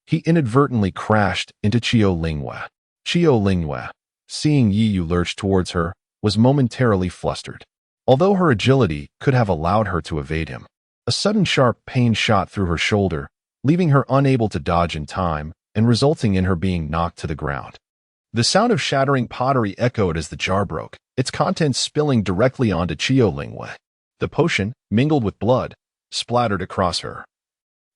he inadvertently crashed into Chiyo Lingwe. Chiyo Lingwe, seeing Yiyu lurch towards her, was momentarily flustered. Although her agility could have allowed her to evade him, a sudden sharp pain shot through her shoulder, leaving her unable to dodge in time and resulting in her being knocked to the ground. The sound of shattering pottery echoed as the jar broke, its contents spilling directly onto Chiyo Lingwe. The potion, mingled with blood, splattered across her,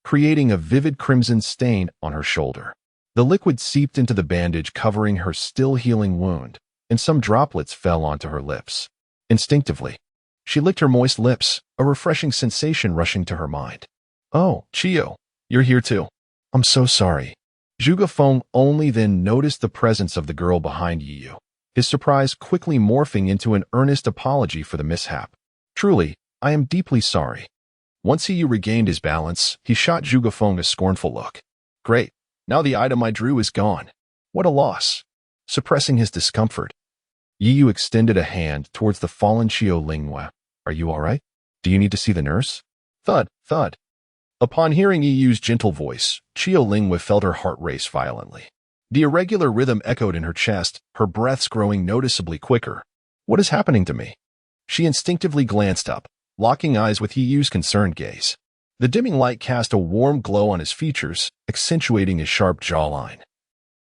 creating a vivid crimson stain on her shoulder. The liquid seeped into the bandage covering her still-healing wound, and some droplets fell onto her lips. Instinctively, she licked her moist lips, a refreshing sensation rushing to her mind. Oh, Chiyo, you're here too. I'm so sorry. Zhuge Feng only then noticed the presence of the girl behind Yiyu, his surprise quickly morphing into an earnest apology for the mishap. Truly, I am deeply sorry. Once Yiyu regained his balance, he shot Zhuge Feng a scornful look. Great, now the item I drew is gone. What a loss. Suppressing his discomfort, Yiyu extended a hand towards the fallen Chiyo Lingwe. Are you all right? Do you need to see the nurse? Thud, thud. Upon hearing Yiyu's gentle voice, Chiyo Lingwe felt her heart race violently. The irregular rhythm echoed in her chest, her breaths growing noticeably quicker. What is happening to me? She instinctively glanced up, locking eyes with Yiyu's concerned gaze. The dimming light cast a warm glow on his features, accentuating his sharp jawline.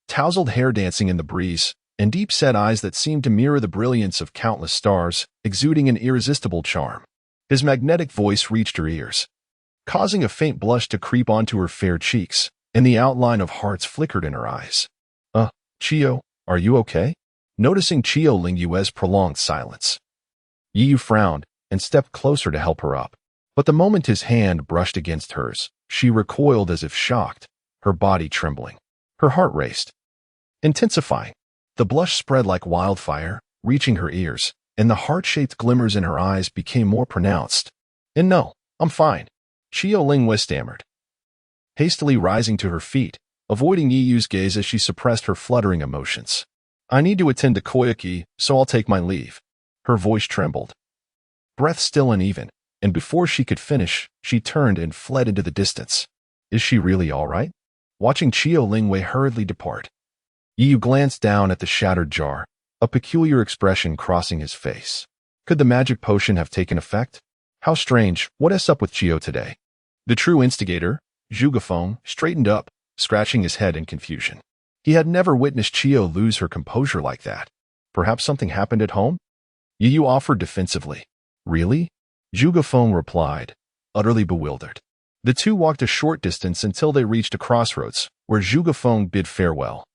Tousled hair dancing in the breeze, and deep-set eyes that seemed to mirror the brilliance of countless stars, exuding an irresistible charm. His magnetic voice reached her ears, causing a faint blush to creep onto her fair cheeks, and the outline of hearts flickered in her eyes. Chiyo, are you okay? Noticing Chiyo Lingwe's prolonged silence, Yiyu frowned and stepped closer to help her up. But the moment his hand brushed against hers, she recoiled as if shocked, her body trembling. Her heart raced, intensifying. The blush spread like wildfire, reaching her ears, and the heart-shaped glimmers in her eyes became more pronounced. And no, I'm fine. Chiyo Lingwe stammered, hastily rising to her feet, avoiding Yiyu's gaze as she suppressed her fluttering emotions. I need to attend to Koyuki, so I'll take my leave. Her voice trembled, breath still uneven, and before she could finish, she turned and fled into the distance. Is she really all right? Watching Chiyo Lingwe hurriedly depart, Yiyu glanced down at the shattered jar, a peculiar expression crossing his face. Could the magic potion have taken effect? How strange, what is up with Chiyo today? The true instigator, Zhuge Feng, straightened up, scratching his head in confusion. He had never witnessed Chiyo lose her composure like that. Perhaps something happened at home? Yu offered defensively. Really? Gu Baiying replied, utterly bewildered. The two walked a short distance until they reached a crossroads, where Gu Baiying bid farewell.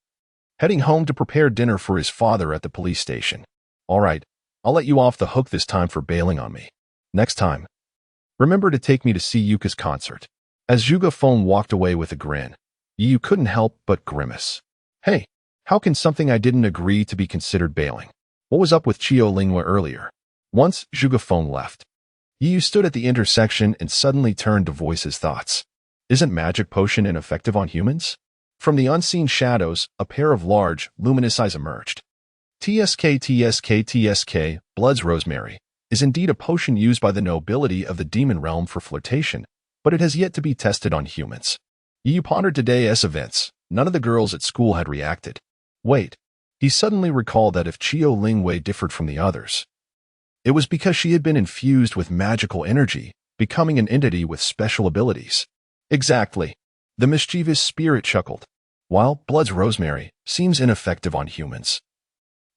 Heading home to prepare dinner for his father at the police station. All right, I'll let you off the hook this time for bailing on me. Next time, remember to take me to see Yuka's concert. As Gu Baiying walked away with a grin, Yu couldn't help but grimace. Hey, how can something I didn't agree to be considered bailing? What was up with Qiao Lingwei earlier? Once Gu Baiying left, Yu stood at the intersection and suddenly turned to voice his thoughts. Isn't magic potion ineffective on humans? From the unseen shadows, a pair of large, luminous eyes emerged. TSK, Blood's Rosemary, is indeed a potion used by the nobility of the demon realm for flirtation, but it has yet to be tested on humans. Yu pondered today's events. None of the girls at school had reacted. Wait, he suddenly recalled that if Qiao Lingwei differed from the others, it was because she had been infused with magical energy, becoming an entity with special abilities. Exactly. The mischievous spirit chuckled. While Blood's Rosemary seems ineffective on humans,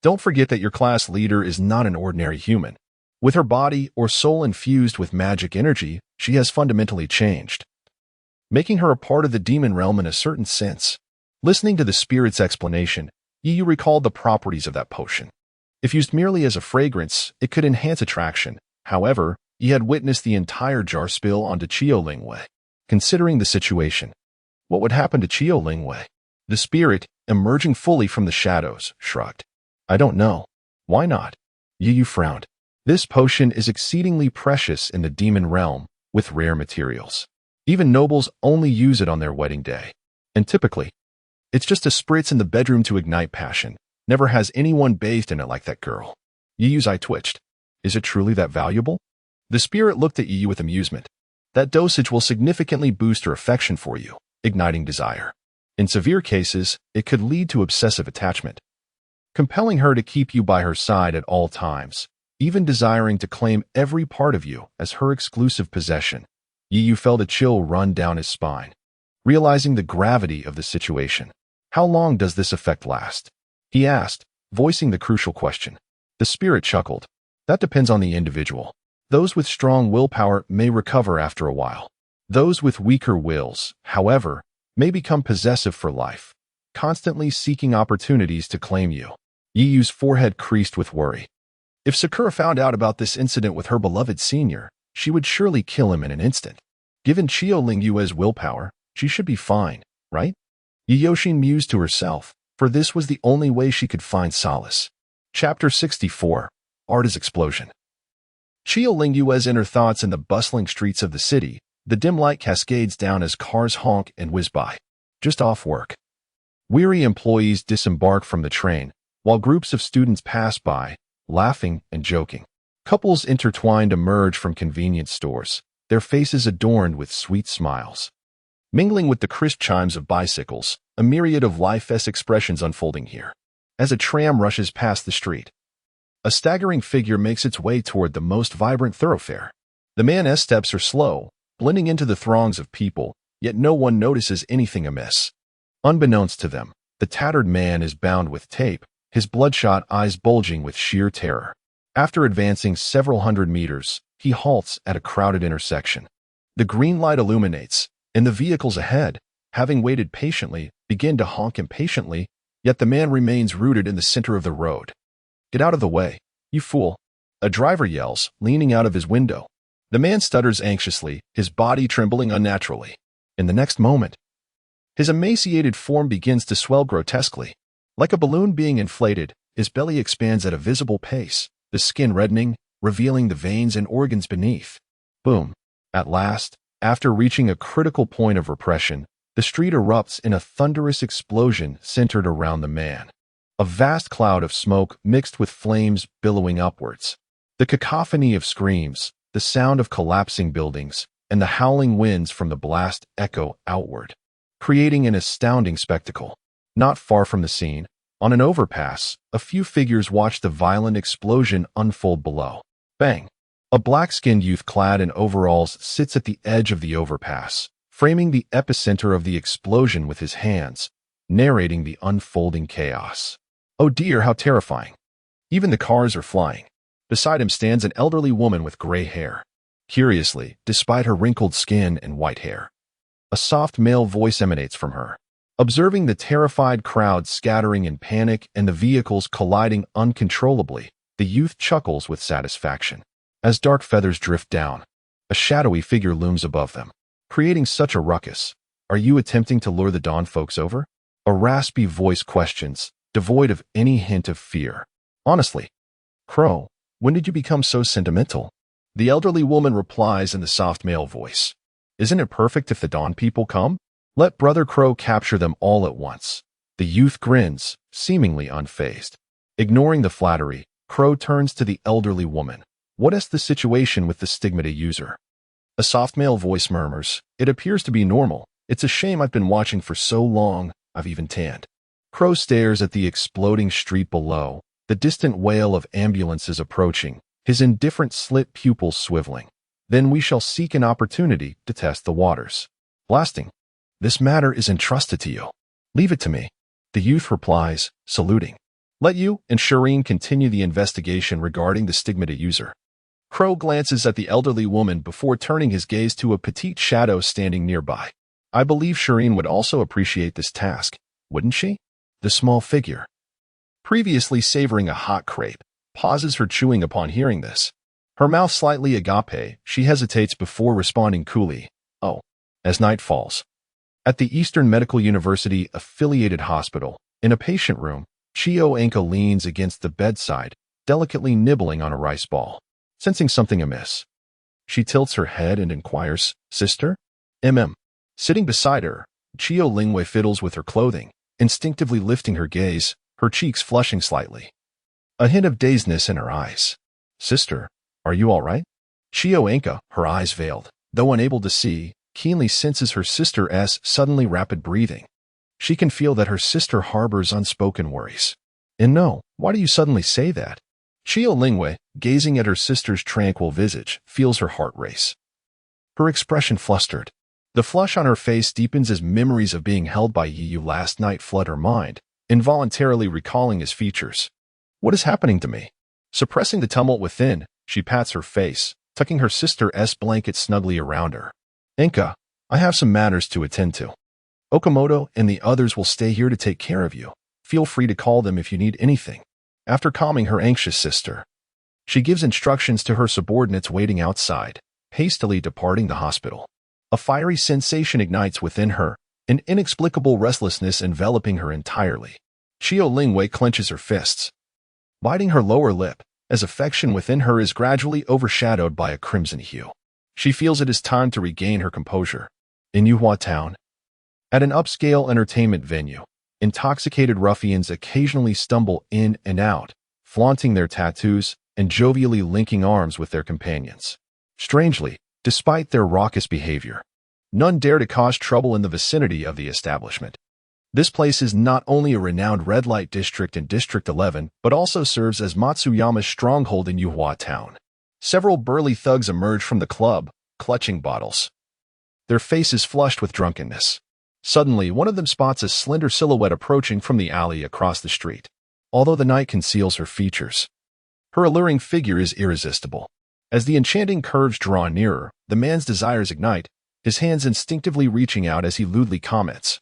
don't forget that your class leader is not an ordinary human. With her body or soul infused with magic energy, she has fundamentally changed, making her a part of the demon realm in a certain sense. Listening to the spirit's explanation, Yu recalled the properties of that potion. If used merely as a fragrance, it could enhance attraction. However, he had witnessed the entire jar spill onto Qiao Lingwei. Considering the situation, what would happen to Qiao Lingwei? The spirit, emerging fully from the shadows, shrugged. I don't know. Why not? Yu frowned. This potion is exceedingly precious in the demon realm, with rare materials. Even nobles only use it on their wedding day. And typically, it's just a spritz in the bedroom to ignite passion. Never has anyone bathed in it like that girl. Yu's eye twitched. Is it truly that valuable? The spirit looked at Yu with amusement. That dosage will significantly boost her affection for you, igniting desire. In severe cases, it could lead to obsessive attachment, compelling her to keep you by her side at all times, even desiring to claim every part of you as her exclusive possession. Yu felt a chill run down his spine, realizing the gravity of the situation. How long does this effect last? He asked, voicing the crucial question. The spirit chuckled. That depends on the individual. Those with strong willpower may recover after a while. Those with weaker wills, however, may become possessive for life, constantly seeking opportunities to claim you. Yu's forehead creased with worry. If Sakura found out about this incident with her beloved senior, she would surely kill him in an instant. Given Qiao Lingwei's willpower, she should be fine, right? Yoshin mused to herself, for this was the only way she could find solace. Chapter 64, Arta's Explosion. Qiao Lingwei's inner thoughts in the bustling streets of the city. The dim light cascades down as cars honk and whiz by. Just off work. Weary employees disembark from the train, while groups of students pass by, laughing and joking. Couples intertwined emerge from convenience stores, their faces adorned with sweet smiles. Mingling with the crisp chimes of bicycles, a myriad of life-esque expressions unfolding here. As a tram rushes past the street, a staggering figure makes its way toward the most vibrant thoroughfare. The man's steps are slow, blending into the throngs of people, yet no one notices anything amiss. Unbeknownst to them, the tattered man is bound with tape, his bloodshot eyes bulging with sheer terror. After advancing several hundred meters, he halts at a crowded intersection. The green light illuminates, and the vehicles ahead, having waited patiently, begin to honk impatiently, yet the man remains rooted in the center of the road. Get out of the way, you fool! A driver yells, leaning out of his window. The man stutters anxiously, his body trembling unnaturally. In the next moment, his emaciated form begins to swell grotesquely. Like a balloon being inflated, his belly expands at a visible pace, the skin reddening, revealing the veins and organs beneath. Boom. At last, after reaching a critical point of repression, the street erupts in a thunderous explosion centered around the man. A vast cloud of smoke mixed with flames billowing upwards. The cacophony of screams, the sound of collapsing buildings, and the howling winds from the blast echo outward, creating an astounding spectacle. Not far from the scene, on an overpass, a few figures watch the violent explosion unfold below. Bang! A black-skinned youth clad in overalls sits at the edge of the overpass, framing the epicenter of the explosion with his hands, narrating the unfolding chaos. Oh dear, how terrifying! Even the cars are flying. Beside him stands an elderly woman with gray hair. Curiously, despite her wrinkled skin and white hair, a soft male voice emanates from her. Observing the terrified crowd scattering in panic and the vehicles colliding uncontrollably, the youth chuckles with satisfaction. As dark feathers drift down, a shadowy figure looms above them, creating such a ruckus. Are you attempting to lure the Dawn folks over? A raspy voice questions, devoid of any hint of fear. Honestly, Crow, when did you become so sentimental? The elderly woman replies in the soft male voice. Isn't it perfect if the Dawn people come? Let Brother Crow capture them all at once. The youth grins, seemingly unfazed. Ignoring the flattery, Crow turns to the elderly woman. What is the situation with the stigmata user? A soft male voice murmurs, it appears to be normal. It's a shame I've been watching for so long, I've even tanned. Crow stares at the exploding street below, the distant wail of ambulances approaching, his indifferent slit pupils swiveling. Then we shall seek an opportunity to test the waters. Blasting. This matter is entrusted to you. Leave it to me. The youth replies, saluting. Let you and Shireen continue the investigation regarding the stigmata user. Crow glances at the elderly woman before turning his gaze to a petite shadow standing nearby. I believe Shireen would also appreciate this task, wouldn't she? The small figure, previously savoring a hot crepe, pauses her chewing upon hearing this. Her mouth slightly agape, she hesitates before responding coolly. Oh. As night falls. At the Eastern Medical University affiliated hospital, in a patient room, Chio Anka leans against the bedside, delicately nibbling on a rice ball. Sensing something amiss, she tilts her head and inquires, Sister? Sitting beside her, Chio Lingwei fiddles with her clothing, instinctively lifting her gaze, her cheeks flushing slightly. A hint of dazedness in her eyes. Sister, are you all right? Chio Anka, her eyes veiled, though unable to see, keenly senses her sister's suddenly rapid breathing. She can feel that her sister harbors unspoken worries. And no, why do you suddenly say that? Chio Lingwei, gazing at her sister's tranquil visage, feels her heart race. Her expression flustered. The flush on her face deepens as memories of being held by Yu last night flood her mind, involuntarily recalling his features. What is happening to me? Suppressing the tumult within, she pats her face, tucking her sister's blanket snugly around her. Anka, I have some matters to attend to. Okamoto and the others will stay here to take care of you. Feel free to call them if you need anything. After calming her anxious sister, she gives instructions to her subordinates waiting outside, hastily departing the hospital. A fiery sensation ignites within her, an inexplicable restlessness enveloping her entirely. Chio Lingwei clenches her fists, biting her lower lip, as affection within her is gradually overshadowed by a crimson hue. She feels it is time to regain her composure. In Yuhua Town, at an upscale entertainment venue, intoxicated ruffians occasionally stumble in and out, flaunting their tattoos and jovially linking arms with their companions. Strangely, despite their raucous behavior, none dare to cause trouble in the vicinity of the establishment. This place is not only a renowned red light district in District 11, but also serves as Matsuyama's stronghold in Yuhua Town. Several burly thugs emerge from the club, clutching bottles, their faces flushed with drunkenness. Suddenly, one of them spots a slender silhouette approaching from the alley across the street. Although the night conceals her features, her alluring figure is irresistible. As the enchanting curves draw nearer, the man's desires ignite, his hands instinctively reaching out as he lewdly comments.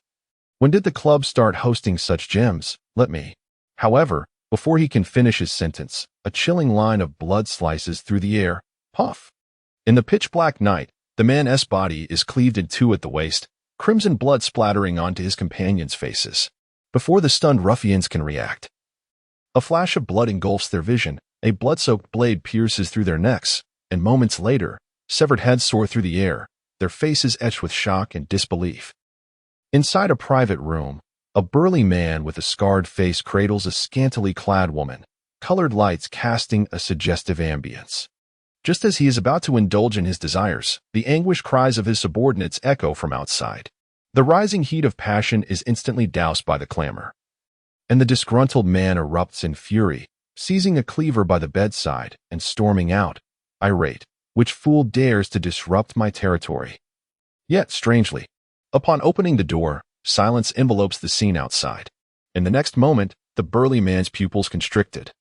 When did the club start hosting such gems? Let me. However, before he can finish his sentence, a chilling line of blood slices through the air. Puff! In the pitch-black night, the man's body is cleaved in two at the waist, crimson blood splattering onto his companions' faces. Before the stunned ruffians can react, a flash of blood engulfs their vision, a blood-soaked blade pierces through their necks, and moments later, severed heads soar through the air, their faces etched with shock and disbelief. Inside a private room, a burly man with a scarred face cradles a scantily clad woman, colored lights casting a suggestive ambience. Just as he is about to indulge in his desires, the anguished cries of his subordinates echo from outside. The rising heat of passion is instantly doused by the clamor, and the disgruntled man erupts in fury, seizing a cleaver by the bedside and storming out, irate, which fool dares to disrupt my territory? Yet, strangely, upon opening the door, silence envelopes the scene outside. In the next moment, the burly man's pupils constricted,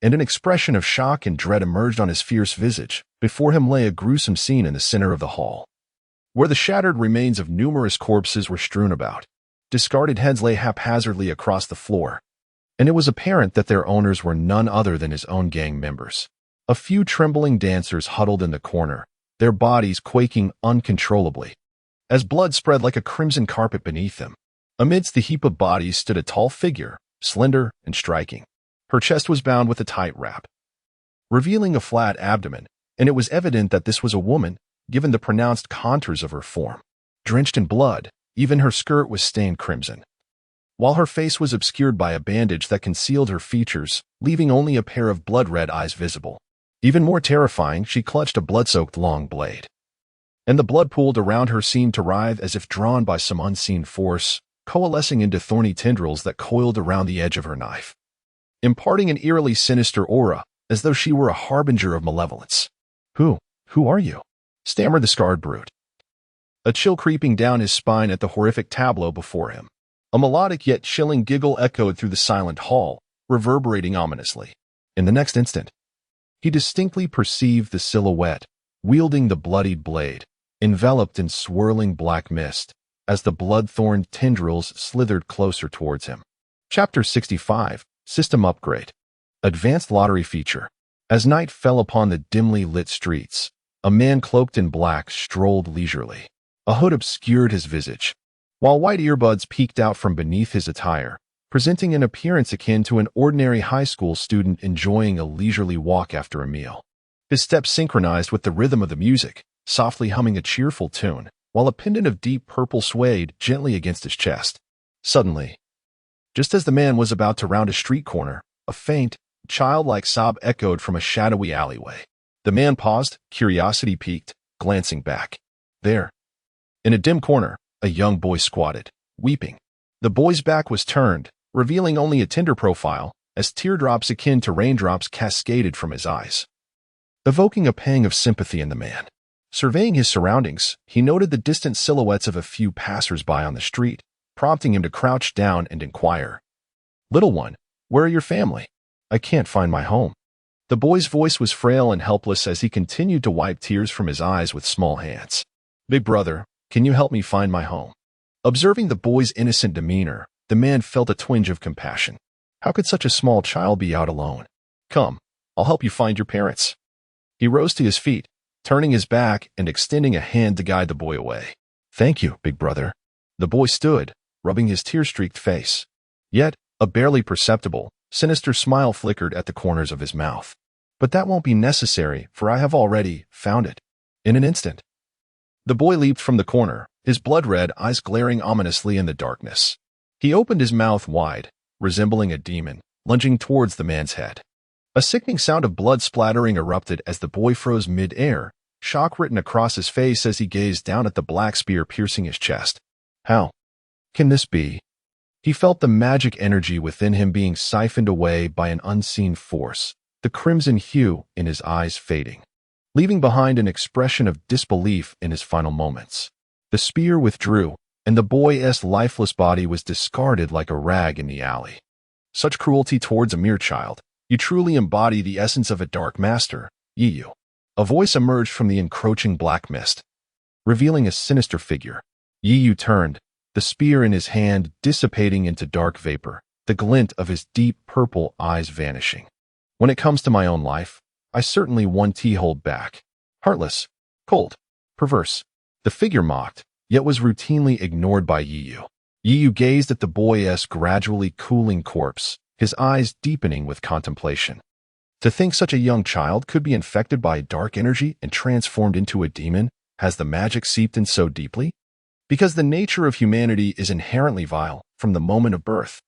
and an expression of shock and dread emerged on his fierce visage. Before him lay a gruesome scene in the center of the hall, where the shattered remains of numerous corpses were strewn about. Discarded heads lay haphazardly across the floor, and it was apparent that their owners were none other than his own gang members. A few trembling dancers huddled in the corner, their bodies quaking uncontrollably, as blood spread like a crimson carpet beneath them. Amidst the heap of bodies stood a tall figure, slender and striking. Her chest was bound with a tight wrap, revealing a flat abdomen, and it was evident that this was a woman, given the pronounced contours of her form. Drenched in blood, even her skirt was stained crimson, while her face was obscured by a bandage that concealed her features, leaving only a pair of blood-red eyes visible. Even more terrifying, she clutched a blood-soaked long blade, and the blood pooled around her seemed to writhe as if drawn by some unseen force, coalescing into thorny tendrils that coiled around the edge of her knife, imparting an eerily sinister aura, as though she were a harbinger of malevolence. Who are you?" stammered the scarred brute, a chill creeping down his spine at the horrific tableau before him. A melodic yet chilling giggle echoed through the silent hall, reverberating ominously. In the next instant, he distinctly perceived the silhouette, wielding the bloodied blade, enveloped in swirling black mist, as the blood-thorned tendrils slithered closer towards him. Chapter 65, System Upgrade. Advanced Lottery Feature. As night fell upon the dimly lit streets, a man cloaked in black strolled leisurely. A hood obscured his visage, while white earbuds peeked out from beneath his attire, presenting an appearance akin to an ordinary high school student enjoying a leisurely walk after a meal. His steps synchronized with the rhythm of the music, softly humming a cheerful tune, while a pendant of deep purple swayed gently against his chest. Suddenly, just as the man was about to round a street corner, a faint, childlike sob echoed from a shadowy alleyway. The man paused, curiosity piqued, glancing back. There, in a dim corner, a young boy squatted, weeping. The boy's back was turned, revealing only a tender profile, as teardrops akin to raindrops cascaded from his eyes, evoking a pang of sympathy in the man. Surveying his surroundings, he noted the distant silhouettes of a few passers-by on the street, prompting him to crouch down and inquire, "Little one, where are your family? I can't find my home." The boy's voice was frail and helpless as he continued to wipe tears from his eyes with small hands. "Big brother, can you help me find my home?" Observing the boy's innocent demeanor, the man felt a twinge of compassion. How could such a small child be out alone? "Come, I'll help you find your parents." He rose to his feet, turning his back and extending a hand to guide the boy away. "Thank you, big brother." The boy stood, rubbing his tear-streaked face. Yet, a barely perceptible, sinister smile flickered at the corners of his mouth. "But that won't be necessary, for I have already found it." In an instant, the boy leaped from the corner, his blood-red eyes glaring ominously in the darkness. He opened his mouth wide, resembling a demon, lunging towards the man's head. A sickening sound of blood splattering erupted as the boy froze mid-air, shock written across his face as he gazed down at the black spear piercing his chest. How can this be? He felt the magic energy within him being siphoned away by an unseen force, the crimson hue in his eyes fading, leaving behind an expression of disbelief in his final moments. The spear withdrew, and the boy's lifeless body was discarded like a rag in the alley. Such cruelty towards a mere child. You truly embody the essence of a dark master, Yu. A voice emerged from the encroaching black mist, revealing a sinister figure. Yu turned, the spear in his hand dissipating into dark vapor, the glint of his deep purple eyes vanishing. When it comes to my own life, I certainly won't hold back. Heartless, cold, perverse. The figure mocked, yet was routinely ignored by Yu. Yu gazed at the boy's gradually cooling corpse, his eyes deepening with contemplation. To think such a young child could be infected by dark energy and transformed into a demon, has the magic seeped in so deeply? Because the nature of humanity is inherently vile from the moment of birth.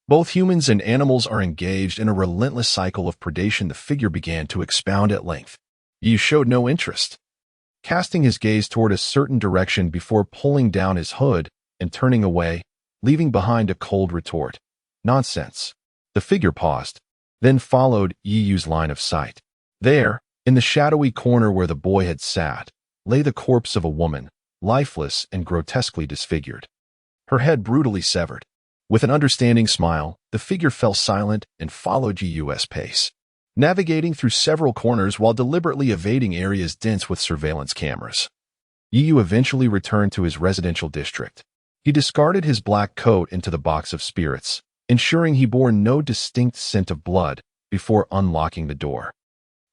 Both humans and animals are engaged in a relentless cycle of predation. The figure began to expound at length. Yu showed no interest, casting his gaze toward a certain direction before pulling down his hood and turning away, leaving behind a cold retort. Nonsense. The figure paused, then followed Yu's line of sight. There, in the shadowy corner where the boy had sat, lay the corpse of a woman, lifeless and grotesquely disfigured. Her head brutally severed, With an understanding smile, the figure fell silent and followed Yu's pace, navigating through several corners while deliberately evading areas dense with surveillance cameras. Yu eventually returned to his residential district. He discarded his black coat into the box of spirits, ensuring he bore no distinct scent of blood before unlocking the door.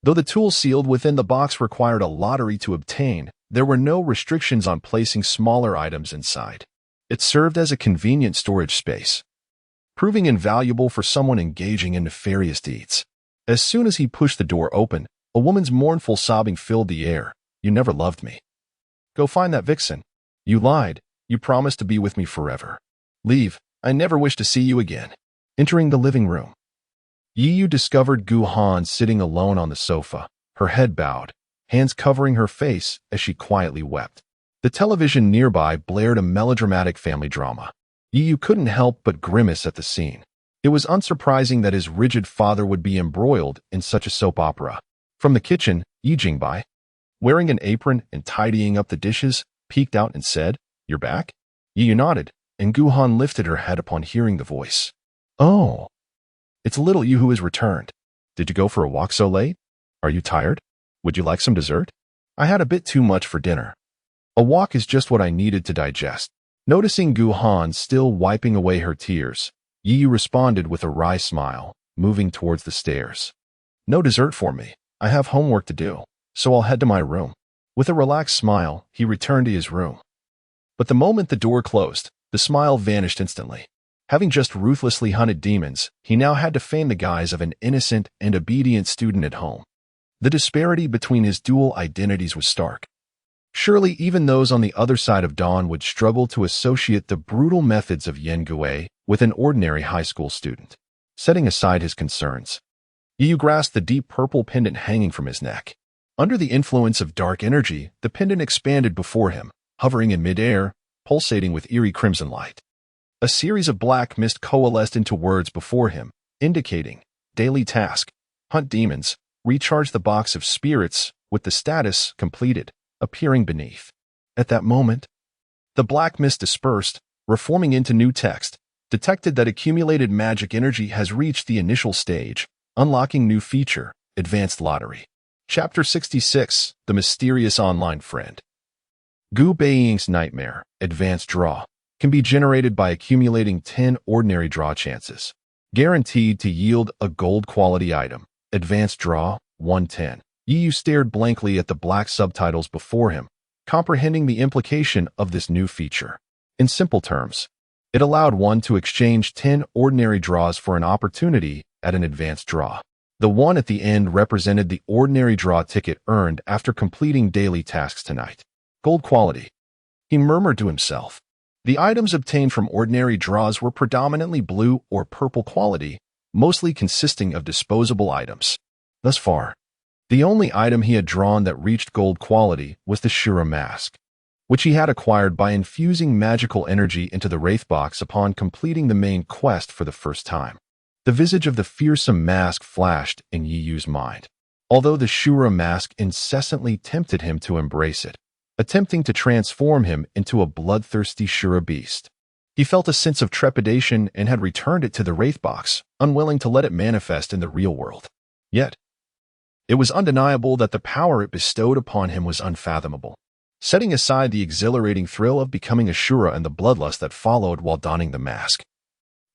Though the tool sealed within the box required a lottery to obtain, there were no restrictions on placing smaller items inside. It served as a convenient storage space, proving invaluable for someone engaging in nefarious deeds. As soon as he pushed the door open, a woman's mournful sobbing filled the air. "You never loved me. Go find that vixen. You lied. You promised to be with me forever. Leave. I never wish to see you again." Entering the living room, Yu discovered Gu Han sitting alone on the sofa, her head bowed, hands covering her face as she quietly wept. The television nearby blared a melodramatic family drama. Yu couldn't help but grimace at the scene. It was unsurprising that his rigid father would be embroiled in such a soap opera. From the kitchen, Yi Jingbai, wearing an apron and tidying up the dishes, peeked out and said, "You're back?" Yu nodded, and Gu Han lifted her head upon hearing the voice. "Oh, it's little Yu who has returned. Did you go for a walk so late? Are you tired? Would you like some dessert? I had a bit too much for dinner." A walk is just what I needed to digest. Noticing Gu Han still wiping away her tears, Yi responded with a wry smile, moving towards the stairs. "No dessert for me. I have homework to do, so I'll head to my room." With a relaxed smile, he returned to his room. But the moment the door closed, the smile vanished instantly. Having just ruthlessly hunted demons, he now had to feign the guise of an innocent and obedient student at home. The disparity between his dual identities was stark. Surely even those on the other side of dawn would struggle to associate the brutal methods of Yen Gui with an ordinary high school student. Setting aside his concerns, Yu grasped the deep purple pendant hanging from his neck. Under the influence of dark energy, the pendant expanded before him, hovering in midair, pulsating with eerie crimson light. A series of black mist coalesced into words before him, indicating, "Daily task, hunt demons, recharge the box of spirits," with the status completed, appearing beneath. At that moment, the black mist dispersed, reforming into new text, detected that accumulated magic energy has reached the initial stage, unlocking new feature, advanced lottery. Chapter 66, The Mysterious Online Friend. Gu Baiying's nightmare, advanced draw, can be generated by accumulating 10 ordinary draw chances, guaranteed to yield a gold quality item. Advanced draw, 110. Yu stared blankly at the black subtitles before him, comprehending the implication of this new feature. In simple terms, it allowed one to exchange 10 ordinary draws for an opportunity at an advanced draw. The one at the end represented the ordinary draw ticket earned after completing daily tasks tonight. Gold quality. He murmured to himself. The items obtained from ordinary draws were predominantly blue or purple quality, mostly consisting of disposable items. Thus far, the only item he had drawn that reached gold quality was the Shura mask, which he had acquired by infusing magical energy into the Wraith Box upon completing the main quest for the first time. The visage of the fearsome mask flashed in Yu's mind, although the Shura mask incessantly tempted him to embrace it, attempting to transform him into a bloodthirsty Shura beast. He felt a sense of trepidation and had returned it to the Wraith Box, unwilling to let it manifest in the real world. Yet, it was undeniable that the power it bestowed upon him was unfathomable. Setting aside the exhilarating thrill of becoming a Shura and the bloodlust that followed while donning the mask,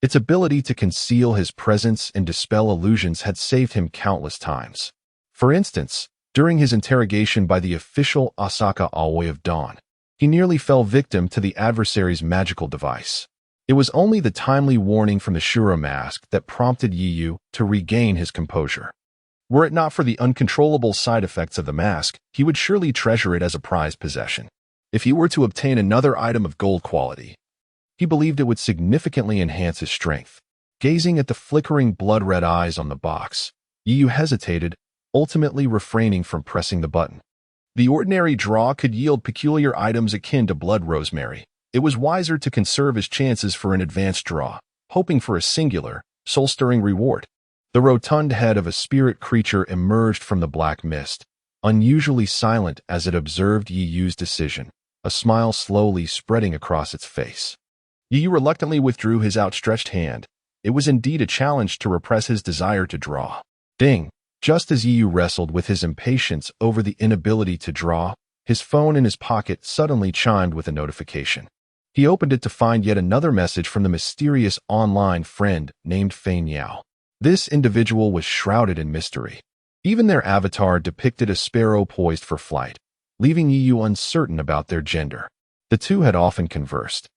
its ability to conceal his presence and dispel illusions had saved him countless times. For instance, during his interrogation by the official Osaka Alloy of Dawn, he nearly fell victim to the adversary's magical device. It was only the timely warning from the Shura mask that prompted Yu to regain his composure. Were it not for the uncontrollable side effects of the mask, he would surely treasure it as a prized possession. If he were to obtain another item of gold quality, he believed it would significantly enhance his strength. Gazing at the flickering blood-red eyes on the box, Yu hesitated, ultimately refraining from pressing the button. The ordinary draw could yield peculiar items akin to blood rosemary. It was wiser to conserve his chances for an advanced draw, hoping for a singular, soul-stirring reward. The rotund head of a spirit creature emerged from the black mist, unusually silent as it observed Yu's decision, a smile slowly spreading across its face. Yu reluctantly withdrew his outstretched hand. It was indeed a challenge to repress his desire to draw. Ding! Just as Yu wrestled with his impatience over the inability to draw, his phone in his pocket suddenly chimed with a notification. He opened it to find yet another message from the mysterious online friend named Fei Yao. This individual was shrouded in mystery. Even their avatar depicted a sparrow poised for flight, leaving Yu uncertain about their gender. The two had often conversed,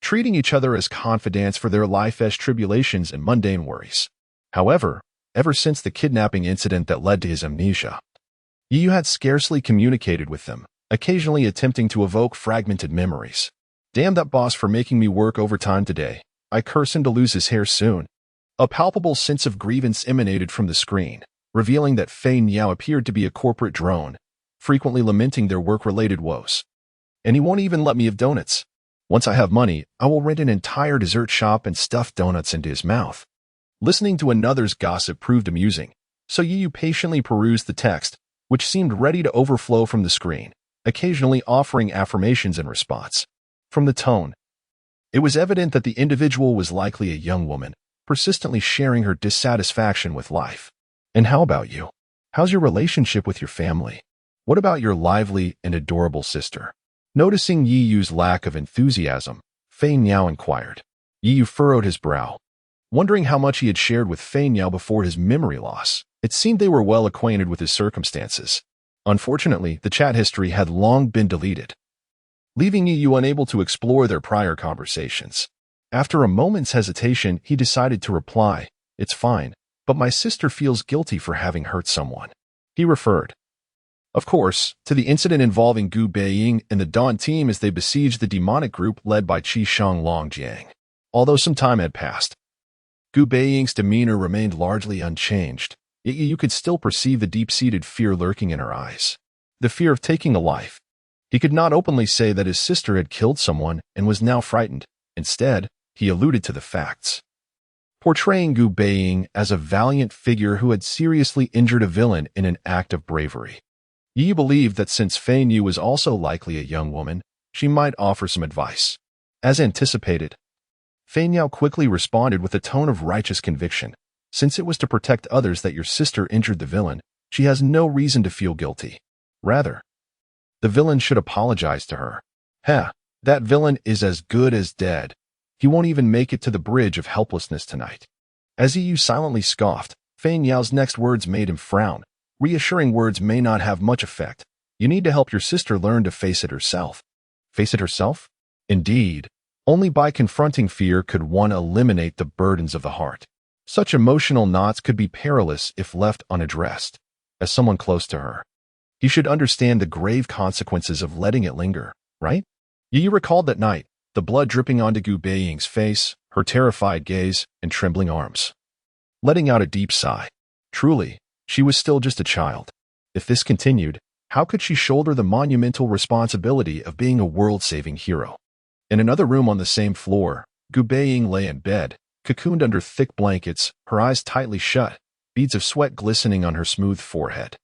treating each other as confidants for their life's tribulations and mundane worries. However, ever since the kidnapping incident that led to his amnesia, Yu had scarcely communicated with them, occasionally attempting to evoke fragmented memories. Damn that boss for making me work overtime today. I curse him to lose his hair soon. A palpable sense of grievance emanated from the screen, revealing that Fei Yao appeared to be a corporate drone, frequently lamenting their work-related woes. And he won't even let me have donuts. Once I have money, I will rent an entire dessert shop and stuff donuts into his mouth. Listening to another's gossip proved amusing, so Yu patiently perused the text, which seemed ready to overflow from the screen, occasionally offering affirmations in response. From the tone, it was evident that the individual was likely a young woman, persistently sharing her dissatisfaction with life. And how about you? How's your relationship with your family? What about your lively and adorable sister? Noticing Yu's lack of enthusiasm, Fei Yao inquired. Yu furrowed his brow, wondering how much he had shared with Fei Yao before his memory loss. It seemed they were well acquainted with his circumstances. Unfortunately, the chat history had long been deleted, leaving Yu unable to explore their prior conversations. After a moment's hesitation, he decided to reply, "It's fine, but my sister feels guilty for having hurt someone." He referred, of course, to the incident involving Gu Baiying and the Dawn team as they besieged the demonic group led by Qishang Longjiang. Although some time had passed, Gu Baiying's demeanor remained largely unchanged, yet you could still perceive the deep-seated fear lurking in her eyes. The fear of taking a life. He could not openly say that his sister had killed someone and was now frightened. Instead, he alluded to the facts, portraying Gu Baiying as a valiant figure who had seriously injured a villain in an act of bravery. Yi believed that since Fei Yu was also likely a young woman, she might offer some advice. As anticipated, Fei Yao quickly responded with a tone of righteous conviction. Since it was to protect others that your sister injured the villain, she has no reason to feel guilty. Rather, the villain should apologize to her. Heh, that villain is as good as dead. He won't even make it to the bridge of helplessness tonight. As Yu silently scoffed, Fei Yao's next words made him frown. Reassuring words may not have much effect. You need to help your sister learn to face it herself. Face it herself? Indeed. Only by confronting fear could one eliminate the burdens of the heart. Such emotional knots could be perilous if left unaddressed. As someone close to her, he should understand the grave consequences of letting it linger, right? Yu recalled that night, the blood dripping onto Gu Baiying's face, her terrified gaze, and trembling arms. Letting out a deep sigh. Truly, she was still just a child. If this continued, how could she shoulder the monumental responsibility of being a world-saving hero? In another room on the same floor, Gu Baiying lay in bed, cocooned under thick blankets, her eyes tightly shut, beads of sweat glistening on her smooth forehead.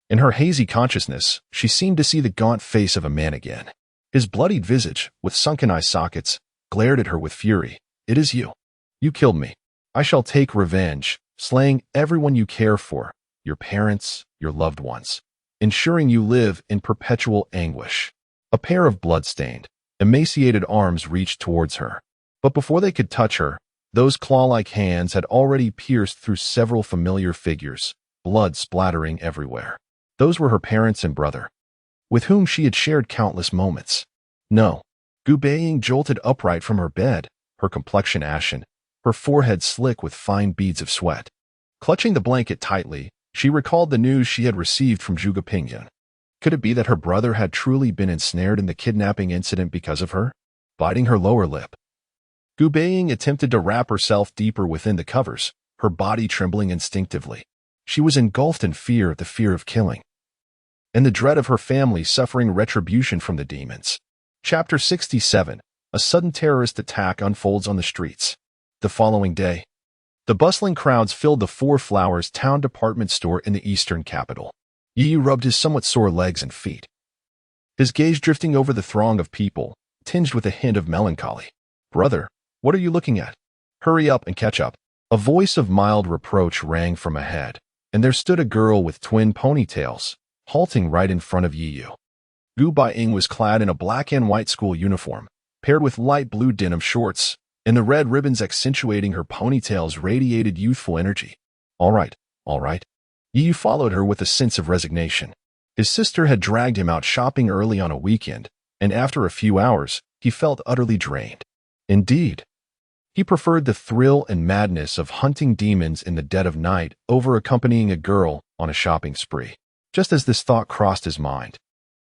In her hazy consciousness, she seemed to see the gaunt face of a man again. His bloodied visage, with sunken eye sockets, glared at her with fury. "It is you. You killed me. I shall take revenge, slaying everyone you care for, your parents, your loved ones, ensuring you live in perpetual anguish." A pair of blood-stained, emaciated arms reached towards her. But before they could touch her, those claw-like hands had already pierced through several familiar figures, blood splattering everywhere. Those were her parents and brother, with whom she had shared countless moments. No. Gu Baiying jolted upright from her bed, her complexion ashen, her forehead slick with fine beads of sweat. Clutching the blanket tightly, she recalled the news she had received from Gu Baiying. Could it be that her brother had truly been ensnared in the kidnapping incident because of her? Biting her lower lip, Gu Baiying attempted to wrap herself deeper within the covers, her body trembling instinctively. She was engulfed in fear at the fear of killing, and the dread of her family suffering retribution from the demons. Chapter 67. A sudden terrorist attack unfolds on the streets. The following day, the bustling crowds filled the Four Flowers town department store in the eastern capital. Yu rubbed his somewhat sore legs and feet, his gaze drifting over the throng of people, tinged with a hint of melancholy. Brother, what are you looking at? Hurry up and catch up. A voice of mild reproach rang from ahead, and there stood a girl with twin ponytails, halting right in front of Yu. Gu Baiying was clad in a black and white school uniform, paired with light blue denim shorts, and the red ribbons accentuating her ponytails radiated youthful energy. All right. Yu followed her with a sense of resignation. His sister had dragged him out shopping early on a weekend, and after a few hours, he felt utterly drained. Indeed, he preferred the thrill and madness of hunting demons in the dead of night over accompanying a girl on a shopping spree. Just as this thought crossed his mind,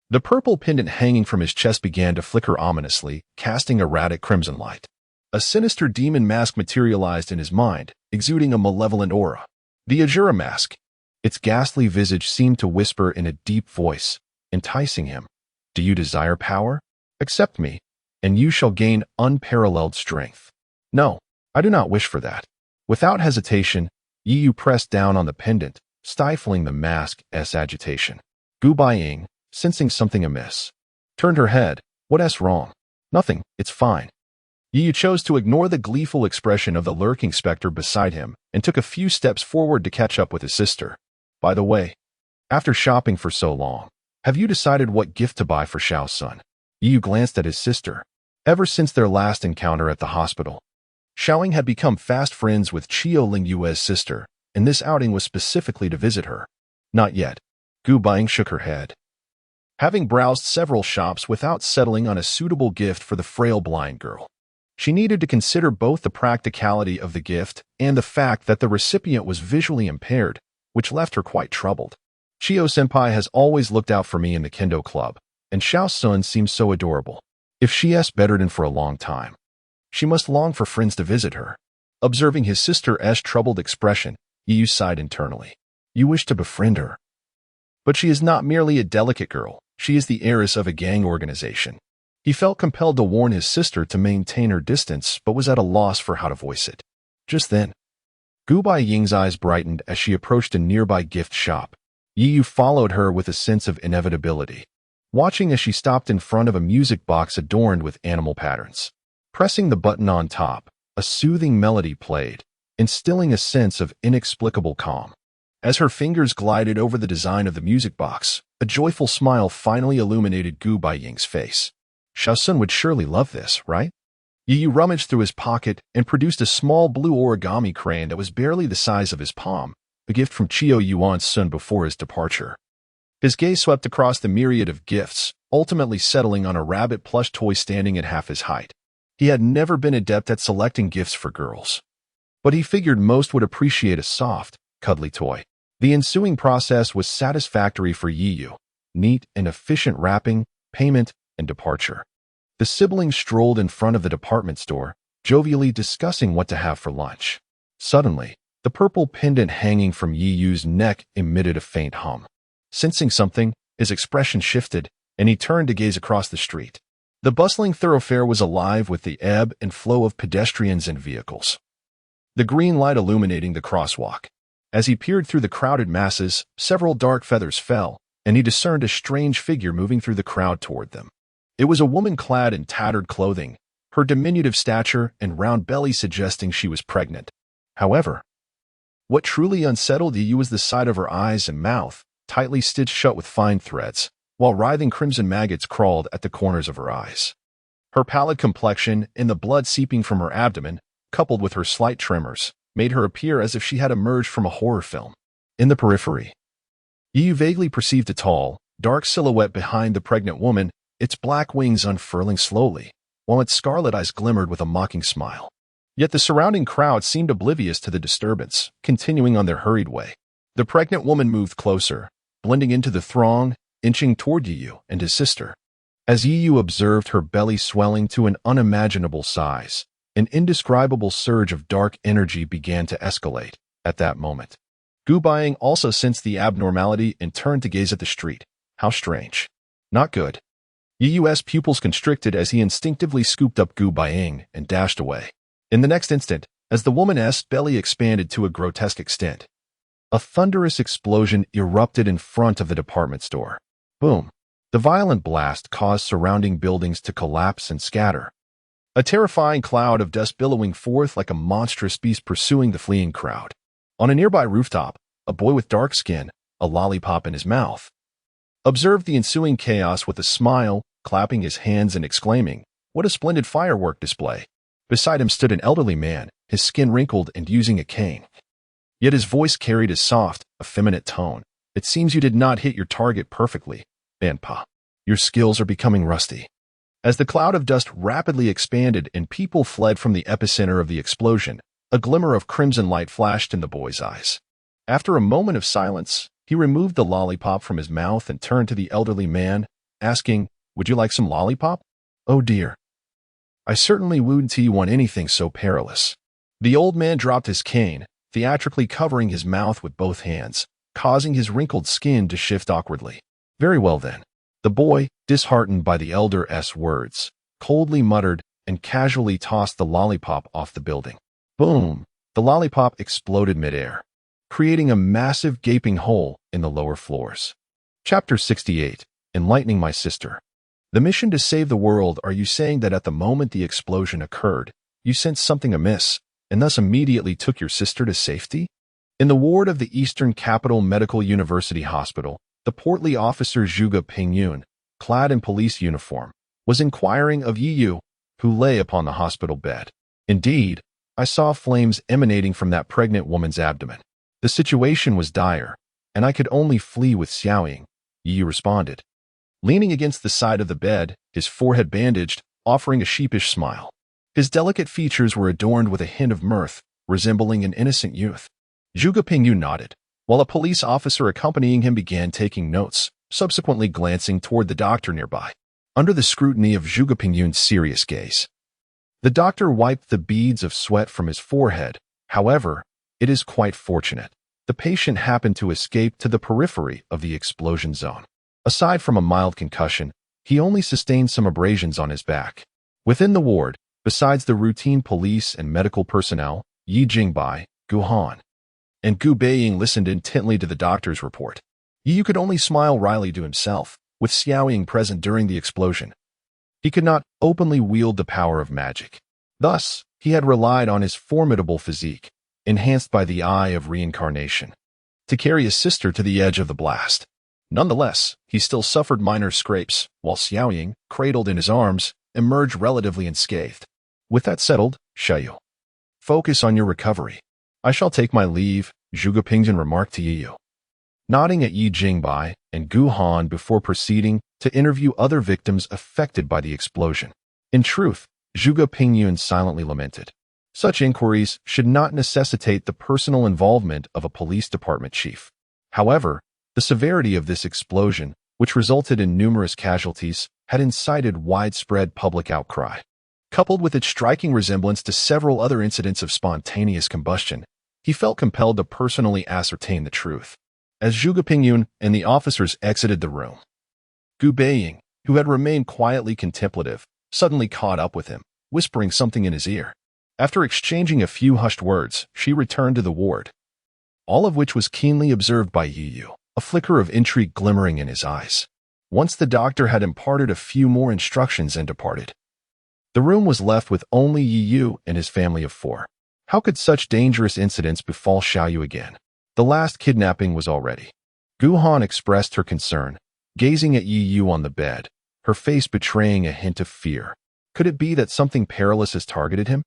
the purple pendant hanging from his chest began to flicker ominously, casting erratic crimson light. A sinister demon mask materialized in his mind, exuding a malevolent aura. The Ajura mask. Its ghastly visage seemed to whisper in a deep voice, enticing him. Do you desire power? Accept me, and you shall gain unparalleled strength. No, I do not wish for that. Without hesitation, Yu pressed down on the pendant, stifling the mask's agitation. Gu Baiying, sensing something amiss, turned her head. What's wrong? Nothing, it's fine. Yu chose to ignore the gleeful expression of the lurking specter beside him and took a few steps forward to catch up with his sister. By the way, after shopping for so long, have you decided what gift to buy for Xiao's son? Yu glanced at his sister. Ever since their last encounter at the hospital, Xiaoying had become fast friends with Qiu Lingyue's sister, and this outing was specifically to visit her. Not yet. Gu Baiying shook her head. Having browsed several shops without settling on a suitable gift for the frail blind girl, she needed to consider both the practicality of the gift and the fact that the recipient was visually impaired, which left her quite troubled. Qiu-senpai has always looked out for me in the kendo club, and Xiao's son seems so adorable. If she has bettered him for a long time, she must long for friends to visit her. Observing his sister's troubled expression, Yu sighed internally. You wish to befriend her. But she is not merely a delicate girl, she is the heiress of a gang organization. He felt compelled to warn his sister to maintain her distance, but was at a loss for how to voice it. Just then, Gu Baiying's eyes brightened as she approached a nearby gift shop. Yu followed her with a sense of inevitability, watching as she stopped in front of a music box adorned with animal patterns. Pressing the button on top, a soothing melody played, instilling a sense of inexplicable calm. As her fingers glided over the design of the music box, a joyful smile finally illuminated Gu Baiying's face. Xiaosun would surely love this, right? Yu rummaged through his pocket and produced a small blue origami crane that was barely the size of his palm, a gift from Qiu Yuan's son before his departure. His gaze swept across the myriad of gifts, ultimately settling on a rabbit plush toy standing at half his height. He had never been adept at selecting gifts for girls, but he figured most would appreciate a soft, cuddly toy. The ensuing process was satisfactory for Yu. Neat and efficient wrapping, payment, and departure. The siblings strolled in front of the department store, jovially discussing what to have for lunch. Suddenly, the purple pendant hanging from Yu's neck emitted a faint hum. Sensing something, his expression shifted, and he turned to gaze across the street. The bustling thoroughfare was alive with the ebb and flow of pedestrians and vehicles, the green light illuminating the crosswalk. As he peered through the crowded masses, several dark feathers fell, and he discerned a strange figure moving through the crowd toward them. It was a woman clad in tattered clothing, her diminutive stature and round belly suggesting she was pregnant. However, what truly unsettled Yu was the sight of her eyes and mouth, tightly stitched shut with fine threads, while writhing crimson maggots crawled at the corners of her eyes. Her pallid complexion and the blood seeping from her abdomen, coupled with her slight tremors, made her appear as if she had emerged from a horror film. In the periphery, Yu vaguely perceived a tall, dark silhouette behind the pregnant woman, its black wings unfurling slowly, while its scarlet eyes glimmered with a mocking smile. Yet the surrounding crowd seemed oblivious to the disturbance, continuing on their hurried way. The pregnant woman moved closer, blending into the throng, inching toward Yu and his sister. As Yu observed her belly swelling to an unimaginable size, an indescribable surge of dark energy began to escalate. At that moment, Gu Baiying also sensed the abnormality and turned to gaze at the street. How strange. Not good. Yu's pupils constricted as he instinctively scooped up Gu Baiying and dashed away. In the next instant, as the woman's belly expanded to a grotesque extent, a thunderous explosion erupted in front of the department store. Boom. The violent blast caused surrounding buildings to collapse and scatter. a terrifying cloud of dust billowing forth like a monstrous beast pursuing the fleeing crowd. On a nearby rooftop, a boy with dark skin, a lollipop in his mouth, observed the ensuing chaos with a smile, clapping his hands and exclaiming, "What a splendid firework display!" Beside him stood an elderly man, his skin wrinkled and using a cane. Yet his voice carried a soft, effeminate tone. "It seems you did not hit your target perfectly, Banpa. Your skills are becoming rusty." As the cloud of dust rapidly expanded and people fled from the epicenter of the explosion, a glimmer of crimson light flashed in the boy's eyes. After a moment of silence, he removed the lollipop from his mouth and turned to the elderly man, asking, "Would you like some lollipop?" "Oh dear. I certainly wouldn't want anything so perilous." The old man dropped his cane, theatrically covering his mouth with both hands, causing his wrinkled skin to shift awkwardly. "Very well then." The boy, disheartened by the elder's words, coldly muttered and casually tossed the lollipop off the building. Boom! The lollipop exploded midair, creating a massive gaping hole in the lower floors. Chapter 68. Enlightening My Sister. The mission to save the world. Are you saying that at the moment the explosion occurred, you sensed something amiss, and thus immediately took your sister to safety? In the ward of the Eastern Capital Medical University Hospital, the portly officer Gu Baiying, clad in police uniform, was inquiring of Yu, who lay upon the hospital bed. "Indeed, I saw flames emanating from that pregnant woman's abdomen. The situation was dire, and I could only flee with Xiaoying," Yu responded, leaning against the side of the bed, his forehead bandaged, offering a sheepish smile. His delicate features were adorned with a hint of mirth, resembling an innocent youth. Gu Baiying nodded, while a police officer accompanying him began taking notes, subsequently glancing toward the doctor nearby. Under the scrutiny of Gu Baiying's serious gaze, the doctor wiped the beads of sweat from his forehead. "However, it is quite fortunate. The patient happened to escape to the periphery of the explosion zone. Aside from a mild concussion, he only sustained some abrasions on his back." Within the ward, besides the routine police and medical personnel, Yi Jingbai, Gu Han, and Gu Baiying listened intently to the doctor's report. Yu could only smile wryly to himself, with Xiaoying present during the explosion. He could not openly wield the power of magic. Thus, he had relied on his formidable physique, enhanced by the eye of reincarnation, to carry his sister to the edge of the blast. Nonetheless, he still suffered minor scrapes, while Xiaoying, cradled in his arms, emerged relatively unscathed. "With that settled, Xiaoyu, focus on your recovery. I shall take my leave," Gu Baiying remarked to Yu, nodding at Yi Jingbai and Gu Han before proceeding to interview other victims affected by the explosion. In truth, Gu Baiying silently lamented. Such inquiries should not necessitate the personal involvement of a police department chief. However, the severity of this explosion, which resulted in numerous casualties, had incited widespread public outcry. Coupled with its striking resemblance to several other incidents of spontaneous combustion, he felt compelled to personally ascertain the truth. As Gu Baiying and the officers exited the room, Gu Baiying, who had remained quietly contemplative, suddenly caught up with him, whispering something in his ear. After exchanging a few hushed words, she returned to the ward, all of which was keenly observed by Yu, a flicker of intrigue glimmering in his eyes. Once the doctor had imparted a few more instructions and departed, the room was left with only Yu and his family of 4. How could such dangerous incidents befall Xiaoyu again? The last kidnapping was already. Gu Han expressed her concern, gazing at Yu on the bed, her face betraying a hint of fear. Could it be that something perilous has targeted him?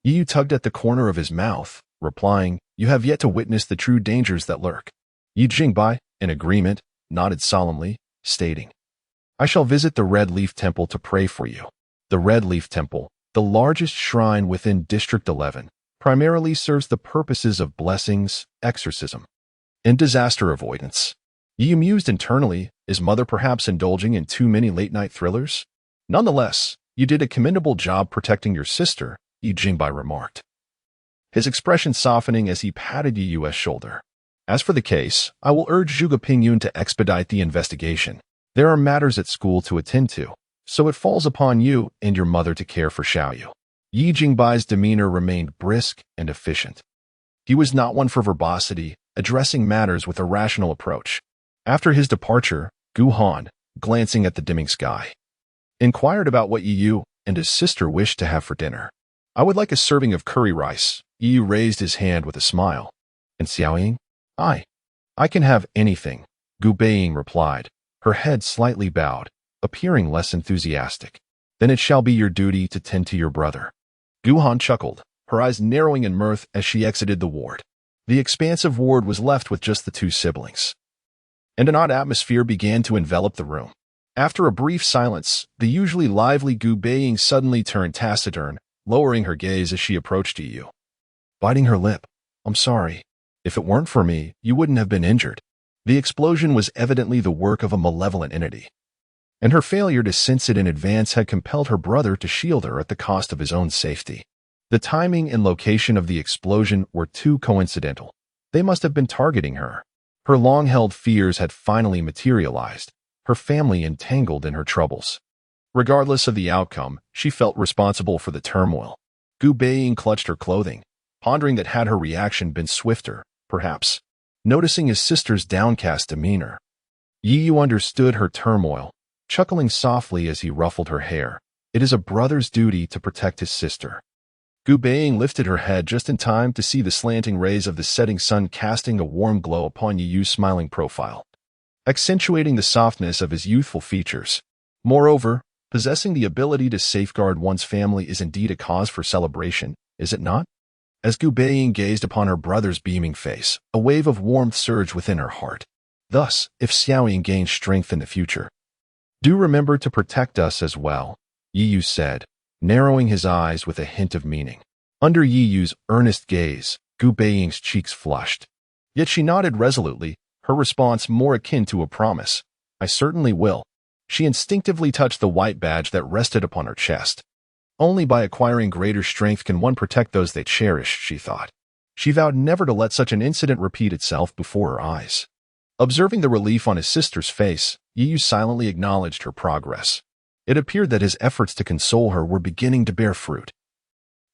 Yu tugged at the corner of his mouth, replying, "You have yet to witness the true dangers that lurk." Yi Jingbai, in agreement, nodded solemnly, stating, "I shall visit the Red Leaf Temple to pray for you." The Red Leaf Temple, the largest shrine within District 11, primarily serves the purposes of blessings, exorcism, and disaster avoidance. Yi mused internally, is Mother perhaps indulging in too many late-night thrillers? Nonetheless, you did a commendable job protecting your sister, Yi Jingbai remarked, his expression softening as he patted Yu's shoulder. As for the case, I will urge Gu Baiying to expedite the investigation. There are matters at school to attend to, so it falls upon you and your mother to care for Xiaoyu. Yi Jingbai's demeanor remained brisk and efficient. He was not one for verbosity, addressing matters with a rational approach. After his departure, Gu Han, glancing at the dimming sky, inquired about what Yu and his sister wished to have for dinner. "I would like a serving of curry rice." Yu raised his hand with a smile. "And Xiaoying?" I can have anything," Gu Baiying replied, her head slightly bowed, appearing less enthusiastic. "Then it shall be your duty to tend to your brother." Gu Han chuckled, her eyes narrowing in mirth as she exited the ward. The expansive ward was left with just the two siblings, and an odd atmosphere began to envelop the room. After a brief silence, the usually lively Gu Baiying suddenly turned taciturn, lowering her gaze as she approached Yu. Biting her lip, "I'm sorry. If it weren't for me, you wouldn't have been injured." The explosion was evidently the work of a malevolent entity, and her failure to sense it in advance had compelled her brother to shield her at the cost of his own safety. The timing and location of the explosion were too coincidental. They must have been targeting her. Her long-held fears had finally materialized, her family entangled in her troubles. Regardless of the outcome, she felt responsible for the turmoil. Gu Baiying clutched her clothing, pondering that had her reaction been swifter, perhaps. Noticing his sister's downcast demeanor, Yu understood her turmoil, chuckling softly as he ruffled her hair. It is a brother's duty to protect his sister. Gu Baiying lifted her head just in time to see the slanting rays of the setting sun casting a warm glow upon Yu's smiling profile, accentuating the softness of his youthful features. Moreover, possessing the ability to safeguard one's family is indeed a cause for celebration, is it not? As Gu Baiying gazed upon her brother's beaming face, a wave of warmth surged within her heart. Thus, if Xiaoying gains strength in the future, do remember to protect us as well, Yu said, narrowing his eyes with a hint of meaning. Under Yu's earnest gaze, Gu Baiying's cheeks flushed. Yet she nodded resolutely, her response more akin to a promise. "I certainly will." She instinctively touched the white badge that rested upon her chest. Only by acquiring greater strength can one protect those they cherish, she thought. She vowed never to let such an incident repeat itself before her eyes. Observing the relief on his sister's face, Yu silently acknowledged her progress. It appeared that his efforts to console her were beginning to bear fruit.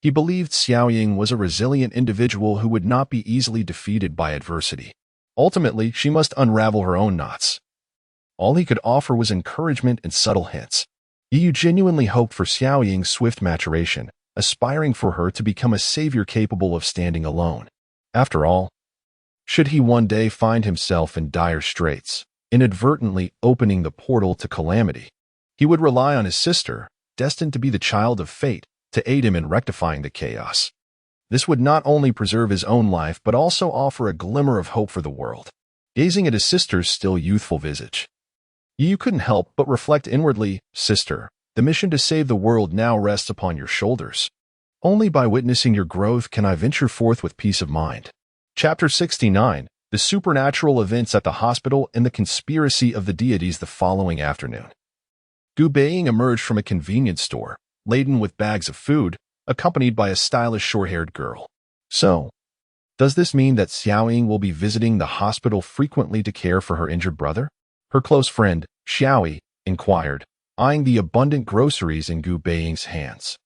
He believed Xiaoying was a resilient individual who would not be easily defeated by adversity. Ultimately, she must unravel her own knots. All he could offer was encouragement and subtle hints. Yu genuinely hoped for Xiaoying's swift maturation, aspiring for her to become a savior capable of standing alone. After all, should he one day find himself in dire straits, inadvertently opening the portal to calamity, he would rely on his sister, destined to be the child of fate, to aid him in rectifying the chaos. This would not only preserve his own life but also offer a glimmer of hope for the world. Gazing at his sister's still youthful visage, Yu couldn't help but reflect inwardly, "Sister, the mission to save the world now rests upon your shoulders. Only by witnessing your growth can I venture forth with peace of mind." Chapter 69, The Supernatural Events at the Hospital and the Conspiracy of the Deities. The following afternoon, Gu Baiying emerged from a convenience store, laden with bags of food, accompanied by a stylish short-haired girl. "So, does this mean that Xiaoying will be visiting the hospital frequently to care for her injured brother?" her close friend, Xiaoyi, inquired, eyeing the abundant groceries in Gu Baiying's hands.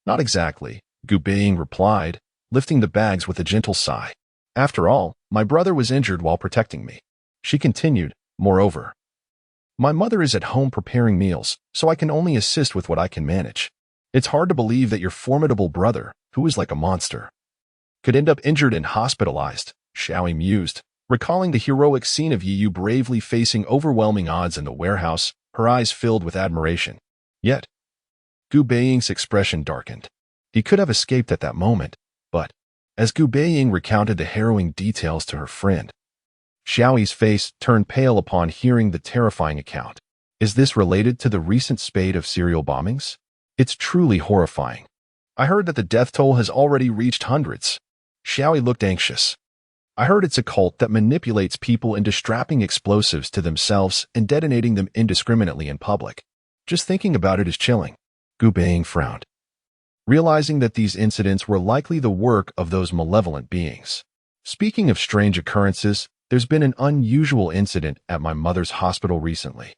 "Not exactly," Gu Baiying replied, lifting the bags with a gentle sigh. "After all, my brother was injured while protecting me." She continued, "Moreover, my mother is at home preparing meals, so I can only assist with what I can manage. It's hard to believe that your formidable brother, who is like a monster, could end up injured and hospitalized," Xiaoyi mused, recalling the heroic scene of Yu bravely facing overwhelming odds in the warehouse, her eyes filled with admiration. Yet, Gu Baiying's expression darkened. He could have escaped at that moment, but, as Gu Baiying recounted the harrowing details to her friend, Xiaoyi's face turned pale upon hearing the terrifying account. "Is this related to the recent spate of serial bombings? It's truly horrifying. I heard that the death toll has already reached hundreds." Xiaoyi looked anxious. "I heard it's a cult that manipulates people into strapping explosives to themselves and detonating them indiscriminately in public. Just thinking about it is chilling." Gu Baiying frowned, realizing that these incidents were likely the work of those malevolent beings. "Speaking of strange occurrences, there's been an unusual incident at my mother's hospital recently."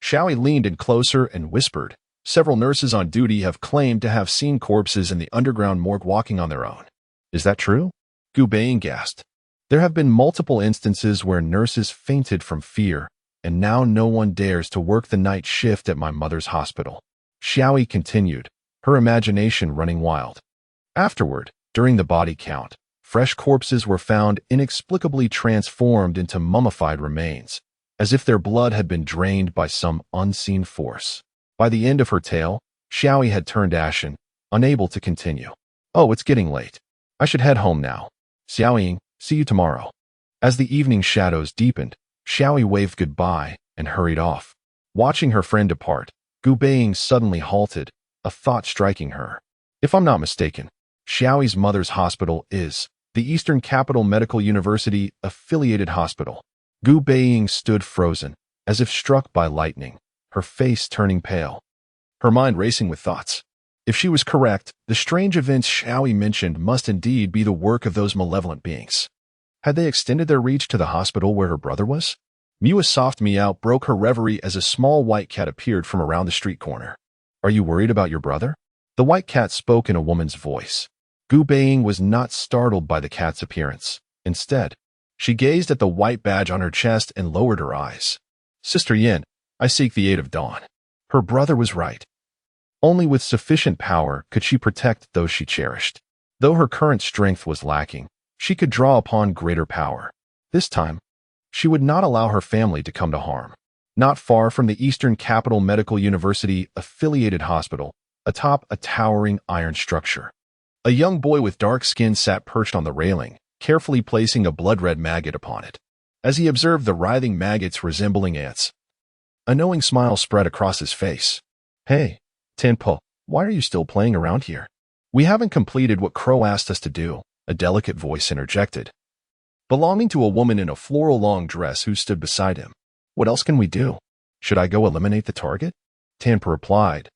Xiaoyi leaned in closer and whispered, "Several nurses on duty have claimed to have seen corpses in the underground morgue walking on their own." "Is that true?" Gu Baiying gasped. "There have been multiple instances where nurses fainted from fear, and now no one dares to work the night shift at my mother's hospital." Xiaoyi continued, her imagination running wild. Afterward, during the body count, fresh corpses were found inexplicably transformed into mummified remains, as if their blood had been drained by some unseen force. By the end of her tale, Xiaoyi had turned ashen, unable to continue. "Oh, it's getting late. I should head home now. Xiaoying, see you tomorrow." As the evening shadows deepened, Xiaoyi waved goodbye and hurried off. Watching her friend depart, Gu Baiying suddenly halted, a thought striking her. If I'm not mistaken, Xiaoyi's mother's hospital is the Eastern Capital Medical University affiliated hospital. Gu Baiying stood frozen, as if struck by lightning, her face turning pale, her mind racing with thoughts. If she was correct, the strange events Xiaoyi mentioned must indeed be the work of those malevolent beings. Had they extended their reach to the hospital where her brother was? Mia's soft meow broke her reverie as a small white cat appeared from around the street corner. "Are you worried about your brother?" The white cat spoke in a woman's voice. Gu Baiying was not startled by the cat's appearance. Instead, she gazed at the white badge on her chest and lowered her eyes. "Sister Yin, I seek the aid of Dawn." Her brother was right. Only with sufficient power could she protect those she cherished. Though her current strength was lacking, she could draw upon greater power. This time, she would not allow her family to come to harm. Not far from the Eastern Capital Medical University affiliated hospital, atop a towering iron structure, a young boy with dark skin sat perched on the railing, carefully placing a blood-red maggot upon it. As he observed the writhing maggots resembling ants, a knowing smile spread across his face. "Hey, Tenpo, why are you still playing around here? We haven't completed what Crow asked us to do," a delicate voice interjected, belonging to a woman in a floral long dress who stood beside him. "What else can we do? Should I go eliminate the target?" Tenpo replied,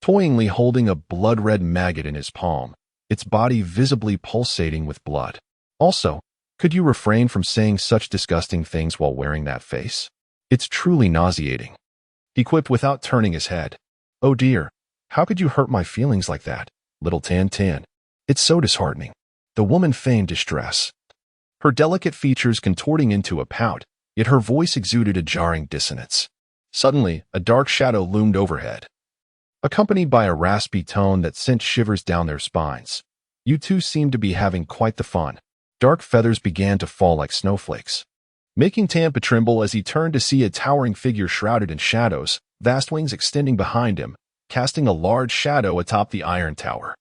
toyingly holding a blood-red maggot in his palm, its body visibly pulsating with blood. "Also, could you refrain from saying such disgusting things while wearing that face? It's truly nauseating," he quipped without turning his head. "Oh dear, how could you hurt my feelings like that, little Tan Tan? It's so disheartening." The woman feigned distress, her delicate features contorting into a pout, yet her voice exuded a jarring dissonance. Suddenly, a dark shadow loomed overhead, accompanied by a raspy tone that sent shivers down their spines. "You two seem to be having quite the fun." Dark feathers began to fall like snowflakes, making Tampa tremble as he turned to see a towering figure shrouded in shadows, vast wings extending behind him, casting a large shadow atop the iron tower.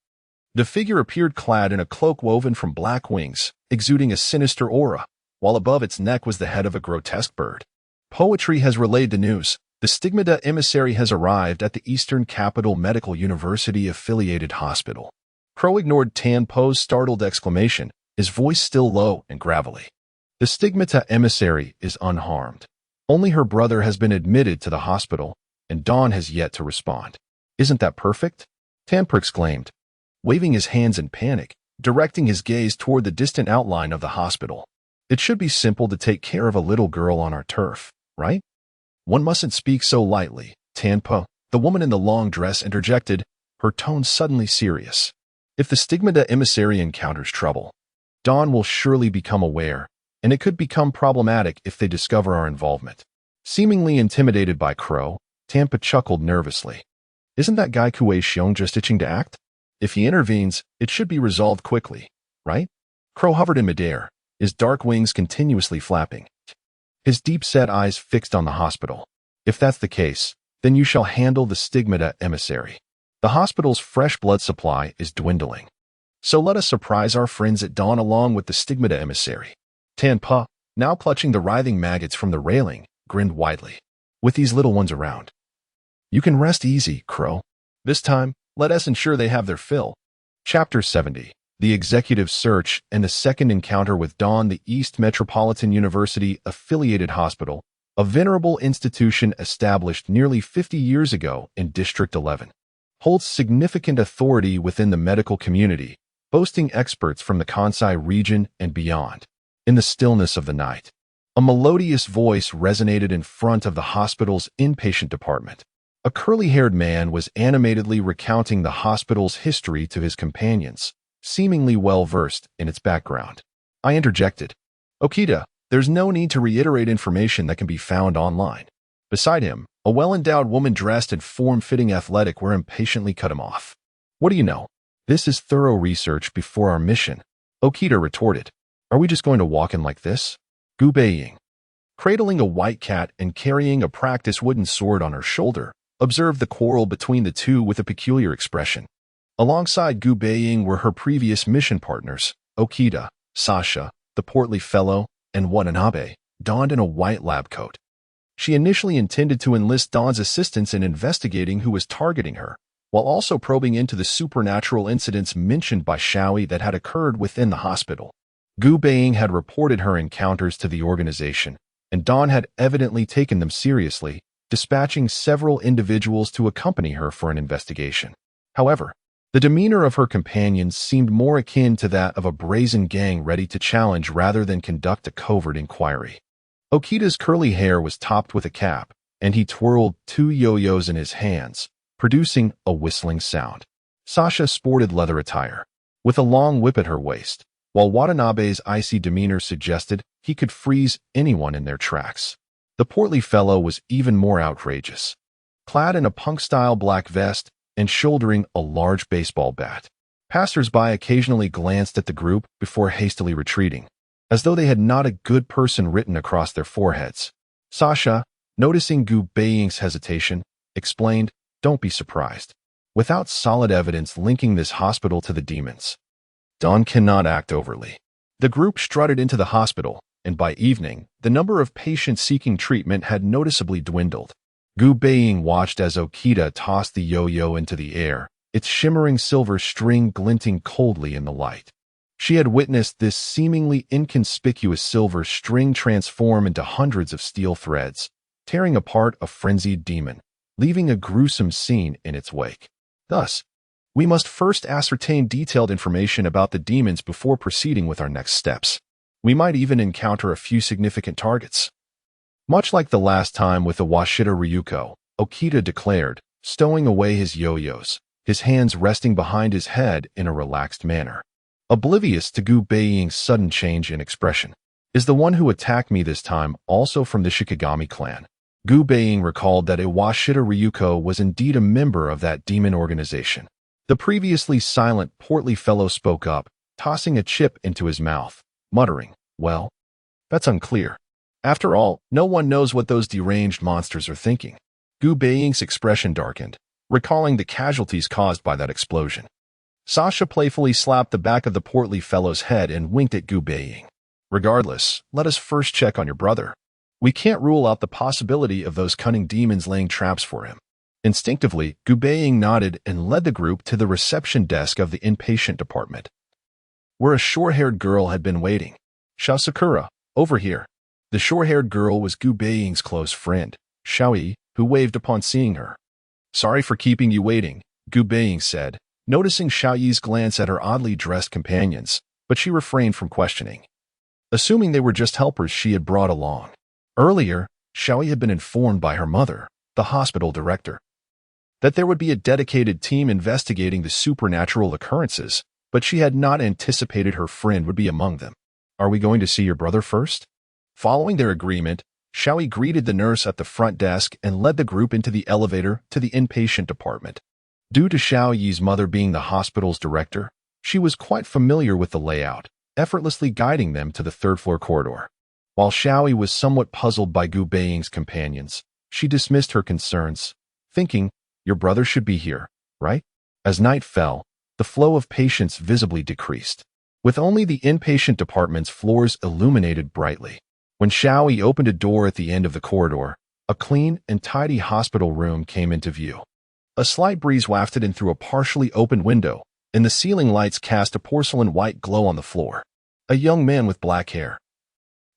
The figure appeared clad in a cloak woven from black wings, exuding a sinister aura, while above its neck was the head of a grotesque bird. Poetry has relayed the news. The Stigmata emissary has arrived at the Eastern Capital Medical University affiliated hospital. Crow ignored Tan Po's startled exclamation, his voice still low and gravelly. The Stigmata emissary is unharmed. Only her brother has been admitted to the hospital, and Dawn has yet to respond. "Isn't that perfect?" Tanper exclaimed, waving his hands in panic, directing his gaze toward the distant outline of the hospital. "It should be simple to take care of a little girl on our turf, right?" "One mustn't speak so lightly, Tanpo," the woman in the long dress interjected, her tone suddenly serious. "If the Stigmata emissary encounters trouble, Dawn will surely become aware, and it could become problematic if they discover our involvement." Seemingly intimidated by Crow, Tampa chuckled nervously. "Isn't that guy Kuei Xiong just itching to act? If he intervenes, it should be resolved quickly, right?" Crow hovered in midair, his dark wings continuously flapping, his deep-set eyes fixed on the hospital. "If that's the case, then you shall handle the Stigmata emissary. The hospital's fresh blood supply is dwindling, so let us surprise our friends at dawn along with the Stigmata emissary." Tanpa, now clutching the writhing maggots from the railing, grinned widely. "With these little ones around, you can rest easy, Crow. This time, let us ensure they have their fill." Chapter 70. The Executive Search and the Second Encounter with Dawn. The East Metropolitan University Affiliated Hospital, a venerable institution established nearly 50 years ago in District 11, holds significant authority within the medical community, boasting experts from the Kansai region and beyond. In the stillness of the night, a melodious voice resonated in front of the hospital's inpatient department. A curly-haired man was animatedly recounting the hospital's history to his companions, seemingly well-versed in its background. I interjected, "Okita, there's no need to reiterate information that can be found online." Beside him, a well-endowed woman dressed in form-fitting athletic wear impatiently cut him off. What do you know? This is thorough research before our mission, Okita retorted. Are we just going to walk in like this? Gu Baiying, cradling a white cat and carrying a practiced wooden sword on her shoulder, observed the quarrel between the two with a peculiar expression. Alongside Gu Baiying were her previous mission partners, Okita, Sasha, the portly fellow, and Watanabe, donned in a white lab coat. She initially intended to enlist Dawn's assistance in investigating who was targeting her, while also probing into the supernatural incidents mentioned by Xiaoyi that had occurred within the hospital. Gu Baiying had reported her encounters to the organization, and Dawn had evidently taken them seriously, dispatching several individuals to accompany her for an investigation. However, the demeanor of her companions seemed more akin to that of a brazen gang ready to challenge rather than conduct a covert inquiry. Okita's curly hair was topped with a cap, and he twirled 2 yo-yos in his hands, producing a whistling sound. Sasha sported leather attire, with a long whip at her waist, while Watanabe's icy demeanor suggested he could freeze anyone in their tracks. The portly fellow was even more outrageous. Clad in a punk-style black vest and shouldering a large baseball bat, passers-by occasionally glanced at the group before hastily retreating, as though they had not a good person written across their foreheads. Sasha, noticing Gu Baiying's hesitation, explained, "Don't be surprised. Without solid evidence linking this hospital to the demons, Dawn cannot act overly." The group strutted into the hospital, and by evening, the number of patients seeking treatment had noticeably dwindled. Gu Baiying watched as Okita tossed the yo-yo into the air, its shimmering silver string glinting coldly in the light. She had witnessed this seemingly inconspicuous silver string transform into hundreds of steel threads, tearing apart a frenzied demon, leaving a gruesome scene in its wake. Thus, we must first ascertain detailed information about the demons before proceeding with our next steps. We might even encounter a few significant targets. Much like the last time with the Washita Ryuko, Okita declared, stowing away his yo-yos, his hands resting behind his head in a relaxed manner. Oblivious to Gu Baiying's sudden change in expression. Is the one who attacked me this time also from the Shikigami clan? Gu Baiying recalled that a Washita Ryuko was indeed a member of that demon organization. The previously silent, portly fellow spoke up, tossing a chip into his mouth, muttering, "Well, that's unclear. After all, no one knows what those deranged monsters are thinking." Gu Baiying's expression darkened, recalling the casualties caused by that explosion. Sasha playfully slapped the back of the portly fellow's head and winked at Gu Baiying. "Regardless, let us first check on your brother. We can't rule out the possibility of those cunning demons laying traps for him." Instinctively, Gu Baiying nodded and led the group to the reception desk of the inpatient department, where a short-haired girl had been waiting. "Sakura, over here." The short-haired girl was Gu Baiying's close friend, Xiaoyi, who waved upon seeing her. "Sorry for keeping you waiting," Gu Baiying said, noticing Xiaoyi's glance at her oddly dressed companions, but she refrained from questioning, assuming they were just helpers she had brought along. Earlier, Xiaoyi had been informed by her mother, the hospital director, that there would be a dedicated team investigating the supernatural occurrences, but she had not anticipated her friend would be among them. "Are we going to see your brother first?" Following their agreement, Xiaoyi greeted the nurse at the front desk and led the group into the elevator to the inpatient department. Due to Xiaoyi's mother being the hospital's director, she was quite familiar with the layout, effortlessly guiding them to the third-floor corridor. While Xiaoyi was somewhat puzzled by Gu Baiying's companions, she dismissed her concerns, thinking, "Your brother should be here, right?" As night fell, the flow of patients visibly decreased, with only the inpatient department's floors illuminated brightly. When Xiaoyi opened a door at the end of the corridor, a clean and tidy hospital room came into view. A slight breeze wafted in through a partially opened window, and the ceiling lights cast a porcelain white glow on the floor. A young man with black hair,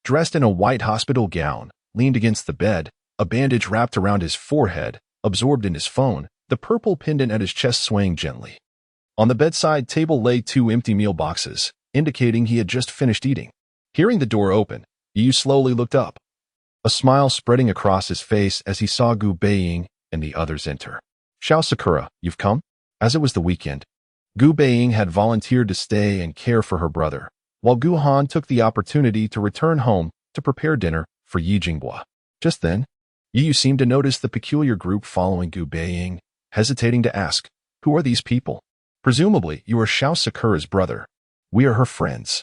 dressed in a white hospital gown, leaned against the bed, a bandage wrapped around his forehead, absorbed in his phone, the purple pendant at his chest swaying gently. On the bedside table lay 2 empty meal boxes, indicating he had just finished eating. Hearing the door open, Yu slowly looked up, a smile spreading across his face as he saw Gu Baiying and the others enter. "Sakura, you've come?" As it was the weekend, Gu Baiying had volunteered to stay and care for her brother, while Gu Han took the opportunity to return home to prepare dinner for Yi Jinghua. Just then, Yu seemed to notice the peculiar group following Gu Baiying, hesitating to ask, "Who are these people?" Presumably, you are Xiao Sakura's brother. We are her friends.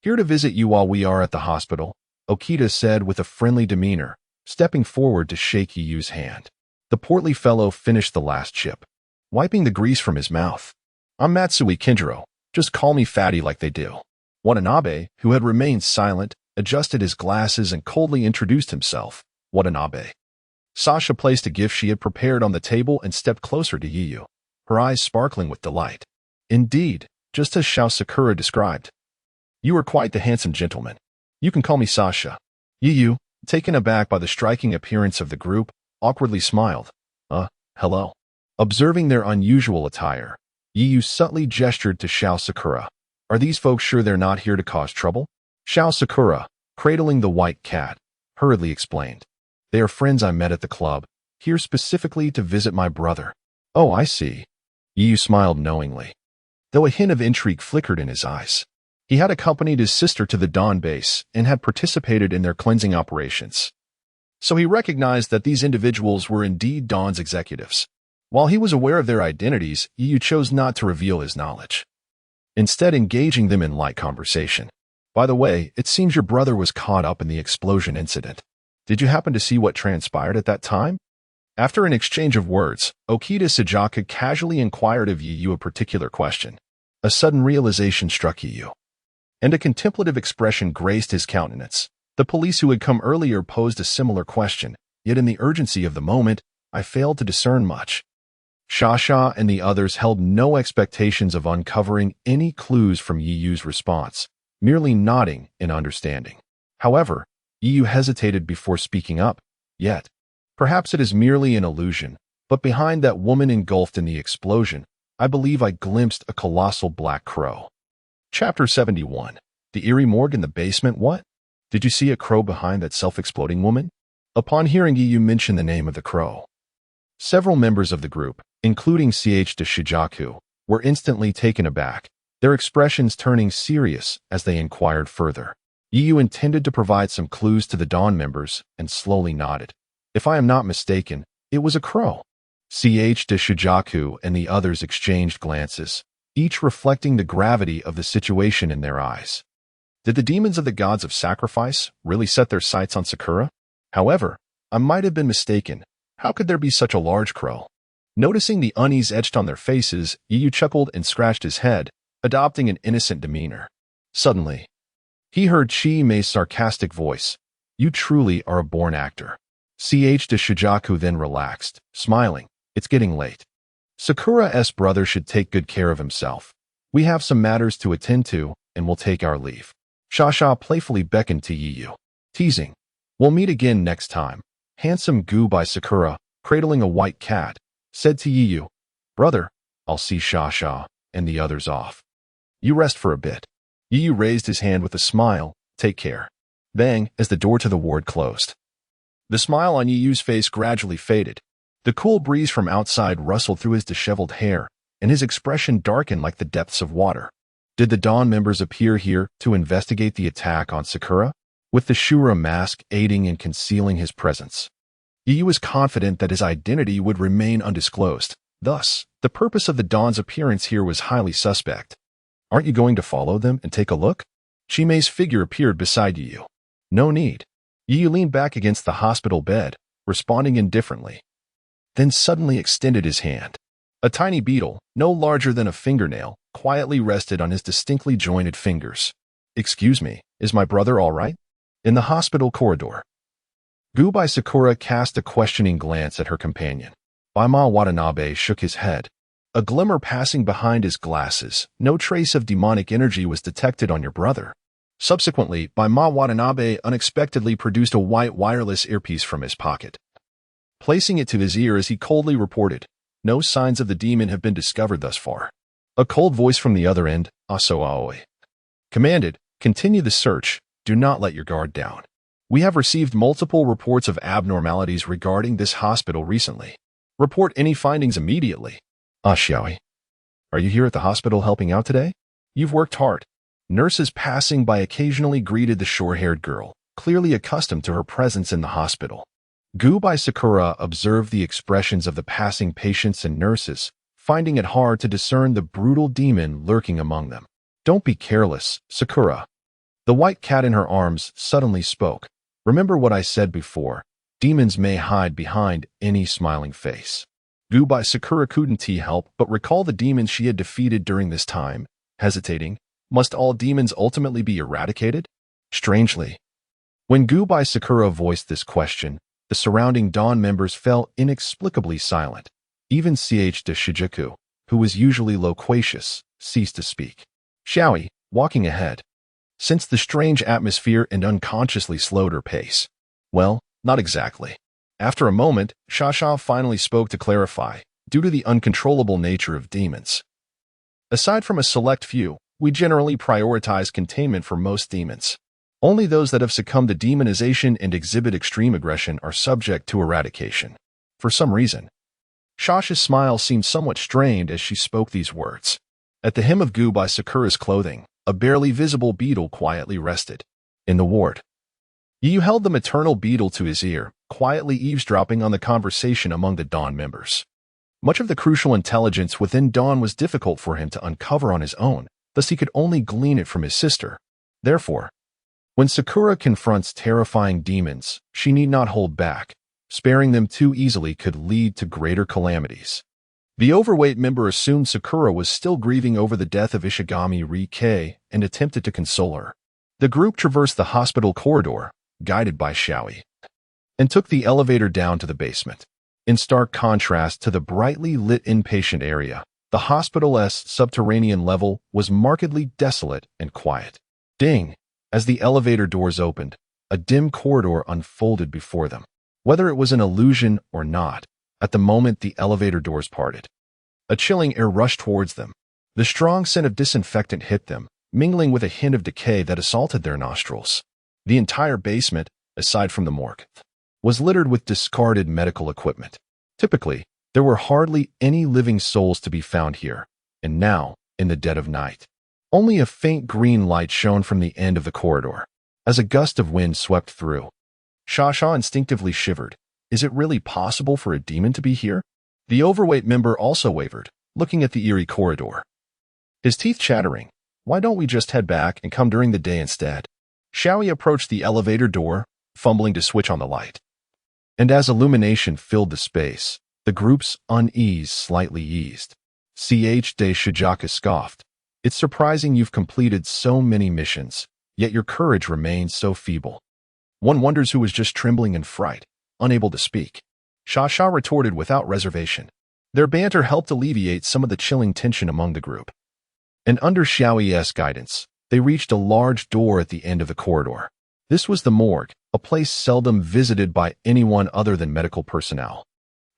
Here to visit you while we are at the hospital, Okita said with a friendly demeanor, stepping forward to shake Yuyu's hand. The portly fellow finished the last chip, wiping the grease from his mouth. I'm Matsui Kinjiro. Just call me Fatty like they do. Watanabe, who had remained silent, adjusted his glasses and coldly introduced himself. Watanabe. Sasha placed a gift she had prepared on the table and stepped closer to Yuyu, her eyes sparkling with delight. Indeed, just as Xiao Sakura described. You are quite the handsome gentleman. You can call me Sasha. Yuyu, taken aback by the striking appearance of the group, awkwardly smiled. Hello. Observing their unusual attire, Yuyu subtly gestured to Xiao Sakura. Are these folks sure they're not here to cause trouble? Xiao Sakura, cradling the white cat, hurriedly explained. They are friends I met at the club, here specifically to visit my brother. Oh, I see. Yuyu smiled knowingly, though a hint of intrigue flickered in his eyes. He had accompanied his sister to the Dawn base and had participated in their cleansing operations. So he recognized that these individuals were indeed Dawn's executives. While he was aware of their identities, Yuyu chose not to reveal his knowledge, instead engaging them in light conversation. By the way, it seems your brother was caught up in the explosion incident. Did you happen to see what transpired at that time? After an exchange of words, Okita Sajaka casually inquired of Yuyu a particular question. A sudden realization struck Yuyu, and a contemplative expression graced his countenance. The police who had come earlier posed a similar question, yet in the urgency of the moment, I failed to discern much. Shasha and the others held no expectations of uncovering any clues from Yuyu's response, merely nodding in understanding. However, Yuyu hesitated before speaking up. Yet, perhaps it is merely an illusion, but behind that woman engulfed in the explosion, I believe I glimpsed a colossal black crow. Chapter 71. The eerie morgue in the basement. What? Did you see a crow behind that self-exploding woman? Upon hearing Yuyu mention the name of the crow, several members of the group, including CH de Shijaku, were instantly taken aback, their expressions turning serious as they inquired further. Yuyu intended to provide some clues to the Dawn members and slowly nodded. If I am not mistaken, it was a crow. CH de Shijaku and the others exchanged glances, each reflecting the gravity of the situation in their eyes. Did the demons of the gods of sacrifice really set their sights on Sakura? However, I might have been mistaken. How could there be such a large crow? Noticing the unease etched on their faces, Yuyu chuckled and scratched his head, adopting an innocent demeanor. Suddenly, he heard Chi Mei's sarcastic voice. You truly are a born actor. CH de Shijaku then relaxed, smiling. It's getting late. Sakura's brother should take good care of himself. We have some matters to attend to, and we'll take our leave. Shasha playfully beckoned to Yuyu, teasing. We'll meet again next time. Handsome Gu Baiying Sakura, cradling a white cat, said to Yuyu, Brother, I'll see Shasha and the others off. You rest for a bit. Yuyu raised his hand with a smile. Take care. Bang, as the door to the ward closed. The smile on Yuyu's face gradually faded. The cool breeze from outside rustled through his disheveled hair, and his expression darkened like the depths of water. Did the Dawn members appear here to investigate the attack on Sakura? With the Shura mask aiding in concealing his presence, Yuyu was confident that his identity would remain undisclosed. Thus, the purpose of the Dawn's appearance here was highly suspect. Aren't you going to follow them and take a look? Chi Mei's figure appeared beside Yuyu. No need. Yuyu leaned back against the hospital bed, responding indifferently, then suddenly extended his hand. A tiny beetle, no larger than a fingernail, quietly rested on his distinctly jointed fingers. Excuse me, is my brother all right? In the hospital corridor, Gu Baiying Sakura cast a questioning glance at her companion. Baima Watanabe shook his head, a glimmer passing behind his glasses. No trace of demonic energy was detected on your brother. Subsequently, Baima Watanabe unexpectedly produced a white wireless earpiece from his pocket, placing it to his ear as he coldly reported, no signs of the demon have been discovered thus far. A cold voice from the other end, Aso Aoi, commanded, continue the search, do not let your guard down. We have received multiple reports of abnormalities regarding this hospital recently. Report any findings immediately. Xiaoi, are you here at the hospital helping out today? You've worked hard. Nurses passing by occasionally greeted the short-haired girl, clearly accustomed to her presence in the hospital. Gu Baiying Sakura observed the expressions of the passing patients and nurses, finding it hard to discern the brutal demon lurking among them. "Don't be careless, Sakura." The white cat in her arms suddenly spoke. "Remember what I said before. Demons may hide behind any smiling face." Gu Baiying Sakura couldn't help but recall the demons she had defeated during this time. Hesitating, must all demons ultimately be eradicated? Strangely, when Gu Baiying Sakura voiced this question, the surrounding Dawn members fell inexplicably silent. Even Ch de Shijuku, who was usually loquacious, ceased to speak. Xiaoyi, walking ahead, sensed the strange atmosphere and unconsciously slowed her pace. Well, not exactly. After a moment, Shasha finally spoke to clarify, due to the uncontrollable nature of demons. Aside from a select few, we generally prioritize containment for most demons. Only those that have succumbed to demonization and exhibit extreme aggression are subject to eradication. For some reason, Shasha's smile seemed somewhat strained as she spoke these words. At the hem of Gu Baiying Sakura's clothing, a barely visible beetle quietly rested. In the ward, Yu held the maternal beetle to his ear, quietly eavesdropping on the conversation among the Dawn members. Much of the crucial intelligence within Dawn was difficult for him to uncover on his own, thus he could only glean it from his sister. Therefore, when Sakura confronts terrifying demons, she need not hold back. Sparing them too easily could lead to greater calamities. The overweight member assumed Sakura was still grieving over the death of Ishigami Rike and attempted to console her. The group traversed the hospital corridor, guided by Xiaoyi, and took the elevator down to the basement. In stark contrast to the brightly lit inpatient area, the hospital's subterranean level was markedly desolate and quiet. Ding! As the elevator doors opened, a dim corridor unfolded before them. Whether it was an illusion or not, at the moment the elevator doors parted, a chilling air rushed towards them. The strong scent of disinfectant hit them, mingling with a hint of decay that assaulted their nostrils. The entire basement, aside from the morgue, was littered with discarded medical equipment. Typically, there were hardly any living souls to be found here, and now, in the dead of night, only a faint green light shone from the end of the corridor. As a gust of wind swept through, Shasha instinctively shivered. Is it really possible for a demon to be here? The overweight member also wavered, looking at the eerie corridor, his teeth chattering. Why don't we just head back and come during the day instead? Xiaoyi approached the elevator door, fumbling to switch on the light. And as illumination filled the space, the group's unease slightly eased. Ch de Shijuku scoffed. It's surprising you've completed so many missions, yet your courage remains so feeble. One wonders who was just trembling in fright, unable to speak. Shasha retorted without reservation. Their banter helped alleviate some of the chilling tension among the group. And under Xiaoyi's guidance, they reached a large door at the end of the corridor. This was the morgue, a place seldom visited by anyone other than medical personnel.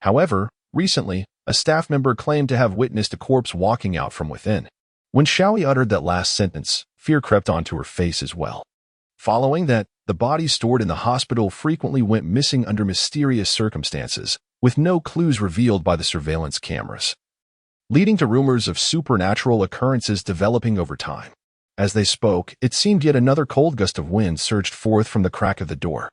However, recently, a staff member claimed to have witnessed a corpse walking out from within. When Xiaoyi uttered that last sentence, fear crept onto her face as well. Following that, the bodies stored in the hospital frequently went missing under mysterious circumstances, with no clues revealed by the surveillance cameras, leading to rumors of supernatural occurrences developing over time. As they spoke, it seemed yet another cold gust of wind surged forth from the crack of the door,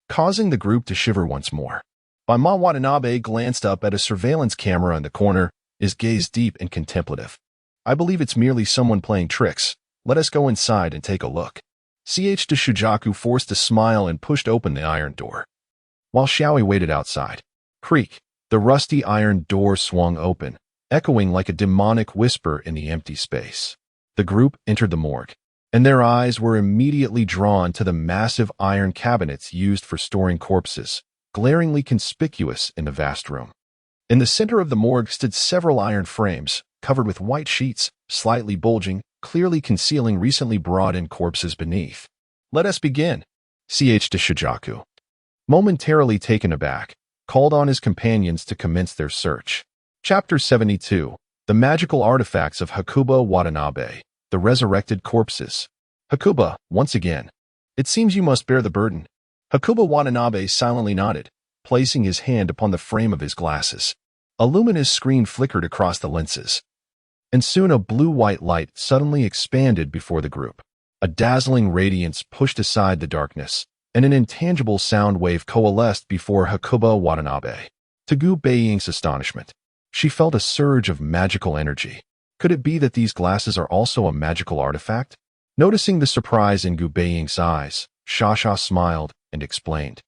causing the group to shiver once more. Baiying Watanabe glanced up at a surveillance camera in the corner, his gaze deep and contemplative. I believe it's merely someone playing tricks. Let us go inside and take a look. Ch de Shijuku forced a smile and pushed open the iron door, while Xiaoyi waited outside. Creak! The rusty iron door swung open, echoing like a demonic whisper in the empty space. The group entered the morgue, and their eyes were immediately drawn to the massive iron cabinets used for storing corpses, glaringly conspicuous in the vast room. In the center of the morgue stood several iron frames, covered with white sheets, slightly bulging, clearly concealing recently brought-in corpses beneath. Let us begin. Ch de Shijuku, momentarily taken aback, called on his companions to commence their search. Chapter 72. The Magical Artifacts of Hakuba Watanabe, the Resurrected Corpses. Hakuba, once again. It seems you must bear the burden. Hakuba Watanabe silently nodded, placing his hand upon the frame of his glasses. A luminous screen flickered across the lenses, and soon a blue-white light suddenly expanded before the group. A dazzling radiance pushed aside the darkness, and an intangible sound wave coalesced before Hakuba Watanabe. To Gu Baiying's astonishment, She felt a surge of magical energy. Could it be that these glasses are also a magical artifact? Noticing the surprise in Gu Baiying's eyes, Shasha smiled and explained.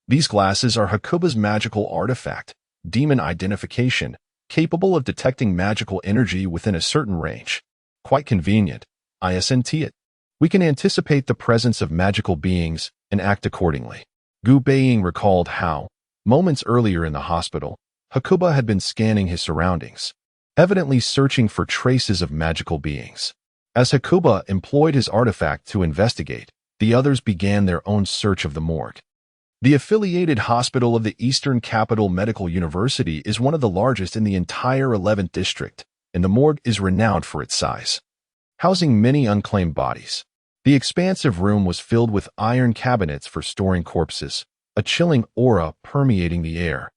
These glasses are Hakuba's magical artifact, demon identification, capable of detecting magical energy within a certain range. Quite convenient. Isn't it? We can anticipate the presence of magical beings and act accordingly. Gu Baiying recalled how, moments earlier in the hospital, Hakuba had been scanning his surroundings, evidently searching for traces of magical beings. As Hakuba employed his artifact to investigate, the others began their own search of the morgue. The affiliated hospital of the Eastern Capital Medical University is one of the largest in the entire 11th district, and the morgue is renowned for its size, housing many unclaimed bodies. The expansive room was filled with iron cabinets for storing corpses, a chilling aura permeating the air,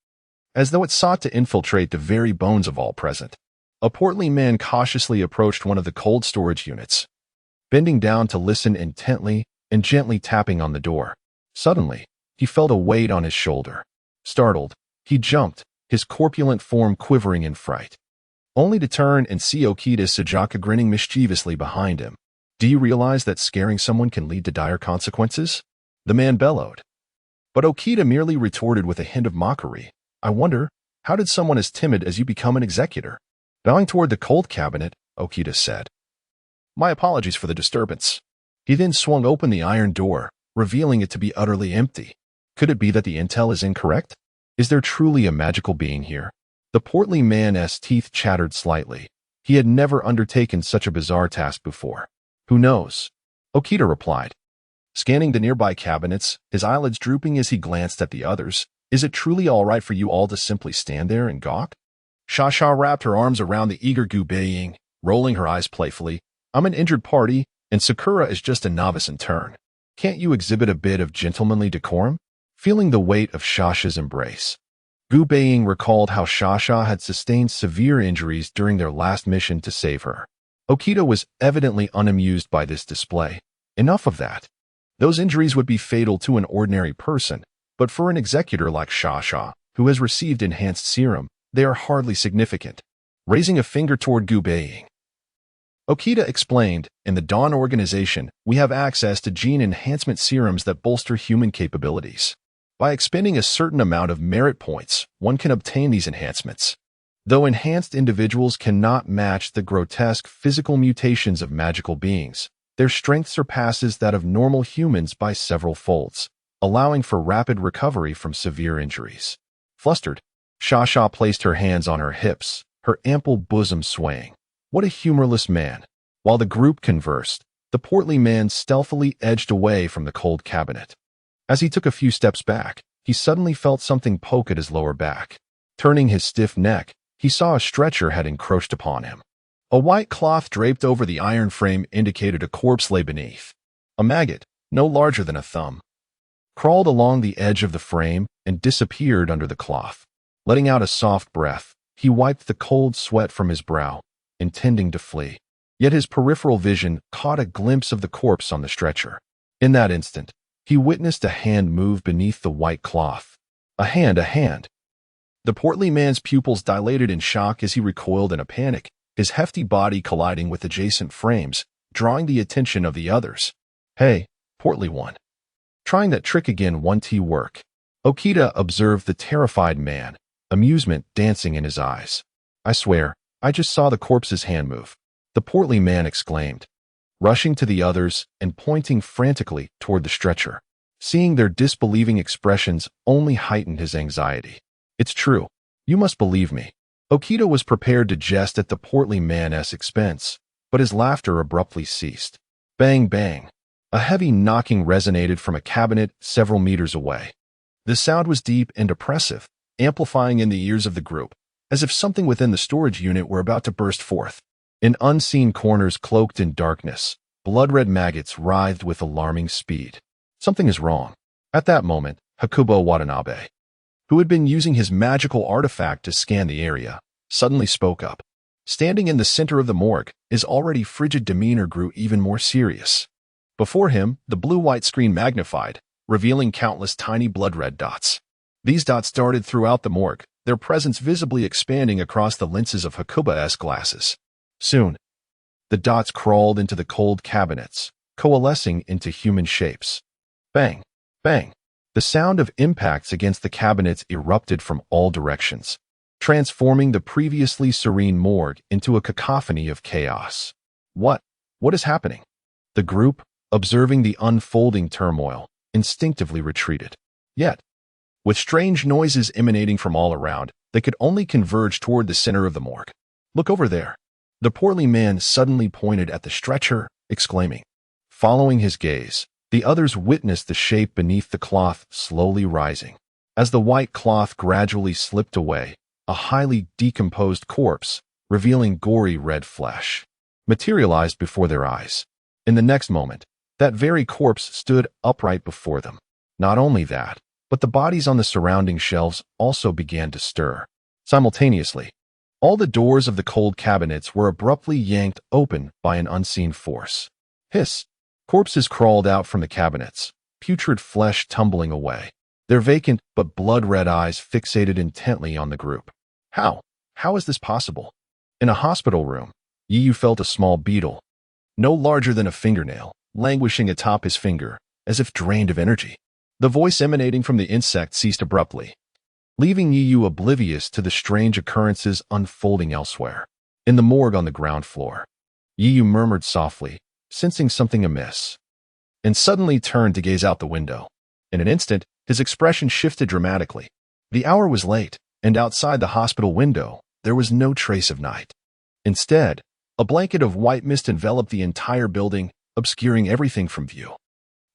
as though it sought to infiltrate the very bones of all present. A portly man cautiously approached one of the cold storage units, bending down to listen intently and gently tapping on the door. Suddenly, he felt a weight on his shoulder. Startled, he jumped, his corpulent form quivering in fright, only to turn and see Okita Sajaka grinning mischievously behind him. Do you realize that scaring someone can lead to dire consequences? The man bellowed. But Okita merely retorted with a hint of mockery. I wonder, how did someone as timid as you become an executor? Bowing toward the cold cabinet, Okita said, My apologies for the disturbance. He then swung open the iron door, revealing it to be utterly empty. Could it be that the intel is incorrect? Is there truly a magical being here? The portly man's teeth chattered slightly. He had never undertaken such a bizarre task before. Who knows? Okita replied, scanning the nearby cabinets, his eyelids drooping as he glanced at the others. Is it truly all right for you all to simply stand there and gawk? Shasha wrapped her arms around the eager Gu Baiying, rolling her eyes playfully. I'm an injured party, and Sakura is just a novice in turn. Can't you exhibit a bit of gentlemanly decorum? Feeling the weight of Shasha's embrace, Gu Baiying recalled how Shasha had sustained severe injuries during their last mission to save her. Okita was evidently unamused by this display. Enough of that. Those injuries would be fatal to an ordinary person, but for an executor like Shasha, who has received enhanced serum, they are hardly significant. Raising a finger toward Gu Baiying, Okita explained, in the Dawn organization, we have access to gene enhancement serums that bolster human capabilities. By expending a certain amount of merit points, one can obtain these enhancements. Though enhanced individuals cannot match the grotesque physical mutations of magical beings, their strength surpasses that of normal humans by several folds, allowing for rapid recovery from severe injuries. Flustered, Shasha placed her hands on her hips, her ample bosom swaying. What a humorless man. While the group conversed, the portly man stealthily edged away from the cold cabinet. As he took a few steps back, he suddenly felt something poke at his lower back. Turning his stiff neck, he saw a stretcher had encroached upon him. A white cloth draped over the iron frame indicated a corpse lay beneath. A maggot, no larger than a thumb, crawled along the edge of the frame and disappeared under the cloth. Letting out a soft breath, he wiped the cold sweat from his brow, intending to flee. Yet his peripheral vision caught a glimpse of the corpse on the stretcher. In that instant, he witnessed a hand move beneath the white cloth. A hand. The portly man's pupils dilated in shock as he recoiled in a panic, his hefty body colliding with adjacent frames, drawing the attention of the others. Hey, portly one. Trying that trick again won't work. Okita observed the terrified man, amusement dancing in his eyes. I swear, I just saw the corpse's hand move. The portly man exclaimed, rushing to the others and pointing frantically toward the stretcher. Seeing their disbelieving expressions only heightened his anxiety. It's true. You must believe me. Okita was prepared to jest at the portly man's expense, but his laughter abruptly ceased. Bang, bang. A heavy knocking resonated from a cabinet several meters away. The sound was deep and oppressive, amplifying in the ears of the group, as if something within the storage unit were about to burst forth. In unseen corners cloaked in darkness, blood-red maggots writhed with alarming speed. Something is wrong. At that moment, Hakuba Watanabe, who had been using his magical artifact to scan the area, suddenly spoke up. Standing in the center of the morgue, his already frigid demeanor grew even more serious. Before him, the blue-white screen magnified, revealing countless tiny blood-red dots. These dots darted throughout the morgue, their presence visibly expanding across the lenses of Hakuba-esque glasses. Soon, the dots crawled into the cold cabinets, coalescing into human shapes. Bang! Bang! The sound of impacts against the cabinets erupted from all directions, transforming the previously serene morgue into a cacophony of chaos. What is happening? The group, observing the unfolding turmoil, instinctively retreated. Yet, with strange noises emanating from all around, they could only converge toward the center of the morgue. Look over there. The portly man suddenly pointed at the stretcher, exclaiming. Following his gaze, the others witnessed the shape beneath the cloth slowly rising. As the white cloth gradually slipped away, a highly decomposed corpse, revealing gory red flesh, materialized before their eyes. In the next moment, that very corpse stood upright before them. Not only that, but the bodies on the surrounding shelves also began to stir. Simultaneously, all the doors of the cold cabinets were abruptly yanked open by an unseen force. Hiss! Corpses crawled out from the cabinets, putrid flesh tumbling away, their vacant but blood-red eyes fixated intently on the group. How is this possible? In a hospital room, Yu felt a small beetle, no larger than a fingernail, languishing atop his finger, as if drained of energy. The voice emanating from the insect ceased abruptly, leaving Yu oblivious to the strange occurrences unfolding elsewhere. In the morgue on the ground floor, Yu murmured softly, sensing something amiss, and suddenly turned to gaze out the window. In an instant, his expression shifted dramatically. The hour was late, and outside the hospital window, there was no trace of night. Instead, a blanket of white mist enveloped the entire building, obscuring everything from view.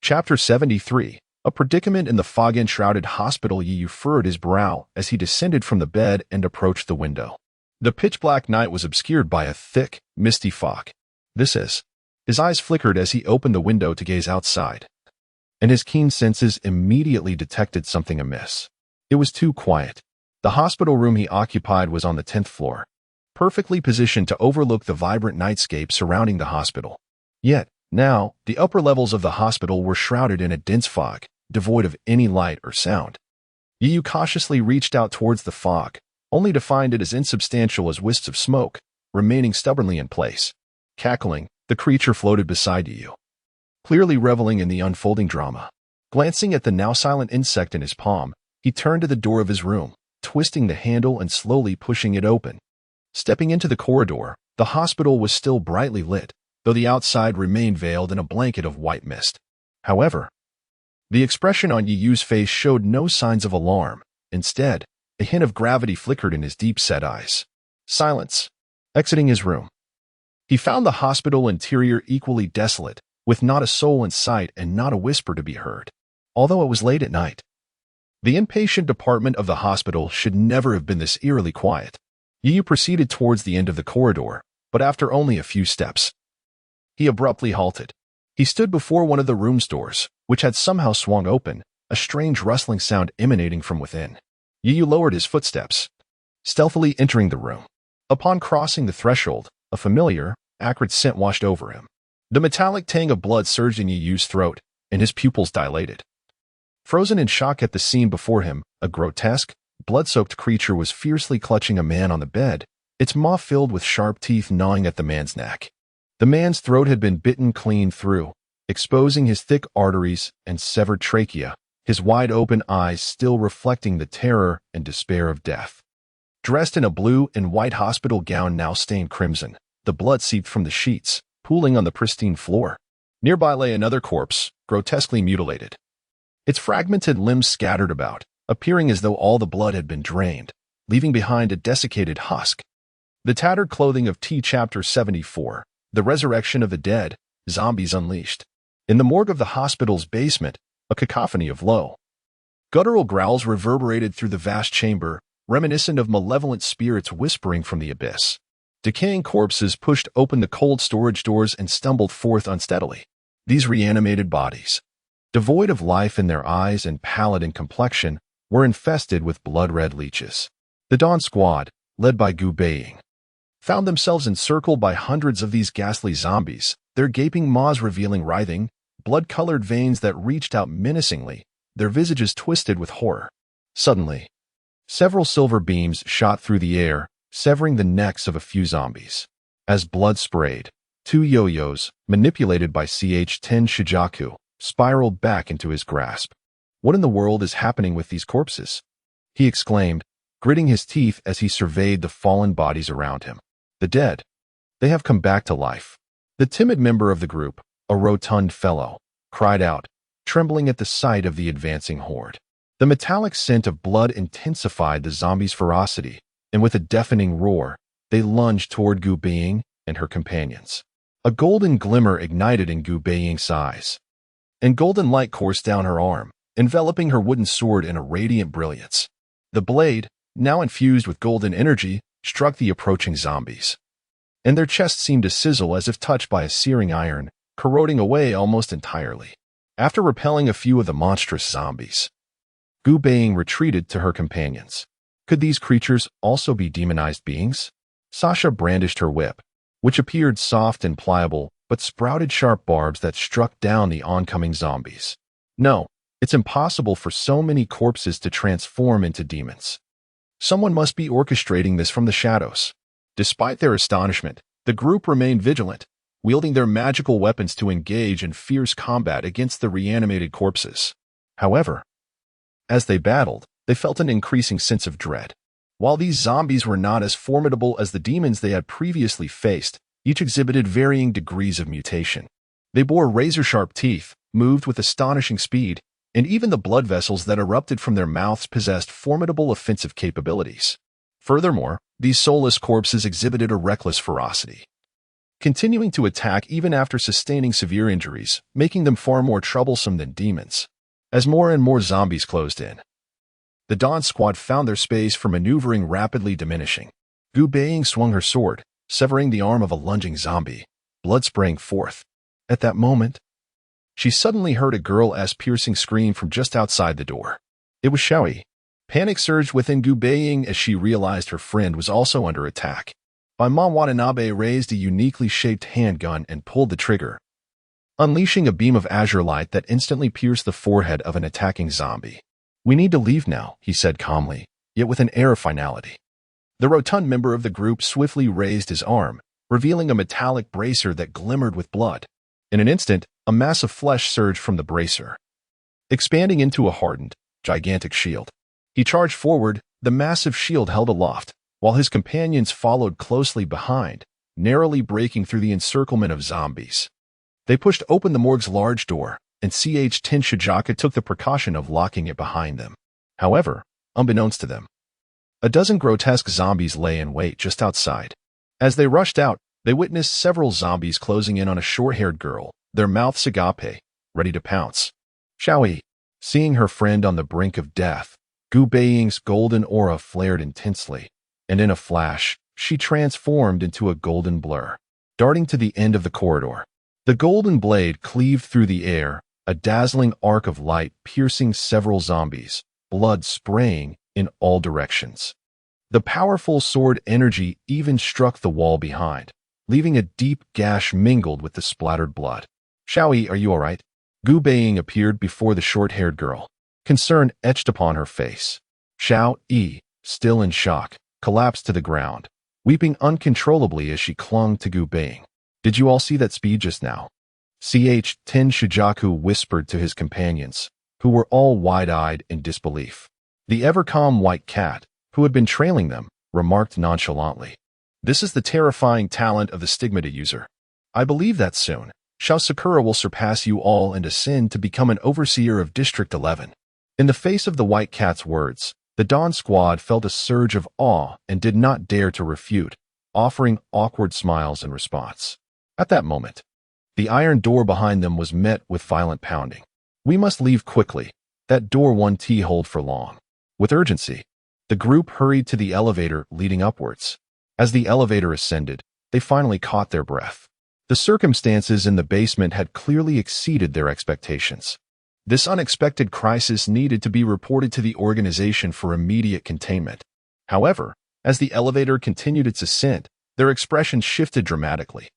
Chapter 73. A predicament in the fog-enshrouded hospital. Yu furrowed his brow as he descended from the bed and approached the window. The pitch-black night was obscured by a thick, misty fog. His eyes flickered as he opened the window to gaze outside, and his keen senses immediately detected something amiss. It was too quiet. The hospital room he occupied was on the 10th floor, perfectly positioned to overlook the vibrant nightscape surrounding the hospital. Yet, now, the upper levels of the hospital were shrouded in a dense fog, devoid of any light or sound. Yu cautiously reached out towards the fog, only to find it as insubstantial as wisps of smoke, remaining stubbornly in place. Cackling, the creature floated beside Yu, clearly reveling in the unfolding drama. Glancing at the now silent insect in his palm, he turned to the door of his room, twisting the handle and slowly pushing it open. Stepping into the corridor, the hospital was still brightly lit, though the outside remained veiled in a blanket of white mist. However, the expression on Yu's face showed no signs of alarm. Instead, a hint of gravity flickered in his deep-set eyes. Silence. Exiting his room, he found the hospital interior equally desolate, with not a soul in sight and not a whisper to be heard. Although it was late at night, the inpatient department of the hospital should never have been this eerily quiet. Yu proceeded towards the end of the corridor, but after only a few steps, he abruptly halted. He stood before one of the room's doors, which had somehow swung open, a strange rustling sound emanating from within. Yu lowered his footsteps, stealthily entering the room. Upon crossing the threshold, a familiar, acrid scent washed over him. The metallic tang of blood surged in Yu's throat, and his pupils dilated. Frozen in shock at the scene before him, a grotesque, blood-soaked creature was fiercely clutching a man on the bed, its maw filled with sharp teeth gnawing at the man's neck. The man's throat had been bitten clean through, exposing his thick arteries and severed trachea, his wide-open eyes still reflecting the terror and despair of death. Dressed in a blue and white hospital gown now stained crimson, the blood seeped from the sheets, pooling on the pristine floor. Nearby lay another corpse, grotesquely mutilated, its fragmented limbs scattered about, appearing as though all the blood had been drained, leaving behind a desiccated husk. The tattered clothing of Chapter 74, the resurrection of the dead, zombies unleashed. In the morgue of the hospital's basement, a cacophony of low, guttural growls reverberated through the vast chamber, reminiscent of malevolent spirits whispering from the abyss. Decaying corpses pushed open the cold storage doors and stumbled forth unsteadily. These reanimated bodies, devoid of life in their eyes and pallid in complexion, were infested with blood-red leeches. The Dawn Squad, led by Gu Baiying, found themselves encircled by hundreds of these ghastly zombies, their gaping maws revealing writhing, blood-colored veins that reached out menacingly, their visages twisted with horror. Suddenly, Several silver beams shot through the air, severing the necks of a few zombies. As blood sprayed, 2 yo-yos, manipulated by CH-10 Shijaku, spiraled back into his grasp. "What in the world is happening with these corpses?" he exclaimed, gritting his teeth as he surveyed the fallen bodies around him. "The dead. They have come back to life." The timid member of the group, a rotund fellow, cried out, trembling at the sight of the advancing horde. The metallic scent of blood intensified the zombies' ferocity, and with a deafening roar, they lunged toward Gu Baiying and her companions. A golden glimmer ignited in Gu Baiying's eyes, and golden light coursed down her arm, enveloping her wooden sword in a radiant brilliance. The blade, now infused with golden energy, struck the approaching zombies, and their chests seemed to sizzle as if touched by a searing iron, corroding away almost entirely. After repelling a few of the monstrous zombies, Gu Baiying retreated to her companions. Could these creatures also be demonized beings? Sasha brandished her whip, which appeared soft and pliable, but sprouted sharp barbs that struck down the oncoming zombies. No, it's impossible for so many corpses to transform into demons. Someone must be orchestrating this from the shadows. Despite their astonishment, the group remained vigilant, wielding their magical weapons to engage in fierce combat against the reanimated corpses. However, as they battled, they felt an increasing sense of dread. While these zombies were not as formidable as the demons they had previously faced, each exhibited varying degrees of mutation. They bore razor-sharp teeth, moved with astonishing speed, and even the blood vessels that erupted from their mouths possessed formidable offensive capabilities. Furthermore, these soulless corpses exhibited a reckless ferocity, continuing to attack even after sustaining severe injuries, making them far more troublesome than demons. As more and more zombies closed in, the Dawn Squad found their space for maneuvering rapidly diminishing. Gu Baiying swung her sword, severing the arm of a lunging zombie, blood spraying forth. At that moment, she suddenly heard a girl's piercing scream from just outside the door. It was Xiaoyi. Panic surged within Gu Baiying as she realized her friend was also under attack. Mom Watanabe raised a uniquely shaped handgun and pulled the trigger, unleashing a beam of azure light that instantly pierced the forehead of an attacking zombie. "We need to leave now," he said calmly, yet with an air of finality. The rotund member of the group swiftly raised his arm, revealing a metallic bracer that glimmered with blood. In an instant, a mass of flesh surged from the bracer, expanding into a hardened, gigantic shield. He charged forward, the massive shield held aloft, while his companions followed closely behind, narrowly breaking through the encirclement of zombies. They pushed open the morgue's large door, and CH-10 Shijaka took the precaution of locking it behind them. However, unbeknownst to them, a dozen grotesque zombies lay in wait just outside. As they rushed out, they witnessed several zombies closing in on a short-haired girl, their mouths agape, ready to pounce. Xiaoyi, seeing her friend on the brink of death, Gu Baiying's golden aura flared intensely, and in a flash, she transformed into a golden blur. Darting to the end of the corridor, the golden blade cleaved through the air, a dazzling arc of light piercing several zombies, blood spraying in all directions. The powerful sword energy even struck the wall behind, leaving a deep gash mingled with the splattered blood. "Xiaoyi, are you all right?" Gu Baiying appeared before the short-haired girl, concern etched upon her face. Xiaoyi, still in shock, collapsed to the ground, weeping uncontrollably as she clung to Gu Baiying. "Did you all see that speed just now?" CH-10 Shijaku whispered to his companions, who were all wide-eyed in disbelief. The ever-calm white cat, who had been trailing them, remarked nonchalantly, "This is the terrifying talent of the stigmata user. I believe that soon, Shao Sakura will surpass you all and ascend to become an overseer of District 11. In the face of the white cat's words, the Dawn Squad felt a surge of awe and did not dare to refute, offering awkward smiles in response. At that moment, the iron door behind them was met with violent pounding. "We must leave quickly. That door won't hold for long." With urgency, the group hurried to the elevator leading upwards. As the elevator ascended, they finally caught their breath. The circumstances in the basement had clearly exceeded their expectations. This unexpected crisis needed to be reported to the organization for immediate containment. However, as the elevator continued its ascent, their expressions shifted dramatically.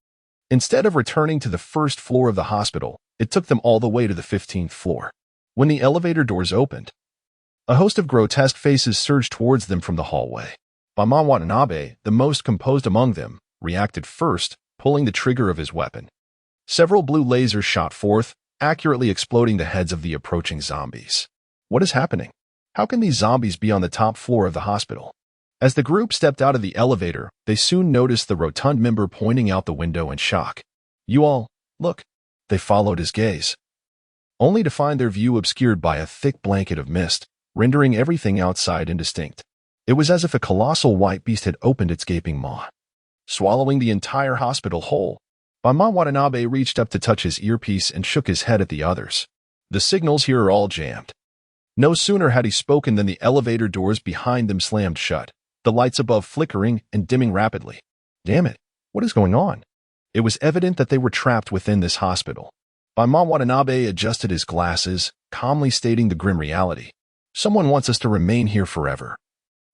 Instead of returning to the first floor of the hospital, it took them all the way to the 15th floor. When the elevator doors opened, A host of grotesque faces surged towards them from the hallway. Baiman Watanabe, the most composed among them, reacted first, pulling the trigger of his weapon. Several blue lasers shot forth, accurately exploding the heads of the approaching zombies. What is happening? How can these zombies be on the top floor of the hospital? As the group stepped out of the elevator, they soon noticed the rotund member pointing out the window in shock. You all, look. They followed his gaze, only to find their view obscured by a thick blanket of mist, rendering everything outside indistinct. It was as if a colossal white beast had opened its gaping maw, swallowing the entire hospital whole. Baiman Watanabe reached up to touch his earpiece and shook his head at the others. The signals here are all jammed. No sooner had he spoken than the elevator doors behind them slammed shut, the lights above flickering and dimming rapidly. Damn it, what is going on? It was evident that they were trapped within this hospital. Baiman Watanabe adjusted his glasses, calmly stating the grim reality. Someone wants us to remain here forever,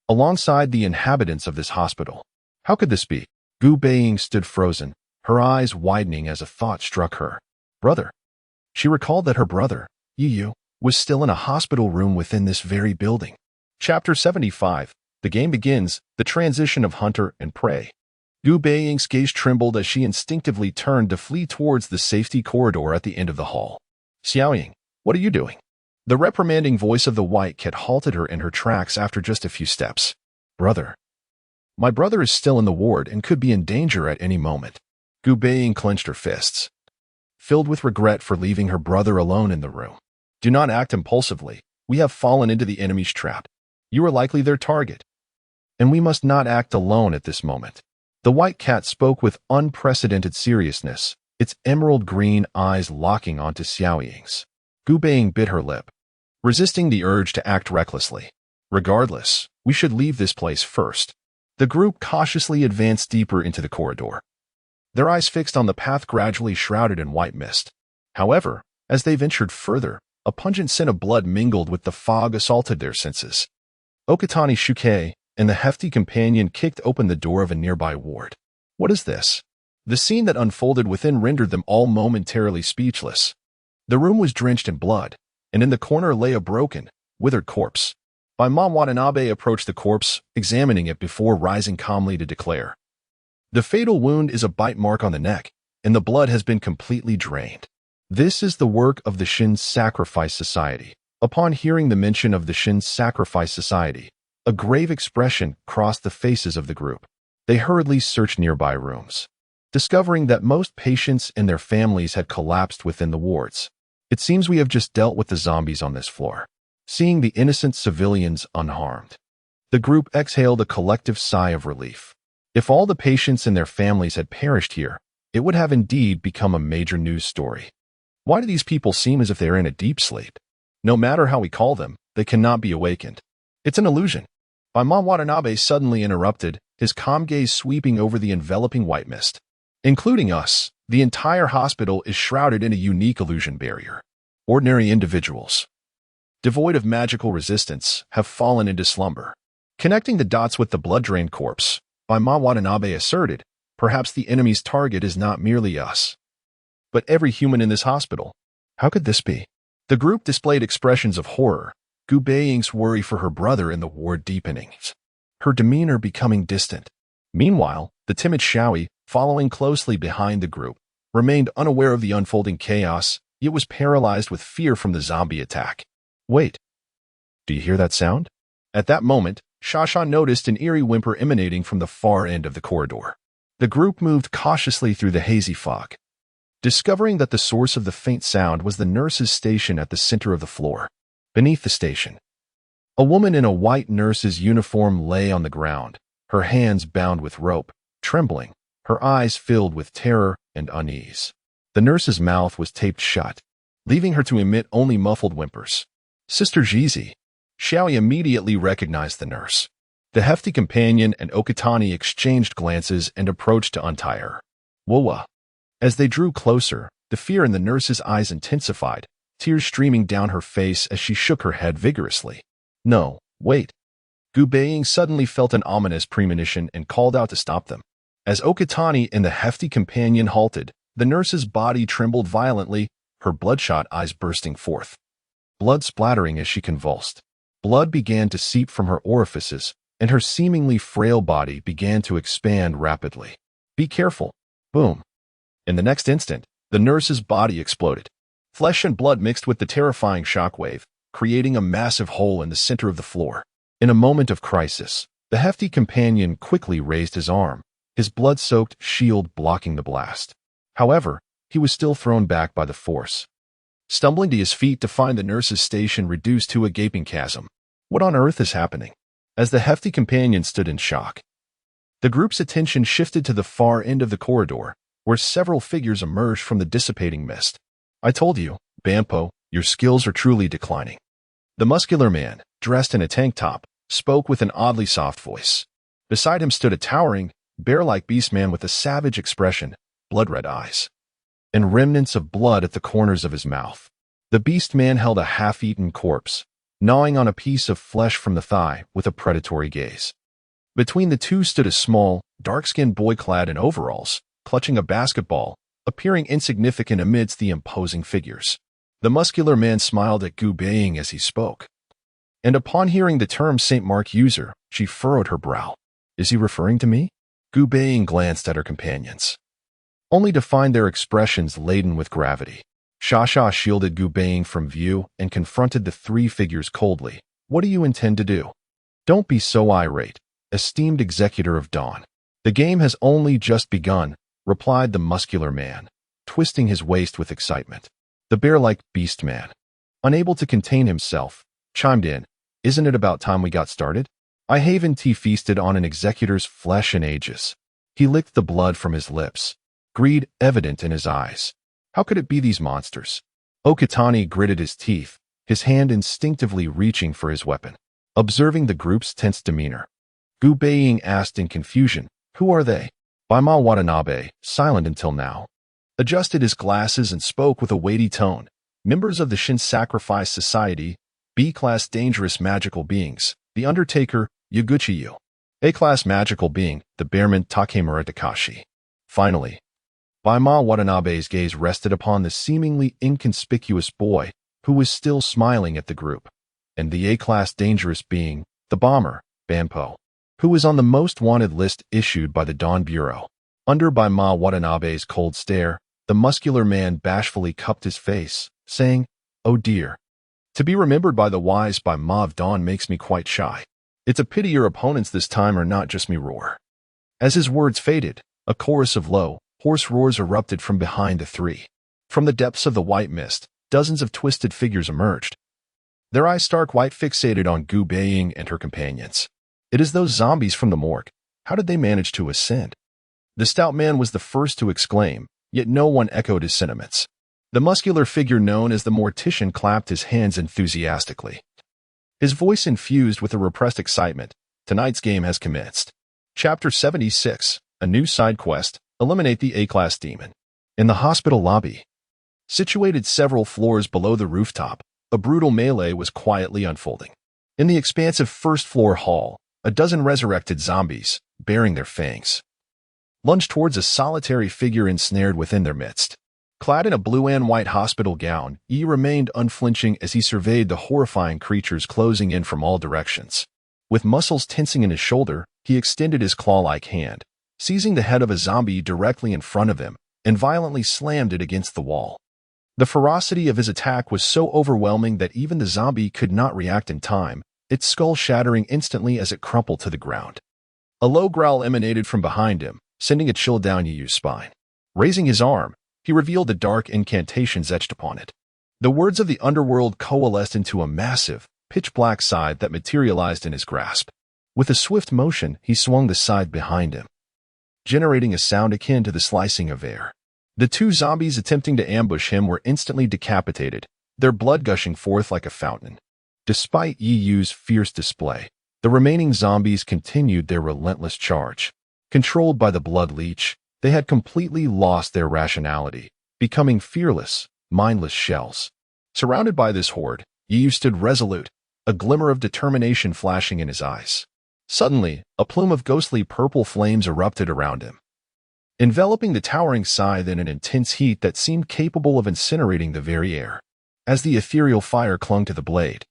alongside the inhabitants of this hospital. How could this be? Gu Baiying stood frozen, her eyes widening as a thought struck her. Brother. She recalled that her brother, Yu, was still in a hospital room within this very building. Chapter 75. The game begins, the transition of hunter and prey. Gu Baiying's gaze trembled as she instinctively turned to flee towards the safety corridor at the end of the hall. Xiaoying, what are you doing? The reprimanding voice of the white cat halted her in her tracks after just a few steps. Brother. My brother is still in the ward and could be in danger at any moment. Gu Baiying clenched her fists, filled with regret for leaving her brother alone in the room. Do not act impulsively. We have fallen into the enemy's trap. You are likely their target, and we must not act alone at this moment. The white cat spoke with unprecedented seriousness, its emerald green eyes locking onto Xiaoying's. Gu Baiying bit her lip, resisting the urge to act recklessly. Regardless, we should leave this place first. The group cautiously advanced deeper into the corridor, their eyes fixed on the path gradually shrouded in white mist. However, as they ventured further, a pungent scent of blood mingled with the fog assaulted their senses. Okatani Shuke and the hefty companion kicked open the door of a nearby ward. What is this? The scene that unfolded within rendered them all momentarily speechless. The room was drenched in blood, and in the corner lay a broken, withered corpse. Baiman Watanabe approached the corpse, examining it before rising calmly to declare. The fatal wound is a bite mark on the neck, and the blood has been completely drained. This is the work of the Shin Sacrifice Society. Upon hearing the mention of the Shin Sacrifice Society, a grave expression crossed the faces of the group. They hurriedly searched nearby rooms, discovering that most patients and their families had collapsed within the wards. It seems we have just dealt with the zombies on this floor, seeing the innocent civilians unharmed. The group exhaled a collective sigh of relief. If all the patients and their families had perished here, it would have indeed become a major news story. Why do these people seem as if they are in a deep sleep? No matter how we call them, they cannot be awakened. It's an illusion. Baiman Watanabe suddenly interrupted, his calm gaze sweeping over the enveloping white mist. Including us, the entire hospital is shrouded in a unique illusion barrier. Ordinary individuals, devoid of magical resistance, have fallen into slumber. Connecting the dots with the blood-drained corpse, Baiman Watanabe asserted, perhaps the enemy's target is not merely us, but every human in this hospital. How could this be? The group displayed expressions of horror, Gu Baiying's worry for her brother in the ward deepening, her demeanor becoming distant. Meanwhile, the timid Xiaoyi, following closely behind the group, remained unaware of the unfolding chaos, yet was paralyzed with fear from the zombie attack. Wait. Do you hear that sound? At that moment, Shashan noticed an eerie whimper emanating from the far end of the corridor. The group moved cautiously through the hazy fog, discovering that the source of the faint sound was the nurse's station at the center of the floor. Beneath the station, a woman in a white nurse's uniform lay on the ground, her hands bound with rope, trembling, her eyes filled with terror and unease. The nurse's mouth was taped shut, leaving her to emit only muffled whimpers. Sister Jizi. Xiaoyi immediately recognized the nurse. The hefty companion and Okatani exchanged glances and approached to untie her. Wowa. As they drew closer, the fear in the nurse's eyes intensified, tears streaming down her face as she shook her head vigorously. No, wait. Gu Baiying suddenly felt an ominous premonition and called out to stop them. As Okatani and the hefty companion halted, the nurse's body trembled violently, her bloodshot eyes bursting forth, blood splattering as she convulsed. Blood began to seep from her orifices, and her seemingly frail body began to expand rapidly. "Be careful." Boom. In the next instant, the nurse's body exploded. Flesh and blood mixed with the terrifying shockwave, creating a massive hole in the center of the floor. In a moment of crisis, the hefty companion quickly raised his arm, his blood-soaked shield blocking the blast. However, he was still thrown back by the force. Stumbling to his feet to find the nurse's station reduced to a gaping chasm. What on earth is happening? As the hefty companion stood in shock, the group's attention shifted to the far end of the corridor, where several figures emerged from the dissipating mist. "I told you, Bampo, your skills are truly declining." The muscular man, dressed in a tank top, spoke with an oddly soft voice. Beside him stood a towering, bear-like beast man with a savage expression, blood-red eyes, and remnants of blood at the corners of his mouth. The beast man held a half-eaten corpse, gnawing on a piece of flesh from the thigh with a predatory gaze. Between the two stood a small, dark-skinned boy clad in overalls, clutching a basketball, appearing insignificant amidst the imposing figures. The muscular man smiled at Gu Baiying as he spoke, and upon hearing the term St. Mark user, she furrowed her brow. "Is he referring to me?" Gu Baiying glanced at her companions, only to find their expressions laden with gravity. Shasha shielded Gu Baiying from view and confronted the three figures coldly. "What do you intend to do?" "Don't be so irate, esteemed executor of Dawn. The game has only just begun," replied the muscular man, twisting his waist with excitement. The bear-like beast man, unable to contain himself, chimed in. "Isn't it about time we got started? I haven't feasted on an executor's flesh in ages." He licked the blood from his lips, greed evident in his eyes. How could it be these monsters? Okatani gritted his teeth, his hand instinctively reaching for his weapon. Observing the group's tense demeanor, Gu Baiying asked in confusion, "Who are they?" Baima Watanabe, silent until now, adjusted his glasses and spoke with a weighty tone. "Members of the Shin Sacrifice Society, B-class dangerous magical beings, the Undertaker, Yaguchiyu. A-class magical being, the Bearman Takemura Takashi." Finally, Baima Watanabe's gaze rested upon the seemingly inconspicuous boy who was still smiling at the group, and the A-class dangerous being, the bomber, Bampo, who was on the most wanted list issued by the Dawn Bureau. Under Baima Watanabe's cold stare, the muscular man bashfully cupped his face, saying, "Oh dear. To be remembered by the wise by Ma of Dawn makes me quite shy. It's a pity your opponents this time are not just me roar." As his words faded, a chorus of low, hoarse roars erupted from behind the three. From the depths of the white mist, dozens of twisted figures emerged, their eyes stark white fixated on Gu Baiying and her companions. "It is those zombies from the morgue. How did they manage to ascend?" The stout man was the first to exclaim, yet no one echoed his sentiments. The muscular figure known as the Mortician clapped his hands enthusiastically, his voice infused with a repressed excitement. "Tonight's game has commenced." Chapter 76, a new side quest, eliminate the A-class demon. In the hospital lobby, situated several floors below the rooftop, a brutal melee was quietly unfolding. In the expansive first-floor hall, a dozen resurrected zombies, baring their fangs, lunged towards a solitary figure ensnared within their midst. Clad in a blue and white hospital gown, Yi remained unflinching as he surveyed the horrifying creatures closing in from all directions. With muscles tensing in his shoulder, he extended his claw-like hand, seizing the head of a zombie directly in front of him, and violently slammed it against the wall. The ferocity of his attack was so overwhelming that even the zombie could not react in time, its skull shattering instantly as it crumpled to the ground. A low growl emanated from behind him, sending a chill down Yiyu's spine. Raising his arm, he revealed the dark incantations etched upon it. The words of the underworld coalesced into a massive, pitch-black scythe that materialized in his grasp. With a swift motion, he swung the scythe behind him, generating a sound akin to the slicing of air. The two zombies attempting to ambush him were instantly decapitated, their blood gushing forth like a fountain. Despite Yiyu's fierce display, the remaining zombies continued their relentless charge. Controlled by the blood leech, they had completely lost their rationality, becoming fearless, mindless shells. Surrounded by this horde, Yiyu stood resolute, a glimmer of determination flashing in his eyes. Suddenly, a plume of ghostly purple flames erupted around him, enveloping the towering scythe in an intense heat that seemed capable of incinerating the very air. As the ethereal fire clung to the blade,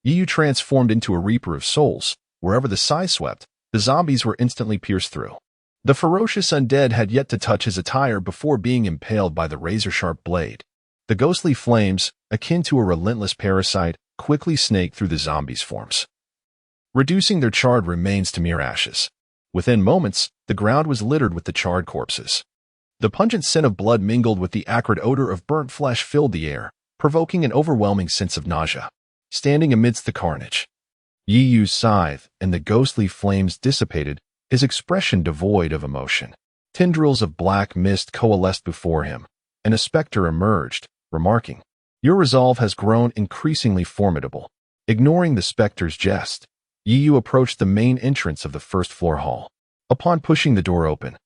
Yu transformed into a reaper of souls. Wherever the sai swept, the zombies were instantly pierced through. The ferocious undead had yet to touch his attire before being impaled by the razor-sharp blade. The ghostly flames, akin to a relentless parasite, quickly snaked through the zombies' forms, reducing their charred remains to mere ashes. Within moments, the ground was littered with the charred corpses. The pungent scent of blood mingled with the acrid odor of burnt flesh filled the air, provoking an overwhelming sense of nausea. Standing amidst the carnage, Yiyu's scythe and the ghostly flames dissipated, his expression devoid of emotion. Tendrils of black mist coalesced before him, and a specter emerged, remarking, "Your resolve has grown increasingly formidable." Ignoring the specter's jest, Yiyu approached the main entrance of the first-floor hall. Upon pushing the door open,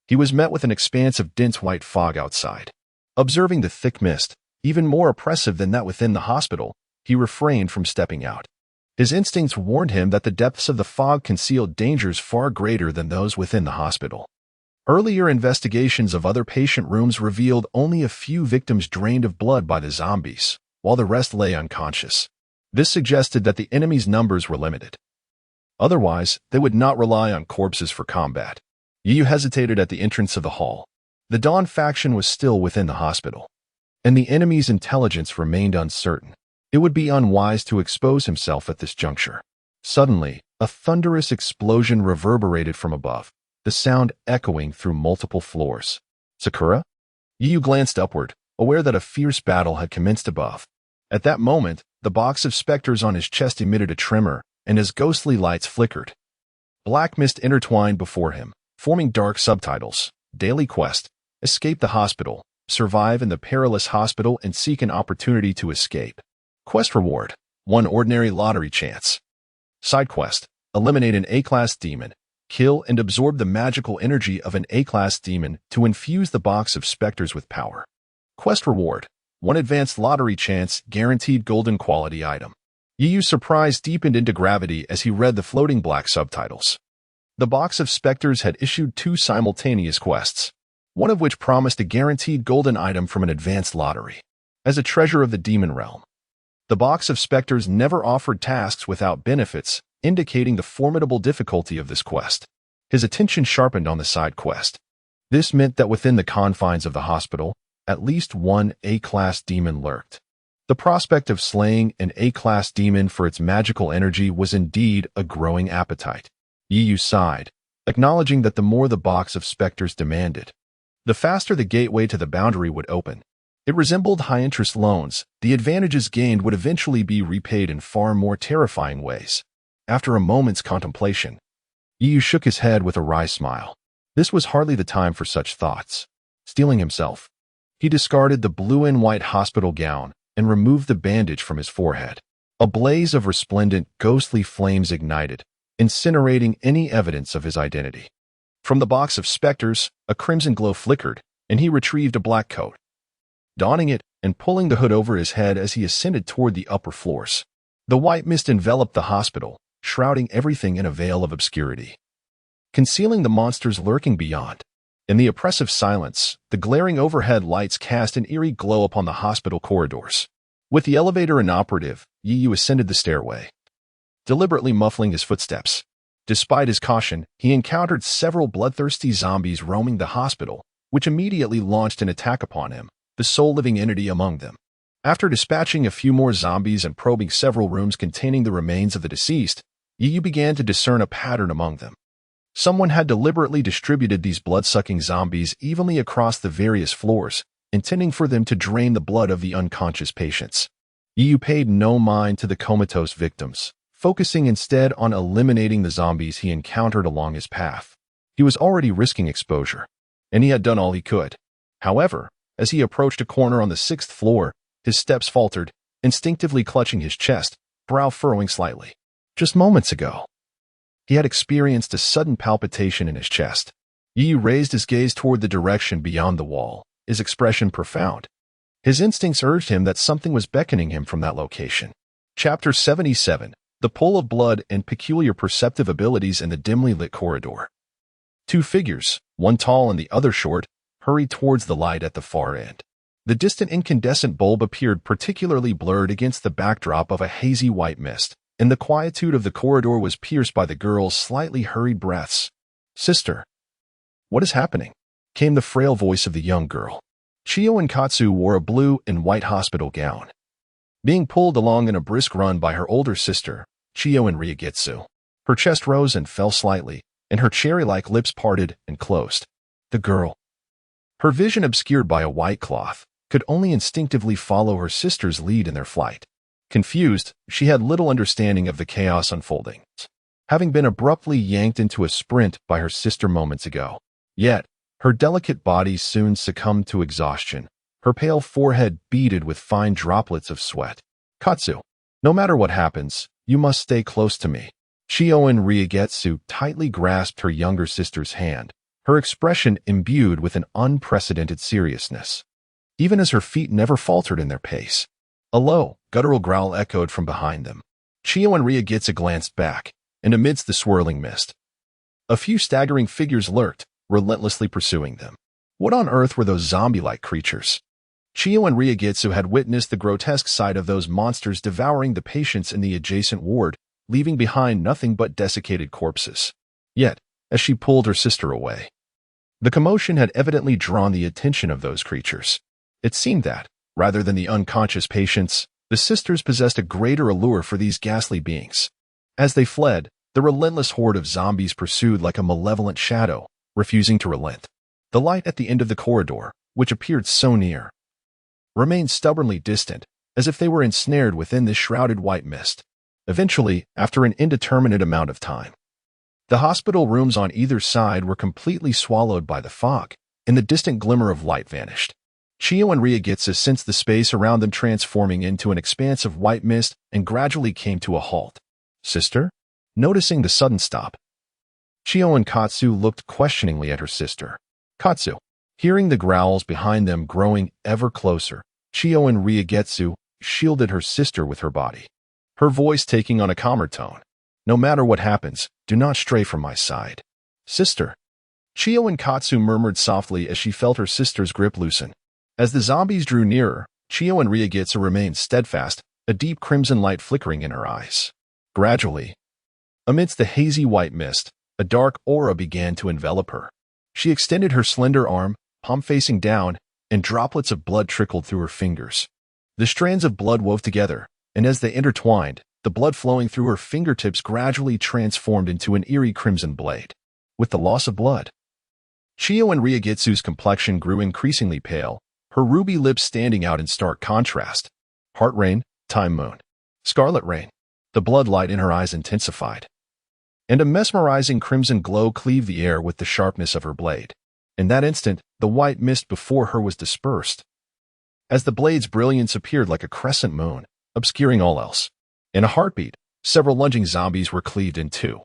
he was met with an expanse of dense white fog outside. Observing the thick mist, even more oppressive than that within the hospital, he refrained from stepping out. His instincts warned him that the depths of the fog concealed dangers far greater than those within the hospital. Earlier investigations of other patient rooms revealed only a few victims drained of blood by the zombies, while the rest lay unconscious. This suggested that the enemy's numbers were limited. Otherwise, they would not rely on corpses for combat. Yu hesitated at the entrance of the hall. The Dawn faction was still within the hospital, and the enemy's intelligence remained uncertain. It would be unwise to expose himself at this juncture. Suddenly, a thunderous explosion reverberated from above, the sound echoing through multiple floors. Sakura? Yu glanced upward, aware that a fierce battle had commenced above. At that moment, the box of specters on his chest emitted a tremor, and his ghostly lights flickered. Black mist intertwined before him, forming dark subtitles. Daily quest: escape the hospital, survive in the perilous hospital and seek an opportunity to escape. Quest reward: 1 ordinary lottery chance. Side quest: eliminate an A-class demon. Kill and absorb the magical energy of an A-class demon to infuse the box of specters with power. Quest reward: 1 advanced lottery chance, guaranteed golden quality item. Yiyu's surprise deepened into gravity as he read the floating black subtitles. The box of specters had issued 2 simultaneous quests, one of which promised a guaranteed golden item from an advanced lottery. As a treasure of the demon realm, the box of specters never offered tasks without benefits, indicating the formidable difficulty of this quest. His attention sharpened on the side quest. This meant that within the confines of the hospital, at least 1 A-class demon lurked. The prospect of slaying an A-class demon for its magical energy was indeed a growing appetite. Yiyu sighed, acknowledging that the more the box of specters demanded, the faster the gateway to the boundary would open. It resembled high-interest loans. The advantages gained would eventually be repaid in far more terrifying ways. After a moment's contemplation, Yiyu shook his head with a wry smile. This was hardly the time for such thoughts. Steeling himself, he discarded the blue and white hospital gown and removed the bandage from his forehead. A blaze of resplendent, ghostly flames ignited, incinerating any evidence of his identity. From the box of specters, a crimson glow flickered, and he retrieved a black coat, donning it and pulling the hood over his head as he ascended toward the upper floors. The white mist enveloped the hospital, shrouding everything in a veil of obscurity, concealing the monsters lurking beyond. In the oppressive silence, the glaring overhead lights cast an eerie glow upon the hospital corridors. With the elevator inoperative, Yiyu ascended the stairway, deliberately muffling his footsteps. Despite his caution, he encountered several bloodthirsty zombies roaming the hospital, which immediately launched an attack upon him, the sole living entity among them. After dispatching a few more zombies and probing several rooms containing the remains of the deceased, Yiyu began to discern a pattern among them. Someone had deliberately distributed these blood-sucking zombies evenly across the various floors, intending for them to drain the blood of the unconscious patients. Yiyu paid no mind to the comatose victims, focusing instead on eliminating the zombies he encountered along his path. He was already risking exposure, and he had done all he could. However, as he approached a corner on the 6th floor, his steps faltered, instinctively clutching his chest, brow furrowing slightly. Just moments ago, he had experienced a sudden palpitation in his chest. Yiyu raised his gaze toward the direction beyond the wall, his expression profound. His instincts urged him that something was beckoning him from that location. Chapter 77: The Pull of Blood and Peculiar Perceptive Abilities in the Dimly Lit Corridor. 2 figures, one tall and the other short, hurried towards the light at the far end. The distant incandescent bulb appeared particularly blurred against the backdrop of a hazy white mist, and the quietude of the corridor was pierced by the girl's slightly hurried breaths. "Sister, what is happening?" came the frail voice of the young girl. Chiyo and Katsu wore a blue and white hospital gown, being pulled along in a brisk run by her older sister, Chiyo and Ryugetsu. Her chest rose and fell slightly, and her cherry-like lips parted and closed. The girl, her vision obscured by a white cloth, could only instinctively follow her sister's lead in their flight. Confused, she had little understanding of the chaos unfolding, having been abruptly yanked into a sprint by her sister moments ago. Yet, her delicate body soon succumbed to exhaustion, her pale forehead beaded with fine droplets of sweat. "Katsu, no matter what happens, you must stay close to me." Chiyo and Ryugetsu tightly grasped her younger sister's hand, her expression imbued with an unprecedented seriousness, even as her feet never faltered in their pace. A low, guttural growl echoed from behind them. Chiyo and Ryugetsu glanced back, and amidst the swirling mist, a few staggering figures lurked, relentlessly pursuing them. What on earth were those zombie-like creatures? Chiyo and Ryugetsu had witnessed the grotesque sight of those monsters devouring the patients in the adjacent ward, leaving behind nothing but desiccated corpses. Yet, as she pulled her sister away, the commotion had evidently drawn the attention of those creatures. It seemed that, rather than the unconscious patients, the sisters possessed a greater allure for these ghastly beings. As they fled, the relentless horde of zombies pursued like a malevolent shadow, refusing to relent. The light at the end of the corridor, which appeared so near, remained stubbornly distant, as if they were ensnared within this shrouded white mist. Eventually, after an indeterminate amount of time, the hospital rooms on either side were completely swallowed by the fog, and the distant glimmer of light vanished. Chiyo and Ryugetsu sensed the space around them transforming into an expanse of white mist and gradually came to a halt. "Sister?" Noticing the sudden stop, Chiyo and Katsu looked questioningly at her sister. Katsu, hearing the growls behind them growing ever closer, Chiyo and Ryugetsu shielded her sister with her body, her voice taking on a calmer tone. "No matter what happens, do not stray from my side." "Sister." Chiyo and Katsu murmured softly as she felt her sister's grip loosen. As the zombies drew nearer, Chiyo and Ryugetsu remained steadfast, a deep crimson light flickering in her eyes. Gradually, amidst the hazy white mist, a dark aura began to envelop her. She extended her slender arm, palm facing down, and droplets of blood trickled through her fingers. The strands of blood wove together, and as they intertwined, the blood flowing through her fingertips gradually transformed into an eerie crimson blade. With the loss of blood, Chiyo and Ryugetsu's complexion grew increasingly pale, her ruby lips standing out in stark contrast. Heart rain, time moon, scarlet rain. The blood light in her eyes intensified, and a mesmerizing crimson glow cleaved the air with the sharpness of her blade. In that instant, the white mist before her was dispersed, as the blade's brilliance appeared like a crescent moon, obscuring all else. In a heartbeat, several lunging zombies were cleaved in two,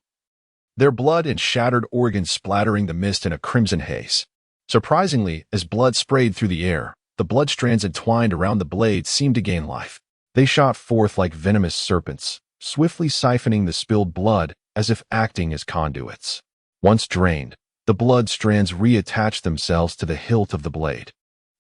their blood and shattered organs splattering the mist in a crimson haze. Surprisingly, as blood sprayed through the air, the blood strands entwined around the blade seemed to gain life. They shot forth like venomous serpents, swiftly siphoning the spilled blood as if acting as conduits. Once drained, the blood strands reattached themselves to the hilt of the blade,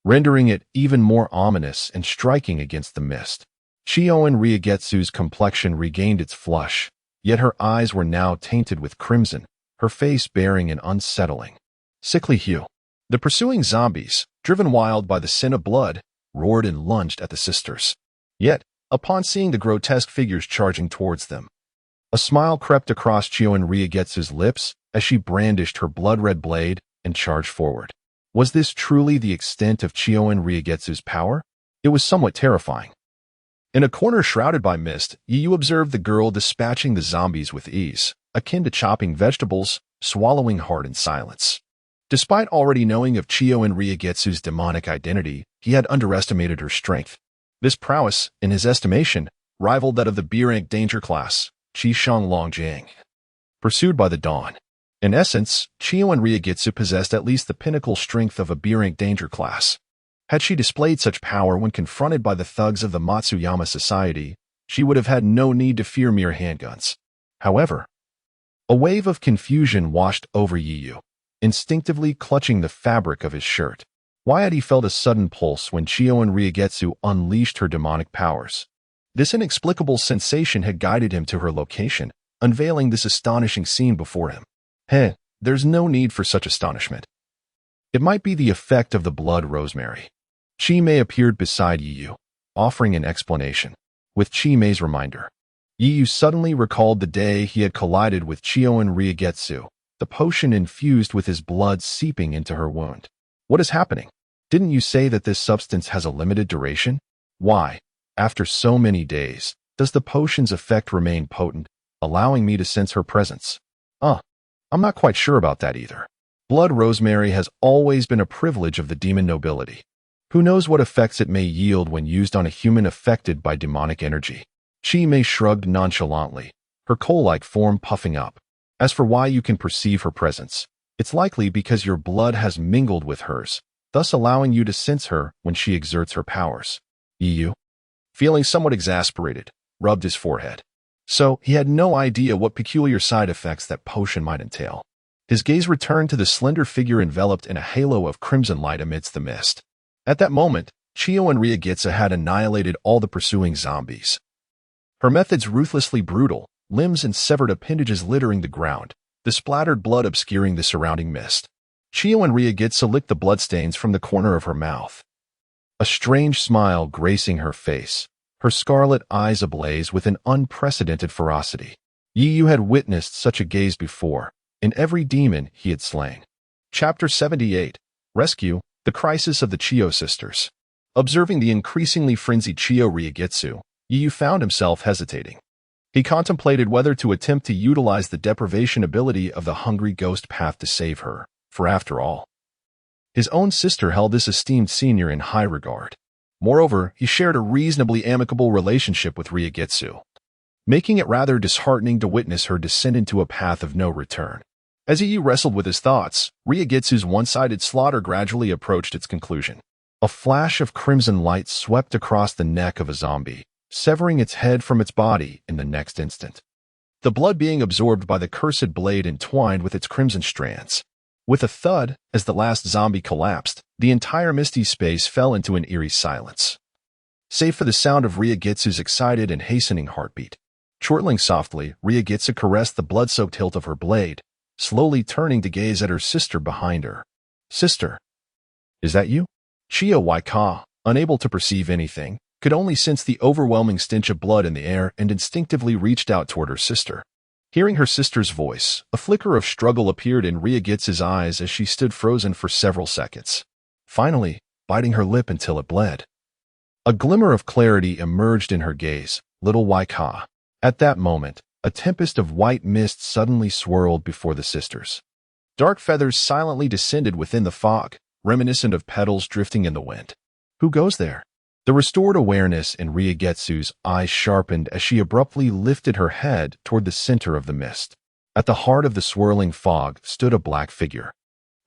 rendering it even more ominous and striking against the mist. Chiyo and Ryugetsu's complexion regained its flush, yet her eyes were now tainted with crimson, her face bearing an unsettling, sickly hue. The pursuing zombies, driven wild by the scent of blood, roared and lunged at the sisters. Yet, upon seeing the grotesque figures charging towards them, a smile crept across Chiyo and Ryugetsu's lips as she brandished her blood-red blade and charged forward. Was this truly the extent of Chiyo and Ryugetsu's power? It was somewhat terrifying. In a corner shrouded by mist, you observed the girl dispatching the zombies with ease, akin to chopping vegetables, swallowing hard in silence. Despite already knowing of Chiyo and Ryugetsu's demonic identity, he had underestimated her strength. This prowess, in his estimation, rivaled that of the B-rank danger class, Qishang Longjiang, pursued by the Dawn. In essence, Chiyo and Ryugetsu possessed at least the pinnacle strength of a B-rank danger class. Had she displayed such power when confronted by the thugs of the Matsuyama Society, she would have had no need to fear mere handguns. However, a wave of confusion washed over Yiyu, instinctively clutching the fabric of his shirt. Why had he felt a sudden pulse when Chiyo and Ryogetsu unleashed her demonic powers? This inexplicable sensation had guided him to her location, unveiling this astonishing scene before him. Heh, there's no need for such astonishment. It might be the effect of the blood rosemary. Chi-Mei appeared beside Yiyu, offering an explanation. With Chi-Mei's reminder, Yiyu suddenly recalled the day he had collided with Chiyo and Ryogetsu, the potion infused with his blood seeping into her wound. What is happening? Didn't you say that this substance has a limited duration? Why, after so many days, does the potion's effect remain potent, allowing me to sense her presence? I'm not quite sure about that either. Blood rosemary has always been a privilege of the demon nobility. Who knows what effects it may yield when used on a human affected by demonic energy? Chi-Mei shrugged nonchalantly, her coal-like form puffing up. As for why you can perceive her presence, it's likely because your blood has mingled with hers, thus allowing you to sense her when she exerts her powers. Yiyu, feeling somewhat exasperated, rubbed his forehead. So, he had no idea what peculiar side effects that potion might entail. His gaze returned to the slender figure enveloped in a halo of crimson light amidst the mist. At that moment, Chiyo and Ryogetsu had annihilated all the pursuing zombies. Her methods ruthlessly brutal, limbs and severed appendages littering the ground, the splattered blood obscuring the surrounding mist. Chiyo and Ryogetsu licked the bloodstains from the corner of her mouth. A strange smile gracing her face, her scarlet eyes ablaze with an unprecedented ferocity. Yiyu had witnessed such a gaze before, in every demon he had slain. Chapter 78, Rescue, the Crisis of the Chiyo Sisters. Observing the increasingly frenzied Chiyo Ryogetsu, Yiyu found himself hesitating. He contemplated whether to attempt to utilize the deprivation ability of the hungry ghost path to save her, for after all, his own sister held this esteemed senior in high regard. Moreover, he shared a reasonably amicable relationship with Ryogetsu, making it rather disheartening to witness her descend into a path of no return. As Yiyu wrestled with his thoughts, Ryogetsu's one-sided slaughter gradually approached its conclusion. A flash of crimson light swept across the neck of a zombie, severing its head from its body in the next instant. The blood being absorbed by the cursed blade entwined with its crimson strands. With a thud, as the last zombie collapsed, the entire misty space fell into an eerie silence. Save for the sound of Ryogetsu's excited and hastening heartbeat. Chortling softly, Ryogetsu caressed the blood-soaked hilt of her blade, slowly turning to gaze at her sister behind her. Sister, is that you? Chiyo Waika, unable to perceive anything, could only sense the overwhelming stench of blood in the air and instinctively reached out toward her sister. Hearing her sister's voice, a flicker of struggle appeared in Ryogetsu's eyes as she stood frozen for several seconds, finally biting her lip until it bled. A glimmer of clarity emerged in her gaze, little Waika. At that moment, a tempest of white mist suddenly swirled before the sisters. Dark feathers silently descended within the fog, reminiscent of petals drifting in the wind. Who goes there? The restored awareness in Ryogetsu's eyes sharpened as she abruptly lifted her head toward the center of the mist. At the heart of the swirling fog stood a black figure,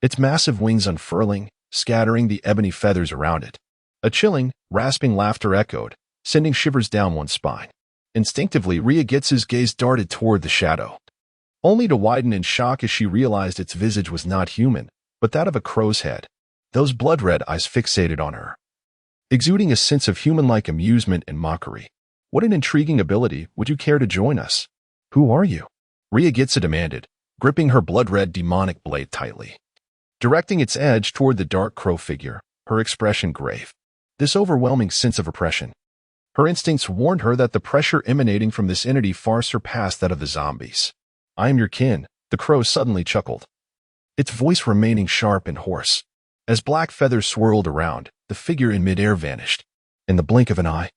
its massive wings unfurling, scattering the ebony feathers around it. A chilling, rasping laughter echoed, sending shivers down one's spine. Instinctively, Ryogetsu's gaze darted toward the shadow, only to widen in shock as she realized its visage was not human, but that of a crow's head, those blood-red eyes fixated on her, exuding a sense of human-like amusement and mockery. What an intriguing ability. Would you care to join us? Who are you? Ryogetsu demanded, gripping her blood-red demonic blade tightly. Directing its edge toward the dark crow figure, her expression grave. This overwhelming sense of oppression. Her instincts warned her that the pressure emanating from this entity far surpassed that of the zombies. I am your kin, the crow suddenly chuckled, its voice remaining sharp and hoarse. As black feathers swirled around, the figure in midair vanished. In the blink of an eye,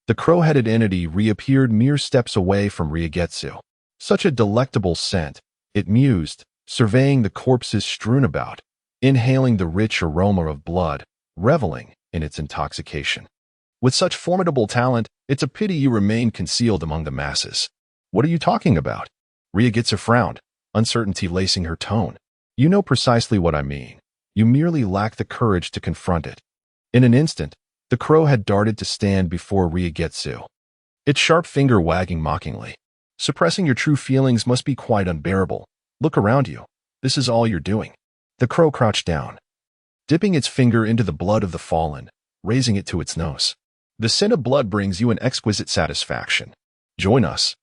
the crow-headed entity reappeared mere steps away from Ryogetsu. Such a delectable scent, it mused, surveying the corpses strewn about, inhaling the rich aroma of blood, reveling in its intoxication. With such formidable talent, it's a pity you remain concealed among the masses. What are you talking about? Ryogetsu frowned, uncertainty lacing her tone. You know precisely what I mean. You merely lack the courage to confront it. In an instant, the crow had darted to stand before Ryogetsu, its sharp finger wagging mockingly. Suppressing your true feelings must be quite unbearable. Look around you. This is all you're doing. The crow crouched down, dipping its finger into the blood of the fallen, raising it to its nose. The scent of blood brings you an exquisite satisfaction. Join us,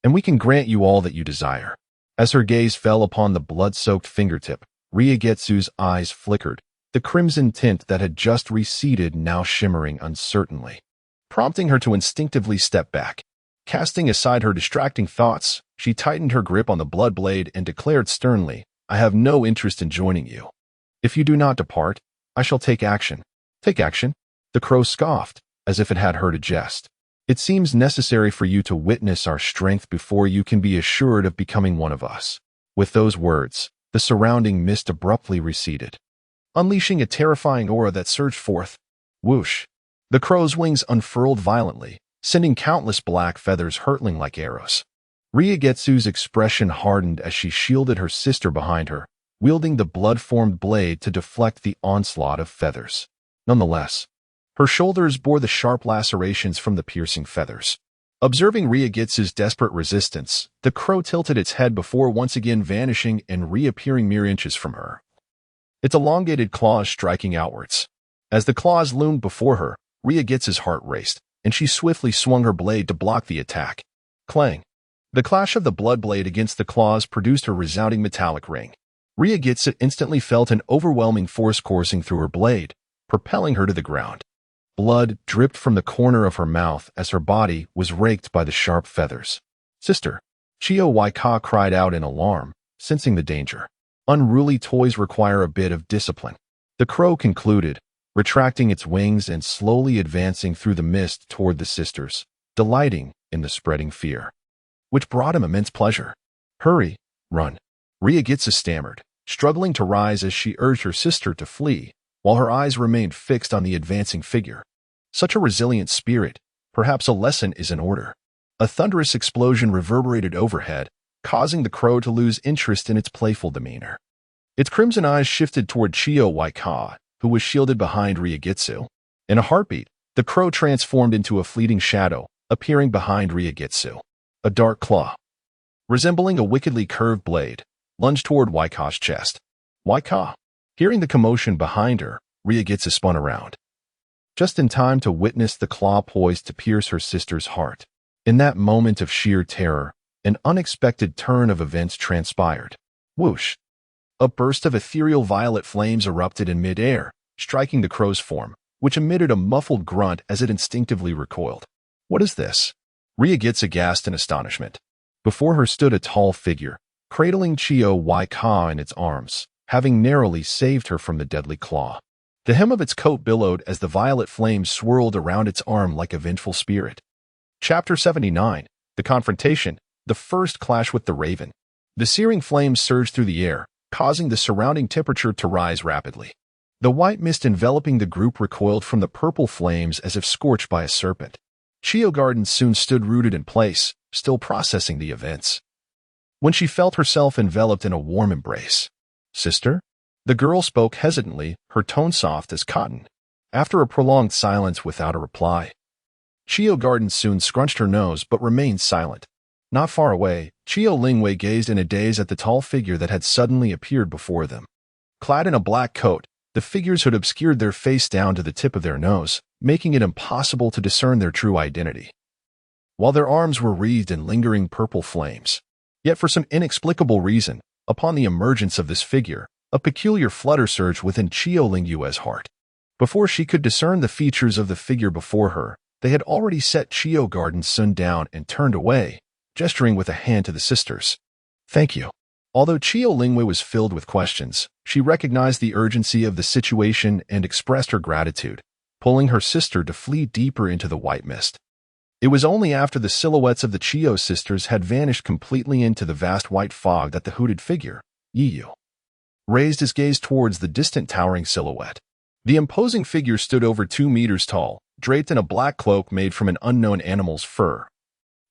and we can grant you all that you desire. As her gaze fell upon the blood-soaked fingertip, Riegetsu's eyes flickered, the crimson tint that had just receded now shimmering uncertainly, prompting her to instinctively step back. Casting aside her distracting thoughts, she tightened her grip on the blood blade and declared sternly, "I have no interest in joining you. If you do not depart, I shall take action." "Take action?" The crow scoffed, as if it had heard a jest. "It seems necessary for you to witness our strength before you can be assured of becoming one of us." With those words, the surrounding mist abruptly receded, unleashing a terrifying aura that surged forth. Whoosh! The crow's wings unfurled violently, sending countless black feathers hurtling like arrows. Riegetsu's expression hardened as she shielded her sister behind her, wielding the blood-formed blade to deflect the onslaught of feathers. Nonetheless, her shoulders bore the sharp lacerations from the piercing feathers. Observing Riegetsu's desperate resistance, the crow tilted its head before once again vanishing and reappearing mere inches from her, its elongated claws striking outwards. As the claws loomed before her, Riegetsu's heart raced, and she swiftly swung her blade to block the attack. Clang! The clash of the blood blade against the claws produced a resounding metallic ring. Riegetsu instantly felt an overwhelming force coursing through her blade, propelling her to the ground. Blood dripped from the corner of her mouth as her body was raked by the sharp feathers. "Sister!" Chiyo Waika cried out in alarm, sensing the danger. "Unruly toys require a bit of discipline," the crow concluded, retracting its wings and slowly advancing through the mist toward the sisters, delighting in the spreading fear, which brought him immense pleasure. "Hurry, run!" Riegetsu stammered, struggling to rise as she urged her sister to flee, while her eyes remained fixed on the advancing figure. Such a resilient spirit, perhaps a lesson is in order. A thunderous explosion reverberated overhead, causing the crow to lose interest in its playful demeanor. Its crimson eyes shifted toward Chiyo Waika, who was shielded behind Riegetsu. In a heartbeat, the crow transformed into a fleeting shadow, appearing behind Riegetsu. A dark claw, resembling a wickedly curved blade, lunged toward Waika's chest. "Waika!" Hearing the commotion behind her, Riegetsu spun around, just in time to witness the claw poised to pierce her sister's heart. In that moment of sheer terror, an unexpected turn of events transpired. Whoosh! A burst of ethereal violet flames erupted in mid-air, striking the crow's form, which emitted a muffled grunt as it instinctively recoiled. "What is this?" Riegetsu gasped in astonishment. Before her stood a tall figure, cradling Chiyo Waika in its arms, having narrowly saved her from the deadly claw. The hem of its coat billowed as the violet flames swirled around its arm like a vengeful spirit. Chapter 79. The Confrontation, the first clash with the Raven. The searing flames surged through the air, causing the surrounding temperature to rise rapidly. The white mist enveloping the group recoiled from the purple flames as if scorched by a serpent. Chiyo Garden soon stood rooted in place, still processing the events, when she felt herself enveloped in a warm embrace. "Sister?" The girl spoke hesitantly, her tone soft as cotton. After a prolonged silence without a reply, Chiyo Garden soon scrunched her nose but remained silent. Not far away, Chiyo Lingwei gazed in a daze at the tall figure that had suddenly appeared before them. Clad in a black coat, the figure's hood obscured their face down to the tip of their nose, making it impossible to discern their true identity, while their arms were wreathed in lingering purple flames. Yet for some inexplicable reason, upon the emergence of this figure, a peculiar flutter surged within Chiyo Lingwei's heart. Before she could discern the features of the figure before her, they had already set Chiyo Garden Sun down and turned away, gesturing with a hand to the sisters. "Thank you." Although Chiyo Lingwei was filled with questions, she recognized the urgency of the situation and expressed her gratitude, pulling her sister to flee deeper into the white mist. It was only after the silhouettes of the Chiyo sisters had vanished completely into the vast white fog that the hooded figure, Yiyu, raised his gaze towards the distant towering silhouette. The imposing figure stood over 2 meters tall, draped in a black cloak made from an unknown animal's fur,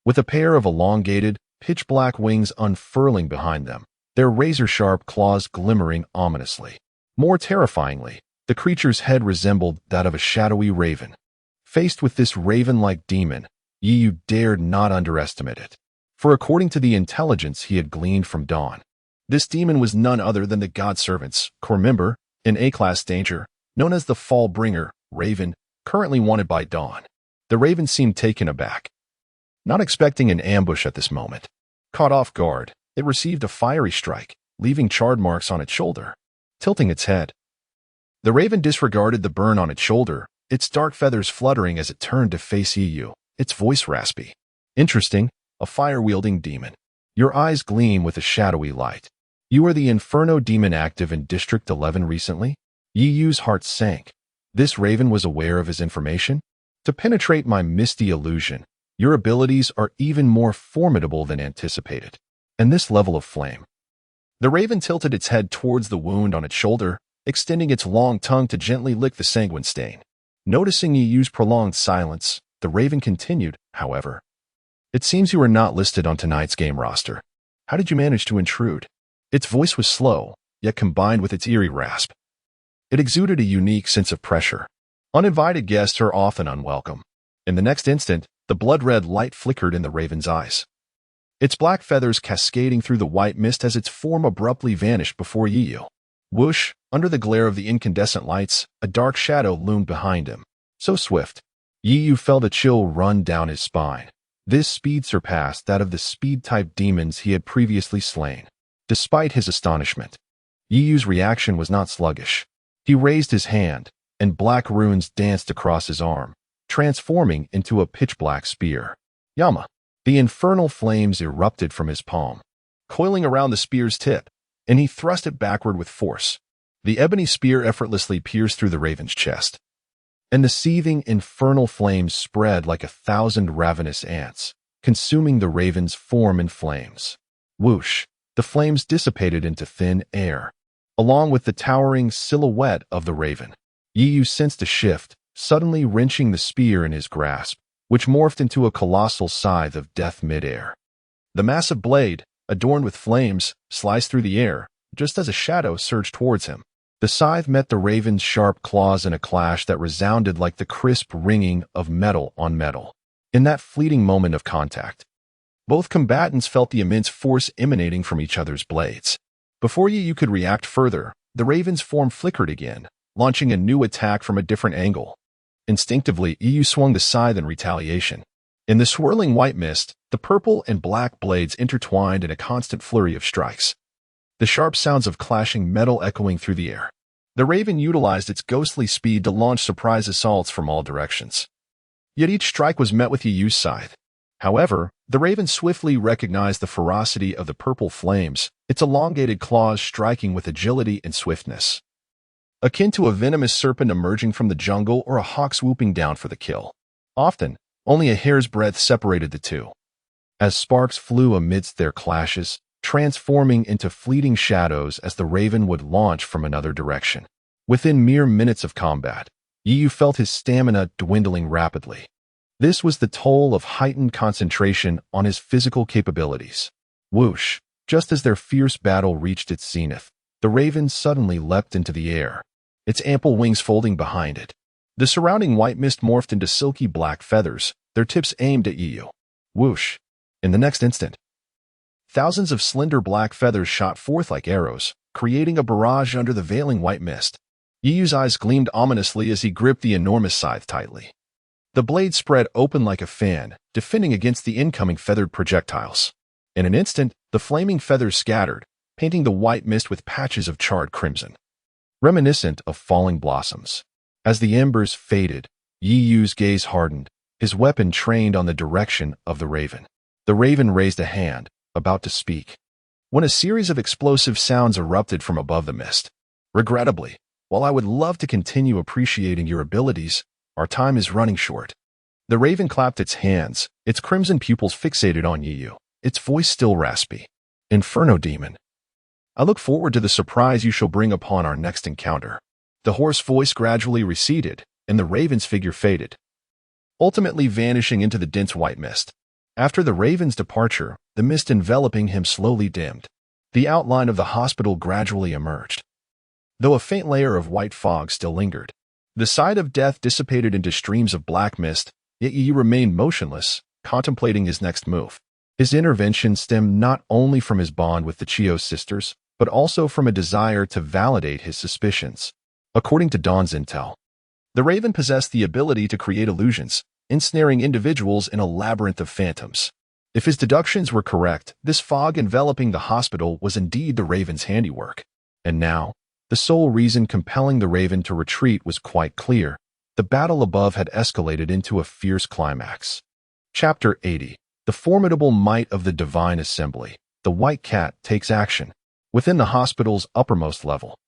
with a pair of elongated, pitch-black wings unfurling behind them, their razor-sharp claws glimmering ominously. More terrifyingly, the creature's head resembled that of a shadowy raven. Faced with this raven-like demon, Yiyu dared not underestimate it, for according to the intelligence he had gleaned from Dawn, this demon was none other than the god servant's core member, an A-class danger, known as the Fall-Bringer, Raven, currently wanted by Dawn. The Raven seemed taken aback, not expecting an ambush at this moment. Caught off guard, it received a fiery strike, leaving charred marks on its shoulder, tilting its head. The Raven disregarded the burn on its shoulder, its dark feathers fluttering as it turned to face EU, its voice raspy. Interesting, a fire-wielding demon. Your eyes gleam with a shadowy light. You are the Inferno demon active in District 11 recently? EU's heart sank. This Raven was aware of his information? To penetrate my misty illusion, your abilities are even more formidable than anticipated. And this level of flame. The Raven tilted its head towards the wound on its shoulder, extending its long tongue to gently lick the sanguine stain. Noticing EU's prolonged silence, the Raven continued, however. It seems you are not listed on tonight's game roster. How did you manage to intrude? Its voice was slow, yet combined with its eerie rasp. It exuded a unique sense of pressure. Uninvited guests are often unwelcome. In the next instant, the blood-red light flickered in the Raven's eyes. Its black feathers cascading through the white mist as its form abruptly vanished before EU. Whoosh, under the glare of the incandescent lights, a dark shadow loomed behind him. So swift, EU felt a chill run down his spine. This speed surpassed that of the speed-type demons he had previously slain. Despite his astonishment, EU's reaction was not sluggish. He raised his hand, and black runes danced across his arm, transforming into a pitch-black spear. Yama. The infernal flames erupted from his palm, coiling around the spear's tip, and he thrust it backward with force. The ebony spear effortlessly pierced through the Raven's chest, and the seething infernal flames spread like 1,000 ravenous ants, consuming the Raven's form in flames. Whoosh! The flames dissipated into thin air, along with the towering silhouette of the Raven. EU sensed a shift, suddenly wrenching the spear in his grasp, which morphed into a colossal scythe of death midair. The massive blade, adorned with flames, sliced through the air, just as a shadow surged towards him. The scythe met the Raven's sharp claws in a clash that resounded like the crisp ringing of metal on metal. In that fleeting moment of contact, both combatants felt the immense force emanating from each other's blades. Before you could react further, the Raven's form flickered again, launching a new attack from a different angle. Instinctively, EU swung the scythe in retaliation. In the swirling white mist, the purple and black blades intertwined in a constant flurry of strikes, the sharp sounds of clashing metal echoing through the air. The Raven utilized its ghostly speed to launch surprise assaults from all directions. Yet each strike was met with EU's scythe. However, the Raven swiftly recognized the ferocity of the purple flames, its elongated claws striking with agility and swiftness, akin to a venomous serpent emerging from the jungle or a hawk swooping down for the kill. Often, only a hair's breadth separated the two, as sparks flew amidst their clashes, transforming into fleeting shadows as the Raven would launch from another direction. Within mere minutes of combat, EU felt his stamina dwindling rapidly. This was the toll of heightened concentration on his physical capabilities. Whoosh! Just as their fierce battle reached its zenith, the Raven suddenly leapt into the air, its ample wings folding behind it. The surrounding white mist morphed into silky black feathers, their tips aimed at EU. Whoosh! In the next instant, thousands of slender black feathers shot forth like arrows, creating a barrage under the veiling white mist. EU's eyes gleamed ominously as he gripped the enormous scythe tightly. The blade spread open like a fan, defending against the incoming feathered projectiles. In an instant, the flaming feathers scattered, painting the white mist with patches of charred crimson, reminiscent of falling blossoms. As the embers faded, EU's gaze hardened, his weapon trained on the direction of the Raven. The Raven raised a hand, about to speak, when a series of explosive sounds erupted from above the mist. Regrettably, while I would love to continue appreciating your abilities, our time is running short. The Raven clapped its hands, its crimson pupils fixated on EU, its voice still raspy. Inferno demon. I look forward to the surprise you shall bring upon our next encounter. The hoarse voice gradually receded, and the Raven's figure faded, ultimately vanishing into the dense white mist. After the Raven's departure, the mist enveloping him slowly dimmed. The outline of the hospital gradually emerged, though a faint layer of white fog still lingered. The side of death dissipated into streams of black mist, yet he remained motionless, contemplating his next move. His intervention stemmed not only from his bond with the Chiyo sisters, but also from a desire to validate his suspicions. According to Dawn's intel, the Raven possessed the ability to create illusions, ensnaring individuals in a labyrinth of phantoms. If his deductions were correct, this fog enveloping the hospital was indeed the Raven's handiwork. And now, the sole reason compelling the Raven to retreat was quite clear. The battle above had escalated into a fierce climax. Chapter 80. The formidable might of the Divine Assembly. The White Cat takes action. Within the hospital's uppermost level,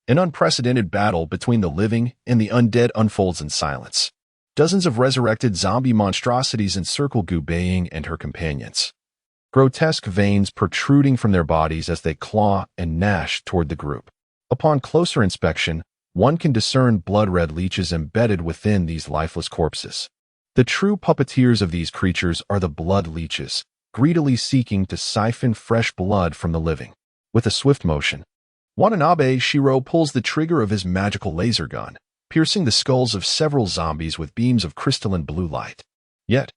an unprecedented battle between the living and the undead unfolds in silence. Dozens of resurrected zombie monstrosities encircle Gu Baiying and her companions, grotesque veins protruding from their bodies as they claw and gnash toward the group. Upon closer inspection, one can discern blood-red leeches embedded within these lifeless corpses. The true puppeteers of these creatures are the blood leeches, greedily seeking to siphon fresh blood from the living. With a swift motion, Watanabe Shiro pulls the trigger of his magical laser gun, piercing the skulls of several zombies with beams of crystalline blue light. Yet,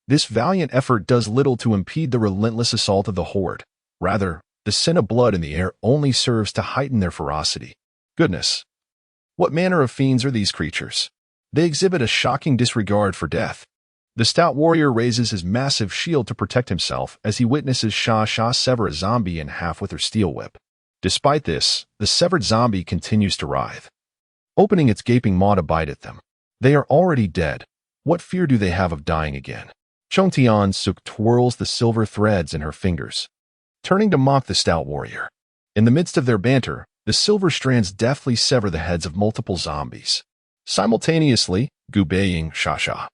this valiant effort does little to impede the relentless assault of the horde. Rather, the scent of blood in the air only serves to heighten their ferocity. Goodness! What manner of fiends are these creatures? They exhibit a shocking disregard for death. The stout warrior raises his massive shield to protect himself as he witnesses Sha sever a zombie in half with her steel whip. Despite this, the severed zombie continues to writhe, opening its gaping maw to bite at them. They are already dead. What fear do they have of dying again? Chongtian Suk twirls the silver threads in her fingers, turning to mock the stout warrior. In the midst of their banter, the silver strands deftly sever the heads of multiple zombies. Simultaneously, Gu Baiying, Sha,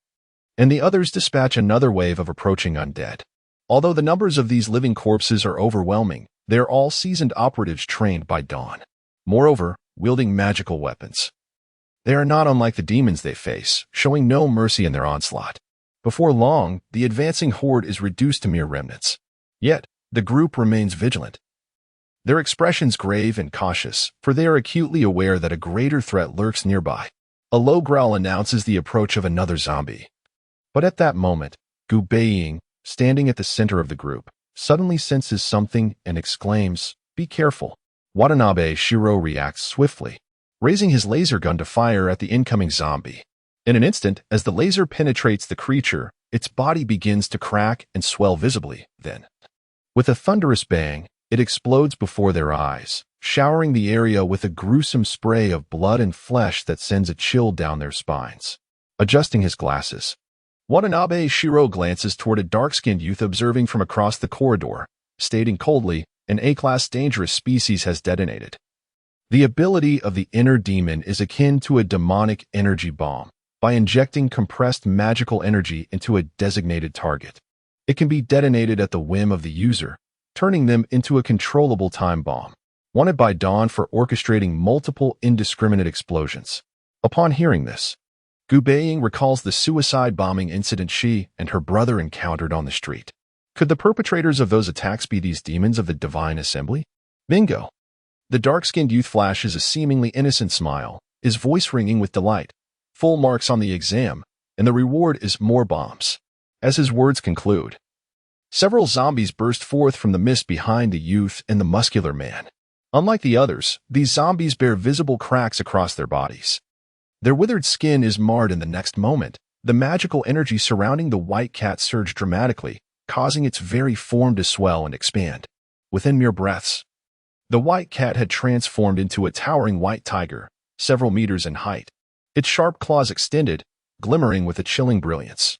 and the others dispatch another wave of approaching undead. Although the numbers of these living corpses are overwhelming, they are all seasoned operatives trained by Dawn. Moreover, wielding magical weapons. They are not unlike the demons they face, showing no mercy in their onslaught. Before long, the advancing horde is reduced to mere remnants. Yet, the group remains vigilant. Their expressions grave and cautious, for they are acutely aware that a greater threat lurks nearby. A low growl announces the approach of another zombie. But at that moment, Gu Baiying, standing at the center of the group, suddenly senses something and exclaims, "Be careful." Watanabe Shiro reacts swiftly, raising his laser gun to fire at the incoming zombie. In an instant, as the laser penetrates the creature, its body begins to crack and swell visibly. Then, with a thunderous bang, it explodes before their eyes, showering the area with a gruesome spray of blood and flesh that sends a chill down their spines. Adjusting his glasses, Watanabe Shiro glances toward a dark-skinned youth observing from across the corridor, stating coldly, "An A-class dangerous species has detonated." The ability of the inner demon is akin to a demonic energy bomb. By injecting compressed magical energy into a designated target, it can be detonated at the whim of the user, turning them into a controllable time bomb, wanted by Dawn for orchestrating multiple indiscriminate explosions. Upon hearing this, Gu Baiying recalls the suicide bombing incident she and her brother encountered on the street. Could the perpetrators of those attacks be these demons of the Divine Assembly? Bingo! The dark-skinned youth flashes a seemingly innocent smile, his voice ringing with delight. Full marks on the exam, and the reward is more bombs. As his words conclude, several zombies burst forth from the mist behind the youth and the muscular man. Unlike the others, these zombies bear visible cracks across their bodies. Their withered skin is marred in the next moment. The magical energy surrounding the white cat surged dramatically, causing its very form to swell and expand. Within mere breaths, the white cat had transformed into a towering white tiger, several meters in height. Its sharp claws extended, glimmering with a chilling brilliance.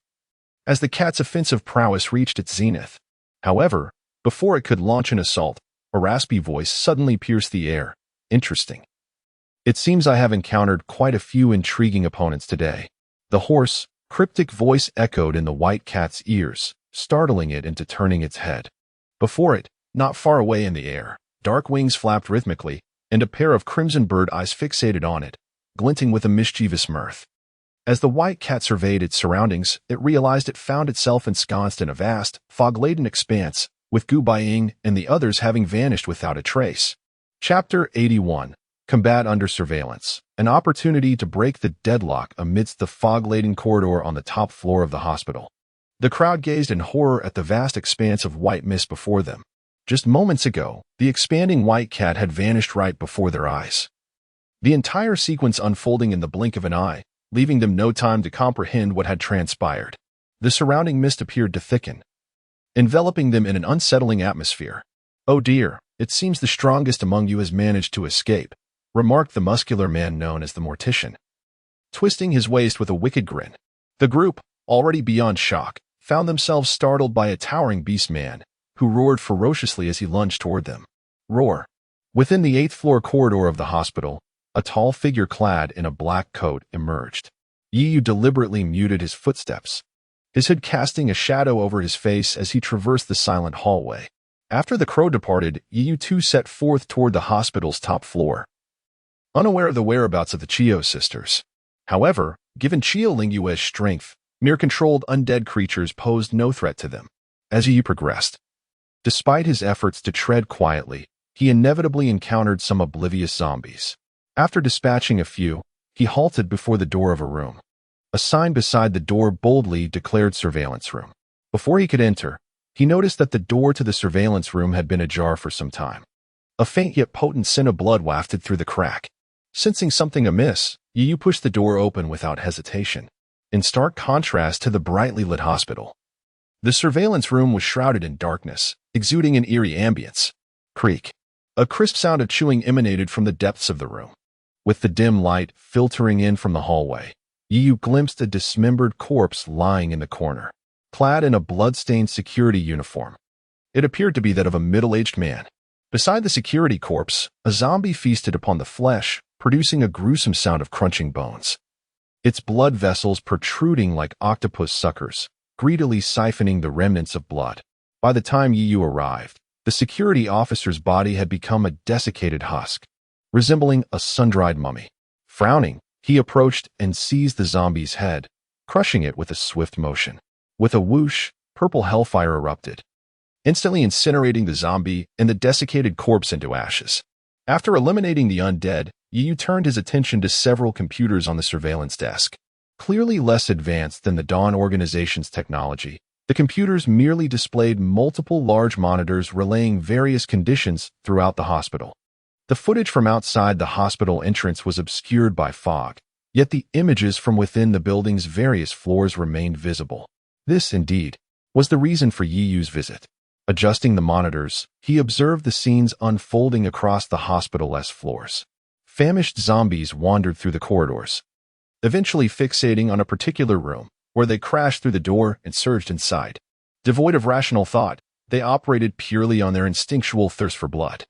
As the cat's offensive prowess reached its zenith, however, before it could launch an assault, a raspy voice suddenly pierced the air. "Interesting. It seems I have encountered quite a few intriguing opponents today." The hoarse, cryptic voice echoed in the white cat's ears, startling it into turning its head. Before it, not far away in the air, dark wings flapped rhythmically, and a pair of crimson bird eyes fixated on it, glinting with a mischievous mirth. As the white cat surveyed its surroundings, it realized it found itself ensconced in a vast, fog-laden expanse, with Gu Baiying and the others having vanished without a trace. Chapter 81. Combat Under Surveillance. An opportunity to break the deadlock amidst the fog-laden corridor on the top floor of the hospital. The crowd gazed in horror at the vast expanse of white mist before them. Just moments ago, the expanding white cat had vanished right before their eyes. The entire sequence unfolding in the blink of an eye, leaving them no time to comprehend what had transpired. The surrounding mist appeared to thicken, enveloping them in an unsettling atmosphere. "Oh dear, it seems the strongest among you has managed to escape," remarked the muscular man known as the Mortician, twisting his waist with a wicked grin. The group, already beyond shock, found themselves startled by a towering beast man, who roared ferociously as he lunged toward them. Roar. Within the 8th floor corridor of the hospital, a tall figure clad in a black coat emerged. Yu deliberately muted his footsteps, his hood casting a shadow over his face as he traversed the silent hallway. After the crow departed, Yu too set forth toward the hospital's top floor, unaware of the whereabouts of the Chio sisters. However, given Chio Lingue's strength, mere controlled undead creatures posed no threat to them. As Yu progressed, despite his efforts to tread quietly, he inevitably encountered some oblivious zombies. After dispatching a few, he halted before the door of a room. A sign beside the door boldly declared surveillance room. Before he could enter, he noticed that the door to the surveillance room had been ajar for some time. A faint yet potent scent of blood wafted through the crack. Sensing something amiss, Yu pushed the door open without hesitation, in stark contrast to the brightly lit hospital. The surveillance room was shrouded in darkness, exuding an eerie ambience. Creak. A crisp sound of chewing emanated from the depths of the room. With the dim light filtering in from the hallway, Yu glimpsed a dismembered corpse lying in the corner, clad in a blood-stained security uniform. It appeared to be that of a middle-aged man. Beside the security corpse, a zombie feasted upon the flesh, producing a gruesome sound of crunching bones, its blood vessels protruding like octopus suckers, greedily siphoning the remnants of blood. By the time Yu arrived, the security officer's body had become a desiccated husk, resembling a sun-dried mummy. Frowning, he approached and seized the zombie's head, crushing it with a swift motion. With a whoosh, purple hellfire erupted, instantly incinerating the zombie and the desiccated corpse into ashes. After eliminating the undead, Yu turned his attention to several computers on the surveillance desk. Clearly less advanced than the Dawn organization's technology, the computers merely displayed multiple large monitors relaying various conditions throughout the hospital. The footage from outside the hospital entrance was obscured by fog, yet the images from within the building's various floors remained visible. This, indeed, was the reason for Yu's visit. Adjusting the monitors, he observed the scenes unfolding across the hospital's floors. Famished zombies wandered through the corridors, eventually fixating on a particular room, where they crashed through the door and surged inside. Devoid of rational thought, they operated purely on their instinctual thirst for blood.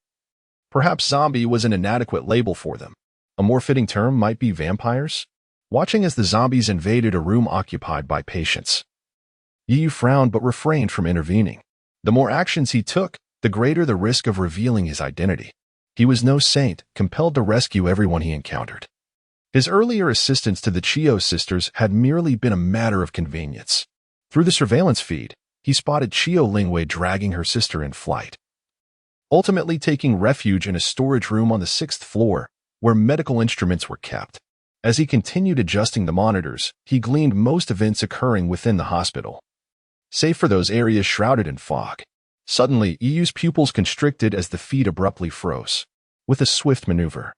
Perhaps zombie was an inadequate label for them. A more fitting term might be vampires. Watching as the zombies invaded a room occupied by patients, Yu frowned but refrained from intervening. The more actions he took, the greater the risk of revealing his identity. He was no saint, compelled to rescue everyone he encountered. His earlier assistance to the Chio sisters had merely been a matter of convenience. Through the surveillance feed, he spotted Chio Lingue dragging her sister in flight, ultimately taking refuge in a storage room on the 6th floor, where medical instruments were kept. As he continued adjusting the monitors, he gleaned most events occurring within the hospital, save for those areas shrouded in fog. Suddenly, Yu's pupils constricted as the feed abruptly froze. With a swift maneuver,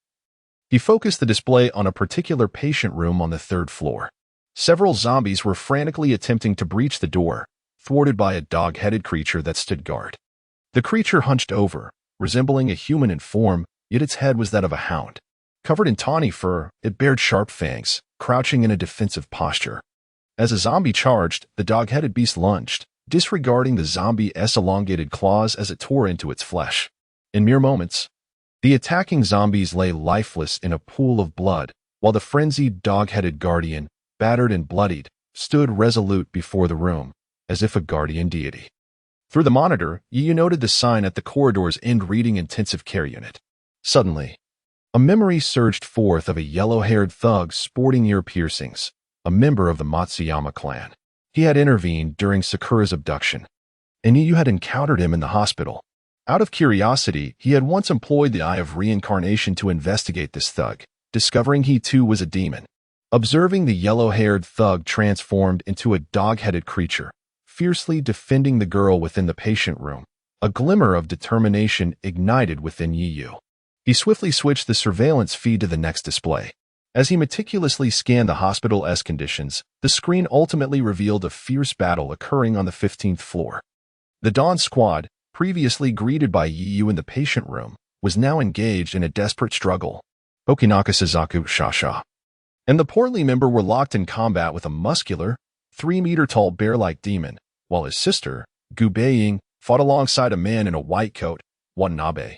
he focused the display on a particular patient room on the 3rd floor. Several zombies were frantically attempting to breach the door, thwarted by a dog-headed creature that stood guard. The creature hunched over, resembling a human in form, yet its head was that of a hound. Covered in tawny fur, it bared sharp fangs, crouching in a defensive posture. As a zombie charged, the dog-headed beast lunged, disregarding the zombie's elongated claws as it tore into its flesh. In mere moments, the attacking zombies lay lifeless in a pool of blood, while the frenzied dog-headed guardian, battered and bloodied, stood resolute before the room, as if a guardian deity. Through the monitor, Yu noted the sign at the corridor's end reading intensive care unit. Suddenly, a memory surged forth of a yellow-haired thug sporting ear piercings, a member of the Matsuyama clan. He had intervened during Sakura's abduction, and Yu had encountered him in the hospital. Out of curiosity, he had once employed the Eye of Reincarnation to investigate this thug, discovering he too was a demon. Observing the yellow-haired thug transformed into a dog-headed creature, fiercely defending the girl within the patient room, A glimmer of determination ignited within Yu. He swiftly switched the surveillance feed to the next display. As he meticulously scanned the hospital-esque conditions, the screen ultimately revealed a fierce battle occurring on the 15th floor. The Dawn Squad, previously greeted by Yu in the patient room, was now engaged in a desperate struggle. Okinaka Suzaku Shasha and the portly member were locked in combat with a muscular, 3-meter-tall bear-like demon, while his sister, Gu Baiying, fought alongside a man in a white coat, Watanabe,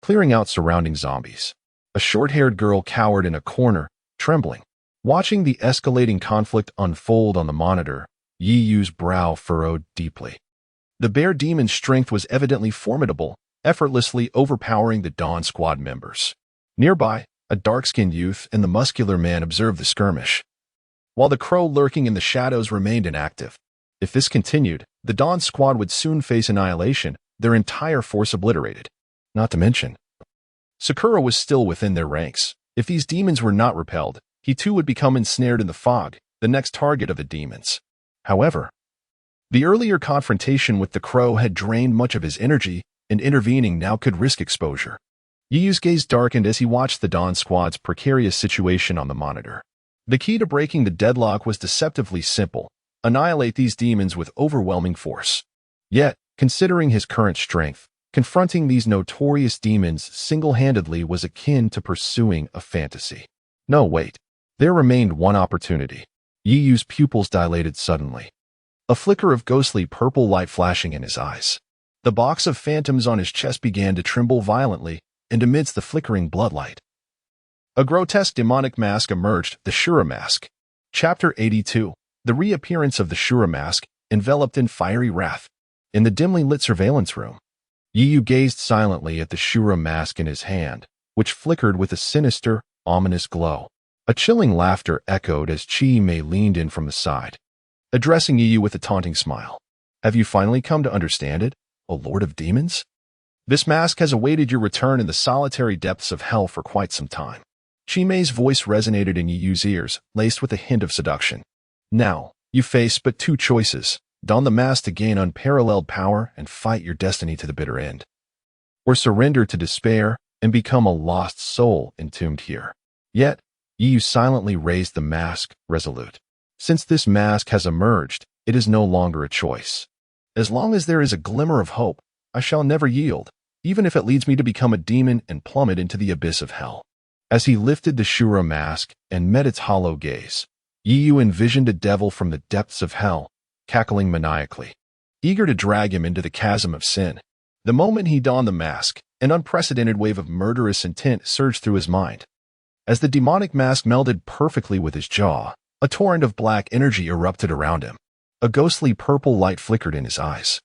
clearing out surrounding zombies. A short-haired girl cowered in a corner, trembling. Watching the escalating conflict unfold on the monitor, Yiyu's brow furrowed deeply. The bear demon's strength was evidently formidable, effortlessly overpowering the Dawn Squad members. Nearby, a dark-skinned youth and the muscular man observed the skirmish, while the crow lurking in the shadows remained inactive. If this continued, the Dawn Squad would soon face annihilation, their entire force obliterated. Not to mention, Sakura was still within their ranks. If these demons were not repelled, he too would become ensnared in the fog, the next target of the demons. However, the earlier confrontation with the crow had drained much of his energy, and intervening now could risk exposure. Yiyu's gaze darkened as he watched the Dawn Squad's precarious situation on the monitor. The key to breaking the deadlock was deceptively simple: annihilate these demons with overwhelming force. Yet, considering his current strength, confronting these notorious demons single-handedly was akin to pursuing a fantasy. No, wait. There remained one opportunity. Yiyu's pupils dilated suddenly, a flicker of ghostly purple light flashing in his eyes. The box of phantoms on his chest began to tremble violently, and amidst the flickering bloodlight, a grotesque demonic mask emerged, the Shura Mask. Chapter 82. The reappearance of the Shura Mask, enveloped in fiery wrath. In the dimly lit surveillance room, Yiyu gazed silently at the Shura Mask in his hand, which flickered with a sinister, ominous glow. A chilling laughter echoed as Chi-Mei leaned in from the side, addressing Yiyu with a taunting smile. Have you finally come to understand it, O Lord of Demons? This mask has awaited your return in the solitary depths of hell for quite some time. Chi-Mei's voice resonated in Yiyu's ears, laced with a hint of seduction. Now, you face but two choices: don the mask to gain unparalleled power and fight your destiny to the bitter end, or surrender to despair and become a lost soul entombed here. Yet, Yiyu silently raised the mask, resolute. Since this mask has emerged, it is no longer a choice. As long as there is a glimmer of hope, I shall never yield, even if it leads me to become a demon and plummet into the abyss of hell. As he lifted the Shura Mask and met its hollow gaze, Yiyu envisioned a devil from the depths of hell, cackling maniacally, eager to drag him into the chasm of sin. The moment he donned the mask, an unprecedented wave of murderous intent surged through his mind. As the demonic mask melded perfectly with his jaw, a torrent of black energy erupted around him. A ghostly purple light flickered in his eyes,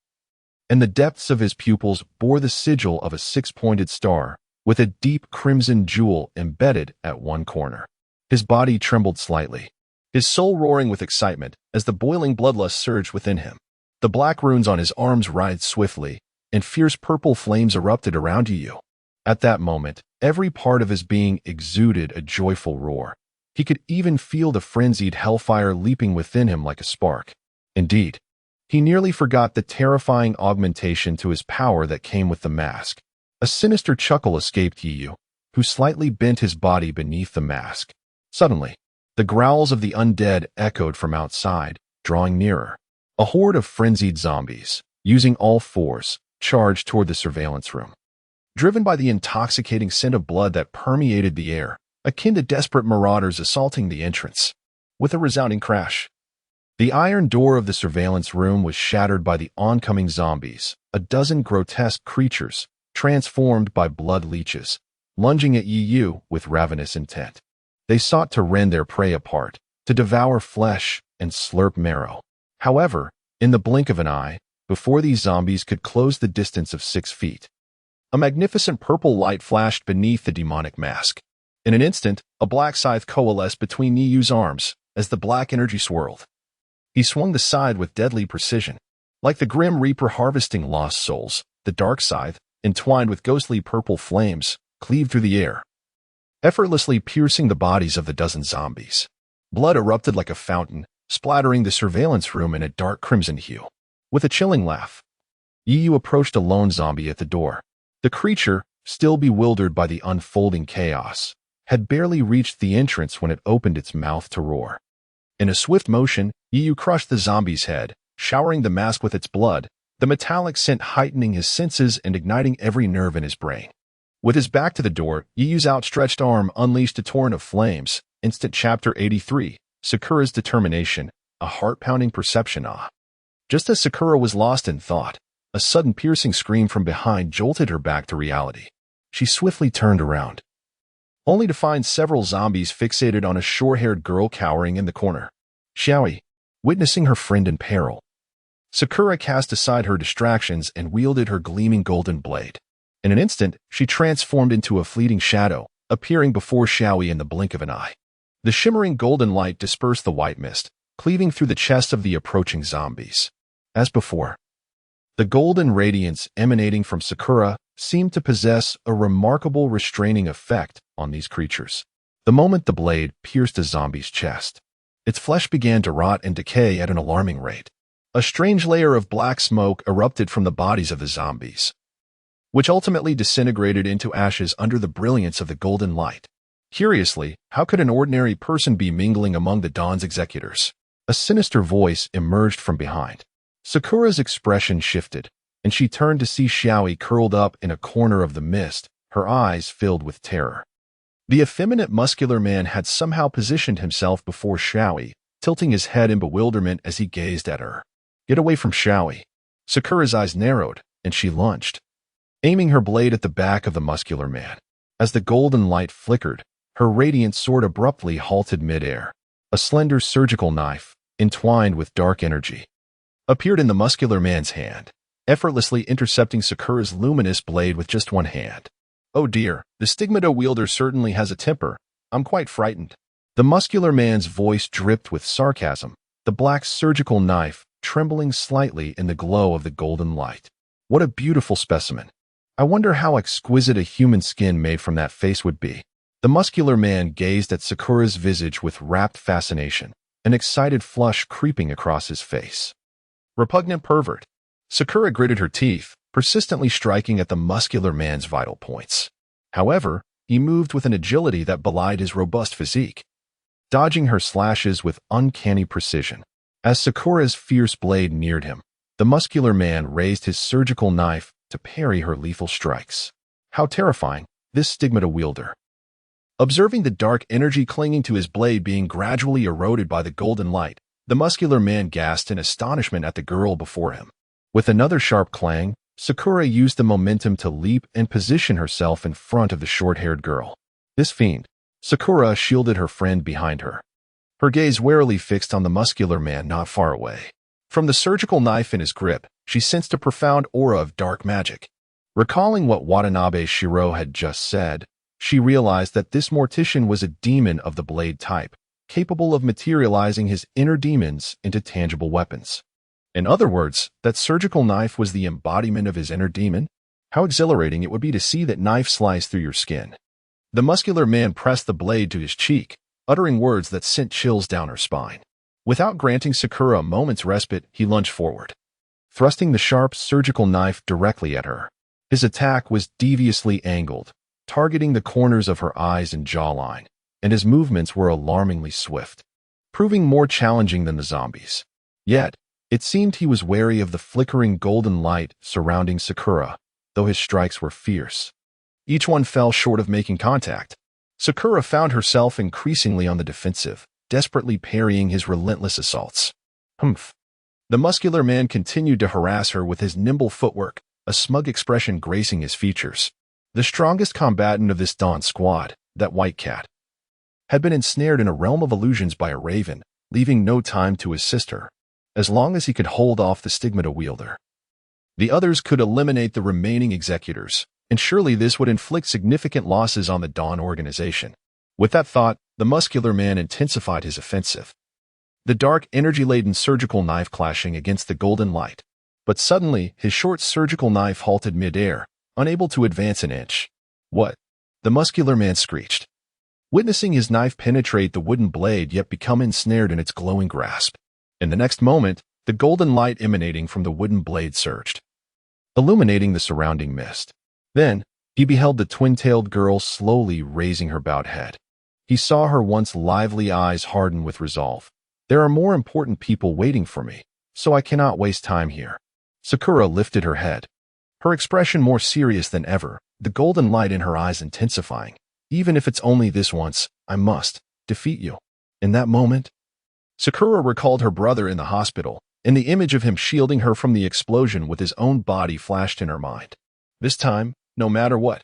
and the depths of his pupils bore the sigil of a six-pointed star, with a deep crimson jewel embedded at one corner. His body trembled slightly, his soul roaring with excitement as the boiling bloodlust surged within him. The black runes on his arms writhed swiftly, and fierce purple flames erupted around Yiyu. At that moment, every part of his being exuded a joyful roar. He could even feel the frenzied hellfire leaping within him like a spark. Indeed, he nearly forgot the terrifying augmentation to his power that came with the mask. A sinister chuckle escaped Yiyu, who slightly bent his body beneath the mask. Suddenly, the growls of the undead echoed from outside, drawing nearer. A horde of frenzied zombies, using all fours, charged toward the surveillance room. Driven by the intoxicating scent of blood that permeated the air, akin to desperate marauders assaulting the entrance. With a resounding crash, the iron door of the surveillance room was shattered by the oncoming zombies, a dozen grotesque creatures, transformed by blood leeches, lunging at Yiyu with ravenous intent. They sought to rend their prey apart, to devour flesh and slurp marrow. However, in the blink of an eye, before these zombies could close the distance of 6 feet, a magnificent purple light flashed beneath the demonic mask. In an instant, a black scythe coalesced between Yiyu's arms as the black energy swirled. He swung the scythe with deadly precision. Like the Grim Reaper harvesting lost souls, the dark scythe, entwined with ghostly purple flames, cleaved through the air, effortlessly piercing the bodies of the dozen zombies. Blood erupted like a fountain, splattering the surveillance room in a dark crimson hue. With a chilling laugh, Yu approached a lone zombie at the door. The creature, still bewildered by the unfolding chaos, had barely reached the entrance when it opened its mouth to roar. In a swift motion, Yu crushed the zombie's head, showering the mask with its blood, the metallic scent heightening his senses and igniting every nerve in his brain. With his back to the door, Yu's outstretched arm unleashed a torrent of flames. Instant Chapter 83, Sakura's Determination, a heart-pounding perception. Just as Sakura was lost in thought, a sudden piercing scream from behind jolted her back to reality. She swiftly turned around, only to find several zombies fixated on a short-haired girl cowering in the corner. Xiaoyi, witnessing her friend in peril, Sakura cast aside her distractions and wielded her gleaming golden blade. In an instant, she transformed into a fleeting shadow, appearing before Xiaoyi in the blink of an eye. The shimmering golden light dispersed the white mist, cleaving through the chest of the approaching zombies. As before, the golden radiance emanating from Sakura seemed to possess a remarkable restraining effect on these creatures. The moment the blade pierced a zombie's chest, its flesh began to rot and decay at an alarming rate. A strange layer of black smoke erupted from the bodies of the zombies, which ultimately disintegrated into ashes under the brilliance of the golden light. Curiously, how could an ordinary person be mingling among the Dawn's executors? A sinister voice emerged from behind. Sakura's expression shifted, and she turned to see Xiaoyi curled up in a corner of the mist, her eyes filled with terror. The effeminate muscular man had somehow positioned himself before Xiaoyi, tilting his head in bewilderment as he gazed at her. Get away from Xiaoyi. Sakura's eyes narrowed, and she lunged, aiming her blade at the back of the muscular man. As the golden light flickered, her radiant sword abruptly halted midair. A slender surgical knife, entwined with dark energy, appeared in the muscular man's hand, effortlessly intercepting Sakura's luminous blade with just one hand. Oh dear, the stigmata wielder certainly has a temper. I'm quite frightened. The muscular man's voice dripped with sarcasm, the black surgical knife trembling slightly in the glow of the golden light. What a beautiful specimen. I wonder how exquisite a human skin made from that face would be. The muscular man gazed at Sakura's visage with rapt fascination, an excited flush creeping across his face. Repugnant pervert. Sakura gritted her teeth, persistently striking at the muscular man's vital points. However, he moved with an agility that belied his robust physique, dodging her slashes with uncanny precision. As Sakura's fierce blade neared him, the muscular man raised his surgical knife to parry her lethal strikes. How terrifying, this stigmata wielder. Observing the dark energy clinging to his blade being gradually eroded by the golden light, the muscular man gasped in astonishment at the girl before him. With another sharp clang, Sakura used the momentum to leap and position herself in front of the short-haired girl. This fiend. Sakura shielded her friend behind her, her gaze warily fixed on the muscular man not far away. From the surgical knife in his grip, she sensed a profound aura of dark magic. Recalling what Watanabe Shiro had just said, she realized that this mortician was a demon of the blade type, capable of materializing his inner demons into tangible weapons. In other words, that surgical knife was the embodiment of his inner demon. How exhilarating it would be to see that knife slice through your skin. The muscular man pressed the blade to his cheek, uttering words that sent chills down her spine. Without granting Sakura a moment's respite, he lunged forward, thrusting the sharp surgical knife directly at her. His attack was deviously angled, targeting the corners of her eyes and jawline, and his movements were alarmingly swift, proving more challenging than the zombies. Yet, it seemed he was wary of the flickering golden light surrounding Sakura, though his strikes were fierce. Each one fell short of making contact. Sakura found herself increasingly on the defensive, desperately parrying his relentless assaults. Humph. The muscular man continued to harass her with his nimble footwork, a smug expression gracing his features. The strongest combatant of this Dawn squad, that white cat, had been ensnared in a realm of illusions by a raven, leaving no time to assist her, as long as he could hold off the stigmata wielder. The others could eliminate the remaining executors, and surely this would inflict significant losses on the Dawn organization. With that thought, the muscular man intensified his offensive, the dark energy-laden surgical knife clashing against the golden light. But suddenly, his short surgical knife halted midair, unable to advance an inch. What? The muscular man screeched, witnessing his knife penetrate the wooden blade yet become ensnared in its glowing grasp. In the next moment, the golden light emanating from the wooden blade surged, illuminating the surrounding mist. Then, he beheld the twin-tailed girl slowly raising her bowed head. He saw her once lively eyes harden with resolve. There are more important people waiting for me, so I cannot waste time here. Sakura lifted her head, her expression more serious than ever, the golden light in her eyes intensifying. Even if it's only this once, I must defeat you. In that moment, Sakura recalled her brother in the hospital, and the image of him shielding her from the explosion with his own body flashed in her mind. This time, no matter what,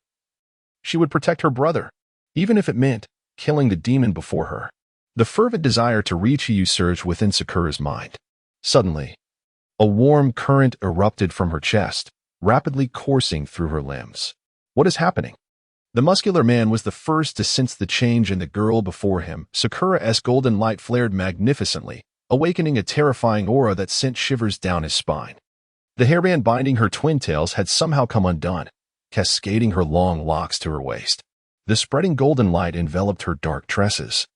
she would protect her brother, even if it meant killing the demon before her. The fervent desire to reach you surged within Sakura's mind. Suddenly, a warm current erupted from her chest, rapidly coursing through her limbs. What is happening? The muscular man was the first to sense the change in the girl before him. Sakura's golden light flared magnificently, awakening a terrifying aura that sent shivers down his spine. The hairband binding her twin tails had somehow come undone, cascading her long locks to her waist. The spreading golden light enveloped her dark tresses,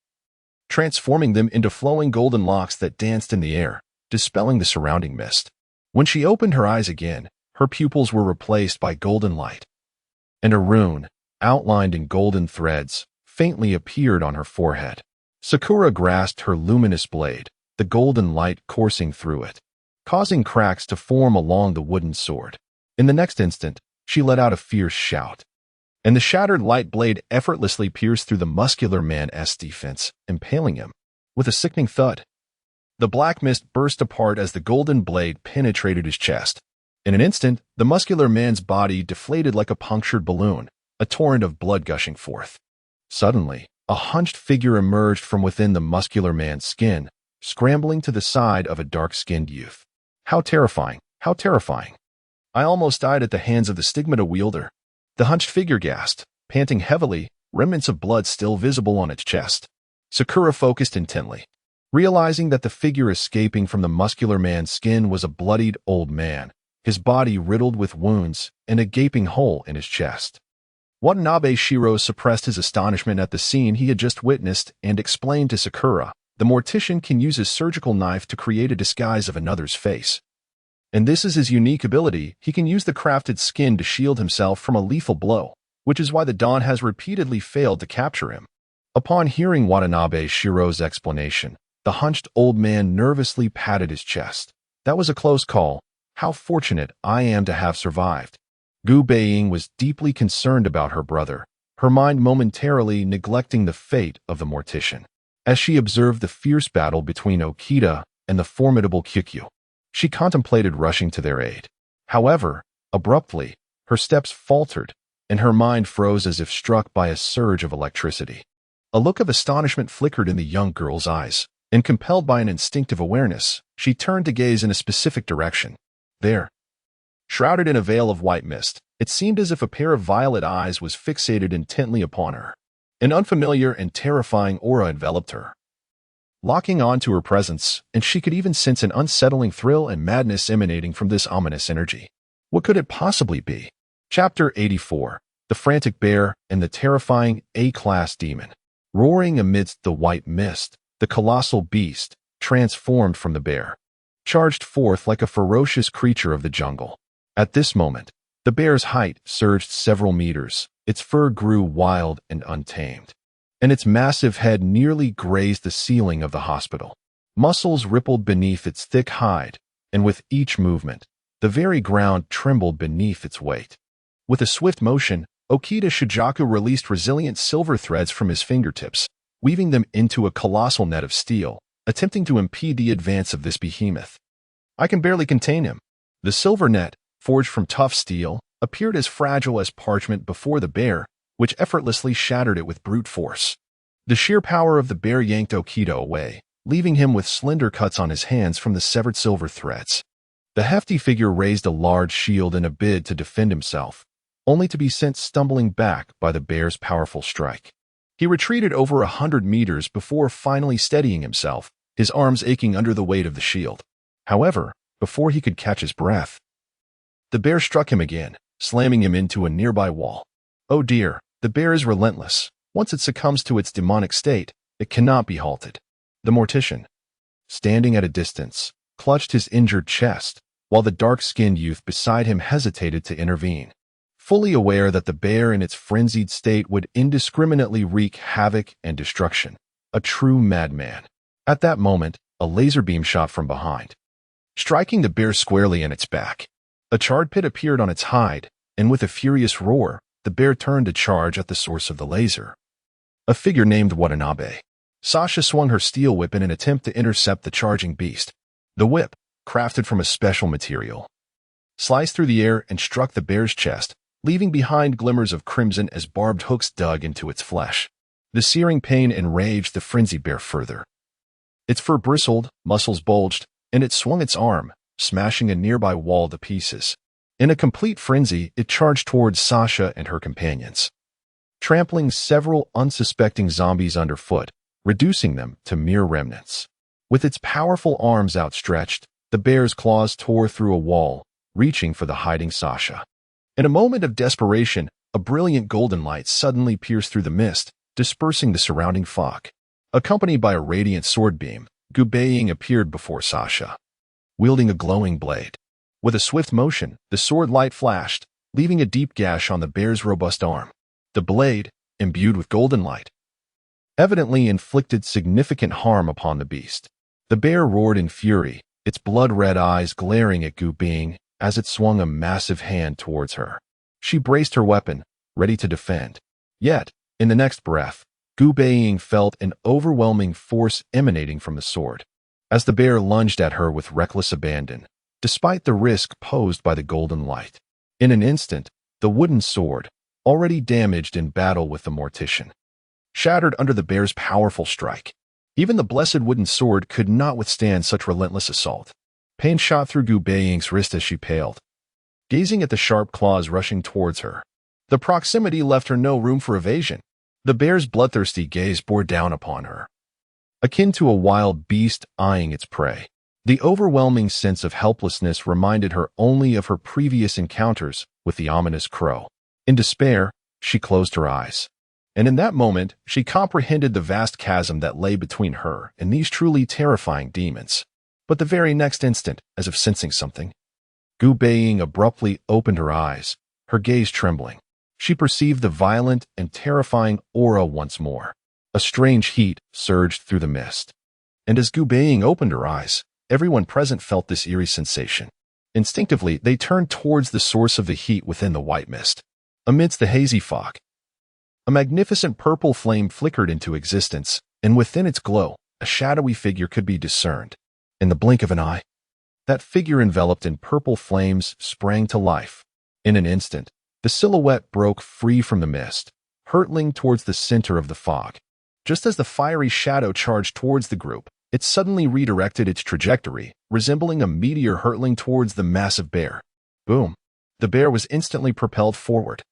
transforming them into flowing golden locks that danced in the air, dispelling the surrounding mist. When she opened her eyes again, her pupils were replaced by golden light, and a rune, outlined in golden threads, faintly appeared on her forehead. Sakura grasped her luminous blade, the golden light coursing through it, causing cracks to form along the wooden sword. In the next instant, she let out a fierce shout, and the shattered light blade effortlessly pierced through the muscular man's defense, impaling him. With a sickening thud, the black mist burst apart as the golden blade penetrated his chest. In an instant, the muscular man's body deflated like a punctured balloon, a torrent of blood gushing forth. Suddenly, a hunched figure emerged from within the muscular man's skin, scrambling to the side of a dark-skinned youth. How terrifying! How terrifying! I almost died at the hands of the stigmata wielder. The hunched figure gasped, panting heavily, remnants of blood still visible on its chest. Sakura focused intently, realizing that the figure escaping from the muscular man's skin was a bloodied old man, his body riddled with wounds and a gaping hole in his chest. Watanabe Shiro suppressed his astonishment at the scene he had just witnessed and explained to Sakura, the mortician can use his surgical knife to create a disguise of another's face. And this is his unique ability. He can use the crafted skin to shield himself from a lethal blow, which is why the Dawn has repeatedly failed to capture him. Upon hearing Watanabe Shiro's explanation, the hunched old man nervously patted his chest. That was a close call. How fortunate I am to have survived. Gu Baiying was deeply concerned about her brother, her mind momentarily neglecting the fate of the mortician. As she observed the fierce battle between Okita and the formidable Kyukyu, she contemplated rushing to their aid. However, abruptly, her steps faltered, and her mind froze as if struck by a surge of electricity. A look of astonishment flickered in the young girl's eyes, and compelled by an instinctive awareness, she turned to gaze in a specific direction. There, shrouded in a veil of white mist, it seemed as if a pair of violet eyes was fixated intently upon her. An unfamiliar and terrifying aura enveloped her, locking on to her presence, and she could even sense an unsettling thrill and madness emanating from this ominous energy. What could it possibly be? Chapter 84. The Frantic Bear and the Terrifying A-Class Demon. Roaring amidst the white mist, the colossal beast, transformed from the bear, charged forth like a ferocious creature of the jungle. At this moment, the bear's height surged several meters, its fur grew wild and untamed, and its massive head nearly grazed the ceiling of the hospital. Muscles rippled beneath its thick hide, and with each movement, the very ground trembled beneath its weight. With a swift motion, Okita Shijaku released resilient silver threads from his fingertips, weaving them into a colossal net of steel, attempting to impede the advance of this behemoth. I can barely contain him. The silver net, forged from tough steel, appeared as fragile as parchment before the bear, which effortlessly shattered it with brute force. The sheer power of the bear yanked Okita away, leaving him with slender cuts on his hands from the severed silver threads. The hefty figure raised a large shield in a bid to defend himself, only to be sent stumbling back by the bear's powerful strike. He retreated over 100 meters before finally steadying himself, his arms aching under the weight of the shield. However, before he could catch his breath, the bear struck him again, slamming him into a nearby wall. Oh dear, the bear is relentless. Once it succumbs to its demonic state, it cannot be halted. The mortician, standing at a distance, clutched his injured chest, while the dark-skinned youth beside him hesitated to intervene, fully aware that the bear in its frenzied state would indiscriminately wreak havoc and destruction. A true madman. At that moment, a laser beam shot from behind, striking the bear squarely in its back. A charred pit appeared on its hide, and with a furious roar, the bear turned to charge at the source of the laser. A figure named Watanabe. Sasha swung her steel whip in an attempt to intercept the charging beast. The whip, crafted from a special material, sliced through the air and struck the bear's chest, leaving behind glimmers of crimson as barbed hooks dug into its flesh. The searing pain enraged the frenzied bear further. Its fur bristled, muscles bulged, and it swung its arm, smashing a nearby wall to pieces. In a complete frenzy, it charged towards Sasha and her companions, trampling several unsuspecting zombies underfoot, reducing them to mere remnants. With its powerful arms outstretched, the bear's claws tore through a wall, reaching for the hiding Sasha. In a moment of desperation, a brilliant golden light suddenly pierced through the mist, dispersing the surrounding fog. Accompanied by a radiant sword beam, Gu Baiying appeared before Sasha, wielding a glowing blade. With a swift motion, the sword light flashed, leaving a deep gash on the bear's robust arm. The blade, imbued with golden light, evidently inflicted significant harm upon the beast. The bear roared in fury, its blood-red eyes glaring at Gu Baiying as it swung a massive hand towards her. She braced her weapon, ready to defend. Yet, in the next breath, Gu Baiying felt an overwhelming force emanating from the sword, as the bear lunged at her with reckless abandon, despite the risk posed by the golden light. In an instant, the wooden sword, already damaged in battle with the mortician, shattered under the bear's powerful strike. Even the blessed wooden sword could not withstand such relentless assault. Pain shot through Gu Baiying's wrist as she paled, gazing at the sharp claws rushing towards her. The proximity left her no room for evasion. The bear's bloodthirsty gaze bore down upon her, akin to a wild beast eyeing its prey. The overwhelming sense of helplessness reminded her only of her previous encounters with the ominous crow. In despair, she closed her eyes. And in that moment, she comprehended the vast chasm that lay between her and these truly terrifying demons. But the very next instant, as if sensing something, Gu Baiying abruptly opened her eyes, her gaze trembling. She perceived the violent and terrifying aura once more. A strange heat surged through the mist. And as Gu Baiying opened her eyes, everyone present felt this eerie sensation. Instinctively, they turned towards the source of the heat within the white mist. Amidst the hazy fog, a magnificent purple flame flickered into existence, and within its glow, a shadowy figure could be discerned. In the blink of an eye, that figure enveloped in purple flames sprang to life. In an instant, the silhouette broke free from the mist, hurtling towards the center of the fog. Just as the fiery shadow charged towards the group, it suddenly redirected its trajectory, resembling a meteor hurtling towards the massive bear. Boom! The bear was instantly propelled forward,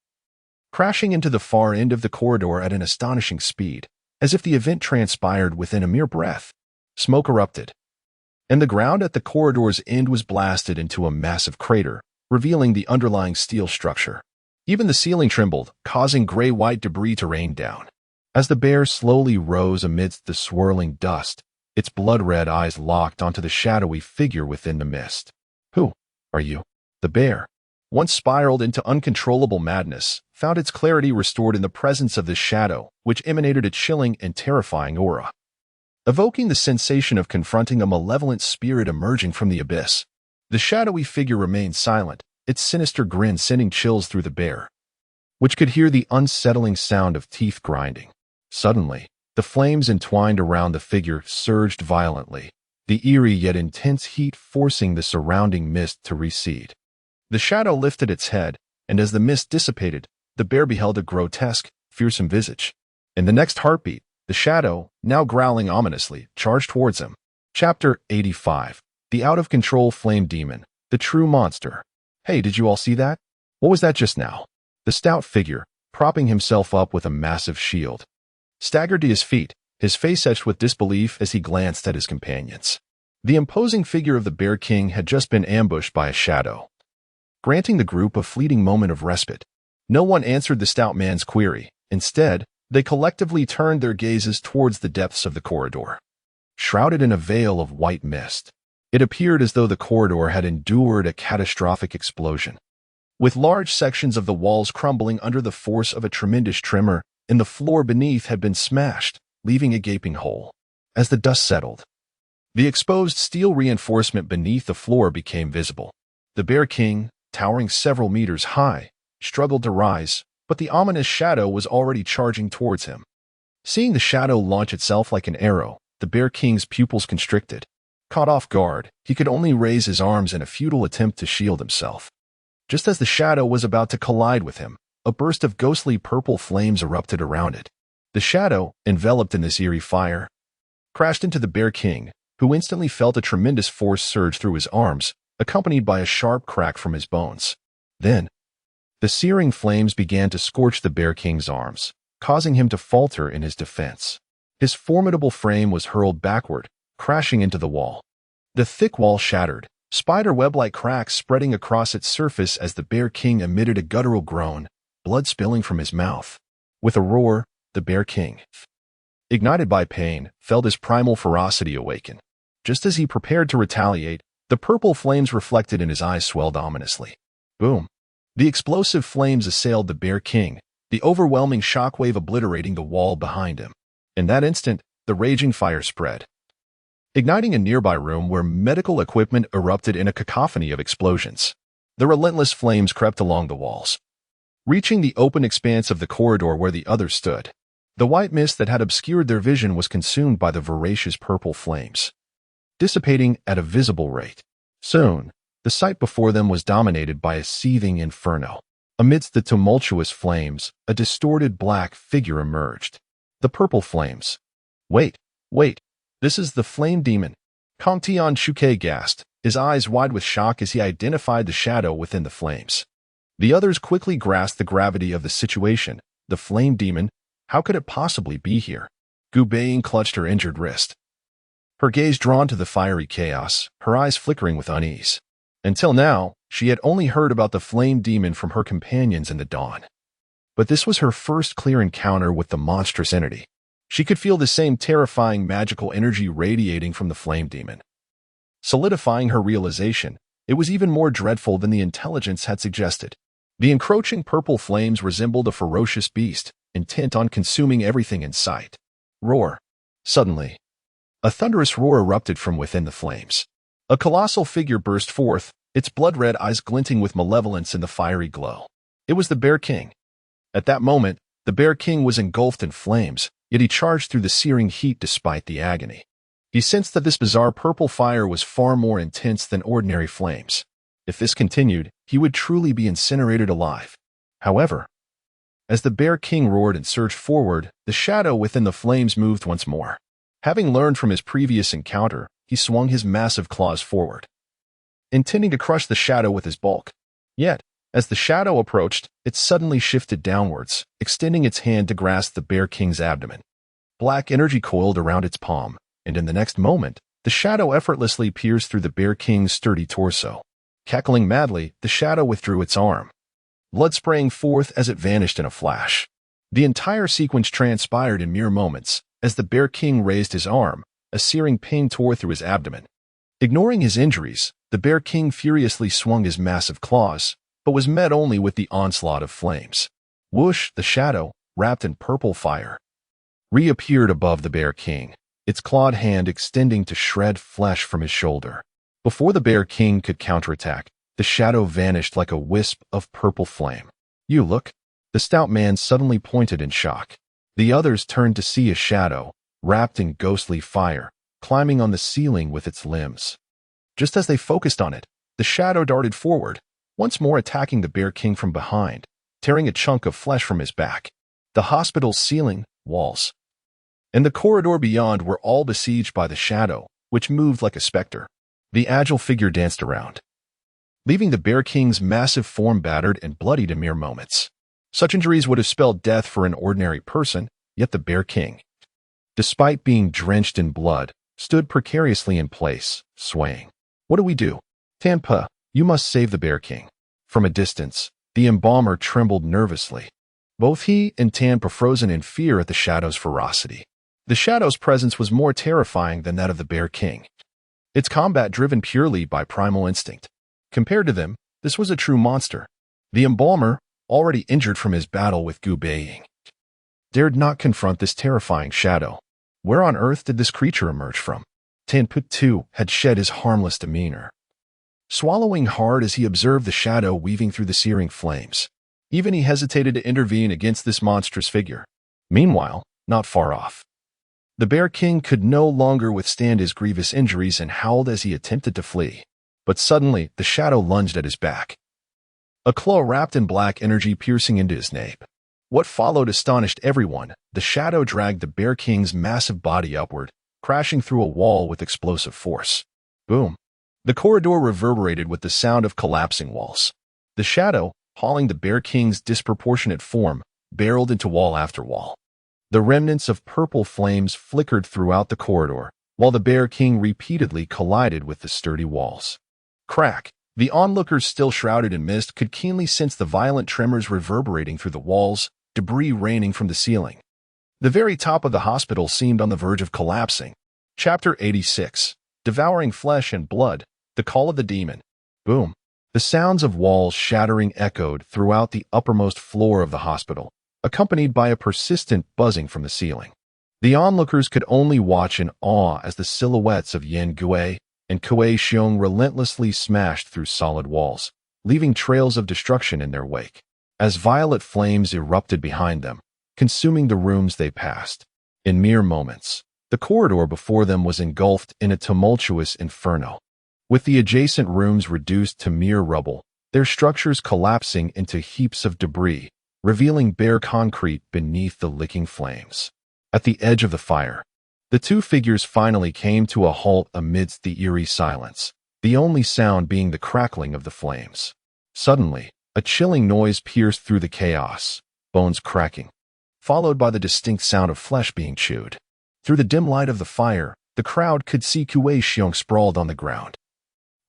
crashing into the far end of the corridor at an astonishing speed, as if the event transpired within a mere breath. Smoke erupted, and the ground at the corridor's end was blasted into a massive crater, revealing the underlying steel structure. Even the ceiling trembled, causing gray-white debris to rain down. As the bear slowly rose amidst the swirling dust, its blood-red eyes locked onto the shadowy figure within the mist. Who are you? The bear, once spiraled into uncontrollable madness, found its clarity restored in the presence of this shadow, which emanated a chilling and terrifying aura, evoking the sensation of confronting a malevolent spirit emerging from the abyss. The shadowy figure remained silent, its sinister grin sending chills through the bear, which could hear the unsettling sound of teeth grinding. Suddenly, the flames entwined around the figure surged violently, the eerie yet intense heat forcing the surrounding mist to recede. The shadow lifted its head, and as the mist dissipated, the bear beheld a grotesque, fearsome visage. In the next heartbeat, the shadow, now growling ominously, charged towards him. Chapter 85. The Out-of-Control Flame Demon, the True Monster. Hey, did you all see that? What was that just now? The stout figure, propping himself up with a massive shield, staggered to his feet, his face etched with disbelief as he glanced at his companions. The imposing figure of the Bear King had just been ambushed by a shadow, granting the group a fleeting moment of respite. No one answered the stout man's query. Instead, they collectively turned their gazes towards the depths of the corridor, shrouded in a veil of white mist. It appeared as though the corridor had endured a catastrophic explosion, with large sections of the walls crumbling under the force of a tremendous tremor, and the floor beneath had been smashed, leaving a gaping hole. As the dust settled, the exposed steel reinforcement beneath the floor became visible. The Bear King, towering several meters high, struggled to rise, but the ominous shadow was already charging towards him. Seeing the shadow launch itself like an arrow, the Bear King's pupils constricted. Caught off guard, he could only raise his arms in a futile attempt to shield himself. Just as the shadow was about to collide with him, a burst of ghostly purple flames erupted around it. The shadow, enveloped in this eerie fire, crashed into the Bear King, who instantly felt a tremendous force surge through his arms, accompanied by a sharp crack from his bones. Then, the searing flames began to scorch the Bear King's arms, causing him to falter in his defense. His formidable frame was hurled backward, crashing into the wall. The thick wall shattered, spider-web-like cracks spreading across its surface as the Bear King emitted a guttural groan, blood spilling from his mouth. With a roar, the Bear King, ignited by pain, felt his primal ferocity awaken. Just as he prepared to retaliate, the purple flames reflected in his eyes swelled ominously. Boom! The explosive flames assailed the Bear King, the overwhelming shockwave obliterating the wall behind him. In that instant, the raging fire spread, igniting a nearby room where medical equipment erupted in a cacophony of explosions. The relentless flames crept along the walls, reaching the open expanse of the corridor where the others stood. The white mist that had obscured their vision was consumed by the voracious purple flames, dissipating at a visible rate. Soon, the sight before them was dominated by a seething inferno. Amidst the tumultuous flames, a distorted black figure emerged. The purple flames. Wait, this is the flame demon. Kang Tian Shuke gasped, his eyes wide with shock as he identified the shadow within the flames. The others quickly grasped the gravity of the situation. The flame demon? How could it possibly be here? Gu Baiying clutched her injured wrist, her gaze drawn to the fiery chaos, her eyes flickering with unease. Until now, she had only heard about the flame demon from her companions in the dawn. But this was her first clear encounter with the monstrous entity. She could feel the same terrifying magical energy radiating from the flame demon. Solidifying her realization, it was even more dreadful than the intelligence had suggested. The encroaching purple flames resembled a ferocious beast, intent on consuming everything in sight. Roar! Suddenly, a thunderous roar erupted from within the flames. A colossal figure burst forth, its blood-red eyes glinting with malevolence in the fiery glow. It was the Bear King. At that moment, the Bear King was engulfed in flames, yet he charged through the searing heat despite the agony. He sensed that this bizarre purple fire was far more intense than ordinary flames. If this continued, he would truly be incinerated alive. However, as the Bear King roared and surged forward, the shadow within the flames moved once more. Having learned from his previous encounter, he swung his massive claws forward, intending to crush the shadow with his bulk. Yet, as the shadow approached, it suddenly shifted downwards, extending its hand to grasp the Bear King's abdomen. Black energy coiled around its palm, and in the next moment, the shadow effortlessly pierced through the Bear King's sturdy torso. Cackling madly, the shadow withdrew its arm, blood spraying forth as it vanished in a flash. The entire sequence transpired in mere moments. As the Bear King raised his arm, a searing pain tore through his abdomen. Ignoring his injuries, the Bear King furiously swung his massive claws, but was met only with the onslaught of flames. Whoosh! The shadow, wrapped in purple fire, reappeared above the Bear King, its clawed hand extending to shred flesh from his shoulder. Before the Bear King could counterattack, the shadow vanished like a wisp of purple flame. "You look," the stout man suddenly pointed in shock. The others turned to see a shadow, wrapped in ghostly fire, climbing on the ceiling with its limbs. Just as they focused on it, the shadow darted forward, once more attacking the Bear King from behind, tearing a chunk of flesh from his back. The hospital's ceiling, walls, and the corridor beyond were all besieged by the shadow, which moved like a specter. The agile figure danced around, leaving the Bear King's massive form battered and bloodied in mere moments. Such injuries would have spelled death for an ordinary person, yet the Bear King, despite being drenched in blood, stood precariously in place, swaying. "What do we do? Tanpa, you must save the Bear King." From a distance, the embalmer trembled nervously. Both he and Tanpa frozen in fear at the shadow's ferocity. The shadow's presence was more terrifying than that of the Bear King. its combat driven purely by primal instinct. Compared to them, this was a true monster. The embalmer, already injured from his battle with Gu Baiying, dared not confront this terrifying shadow. Where on earth did this creature emerge from? Tanput too had shed his harmless demeanor, swallowing hard as he observed the shadow weaving through the searing flames. Even he hesitated to intervene against this monstrous figure. Meanwhile, not far off, the Bear King could no longer withstand his grievous injuries and howled as he attempted to flee. But suddenly, the shadow lunged at his back, a claw wrapped in black energy piercing into his nape. What followed astonished everyone. The shadow dragged the Bear King's massive body upward, crashing through a wall with explosive force. Boom! The corridor reverberated with the sound of collapsing walls. The shadow, hauling the Bear King's disproportionate form, barreled into wall after wall. The remnants of purple flames flickered throughout the corridor, while the Bear King repeatedly collided with the sturdy walls. Crack! The onlookers, still shrouded in mist, could keenly sense the violent tremors reverberating through the walls, debris raining from the ceiling. The very top of the hospital seemed on the verge of collapsing. Chapter 86. Devouring Flesh and Blood, the Call of the Demon. Boom! The sounds of walls shattering echoed throughout the uppermost floor of the hospital, accompanied by a persistent buzzing from the ceiling. The onlookers could only watch in awe as the silhouettes of Yan Gue and Kuei Xiong relentlessly smashed through solid walls, leaving trails of destruction in their wake. As violet flames erupted behind them, consuming the rooms they passed. In mere moments, the corridor before them was engulfed in a tumultuous inferno, with the adjacent rooms reduced to mere rubble, their structures collapsing into heaps of debris, revealing bare concrete beneath the licking flames. At the edge of the fire, the two figures finally came to a halt amidst the eerie silence, the only sound being the crackling of the flames. Suddenly, a chilling noise pierced through the chaos, bones cracking, followed by the distinct sound of flesh being chewed. Through the dim light of the fire, the crowd could see Kuei Xiong sprawled on the ground,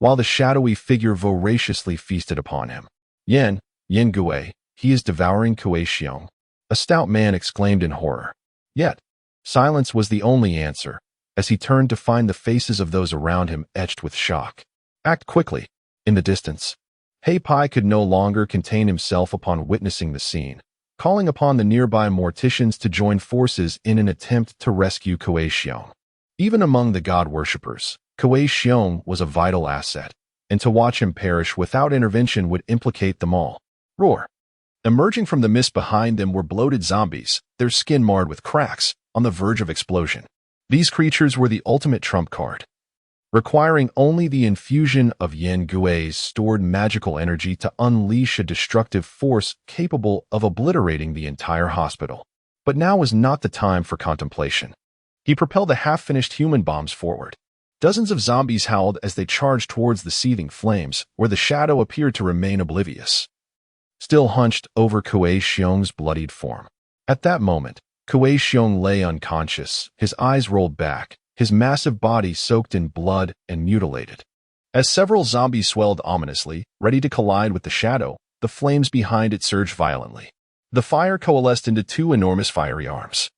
while the shadowy figure voraciously feasted upon him. Yan Gue, he is devouring Kuei Xiong, a stout man exclaimed in horror. Yet, silence was the only answer, as he turned to find the faces of those around him etched with shock. Act quickly. In the distance, Hei Pai could no longer contain himself upon witnessing the scene, calling upon the nearby morticians to join forces in an attempt to rescue Kuei Xiong. Even among the god worshippers, Kuei Xiong was a vital asset, and to watch him perish without intervention would implicate them all. Roar! Emerging from the mist behind them were bloated zombies, their skin marred with cracks, on the verge of explosion. These creatures were the ultimate trump card, requiring only the infusion of Yan Gue's stored magical energy to unleash a destructive force capable of obliterating the entire hospital. But now was not the time for contemplation. He propelled the half-finished human bombs forward. Dozens of zombies howled as they charged towards the seething flames, where the shadow appeared to remain oblivious, still hunched over Kuei Xiong's bloodied form. At that moment, Kuei Xiong lay unconscious, his eyes rolled back, his massive body soaked in blood and mutilated. As several zombies swelled ominously, ready to collide with the shadow, the flames behind it surged violently. The fire coalesced into two enormous fiery arms,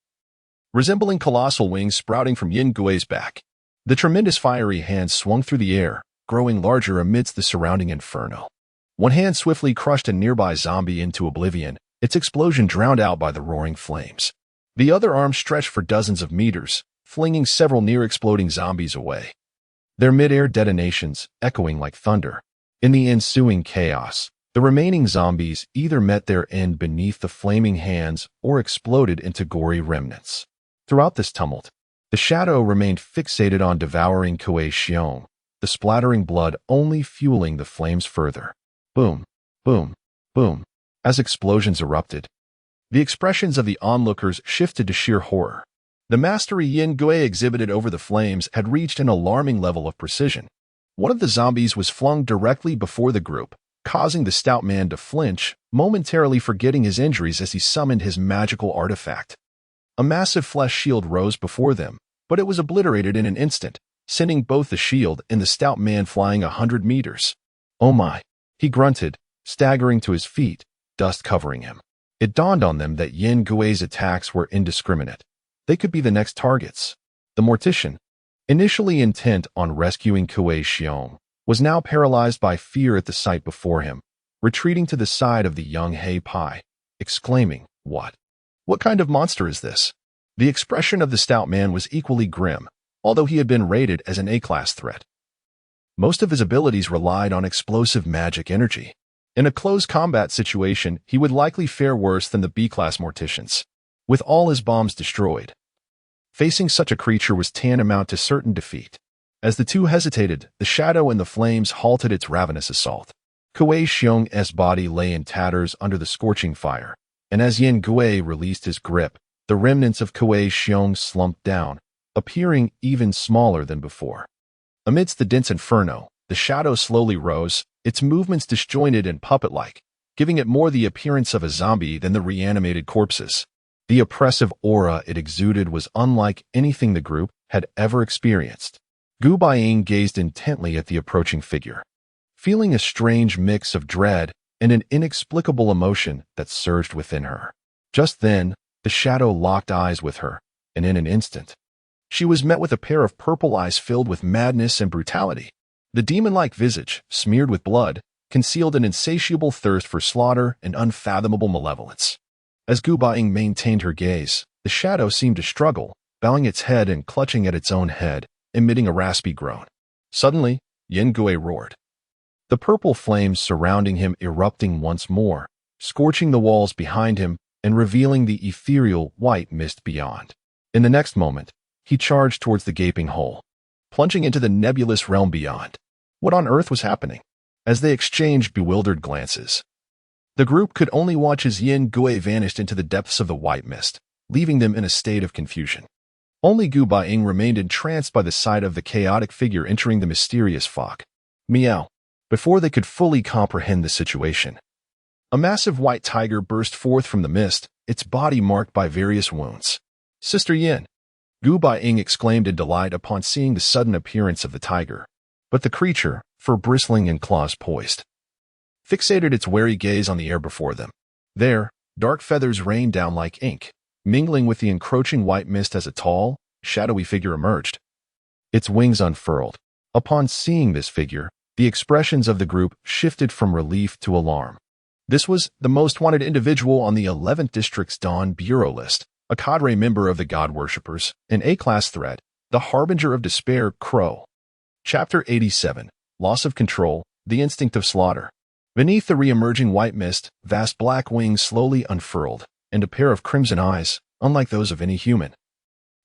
resembling colossal wings sprouting from Yan Gue's back. The tremendous fiery hands swung through the air, growing larger amidst the surrounding inferno. One hand swiftly crushed a nearby zombie into oblivion, its explosion drowned out by the roaring flames. The other arm stretched for dozens of meters, flinging several near-exploding zombies away, their mid-air detonations echoing like thunder. In the ensuing chaos, the remaining zombies either met their end beneath the flaming hands or exploded into gory remnants. Throughout this tumult, the shadow remained fixated on devouring Kuei Xiong, the splattering blood only fueling the flames further. Boom, boom, boom. As explosions erupted, the expressions of the onlookers shifted to sheer horror. The mastery Yan Gue exhibited over the flames had reached an alarming level of precision. One of the zombies was flung directly before the group, causing the stout man to flinch, momentarily forgetting his injuries as he summoned his magical artifact. A massive flesh shield rose before them, but it was obliterated in an instant, sending both the shield and the stout man flying 100 meters. Oh my! He grunted, staggering to his feet, dust covering him. It dawned on them that Yan Gue's attacks were indiscriminate. They could be the next targets. The mortician, Initially intent on rescuing Gu Baiying, was now paralyzed by fear at the sight before him, retreating to the side of the young Hei Pai, exclaiming, "What? What kind of monster is this?" The expression of the stout man was equally grim, although he had been rated as an A-class threat. Most of his abilities relied on explosive magic energy. In a close combat situation, he would likely fare worse than the B-class morticians, with all his bombs destroyed. Facing such a creature was tantamount to certain defeat. As the two hesitated, the shadow and the flames halted its ravenous assault. Gu Baiying's body lay in tatters under the scorching fire, and as Yin Gui released his grip, the remnants of Gu Baiying slumped down, appearing even smaller than before. Amidst the dense inferno, the shadow slowly rose, its movements disjointed and puppet-like, giving it more the appearance of a zombie than the reanimated corpses. The oppressive aura it exuded was unlike anything the group had ever experienced. Gu Baiying gazed intently at the approaching figure, feeling a strange mix of dread and an inexplicable emotion that surged within her. Just then, the shadow locked eyes with her, and in an instant, she was met with a pair of purple eyes filled with madness and brutality. The demon-like visage, smeared with blood, concealed an insatiable thirst for slaughter and unfathomable malevolence. As Gu Baiying maintained her gaze, the shadow seemed to struggle, bowing its head and clutching at its own head, emitting a raspy groan. Suddenly, Yin Gui roared, the purple flames surrounding him erupting once more, scorching the walls behind him and revealing the ethereal white mist beyond. In the next moment, he charged towards the gaping hole, plunging into the nebulous realm beyond. What on earth was happening? As they exchanged bewildered glances, the group could only watch as Yin Gui vanished into the depths of the white mist, leaving them in a state of confusion. Only Gu Baiying remained entranced by the sight of the chaotic figure entering the mysterious fog. Meow. Before they could fully comprehend the situation, a massive white tiger burst forth from the mist, its body marked by various wounds. "Sister Yin!" Gu Baiying exclaimed in delight upon seeing the sudden appearance of the tiger. But the creature, fur bristling and claws poised, fixated its wary gaze on the air before them. There, dark feathers rained down like ink, mingling with the encroaching white mist as a tall, shadowy figure emerged. Its wings unfurled. Upon seeing this figure, the expressions of the group shifted from relief to alarm. This was the most wanted individual on the 11th District's Dawn Bureau list, a cadre member of the God Worshippers, an A-class threat, the Harbinger of Despair, Crow. Chapter 87, Loss of Control, the Instinct of Slaughter. Beneath the re-emerging white mist, vast black wings slowly unfurled, and a pair of crimson eyes, unlike those of any human,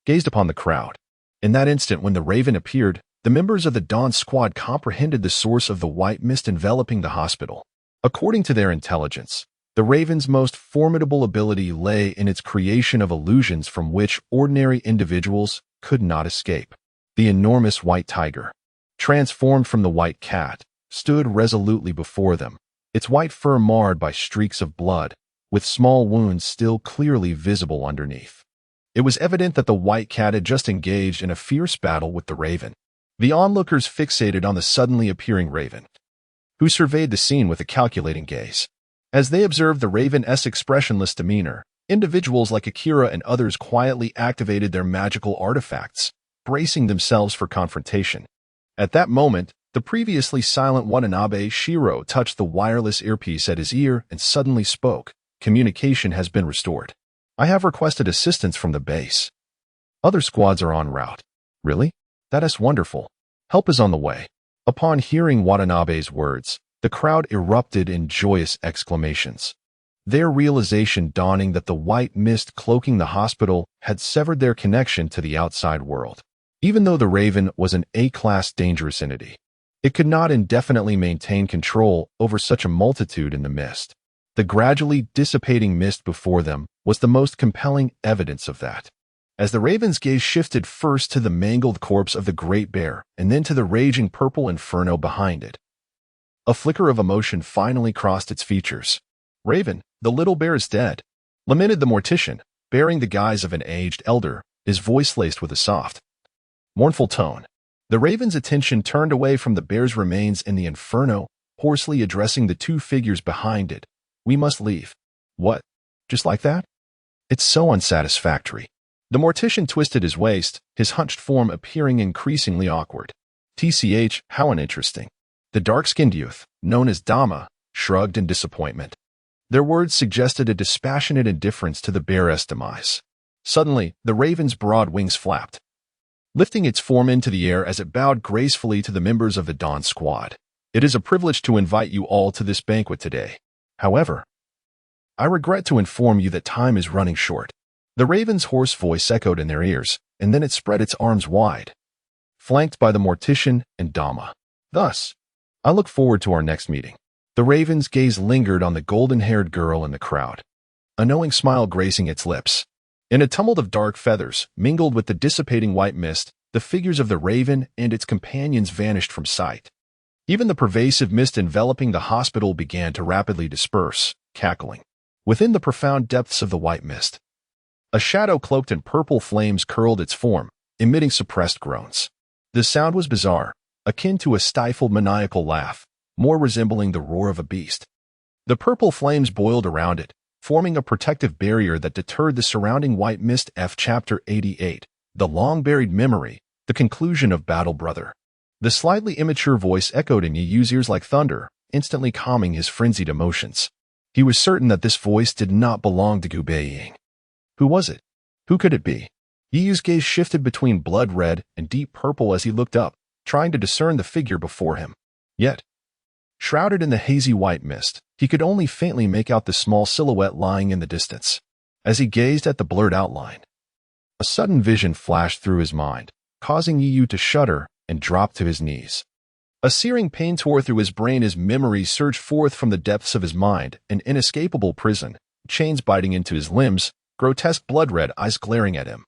gazed upon the crowd. In that instant when the raven appeared, the members of the Dawn Squad comprehended the source of the white mist enveloping the hospital. According to their intelligence, the raven's most formidable ability lay in its creation of illusions from which ordinary individuals could not escape. The enormous white tiger, transformed from the white cat, stood resolutely before them, its white fur marred by streaks of blood, with small wounds still clearly visible underneath. It was evident that the white cat had just engaged in a fierce battle with the raven. The onlookers fixated on the suddenly appearing raven, who surveyed the scene with a calculating gaze. As they observed the raven's expressionless demeanor, individuals like Akira and others quietly activated their magical artifacts, bracing themselves for confrontation. At that moment, the previously silent Watanabe Shiro touched the wireless earpiece at his ear and suddenly spoke. "Communication has been restored. I have requested assistance from the base. Other squads are en route." "Really? That is wonderful. Help is on the way." Upon hearing Watanabe's words, the crowd erupted in joyous exclamations, their realization dawning that the white mist cloaking the hospital had severed their connection to the outside world. Even though the raven was an A-class dangerous entity, it could not indefinitely maintain control over such a multitude in the mist. The gradually dissipating mist before them was the most compelling evidence of that. As the raven's gaze shifted first to the mangled corpse of the great bear and then to the raging purple inferno behind it, a flicker of emotion finally crossed its features. "Raven, the little bear is dead," lamented the mortician, bearing the guise of an aged elder, his voice laced with a soft, mournful tone. The raven's attention turned away from the bear's remains in the inferno, hoarsely addressing the two figures behind it. "We must leave." "What? Just like that? It's so unsatisfactory." The mortician twisted his waist, his hunched form appearing increasingly awkward. TCH, how uninteresting. The dark-skinned youth, known as Dama, shrugged in disappointment. Their words suggested a dispassionate indifference to the bear's demise. Suddenly, the raven's broad wings flapped, lifting its form into the air as it bowed gracefully to the members of the Dawn Squad. It is a privilege to invite you all to this banquet today. However, I regret to inform you that time is running short. The raven's hoarse voice echoed in their ears, and then it spread its arms wide, flanked by the mortician and Dama. Thus, I look forward to our next meeting. The raven's gaze lingered on the golden-haired girl in the crowd, a knowing smile gracing its lips. In a tumult of dark feathers, mingled with the dissipating white mist, the figures of the raven and its companions vanished from sight. Even the pervasive mist enveloping the hospital began to rapidly disperse, cackling. Within the profound depths of the white mist, a shadow cloaked in purple flames curled its form, emitting suppressed groans. The sound was bizarre, akin to a stifled maniacal laugh, more resembling the roar of a beast. The purple flames boiled around it, forming a protective barrier that deterred the surrounding white mist. Chapter 88, The Long-Buried Memory, The Conclusion of Battle Brother. The slightly immature voice echoed in Yiyu's ears like thunder, instantly calming his frenzied emotions. He was certain that this voice did not belong to Gu Baiying. Who was it? Who could it be? Yiyu's gaze shifted between blood red and deep purple as he looked up, trying to discern the figure before him. Yet, shrouded in the hazy white mist, he could only faintly make out the small silhouette lying in the distance. As he gazed at the blurred outline, a sudden vision flashed through his mind, causing Yiyu to shudder and drop to his knees. A searing pain tore through his brain as memories surged forth from the depths of his mind, an inescapable prison, chains biting into his limbs, grotesque blood-red eyes glaring at him,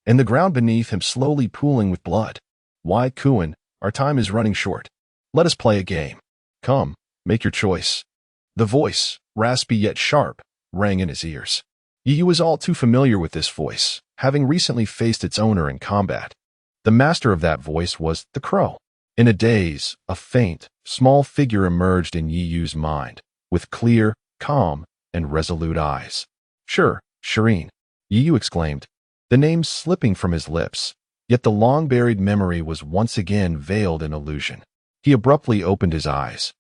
and the ground beneath him slowly pooling with blood. Why, Kuan, our time is running short. Let us play a game. Come, make your choice. The voice, raspy yet sharp, rang in his ears. Yiyu was all too familiar with this voice, having recently faced its owner in combat. The master of that voice was the crow. In a daze, a faint, small figure emerged in Yiyu's mind, with clear, calm, and resolute eyes. Sure, Shireen, Yiyu exclaimed, the name slipping from his lips, yet the long-buried memory was once again veiled in illusion. He abruptly opened his eyes,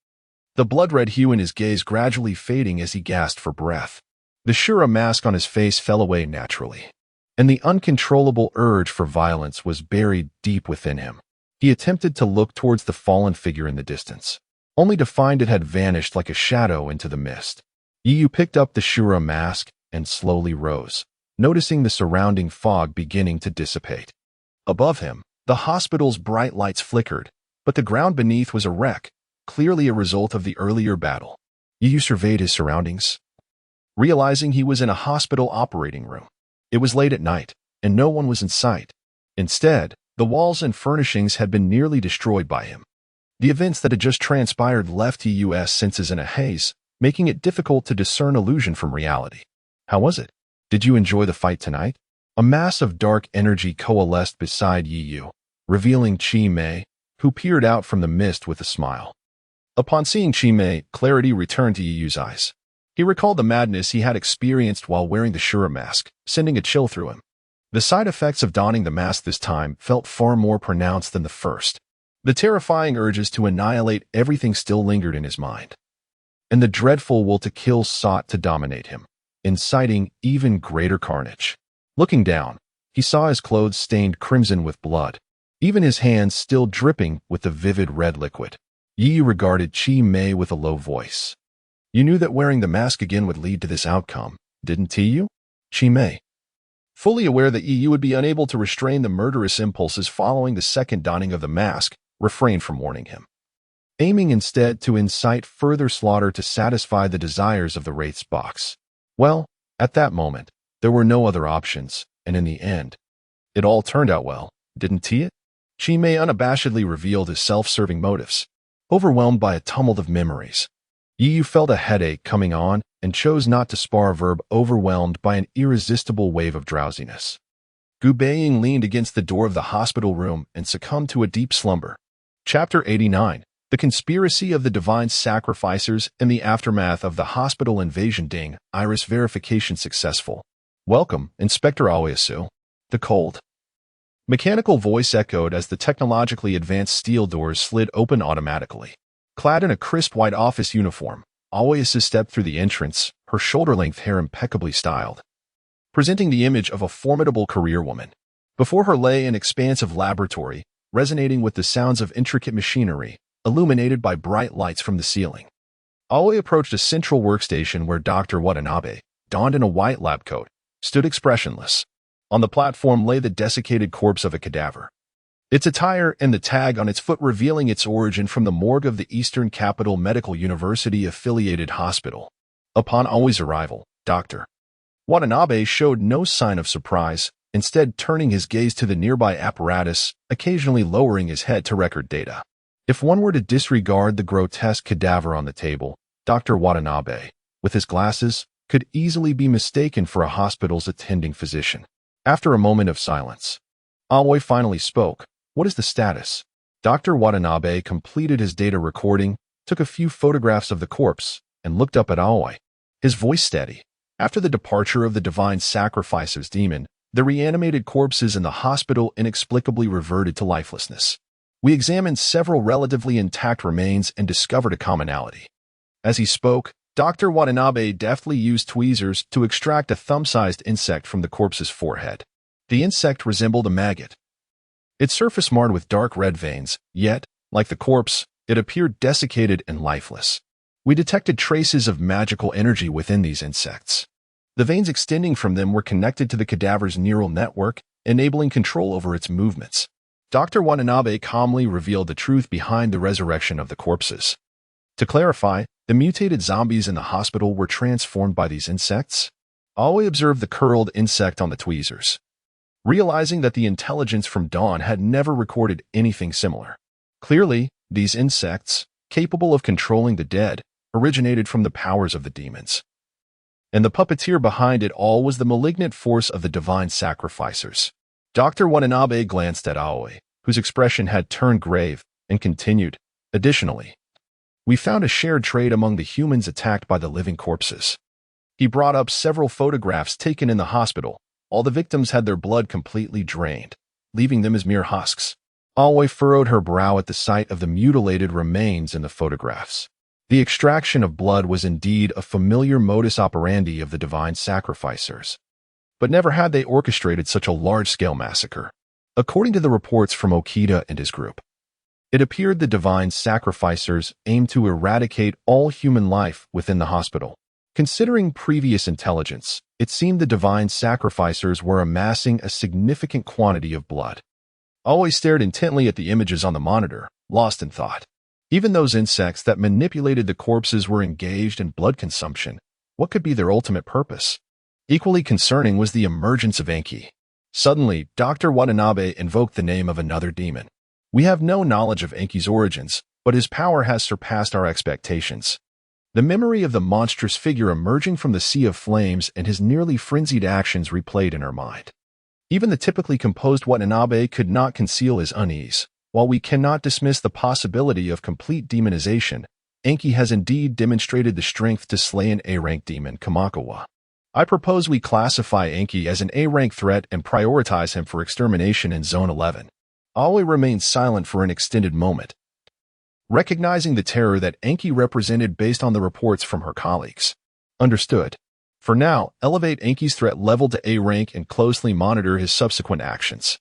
the blood-red hue in his gaze gradually fading as he gasped for breath. The Shura mask on his face fell away naturally, and the uncontrollable urge for violence was buried deep within him. He attempted to look towards the fallen figure in the distance, only to find it had vanished like a shadow into the mist. Yiyu picked up the Shura mask and slowly rose, noticing the surrounding fog beginning to dissipate. Above him, the hospital's bright lights flickered, but the ground beneath was a wreck, clearly a result of the earlier battle. Yiyu surveyed his surroundings, realizing he was in a hospital operating room. It was late at night, and no one was in sight. Instead, the walls and furnishings had been nearly destroyed by him. The events that had just transpired left Yiyu's senses in a haze, making it difficult to discern illusion from reality. How was it? Did you enjoy the fight tonight? A mass of dark energy coalesced beside Yiyu, revealing Chi Mei, who peered out from the mist with a smile. Upon seeing Chi Mei, clarity returned to Yiyu's eyes. He recalled the madness he had experienced while wearing the Shura mask, sending a chill through him. The side effects of donning the mask this time felt far more pronounced than the first. The terrifying urges to annihilate everything still lingered in his mind, and the dreadful will to kill sought to dominate him, inciting even greater carnage. Looking down, he saw his clothes stained crimson with blood, even his hands still dripping with the vivid red liquid. Yiyu regarded Chi Mei with a low voice. You knew that wearing the mask again would lead to this outcome, didn't you? Chi Mei, fully aware that Yiyu would be unable to restrain the murderous impulses following the second donning of the mask, refrained from warning him, aiming instead to incite further slaughter to satisfy the desires of the Wraith Box. Well, at that moment, there were no other options, and in the end, it all turned out well, didn't it? Chi Mei unabashedly revealed his self-serving motives. Overwhelmed by a tumult of memories, Yiyu felt a headache coming on and chose not to spar verb overwhelmed by an irresistible wave of drowsiness. Gu Baiying leaned against the door of the hospital room and succumbed to a deep slumber. Chapter 89, The Conspiracy of the Divine Sacrificers in the Aftermath of the Hospital Invasion. Ding, Iris verification successful. Welcome, Inspector Aoyasu. The cold. Mechanical voice echoed as the technologically advanced steel doors slid open automatically. Clad in a crisp white office uniform, Aloysius stepped through the entrance, her shoulder-length hair impeccably styled, presenting the image of a formidable career woman. Before her lay an expansive laboratory, resonating with the sounds of intricate machinery, illuminated by bright lights from the ceiling. Aoi approached a central workstation where Dr. Watanabe, donned in a white lab coat, stood expressionless. On the platform lay the desiccated corpse of a cadaver, its attire and the tag on its foot revealing its origin from the morgue of the Eastern Capital Medical University-affiliated hospital. Upon Aoi's arrival, Dr. Watanabe showed no sign of surprise, instead turning his gaze to the nearby apparatus, occasionally lowering his head to record data. If one were to disregard the grotesque cadaver on the table, Dr. Watanabe, with his glasses, could easily be mistaken for a hospital's attending physician. After a moment of silence, Aoi finally spoke. What is the status? Dr. Watanabe completed his data recording, took a few photographs of the corpse, and looked up at Aoi, his voice steady. After the departure of the divine sacrificer's demon, the reanimated corpses in the hospital inexplicably reverted to lifelessness. We examined several relatively intact remains and discovered a commonality. As he spoke, Dr. Watanabe deftly used tweezers to extract a thumb-sized insect from the corpse's forehead. The insect resembled a maggot, its surface marred with dark red veins, yet, like the corpse, it appeared desiccated and lifeless. We detected traces of magical energy within these insects. The veins extending from them were connected to the cadaver's neural network, enabling control over its movements. Dr. Watanabe calmly revealed the truth behind the resurrection of the corpses. To clarify, the mutated zombies in the hospital were transformed by these insects. Aoi observed the curled insect on the tweezers, realizing that the intelligence from Dawn had never recorded anything similar. Clearly, these insects, capable of controlling the dead, originated from the powers of the demons. And the puppeteer behind it all was the malignant force of the divine sacrificers. Dr. Watanabe glanced at Aoi, whose expression had turned grave, and continued, additionally, we found a shared trait among the humans attacked by the living corpses. He brought up several photographs taken in the hospital. All the victims had their blood completely drained, leaving them as mere husks. Aoi furrowed her brow at the sight of the mutilated remains in the photographs. The extraction of blood was indeed a familiar modus operandi of the divine sacrificers. But never had they orchestrated such a large-scale massacre. According to the reports from Okita and his group, it appeared the divine sacrificers aimed to eradicate all human life within the hospital. Considering previous intelligence, it seemed the divine sacrificers were amassing a significant quantity of blood. Aoi stared intently at the images on the monitor, lost in thought. Even those insects that manipulated the corpses were engaged in blood consumption. What could be their ultimate purpose? Equally concerning was the emergence of Enki. Suddenly, Dr. Watanabe invoked the name of another demon. We have no knowledge of Enki's origins, but his power has surpassed our expectations. The memory of the monstrous figure emerging from the sea of flames and his nearly frenzied actions replayed in her mind. Even the typically composed Watanabe could not conceal his unease. While we cannot dismiss the possibility of complete demonization, Enki has indeed demonstrated the strength to slay an A-rank demon, Kamakawa. I propose we classify Enki as an A-rank threat and prioritize him for extermination in Zone 11. Aoi remained silent for an extended moment, recognizing the terror that Enki represented based on the reports from her colleagues. Understood. For now, elevate Enki's threat level to A rank and closely monitor his subsequent actions.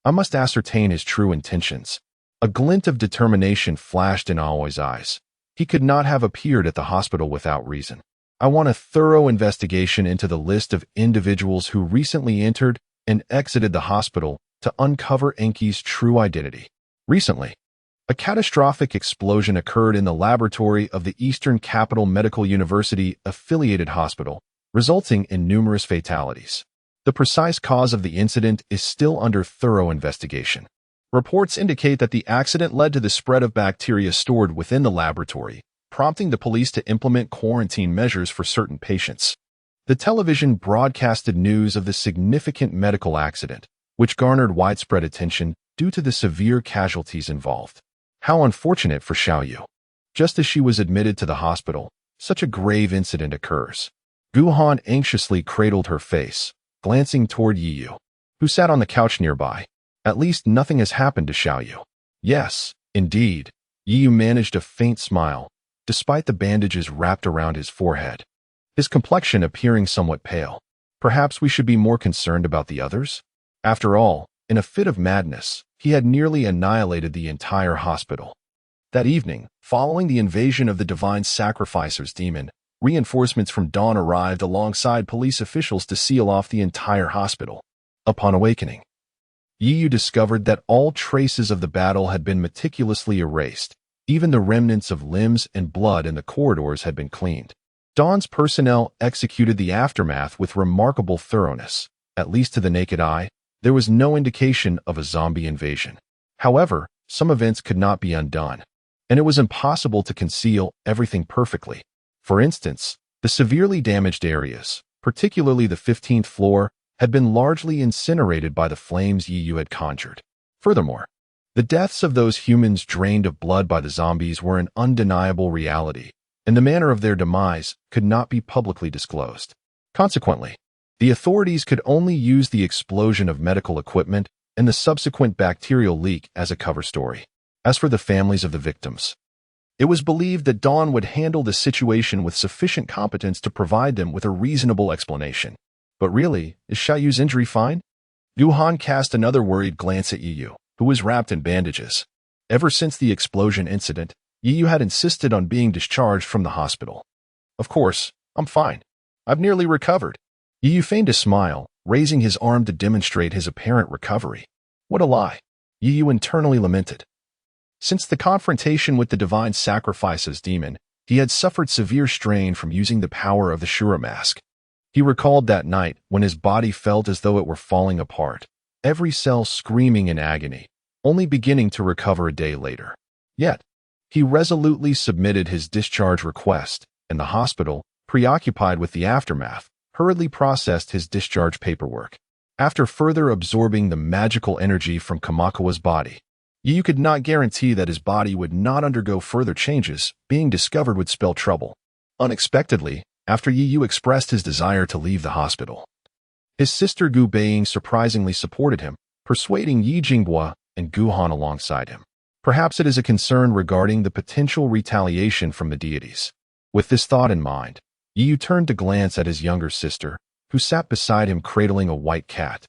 I must ascertain his true intentions. A glint of determination flashed in Aoi's eyes. He could not have appeared at the hospital without reason. I want a thorough investigation into the list of individuals who recently entered and exited the hospital to uncover Enki's true identity. Recently, a catastrophic explosion occurred in the laboratory of the Eastern Capital Medical University affiliated hospital, resulting in numerous fatalities. The precise cause of the incident is still under thorough investigation. Reports indicate that the accident led to the spread of bacteria stored within the laboratory, prompting the police to implement quarantine measures for certain patients. The television broadcasted news of the significant medical accident, which garnered widespread attention due to the severe casualties involved. How unfortunate for Xiaoyu. Just as she was admitted to the hospital, such a grave incident occurs. Guhan anxiously cradled her face, glancing toward Yiyu. who sat on the couch nearby. At least nothing has happened to Xiaoyu. Yes, indeed. Yiyu managed a faint smile, despite the bandages wrapped around his forehead, his complexion appearing somewhat pale. Perhaps we should be more concerned about the others? After all, in a fit of madness, he had nearly annihilated the entire hospital. That evening, following the invasion of the Divine Sacrificer's demon, reinforcements from Dawn arrived alongside police officials to seal off the entire hospital. Upon awakening, Yiyu discovered that all traces of the battle had been meticulously erased. Even the remnants of limbs and blood in the corridors had been cleaned. Dawn's personnel executed the aftermath with remarkable thoroughness. At least to the naked eye, there was no indication of a zombie invasion. However, some events could not be undone, and it was impossible to conceal everything perfectly. For instance, the severely damaged areas, particularly the 15th floor, had been largely incinerated by the flames Yiyu had conjured. Furthermore, the deaths of those humans drained of blood by the zombies were an undeniable reality, and the manner of their demise could not be publicly disclosed. Consequently, the authorities could only use the explosion of medical equipment and the subsequent bacterial leak as a cover story. As for the families of the victims, it was believed that Dawn would handle the situation with sufficient competence to provide them with a reasonable explanation. But really, is Xiaoyu's injury fine? Guhan cast another worried glance at Yiyu, who was wrapped in bandages. Ever since the explosion incident, Yiyu had insisted on being discharged from the hospital. Of course, I'm fine. I've nearly recovered. Yiyu feigned a smile, raising his arm to demonstrate his apparent recovery. What a lie, Yiyu internally lamented. Since the confrontation with the Divine Sacrifice's demon, he had suffered severe strain from using the power of the Shura mask. He recalled that night when his body felt as though it were falling apart, every cell screaming in agony, only beginning to recover a day later. Yet, he resolutely submitted his discharge request, and the hospital, preoccupied with the aftermath, hurriedly processed his discharge paperwork. After further absorbing the magical energy from Kamakawa's body, Yiyu could not guarantee that his body would not undergo further changes. Being discovered would spell trouble. Unexpectedly, after Yiyu expressed his desire to leave the hospital, his sister Gu Baiying surprisingly supported him, persuading Yi Jinghua and Guhan alongside him. Perhaps it is a concern regarding the potential retaliation from the deities. With this thought in mind, Yiyu turned to glance at his younger sister, who sat beside him cradling a white cat.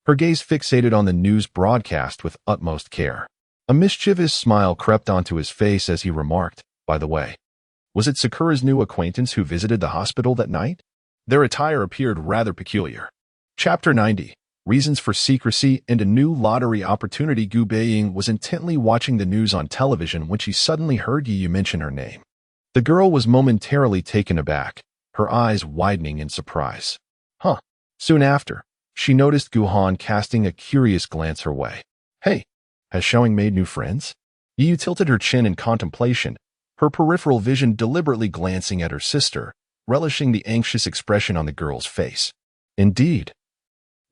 Her gaze fixated on the news broadcast with utmost care. A mischievous smile crept onto his face as he remarked, "By the way, was it Sakura's new acquaintance who visited the hospital that night?" Their attire appeared rather peculiar. Chapter 90. Reasons for Secrecy and a New Lottery Opportunity. Gu Baiying was intently watching the news on television when she suddenly heard Yiyu mention her name. The girl was momentarily taken aback, her eyes widening in surprise. Huh. Soon after, she noticed Guhan casting a curious glance her way. Hey, has Xiaoying made new friends? Yiyu tilted her chin in contemplation, her peripheral vision deliberately glancing at her sister, relishing the anxious expression on the girl's face. Indeed.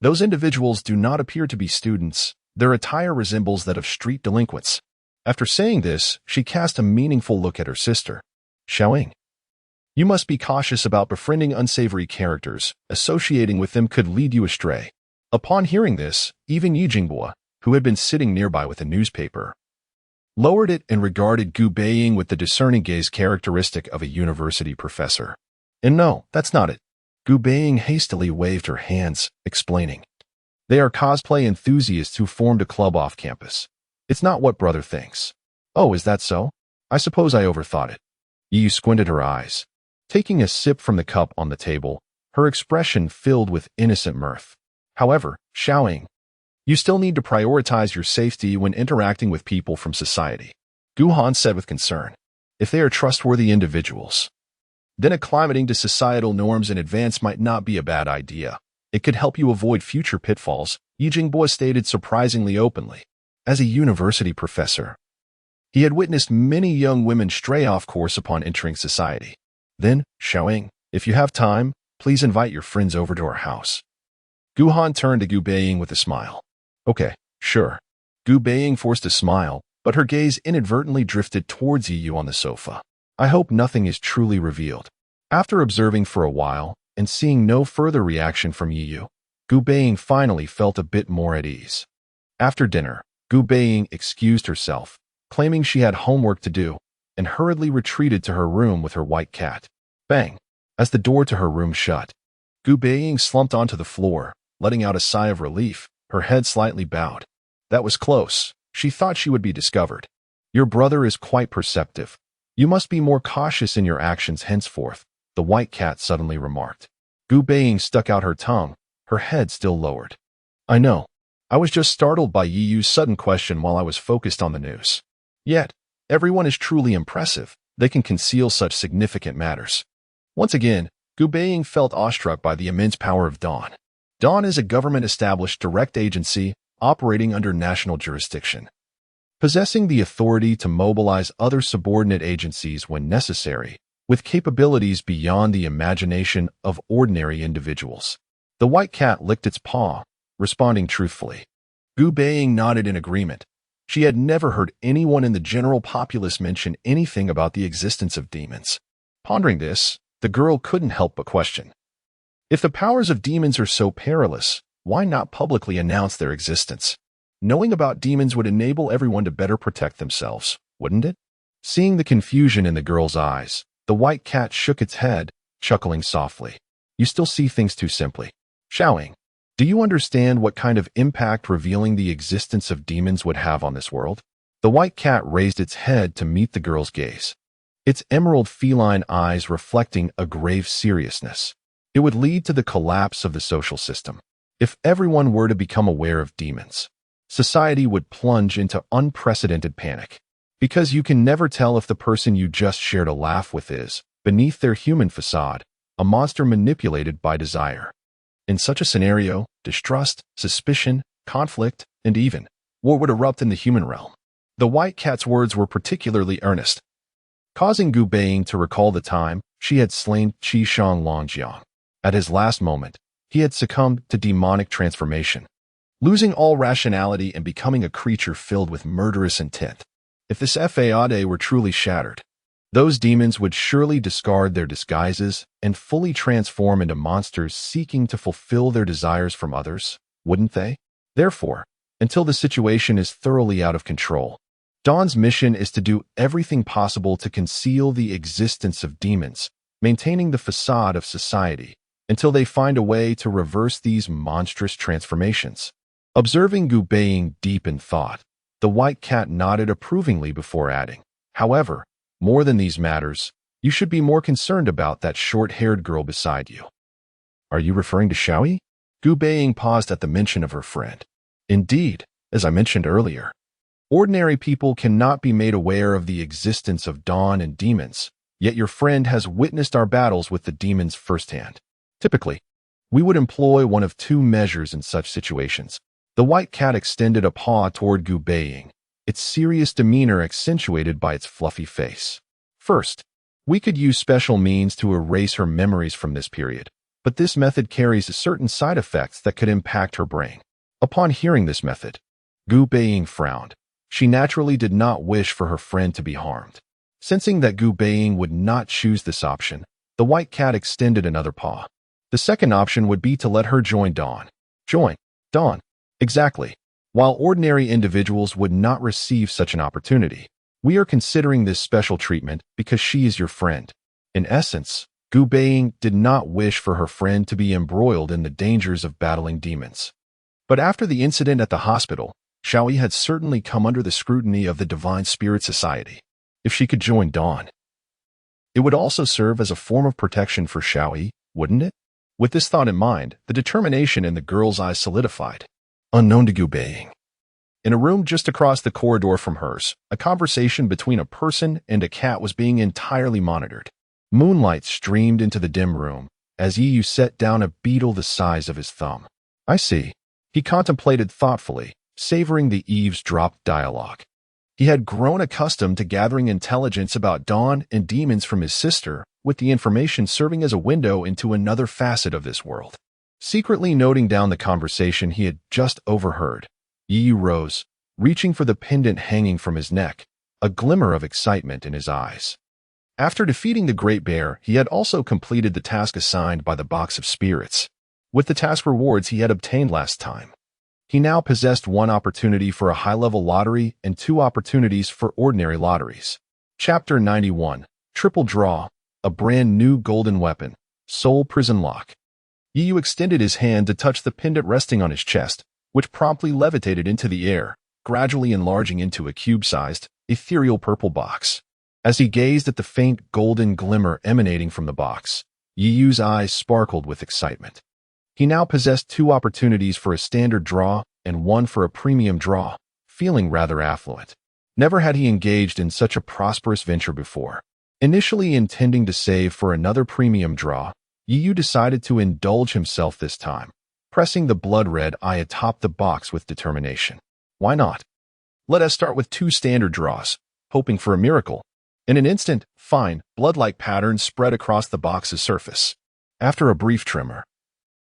Those individuals do not appear to be students. Their attire resembles that of street delinquents. After saying this, she cast a meaningful look at her sister. Xiaoying, you must be cautious about befriending unsavory characters. Associating with them could lead you astray. Upon hearing this, even Yi Jinghua, who had been sitting nearby with a newspaper, lowered it and regarded Gu Baiying with the discerning gaze characteristic of a university professor. And no, that's not it. Gu Baiying hastily waved her hands, explaining. They are cosplay enthusiasts who formed a club off campus. It's not what brother thinks. Oh, is that so? I suppose I overthought it. Yiyu squinted her eyes. Taking a sip from the cup on the table, her expression filled with innocent mirth. However, Xiaoying, you still need to prioritize your safety when interacting with people from society. Guhan said with concern. If they are trustworthy individuals, then acclimating to societal norms in advance might not be a bad idea. It could help you avoid future pitfalls, Yi Jinghua stated surprisingly openly. As a university professor, he had witnessed many young women stray off course upon entering society. Then, Xiaoying, if you have time, please invite your friends over to our house. Guhan turned to Gu Baiying with a smile. Okay, sure. Gu Baiying forced a smile, but her gaze inadvertently drifted towards Yiyu on the sofa. I hope nothing is truly revealed. After observing for a while and seeing no further reaction from Yiyu, Gu Baiying finally felt a bit more at ease. After dinner, Gu Baiying excused herself, claiming she had homework to do, and hurriedly retreated to her room with her white cat. Bang! As the door to her room shut, Gu Baiying slumped onto the floor, letting out a sigh of relief, her head slightly bowed. That was close. She thought she would be discovered. Your brother is quite perceptive. You must be more cautious in your actions henceforth, the white cat suddenly remarked. Gu Baiying stuck out her tongue, her head still lowered. I know. I was just startled by Yi Yu's sudden question while I was focused on the news. Yet, everyone is truly impressive. They can conceal such significant matters. Once again, Gu Baiying felt awestruck by the immense power of Dawn. Dawn is a government-established direct agency operating under national jurisdiction, possessing the authority to mobilize other subordinate agencies when necessary, with capabilities beyond the imagination of ordinary individuals. The white cat licked its paw, responding truthfully. Gu Baiying nodded in agreement. She had never heard anyone in the general populace mention anything about the existence of demons. Pondering this, the girl couldn't help but question. If the powers of demons are so perilous, why not publicly announce their existence? Knowing about demons would enable everyone to better protect themselves, wouldn't it? Seeing the confusion in the girl's eyes, the white cat shook its head, chuckling softly. You still see things too simply. Showing. Do you understand what kind of impact revealing the existence of demons would have on this world? The white cat raised its head to meet the girl's gaze, its emerald feline eyes reflecting a grave seriousness. It would lead to the collapse of the social system. If everyone were to become aware of demons, society would plunge into unprecedented panic. Because you can never tell if the person you just shared a laugh with is, beneath their human facade, a monster manipulated by desire. In such a scenario, distrust, suspicion, conflict, and even war would erupt in the human realm. The white cat's words were particularly earnest, causing Gu Baiying to recall the time she had slain Qi Shang Longjiang. At his last moment, he had succumbed to demonic transformation, losing all rationality and becoming a creature filled with murderous intent. If this Fade were truly shattered, those demons would surely discard their disguises and fully transform into monsters seeking to fulfill their desires from others, wouldn't they? Therefore, until the situation is thoroughly out of control, Dawn's mission is to do everything possible to conceal the existence of demons, maintaining the facade of society, until they find a way to reverse these monstrous transformations. Observing Gu Baiying deep in thought, the white cat nodded approvingly before adding, however, more than these matters, you should be more concerned about that short-haired girl beside you. Are you referring to Xiaoyi? Gu Baiying paused at the mention of her friend. Indeed, as I mentioned earlier, ordinary people cannot be made aware of the existence of Dawn and demons, yet your friend has witnessed our battles with the demons firsthand. Typically, we would employ one of two measures in such situations. The white cat extended a paw toward Gu Baiying, its serious demeanor accentuated by its fluffy face. First, we could use special means to erase her memories from this period, but this method carries certain side effects that could impact her brain. Upon hearing this method, Gu Baiying frowned. She naturally did not wish for her friend to be harmed. Sensing that Gu Baiying would not choose this option, the white cat extended another paw. The second option would be to let her join Dawn. Join Dawn. Exactly. While ordinary individuals would not receive such an opportunity, we are considering this special treatment because she is your friend. In essence, Gu Baiying did not wish for her friend to be embroiled in the dangers of battling demons. But after the incident at the hospital, Xiaoyi had certainly come under the scrutiny of the Divine Spirit Society. If she could join Dawn, it would also serve as a form of protection for Xiaoyi, wouldn't it? With this thought in mind, the determination in the girl's eyes solidified. Unknown to Gu Baiying, in a room just across the corridor from hers, a conversation between a person and a cat was being entirely monitored. Moonlight streamed into the dim room as Yi Yu set down a beetle the size of his thumb. I see. He contemplated thoughtfully, savoring the eavesdropped dialogue. He had grown accustomed to gathering intelligence about Dawn and demons from his sister, with the information serving as a window into another facet of this world. Secretly noting down the conversation he had just overheard, Yi Yu rose, reaching for the pendant hanging from his neck, a glimmer of excitement in his eyes. After defeating the Great Bear, he had also completed the task assigned by the Box of Spirits. With the task rewards he had obtained last time, he now possessed 1 opportunity for a high-level lottery and 2 opportunities for ordinary lotteries. Chapter 91. Triple Draw. A brand new golden weapon. Soul Prison Lock. Yu extended his hand to touch the pendant resting on his chest, which promptly levitated into the air, gradually enlarging into a cube-sized, ethereal purple box. As he gazed at the faint golden glimmer emanating from the box, Yu's eyes sparkled with excitement. He now possessed 2 opportunities for a standard draw and 1 for a premium draw, feeling rather affluent. Never had he engaged in such a prosperous venture before. Initially intending to save for another premium draw, Yu decided to indulge himself this time, pressing the blood-red eye atop the box with determination. Why not? Let us start with 2 standard draws, hoping for a miracle. In an instant, fine, blood-like patterns spread across the box's surface. After a brief tremor,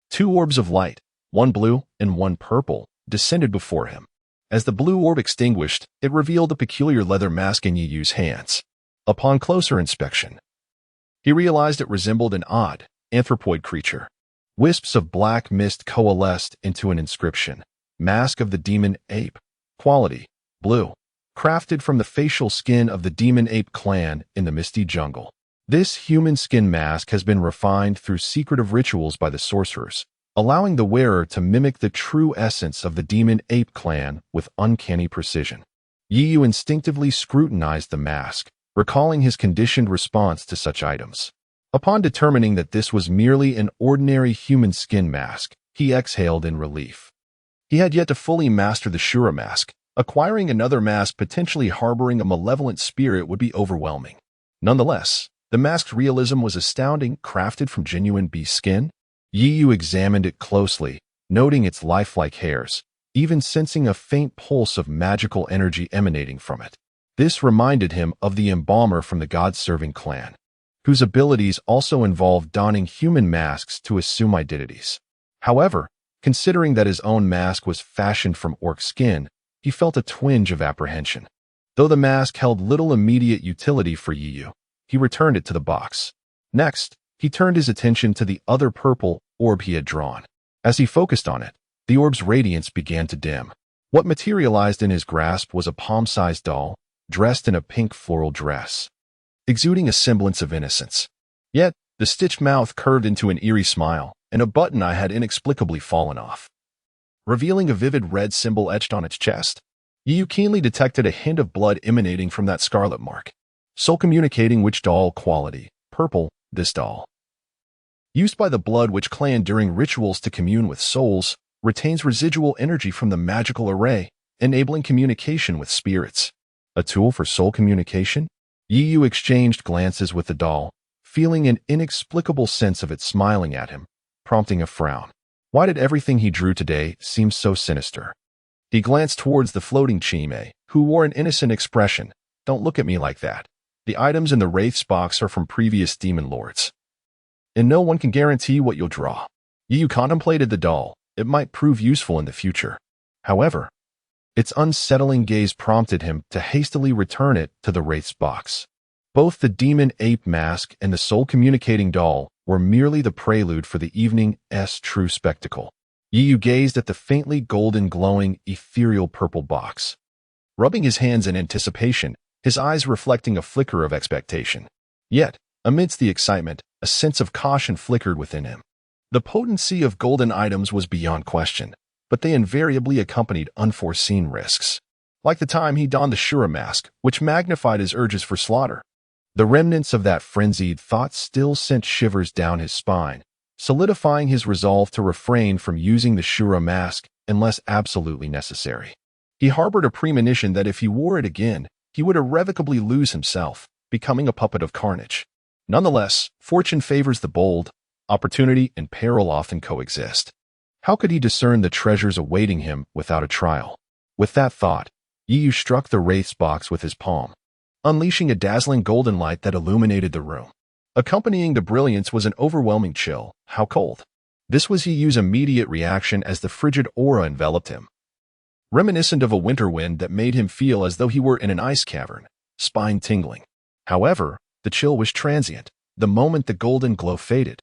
2 orbs of light, 1 blue and 1 purple, descended before him. As the blue orb extinguished, it revealed a peculiar leather mask in Yu's hands. Upon closer inspection, he realized it resembled an odd, anthropoid creature. Wisps of black mist coalesced into an inscription. Mask of the Demon Ape. Quality: blue. Crafted from the facial skin of the Demon Ape clan in the Misty Jungle. This human skin mask has been refined through secretive rituals by the sorcerers, allowing the wearer to mimic the true essence of the Demon Ape clan with uncanny precision. Yu instinctively scrutinized the mask, recalling his conditioned response to such items. Upon determining that this was merely an ordinary human skin mask, he exhaled in relief. He had yet to fully master the Shura mask. Acquiring another mask potentially harboring a malevolent spirit would be overwhelming. Nonetheless, the mask's realism was astounding, crafted from genuine beast skin. Yu examined it closely, noting its lifelike hairs, even sensing a faint pulse of magical energy emanating from it. This reminded him of the embalmer from the God-serving clan, whose abilities also involved donning human masks to assume identities. However, considering that his own mask was fashioned from orc skin, he felt a twinge of apprehension. Though the mask held little immediate utility for Yu, he returned it to the box. Next, he turned his attention to the other purple orb he had drawn. As he focused on it, the orb's radiance began to dim. What materialized in his grasp was a palm-sized doll, dressed in a pink floral dress, exuding a semblance of innocence. Yet, the stitched mouth curved into an eerie smile, and a button eye had inexplicably fallen off, revealing a vivid red symbol etched on its chest. Yu keenly detected a hint of blood emanating from that scarlet mark. Soul communicating which doll quality. Purple, this doll, used by the Blood Witch clan during rituals to commune with souls, retains residual energy from the magical array, enabling communication with spirits. A tool for soul communication? Yu exchanged glances with the doll, feeling an inexplicable sense of it smiling at him, prompting a frown. Why did everything he drew today seem so sinister? He glanced towards the floating Chime, who wore an innocent expression. Don't look at me like that. The items in the Wraith Box are from previous demon lords, and no one can guarantee what you'll draw. Yu contemplated the doll. It might prove useful in the future. However, its unsettling gaze prompted him to hastily return it to the Wraith Box. Both the Demon Ape mask and the soul-communicating doll were merely the prelude for the evening's true spectacle. Yu gazed at the faintly golden glowing, ethereal purple box, rubbing his hands in anticipation, his eyes reflecting a flicker of expectation. Yet, amidst the excitement, a sense of caution flickered within him. The potency of golden items was beyond question, but they invariably accompanied unforeseen risks. Like the time he donned the Shura mask, which magnified his urges for slaughter. The remnants of that frenzied thought still sent shivers down his spine, solidifying his resolve to refrain from using the Shura mask unless absolutely necessary. He harbored a premonition that if he wore it again, he would irrevocably lose himself, becoming a puppet of carnage. Nonetheless, fortune favors the bold. Opportunity and peril often coexist. How could he discern the treasures awaiting him without a trial? With that thought, Yu struck the Wraith's box with his palm, unleashing a dazzling golden light that illuminated the room. Accompanying the brilliance was an overwhelming chill. How cold! This was Yu's immediate reaction as the frigid aura enveloped him, reminiscent of a winter wind that made him feel as though he were in an ice cavern, spine tingling. However, the chill was transient, the moment the golden glow faded.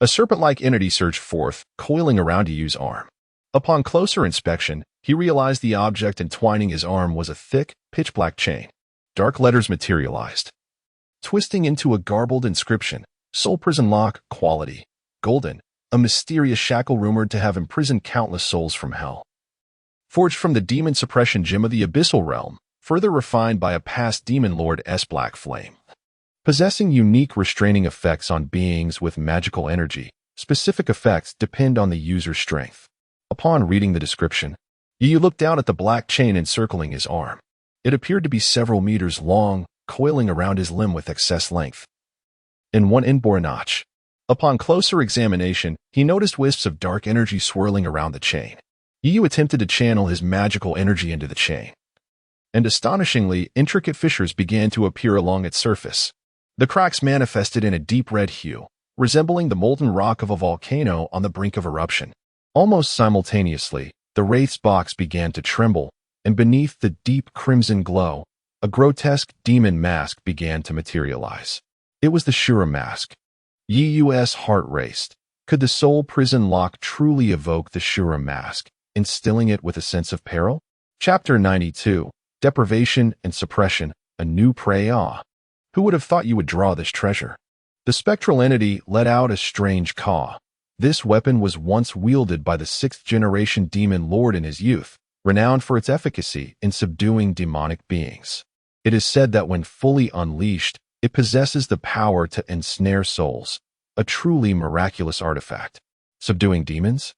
A serpent-like entity surged forth, coiling around Yu's arm. Upon closer inspection, he realized the object entwining his arm was a thick, pitch-black chain. Dark letters materialized, twisting into a garbled inscription: Soul Prison Lock, Quality, Golden, a mysterious shackle rumored to have imprisoned countless souls from hell. Forged from the demon suppression gem of the Abyssal Realm, further refined by a past demon lord's black flame. Possessing unique restraining effects on beings with magical energy, specific effects depend on the user's strength. Upon reading the description, Yu looked down at the black chain encircling his arm. It appeared to be several meters long, coiling around his limb with excess length. In one end bore a notch. Upon closer examination, he noticed wisps of dark energy swirling around the chain. Yu attempted to channel his magical energy into the chain, and astonishingly, intricate fissures began to appear along its surface. The cracks manifested in a deep red hue, resembling the molten rock of a volcano on the brink of eruption. Almost simultaneously, the Wraith's box began to tremble, and beneath the deep crimson glow, a grotesque demon mask began to materialize. It was the Shura mask. Yu's heart raced. Could the soul prison lock truly evoke the Shura mask, instilling it with a sense of peril? Chapter 92, Deprivation and Suppression, a New Prey. Who would have thought you would draw this treasure? The spectral entity let out a strange caw. This weapon was once wielded by the 6th-generation demon lord in his youth, renowned for its efficacy in subduing demonic beings. It is said that when fully unleashed, it possesses the power to ensnare souls, a truly miraculous artifact. Subduing demons?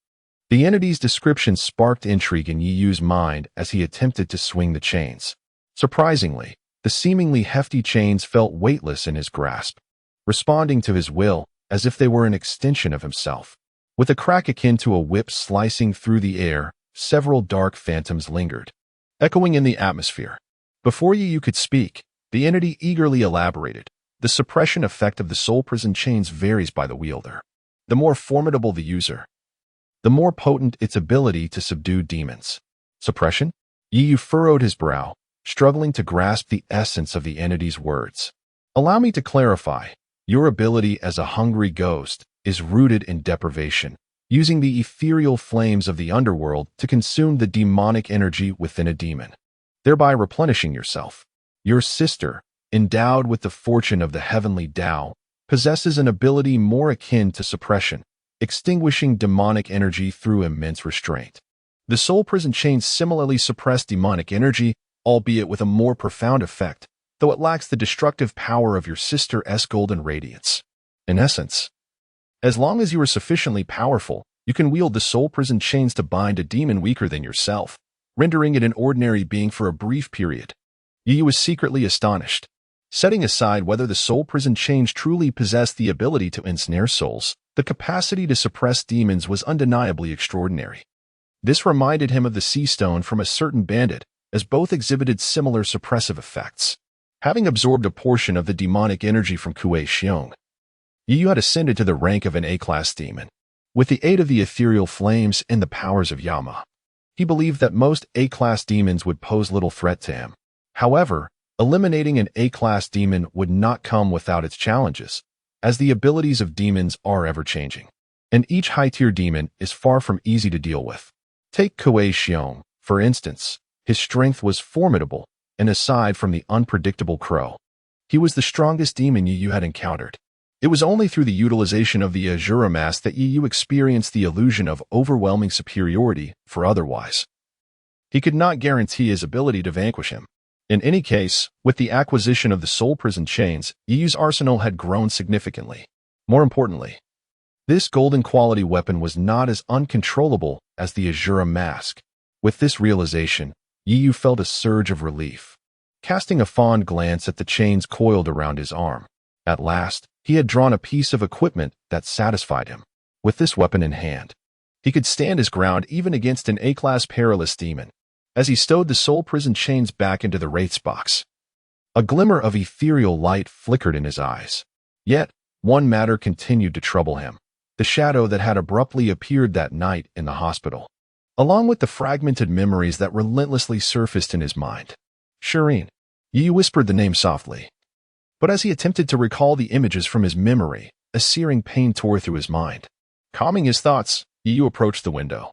The entity's description sparked intrigue in Yu's mind as he attempted to swing the chains. Surprisingly, the seemingly hefty chains felt weightless in his grasp, responding to his will as if they were an extension of himself. With a crack akin to a whip slicing through the air, several dark phantoms lingered, echoing in the atmosphere. Before Yu could speak, the entity eagerly elaborated. The suppression effect of the soul prison chains varies by the wielder. The more formidable the user, the more potent its ability to subdue demons. Suppression? Yu furrowed his brow, struggling to grasp the essence of the entity's words. Allow me to clarify. Your ability as a hungry ghost is rooted in deprivation, using the ethereal flames of the underworld to consume the demonic energy within a demon, thereby replenishing yourself. Your sister, endowed with the fortune of the heavenly Tao, possesses an ability more akin to suppression, extinguishing demonic energy through immense restraint. The soul prison chains similarly suppress demonic energy, albeit with a more profound effect, though it lacks the destructive power of your sister's golden radiance. In essence, as long as you are sufficiently powerful, you can wield the soul prison chains to bind a demon weaker than yourself, rendering it an ordinary being for a brief period. Yu was secretly astonished. Setting aside whether the soul prison chains truly possess the ability to ensnare souls, the capacity to suppress demons was undeniably extraordinary. This reminded him of the sea stone from a certain bandit, as both exhibited similar suppressive effects. Having absorbed a portion of the demonic energy from Gu Baiying, Yu had ascended to the rank of an A-class demon. With the aid of the ethereal flames and the powers of Yama, he believed that most A-class demons would pose little threat to him. However, eliminating an A-class demon would not come without its challenges, as the abilities of demons are ever-changing, and each high-tier demon is far from easy to deal with. Take Gu Baiying, for instance. His strength was formidable, and aside from the unpredictable crow, he was the strongest demon Yu had encountered. It was only through the utilization of the Azura mask that Yu experienced the illusion of overwhelming superiority, for otherwise he could not guarantee his ability to vanquish him. In any case, with the acquisition of the soul prison chains, Yu's arsenal had grown significantly. More importantly, this golden quality weapon was not as uncontrollable as the Azura mask. With this realization, Yu felt a surge of relief, casting a fond glance at the chains coiled around his arm. At last, he had drawn a piece of equipment that satisfied him. With this weapon in hand, he could stand his ground even against an A-class perilous demon. As he stowed the soul prison chains back into the Wraith Box, a glimmer of ethereal light flickered in his eyes. Yet, one matter continued to trouble him: the shadow that had abruptly appeared that night in the hospital, along with the fragmented memories that relentlessly surfaced in his mind. Shireen. Yu whispered the name softly. But as he attempted to recall the images from his memory, a searing pain tore through his mind. Calming his thoughts, Yu approached the window,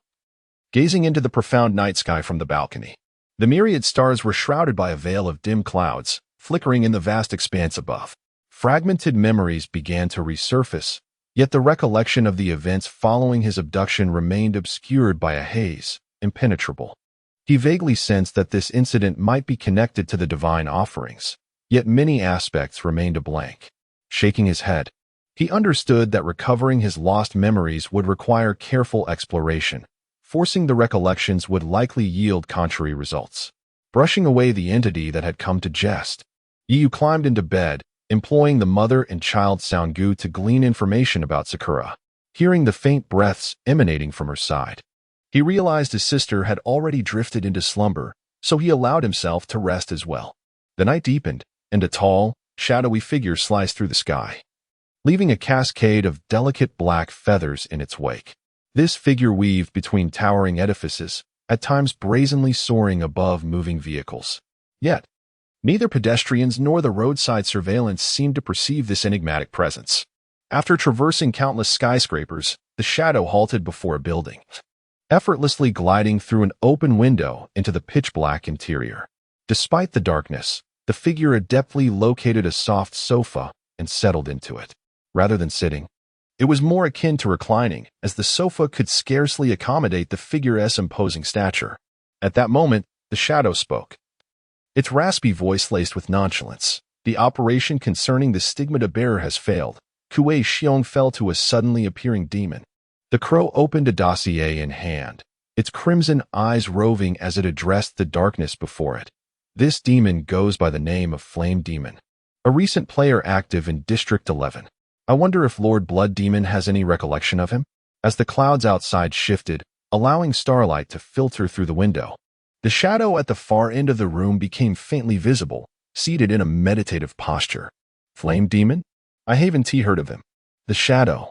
gazing into the profound night sky from the balcony. The myriad stars were shrouded by a veil of dim clouds, flickering in the vast expanse above. Fragmented memories began to resurface, yet the recollection of the events following his abduction remained obscured by a haze, impenetrable. He vaguely sensed that this incident might be connected to the divine offerings, yet many aspects remained a blank. Shaking his head, he understood that recovering his lost memories would require careful exploration. Forcing the recollections would likely yield contrary results. Brushing away the entity that had come to jest, Yu climbed into bed, employing the mother and child sound Gu to glean information about Sakura. Hearing the faint breaths emanating from her side, he realized his sister had already drifted into slumber, so he allowed himself to rest as well. The night deepened, and a tall, shadowy figure sliced through the sky, leaving a cascade of delicate black feathers in its wake. This figure weaved between towering edifices, at times brazenly soaring above moving vehicles. Yet, neither pedestrians nor the roadside surveillance seemed to perceive this enigmatic presence. After traversing countless skyscrapers, the shadow halted before a building, effortlessly gliding through an open window into the pitch-black interior. Despite the darkness, the figure adeptly located a soft sofa and settled into it. Rather than sitting, it was more akin to reclining, as the sofa could scarcely accommodate the figure's imposing stature. At that moment, the shadow spoke, its raspy voice laced with nonchalance. The operation concerning the stigmata bearer has failed. Gu Baiying fell to a suddenly appearing demon. The crow opened a dossier in hand, its crimson eyes roving as it addressed the darkness before it. This demon goes by the name of Flame Demon, a recent player active in District 11. I wonder if Lord Blood Demon has any recollection of him? As the clouds outside shifted, allowing starlight to filter through the window, the shadow at the far end of the room became faintly visible, seated in a meditative posture. Flame Demon? I haven't heard of him. The shadow,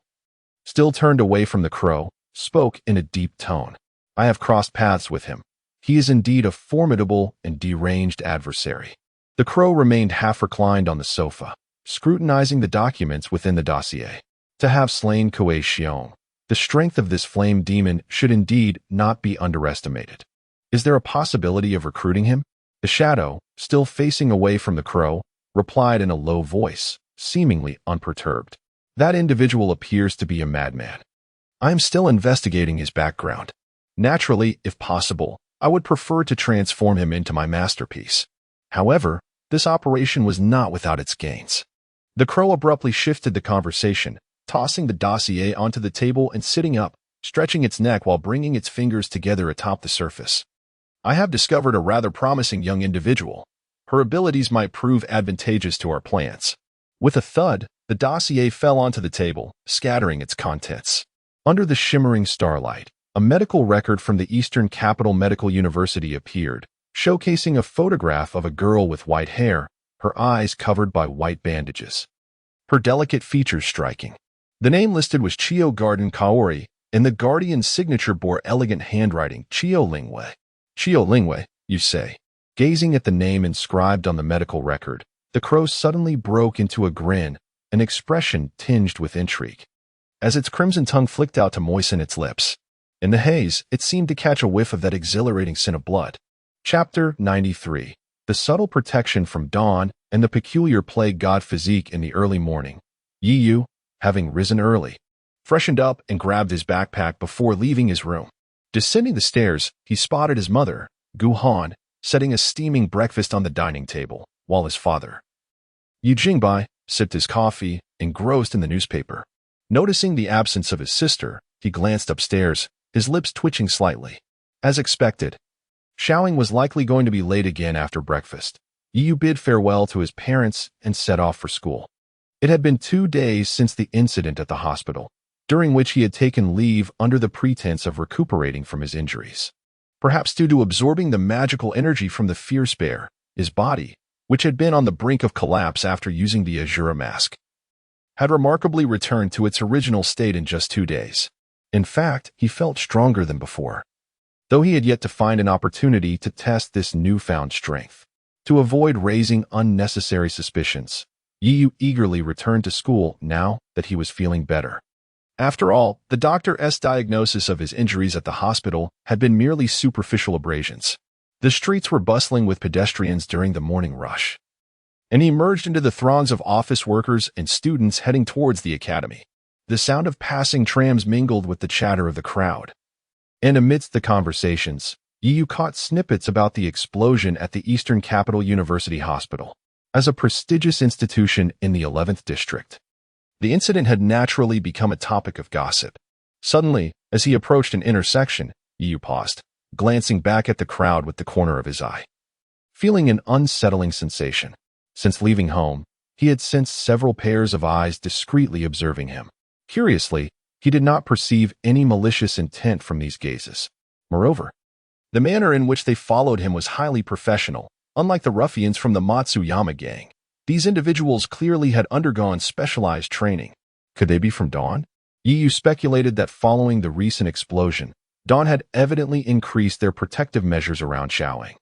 still turned away from the crow, spoke in a deep tone. I have crossed paths with him. He is indeed a formidable and deranged adversary. The crow remained half reclined on the sofa, scrutinizing the documents within the dossier. To have slain Gu Baiying, the strength of this flame demon should indeed not be underestimated. Is there a possibility of recruiting him? The shadow, still facing away from the crow, replied in a low voice, seemingly unperturbed. That individual appears to be a madman. I am still investigating his background. Naturally, if possible, I would prefer to transform him into my masterpiece. However, this operation was not without its gains. The crow abruptly shifted the conversation, tossing the dossier onto the table and sitting up, stretching its neck while bringing its fingers together atop the surface. I have discovered a rather promising young individual. Her abilities might prove advantageous to our plans. With a thud, the dossier fell onto the table, scattering its contents. Under the shimmering starlight, a medical record from the Eastern Capital Medical University appeared, showcasing a photograph of a girl with white hair, her eyes covered by white bandages, her delicate features striking. The name listed was Chio Garden Kaori, and the guardian's signature bore elegant handwriting, Chio Lingwei. Chio Lingwei, you say? Gazing at the name inscribed on the medical record, the crow suddenly broke into a grin, an expression tinged with intrigue, as its crimson tongue flicked out to moisten its lips. In the haze, it seemed to catch a whiff of that exhilarating scent of blood. Chapter 93. The subtle protection from dawn and the peculiar plague god physique in the early morning. Yu, having risen early, freshened up and grabbed his backpack before leaving his room. Descending the stairs, he spotted his mother, Gu Han, setting a steaming breakfast on the dining table, while his father, Yu Jingbai, sipped his coffee, engrossed in the newspaper. Noticing the absence of his sister, he glanced upstairs, his lips twitching slightly. As expected, Xiaoying was likely going to be late again after breakfast. Yu bid farewell to his parents and set off for school. It had been 2 days since the incident at the hospital, during which he had taken leave under the pretense of recuperating from his injuries. Perhaps due to absorbing the magical energy from the fierce bear, his body, which had been on the brink of collapse after using the Azura mask, had remarkably returned to its original state in just 2 days. In fact, he felt stronger than before, though he had yet to find an opportunity to test this newfound strength. To avoid raising unnecessary suspicions, Yu eagerly returned to school now that he was feeling better. After all, the doctor's diagnosis of his injuries at the hospital had been merely superficial abrasions. The streets were bustling with pedestrians during the morning rush, and he emerged into the throngs of office workers and students heading towards the academy. The sound of passing trams mingled with the chatter of the crowd. And amidst the conversations, Yu caught snippets about the explosion at the Eastern Capital University Hospital, as a prestigious institution in the 11th district. The incident had naturally become a topic of gossip. Suddenly, as he approached an intersection, Yu paused, glancing back at the crowd with the corner of his eye, feeling an unsettling sensation. Since leaving home, he had sensed several pairs of eyes discreetly observing him. Curiously, he did not perceive any malicious intent from these gazes. Moreover, the manner in which they followed him was highly professional. Unlike the ruffians from the Matsuyama gang, these individuals clearly had undergone specialized training. Could they be from Dawn? Yu speculated that following the recent explosion, Dawn had evidently increased their protective measures around Xiaoying.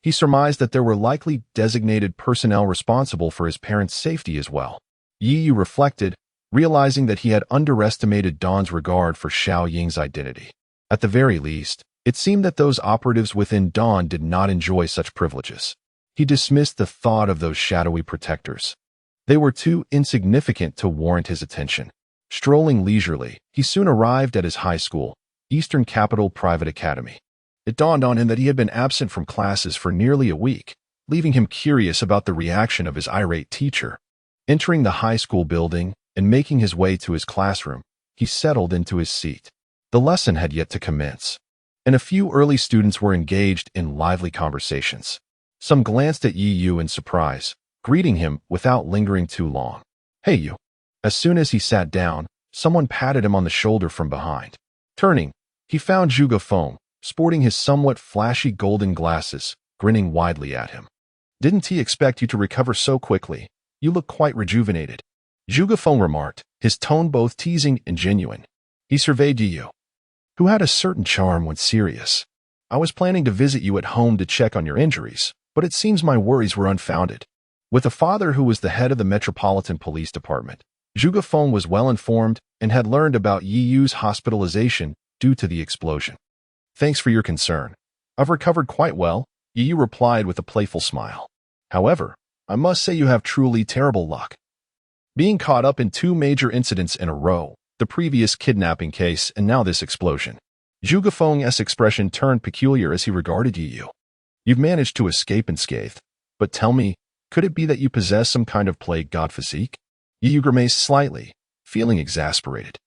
He surmised that there were likely designated personnel responsible for his parents' safety as well. Yu reflected, realizing that he had underestimated Dawn's regard for Xiao Ying's identity. At the very least, it seemed that those operatives within Dawn did not enjoy such privileges. He dismissed the thought of those shadowy protectors. They were too insignificant to warrant his attention. Strolling leisurely, he soon arrived at his high school, Eastern Capital Private Academy. It dawned on him that he had been absent from classes for nearly a week, leaving him curious about the reaction of his irate teacher. Entering the high school building and making his way to his classroom, he settled into his seat. The lesson had yet to commence, and a few early students were engaged in lively conversations. Some glanced at Yu in surprise, greeting him without lingering too long. "Hey, Yu." As soon as he sat down, someone patted him on the shoulder from behind. Turning, he found Gu Baiying, sporting his somewhat flashy golden glasses, grinning widely at him. "Didn't he expect you to recover so quickly? You look quite rejuvenated," Gu Baiying remarked, his tone both teasing and genuine. He surveyed Yu, who had a certain charm when serious. "I was planning to visit you at home to check on your injuries, but it seems my worries were unfounded." With a father who was the head of the Metropolitan Police Department, Gu Baiying was well informed and had learned about Yu's hospitalization due to the explosion. "Thanks for your concern. I've recovered quite well," Yu replied with a playful smile. "However, I must say you have truly terrible luck. Being caught up in two major incidents in a row, the previous kidnapping case and now this explosion." Gu Baiying's expression turned peculiar as he regarded Yu. "You've managed to escape unscathed, but tell me, could it be that you possess some kind of plague god physique?" Yu grimaced slightly, feeling exasperated.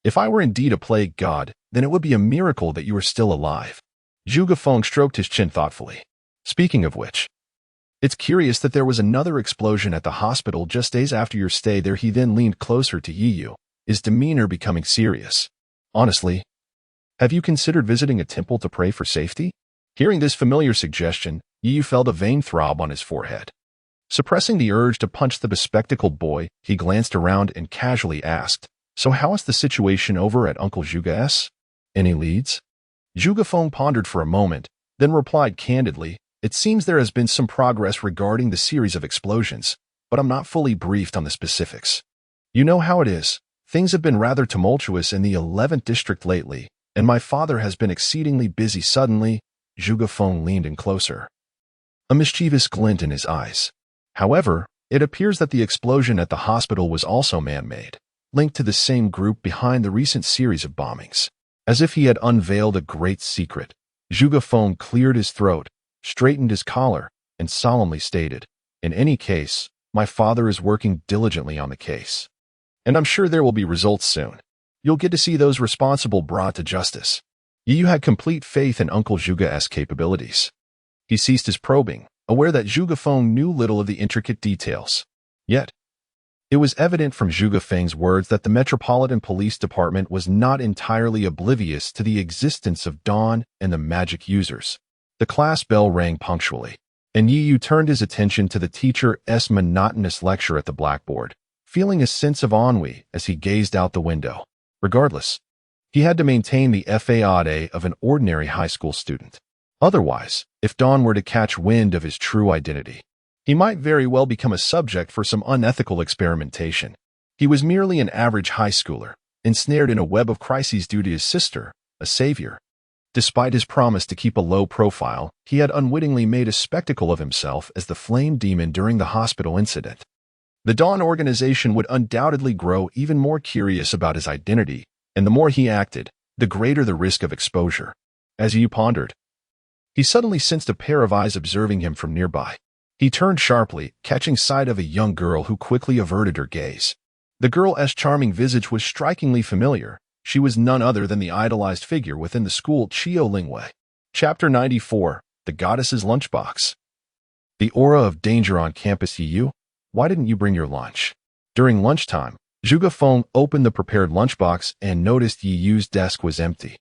"If I were indeed a plague god, then it would be a miracle that you are still alive." Gu Baiying stroked his chin thoughtfully. "Speaking of which, it's curious that there was another explosion at the hospital just days after your stay there." He then leaned closer to Yu, his demeanor becoming serious. "Honestly, have you considered visiting a temple to pray for safety?" Hearing this familiar suggestion, Yu felt a vein throb on his forehead. Suppressing the urge to punch the bespectacled boy, he glanced around and casually asked, "So how is the situation over at Uncle Zhuge's? Any leads?" Gu Baiying pondered for a moment, then replied candidly, "It seems there has been some progress regarding the series of explosions, but I'm not fully briefed on the specifics. You know how it is. Things have been rather tumultuous in the 11th district lately, and my father has been exceedingly busy." Suddenly, Gu Baiying leaned in closer, a mischievous glint in his eyes. "However, it appears that the explosion at the hospital was also man-made, linked to the same group behind the recent series of bombings." As if he had unveiled a great secret, Gu Baiying cleared his throat, straightened his collar, and solemnly stated, "In any case, my father is working diligently on the case, and I'm sure there will be results soon. You'll get to see those responsible brought to justice." Yu had complete faith in Uncle Zhuge's capabilities. He ceased his probing, aware that Gu Baiying knew little of the intricate details. Yet, it was evident from Gu Baiying's words that the Metropolitan Police Department was not entirely oblivious to the existence of Dawn and the magic users. The class bell rang punctually, and Yu turned his attention to the teacher's monotonous lecture at the blackboard, feeling a sense of ennui as he gazed out the window. Regardless, he had to maintain the facade of an ordinary high school student. Otherwise, if Dawn were to catch wind of his true identity, He might very well become a subject for some unethical experimentation. He was merely an average high schooler, ensnared in a web of crises due to his sister, a savior. Despite his promise to keep a low profile, he had unwittingly made a spectacle of himself as the flame demon during the hospital incident. The Dawn organization would undoubtedly grow even more curious about his identity, and the more he acted, the greater the risk of exposure. As Yu pondered, he suddenly sensed a pair of eyes observing him from nearby. He turned sharply, catching sight of a young girl who quickly averted her gaze. The girl's charming visage was strikingly familiar. She was none other than the idolized figure within the school Qiu Lingwei. Chapter 94, The Goddess's Lunchbox. The aura of danger on campus. Yu, why didn't you bring your lunch? During lunchtime, Zhuge Feng opened the prepared lunchbox and noticed Yu's desk was empty,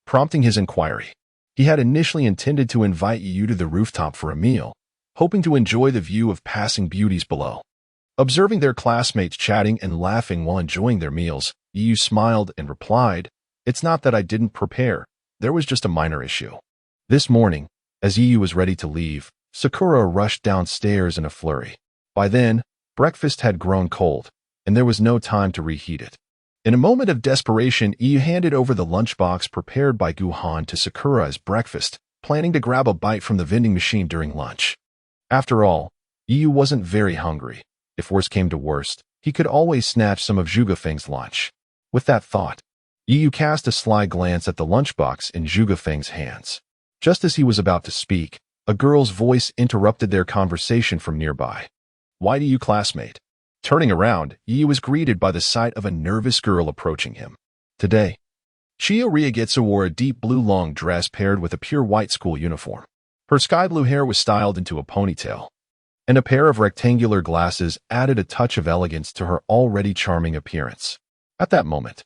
prompting his inquiry. He had initially intended to invite Yu to the rooftop for a meal, hoping to enjoy the view of passing beauties below. Observing their classmates chatting and laughing while enjoying their meals, Yu smiled and replied, "It's not that I didn't prepare, there was just a minor issue." This morning, as Yu was ready to leave, Sakura rushed downstairs in a flurry. By then, breakfast had grown cold, and there was no time to reheat it. In a moment of desperation, Yu handed over the lunchbox prepared by Gu Han to Sakura as breakfast, planning to grab a bite from the vending machine during lunch. After all, Yu wasn't very hungry. If worse came to worst, he could always snatch some of Zhuge Feng's lunch. With that thought, Yu cast a sly glance at the lunchbox in Zhuge Feng's hands. Just as he was about to speak, a girl's voice interrupted their conversation from nearby. "Why do you, classmate?" Turning around, Yu was greeted by the sight of a nervous girl approaching him. Today, Chiyo Ryagetsu wore a deep blue long dress paired with a pure white school uniform. Her sky blue hair was styled into a ponytail, and a pair of rectangular glasses added a touch of elegance to her already charming appearance. At that moment,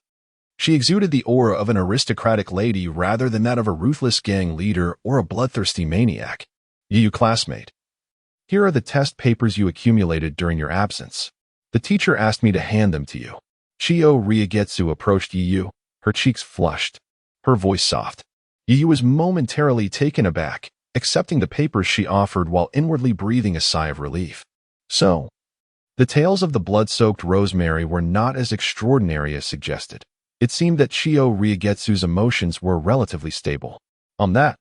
she exuded the aura of an aristocratic lady rather than that of a ruthless gang leader or a bloodthirsty maniac. "Yu, classmate, here are the test papers you accumulated during your absence. The teacher asked me to hand them to you." Chiyo Ryagetsu approached Yu, her cheeks flushed, her voice soft. Yu was momentarily taken aback, accepting the papers she offered while inwardly breathing a sigh of relief. So, the tales of the blood-soaked rosemary were not as extraordinary as suggested. It seemed that Chiyo Ryagetsu's emotions were relatively stable. On that,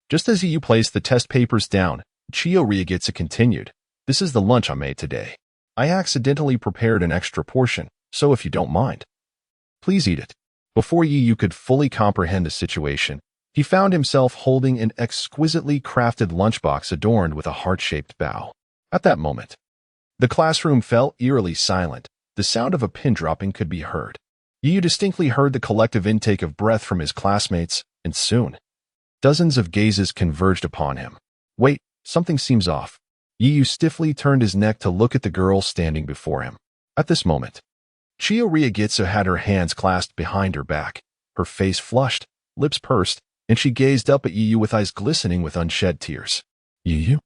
just as Yu placed the test papers down, Chiyo Ryagetsu continued, "This is the lunch I made today. I accidentally prepared an extra portion, so if you don't mind, please eat it." Before Yu could fully comprehend the situation, he found himself holding an exquisitely crafted lunchbox adorned with a heart-shaped bow. At that moment, the classroom fell eerily silent. The sound of a pin dropping could be heard. Yu distinctly heard the collective intake of breath from his classmates, and soon, dozens of gazes converged upon him. Wait, something seems off. Yu stiffly turned his neck to look at the girl standing before him. At this moment, Chiyo Ryagetsu had her hands clasped behind her back, her face flushed, lips pursed, and she gazed up at Yu with eyes glistening with unshed tears. "Yu?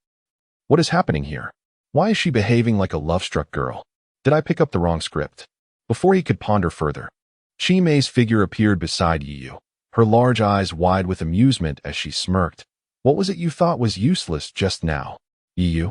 What is happening here? Why is she behaving like a love-struck girl? Did I pick up the wrong script?" Before he could ponder further, Chi Mei's figure appeared beside Yu, her large eyes wide with amusement as she smirked. "What was it you thought was useless just now?" Yu,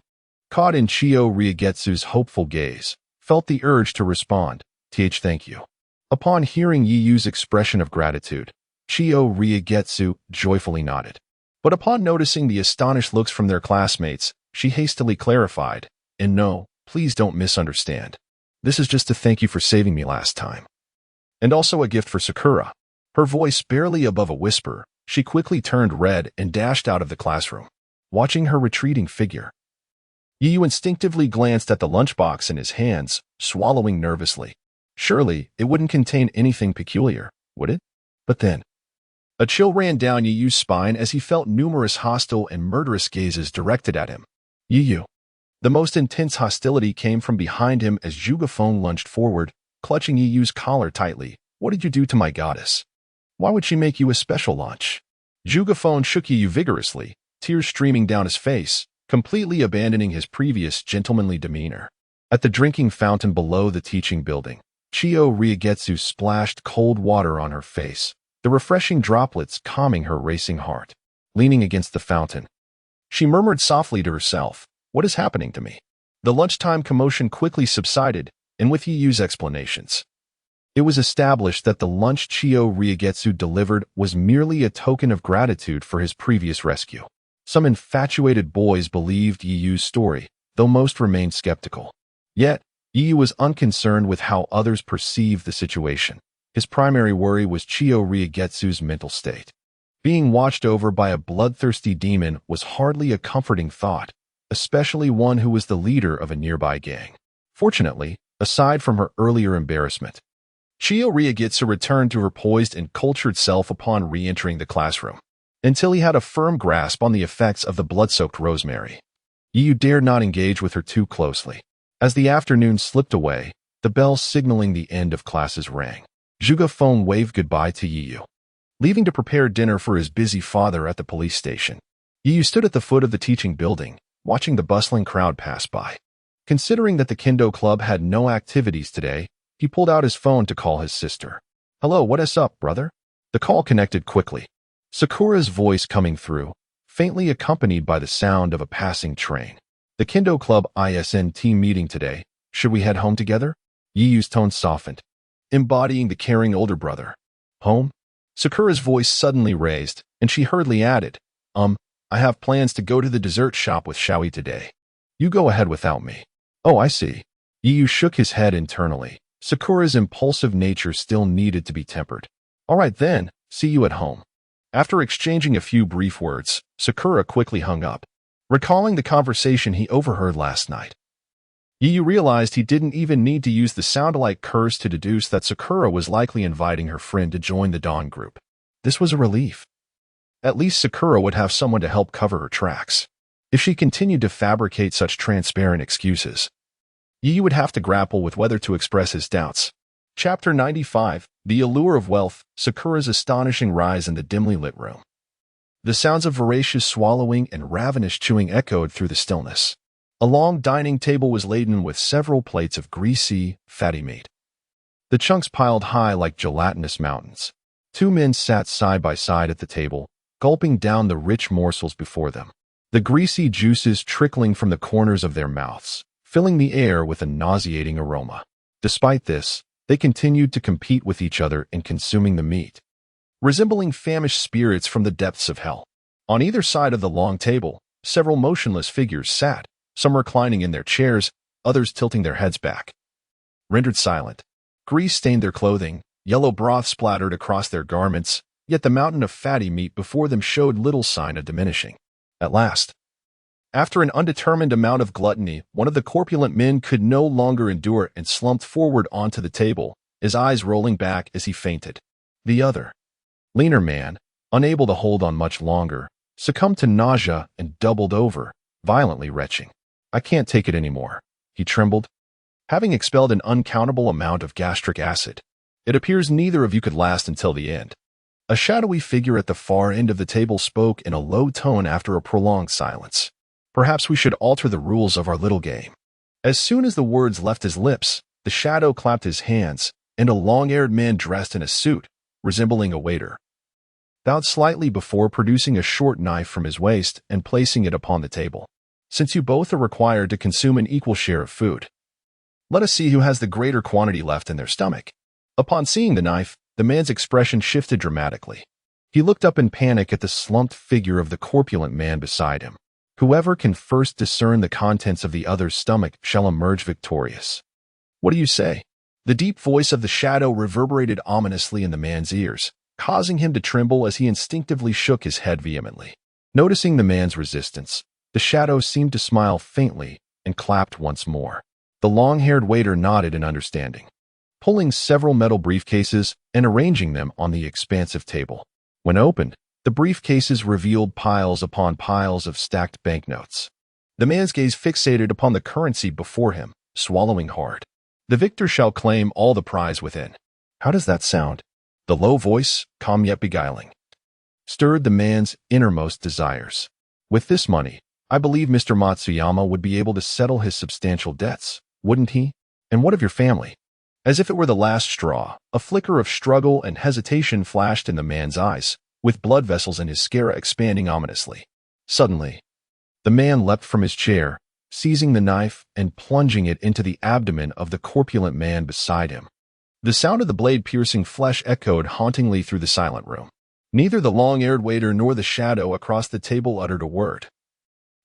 caught in Chiyo Ryagetsu's hopeful gaze, felt the urge to respond, "Thank you." Upon hearing Yu's expression of gratitude, Chiyo Ryagetsu joyfully nodded. But upon noticing the astonished looks from their classmates, she hastily clarified, "And no, please don't misunderstand. This is just to thank you for saving me last time. And also a gift for Sakura." Her voice barely above a whisper, she quickly turned red and dashed out of the classroom. Watching her retreating figure, Yu instinctively glanced at the lunchbox in his hands, swallowing nervously. Surely, it wouldn't contain anything peculiar, would it? But then, a chill ran down Yu's spine as he felt numerous hostile and murderous gazes directed at him. Yu. The most intense hostility came from behind him as Zhuge Feng lunged forward, clutching Yu's collar tightly. "What did you do to my goddess? Why would she make you a special lunch?" Zhuge Feng shook Yu vigorously, tears streaming down his face, completely abandoning his previous gentlemanly demeanor. At the drinking fountain below the teaching building, Chiyo Ryagetsu splashed cold water on her face, the refreshing droplets calming her racing heart. Leaning against the fountain, she murmured softly to herself, "What is happening to me? The lunchtime commotion quickly subsided, and with Yiyu's explanations, it was established that the lunch Chiyo Riegetsu delivered was merely a token of gratitude for his previous rescue. Some infatuated boys believed Yiyu's story, though most remained skeptical. Yet, Yiyu was unconcerned with how others perceived the situation. His primary worry was Chiyo Riegetsu's mental state. Being watched over by a bloodthirsty demon was hardly a comforting thought, especially one who was the leader of a nearby gang. Fortunately, aside from her earlier embarrassment, Chiyo Riegetsu returned to her poised and cultured self upon re-entering the classroom. Until he had a firm grasp on the effects of the blood-soaked rosemary, Yiyu dared not engage with her too closely. As the afternoon slipped away, the bell signaling the end of classes rang. Zhuge Feng waved goodbye to Yiyu, leaving to prepare dinner for his busy father at the police station. Yiyu stood at the foot of the teaching building, watching the bustling crowd pass by. Considering that the Kendo Club had no activities today, he pulled out his phone to call his sister. "Hello, what is up, brother?" The call connected quickly, Sakura's voice coming through, faintly accompanied by the sound of a passing train. "The Kendo Club ISN team meeting today. Should we head home together?" Yiyu's tone softened, embodying the caring older brother. "Home?" Sakura's voice suddenly raised, and she hurriedly added, I have plans to go to the dessert shop with Xiaoyi today. You go ahead without me." "Oh, I see." Yiyu shook his head internally. Sakura's impulsive nature still needed to be tempered. "All right then, see you at home." After exchanging a few brief words, Sakura quickly hung up, recalling the conversation he overheard last night. Yiyu realized he didn't even need to use the sound-alike curse to deduce that Sakura was likely inviting her friend to join the Dawn group. This was a relief. At least Sakura would have someone to help cover her tracks. If she continued to fabricate such transparent excuses, Yiyu would have to grapple with whether to express his doubts. Chapter 95, The Allure of Wealth, Sakura's Astonishing Rise in the Dimly Lit Room. The sounds of voracious swallowing and ravenous chewing echoed through the stillness. A long dining table was laden with several plates of greasy, fatty meat, the chunks piled high like gelatinous mountains. Two men sat side by side at the table, gulping down the rich morsels before them, the greasy juices trickling from the corners of their mouths, filling the air with a nauseating aroma. Despite this, they continued to compete with each other in consuming the meat, resembling famished spirits from the depths of hell. On either side of the long table, several motionless figures sat, some reclining in their chairs, others tilting their heads back, rendered silent. Grease stained their clothing, yellow broth splattered across their garments, yet the mountain of fatty meat before them showed little sign of diminishing. At last, after an undetermined amount of gluttony, one of the corpulent men could no longer endure and slumped forward onto the table, his eyes rolling back as he fainted. The other, leaner man, unable to hold on much longer, succumbed to nausea and doubled over, violently retching. "I can't take it anymore," he trembled, having expelled an uncountable amount of gastric acid. "It appears neither of you could last until the end." A shadowy figure at the far end of the table spoke in a low tone after a prolonged silence. "Perhaps we should alter the rules of our little game." As soon as the words left his lips, the shadow clapped his hands, and a long-haired man dressed in a suit, resembling a waiter, bowed slightly before producing a short knife from his waist and placing it upon the table. "Since you both are required to consume an equal share of food, let us see who has the greater quantity left in their stomach." Upon seeing the knife, the man's expression shifted dramatically. He looked up in panic at the slumped figure of the corpulent man beside him. "Whoever can first discern the contents of the other's stomach shall emerge victorious." "What do you say?" The deep voice of the shadow reverberated ominously in the man's ears, causing him to tremble as he instinctively shook his head vehemently. Noticing the man's resistance, the shadow seemed to smile faintly and clapped once more. The long-haired waiter nodded in understanding, pulling several metal briefcases and arranging them on the expansive table. When opened, the briefcases revealed piles upon piles of stacked banknotes. The man's gaze fixated upon the currency before him, swallowing hard. "The victor shall claim all the prize within." How does that sound? The low voice, calm yet beguiling, stirred the man's innermost desires. "With this money, I believe Mr. Matsuyama would be able to settle his substantial debts, wouldn't he? And what of your family?" As if it were the last straw, a flicker of struggle and hesitation flashed in the man's eyes, with blood vessels in his sclera expanding ominously. Suddenly, the man leapt from his chair, seizing the knife and plunging it into the abdomen of the corpulent man beside him. The sound of the blade piercing flesh echoed hauntingly through the silent room. Neither the long-haired waiter nor the shadow across the table uttered a word,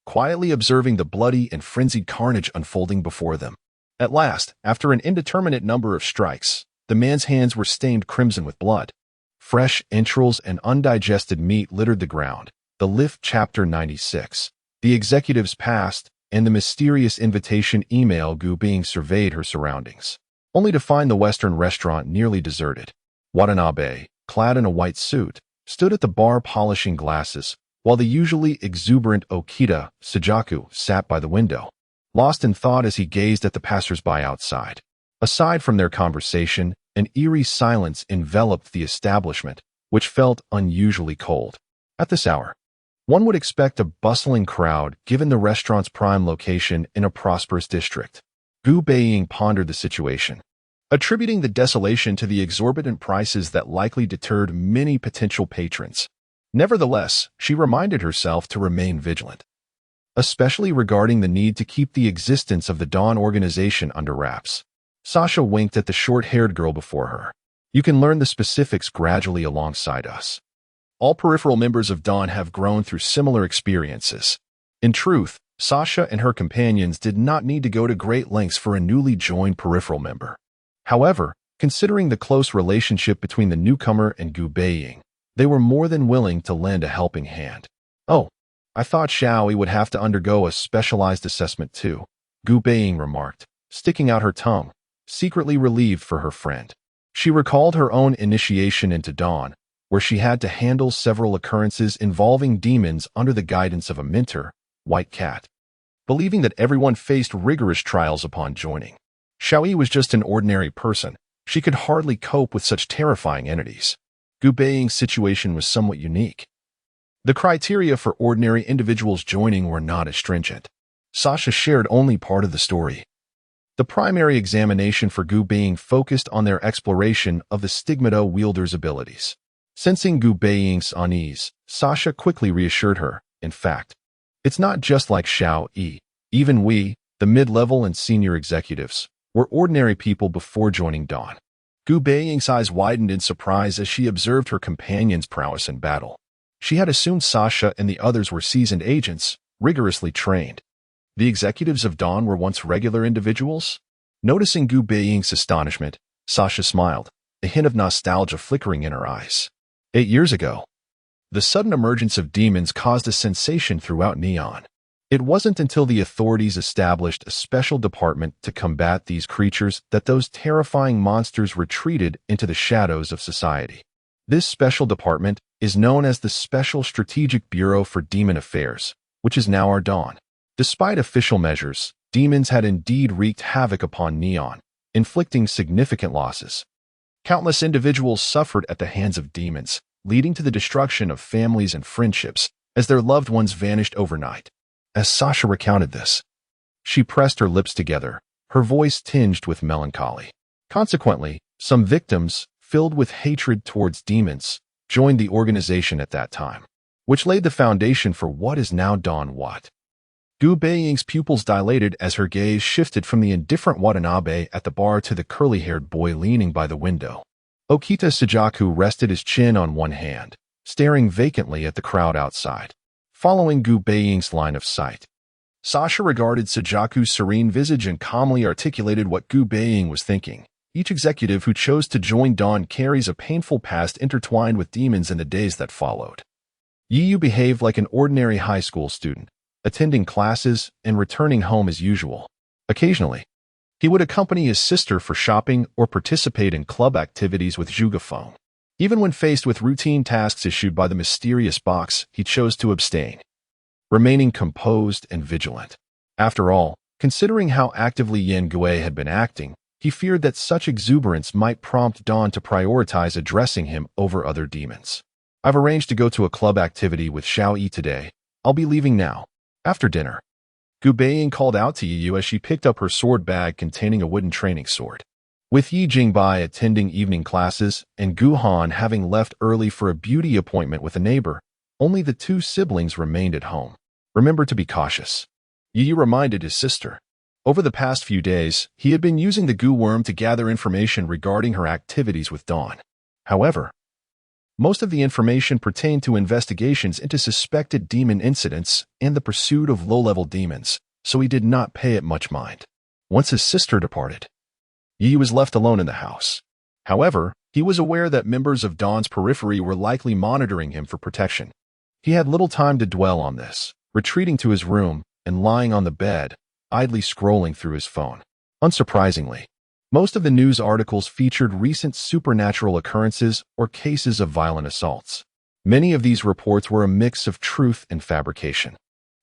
quietly observing the bloody and frenzied carnage unfolding before them. At last, after an indeterminate number of strikes, the man's hands were stained crimson with blood. Fresh entrails and undigested meat littered the ground. The lift chapter 96. The executives passed, and the mysterious invitation email Gu Baiying surveyed her surroundings, only to find the Western restaurant nearly deserted. Watanabe, clad in a white suit, stood at the bar polishing glasses, while the usually exuberant Okita Sajaku sat by the window, lost in thought as he gazed at the passers-by outside. Aside from their conversation, an eerie silence enveloped the establishment, which felt unusually cold. At this hour, one would expect a bustling crowd given the restaurant's prime location in a prosperous district. Gu Baiying pondered the situation, attributing the desolation to the exorbitant prices that likely deterred many potential patrons. Nevertheless, she reminded herself to remain vigilant, especially regarding the need to keep the existence of the Dawn organization under wraps. Sasha winked at the short-haired girl before her. You can learn the specifics gradually alongside us. All peripheral members of Dawn have grown through similar experiences. In truth, Sasha and her companions did not need to go to great lengths for a newly joined peripheral member. However, considering the close relationship between the newcomer and Gu Baiying, they were more than willing to lend a helping hand. Oh, I thought Xiaoyi would have to undergo a specialized assessment too, Gu Baiying remarked, sticking out her tongue, secretly relieved for her friend. She recalled her own initiation into Dawn, where she had to handle several occurrences involving demons under the guidance of a mentor, White Cat. Believing that everyone faced rigorous trials upon joining, Xiaoyi was just an ordinary person. She could hardly cope with such terrifying entities. Gu Baiying's situation was somewhat unique. The criteria for ordinary individuals joining were not as stringent. Sasha shared only part of the story. The primary examination for Gu Baiying focused on their exploration of the stigmata wielder's abilities. Sensing Gu Baiying's unease, Sasha quickly reassured her. In fact, it's not just like Xiao Yi. Even we, the mid-level and senior executives, were ordinary people before joining Dawn. Gu Baiying's eyes widened in surprise as she observed her companion's prowess in battle. She had assumed Sasha and the others were seasoned agents, rigorously trained. The executives of Dawn were once regular individuals? Noticing Gu Baiying's astonishment, Sasha smiled, a hint of nostalgia flickering in her eyes. 8 years ago, the sudden emergence of demons caused a sensation throughout Neon. It wasn't until the authorities established a special department to combat these creatures that those terrifying monsters retreated into the shadows of society. This special department is known as the Special Strategic Bureau for Demon Affairs, which is now our Dawn. Despite official measures, demons had indeed wreaked havoc upon Neon, inflicting significant losses. Countless individuals suffered at the hands of demons, leading to the destruction of families and friendships as their loved ones vanished overnight. As Sasha recounted this, she pressed her lips together, her voice tinged with melancholy. Consequently, some victims, filled with hatred towards demons, joined the organization at that time, which laid the foundation for what is now Dawn Wat. Gu Baiying's pupils dilated as her gaze shifted from the indifferent Watanabe at the bar to the curly-haired boy leaning by the window. Okita Sajaku rested his chin on one hand, staring vacantly at the crowd outside, following Gu Baiying's line of sight. Sasha regarded Sajaku's serene visage and calmly articulated what Gu Baiying was thinking. Each executive who chose to join Dawn carries a painful past intertwined with demons in the days that followed. Yiyu behaved like an ordinary high school student, attending classes and returning home as usual. Occasionally, he would accompany his sister for shopping or participate in club activities with Zhugafeng. Even when faced with routine tasks issued by the mysterious box, he chose to abstain, remaining composed and vigilant. After all, considering how actively Yan Gui had been acting, he feared that such exuberance might prompt Dawn to prioritize addressing him over other demons. I've arranged to go to a club activity with Xiao Yi today. I'll be leaving now. After dinner, Gu Baiying called out to Yiyu as she picked up her sword bag containing a wooden training sword. With Yi Jingbai attending evening classes and Gu Han having left early for a beauty appointment with a neighbor, only the two siblings remained at home. Remember to be cautious. Yi reminded his sister. Over the past few days, he had been using the Gu worm to gather information regarding her activities with Dawn. However, most of the information pertained to investigations into suspected demon incidents and the pursuit of low-level demons, so he did not pay it much mind. Once his sister departed, Yi was left alone in the house. However, he was aware that members of Dawn's periphery were likely monitoring him for protection. He had little time to dwell on this, retreating to his room and lying on the bed, idly scrolling through his phone. Unsurprisingly, most of the news articles featured recent supernatural occurrences or cases of violent assaults. Many of these reports were a mix of truth and fabrication.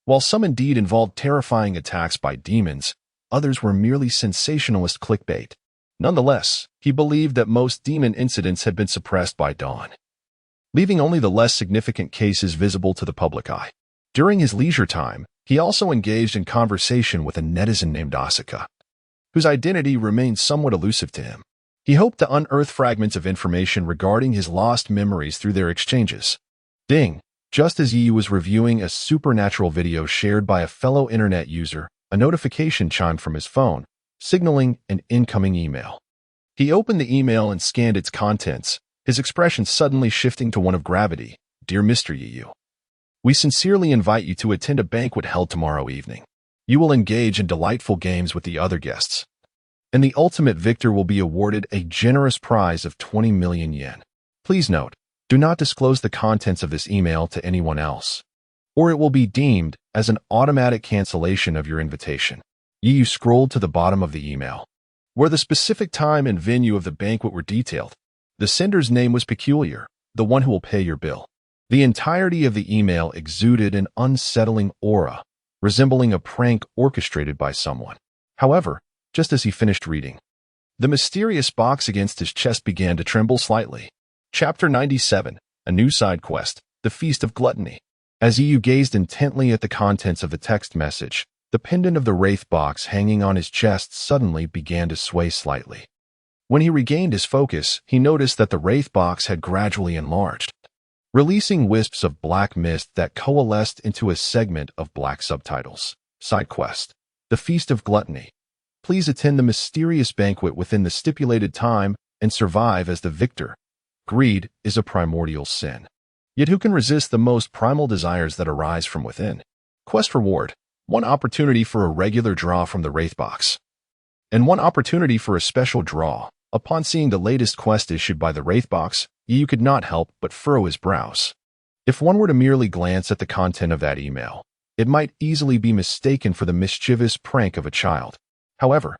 While some indeed involved terrifying attacks by demons, others were merely sensationalist clickbait. Nonetheless, he believed that most demon incidents had been suppressed by Dawn, leaving only the less significant cases visible to the public eye. During his leisure time, he also engaged in conversation with a netizen named Asuka, whose identity remained somewhat elusive to him. He hoped to unearth fragments of information regarding his lost memories through their exchanges. Ding! Just as Yi was reviewing a supernatural video shared by a fellow internet user, a notification chimed from his phone, signaling an incoming email. He opened the email and scanned its contents, his expression suddenly shifting to one of gravity. Dear Mr. Yu, we sincerely invite you to attend a banquet held tomorrow evening. You will engage in delightful games with the other guests, and the ultimate victor will be awarded a generous prize of 20 million yen. Please note, do not disclose the contents of this email to anyone else, or it will be deemed as an automatic cancellation of your invitation. Yu scrolled to the bottom of the email, where the specific time and venue of the banquet were detailed. The sender's name was peculiar, the one who will pay your bill. The entirety of the email exuded an unsettling aura, resembling a prank orchestrated by someone. However, just as he finished reading, the mysterious box against his chest began to tremble slightly. Chapter 97, a new side quest, the Feast of Gluttony. As Yu gazed intently at the contents of the text message, the pendant of the Wraith Box hanging on his chest suddenly began to sway slightly. When he regained his focus, he noticed that the Wraith Box had gradually enlarged, releasing wisps of black mist that coalesced into a segment of black subtitles. Side quest, the Feast of Gluttony. Please attend the mysterious banquet within the stipulated time and survive as the victor. Greed is a primordial sin. Yet who can resist the most primal desires that arise from within? Quest reward, 1 opportunity for a regular draw from the Wraith Box, and 1 opportunity for a special draw. Upon seeing the latest quest issued by the Wraith Box, Yu could not help but furrow his brows. If one were to merely glance at the content of that email, it might easily be mistaken for the mischievous prank of a child. However,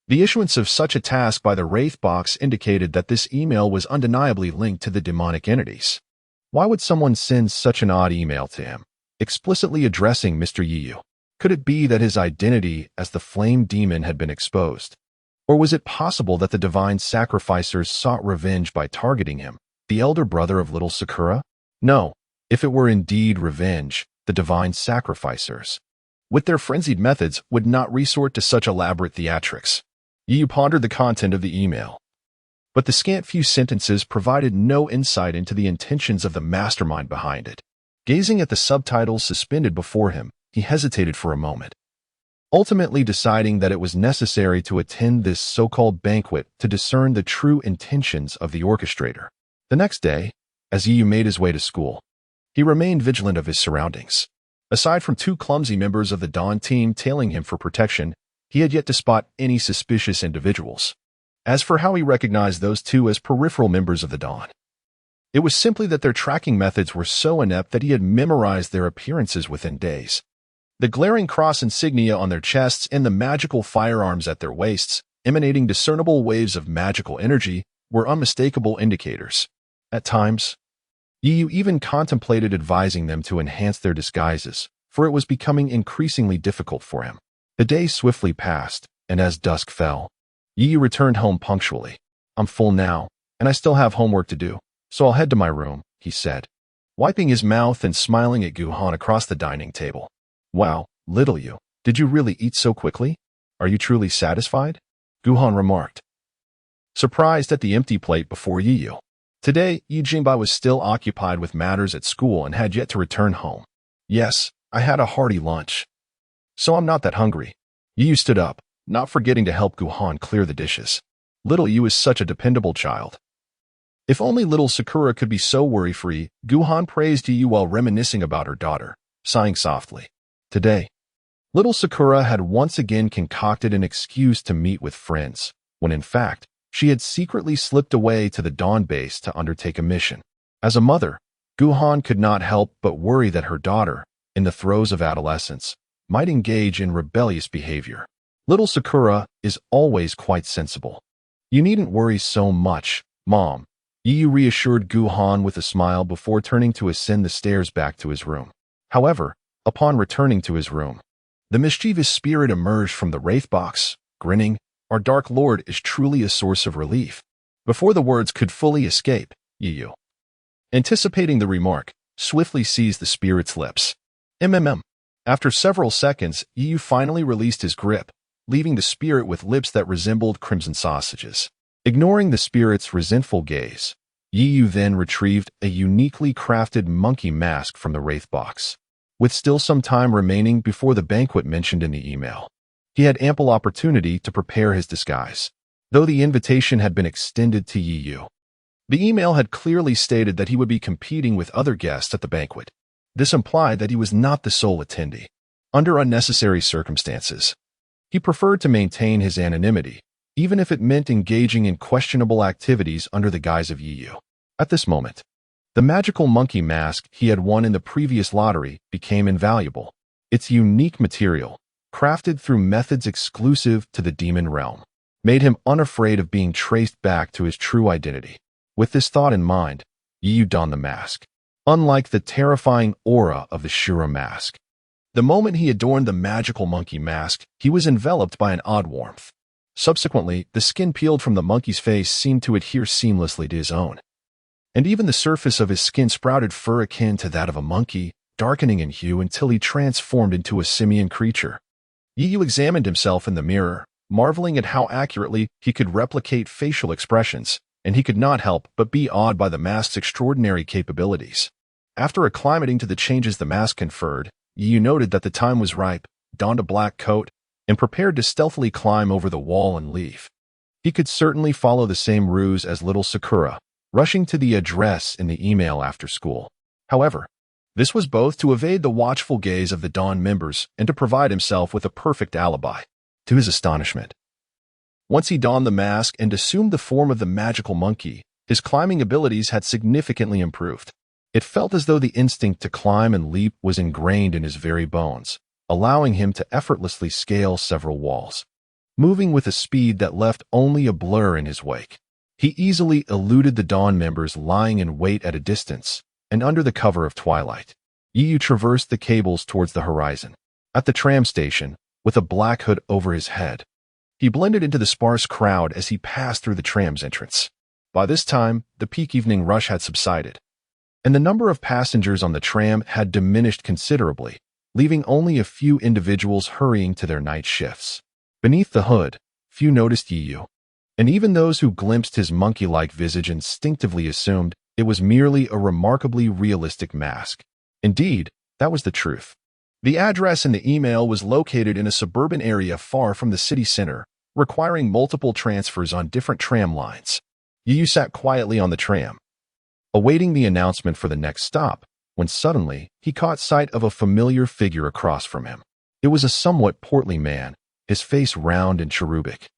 the issuance of such a task by the Wraith Box indicated that this email was undeniably linked to the demonic entities. Why would someone send such an odd email to him, explicitly addressing Mr. Yu? Could it be that his identity as the flame demon had been exposed? Or was it possible that the divine sacrificers sought revenge by targeting him, the elder brother of little Sakura? No, if it were indeed revenge, the divine sacrificers, with their frenzied methods, would not resort to such elaborate theatrics. Yu pondered the content of the email, but the scant few sentences provided no insight into the intentions of the mastermind behind it. Gazing at the subtitles suspended before him, he hesitated for a moment, ultimately deciding that it was necessary to attend this so-called banquet to discern the true intentions of the orchestrator. The next day, as Yu made his way to school, he remained vigilant of his surroundings. Aside from 2 clumsy members of the Dawn team tailing him for protection, he had yet to spot any suspicious individuals. As for how he recognized those 2 as peripheral members of the Dawn, it was simply that their tracking methods were so inept that he had memorized their appearances within days. The glaring cross insignia on their chests and the magical firearms at their waists, emanating discernible waves of magical energy, were unmistakable indicators. At times, Yu even contemplated advising them to enhance their disguises, for it was becoming increasingly difficult for him. The day swiftly passed, and as dusk fell, Yu returned home punctually. I'm full now, and I still have homework to do, so I'll head to my room, he said, wiping his mouth and smiling at Gu-han across the dining table. Wow, little Yu, did you really eat so quickly? Are you truly satisfied? Gu-han remarked, surprised at the empty plate before Yu. Today, Yu Jinbai was still occupied with matters at school and had yet to return home. Yes, I had a hearty lunch. So I'm not that hungry. Yu stood up, not forgetting to help Guhan clear the dishes. Little Yu is such a dependable child. If only little Sakura could be so worry-free, Guhan praised Yu while reminiscing about her daughter, sighing softly. Today, little Sakura had once again concocted an excuse to meet with friends, when in fact, she had secretly slipped away to the Dawn base to undertake a mission. As a mother, Guhan could not help but worry that her daughter, in the throes of adolescence, might engage in rebellious behavior. Little Sakura is always quite sensible. You needn't worry so much, Mom. Yu reassured Guhan with a smile before turning to ascend the stairs back to his room. However, upon returning to his room, the mischievous spirit emerged from the Wraith Box, grinning. Our Dark Lord is truly a source of relief. Before the words could fully escape, Yu, anticipating the remark, swiftly seized the spirit's lips. After several seconds, Yu finally released his grip, leaving the spirit with lips that resembled crimson sausages. Ignoring the spirit's resentful gaze, Yu then retrieved a uniquely crafted monkey mask from the Wraith Box. With still some time remaining before the banquet mentioned in the email, he had ample opportunity to prepare his disguise, though the invitation had been extended to Yu. The email had clearly stated that he would be competing with other guests at the banquet. This implied that he was not the sole attendee. Under unnecessary circumstances, he preferred to maintain his anonymity, even if it meant engaging in questionable activities under the guise of Yu. At this moment, the magical monkey mask he had won in the previous lottery became invaluable. Its unique material, crafted through methods exclusive to the demon realm, made him unafraid of being traced back to his true identity. With this thought in mind, Yu donned the mask. Unlike the terrifying aura of the Shura mask, the moment he adorned the magical monkey mask, he was enveloped by an odd warmth. Subsequently, the skin peeled from the monkey's face seemed to adhere seamlessly to his own, and even the surface of his skin sprouted fur akin to that of a monkey, darkening in hue until he transformed into a simian creature. Yu examined himself in the mirror, marveling at how accurately he could replicate facial expressions, and he could not help but be awed by the mask's extraordinary capabilities. After acclimating to the changes the mask conferred, Yu noted that the time was ripe, donned a black coat, and prepared to stealthily climb over the wall and leave. He could certainly follow the same ruse as little Sakura, rushing to the address in the email after school. However, this was both to evade the watchful gaze of the Dawn members and to provide himself with a perfect alibi. To his astonishment, once he donned the mask and assumed the form of the magical monkey, his climbing abilities had significantly improved. It felt as though the instinct to climb and leap was ingrained in his very bones, allowing him to effortlessly scale several walls. Moving with a speed that left only a blur in his wake, he easily eluded the Dawn members lying in wait at a distance, and under the cover of twilight, Yu traversed the cables towards the horizon. At the tram station, with a black hood over his head, he blended into the sparse crowd as he passed through the tram's entrance. By this time, the peak evening rush had subsided, and the number of passengers on the tram had diminished considerably, leaving only a few individuals hurrying to their night shifts. Beneath the hood, few noticed Yu, and even those who glimpsed his monkey-like visage instinctively assumed it was merely a remarkably realistic mask. Indeed, that was the truth. The address in the email was located in a suburban area far from the city center, requiring multiple transfers on different tram lines. Yu sat quietly on the tram, awaiting the announcement for the next stop, when suddenly he caught sight of a familiar figure across from him. It was a somewhat portly man, his face round and cherubic,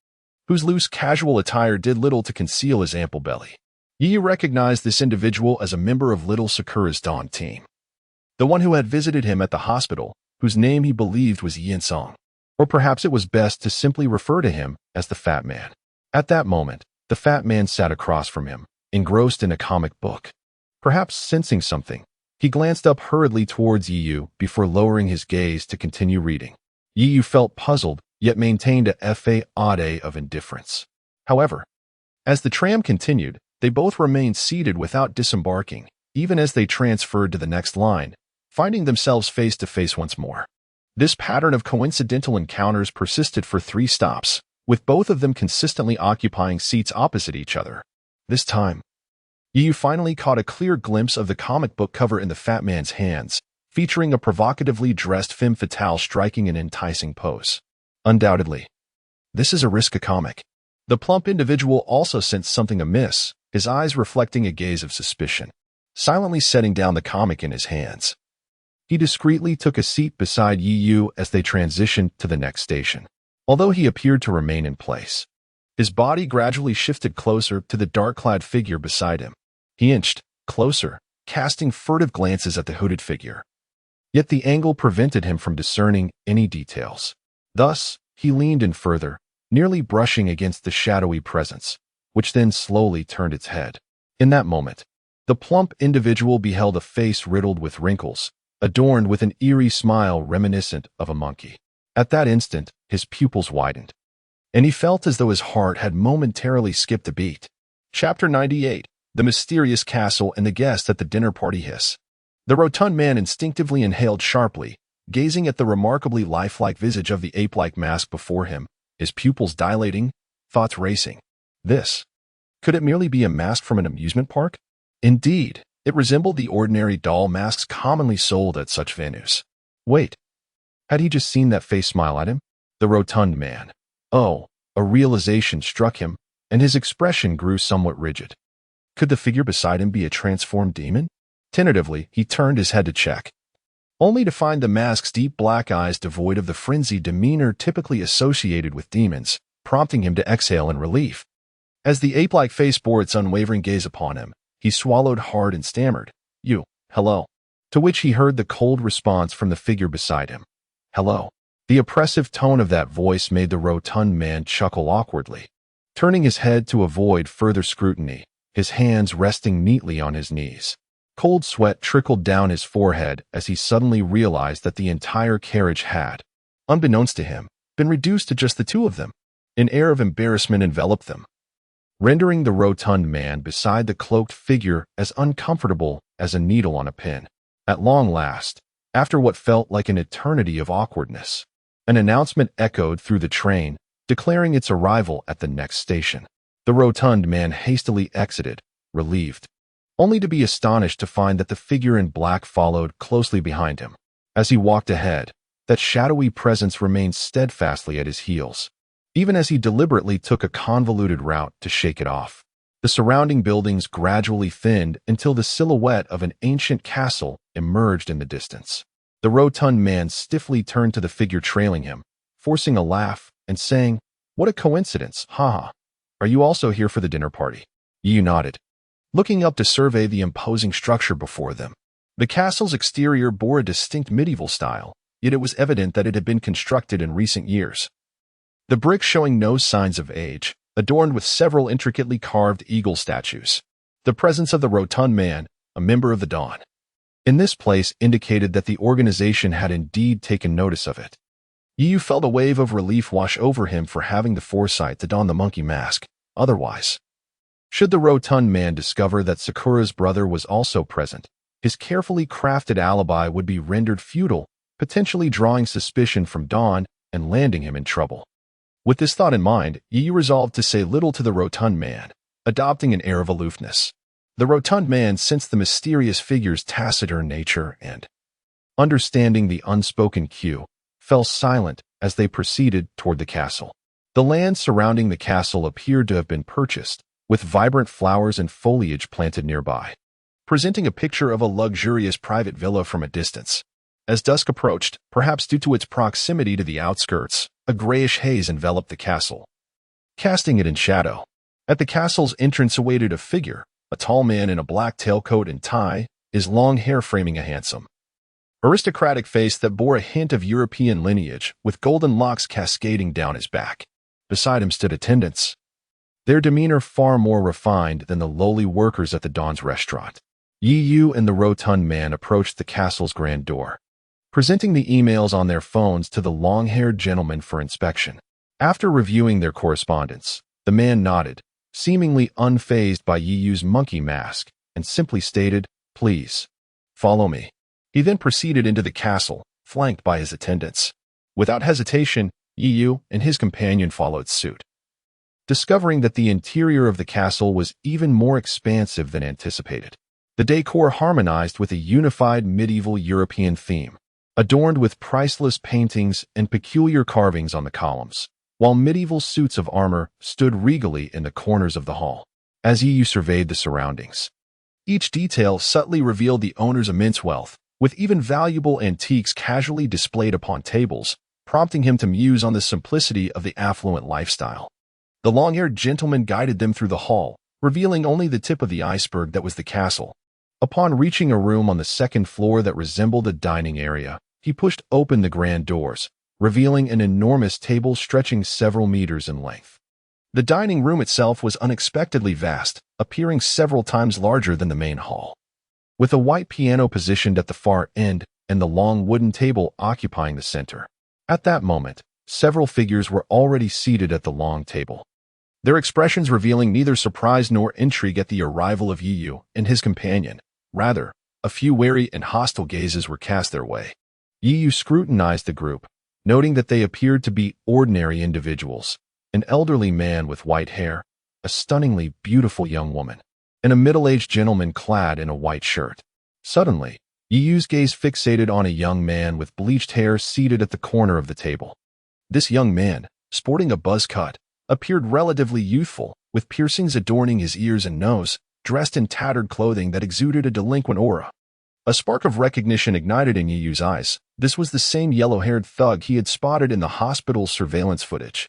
whose loose casual attire did little to conceal his ample belly. Yu recognized this individual as a member of little Sakura's Dawn team, the one who had visited him at the hospital, whose name he believed was Yinsong, or perhaps it was best to simply refer to him as the Fat Man. At that moment, the Fat Man sat across from him, engrossed in a comic book. Perhaps sensing something, he glanced up hurriedly towards Yu before lowering his gaze to continue reading. Yu felt puzzled, yet maintained a facade of indifference. However, as the tram continued, they both remained seated without disembarking, even as they transferred to the next line, finding themselves face to face once more. This pattern of coincidental encounters persisted for 3 stops, with both of them consistently occupying seats opposite each other. This time, Yu finally caught a clear glimpse of the comic book cover in the Fat Man's hands, featuring a provocatively dressed femme fatale striking an enticing pose. Undoubtedly, this is a Riska comic. The plump individual also sensed something amiss, his eyes reflecting a gaze of suspicion. Silently setting down the comic in his hands, he discreetly took a seat beside Yu as they transitioned to the next station. Although he appeared to remain in place, his body gradually shifted closer to the dark-clad figure beside him. He inched closer, casting furtive glances at the hooded figure. Yet the angle prevented him from discerning any details. Thus, he leaned in further, nearly brushing against the shadowy presence, which then slowly turned its head. In that moment, the plump individual beheld a face riddled with wrinkles, adorned with an eerie smile reminiscent of a monkey. At that instant, his pupils widened, and he felt as though his heart had momentarily skipped a beat. Chapter 98. The Mysterious Castle and the Guest at the Dinner Party Hiss. The rotund man instinctively inhaled sharply, gazing at the remarkably lifelike visage of the ape-like mask before him, his pupils dilating, thoughts racing. Could it merely be a mask from an amusement park? Indeed, it resembled the ordinary doll masks commonly sold at such venues. Wait, had he just seen that face smile at him? The rotund man. Oh, a realization struck him, and his expression grew somewhat rigid. Could the figure beside him be a transformed demon? Tentatively, he turned his head to check, only to find the mask's deep black eyes devoid of the frenzied demeanor typically associated with demons, prompting him to exhale in relief. As the ape-like face bore its unwavering gaze upon him, he swallowed hard and stammered, hello. To which he heard the cold response from the figure beside him. Hello. The oppressive tone of that voice made the rotund man chuckle awkwardly. Turning his head to avoid further scrutiny, his hands resting neatly on his knees. Cold sweat trickled down his forehead as he suddenly realized that the entire carriage had, unbeknownst to him, been reduced to just the two of them. An air of embarrassment enveloped them, rendering the rotund man beside the cloaked figure as uncomfortable as a needle on a pin. At long last, after what felt like an eternity of awkwardness, an announcement echoed through the train, declaring its arrival at the next station. The rotund man hastily exited, relieved, only to be astonished to find that the figure in black followed closely behind him. As he walked ahead, that shadowy presence remained steadfastly at his heels, even as he deliberately took a convoluted route to shake it off. The surrounding buildings gradually thinned until the silhouette of an ancient castle emerged in the distance. The rotund man stiffly turned to the figure trailing him, forcing a laugh and saying, "What a coincidence, haha. Are you also here for the dinner party?" Yu nodded, looking up to survey the imposing structure before them. The castle's exterior bore a distinct medieval style, yet it was evident that it had been constructed in recent years. The bricks showing no signs of age, adorned with several intricately carved eagle statues. The presence of the rotund man, a member of the Dawn, in this place indicated that the organization had indeed taken notice of it. Yu felt a wave of relief wash over him for having the foresight to don the monkey mask. Otherwise, should the rotund man discover that Sakura's brother was also present, his carefully crafted alibi would be rendered futile, potentially drawing suspicion from Dawn and landing him in trouble. With this thought in mind, Yu resolved to say little to the rotund man, adopting an air of aloofness. The rotund man sensed the mysterious figure's taciturn nature and, understanding the unspoken cue, fell silent as they proceeded toward the castle. The land surrounding the castle appeared to have been purchased, with vibrant flowers and foliage planted nearby, presenting a picture of a luxurious private villa from a distance. As dusk approached, perhaps due to its proximity to the outskirts, a grayish haze enveloped the castle, casting it in shadow. At the castle's entrance awaited a figure, a tall man in a black tailcoat and tie, his long hair framing a handsome, aristocratic face that bore a hint of European lineage, with golden locks cascading down his back. Beside him stood attendants, their demeanor far more refined than the lowly workers at the Dawn's restaurant. Yu and the rotund man approached the castle's grand door, presenting the emails on their phones to the long-haired gentleman for inspection. After reviewing their correspondence, the man nodded, seemingly unfazed by Yu's monkey mask, and simply stated, "Please, follow me." He then proceeded into the castle, flanked by his attendants. Without hesitation, Yu and his companion followed suit, discovering that the interior of the castle was even more expansive than anticipated. The decor harmonized with a unified medieval European theme, adorned with priceless paintings and peculiar carvings on the columns, while medieval suits of armor stood regally in the corners of the hall. As Yu surveyed the surroundings, each detail subtly revealed the owner's immense wealth, with even valuable antiques casually displayed upon tables, prompting him to muse on the simplicity of the affluent lifestyle. The long-haired gentleman guided them through the hall, revealing only the tip of the iceberg that was the castle. Upon reaching a room on the second floor that resembled a dining area, he pushed open the grand doors, revealing an enormous table stretching several meters in length. The dining room itself was unexpectedly vast, appearing several times larger than the main hall. With a white piano positioned at the far end and the long wooden table occupying the center. At that moment, several figures were already seated at the long table, their expressions revealing neither surprise nor intrigue at the arrival of Yu and his companion. Rather, a few wary and hostile gazes were cast their way. Yu scrutinized the group, noting that they appeared to be ordinary individuals. An elderly man with white hair, a stunningly beautiful young woman, and a middle-aged gentleman clad in a white shirt. Suddenly, Yu's gaze fixated on a young man with bleached hair seated at the corner of the table. This young man, sporting a buzz cut, appeared relatively youthful, with piercings adorning his ears and nose, dressed in tattered clothing that exuded a delinquent aura. A spark of recognition ignited in Yu's eyes. This was the same yellow-haired thug he had spotted in the hospital's surveillance footage.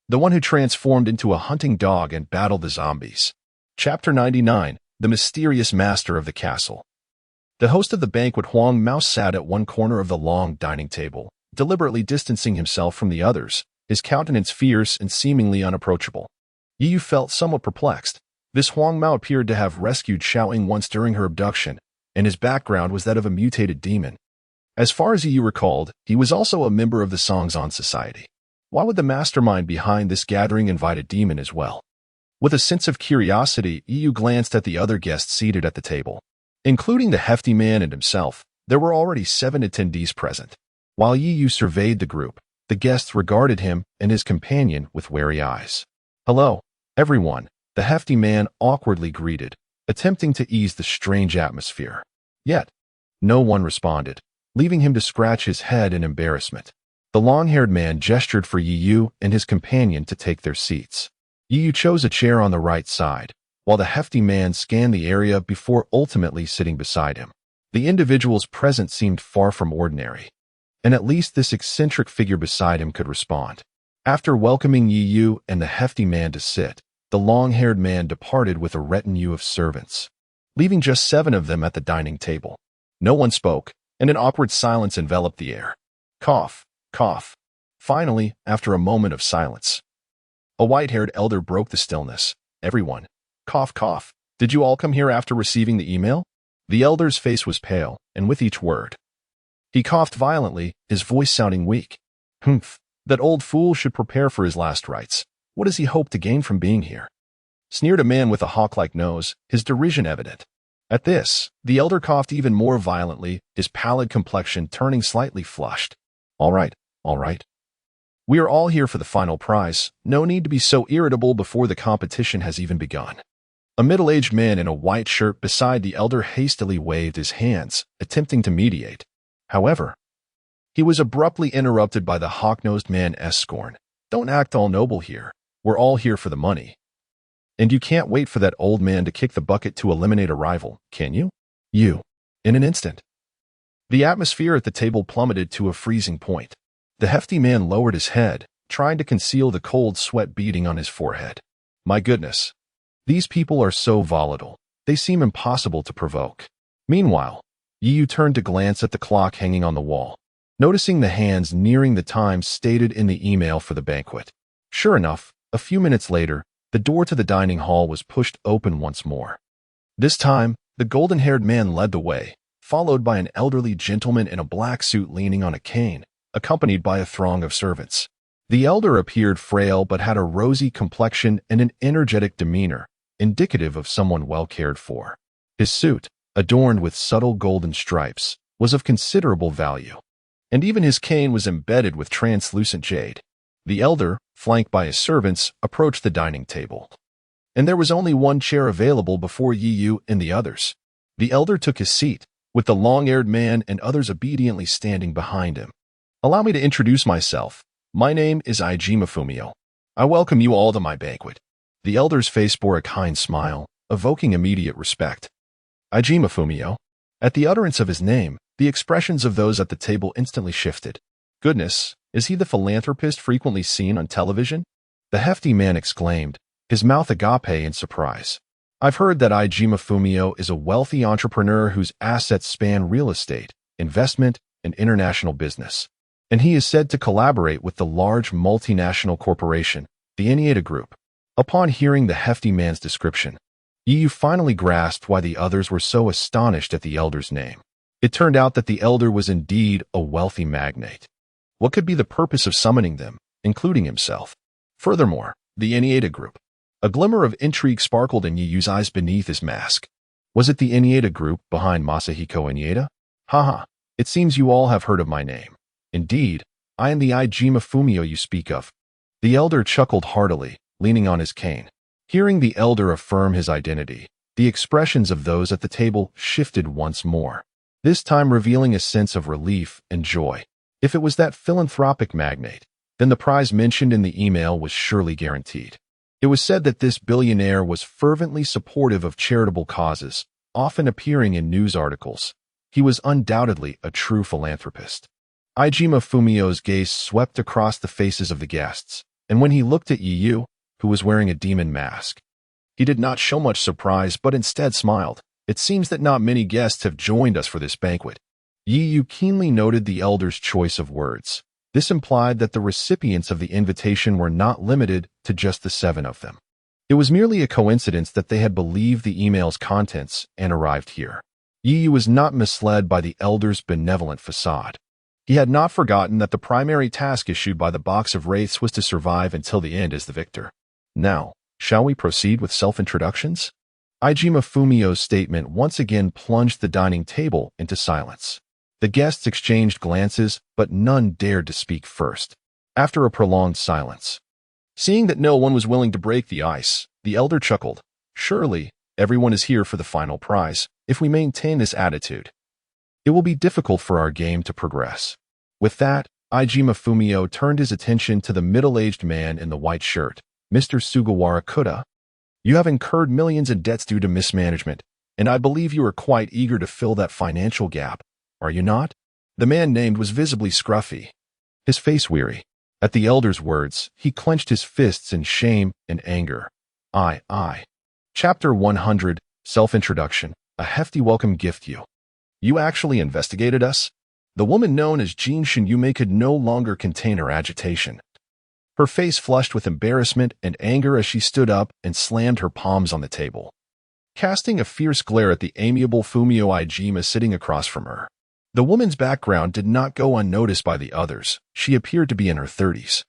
The one who transformed into a hunting dog and battled the zombies. Chapter 99, The Mysterious Master of the Castle. The host of the banquet, Huang Mao, sat at one corner of the long dining table, deliberately distancing himself from the others, his countenance fierce and seemingly unapproachable. Yu felt somewhat perplexed. This Huang Mao appeared to have rescued Xiaoying once during her abduction, and his background was that of a mutated demon. As far as Yu recalled, he was also a member of the Songzhan Society. Why would the mastermind behind this gathering invite a demon as well? With a sense of curiosity, Yu glanced at the other guests seated at the table. Including the hefty man and himself, there were already 7 attendees present. While Yu surveyed the group, the guests regarded him and his companion with wary eyes. "Hello, everyone," the hefty man awkwardly greeted, attempting to ease the strange atmosphere. Yet, no one responded, leaving him to scratch his head in embarrassment. The long-haired man gestured for Yu and his companion to take their seats. Yu chose a chair on the right side, while the hefty man scanned the area before ultimately sitting beside him. The individuals present seemed far from ordinary, and at least this eccentric figure beside him could respond. After welcoming Yu and the hefty man to sit, the long-haired man departed with a retinue of servants, leaving just 7 of them at the dining table. No one spoke, and an awkward silence enveloped the air. Cough, cough. Finally, after a moment of silence, a white-haired elder broke the stillness. "Everyone, cough, cough. Did you all come here after receiving the email?" The elder's face was pale, and with each word, he coughed violently, his voice sounding weak. "Humph, that old fool should prepare for his last rites. What does he hope to gain from being here?" Sneered a man with a hawk-like nose, his derision evident. At this, the elder coughed even more violently, his pallid complexion turning slightly flushed. All right. We are all here for the final prize. No need to be so irritable before the competition has even begun." A middle-aged man in a white shirt beside the elder hastily waved his hands, attempting to mediate. However, he was abruptly interrupted by the hawk-nosed man's scorn. "Don't act all noble here. We're all here for the money. And you can't wait for that old man to kick the bucket to eliminate a rival, can you?" In an instant, the atmosphere at the table plummeted to a freezing point. The hefty man lowered his head, trying to conceal the cold sweat beading on his forehead. My goodness. These people are so volatile. They seem impossible to provoke. Meanwhile, Yu turned to glance at the clock hanging on the wall, noticing the hands nearing the time stated in the email for the banquet. Sure enough, a few minutes later, the door to the dining hall was pushed open once more. This time, the golden-haired man led the way, followed by an elderly gentleman in a black suit leaning on a cane, accompanied by a throng of servants. The elder appeared frail but had a rosy complexion and an energetic demeanor, indicative of someone well cared for. His suit, adorned with subtle golden stripes, was of considerable value, and even his cane was embedded with translucent jade. The elder, flanked by his servants, approached the dining table, and there was only one chair available before Yu and the others. The elder took his seat, with the long-haired man and others obediently standing behind him. Allow me to introduce myself. My name is Ijima Fumio. I welcome you all to my banquet. The elder's face bore a kind smile, evoking immediate respect. Ijima Fumio. At the utterance of his name, the expressions of those at the table instantly shifted. Goodness, is he the philanthropist frequently seen on television? The hefty man exclaimed, his mouth agape in surprise. I've heard that Ijima Fumio is a wealthy entrepreneur whose assets span real estate, investment, and international business. And he is said to collaborate with the large multinational corporation, the Enieda Group. Upon hearing the hefty man's description, Yu finally grasped why the others were so astonished at the elder's name. It turned out that the elder was indeed a wealthy magnate. What could be the purpose of summoning them, including himself? Furthermore, the Enieda Group. A glimmer of intrigue sparkled in Yu's eyes beneath his mask. Was it the Enieda Group behind Masahiko Enieda? Haha, it seems you all have heard of my name. Indeed, I am the Ijima Fumio you speak of. The elder chuckled heartily, leaning on his cane. Hearing the elder affirm his identity, the expressions of those at the table shifted once more, this time revealing a sense of relief and joy. If it was that philanthropic magnate, then the prize mentioned in the email was surely guaranteed. It was said that this billionaire was fervently supportive of charitable causes, often appearing in news articles. He was undoubtedly a true philanthropist. Ijima Fumio's gaze swept across the faces of the guests, and when he looked at Yu, who was wearing a demon mask, he did not show much surprise but instead smiled. It seems that not many guests have joined us for this banquet. Yu keenly noted the elder's choice of words. This implied that the recipients of the invitation were not limited to just the 7 of them. It was merely a coincidence that they had believed the email's contents and arrived here. Yu was not misled by the elder's benevolent facade. He had not forgotten that the primary task issued by the box of wraiths was to survive until the end as the victor. Now, shall we proceed with self-introductions? Ijima Fumio's statement once again plunged the dining table into silence. The guests exchanged glances, but none dared to speak first. After a prolonged silence, seeing that no one was willing to break the ice, the elder chuckled. Surely, everyone is here for the final prize. If we maintain this attitude, it will be difficult for our game to progress. With that, Ijima Fumio turned his attention to the middle-aged man in the white shirt. Mr. Sugawara Kuda, you have incurred millions in debts due to mismanagement, and I believe you are quite eager to fill that financial gap, are you not? The man named was visibly scruffy, his face weary. At the elder's words, he clenched his fists in shame and anger. I. Chapter 100, Self-Introduction, a hefty welcome gift you. You actually investigated us? The woman known as Jin Shinyume could no longer contain her agitation. Her face flushed with embarrassment and anger as she stood up and slammed her palms on the table, casting a fierce glare at the amiable Fumio Ijima sitting across from her. The woman's background did not go unnoticed by the others. She appeared to be in her 30s,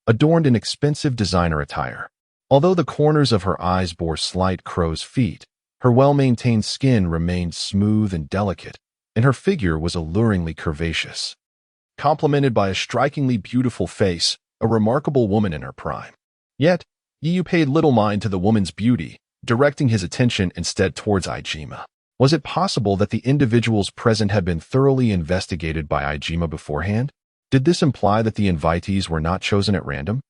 adorned in expensive designer attire. Although the corners of her eyes bore slight crow's feet, her well-maintained skin remained smooth and delicate, and her figure was alluringly curvaceous. Complemented by a strikingly beautiful face, a remarkable woman in her prime. Yet, Yu paid little mind to the woman's beauty, directing his attention instead towards Ijima. Was it possible that the individuals present had been thoroughly investigated by Ijima beforehand? Did this imply that the invitees were not chosen at random?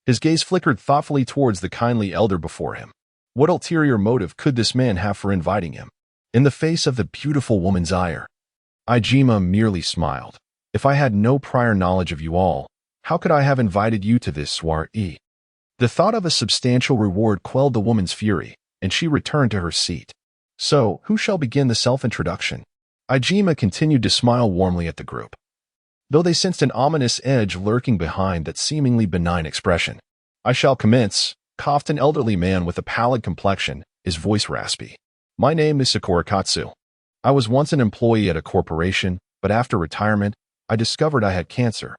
His gaze flickered thoughtfully towards the kindly elder before him. What ulterior motive could this man have for inviting him? In the face of the beautiful woman's ire, Ijima merely smiled. If I had no prior knowledge of you all, how could I have invited you to this soiree? The thought of a substantial reward quelled the woman's fury, and she returned to her seat. So, who shall begin the self-introduction? Ijima continued to smile warmly at the group, though they sensed an ominous edge lurking behind that seemingly benign expression. I shall commence, coughed an elderly man with a pallid complexion, his voice raspy. My name is Sakura Katsu. I was once an employee at a corporation, but after retirement, I discovered I had cancer.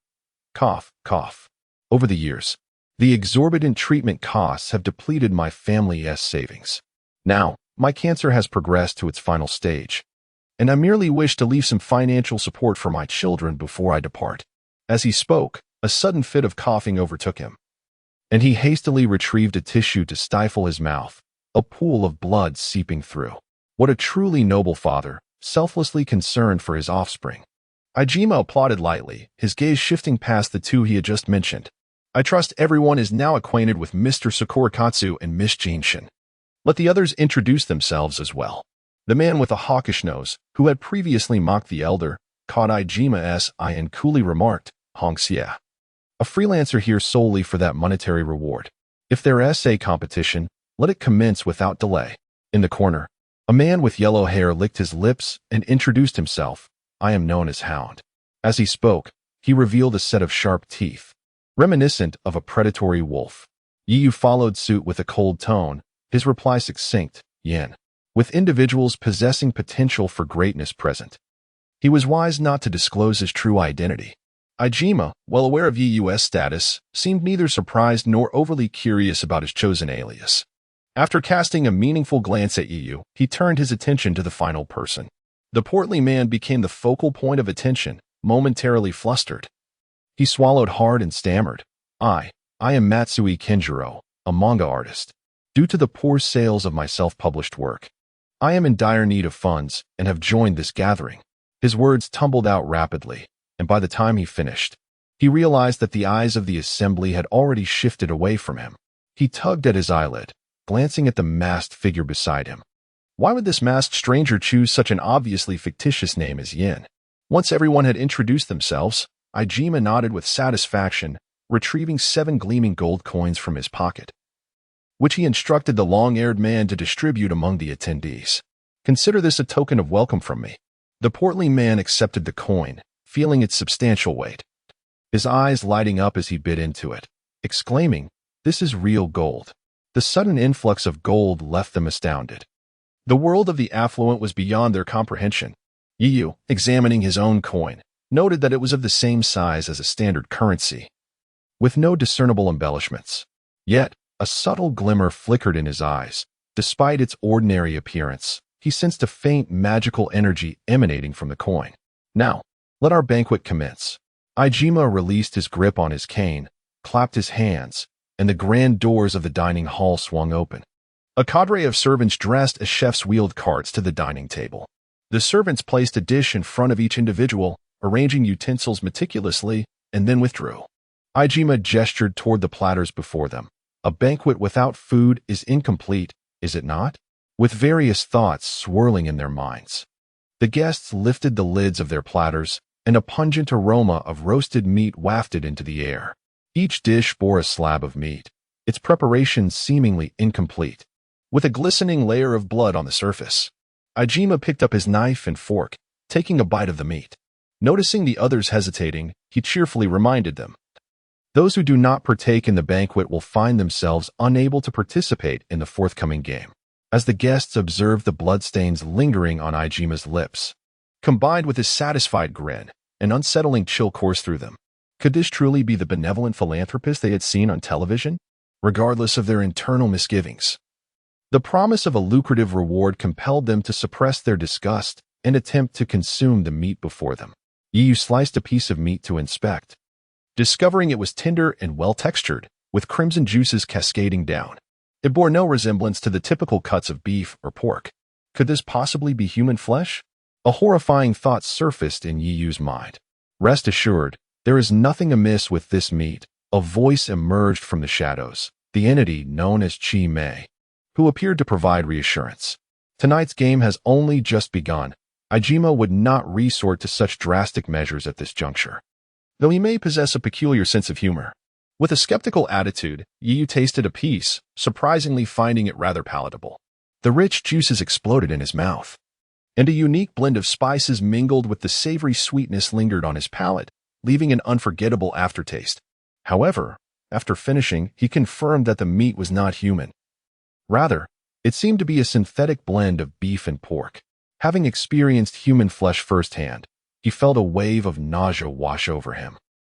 Cough, cough. Over the years, the exorbitant treatment costs have depleted my family's savings. Now, my cancer has progressed to its final stage, and I merely wish to leave some financial support for my children before I depart. As he spoke, a sudden fit of coughing overtook him, and he hastily retrieved a tissue to stifle his mouth, a pool of blood seeping through. What a truly noble father, selflessly concerned for his offspring. Ijima applauded lightly, his gaze shifting past the two he had just mentioned. I trust everyone is now acquainted with Mr. Sakurikatsu and Miss Jinshin. Let the others introduce themselves as well. The man with a hawkish nose, who had previously mocked the elder, caught Ijima's eye and coolly remarked, Hongxia. A freelancer here solely for that monetary reward. If there is a competition, let it commence without delay. In the corner, a man with yellow hair licked his lips and introduced himself. I am known as Hound. As he spoke, he revealed a set of sharp teeth, reminiscent of a predatory wolf. Yu followed suit with a cold tone, his reply succinct, Yin. With individuals possessing potential for greatness present, he was wise not to disclose his true identity. Ijima, well aware of Yu's status, seemed neither surprised nor overly curious about his chosen alias. After casting a meaningful glance at Yu, he turned his attention to the final person. The portly man became the focal point of attention, momentarily flustered. He swallowed hard and stammered, I am Matsui Kenjiro, a manga artist. Due to the poor sales of my self-published work, I am in dire need of funds and have joined this gathering. His words tumbled out rapidly, and by the time he finished, he realized that the eyes of the assembly had already shifted away from him. He tugged at his eyelid, glancing at the masked figure beside him. Why would this masked stranger choose such an obviously fictitious name as Yin? Once everyone had introduced themselves, Ijima nodded with satisfaction, retrieving 7 gleaming gold coins from his pocket, which he instructed the long-haired man to distribute among the attendees. Consider this a token of welcome from me. The portly man accepted the coin, feeling its substantial weight, his eyes lighting up as he bit into it, exclaiming, this is real gold. The sudden influx of gold left them astounded. The world of the affluent was beyond their comprehension. Yu, examining his own coin, noted that it was of the same size as a standard currency, with no discernible embellishments. Yet, a subtle glimmer flickered in his eyes. Despite its ordinary appearance, he sensed a faint magical energy emanating from the coin. Now, let our banquet commence. Ijima released his grip on his cane, clapped his hands, and the grand doors of the dining hall swung open. A cadre of servants dressed as chefs wheeled carts to the dining table. The servants placed a dish in front of each individual, arranging utensils meticulously, and then withdrew. Ijima gestured toward the platters before them. A banquet without food is incomplete, is it not? With various thoughts swirling in their minds, the guests lifted the lids of their platters, and a pungent aroma of roasted meat wafted into the air. Each dish bore a slab of meat, its preparation seemingly incomplete, with a glistening layer of blood on the surface. Ijima picked up his knife and fork, taking a bite of the meat. Noticing the others hesitating, he cheerfully reminded them, those who do not partake in the banquet will find themselves unable to participate in the forthcoming game. As the guests observed the bloodstains lingering on Ijima's lips, combined with his satisfied grin, an unsettling chill coursed through them. Could this truly be the benevolent philanthropist they had seen on television? Regardless of their internal misgivings, the promise of a lucrative reward compelled them to suppress their disgust and attempt to consume the meat before them. Yu sliced a piece of meat to inspect, discovering it was tender and well-textured, with crimson juices cascading down. It bore no resemblance to the typical cuts of beef or pork. Could this possibly be human flesh? A horrifying thought surfaced in Yu's mind. Rest assured, there is nothing amiss with this meat. A voice emerged from the shadows, the entity known as Chi Mei, who appeared to provide reassurance. Tonight's game has only just begun. Ijima would not resort to such drastic measures at this juncture, though he may possess a peculiar sense of humor. With a skeptical attitude, Yu tasted a piece, surprisingly finding it rather palatable. The rich juices exploded in his mouth, and a unique blend of spices mingled with the savory sweetness lingered on his palate, leaving an unforgettable aftertaste. However, after finishing, he confirmed that the meat was not human. Rather, it seemed to be a synthetic blend of beef and pork. Having experienced human flesh firsthand, he felt a wave of nausea wash over him.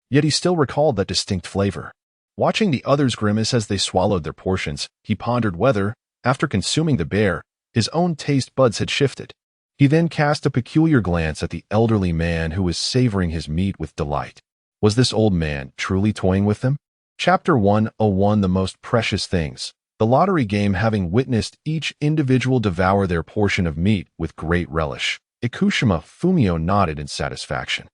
Yet he still recalled that distinct flavor. Watching the others grimace as they swallowed their portions, he pondered whether, after consuming the bear, his own taste buds had shifted. He then cast a peculiar glance at the elderly man who was savoring his meat with delight. Was this old man truly toying with them? Chapter 101 The Most Precious Things. The the lottery game having witnessed each individual devour their portion of meat with great relish. Ikushima Fumio nodded in satisfaction.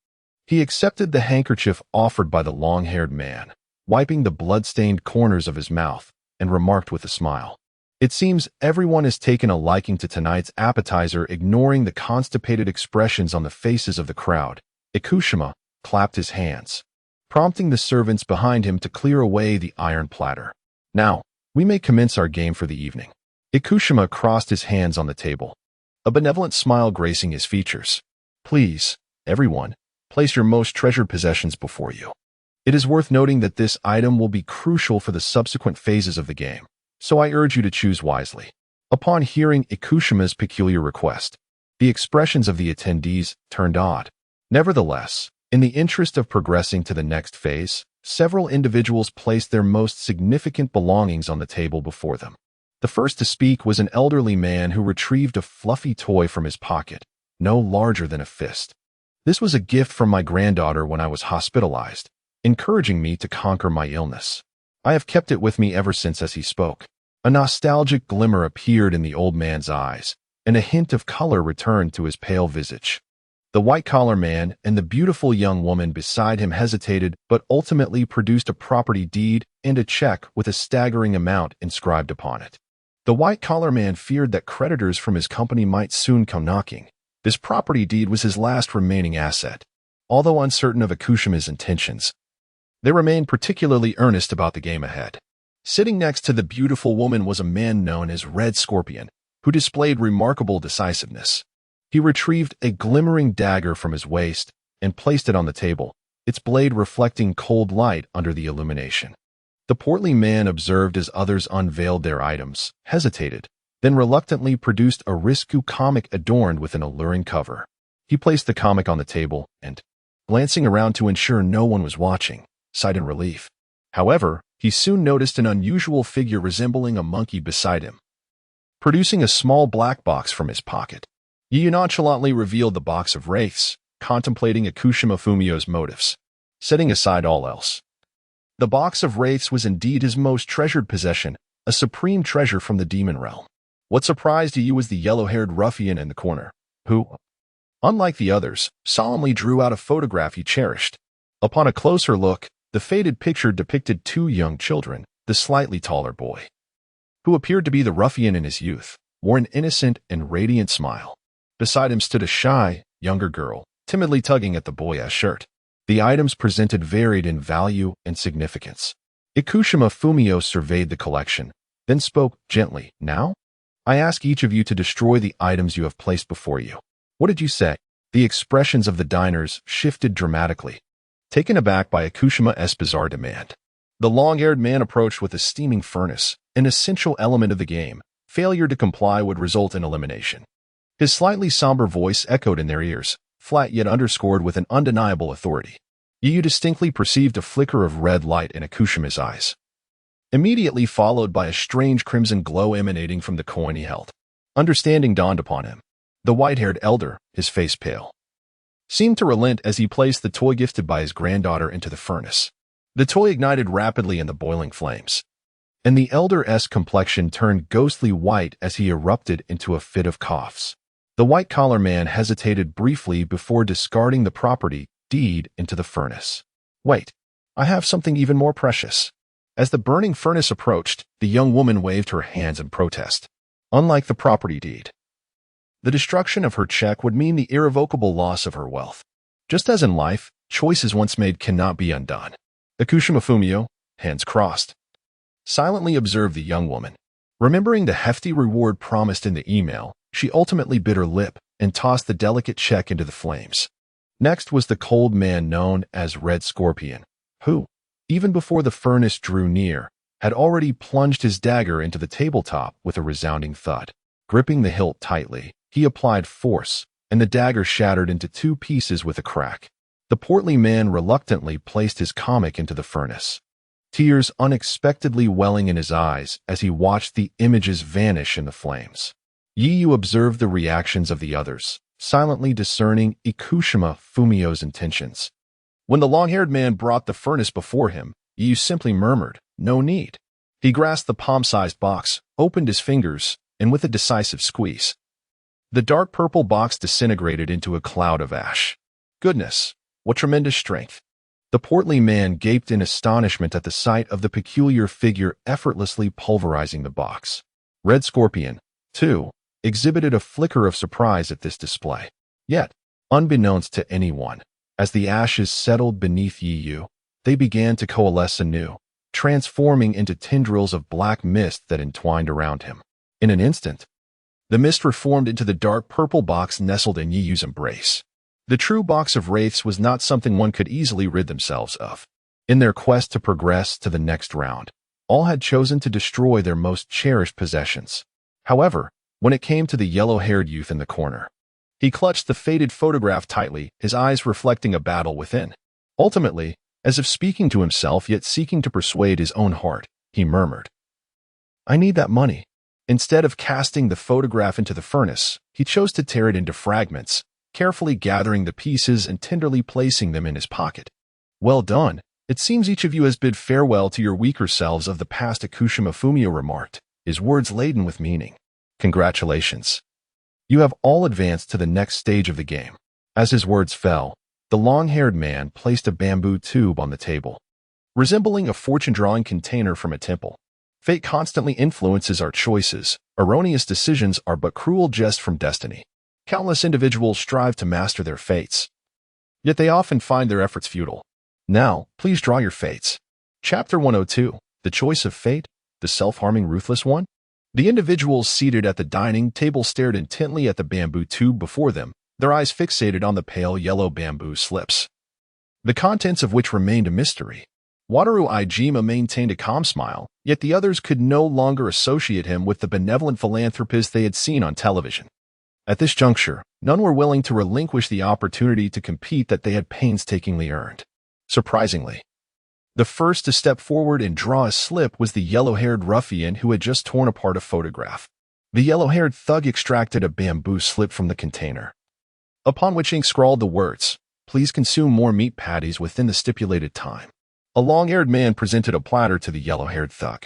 He accepted the handkerchief offered by the long-haired man, wiping the blood-stained corners of his mouth, and remarked with a smile. It seems everyone has taken a liking to tonight's appetizer, ignoring the constipated expressions on the faces of the crowd. Ikushima clapped his hands, prompting the servants behind him to clear away the iron platter. Now, we may commence our game for the evening. Ikushima crossed his hands on the table, a benevolent smile gracing his features. Please, everyone, place your most treasured possessions before you. It is worth noting that this item will be crucial for the subsequent phases of the game, so I urge you to choose wisely. Upon hearing Ikushima's peculiar request, the expressions of the attendees turned odd. Nevertheless, in the interest of progressing to the next phase, several individuals placed their most significant belongings on the table before them. The first to speak was an elderly man who retrieved a fluffy toy from his pocket, no larger than a fist. This was a gift from my granddaughter when I was hospitalized, encouraging me to conquer my illness. I have kept it with me ever since. As he spoke, a nostalgic glimmer appeared in the old man's eyes, and a hint of color returned to his pale visage. The white-collar man and the beautiful young woman beside him hesitated, but ultimately produced a property deed and a check with a staggering amount inscribed upon it. The white-collar man feared that creditors from his company might soon come knocking. This property deed was his last remaining asset. Although uncertain of Ikushima's intentions, they remained particularly earnest about the game ahead. Sitting next to the beautiful woman was a man known as Red Scorpion, who displayed remarkable decisiveness. He retrieved a glimmering dagger from his waist and placed it on the table, its blade reflecting cold light under the illumination. The portly man observed as others unveiled their items, hesitated, then reluctantly produced a Risku comic adorned with an alluring cover. He placed the comic on the table and, glancing around to ensure no one was watching, sighed in relief. However, he soon noticed an unusual figure resembling a monkey beside him. Producing a small black box from his pocket, Yu nonchalantly revealed the box of wraiths, contemplating Ikushima Fumio's motives, setting aside all else. The box of wraiths was indeed his most treasured possession, a supreme treasure from the demon realm. What surprised Yu was the yellow-haired ruffian in the corner, who, unlike the others, solemnly drew out a photograph he cherished. Upon a closer look, the faded picture depicted two young children. The slightly taller boy, who appeared to be the ruffian in his youth, wore an innocent and radiant smile. Beside him stood a shy, younger girl, timidly tugging at the boy's shirt. The items presented varied in value and significance. Ikushima Fumio surveyed the collection, then spoke gently. Now, I ask each of you to destroy the items you have placed before you. What did you say? The expressions of the diners shifted dramatically, taken aback by Ikushima's bizarre demand. The long-haired man approached with a steaming furnace, an essential element of the game. Failure to comply would result in elimination. His slightly somber voice echoed in their ears, flat yet underscored with an undeniable authority. Yu distinctly perceived a flicker of red light in Ikushima's eyes, immediately followed by a strange crimson glow emanating from the coin he held. Understanding dawned upon him. The white-haired elder, his face pale, seemed to relent as he placed the toy gifted by his granddaughter into the furnace. The toy ignited rapidly in the boiling flames, and the elder's complexion turned ghostly white as he erupted into a fit of coughs. The white-collar man hesitated briefly before discarding the property deed into the furnace. Wait, I have something even more precious. As the burning furnace approached, the young woman waved her hands in protest. Unlike the property deed, the destruction of her check would mean the irrevocable loss of her wealth. Just as in life, choices once made cannot be undone. Ikushima Fumio, hands crossed, silently observed the young woman. Remembering the hefty reward promised in the email, she ultimately bit her lip and tossed the delicate check into the flames. Next was the cold man known as Red Scorpion, who, even before the furnace drew near, had already plunged his dagger into the tabletop with a resounding thud. Gripping the hilt tightly, he applied force, and the dagger shattered into two pieces with a crack. The portly man reluctantly placed his comic into the furnace, tears unexpectedly welling in his eyes as he watched the images vanish in the flames. Yu observed the reactions of the others, silently discerning Ikushima Fumio's intentions. When the long-haired man brought the furnace before him, Yu simply murmured, "No need." He grasped the palm-sized box, opened his fingers, and with a decisive squeeze, the dark purple box disintegrated into a cloud of ash. Goodness, what tremendous strength! The portly man gaped in astonishment at the sight of the peculiar figure effortlessly pulverizing the box. Red Scorpion, too, exhibited a flicker of surprise at this display. Yet, unbeknownst to anyone, as the ashes settled beneath Yu, they began to coalesce anew, transforming into tendrils of black mist that entwined around him. In an instant, the mist reformed into the dark purple box nestled in Yu's embrace. The true box of wraiths was not something one could easily rid themselves of. In their quest to progress to the next round, all had chosen to destroy their most cherished possessions. However, when it came to the yellow-haired youth in the corner, he clutched the faded photograph tightly, his eyes reflecting a battle within. Ultimately, as if speaking to himself yet seeking to persuade his own heart, he murmured, "I need that money." Instead of casting the photograph into the furnace, he chose to tear it into fragments, carefully gathering the pieces and tenderly placing them in his pocket. "Well done. It seems each of you has bid farewell to your weaker selves of the past," Akushima Fumio remarked, his words laden with meaning. "Congratulations. You have all advanced to the next stage of the game." As his words fell, the long-haired man placed a bamboo tube on the table, resembling a fortune-drawing container from a temple. Fate constantly influences our choices. Erroneous decisions are but cruel jests from destiny. Countless individuals strive to master their fates, yet they often find their efforts futile. Now, please draw your fates. Chapter 102, The Choice of Fate, the Self-Harming Ruthless One? The individuals seated at the dining table stared intently at the bamboo tube before them, their eyes fixated on the pale yellow bamboo slips, the contents of which remained a mystery. Wataru Ijima maintained a calm smile, yet the others could no longer associate him with the benevolent philanthropist they had seen on television. At this juncture, none were willing to relinquish the opportunity to compete that they had painstakingly earned. Surprisingly, the first to step forward and draw a slip was the yellow-haired ruffian who had just torn apart a photograph. The yellow-haired thug extracted a bamboo slip from the container, upon which ink scrawled the words, "Please consume more meat patties within the stipulated time." A long-haired man presented a platter to the yellow-haired thug,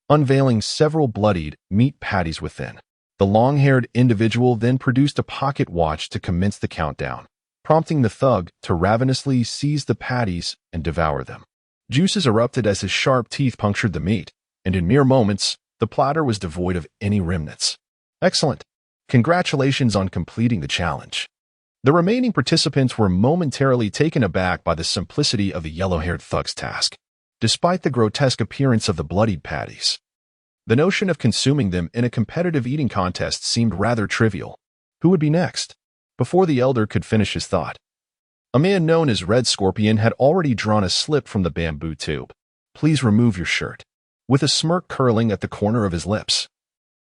unveiling several bloodied meat patties within. The long-haired individual then produced a pocket watch to commence the countdown, prompting the thug to ravenously seize the patties and devour them. Juices erupted as his sharp teeth punctured the meat, and in mere moments, the platter was devoid of any remnants. Excellent. Congratulations on completing the challenge. The remaining participants were momentarily taken aback by the simplicity of the yellow-haired thug's task. Despite the grotesque appearance of the bloodied patties, the notion of consuming them in a competitive eating contest seemed rather trivial. Who would be next? Before the elder could finish his thought, a man known as Red Scorpion had already drawn a slip from the bamboo tube. "Please remove your shirt." With a smirk curling at the corner of his lips,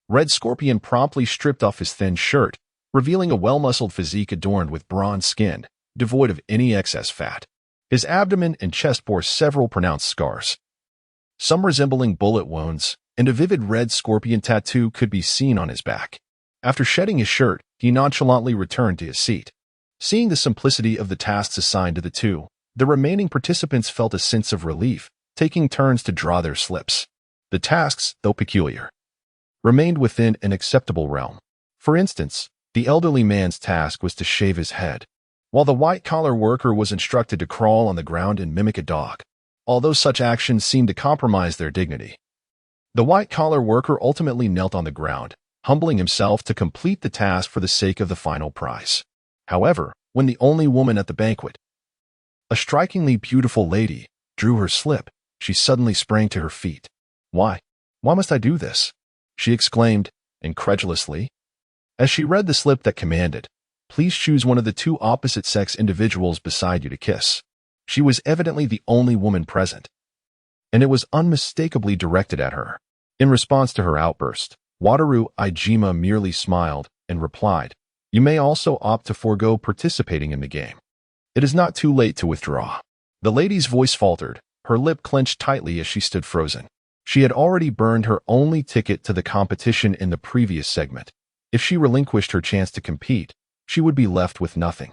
Red Scorpion promptly stripped off his thin shirt, revealing a well-muscled physique adorned with bronze skin, devoid of any excess fat. His abdomen and chest bore several pronounced scars, some resembling bullet wounds, and a vivid red scorpion tattoo could be seen on his back. After shedding his shirt, he nonchalantly returned to his seat. Seeing the simplicity of the tasks assigned to the two, the remaining participants felt a sense of relief, taking turns to draw their slips. The tasks, though peculiar, remained within an acceptable realm. For instance, the elderly man's task was to shave his head, while the white-collar worker was instructed to crawl on the ground and mimic a dog. Although such actions seemed to compromise their dignity, the white-collar worker ultimately knelt on the ground, humbling himself to complete the task for the sake of the final prize. However, when the only woman at the banquet, a strikingly beautiful lady, drew her slip, she suddenly sprang to her feet. Why must I do this?" she exclaimed, incredulously, as she read the slip that commanded, "Please choose one of the two opposite-sex individuals beside you to kiss." She was evidently the only woman present, and it was unmistakably directed at her. In response to her outburst, Wataru Ijima merely smiled and replied, "You may also opt to forego participating in the game. It is not too late to withdraw." The lady's voice faltered, her lip clenched tightly as she stood frozen. She had already burned her only ticket to the competition in the previous segment. If she relinquished her chance to compete, she would be left with nothing.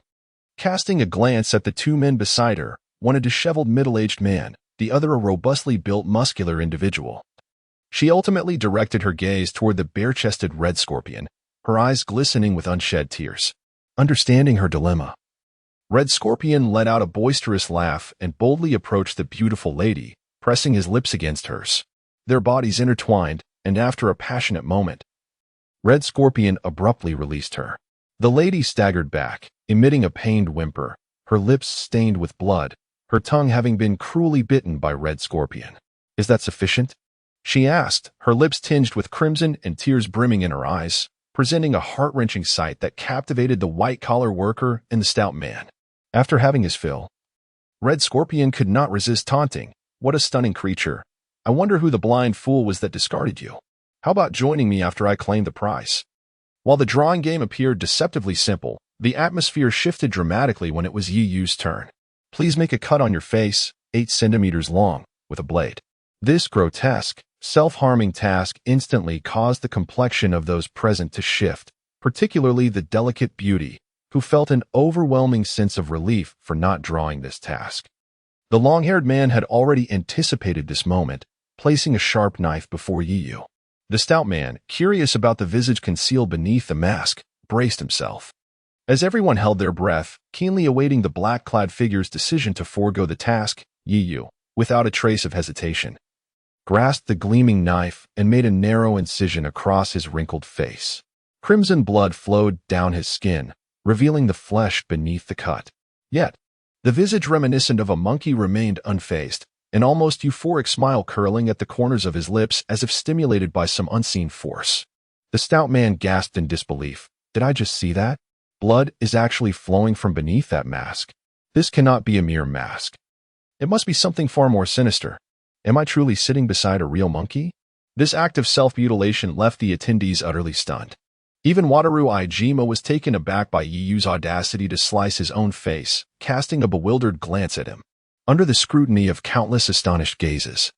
Casting a glance at the two men beside her, one a disheveled middle-aged man, the other a robustly built muscular individual, She ultimately directed her gaze toward the bare-chested red scorpion, her eyes glistening with unshed tears. Understanding her dilemma, Red Scorpion let out a boisterous laugh and boldly approached the beautiful lady, pressing his lips against hers. Their bodies intertwined, and after a passionate moment, Red Scorpion abruptly released her. The lady staggered back, emitting a pained whimper, her lips stained with blood, her tongue having been cruelly bitten by Red Scorpion. "Is that sufficient?" she asked, her lips tinged with crimson and tears brimming in her eyes, presenting a heart-wrenching sight that captivated the white-collar worker and the stout man. After having his fill, Red Scorpion could not resist taunting. "What a stunning creature. I wonder who the blind fool was that discarded you. How about joining me after I claim the prize?" While the drawing game appeared deceptively simple, the atmosphere shifted dramatically when it was Yi Yu's turn. "Please make a cut on your face, 8 centimeters long, with a blade." This grotesque, self-harming task instantly caused the complexion of those present to shift, particularly the delicate beauty, who felt an overwhelming sense of relief for not drawing this task. The long-haired man had already anticipated this moment, placing a sharp knife before Yi Yu. The stout man, curious about the visage concealed beneath the mask, braced himself. As everyone held their breath, keenly awaiting the black-clad figure's decision to forego the task, Yi Yu, without a trace of hesitation, grasped the gleaming knife and made a narrow incision across his wrinkled face. Crimson blood flowed down his skin, revealing the flesh beneath the cut. Yet, the visage reminiscent of a monkey remained unfazed, an almost euphoric smile curling at the corners of his lips as if stimulated by some unseen force. The stout man gasped in disbelief. "Did I just see that? Blood is actually flowing from beneath that mask. This cannot be a mere mask. It must be something far more sinister. Am I truly sitting beside a real monkey?" This act of self-mutilation left the attendees utterly stunned. Even Wataru Aijima was taken aback by Yi Yu's audacity to slice his own face, casting a bewildered glance at him. Under the scrutiny of countless astonished gazes,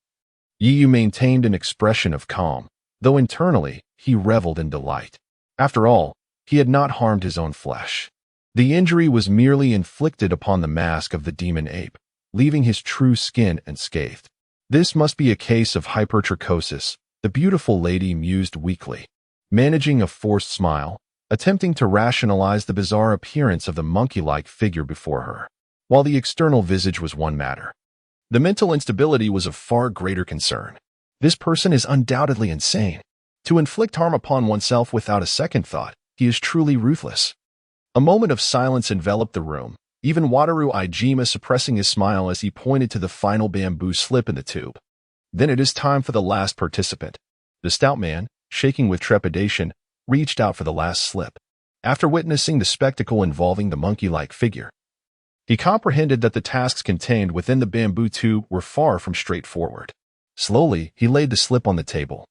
Yi Yu maintained an expression of calm, though internally he reveled in delight. After all, he had not harmed his own flesh. The injury was merely inflicted upon the mask of the demon ape, leaving his true skin unscathed. This must be a case of hypertrichosis, the beautiful lady mused weakly, managing a forced smile, attempting to rationalize the bizarre appearance of the monkey-like figure before her. While the external visage was one matter, the mental instability was of far greater concern. This person is undoubtedly insane. To inflict harm upon oneself without a second thought, he is truly ruthless. A moment of silence enveloped the room, even Wataru Aijima suppressing his smile as he pointed to the final bamboo slip in the tube. Then it is time for the last participant. The stout man, shaking with trepidation, reached out for the last slip. After witnessing the spectacle involving the monkey-like figure, he comprehended that the tasks contained within the bamboo tube were far from straightforward. Slowly, he laid the slip on the table.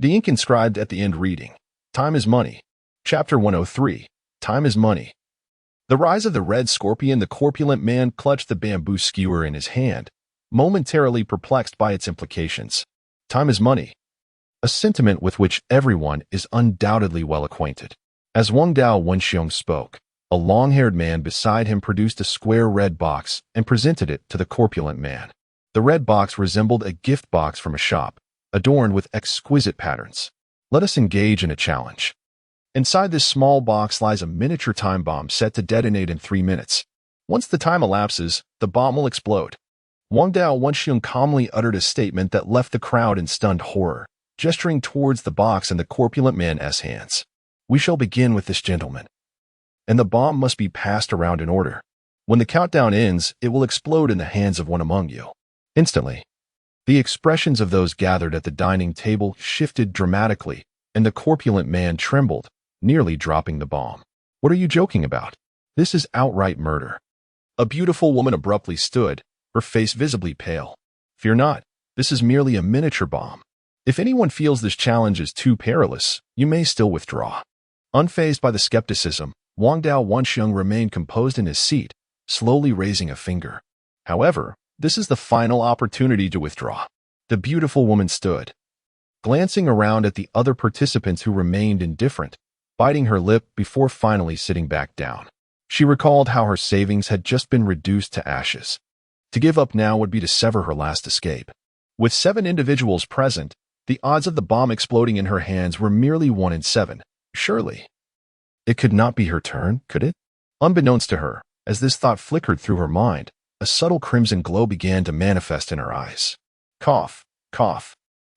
The ink inscribed at the end reading, "Time is money." Chapter 103, Time is Money. The rise of the red scorpion. The corpulent man clutched the bamboo skewer in his hand, momentarily perplexed by its implications. Time is money. A sentiment with which everyone is undoubtedly well acquainted. As Wang Dao Wenxiong spoke, a long-haired man beside him produced a square red box and presented it to the corpulent man. The red box resembled a gift box from a shop, adorned with exquisite patterns. "Let us engage in a challenge." Inside this small box lies a miniature time bomb set to detonate in 3 minutes. Once the time elapses, the bomb will explode. Wang Dao Wenxiong calmly uttered a statement that left the crowd in stunned horror, gesturing towards the box in the corpulent man's hands. "We shall begin with this gentleman, and the bomb must be passed around in order. When the countdown ends, it will explode in the hands of one among you." Instantly, the expressions of those gathered at the dining table shifted dramatically, and the corpulent man trembled, nearly dropping the bomb. "What are you joking about? This is outright murder." A beautiful woman abruptly stood, her face visibly pale. "Fear not, this is merely a miniature bomb. If anyone feels this challenge is too perilous, you may still withdraw." Unfazed by the skepticism, Wang Dao Wenxiong remained composed in his seat, slowly raising a finger. "However, this is the final opportunity to withdraw." The beautiful woman stood, glancing around at the other participants who remained indifferent, biting her lip before finally sitting back down. She recalled how her savings had just been reduced to ashes. To give up now would be to sever her last escape. With 7 individuals present, The odds of the bomb exploding in her hands were merely 1 in 7. Surely, it could not be her turn, could it? Unbeknownst to her, as this thought flickered through her mind, a subtle crimson glow began to manifest in her eyes. Cough, cough.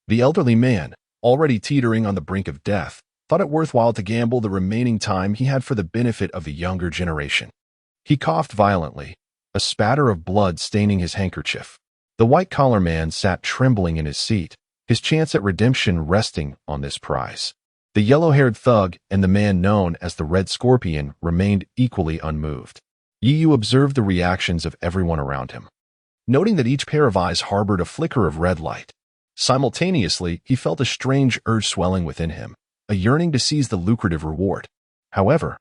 The elderly man, already teetering on the brink of death, thought it worthwhile to gamble the remaining time he had for the benefit of the younger generation. He coughed violently, a spatter of blood staining his handkerchief. The white-collar man sat trembling in his seat, his chance at redemption resting on this prize. The yellow-haired thug and the man known as the Red Scorpion remained equally unmoved. Yu observed the reactions of everyone around him, noting that each pair of eyes harbored a flicker of red light. Simultaneously, he felt a strange urge swelling within him, a yearning to seize the lucrative reward. However,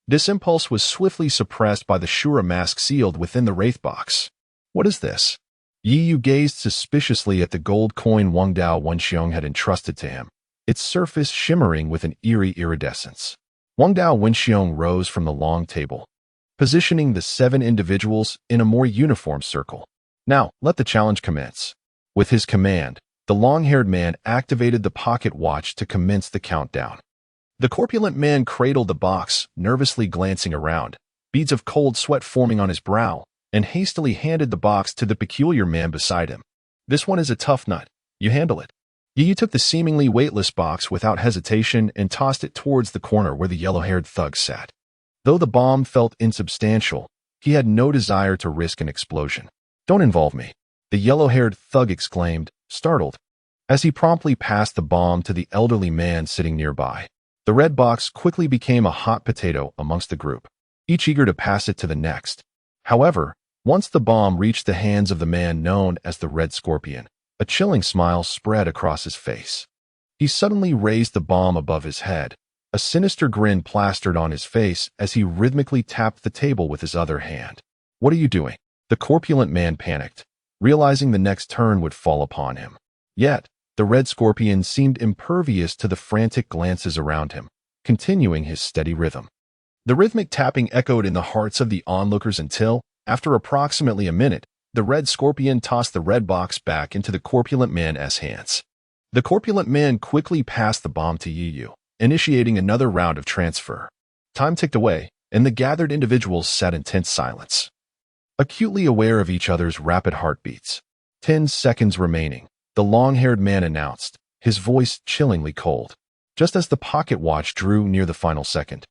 this impulse was swiftly suppressed by the Shura mask sealed within the Wraith Box. What is this? Yu gazed suspiciously at the gold coin Wang Dao Wenxiong had entrusted to him, its surface shimmering with an eerie iridescence. Wang Dao Wenxiong rose from the long table, positioning the 7 individuals in a more uniform circle. Now, let the challenge commence. With his command, the long-haired man activated the pocket watch to commence the countdown. The corpulent man cradled the box, nervously glancing around, beads of cold sweat forming on his brow, and hastily handed the box to the peculiar man beside him. This one is a tough nut. You handle it. Yu took the seemingly weightless box without hesitation and tossed it towards the corner where the yellow-haired thug sat. Though the bomb felt insubstantial, he had no desire to risk an explosion. Don't involve me, the yellow-haired thug exclaimed, startled, as he promptly passed the bomb to the elderly man sitting nearby. The red box quickly became a hot potato amongst the group, each eager to pass it to the next. However, once the bomb reached the hands of the man known as the Red Scorpion, a chilling smile spread across his face. He suddenly raised the bomb above his head, a sinister grin plastered on his face as he rhythmically tapped the table with his other hand. What are you doing? The corpulent man panicked, realizing the next turn would fall upon him. Yet, the Red Scorpion seemed impervious to the frantic glances around him, continuing his steady rhythm. The rhythmic tapping echoed in the hearts of the onlookers until, after approximately a minute, the Red Scorpion tossed the red box back into the corpulent man's hands. The corpulent man quickly passed the bomb to Yu, initiating another round of transfer. Time ticked away, and the gathered individuals sat in tense silence, acutely aware of each other's rapid heartbeats. 10 seconds remaining, the long-haired man announced, his voice chillingly cold. Just as the pocket watch drew near the final second,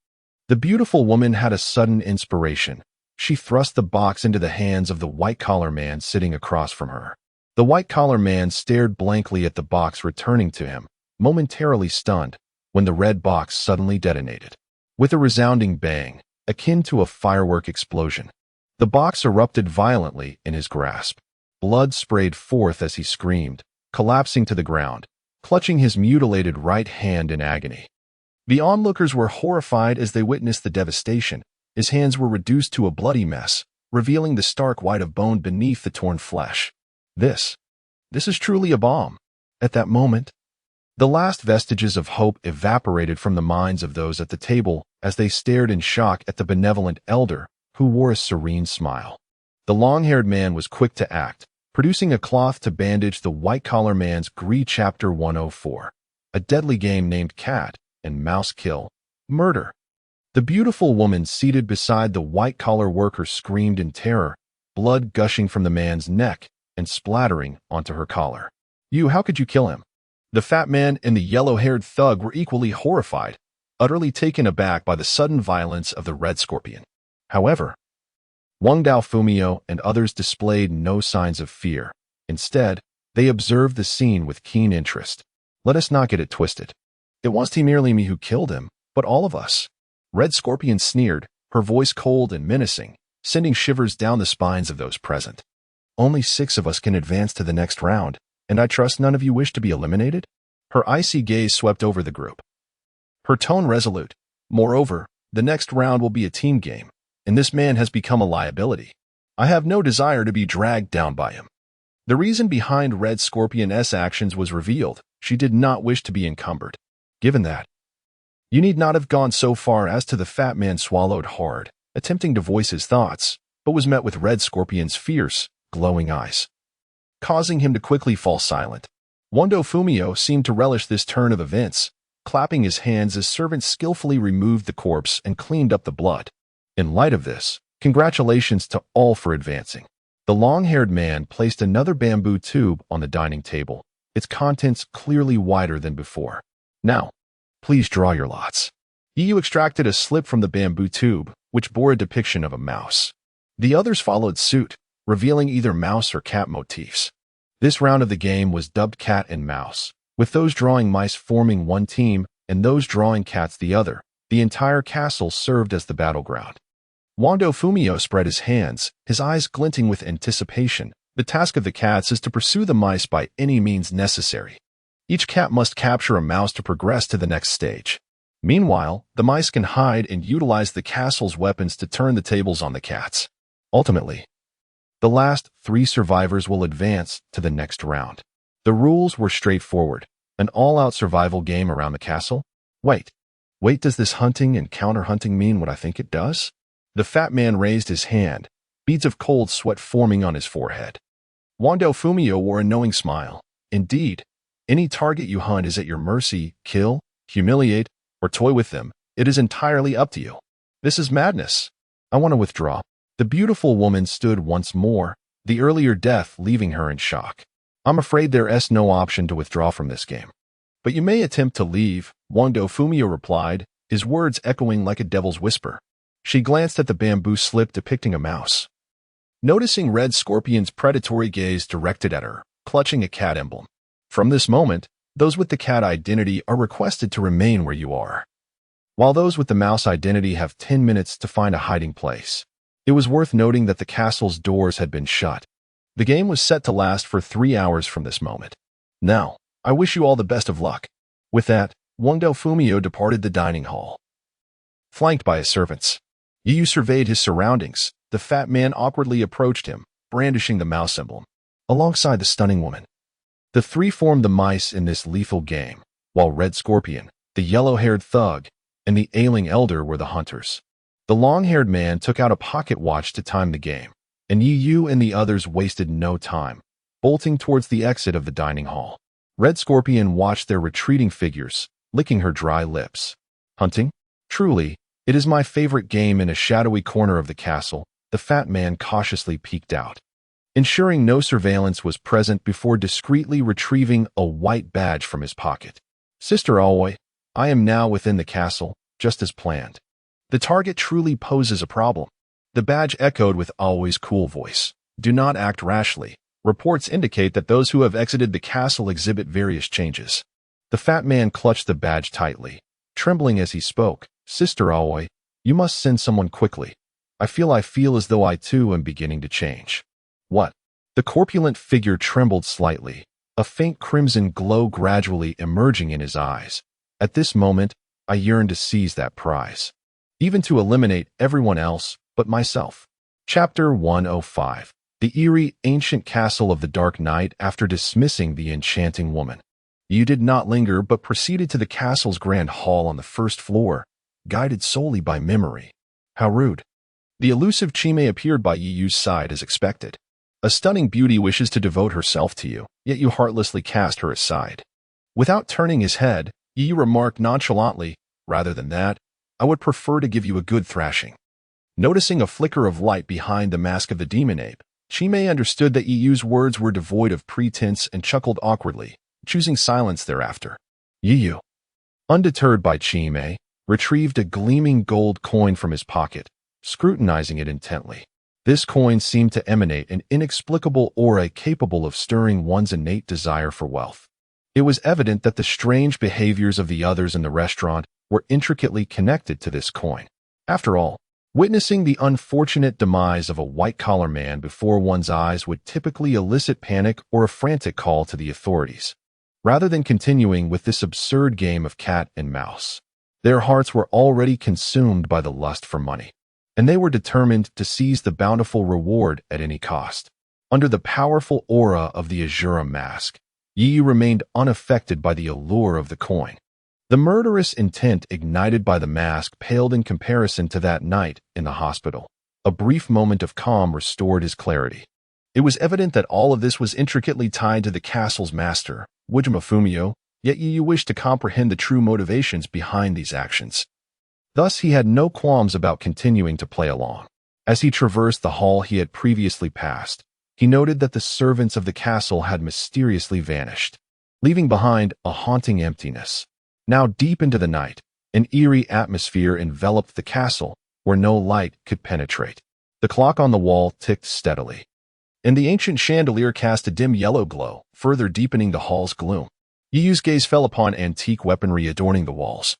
the beautiful woman had a sudden inspiration. She thrust the box into the hands of the white-collar man sitting across from her. The white-collar man stared blankly at the box returning to him, momentarily stunned, when the red box suddenly detonated. With a resounding bang, akin to a firework explosion, the box erupted violently in his grasp. Blood sprayed forth as he screamed, collapsing to the ground, clutching his mutilated right hand in agony. The onlookers were horrified as they witnessed the devastation. His hands were reduced to a bloody mess, revealing the stark white of bone beneath the torn flesh. This is truly a bomb. At that moment, the last vestiges of hope evaporated from the minds of those at the table as they stared in shock at the benevolent elder, who wore a serene smile. The long-haired man was quick to act, producing a cloth to bandage the white-collar man's Gree Chapter 104, a deadly game named Cat and Mouse Kill, Murder. The beautiful woman seated beside the white-collar worker screamed in terror, blood gushing from the man's neck and splattering onto her collar. How could you kill him? The fat man and the yellow-haired thug were equally horrified, utterly taken aback by the sudden violence of the Red Scorpion. However, Wang Dao Fumio and others displayed no signs of fear. Instead, they observed the scene with keen interest. Let us not get it twisted. It wasn't merely me who killed him, but all of us. Red Scorpion sneered, her voice cold and menacing, sending shivers down the spines of those present. Only 6 of us can advance to the next round, and I trust none of you wish to be eliminated? Her icy gaze swept over the group, her tone resolute. Moreover, the next round will be a team game, and this man has become a liability. I have no desire to be dragged down by him. The reason behind Red Scorpion's actions was revealed. She did not wish to be encumbered. Given that, you need not have gone so far as to. The fat man swallowed hard, attempting to voice his thoughts, but was met with Red Scorpion's fierce, glowing eyes, causing him to quickly fall silent. Wando Fumio seemed to relish this turn of events, clapping his hands as servants skillfully removed the corpse and cleaned up the blood. In light of this, congratulations to all for advancing. The long-haired man placed another bamboo tube on the dining table, its contents clearly wider than before. Now, please draw your lots. Yu extracted a slip from the bamboo tube, which bore a depiction of a mouse. The others followed suit, revealing either mouse or cat motifs. This round of the game was dubbed cat and mouse, with those drawing mice forming one team and those drawing cats the other. The entire castle served as the battleground. Wando Fumio spread his hands, his eyes glinting with anticipation. The task of the cats is to pursue the mice by any means necessary. Each cat must capture a mouse to progress to the next stage. Meanwhile, the mice can hide and utilize the castle's weapons to turn the tables on the cats. Ultimately, the last 3 survivors will advance to the next round. The rules were straightforward, an all-out survival game around the castle. Wait, does this hunting and counter-hunting mean what I think it does? The fat man raised his hand, beads of cold sweat forming on his forehead. Wando Fumio wore a knowing smile. Indeed, any target you hunt is at your mercy. Kill, humiliate, or toy with them. It is entirely up to you. This is madness. I want to withdraw. The beautiful woman stood once more, the earlier death leaving her in shock. I'm afraid there is no option to withdraw from this game. But you may attempt to leave, Wando Fumio replied, his words echoing like a devil's whisper. She glanced at the bamboo slip depicting a mouse. Noticing Red Scorpion's predatory gaze directed at her, clutching a cat emblem. From this moment, those with the cat identity are requested to remain where you are, while those with the mouse identity have 10 minutes to find a hiding place. It was worth noting that the castle's doors had been shut. The game was set to last for 3 hours from this moment. Now, I wish you all the best of luck. With that, Wando Fumio departed the dining hall. Flanked by his servants, Yu surveyed his surroundings. The fat man awkwardly approached him, brandishing the mouse emblem, alongside the stunning woman. The 3 formed the mice in this lethal game, while Red Scorpion, the yellow-haired thug, and the ailing elder were the hunters. The long-haired man took out a pocket watch to time the game, and Yu and the others wasted no time, bolting towards the exit of the dining hall. Red Scorpion watched their retreating figures, licking her dry lips. Hunting? Truly, it is my favorite game. In a shadowy corner of the castle, the fat man cautiously peeked out, ensuring no surveillance was present before discreetly retrieving a white badge from his pocket. Sister Aoi, I am now within the castle, just as planned. The target truly poses a problem. The badge echoed with Aoi's cool voice. Do not act rashly. Reports indicate that those who have exited the castle exhibit various changes. The fat man clutched the badge tightly, trembling as he spoke. Sister Aoi, you must send someone quickly. I feel as though I too am beginning to change. What? The corpulent figure trembled slightly, a faint crimson glow gradually emerging in his eyes. At this moment, I yearned to seize that prize, even to eliminate everyone else but myself. Chapter 105. The eerie, ancient castle of the Dark Knight. After dismissing the enchanting woman, Yu did not linger but proceeded to the castle's grand hall on the first floor, guided solely by memory. How rude. The elusive Chime appeared by Yu's side as expected. A stunning beauty wishes to devote herself to you, yet you heartlessly cast her aside. Without turning his head, Yu remarked nonchalantly, rather than that, I would prefer to give you a good thrashing. Noticing a flicker of light behind the mask of the demon ape, Chime understood that Yu's words were devoid of pretense and chuckled awkwardly, choosing silence thereafter. Yu, undeterred by Chime, retrieved a gleaming gold coin from his pocket, scrutinizing it intently. This coin seemed to emanate an inexplicable aura capable of stirring one's innate desire for wealth. It was evident that the strange behaviors of the others in the restaurant were intricately connected to this coin. After all, witnessing the unfortunate demise of a white-collar man before one's eyes would typically elicit panic or a frantic call to the authorities. Rather than continuing with this absurd game of cat and mouse, their hearts were already consumed by the lust for money, and they were determined to seize the bountiful reward at any cost. Under the powerful aura of the Azura mask, Yi remained unaffected by the allure of the coin. The murderous intent ignited by the mask paled in comparison to that night in the hospital. A brief moment of calm restored his clarity. It was evident that all of this was intricately tied to the castle's master, Fumio, yet Yu wished to comprehend the true motivations behind these actions. Thus, he had no qualms about continuing to play along. As he traversed the hall he had previously passed, he noted that the servants of the castle had mysteriously vanished, leaving behind a haunting emptiness. Now deep into the night, an eerie atmosphere enveloped the castle where no light could penetrate. The clock on the wall ticked steadily, and the ancient chandelier cast a dim yellow glow, further deepening the hall's gloom. Yuyu's gaze fell upon antique weaponry adorning the walls.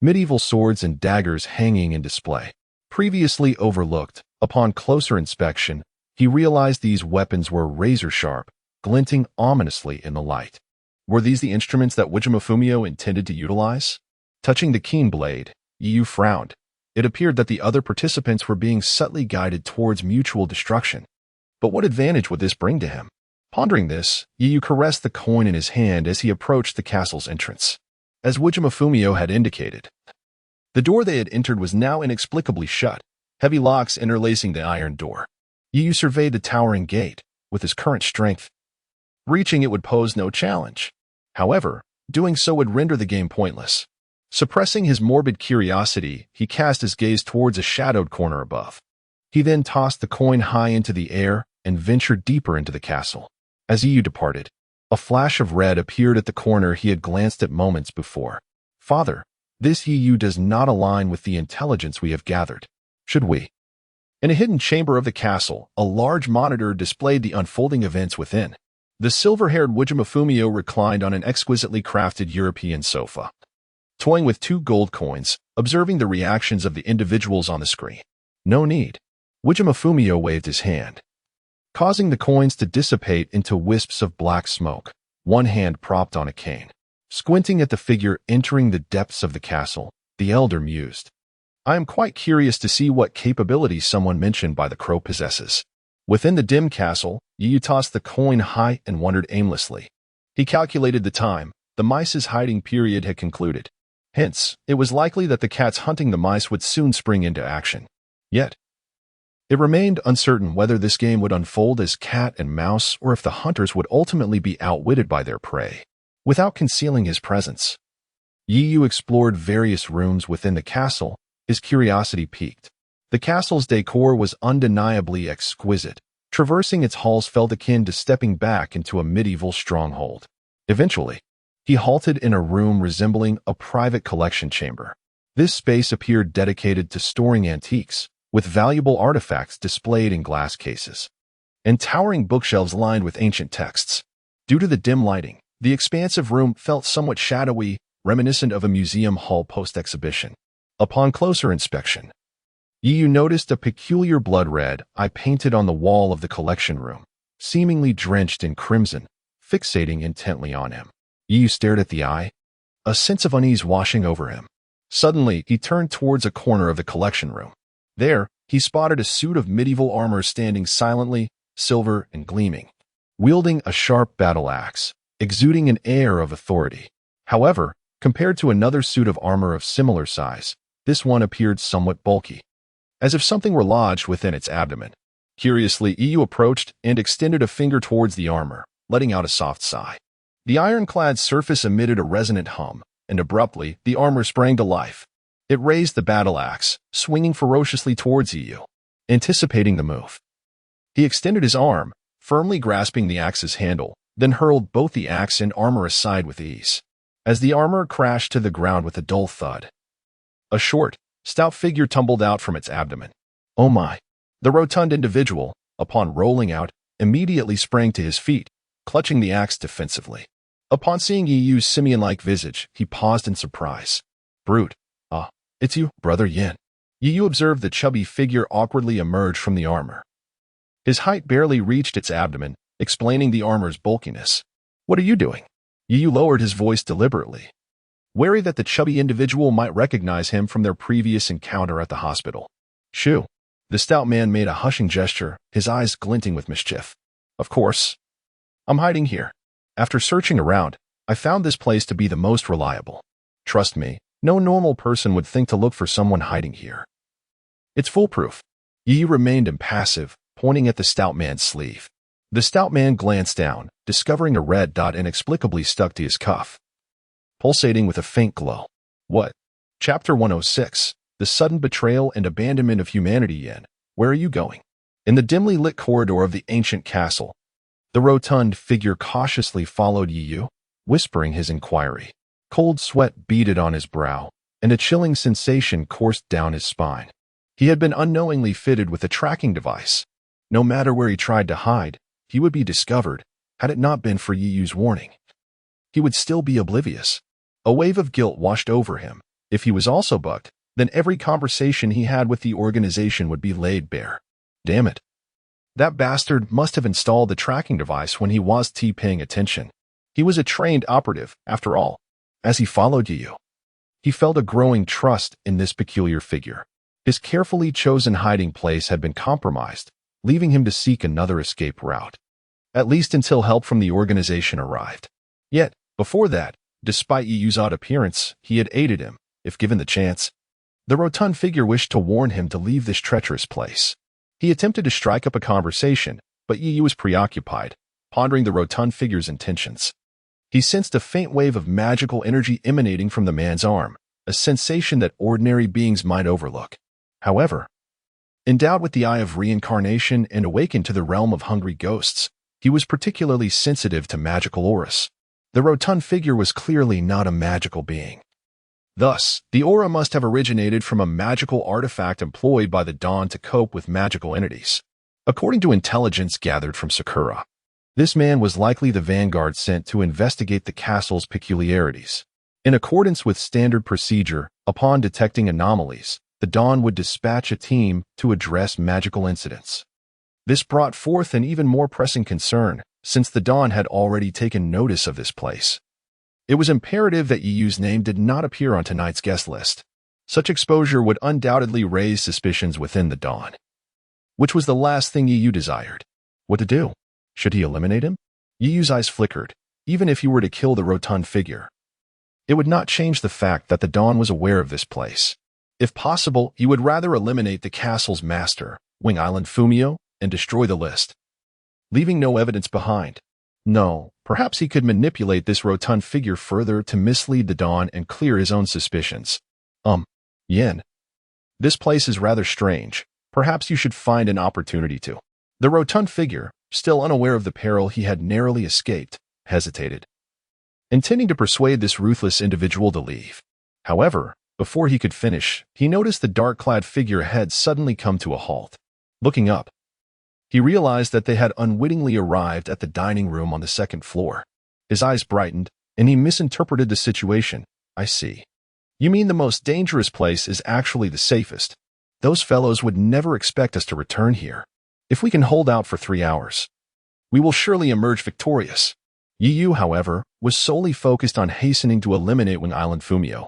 Medieval swords and daggers hanging in display. Previously overlooked, upon closer inspection, he realized these weapons were razor-sharp, glinting ominously in the light. Were these the instruments that Fumio intended to utilize? Touching the keen blade, Yu frowned. It appeared that the other participants were being subtly guided towards mutual destruction. But what advantage would this bring to him? Pondering this, Yu caressed the coin in his hand as he approached the castle's entrance. As Fumio had indicated, the door they had entered was now inexplicably shut, heavy locks interlacing the iron door. Yu surveyed the towering gate. With his current strength, reaching it would pose no challenge. However, doing so would render the game pointless. Suppressing his morbid curiosity, he cast his gaze towards a shadowed corner above. He then tossed the coin high into the air and ventured deeper into the castle. As Yu departed, a flash of red appeared at the corner he had glanced at moments before. Father, this Yu does not align with the intelligence we have gathered. Should we? In a hidden chamber of the castle, a large monitor displayed the unfolding events within. The silver-haired Fumio reclined on an exquisitely crafted European sofa, toying with 2 gold coins, observing the reactions of the individuals on the screen. No need. Fumio waved his hand, causing the coins to dissipate into wisps of black smoke, one hand propped on a cane. Squinting at the figure entering the depths of the castle, the elder mused. I am quite curious to see what capabilities someone mentioned by the crow possesses. Within the dim castle, Yu tossed the coin high and wandered aimlessly. He calculated the time. The mice's hiding period had concluded. Hence, it was likely that the cats hunting the mice would soon spring into action. Yet, it remained uncertain whether this game would unfold as cat and mouse or if the hunters would ultimately be outwitted by their prey. Without concealing his presence, Yu explored various rooms within the castle. His curiosity piqued. The castle's decor was undeniably exquisite. Traversing its halls felt akin to stepping back into a medieval stronghold. Eventually, he halted in a room resembling a private collection chamber. This space appeared dedicated to storing antiques, with valuable artifacts displayed in glass cases, and towering bookshelves lined with ancient texts. Due to the dim lighting, the expansive room felt somewhat shadowy, reminiscent of a museum hall post-exhibition. Upon closer inspection, Yu noticed a peculiar blood red eye painted on the wall of the collection room, seemingly drenched in crimson, fixating intently on him. Yu stared at the eye, a sense of unease washing over him. Suddenly, he turned towards a corner of the collection room. There, he spotted a suit of medieval armor standing silently, silver and gleaming, wielding a sharp battle axe, exuding an air of authority. However, compared to another suit of armor of similar size, this one appeared somewhat bulky, as if something were lodged within its abdomen. Curiously, Yu approached and extended a finger towards the armor, letting out a soft sigh. The ironclad surface emitted a resonant hum, and abruptly, the armor sprang to life. It raised the battle axe, swinging ferociously towards Yu. Anticipating the move, he extended his arm, firmly grasping the axe's handle, then hurled both the axe and armor aside with ease. As the armor crashed to the ground with a dull thud, a short, stout figure tumbled out from its abdomen. Oh my! The rotund individual, upon rolling out, immediately sprang to his feet, clutching the axe defensively. Upon seeing Yu's simian-like visage, he paused in surprise. Brute. Ah, it's you, Brother Yin. Yu observed the chubby figure awkwardly emerge from the armor. His height barely reached its abdomen, explaining the armor's bulkiness. What are you doing? Yu lowered his voice deliberately, wary that the chubby individual might recognize him from their previous encounter at the hospital. Shoo. The stout man made a hushing gesture, his eyes glinting with mischief. Of course. I'm hiding here. After searching around, I found this place to be the most reliable. Trust me, no normal person would think to look for someone hiding here. It's foolproof. Yi remained impassive, pointing at the stout man's sleeve. The stout man glanced down, discovering a red dot inexplicably stuck to his cuff, pulsating with a faint glow. What? Chapter 106. The sudden betrayal and abandonment of humanity. Yin, where are you going? In the dimly lit corridor of the ancient castle, the rotund figure cautiously followed Yu, whispering his inquiry. Cold sweat beaded on his brow, and a chilling sensation coursed down his spine. He had been unknowingly fitted with a tracking device. No matter where he tried to hide, he would be discovered. Had it not been for Yu's warning, he would still be oblivious. A wave of guilt washed over him. If he was also bugged, then every conversation he had with the organization would be laid bare. Damn it. That bastard must have installed the tracking device when he was paying attention. He was a trained operative, after all. As he followed Yu, he felt a growing trust in this peculiar figure. His carefully chosen hiding place had been compromised, leaving him to seek another escape route, at least until help from the organization arrived. Yet, before that, despite Yu's odd appearance, he had aided him, if given the chance. The rotund figure wished to warn him to leave this treacherous place. He attempted to strike up a conversation, but Yu was preoccupied, pondering the rotund figure's intentions. He sensed a faint wave of magical energy emanating from the man's arm, a sensation that ordinary beings might overlook. However, endowed with the eye of reincarnation and awakened to the realm of hungry ghosts, he was particularly sensitive to magical auras. The rotund figure was clearly not a magical being. Thus, the aura must have originated from a magical artifact employed by the Dawn to cope with magical entities. According to intelligence gathered from Sakura, this man was likely the vanguard sent to investigate the castle's peculiarities. In accordance with standard procedure, upon detecting anomalies, the Dawn would dispatch a team to address magical incidents. This brought forth an even more pressing concern, since the Dawn had already taken notice of this place. It was imperative that Yu's name did not appear on tonight's guest list. Such exposure would undoubtedly raise suspicions within the Dawn, which was the last thing Yu desired. What to do? Should he eliminate him? Yu's eyes flickered. Even if he were to kill the rotund figure, it would not change the fact that the Dawn was aware of this place. If possible, he would rather eliminate the castle's master, Wing Island Fumio, and destroy the list, leaving no evidence behind. No, perhaps he could manipulate this rotund figure further to mislead the Dawn and clear his own suspicions. Yin. This place is rather strange. Perhaps you should find an opportunity to. The rotund figure, still unaware of the peril he had narrowly escaped, hesitated, intending to persuade this ruthless individual to leave. However, before he could finish, he noticed the dark-clad figure ahead suddenly come to a halt. Looking up, he realized that they had unwittingly arrived at the dining room on the second floor. His eyes brightened, and he misinterpreted the situation. I see. You mean the most dangerous place is actually the safest. Those fellows would never expect us to return here. If we can hold out for 3 hours, we will surely emerge victorious. Yu, however, was solely focused on hastening to eliminate Wing Island Fumio.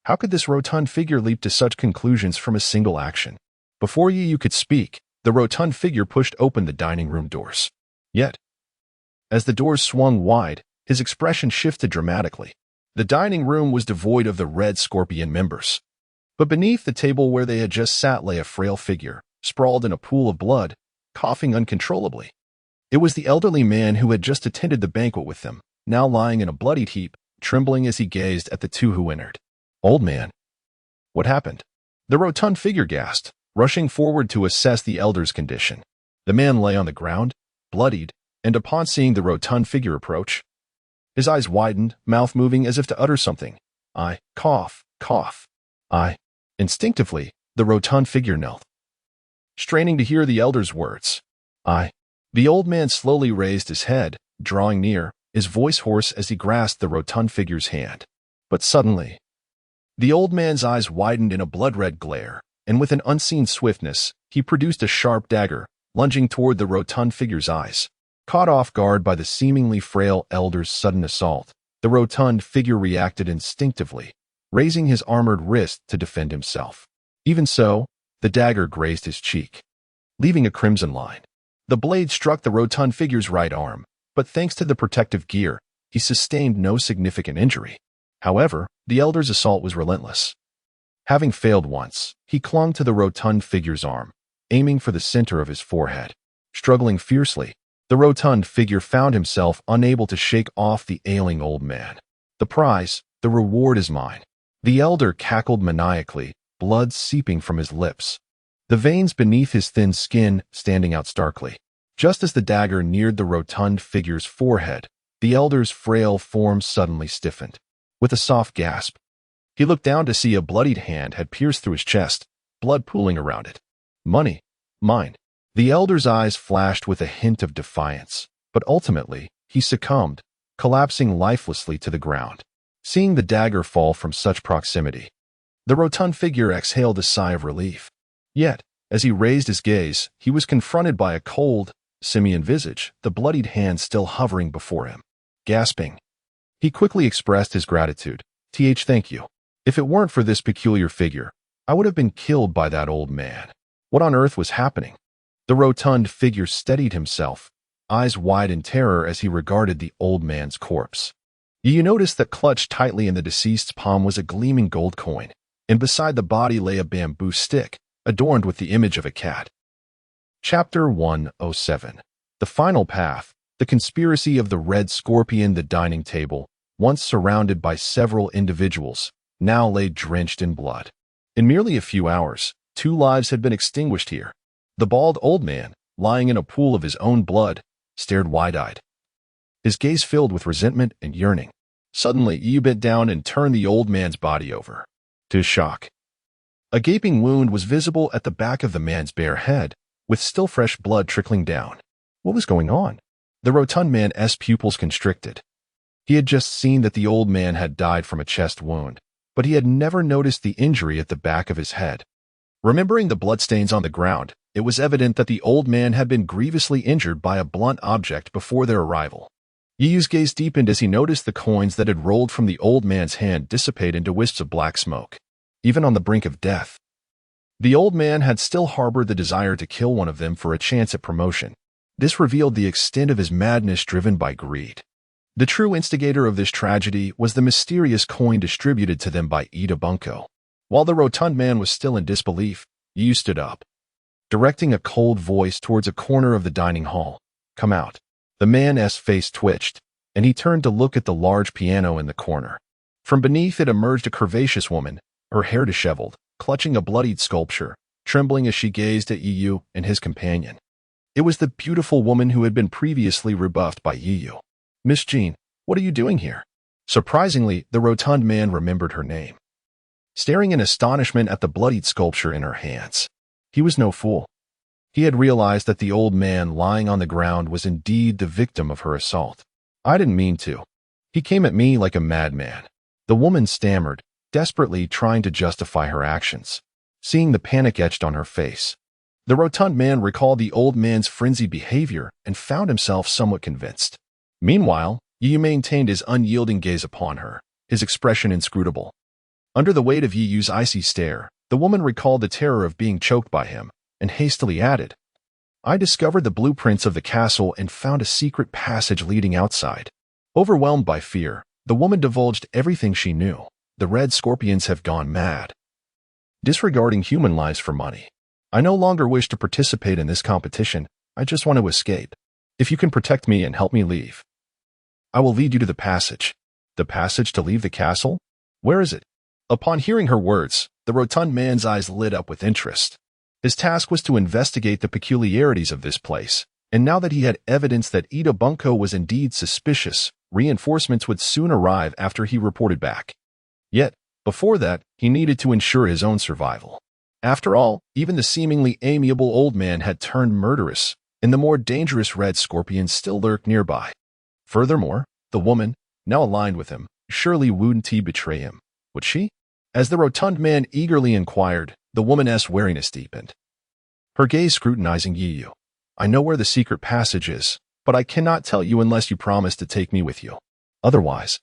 How could this rotund figure leap to such conclusions from a single action? Before Yu could speak, the rotund figure pushed open the dining room doors. Yet, as the doors swung wide, his expression shifted dramatically. The dining room was devoid of the Red Scorpion members. But beneath the table where they had just sat lay a frail figure, sprawled in a pool of blood, coughing uncontrollably. It was the elderly man who had just attended the banquet with them, now lying in a bloodied heap, trembling as he gazed at the two who entered. Old man. What happened? The rotund figure gasped, rushing forward to assess the elder's condition. The man lay on the ground, bloodied, and upon seeing the rotund figure approach, his eyes widened, mouth moving as if to utter something. Cough. Instinctively, the rotund figure knelt, straining to hear the elder's words. The old man slowly raised his head, drawing near, his voice hoarse as he grasped the rotund figure's hand. But suddenly, the old man's eyes widened in a blood-red glare, and with an unseen swiftness, he produced a sharp dagger, lunging toward the rotund figure's eyes. Caught off guard by the seemingly frail elder's sudden assault, the rotund figure reacted instinctively, raising his armored wrist to defend himself. Even so, the dagger grazed his cheek, leaving a crimson line. The blade struck the rotund figure's right arm, but thanks to the protective gear, he sustained no significant injury. However, the elder's assault was relentless. Having failed once, he clung to the rotund figure's arm, aiming for the center of his forehead. Struggling fiercely, The rotund figure found himself unable to shake off the ailing old man. The prize, the reward is mine. The elder cackled maniacally, blood seeping from his lips, the veins beneath his thin skin standing out starkly. Just as the dagger neared the rotund figure's forehead, the elder's frail form suddenly stiffened. With a soft gasp, he looked down to see a bloodied hand had pierced through his chest, blood pooling around it. Money. Mine. The elder's eyes flashed with a hint of defiance, but ultimately, he succumbed, collapsing lifelessly to the ground. Seeing the dagger fall from such proximity, the rotund figure exhaled a sigh of relief. Yet, as he raised his gaze, he was confronted by a cold, simian visage, the bloodied hand still hovering before him. Gasping, he quickly expressed his gratitude. Thank you. If it weren't for this peculiar figure, I would have been killed by that old man. What on earth was happening? The rotund figure steadied himself, eyes wide in terror as he regarded the old man's corpse. You noticed that clutched tightly in the deceased's palm was a gleaming gold coin, and beside the body lay a bamboo stick, adorned with the image of a cat. Chapter 107. The Final Path. The conspiracy of the Red Scorpion. The dining table, once surrounded by several individuals, now lay drenched in blood. In merely a few hours, 2 lives had been extinguished here. The bald old man, lying in a pool of his own blood, stared wide-eyed, his gaze filled with resentment and yearning. Suddenly, Yu bent down and turned the old man's body over. To his shock, a gaping wound was visible at the back of the man's bare head, with still fresh blood trickling down. What was going on? The rotund man's pupils constricted. He had just seen that the old man had died from a chest wound, but he had never noticed the injury at the back of his head. Remembering the bloodstains on the ground, it was evident that the old man had been grievously injured by a blunt object before their arrival. Yiyu's gaze deepened as he noticed the coins that had rolled from the old man's hand dissipate into wisps of black smoke. Even on the brink of death, the old man had still harbored the desire to kill one of them for a chance at promotion. This revealed the extent of his madness driven by greed. The true instigator of this tragedy was the mysterious coin distributed to them by Ida Bunko. While the rotund man was still in disbelief, Yiyu stood up, directing a cold voice towards a corner of the dining hall. Come out. The man's face twitched, and he turned to look at the large piano in the corner. From beneath it emerged a curvaceous woman, her hair disheveled, clutching a bloodied sculpture, trembling as she gazed at Yiyu and his companion. It was the beautiful woman who had been previously rebuffed by Yiyu. Miss Jean, what are you doing here? Surprisingly, the rotund man remembered her name. Staring in astonishment at the bloodied sculpture in her hands, he was no fool. He had realized that the old man lying on the ground was indeed the victim of her assault. I didn't mean to. He came at me like a madman. The woman stammered, desperately trying to justify her actions. Seeing the panic etched on her face, the rotund man recalled the old man's frenzied behavior and found himself somewhat convinced. Meanwhile, Yiyu maintained his unyielding gaze upon her, his expression inscrutable. Under the weight of Yiyu's icy stare, the woman recalled the terror of being choked by him, and hastily added, I discovered the blueprints of the castle and found a secret passage leading outside. Overwhelmed by fear, the woman divulged everything she knew. The Red Scorpions have gone mad, disregarding human lives for money. I no longer wish to participate in this competition. I just want to escape. If you can protect me and help me leave, I will lead you to the passage. The passage to leave the castle? Where is it? Upon hearing her words, the rotund man's eyes lit up with interest. His task was to investigate the peculiarities of this place, and now that he had evidence that Ida Bunko was indeed suspicious, reinforcements would soon arrive after he reported back. Yet, before that, he needed to ensure his own survival. After all, even the seemingly amiable old man had turned murderous, and the more dangerous Red Scorpions still lurked nearby. Furthermore, the woman, now aligned with him, surely wouldn't betray him, would she? As the rotund man eagerly inquired, the woman's wariness deepened, her gaze scrutinizing Yiyu. I know where the secret passage is, but I cannot tell you unless you promise to take me with you. Otherwise,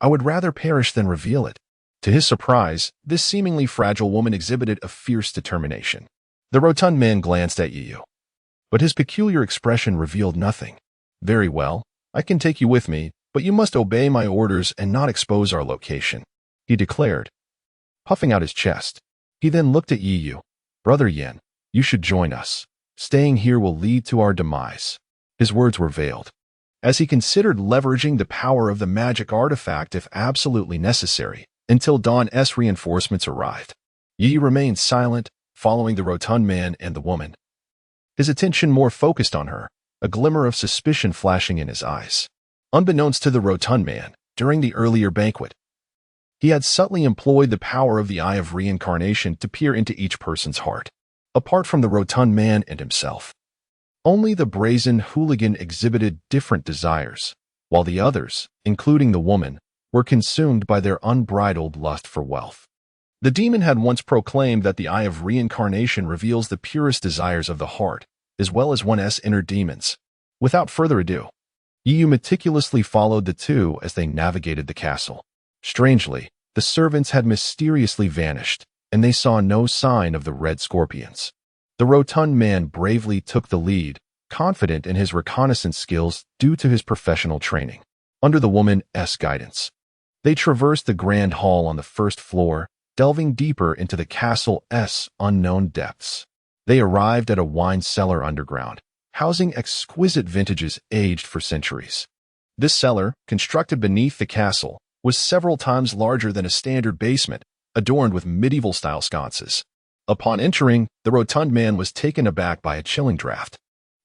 I would rather perish than reveal it. To his surprise, this seemingly fragile woman exhibited a fierce determination. The rotund man glanced at Yiyu, but his peculiar expression revealed nothing. Very well, I can take you with me, but you must obey my orders and not expose our location, he declared, puffing out his chest. He then looked at Yiyu. Brother Yen, you should join us. Staying here will lead to our demise. His words were veiled, as he considered leveraging the power of the magic artifact if absolutely necessary, until Dawn's reinforcements arrived. Yi remained silent, following the rotund man and the woman, his attention more focused on her, a glimmer of suspicion flashing in his eyes. Unbeknownst to the rotund man, during the earlier banquet, he had subtly employed the power of the Eye of Reincarnation to peer into each person's heart. Apart from the rotund man and himself, only the brazen hooligan exhibited different desires, while the others, including the woman, were consumed by their unbridled lust for wealth. The demon had once proclaimed that the Eye of Reincarnation reveals the purest desires of the heart, as well as one's inner demons. Without further ado, Yi meticulously followed the two as they navigated the castle. Strangely, the servants had mysteriously vanished, and they saw no sign of the red scorpions. The rotund man bravely took the lead, confident in his reconnaissance skills due to his professional training. Under the woman's guidance, they traversed the grand hall on the first floor, delving deeper into the castle's unknown depths. They arrived at a wine cellar underground, housing exquisite vintages aged for centuries. This cellar, constructed beneath the castle, was several times larger than a standard basement, adorned with medieval-style sconces. Upon entering, the rotund man was taken aback by a chilling draft.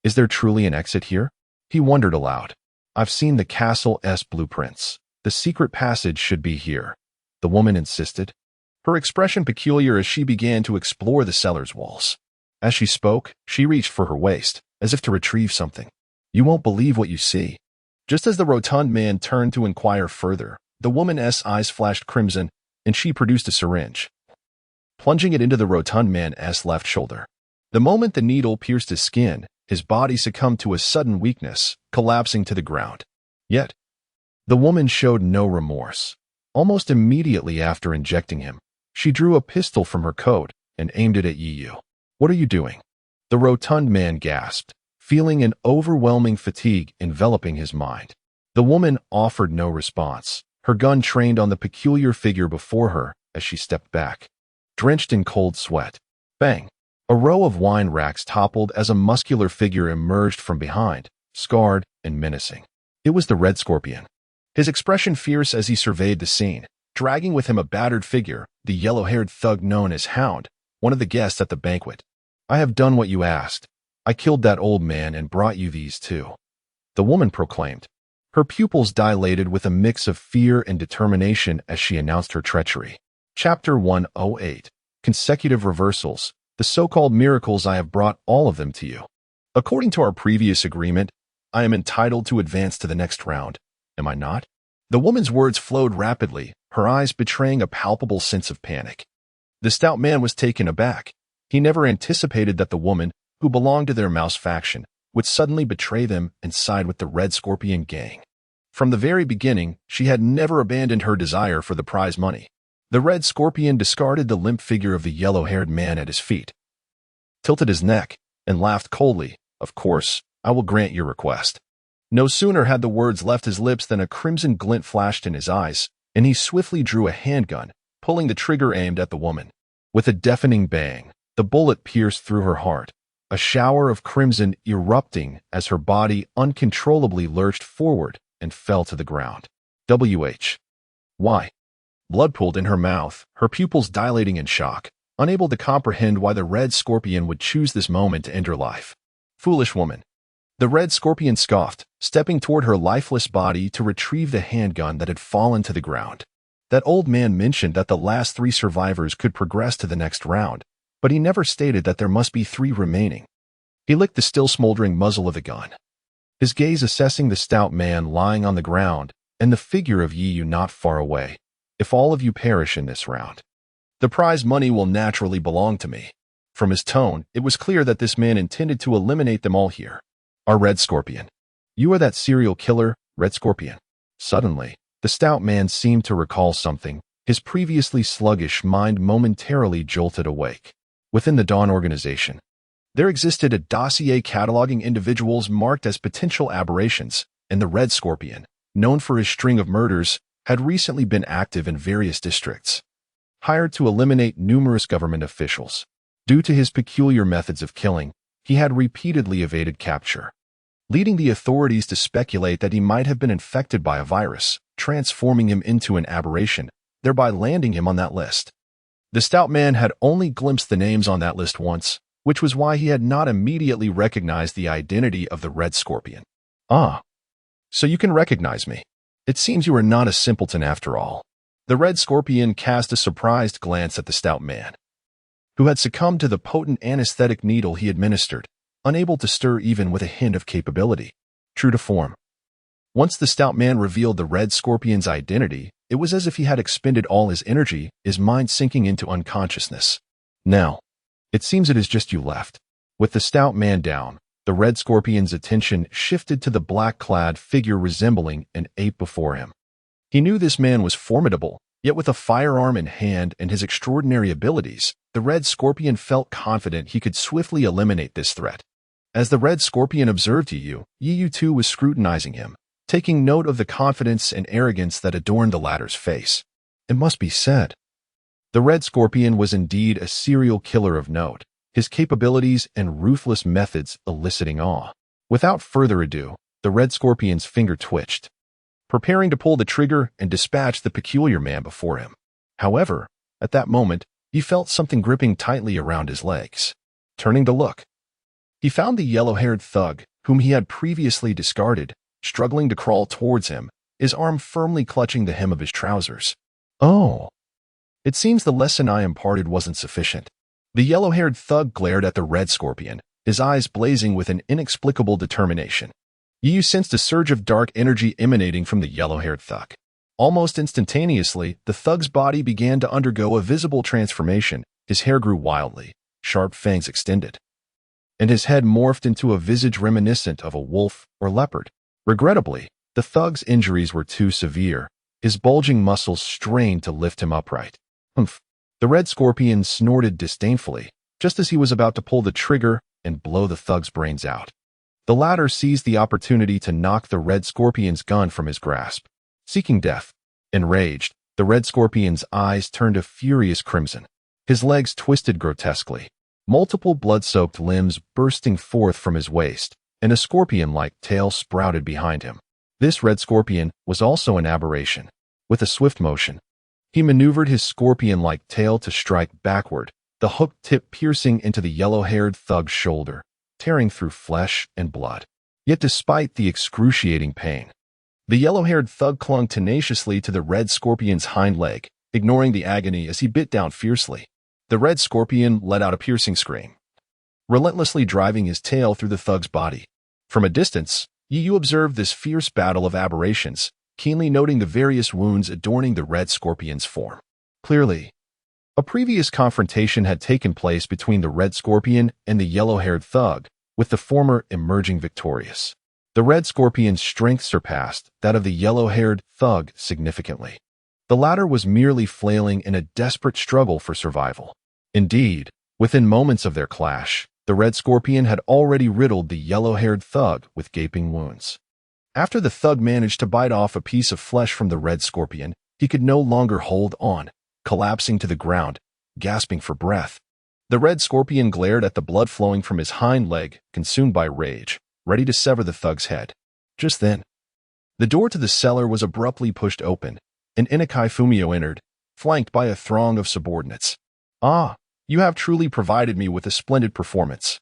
Is there truly an exit here? He wondered aloud. I've seen the castle's blueprints. The secret passage should be here, the woman insisted, her expression peculiar as she began to explore the cellar's walls. As she spoke, she reached for her waist, as if to retrieve something. You won't believe what you see. Just as the rotund man turned to inquire further, the woman's eyes flashed crimson, and she produced a syringe, plunging it into the rotund man's left shoulder. The moment the needle pierced his skin, his body succumbed to a sudden weakness, collapsing to the ground. Yet, the woman showed no remorse. Almost immediately after injecting him, she drew a pistol from her coat and aimed it at Yi. What are you doing? The rotund man gasped, feeling an overwhelming fatigue enveloping his mind. The woman offered no response, her gun trained on the peculiar figure before her as she stepped back, drenched in cold sweat. Bang! A row of wine racks toppled as a muscular figure emerged from behind, scarred and menacing. It was the Red Scorpion, his expression fierce as he surveyed the scene, dragging with him a battered figure, the yellow-haired thug known as Hound, one of the guests at the banquet. I have done what you asked. I killed that old man and brought you these two, the woman proclaimed. Her pupils dilated with a mix of fear and determination as she announced her treachery. Chapter 108. Consecutive Reversals. The so-called miracles, I have brought all of them to you. According to our previous agreement, I am entitled to advance to the next round, am I not? The woman's words flowed rapidly, her eyes betraying a palpable sense of panic. The stout man was taken aback. He never anticipated that the woman, who belonged to their mouse faction, would suddenly betray them and side with the Red Scorpion gang. From the very beginning, she had never abandoned her desire for the prize money. The Red Scorpion discarded the limp figure of the yellow-haired man at his feet, tilted his neck, and laughed coldly. Of course, I will grant your request. No sooner had the words left his lips than a crimson glint flashed in his eyes, and he swiftly drew a handgun, pulling the trigger aimed at the woman. With a deafening bang, the bullet pierced through her heart, a shower of crimson erupting as her body uncontrollably lurched forward and fell to the ground. Why? Blood pooled in her mouth, her pupils dilating in shock, unable to comprehend why the Red Scorpion would choose this moment to end her life. Foolish woman. The Red Scorpion scoffed, stepping toward her lifeless body to retrieve the handgun that had fallen to the ground. That old man mentioned that the last 3 survivors could progress to the next round, but he never stated that there must be 3 remaining. He licked the still smoldering muzzle of the gun, his gaze assessing the stout man lying on the ground and the figure of Yi not far away. If all of you perish in this round, the prize money will naturally belong to me. From his tone, it was clear that this man intended to eliminate them all here. Our Red Scorpion. You are that serial killer, Red Scorpion. Suddenly, the stout man seemed to recall something. His previously sluggish mind momentarily jolted awake. Within the Dawn organization, there existed a dossier cataloging individuals marked as potential aberrations, and the Red Scorpion, known for his string of murders, had recently been active in various districts, hired to eliminate numerous government officials. Due to his peculiar methods of killing, he had repeatedly evaded capture. leading the authorities to speculate that he might have been infected by a virus, transforming him into an aberration, thereby landing him on that list. The stout man had only glimpsed the names on that list once, which was why he had not immediately recognized the identity of the Red Scorpion. Ah, so you can recognize me. It seems you are not a simpleton after all. The Red Scorpion cast a surprised glance at the stout man, who had succumbed to the potent anesthetic needle he administered, unable to stir even with a hint of capability. True to form. Once the stout man revealed the Red Scorpion's identity, it was as if he had expended all his energy, his mind sinking into unconsciousness. Now, it seems it is just you left. With the stout man down, the Red Scorpion's attention shifted to the black-clad figure resembling an ape before him. He knew this man was formidable, yet with a firearm in hand and his extraordinary abilities, the Red Scorpion felt confident he could swiftly eliminate this threat. As the Red Scorpion observed Yu too was scrutinizing him, taking note of the confidence and arrogance that adorned the latter's face. It must be said, the Red Scorpion was indeed a serial killer of note, his capabilities and ruthless methods eliciting awe. Without further ado, the Red Scorpion's finger twitched, preparing to pull the trigger and dispatch the peculiar man before him. However, at that moment, he felt something gripping tightly around his legs. Turning to look, he found the yellow-haired thug, whom he had previously discarded, struggling to crawl towards him, his arm firmly clutching the hem of his trousers. Oh, it seems the lesson I imparted wasn't sufficient. The yellow-haired thug glared at the Red Scorpion, his eyes blazing with an inexplicable determination. Yu sensed a surge of dark energy emanating from the yellow-haired thug. Almost instantaneously, the thug's body began to undergo a visible transformation. His hair grew wildly, sharp fangs extended, and his head morphed into a visage reminiscent of a wolf or leopard. Regrettably, the thug's injuries were too severe. His bulging muscles strained to lift him upright. Humph. The Red Scorpion snorted disdainfully, just as he was about to pull the trigger and blow the thug's brains out. The latter seized the opportunity to knock the Red Scorpion's gun from his grasp, seeking death. Enraged, the Red Scorpion's eyes turned a furious crimson. His legs twisted grotesquely, multiple blood-soaked limbs bursting forth from his waist, and a scorpion-like tail sprouted behind him. This Red Scorpion was also an aberration. With a swift motion, he maneuvered his scorpion-like tail to strike backward, the hooked tip piercing into the yellow-haired thug's shoulder, tearing through flesh and blood. Yet despite the excruciating pain, the yellow-haired thug clung tenaciously to the Red Scorpion's hind leg, ignoring the agony as he bit down fiercely. The Red Scorpion let out a piercing scream, relentlessly driving his tail through the thug's body. From a distance, Yu observed this fierce battle of aberrations, keenly noting the various wounds adorning the Red Scorpion's form. Clearly, a previous confrontation had taken place between the Red Scorpion and the yellow-haired thug, with the former emerging victorious. The Red Scorpion's strength surpassed that of the yellow-haired thug significantly. The latter was merely flailing in a desperate struggle for survival. Indeed, within moments of their clash, the Red Scorpion had already riddled the yellow-haired thug with gaping wounds. After the thug managed to bite off a piece of flesh from the Red Scorpion, he could no longer hold on, collapsing to the ground, gasping for breath. The Red Scorpion glared at the blood flowing from his hind leg, consumed by rage, ready to sever the thug's head. Just then, the door to the cellar was abruptly pushed open, and Inikai Fumio entered, flanked by a throng of subordinates. Ah, you have truly provided me with a splendid performance.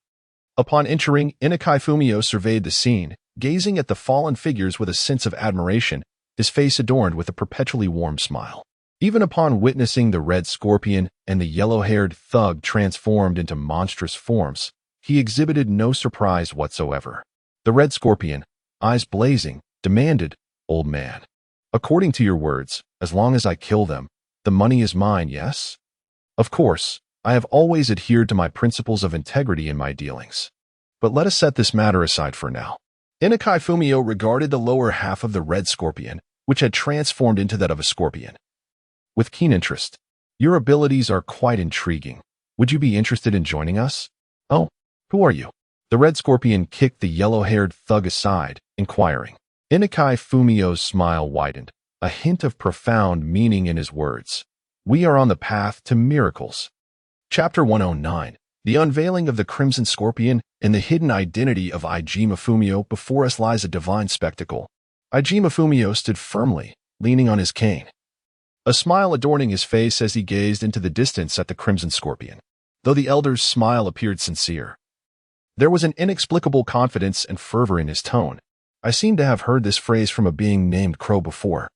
Upon entering, Inikai Fumio surveyed the scene, gazing at the fallen figures with a sense of admiration, his face adorned with a perpetually warm smile. Even upon witnessing the Red Scorpion and the yellow-haired thug transformed into monstrous forms, he exhibited no surprise whatsoever. The Red Scorpion, eyes blazing, demanded, "Old man, according to your words, as long as I kill them, the money is mine, yes? Of course, I have always adhered to my principles of integrity in my dealings. But let us set this matter aside for now." Inikai Fumio regarded the lower half of the Red Scorpion, which had transformed into that of a scorpion, with keen interest. "Your abilities are quite intriguing. Would you be interested in joining us?" "Oh, who are you?" The Red Scorpion kicked the yellow-haired thug aside, inquiring. Inikai Fumio's smile widened, a hint of profound meaning in his words. "We are on the path to miracles." Chapter 109. The unveiling of the Crimson Scorpion and the hidden identity of Gu Baiying. Before us lies a divine spectacle. Gu Baiying stood firmly, leaning on his cane, a smile adorning his face as he gazed into the distance at the Crimson Scorpion. Though the elder's smile appeared sincere, there was an inexplicable confidence and fervor in his tone. I seem to have heard this phrase from a being named Crow before.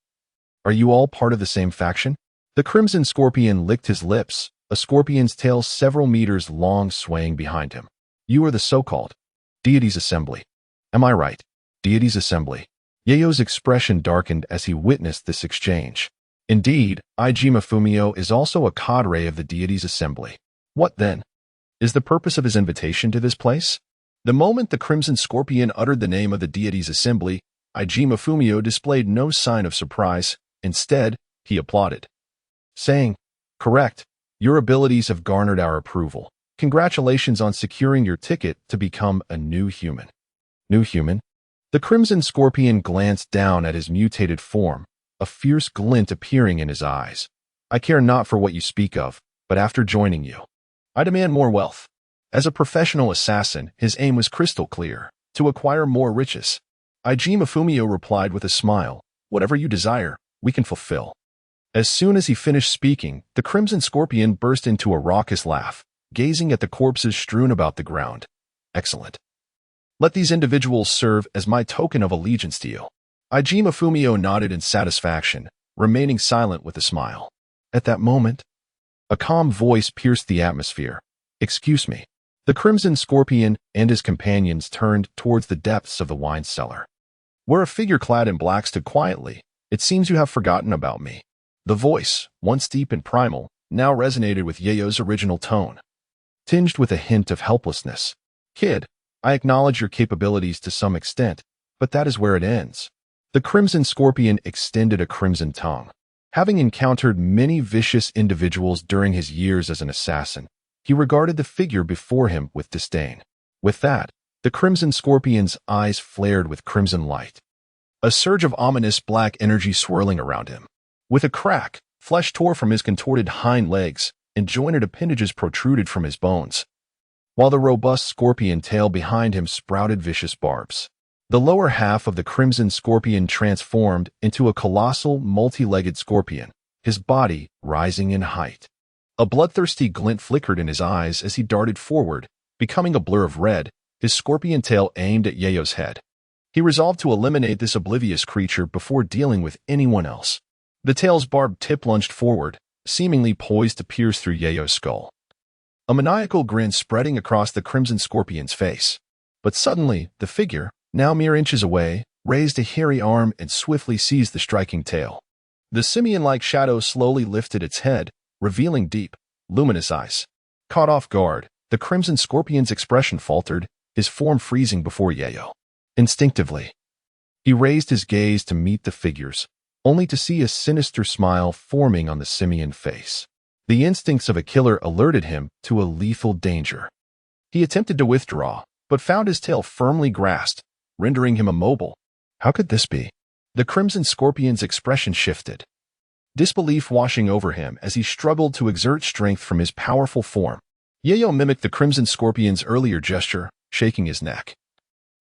Are you all part of the same faction? The Crimson Scorpion licked his lips, a scorpion's tail several meters long swaying behind him. You are the so-called deity's assembly. Am I right? Deity's assembly. Yayo's expression darkened as he witnessed this exchange. Indeed, Gu Baiying is also a cadre of the deity's assembly. What then is the purpose of his invitation to this place? The moment the Crimson Scorpion uttered the name of the deity's assembly, Gu Baiying displayed no sign of surprise. Instead, he applauded, saying, "Correct. Your abilities have garnered our approval. Congratulations on securing your ticket to become a new human." New human? The Crimson Scorpion glanced down at his mutated form, a fierce glint appearing in his eyes. I care not for what you speak of, but after joining you, I demand more wealth. As a professional assassin, his aim was crystal clear, to acquire more riches. Gu Baiying replied with a smile, "Whatever you desire, we can fulfill." As soon as he finished speaking, the Crimson Scorpion burst into a raucous laugh, gazing at the corpses strewn about the ground. Excellent. Let these individuals serve as my token of allegiance to you. Gu Baiying nodded in satisfaction, remaining silent with a smile. At that moment, a calm voice pierced the atmosphere. "Excuse me." The Crimson Scorpion and his companions turned towards the depths of the wine cellar, where a figure clad in black stood quietly. "It seems you have forgotten about me." The voice, once deep and primal, now resonated with Yayo's original tone, tinged with a hint of helplessness. "Kid, I acknowledge your capabilities to some extent, but that is where it ends." The Crimson Scorpion extended a crimson tongue. Having encountered many vicious individuals during his years as an assassin, he regarded the figure before him with disdain. With that, the Crimson Scorpion's eyes flared with crimson light, a surge of ominous black energy swirling around him. With a crack, flesh tore from his contorted hind legs, and jointed appendages protruded from his bones, while the robust scorpion tail behind him sprouted vicious barbs. The lower half of the Crimson Scorpion transformed into a colossal, multi-legged scorpion, his body rising in height. A bloodthirsty glint flickered in his eyes as he darted forward, becoming a blur of red, his scorpion tail aimed at Yayo's head. He resolved to eliminate this oblivious creature before dealing with anyone else. The tail's barbed tip lunged forward, seemingly poised to pierce through Yayo's skull, a maniacal grin spreading across the Crimson Scorpion's face. But suddenly, the figure, now mere inches away, raised a hairy arm and swiftly seized the striking tail. The simian-like shadow slowly lifted its head, revealing deep, luminous eyes. Caught off guard, the Crimson Scorpion's expression faltered, his form freezing before Yayo. Instinctively, he raised his gaze to meet the figure's, only to see a sinister smile forming on the simian face. The instincts of a killer alerted him to a lethal danger. He attempted to withdraw, but found his tail firmly grasped, rendering him immobile. How could this be? The Crimson Scorpion's expression shifted, disbelief washing over him as he struggled to exert strength from his powerful form. Yayo mimicked the Crimson Scorpion's earlier gesture, shaking his neck,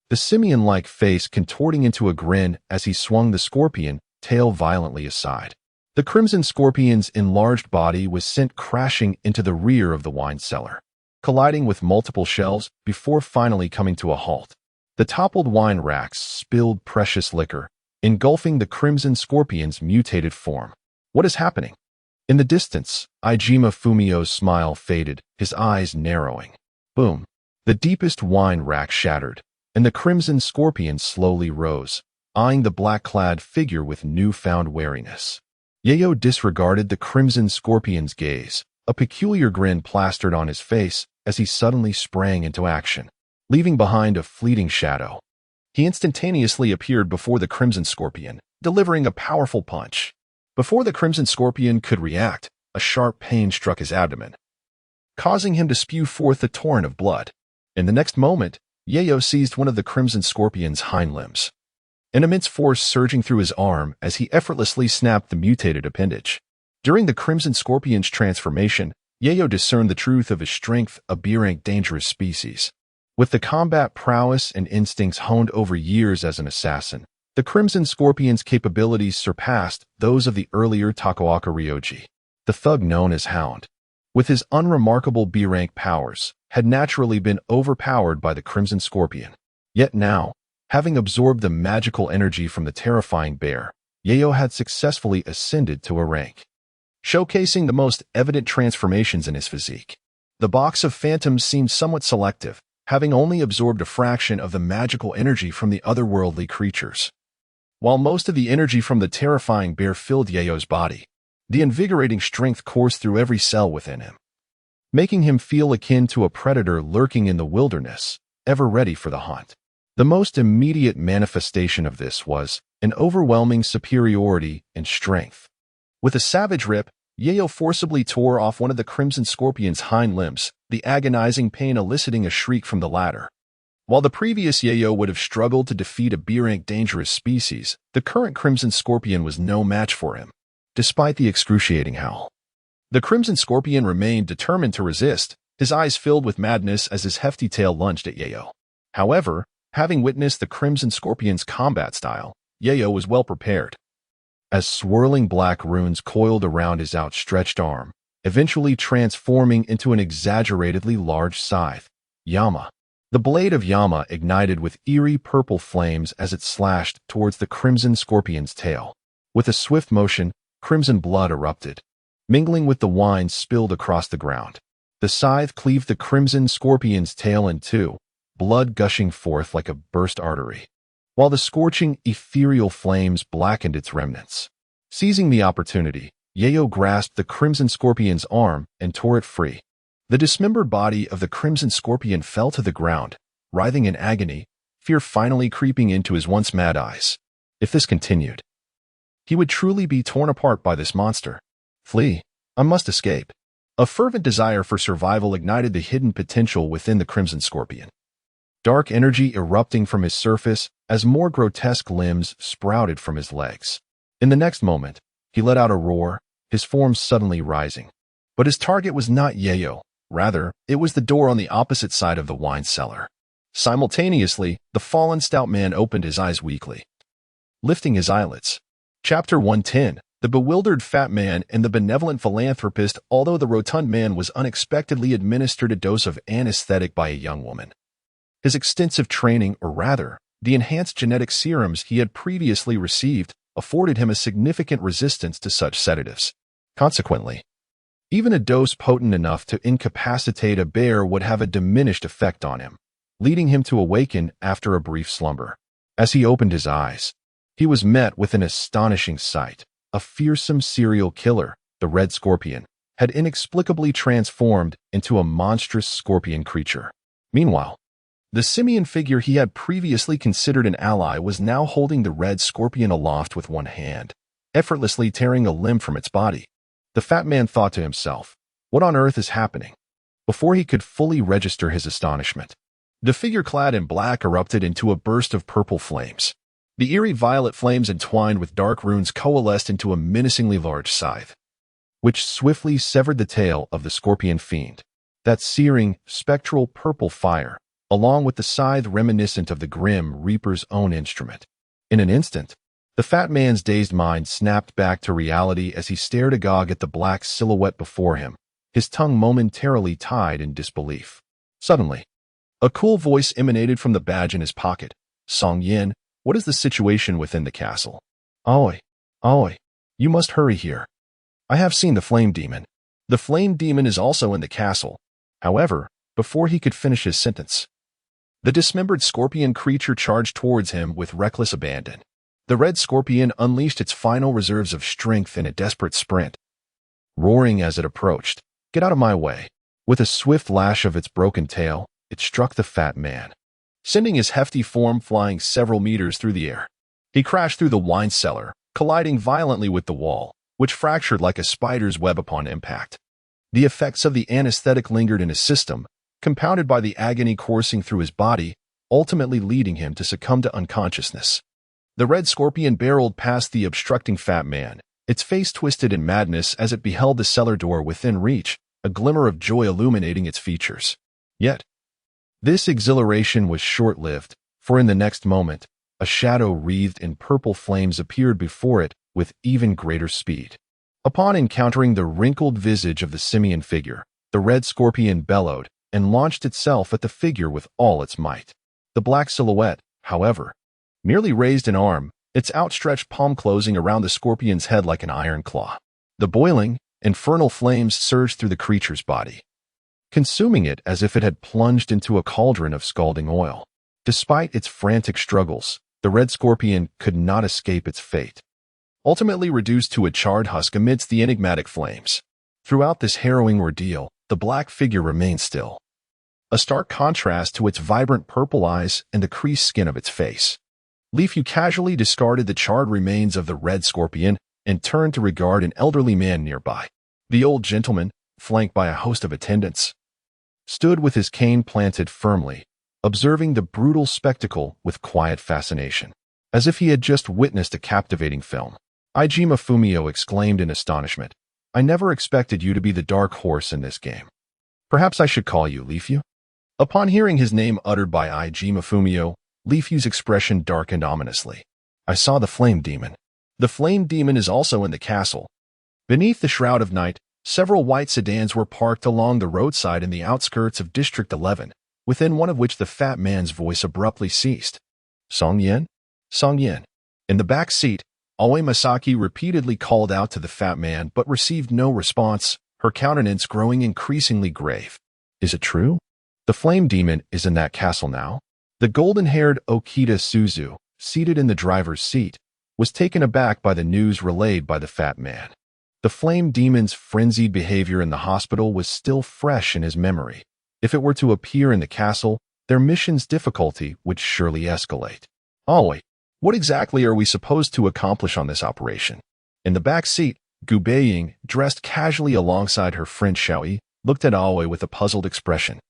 the simian-like face contorting into a grin as he swung the scorpion tail violently aside. The Crimson Scorpion's enlarged body was sent crashing into the rear of the wine cellar, colliding with multiple shelves before finally coming to a halt. The toppled wine racks spilled precious liquor, engulfing the Crimson Scorpion's mutated form. What is happening? In the distance, Gu Baiying's smile faded, his eyes narrowing. Boom! The deepest wine rack shattered, and the Crimson Scorpion slowly rose, eyeing the black-clad figure with newfound wariness. Yayo disregarded the Crimson Scorpion's gaze, a peculiar grin plastered on his face as he suddenly sprang into action, leaving behind a fleeting shadow. He instantaneously appeared before the Crimson Scorpion, delivering a powerful punch. Before the Crimson Scorpion could react, a sharp pain struck his abdomen, causing him to spew forth a torrent of blood. In the next moment, Yayo seized one of the Crimson Scorpion's hind limbs, an immense force surging through his arm as he effortlessly snapped the mutated appendage. During the Crimson Scorpion's transformation, Yayo discerned the truth of his strength, a B-rank dangerous species. With the combat prowess and instincts honed over years as an assassin, the Crimson Scorpion's capabilities surpassed those of the earlier Takoaka Ryoji. The thug known as Hound, with his unremarkable B-rank powers, had naturally been overpowered by the Crimson Scorpion. Yet now, having absorbed the magical energy from the terrifying bear, Yayo had successfully ascended to a rank, showcasing the most evident transformations in his physique. The box of phantoms seemed somewhat selective, having only absorbed a fraction of the magical energy from the otherworldly creatures. While most of the energy from the terrifying bear filled Yayo's body, the invigorating strength coursed through every cell within him, making him feel akin to a predator lurking in the wilderness, ever ready for the hunt. The most immediate manifestation of this was an overwhelming superiority in strength. With a savage rip, Yayo forcibly tore off one of the Crimson Scorpion's hind limbs, the agonizing pain eliciting a shriek from the latter. While the previous Yayo would have struggled to defeat a B-rank dangerous species, the current Crimson Scorpion was no match for him, despite the excruciating howl. The Crimson Scorpion remained determined to resist, his eyes filled with madness as his hefty tail lunged at Yayo. However, having witnessed the Crimson Scorpion's combat style, Yayo was well prepared. As swirling black runes coiled around his outstretched arm, eventually transforming into an exaggeratedly large scythe, Yama. The blade of Yama ignited with eerie purple flames as it slashed towards the Crimson Scorpion's tail. With a swift motion, crimson blood erupted, mingling with the wine spilled across the ground. The scythe cleaved the Crimson Scorpion's tail in two, blood gushing forth like a burst artery, while the scorching, ethereal flames blackened its remnants. Seizing the opportunity, Yayo grasped the Crimson Scorpion's arm and tore it free. The dismembered body of the Crimson Scorpion fell to the ground, writhing in agony, fear finally creeping into his once mad eyes. If this continued, he would truly be torn apart by this monster. Flee. I must escape. A fervent desire for survival ignited the hidden potential within the Crimson Scorpion. Dark energy erupting from his surface as more grotesque limbs sprouted from his legs. In the next moment, he let out a roar, his form suddenly rising. But his target was not Yayo. Rather, it was the door on the opposite side of the wine cellar. Simultaneously, the fallen stout man opened his eyes weakly, lifting his eyelids. Chapter 110, The Bewildered Fat Man and the Benevolent Philanthropist. Although the rotund man was unexpectedly administered a dose of anesthetic by a young woman, his extensive training, or rather, the enhanced genetic serums he had previously received, afforded him a significant resistance to such sedatives. Consequently, even a dose potent enough to incapacitate a bear would have a diminished effect on him, leading him to awaken after a brief slumber. As he opened his eyes, he was met with an astonishing sight. A fearsome serial killer, the Red Scorpion, had inexplicably transformed into a monstrous scorpion creature. Meanwhile, the simian figure he had previously considered an ally was now holding the Red Scorpion aloft with one hand, effortlessly tearing a limb from its body. The fat man thought to himself, what on earth is happening? Before he could fully register his astonishment, the figure clad in black erupted into a burst of purple flames. The eerie violet flames entwined with dark runes coalesced into a menacingly large scythe, which swiftly severed the tail of the scorpion fiend. That searing, spectral purple fire, along with the scythe reminiscent of the grim Reaper's own instrument. In an instant, the fat man's dazed mind snapped back to reality as he stared agog at the black silhouette before him, his tongue momentarily tied in disbelief. Suddenly, a cool voice emanated from the badge in his pocket. Song Yin, what is the situation within the castle? Aoi, Aoi, you must hurry here. I have seen the flame demon. The flame demon is also in the castle. However, before he could finish his sentence, the dismembered scorpion creature charged towards him with reckless abandon. The Red Scorpion unleashed its final reserves of strength in a desperate sprint, roaring as it approached, "Get out of my way!" With a swift lash of its broken tail, it struck the fat man, sending his hefty form flying several meters through the air. He crashed through the wine cellar, colliding violently with the wall, which fractured like a spider's web upon impact. The effects of the anesthetic lingered in his system, compounded by the agony coursing through his body, ultimately leading him to succumb to unconsciousness. The Red Scorpion barreled past the obstructing fat man, its face twisted in madness as it beheld the cellar door within reach, a glimmer of joy illuminating its features. Yet, this exhilaration was short-lived, for in the next moment, a shadow wreathed in purple flames appeared before it with even greater speed. Upon encountering the wrinkled visage of the simian figure, the red scorpion bellowed and launched itself at the figure with all its might. The black silhouette, however, merely raised an arm, its outstretched palm closing around the scorpion's head like an iron claw. The boiling, infernal flames surged through the creature's body, consuming it as if it had plunged into a cauldron of scalding oil. Despite its frantic struggles, the red scorpion could not escape its fate, ultimately reduced to a charred husk amidst the enigmatic flames. Throughout this harrowing ordeal, the black figure remained still, a stark contrast to its vibrant purple eyes and the creased skin of its face. Leaf casually discarded the charred remains of the red scorpion and turned to regard an elderly man nearby. The old gentleman, flanked by a host of attendants, stood with his cane planted firmly, observing the brutal spectacle with quiet fascination, as if he had just witnessed a captivating film. Ijima Fumio exclaimed in astonishment, "I never expected you to be the dark horse in this game. Perhaps I should call you Leafu?" Upon hearing his name uttered by Ijima Fumio, Leafu's expression darkened ominously. "I saw the flame demon. The flame demon is also in the castle." Beneath the shroud of night, several white sedans were parked along the roadside in the outskirts of District 11, within one of which the fat man's voice abruptly ceased. "Song Yen? Song Yen." In the back seat, Aoi Masaki repeatedly called out to the fat man but received no response, her countenance growing increasingly grave. "Is it true? The flame demon is in that castle now?" The golden-haired Okita Suzu, seated in the driver's seat, was taken aback by the news relayed by the fat man. The flame demon's frenzied behavior in the hospital was still fresh in his memory. If it were to appear in the castle, their mission's difficulty would surely escalate. "Aoi, what exactly are we supposed to accomplish on this operation?" In the back seat, Gu Baiying, dressed casually alongside her friend Xiaoyi, looked at Aoi with a puzzled expression.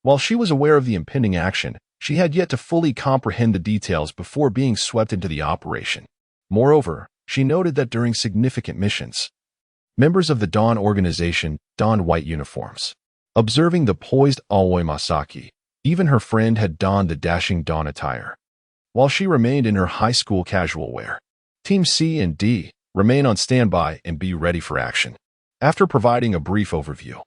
While she was aware of the impending action, she had yet to fully comprehend the details before being swept into the operation. Moreover, she noted that during significant missions, members of the Dawn organization donned white uniforms. Observing the poised Aoi Masaki, even her friend had donned the dashing Dawn attire, while she remained in her high school casual wear. Team C and D remain on standby and be ready for action. After providing a brief overview,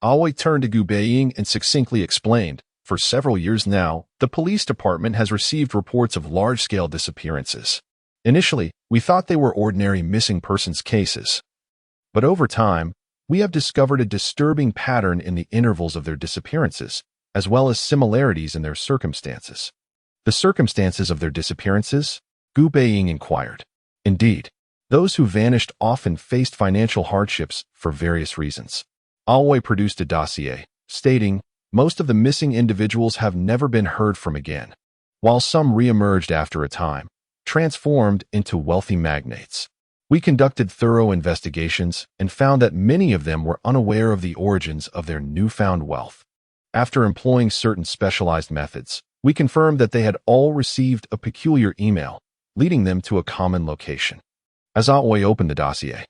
Aoi turned to Gu Baiying and succinctly explained, "For several years now, the police department has received reports of large-scale disappearances. Initially, we thought they were ordinary missing persons cases. But over time, we have discovered a disturbing pattern in the intervals of their disappearances, as well as similarities in their circumstances." "The circumstances of their disappearances?" Gu Baiying inquired. "Indeed, those who vanished often faced financial hardships for various reasons." Aoi produced a dossier, stating, "Most of the missing individuals have never been heard from again, while some re-emerged after a time, transformed into wealthy magnates. We conducted thorough investigations and found that many of them were unaware of the origins of their newfound wealth. After employing certain specialized methods, we confirmed that they had all received a peculiar email, leading them to a common location." As Aoi opened the dossier,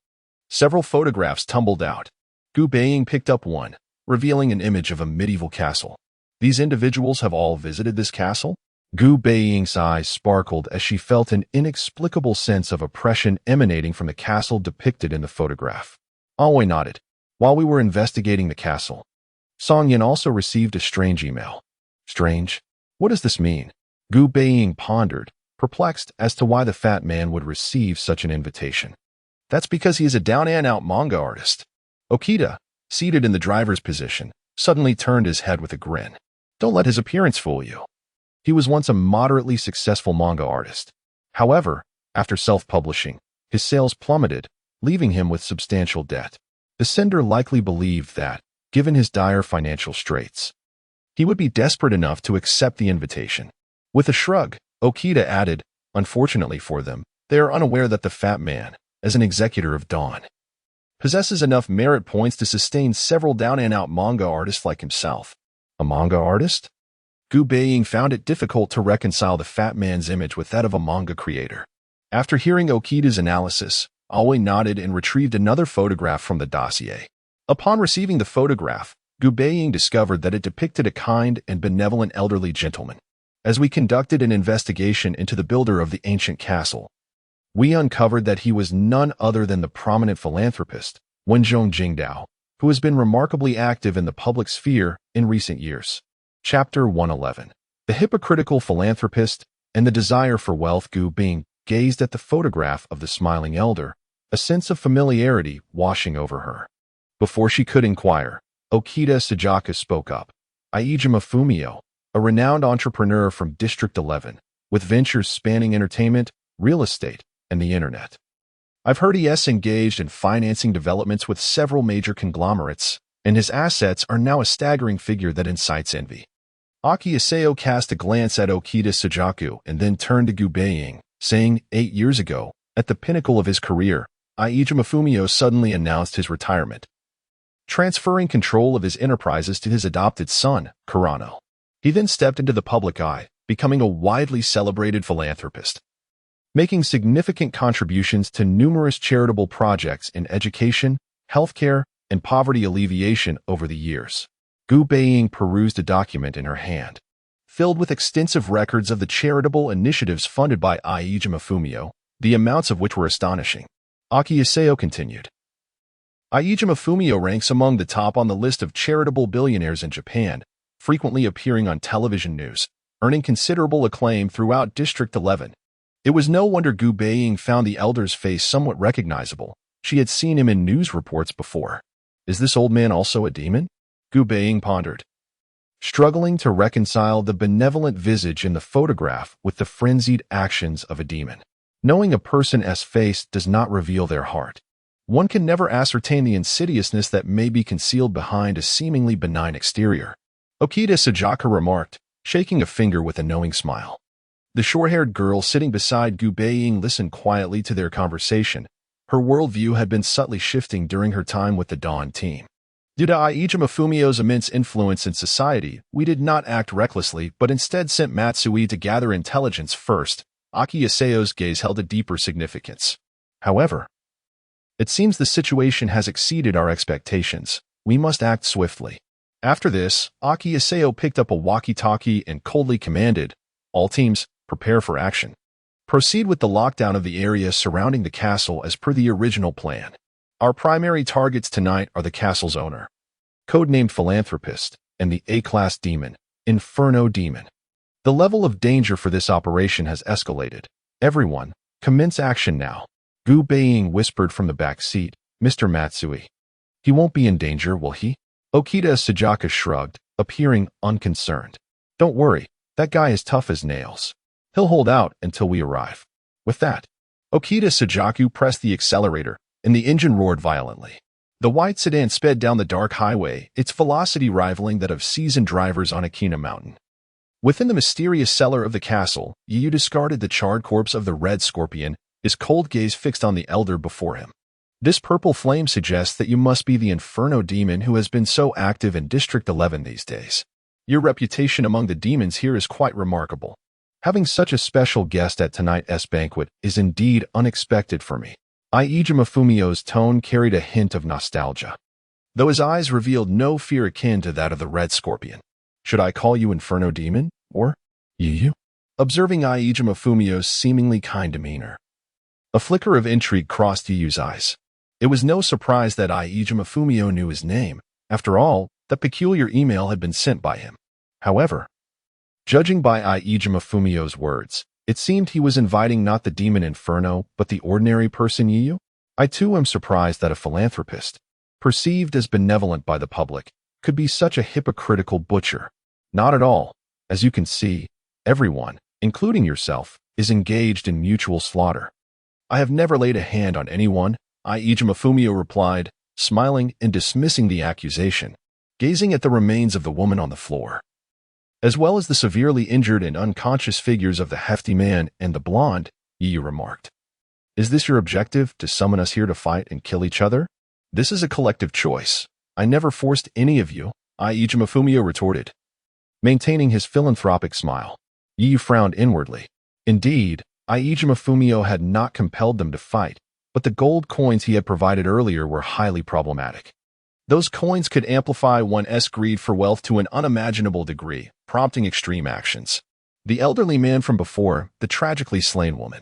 several photographs tumbled out. Gu Baiying picked up one, revealing an image of a medieval castle. "These individuals have all visited this castle?" Gu Baiying's eyes sparkled as she felt an inexplicable sense of oppression emanating from the castle depicted in the photograph. Aoi nodded. "While we were investigating the castle, Song Yin also received a strange email." "Strange? What does this mean?" Gu Baiying pondered, perplexed as to why the fat man would receive such an invitation. "That's because he is a down-and-out manga artist." Okita, seated in the driver's position, suddenly turned his head with a grin. "Don't let his appearance fool you. He was once a moderately successful manga artist. However, after self-publishing, his sales plummeted, leaving him with substantial debt. The sender likely believed that, given his dire financial straits, he would be desperate enough to accept the invitation." With a shrug, Okita added, "Unfortunately for them, they are unaware that the fat man, as an executor of Dawn, possesses enough merit points to sustain several down-and-out manga artists like himself." "A manga artist?" Gu Baiying found it difficult to reconcile the fat man's image with that of a manga creator. After hearing Okita's analysis, Aoi nodded and retrieved another photograph from the dossier. Upon receiving the photograph, Gu Baiying discovered that it depicted a kind and benevolent elderly gentleman. As we conducted an investigation into the builder of the ancient castle, we uncovered that he was none other than the prominent philanthropist, Wenzhong Jingdao, who has been remarkably active in the public sphere in recent years. Chapter 111. The hypocritical philanthropist and the desire for wealth. Gu Baiying gazed at the photograph of the smiling elder, a sense of familiarity washing over her. Before she could inquire, Okita Sajaka spoke up. Aijima Fumio, a renowned entrepreneur from District 11, with ventures spanning entertainment, real estate, and the internet. I've heard he's engaged in financing developments with several major conglomerates, and his assets are now a staggering figure that incites envy. Aki Isao cast a glance at Okita Sajaku and then turned to Gu Baiying, saying, 8 years ago, at the pinnacle of his career, Aijima Fumio suddenly announced his retirement, transferring control of his enterprises to his adopted son, Kurano. He then stepped into the public eye, becoming a widely celebrated philanthropist, making significant contributions to numerous charitable projects in education, healthcare, and poverty alleviation over the years. Gu Baiying perused a document in her hand, filled with extensive records of the charitable initiatives funded by Aijima Fumio, the amounts of which were astonishing. Aki Isao continued. Aijima Fumio ranks among the top on the list of charitable billionaires in Japan, frequently appearing on television news, earning considerable acclaim throughout District 11. It was no wonder Gu Baiying found the elder's face somewhat recognizable. She had seen him in news reports before. Is this old man also a demon? Gu Baiying pondered, struggling to reconcile the benevolent visage in the photograph with the frenzied actions of a demon. Knowing a person's face does not reveal their heart. One can never ascertain the insidiousness that may be concealed behind a seemingly benign exterior. Okita Sajaka remarked, shaking a finger with a knowing smile. The short-haired girl sitting beside Gu Baiying listened quietly to their conversation. Her worldview had been subtly shifting during her time with the Dawn team. Due to Aijima Fumio's immense influence in society, we did not act recklessly, but instead sent Matsui to gather intelligence first. Aki Isao's gaze held a deeper significance. However, it seems the situation has exceeded our expectations. We must act swiftly. After this, Aki Isao picked up a walkie-talkie and coldly commanded, all teams, prepare for action. Proceed with the lockdown of the area surrounding the castle as per the original plan. Our primary targets tonight are the castle's owner, codenamed Philanthropist, and the A-class demon, Inferno Demon. The level of danger for this operation has escalated. Everyone, commence action now. Gu Baiying whispered from the back seat, Mr. Matsui. He won't be in danger, will he? Okita Sajaka shrugged, appearing unconcerned. Don't worry, that guy is tough as nails. He'll hold out until we arrive. With that, Okita Sajaku pressed the accelerator, and the engine roared violently. The white sedan sped down the dark highway, its velocity rivaling that of seasoned drivers on Akina Mountain. Within the mysterious cellar of the castle, Yu discarded the charred corpse of the red scorpion, his cold gaze fixed on the elder before him. This purple flame suggests that you must be the Inferno demon who has been so active in District 11 these days. Your reputation among the demons here is quite remarkable. Having such a special guest at tonight's banquet is indeed unexpected for me. Aijima Fumio's tone carried a hint of nostalgia, though his eyes revealed no fear akin to that of the red scorpion. Should I call you Inferno Demon, or Yu? Observing Aijima Fumio's seemingly kind demeanor, a flicker of intrigue crossed Yu's eyes. It was no surprise that Aijima Fumio knew his name. After all, that peculiar email had been sent by him. However, judging by Aijima Fumio's words, it seemed he was inviting not the demon Inferno, but the ordinary person Yu. I too am surprised that a philanthropist, perceived as benevolent by the public, could be such a hypocritical butcher. Not at all. As you can see, everyone, including yourself, is engaged in mutual slaughter. I have never laid a hand on anyone, Aijima Fumio replied, smiling and dismissing the accusation, gazing at the remains of the woman on the floor, as well as the severely injured and unconscious figures of the hefty man and the blonde. Yu remarked. Is this your objective, to summon us here to fight and kill each other? This is a collective choice. I never forced any of you, Aijima Fumio retorted, maintaining his philanthropic smile. Yu frowned inwardly. Indeed, Aijima Fumio had not compelled them to fight, but the gold coins he had provided earlier were highly problematic. Those coins could amplify one's greed for wealth to an unimaginable degree, prompting extreme actions. The elderly man from before, the tragically slain woman,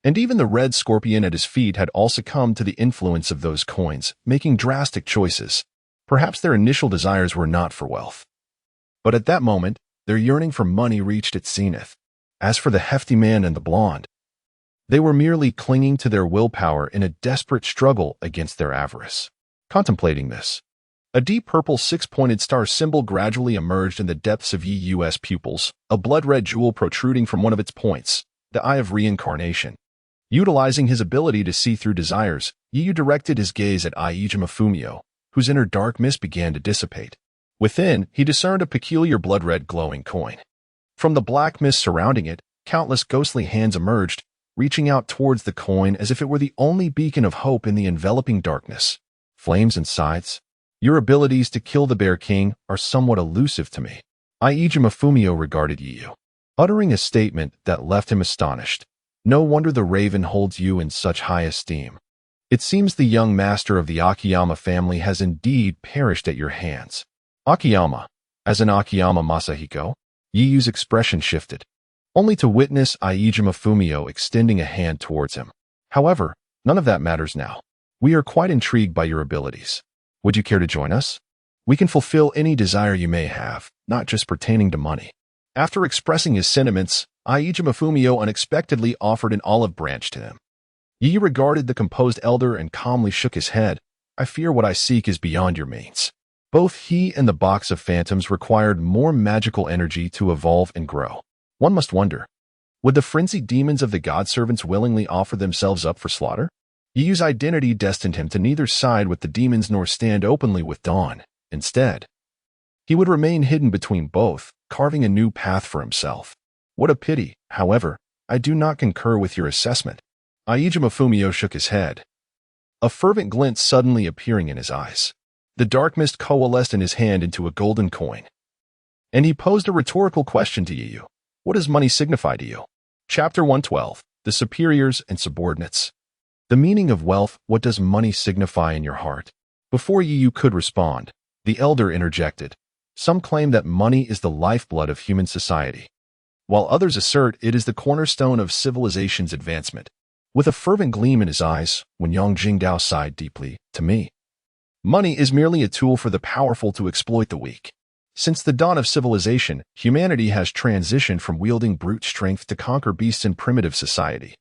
and even the red scorpion at his feet had all succumbed to the influence of those coins, making drastic choices. Perhaps their initial desires were not for wealth. But at that moment, their yearning for money reached its zenith. As for the hefty man and the blonde, they were merely clinging to their willpower in a desperate struggle against their avarice. Contemplating this, a deep purple six-pointed star symbol gradually emerged in the depths of Yi's pupils, a blood-red jewel protruding from one of its points, the Eye of Reincarnation. Utilizing his ability to see through desires, Yu directed his gaze at Aijima Fumio, whose inner dark mist began to dissipate. Within, he discerned a peculiar blood-red glowing coin. From the black mist surrounding it, countless ghostly hands emerged, reaching out towards the coin as if it were the only beacon of hope in the enveloping darkness. Flames and sides. Your abilities to kill the Bear King are somewhat elusive to me. Aijima Fumio regarded Yu, uttering a statement that left him astonished. No wonder the Raven holds you in such high esteem. It seems the young master of the Akiyama family has indeed perished at your hands. Akiyama. As in Akiyama Masahiko? Yu's expression shifted, only to witness Aijima Fumio extending a hand towards him. However, none of that matters now. We are quite intrigued by your abilities. Would you care to join us? We can fulfill any desire you may have, not just pertaining to money. After expressing his sentiments, Aijima Fumio unexpectedly offered an olive branch to him. Yu regarded the composed elder and calmly shook his head. I fear what I seek is beyond your means. Both he and the box of phantoms required more magical energy to evolve and grow. One must wonder, would the frenzied demons of the god-servants willingly offer themselves up for slaughter? Yu's identity destined him to neither side with the demons nor stand openly with Dawn. Instead, he would remain hidden between both, carving a new path for himself. What a pity, however, I do not concur with your assessment. Aijima Fumio shook his head, a fervent glint suddenly appearing in his eyes. The dark mist coalesced in his hand into a golden coin, and he posed a rhetorical question to Yu. What does money signify to you? Chapter 112, The Superiors and Subordinates. The meaning of wealth, what does money signify in your heart? Before Yu could respond, the elder interjected. Some claim that money is the lifeblood of human society, while others assert it is the cornerstone of civilization's advancement. With a fervent gleam in his eyes, Wen Yongjingdao sighed deeply, to me, money is merely a tool for the powerful to exploit the weak. Since the dawn of civilization, humanity has transitioned from wielding brute strength to conquer beasts in primitive society,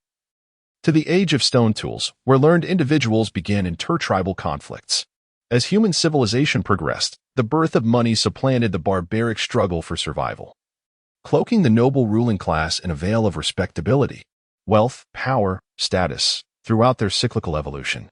to the age of stone tools, where learned individuals began intertribal conflicts. As human civilization progressed, the birth of money supplanted the barbaric struggle for survival, cloaking the noble ruling class in a veil of respectability, wealth, power, status, throughout their cyclical evolution.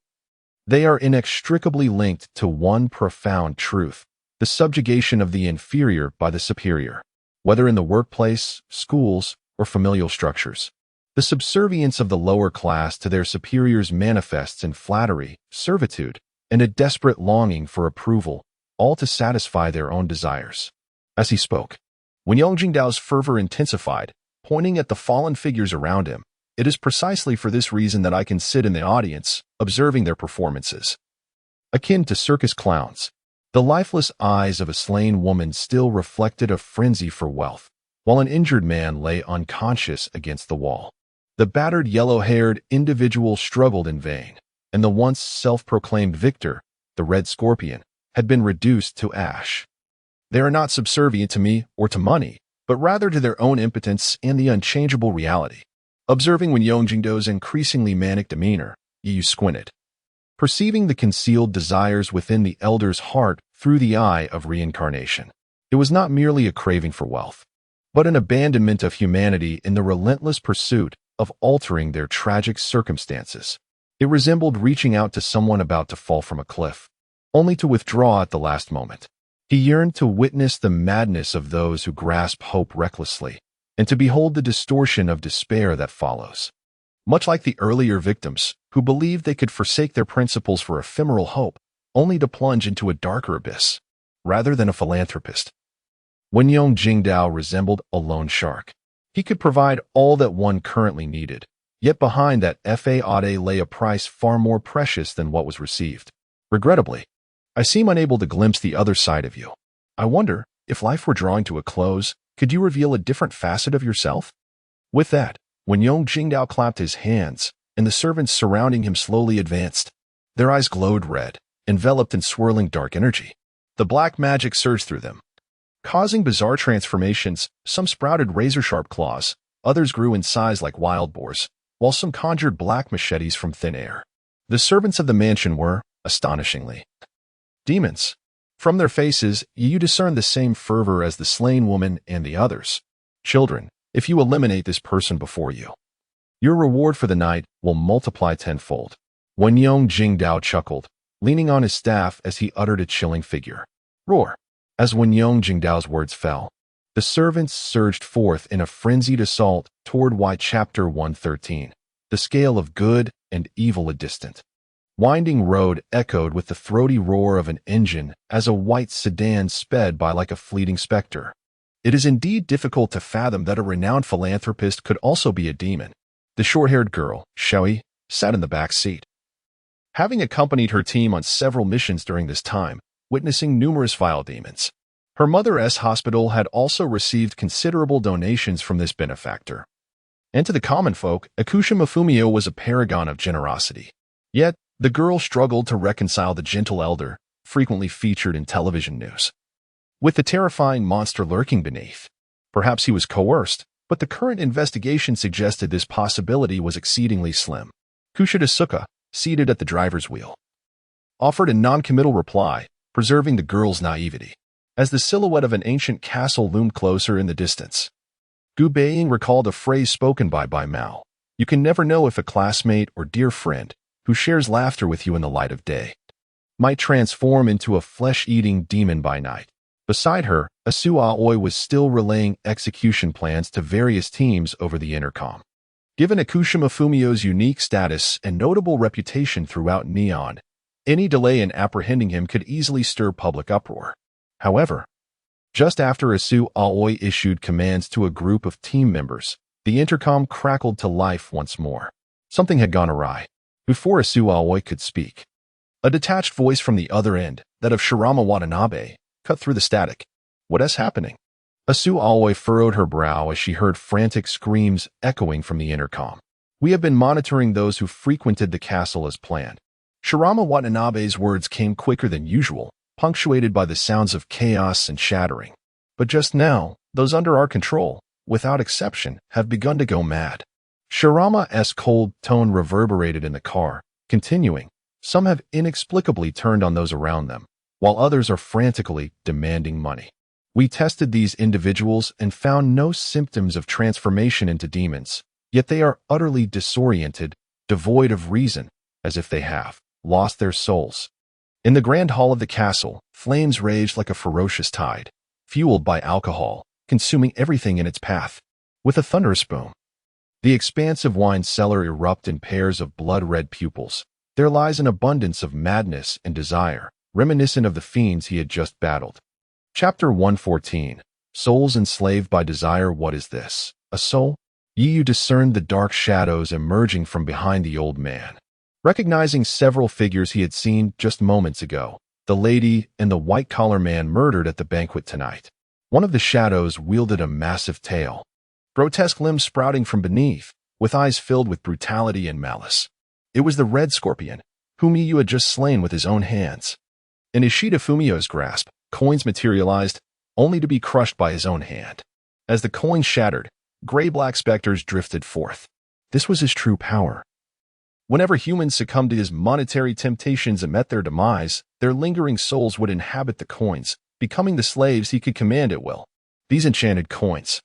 They are inextricably linked to one profound truth: the subjugation of the inferior by the superior. Whether in the workplace, schools, or familial structures, the subservience of the lower class to their superiors manifests in flattery, servitude, and a desperate longing for approval, all to satisfy their own desires. As he spoke, Wen Yongjingdao's fervor intensified, pointing at the fallen figures around him. It is precisely for this reason that I can sit in the audience, observing their performances. Akin to circus clowns, the lifeless eyes of a slain woman still reflected a frenzy for wealth, while an injured man lay unconscious against the wall. The battered yellow-haired individual struggled in vain, and the once self-proclaimed victor, the red scorpion, had been reduced to ash. They are not subservient to me or to money, but rather to their own impotence and the unchangeable reality. Observing Wen Yongjingdao's increasingly manic demeanor, Yu squinted, perceiving the concealed desires within the elder's heart through the eye of reincarnation. It was not merely a craving for wealth, but an abandonment of humanity in the relentless pursuit of altering their tragic circumstances. It resembled reaching out to someone about to fall from a cliff, only to withdraw at the last moment. He yearned to witness the madness of those who grasp hope recklessly, and to behold the distortion of despair that follows. Much like the earlier victims, who believed they could forsake their principles for ephemeral hope, only to plunge into a darker abyss, rather than a philanthropist. Wen Yongjingdao resembled a lone shark. He could provide all that one currently needed, yet behind that faade lay a price far more precious than what was received. Regrettably, I seem unable to glimpse the other side of you. I wonder, if life were drawing to a close, could you reveal a different facet of yourself? With that, Wen Yong Jingdao clapped his hands, and the servants surrounding him slowly advanced. Their eyes glowed red, enveloped in swirling dark energy. The black magic surged through them, causing bizarre transformations. Some sprouted razor-sharp claws, others grew in size like wild boars, while some conjured black machetes from thin air. The servants of the mansion were, astonishingly, demons. From their faces, you discern the same fervor as the slain woman and the others. Children, if you eliminate this person before you, your reward for the night will multiply tenfold. Wen Yong Jingdao chuckled, leaning on his staff as he uttered a chilling figure. Roar! As Wen Yong Jingdao's words fell, the servants surged forth in a frenzied assault toward Chapter 113, the scale of good and evil a distant winding road echoed with the throaty roar of an engine as a white sedan sped by like a fleeting specter. It is indeed difficult to fathom that a renowned philanthropist could also be a demon. The short-haired girl, Shui, sat in the back seat, having accompanied her team on several missions during this time, witnessing numerous vile demons. Her mother's hospital had also received considerable donations from this benefactor. And to the common folk, Akushima Fumio was a paragon of generosity. Yet, the girl struggled to reconcile the gentle elder, frequently featured in television news, with the terrifying monster lurking beneath. Perhaps he was coerced, but the current investigation suggested this possibility was exceedingly slim. Kushida Suka, seated at the driver's wheel, offered a non-committal reply, preserving the girl's naivety, as the silhouette of an ancient castle loomed closer in the distance. Gu Baiying recalled a phrase spoken by Mao. You can never know if a classmate or dear friend, who shares laughter with you in the light of day, might transform into a flesh-eating demon by night. Beside her, Asu Aoi was still relaying execution plans to various teams over the intercom. Given Akushima Fumio's unique status and notable reputation throughout Neon, any delay in apprehending him could easily stir public uproar. However, just after Asu Aoi issued commands to a group of team members, the intercom crackled to life once more. Something had gone awry. Before Asu Aoi could speak, a detached voice from the other end, that of Shirama Watanabe, cut through the static. What is happening? Asu Aoi furrowed her brow as she heard frantic screams echoing from the intercom. We have been monitoring those who frequented the castle as planned. Shirama Watanabe's words came quicker than usual, punctuated by the sounds of chaos and shattering. But just now, those under our control, without exception, have begun to go mad. Shirama's cold tone reverberated in the car, continuing, some have inexplicably turned on those around them, while others are frantically demanding money. We tested these individuals and found no symptoms of transformation into demons, yet they are utterly disoriented, devoid of reason, as if they have lost their souls. In the grand hall of the castle, flames raged like a ferocious tide, fueled by alcohol, consuming everything in its path. With a thunderous boom, the expansive wine cellar erupted in pairs of blood-red pupils. There lies an abundance of madness and desire, reminiscent of the fiends he had just battled. Chapter 114. Souls enslaved by desire. What is this? A soul? Yu discerned the dark shadows emerging from behind the old man. Recognizing several figures he had seen just moments ago, the lady and the white-collar man murdered at the banquet tonight. One of the shadows wielded a massive tail, grotesque limbs sprouting from beneath, with eyes filled with brutality and malice. It was the Red Scorpion, whom Yu had just slain with his own hands. In Ishida Fumio's grasp, coins materialized, only to be crushed by his own hand. As the coins shattered, gray-black specters drifted forth. This was his true power. Whenever humans succumbed to his monetary temptations and met their demise, their lingering souls would inhabit the coins, becoming the slaves he could command at will. These enchanted coins,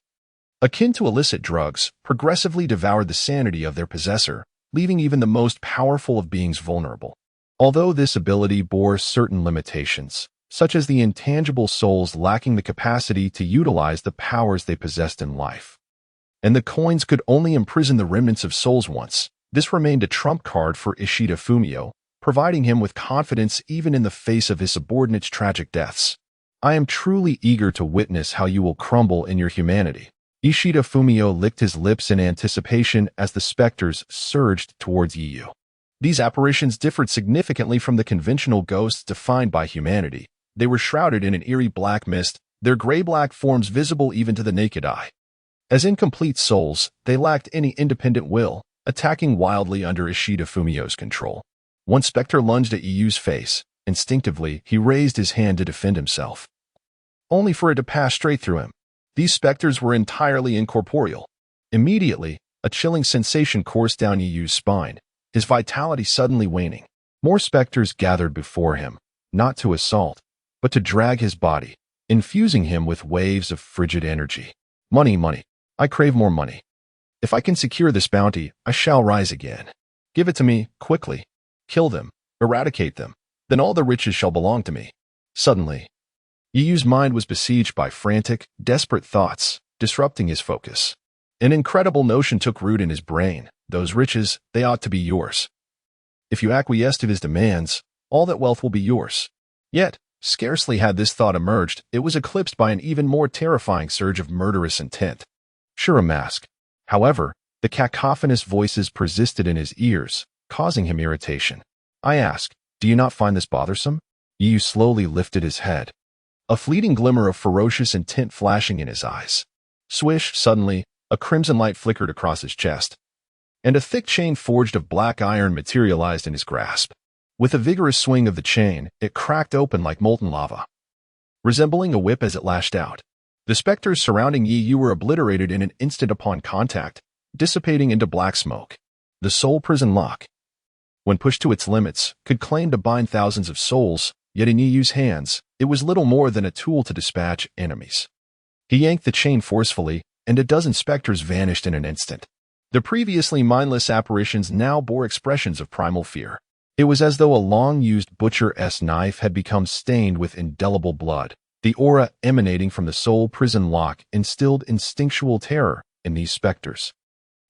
akin to illicit drugs, progressively devoured the sanity of their possessor, leaving even the most powerful of beings vulnerable. Although this ability bore certain limitations, such as the intangible souls lacking the capacity to utilize the powers they possessed in life, and the coins could only imprison the remnants of souls once, this remained a trump card for Ishida Fumio, providing him with confidence even in the face of his subordinates' tragic deaths. I am truly eager to witness how you will crumble in your humanity. Ishida Fumio licked his lips in anticipation as the specters surged towards Yu. These apparitions differed significantly from the conventional ghosts defined by humanity. They were shrouded in an eerie black mist, their gray-black forms visible even to the naked eye. As incomplete souls, they lacked any independent will, attacking wildly under Ishida Fumio's control. One specter lunged at Yu's face. Instinctively, he raised his hand to defend himself, only for it to pass straight through him. These specters were entirely incorporeal. Immediately, a chilling sensation coursed down Yu's spine, his vitality suddenly waning. More specters gathered before him, not to assault, but to drag his body, infusing him with waves of frigid energy. Money, money. I crave more money. If I can secure this bounty, I shall rise again. Give it to me, quickly. Kill them, eradicate them, then all the riches shall belong to me. Suddenly, Yu's mind was besieged by frantic, desperate thoughts, disrupting his focus. An incredible notion took root in his brain. Those riches, they ought to be yours. If you acquiesce to his demands, all that wealth will be yours. Yet, scarcely had this thought emerged, it was eclipsed by an even more terrifying surge of murderous intent. Sure, a mask. However, the cacophonous voices persisted in his ears, causing him irritation. I ask, do you not find this bothersome? Yu slowly lifted his head, a fleeting glimmer of ferocious intent flashing in his eyes. Swish, suddenly, a crimson light flickered across his chest, and a thick chain forged of black iron materialized in his grasp. With a vigorous swing of the chain, it cracked open like molten lava, resembling a whip as it lashed out. The specters surrounding Yu were obliterated in an instant upon contact, dissipating into black smoke. The soul prison lock, when pushed to its limits, could claim to bind thousands of souls, yet in Yu's hands, it was little more than a tool to dispatch enemies. He yanked the chain forcefully, and a dozen specters vanished in an instant. The previously mindless apparitions now bore expressions of primal fear. It was as though a long-used butcher-esque knife had become stained with indelible blood. The aura emanating from the soul prison lock instilled instinctual terror in these specters.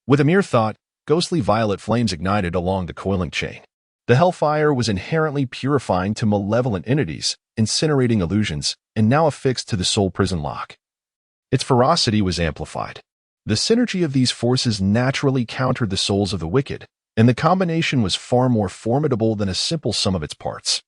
With a mere thought, ghostly violet flames ignited along the coiling chain. The hellfire was inherently purifying to malevolent entities, incinerating illusions, and now affixed to the soul prison lock. Its ferocity was amplified. The synergy of these forces naturally countered the souls of the wicked, and the combination was far more formidable than a simple sum of its parts.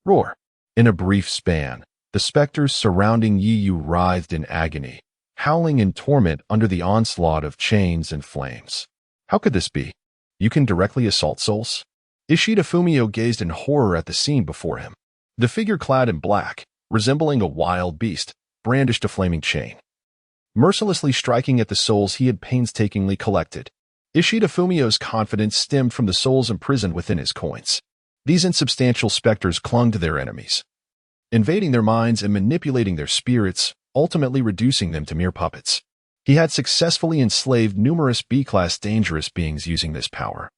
Roar! In a brief span, the specters surrounding Yu writhed in agony, howling in torment under the onslaught of chains and flames. How could this be? You can directly assault souls? Ishida Fumio gazed in horror at the scene before him. The figure clad in black, resembling a wild beast, brandished a flaming chain, mercilessly striking at the souls he had painstakingly collected. Ishida Fumio's confidence stemmed from the souls imprisoned within his coins. These insubstantial specters clung to their enemies, invading their minds and manipulating their spirits, ultimately reducing them to mere puppets. He had successfully enslaved numerous B-class dangerous beings using this power,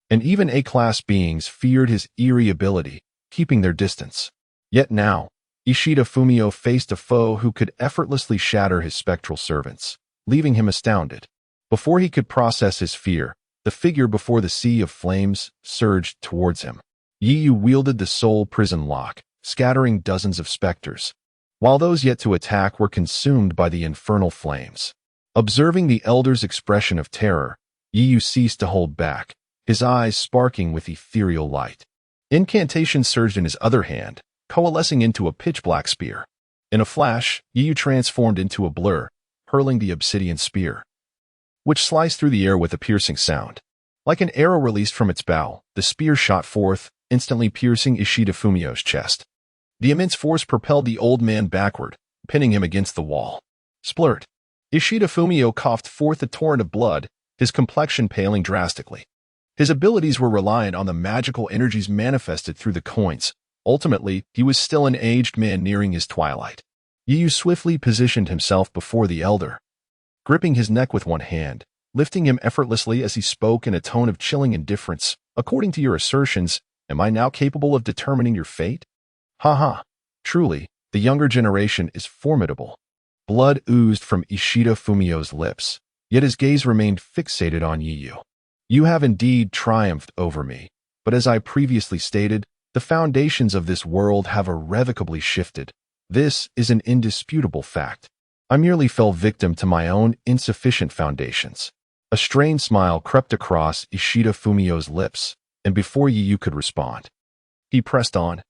and even A-class beings feared his eerie ability, keeping their distance. Yet now, Ishida Fumio faced a foe who could effortlessly shatter his spectral servants, leaving him astounded. Before he could process his fear, the figure before the sea of flames surged towards him. Yu wielded the soul prison lock, scattering dozens of specters, while those yet to attack were consumed by the infernal flames. Observing the elder's expression of terror, Yu ceased to hold back, his eyes sparking with ethereal light. Incantation surged in his other hand, coalescing into a pitch-black spear. In a flash, Yu transformed into a blur, hurling the obsidian spear, which sliced through the air with a piercing sound. Like an arrow released from its bow, the spear shot forth, instantly piercing Ishida Fumio's chest. The immense force propelled the old man backward, pinning him against the wall. Splurt! Ishida Fumio coughed forth a torrent of blood, his complexion paling drastically. His abilities were reliant on the magical energies manifested through the coins. Ultimately, he was still an aged man nearing his twilight. Yu swiftly positioned himself before the elder, gripping his neck with one hand, lifting him effortlessly as he spoke in a tone of chilling indifference. According to your assertions, am I now capable of determining your fate? Ha ha. Truly, the younger generation is formidable. Blood oozed from Ishida Fumio's lips, yet his gaze remained fixated on Yu. You have indeed triumphed over me, but as I previously stated, the foundations of this world have irrevocably shifted. This is an indisputable fact. I merely fell victim to my own insufficient foundations. A strained smile crept across Ishida Fumio's lips, and before Yu could respond, he pressed on.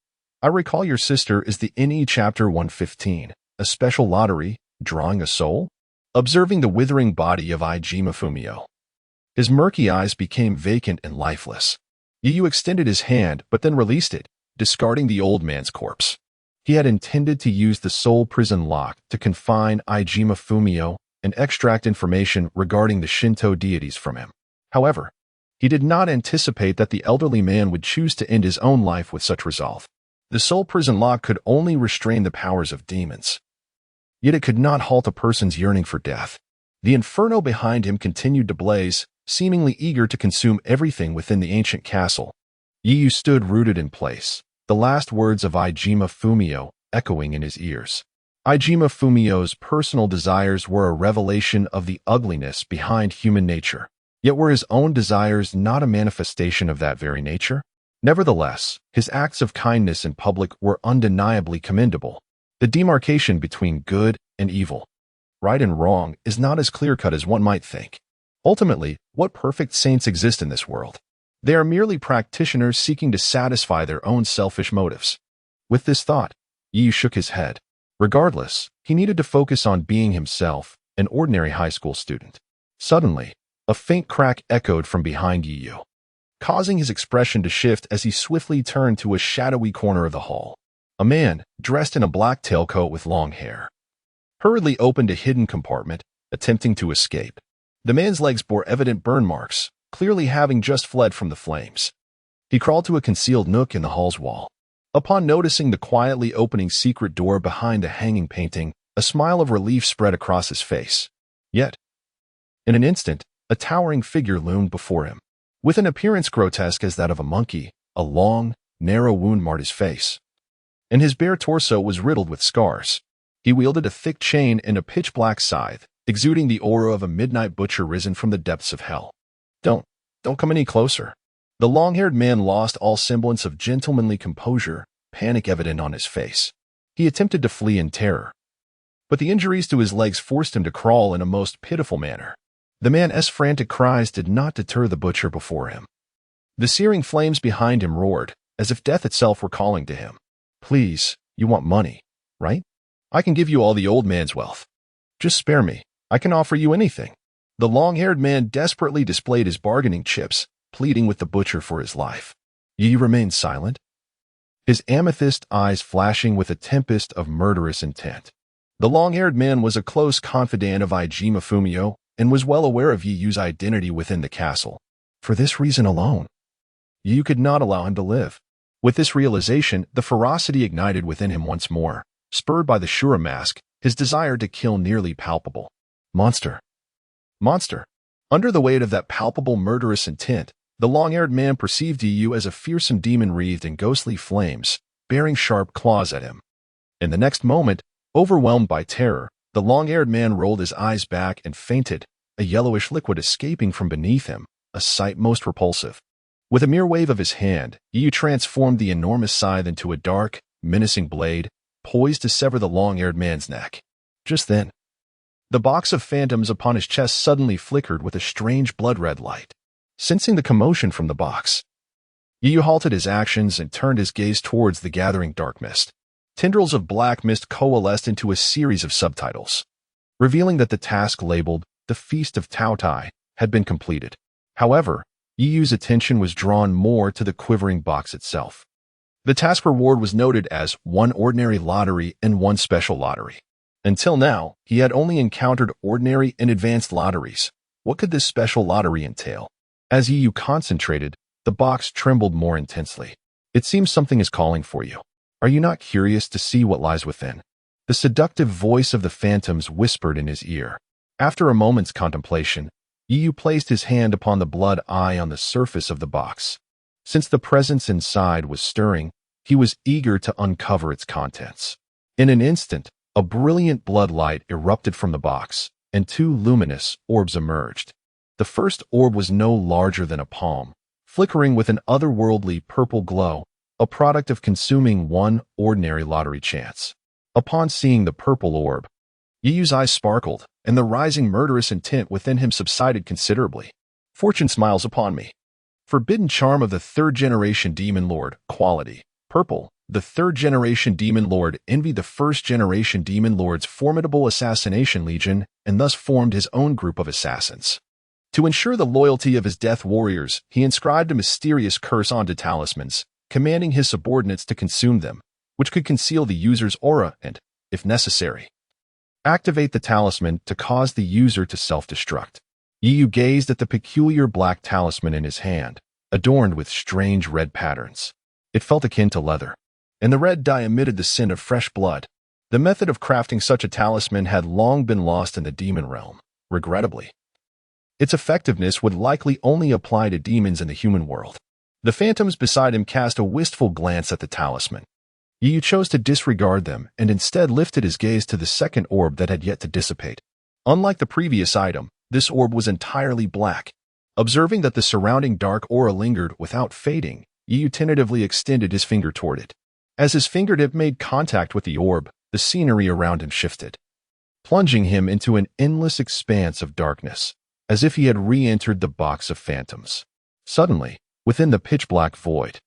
I recall your sister is the NE Chapter 115, a special lottery, drawing a soul? Observing the withering body of Ijima Fumio, his murky eyes became vacant and lifeless. Yu extended his hand but then released it, discarding the old man's corpse. He had intended to use the soul prison lock to confine Ijima Fumio and extract information regarding the Shinto deities from him. However, he did not anticipate that the elderly man would choose to end his own life with such resolve. The soul prison lock could only restrain the powers of demons. Yet it could not halt a person's yearning for death. The inferno behind him continued to blaze, seemingly eager to consume everything within the ancient castle. Yu stood rooted in place, the last words of Ijima Fumio echoing in his ears. Ijima Fumio's personal desires were a revelation of the ugliness behind human nature. Yet were his own desires not a manifestation of that very nature? Nevertheless, his acts of kindness in public were undeniably commendable. The demarcation between good and evil, right and wrong, is not as clear-cut as one might think. Ultimately, what perfect saints exist in this world? They are merely practitioners seeking to satisfy their own selfish motives. With this thought, Yu shook his head. Regardless, he needed to focus on being himself, an ordinary high school student. Suddenly, a faint crack echoed from behind Yu, causing his expression to shift as he swiftly turned to a shadowy corner of the hall. A man, dressed in a black tailcoat with long hair, hurriedly opened a hidden compartment, attempting to escape. The man's legs bore evident burn marks, clearly having just fled from the flames. He crawled to a concealed nook in the hall's wall. Upon noticing the quietly opening secret door behind the hanging painting, a smile of relief spread across his face. Yet, in an instant, a towering figure loomed before him. With an appearance grotesque as that of a monkey, a long, narrow wound marred his face, and his bare torso was riddled with scars. He wielded a thick chain and a pitch-black scythe, exuding the aura of a midnight butcher risen from the depths of hell. Don't come any closer. The long-haired man lost all semblance of gentlemanly composure, panic evident on his face. He attempted to flee in terror, but the injuries to his legs forced him to crawl in a most pitiful manner. The man's frantic cries did not deter the butcher before him. The searing flames behind him roared, as if death itself were calling to him. Please, you want money, right? I can give you all the old man's wealth. Just spare me. I can offer you anything. The long-haired man desperately displayed his bargaining chips, pleading with the butcher for his life. Yu remained silent, his amethyst eyes flashing with a tempest of murderous intent. The long-haired man was a close confidant of Ijima Fumio and was well aware of Yu's identity within the castle. For this reason alone, Yu could not allow him to live. With this realization, the ferocity ignited within him once more, spurred by the Shura mask, his desire to kill nearly palpable. Monster. Under the weight of that palpable murderous intent, the long-haired man perceived Yu as a fearsome demon wreathed in ghostly flames, bearing sharp claws at him. In the next moment, overwhelmed by terror, the long-haired man rolled his eyes back and fainted, a yellowish liquid escaping from beneath him, a sight most repulsive. With a mere wave of his hand, Yu transformed the enormous scythe into a dark, menacing blade, poised to sever the long-haired man's neck. Just then, the box of phantoms upon his chest suddenly flickered with a strange blood-red light. Sensing the commotion from the box, Yu halted his actions and turned his gaze towards the gathering dark mist. Tendrils of black mist coalesced into a series of subtitles, revealing that the task labeled the Feast of Tao-Tai had been completed. However, Yu's attention was drawn more to the quivering box itself. The task reward was noted as 1 ordinary lottery and 1 special lottery. Until now, he had only encountered ordinary and advanced lotteries. What could this special lottery entail? As Yu concentrated, the box trembled more intensely. It seems something is calling for you. Are you not curious to see what lies within? The seductive voice of the phantoms whispered in his ear. After a moment's contemplation, Yu placed his hand upon the blood eye on the surface of the box. Since the presence inside was stirring, he was eager to uncover its contents. In an instant, a brilliant blood light erupted from the box, and 2 luminous orbs emerged. The first orb was no larger than a palm, flickering with an otherworldly purple glow, a product of consuming 1 ordinary lottery chance. Upon seeing the purple orb, Yu's eyes sparkled, and the rising murderous intent within him subsided considerably. Fortune smiles upon me. Forbidden charm of the third-generation Demon Lord, quality. Purple. The third-generation Demon Lord envied the first-generation Demon Lord's formidable assassination legion and thus formed his own group of assassins. To ensure the loyalty of his death warriors, he inscribed a mysterious curse onto talismans, commanding his subordinates to consume them, which could conceal the user's aura and, if necessary, activate the talisman to cause the user to self-destruct. Yu gazed at the peculiar black talisman in his hand, adorned with strange red patterns. It felt akin to leather, and the red dye emitted the scent of fresh blood. The method of crafting such a talisman had long been lost in the demon realm, regrettably. Its effectiveness would likely only apply to demons in the human world. The phantoms beside him cast a wistful glance at the talisman. Yu chose to disregard them and instead lifted his gaze to the second orb that had yet to dissipate. Unlike the previous item, this orb was entirely black. Observing that the surrounding dark aura lingered without fading, Yu tentatively extended his finger toward it. As his fingertip made contact with the orb, the scenery around him shifted, plunging him into an endless expanse of darkness, as if he had re-entered the box of phantoms. Suddenly, within the pitch-black void,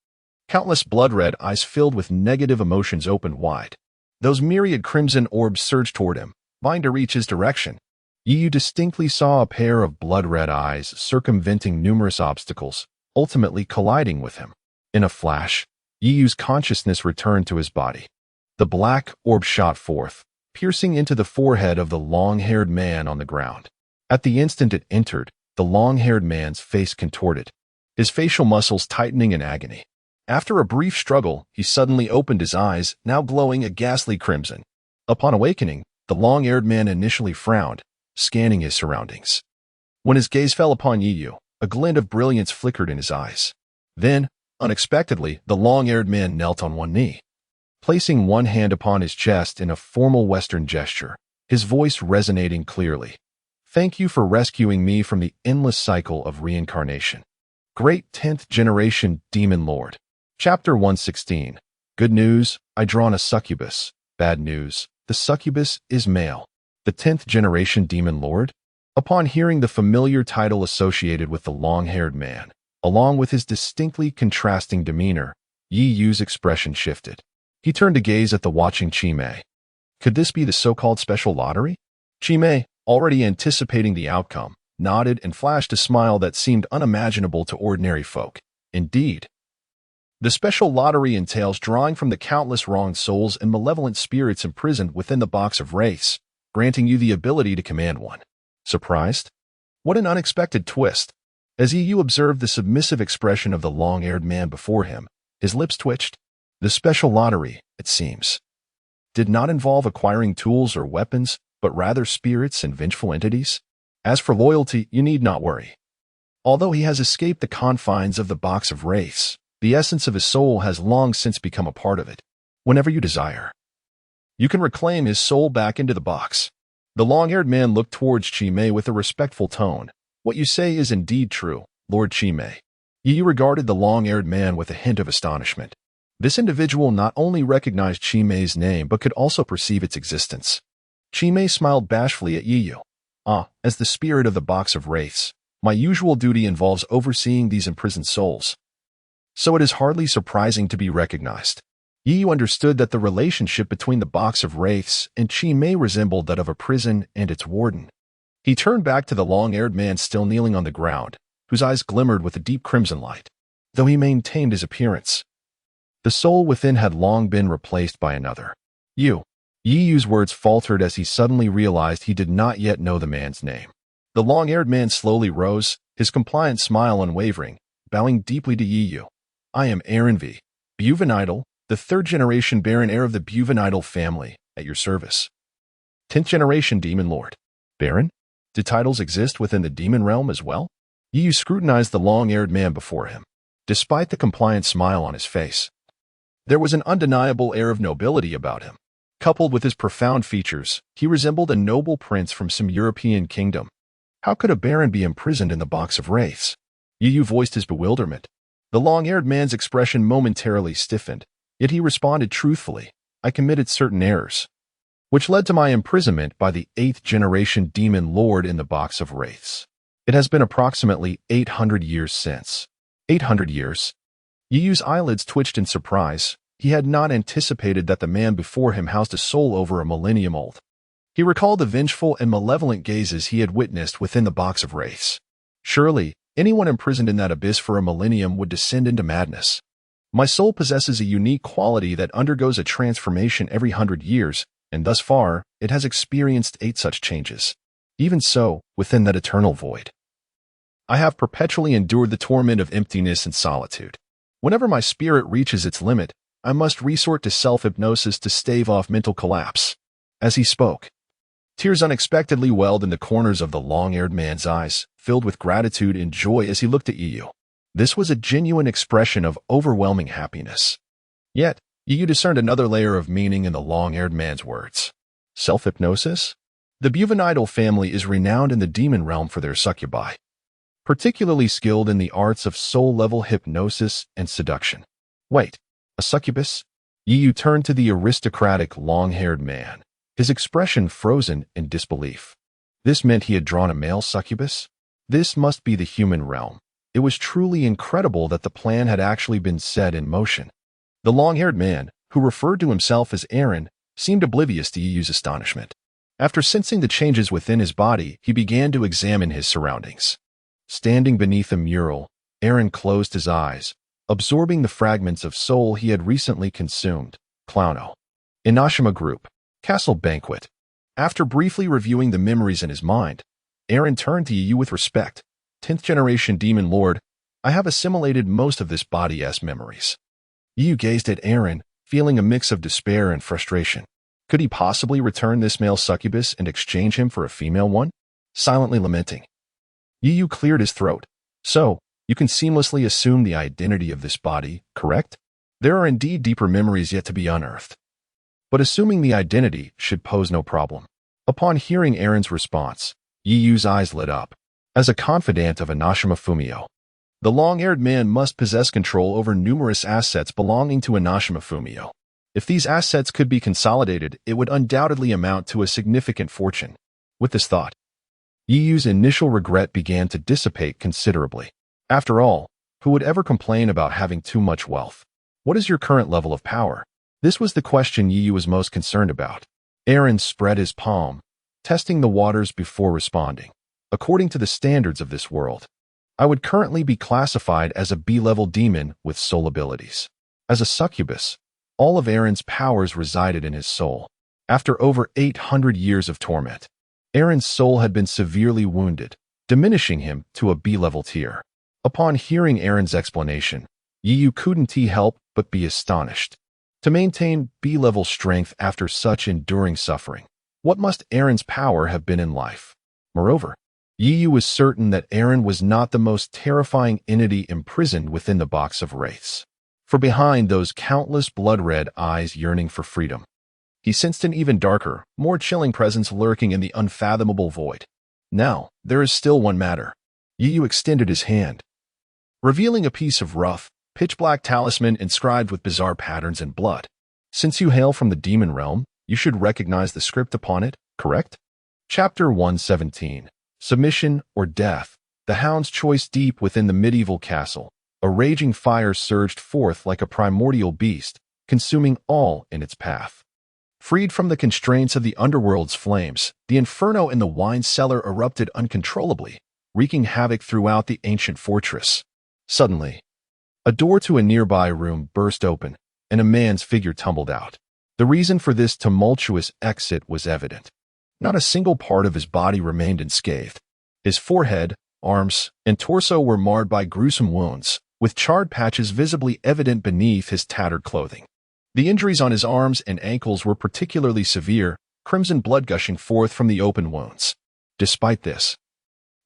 countless blood-red eyes filled with negative emotions opened wide. Those myriad crimson orbs surged toward him, vying to reach his direction. Yu distinctly saw a pair of blood-red eyes circumventing numerous obstacles, ultimately colliding with him. In a flash, Yu's consciousness returned to his body. The black orb shot forth, piercing into the forehead of the long-haired man on the ground. At the instant it entered, the long-haired man's face contorted, his facial muscles tightening in agony. After a brief struggle, he suddenly opened his eyes, now glowing a ghastly crimson. Upon awakening, the long-haired man initially frowned, scanning his surroundings. When his gaze fell upon Yu, a glint of brilliance flickered in his eyes. Then, unexpectedly, the long-haired man knelt on one knee, placing one hand upon his chest in a formal Western gesture, his voice resonating clearly. "Thank you for rescuing me from the endless cycle of reincarnation. Great 10th Generation Demon Lord." Chapter 116. Good news, I drawn a succubus. Bad news, the succubus is male. The 10th Generation Demon Lord? Upon hearing the familiar title associated with the long-haired man, along with his distinctly contrasting demeanor, Yu's expression shifted. He turned to gaze at the watching Chi-Mei. Could this be the so-called special lottery? Chi-Mei, already anticipating the outcome, nodded and flashed a smile that seemed unimaginable to ordinary folk. Indeed. The special lottery entails drawing from the countless wronged souls and malevolent spirits imprisoned within the box of wraiths, granting you the ability to command one. Surprised? What an unexpected twist. As Yu observed the submissive expression of the long-haired man before him, his lips twitched. The special lottery, it seems, did not involve acquiring tools or weapons, but rather spirits and vengeful entities. As for loyalty, you need not worry. Although he has escaped the confines of the box of wraiths, the essence of his soul has long since become a part of it. Whenever you desire, you can reclaim his soul back into the box. The long-haired man looked towards Chi-Mei with a respectful tone. What you say is indeed true, Lord Chi-Mei. Yu regarded the long-haired man with a hint of astonishment. This individual not only recognized Chi-Mei's name but could also perceive its existence. Chi-Mei smiled bashfully at Yu. As the spirit of the box of wraiths, my usual duty involves overseeing these imprisoned souls. So it is hardly surprising to be recognized. Yu understood that the relationship between the box of wraiths and Chi-Mei resembled that of a prison and its warden. He turned back to the long-haired man still kneeling on the ground, whose eyes glimmered with a deep crimson light, though he maintained his appearance. The soul within had long been replaced by another. Yu's words faltered as he suddenly realized he did not yet know the man's name. The long-haired man slowly rose, his compliant smile unwavering, bowing deeply to Yu. I am Aaron V. Buvenidal, the third-generation Baron heir of the Buvenidal family, at your service. 10th Generation Demon Lord. Baron? Do titles exist within the demon realm as well? Yu scrutinized the long-haired man before him. Despite the compliant smile on his face, there was an undeniable air of nobility about him. Coupled with his profound features, he resembled a noble prince from some European kingdom. How could a baron be imprisoned in the box of wraiths? Yu voiced his bewilderment. The long-haired man's expression momentarily stiffened, yet he responded truthfully. I committed certain errors, which led to my imprisonment by the 8th Generation Demon Lord in the box of wraiths. It has been approximately 800 years since. 800 years. Yu's eyelids twitched in surprise. He had not anticipated that the man before him housed a soul over a millennium old. He recalled the vengeful and malevolent gazes he had witnessed within the box of wraiths. Surely, anyone imprisoned in that abyss for a millennium would descend into madness. My soul possesses a unique quality that undergoes a transformation every 100 years, and thus far, it has experienced 8 such changes. Even so, within that eternal void, I have perpetually endured the torment of emptiness and solitude. Whenever my spirit reaches its limit, I must resort to self-hypnosis to stave off mental collapse. As he spoke, tears unexpectedly welled in the corners of the long-haired man's eyes, filled with gratitude and joy as he looked at Yu. This was a genuine expression of overwhelming happiness. Yet, Yu discerned another layer of meaning in the long-haired man's words. Self-hypnosis? The Buvanidal family is renowned in the demon realm for their succubi, particularly skilled in the arts of soul-level hypnosis and seduction. Wait, a succubus? Yu turned to the aristocratic long-haired man, his expression frozen in disbelief. This meant he had drawn a male succubus? This must be the human realm. It was truly incredible that the plan had actually been set in motion. The long-haired man, who referred to himself as Aaron, seemed oblivious to Yu's astonishment. After sensing the changes within his body, he began to examine his surroundings. Standing beneath a mural, Aaron closed his eyes, absorbing the fragments of soul he had recently consumed. Clowno. Inashima Group. Castle Banquet. After briefly reviewing the memories in his mind, Aaron turned to Yu with respect. 10th generation demon lord, I have assimilated most of this body-s memories. Yu gazed at Aaron, feeling a mix of despair and frustration. Could he possibly return this male succubus and exchange him for a female one? Silently lamenting, Yu cleared his throat. So, you can seamlessly assume the identity of this body, correct? There are indeed deeper memories yet to be unearthed. But assuming the identity should pose no problem. Upon hearing Aaron's response, Yu's eyes lit up. As a confidant of Inashima Fumio, the long-haired man must possess control over numerous assets belonging to Inashima Fumio. If these assets could be consolidated, it would undoubtedly amount to a significant fortune. With this thought, Yu's initial regret began to dissipate considerably. After all, who would ever complain about having too much wealth? What is your current level of power? This was the question Yu was most concerned about. Aaron spread his palm, testing the waters before responding. According to the standards of this world, I would currently be classified as a B-level demon with soul abilities. As a succubus, all of Aaron's powers resided in his soul. After over 800 years of torment, Aaron's soul had been severely wounded, diminishing him to a B-level tier. Upon hearing Aaron's explanation, Yu couldn't help but be astonished. To maintain B-level strength after such enduring suffering, what must Aaron's power have been in life? Moreover, Yu was certain that Aaron was not the most terrifying entity imprisoned within the box of wraiths. For behind those countless blood-red eyes yearning for freedom, he sensed an even darker, more chilling presence lurking in the unfathomable void. Now, there is still one matter. Yu extended his hand, revealing a piece of rough, pitch-black talisman inscribed with bizarre patterns and blood. Since you hail from the demon realm, you should recognize the script upon it, correct? Chapter 117. Submission or Death. The hound's choice. Deep within the medieval castle, a raging fire surged forth like a primordial beast, consuming all in its path. Freed from the constraints of the underworld's flames, the inferno in the wine cellar erupted uncontrollably, wreaking havoc throughout the ancient fortress. Suddenly, a door to a nearby room burst open, and a man's figure tumbled out. The reason for this tumultuous exit was evident. Not a single part of his body remained unscathed. His forehead, arms, and torso were marred by gruesome wounds, with charred patches visibly evident beneath his tattered clothing. The injuries on his arms and ankles were particularly severe, crimson blood gushing forth from the open wounds. Despite this,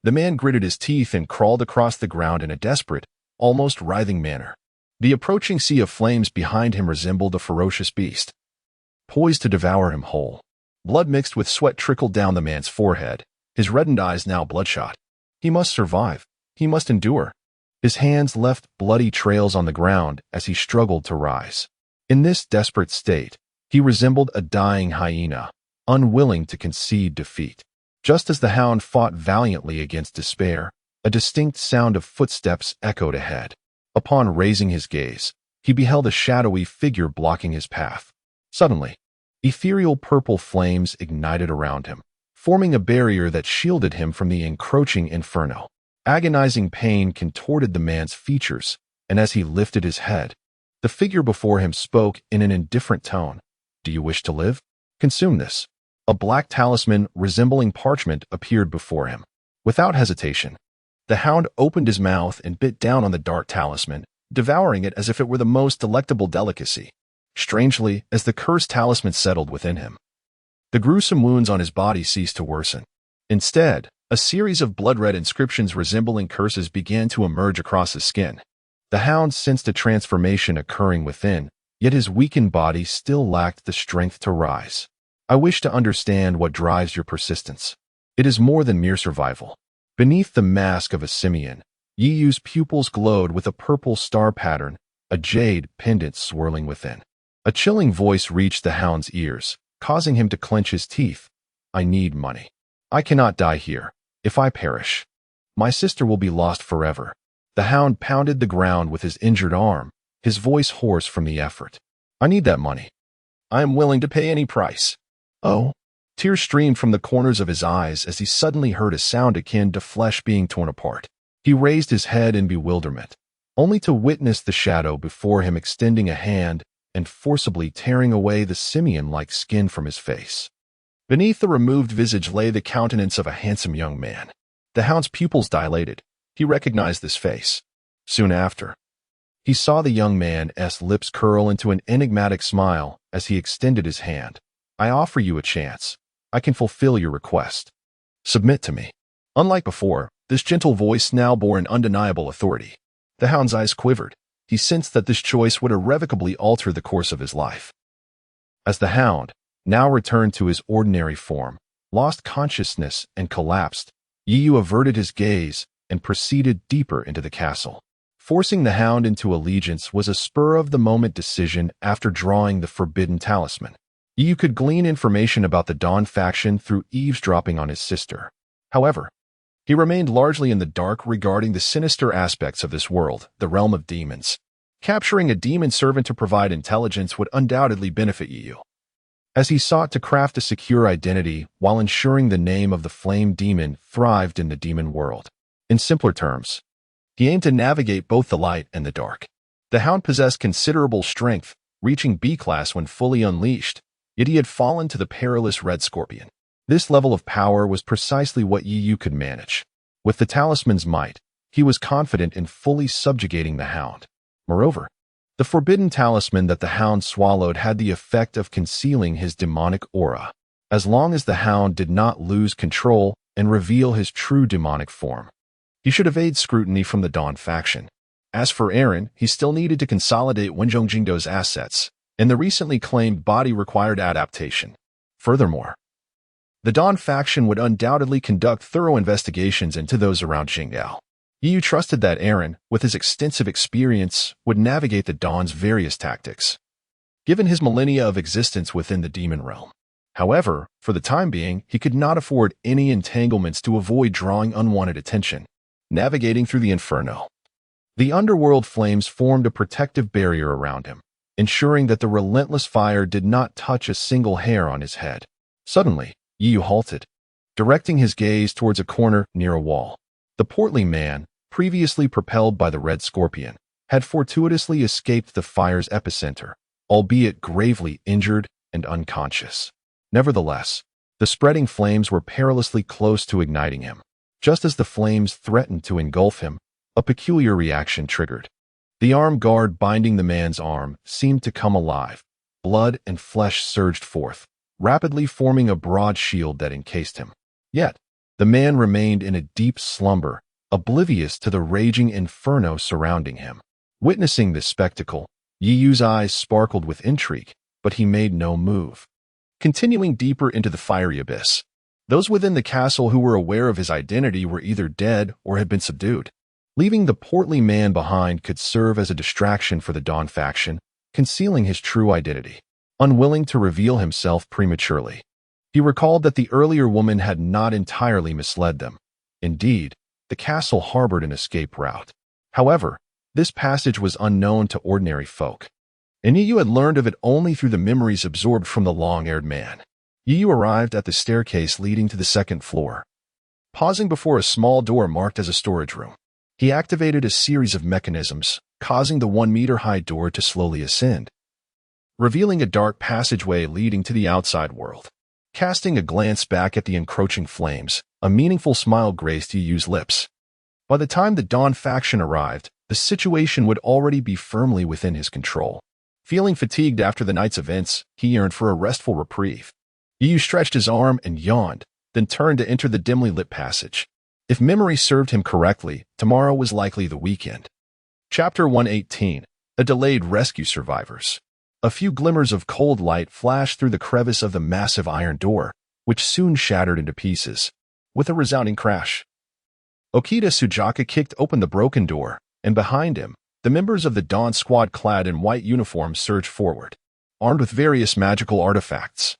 the man gritted his teeth and crawled across the ground in a desperate, almost writhing manner. The approaching sea of flames behind him resembled a ferocious beast, poised to devour him whole. Blood mixed with sweat trickled down the man's forehead, his reddened eyes now bloodshot. He must survive. He must endure. His hands left bloody trails on the ground as he struggled to rise. In this desperate state, he resembled a dying hyena, unwilling to concede defeat. Just as the hound fought valiantly against despair, a distinct sound of footsteps echoed ahead. Upon raising his gaze, he beheld a shadowy figure blocking his path. Suddenly, ethereal purple flames ignited around him, forming a barrier that shielded him from the encroaching inferno. Agonizing pain contorted the man's features, and as he lifted his head, the figure before him spoke in an indifferent tone. "Do you wish to live? Consume this." A black talisman resembling parchment appeared before him. Without hesitation, the hound opened his mouth and bit down on the dark talisman, devouring it as if it were the most delectable delicacy. Strangely, as the cursed talisman settled within him, the gruesome wounds on his body ceased to worsen. Instead, a series of blood-red inscriptions resembling curses began to emerge across his skin. The hound sensed a transformation occurring within, yet his weakened body still lacked the strength to rise. "I wish to understand what drives your persistence. It is more than mere survival." Beneath the mask of a simian, Yi Yu's pupils glowed with a purple star pattern, a jade pendant swirling within. A chilling voice reached the hound's ears, causing him to clench his teeth. "I need money. I cannot die here. If I perish, my sister will be lost forever." The hound pounded the ground with his injured arm, his voice hoarse from the effort. "I need that money. I am willing to pay any price." "Oh." Tears streamed from the corners of his eyes as he suddenly heard a sound akin to flesh being torn apart. He raised his head in bewilderment, only to witness the shadow before him extending a hand and forcibly tearing away the simian-like skin from his face. Beneath the removed visage lay the countenance of a handsome young man. The hound's pupils dilated. He recognized this face. Soon after, he saw the young man's lips curl into an enigmatic smile as he extended his hand. "I offer you a chance. I can fulfill your request. Submit to me." Unlike before, this gentle voice now bore an undeniable authority. The hound's eyes quivered. He sensed that this choice would irrevocably alter the course of his life. As the hound, now returned to his ordinary form, lost consciousness and collapsed, Yi Yu averted his gaze and proceeded deeper into the castle. Forcing the hound into allegiance was a spur-of-the-moment decision after drawing the forbidden talisman. Yi Yu could glean information about the Dawn faction through eavesdropping on his sister. However, he remained largely in the dark regarding the sinister aspects of this world, the realm of demons. Capturing a demon servant to provide intelligence would undoubtedly benefit Yi Yu, as he sought to craft a secure identity while ensuring the name of the flame demon thrived in the demon world. In simpler terms, he aimed to navigate both the light and the dark. The hound possessed considerable strength, reaching B-class when fully unleashed, yet he had fallen to the perilous red scorpion. This level of power was precisely what Yi Yu could manage. With the talisman's might, he was confident in fully subjugating the hound. Moreover, the forbidden talisman that the hound swallowed had the effect of concealing his demonic aura, as long as the hound did not lose control and reveal his true demonic form. He should evade scrutiny from the Dawn faction. As for Aaron, he still needed to consolidate Wenzhong Jingdo's assets, and the recently claimed body required adaptation. Furthermore, the Dawn faction would undoubtedly conduct thorough investigations into those around Jingdao. Yi Yu trusted that Aaron, with his extensive experience, would navigate the Dawn's various tactics, given his millennia of existence within the demon realm. However, for the time being, he could not afford any entanglements to avoid drawing unwanted attention. Navigating through the inferno, the underworld flames formed a protective barrier around him, ensuring that the relentless fire did not touch a single hair on his head. Suddenly, Yi Yu halted, directing his gaze towards a corner near a wall. The portly man, previously propelled by the red scorpion, had fortuitously escaped the fire's epicenter, albeit gravely injured and unconscious. Nevertheless, the spreading flames were perilously close to igniting him. Just as the flames threatened to engulf him, a peculiar reaction triggered. The arm guard binding the man's arm seemed to come alive. Blood and flesh surged forth, rapidly forming a broad shield that encased him. Yet, the man remained in a deep slumber, oblivious to the raging inferno surrounding him. Witnessing this spectacle, Yi Yu's eyes sparkled with intrigue, but he made no move. Continuing deeper into the fiery abyss, those within the castle who were aware of his identity were either dead or had been subdued. Leaving the portly man behind could serve as a distraction for the Dawn faction, concealing his true identity. Unwilling to reveal himself prematurely, he recalled that the earlier woman had not entirely misled them. Indeed, the castle harbored an escape route. However, This passage was unknown to ordinary folk, and Yu had learned of it only through the memories absorbed from the long-haired man. Yu arrived at the staircase leading to the second floor. Pausing before a small door marked as a storage room, he activated a series of mechanisms, causing the 1-meter-high door to slowly ascend, revealing a dark passageway leading to the outside world. Casting a glance back at the encroaching flames, a meaningful smile graced Yu's lips. By the time the Dawn faction arrived, the situation would already be firmly within his control. Feeling fatigued after the night's events, he yearned for a restful reprieve. Yu stretched his arm and yawned, then turned to enter the dimly lit passage. If memory served him correctly, tomorrow was likely the weekend. Chapter 118. A Delayed Rescue Survivors. A few glimmers of cold light flashed through the crevice of the massive iron door, which soon shattered into pieces, with a resounding crash. Okita Sujaka kicked open the broken door, and behind him, the members of the Dawn squad clad in white uniforms surged forward, armed with various magical artifacts.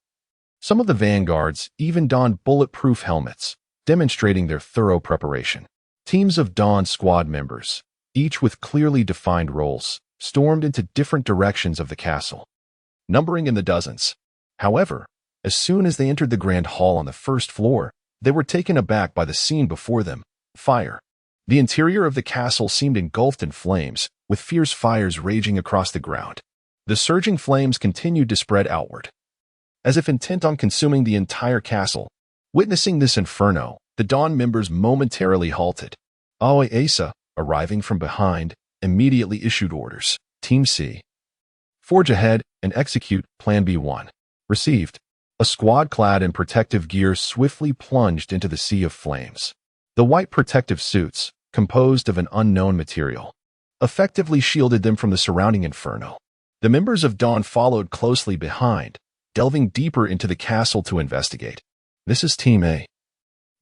Some of the vanguards even donned bulletproof helmets, demonstrating their thorough preparation. Teams of Dawn squad members, each with clearly defined roles, stormed into different directions of the castle, numbering in the dozens. However, as soon as they entered the grand hall on the first floor, they were taken aback by the scene before them: fire. The interior of the castle seemed engulfed in flames, with fierce fires raging across the ground. The surging flames continued to spread outward, as if intent on consuming the entire castle. Witnessing this inferno, the Dawn members momentarily halted. Aoi Asa, arriving from behind, immediately issued orders. Team C, forge ahead and execute Plan B1. Received. A squad clad in protective gear swiftly plunged into the sea of flames. The white protective suits, composed of an unknown material, effectively shielded them from the surrounding inferno. The members of Dawn followed closely behind, delving deeper into the castle to investigate. This is Team A.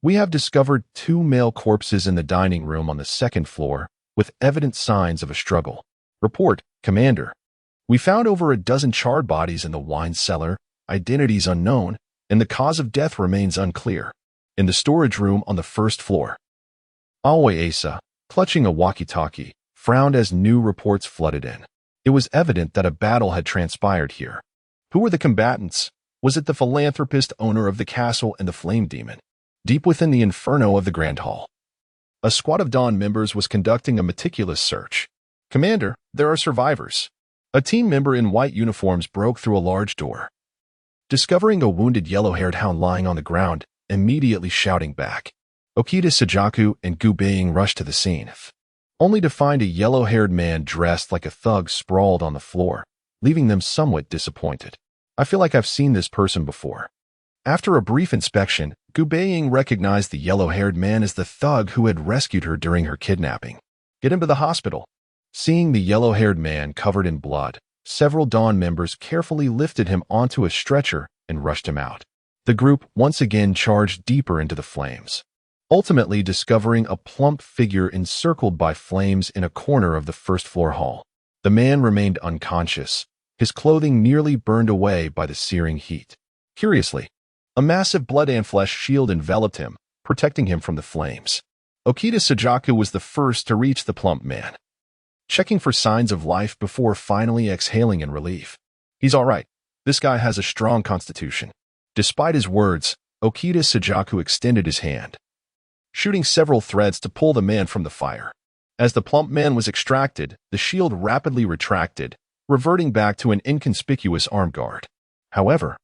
We have discovered 2 male corpses in the dining room on the second floor, with evident signs of a struggle. Report, Commander. We found over a dozen charred bodies in the wine cellar, identities unknown, and the cause of death remains unclear. In the storage room on the first floor, Aoi Asa, clutching a walkie-talkie, frowned as new reports flooded in. It was evident that a battle had transpired here. Who were the combatants? Was it the philanthropist owner of the castle and the flame demon? Deep within the inferno of the Grand Hall, a squad of Dawn members was conducting a meticulous search. Commander, there are survivors. A team member in white uniforms broke through a large door, discovering a wounded yellow-haired hound lying on the ground, immediately shouting back. Okita Sujaku and Gu Baiying rushed to the scene, only to find a yellow-haired man dressed like a thug sprawled on the floor, leaving them somewhat disappointed. I feel like I've seen this person before. After a brief inspection, Gu Baiying recognized the yellow-haired man as the thug who had rescued her during her kidnapping. Get him to the hospital. Seeing the yellow-haired man covered in blood, several Dawn members carefully lifted him onto a stretcher and rushed him out. The group once again charged deeper into the flames, ultimately discovering a plump figure encircled by flames in a corner of the first-floor hall. The man remained unconscious, his clothing nearly burned away by the searing heat. Curiously, a massive blood and flesh shield enveloped him, protecting him from the flames. Okita Sujaku was the first to reach the plump man, checking for signs of life before finally exhaling in relief. He's all right. This guy has a strong constitution. Despite his words, Okita Sujaku extended his hand, shooting several threads to pull the man from the fire. As the plump man was extracted, the shield rapidly retracted, reverting back to an inconspicuous arm guard. However,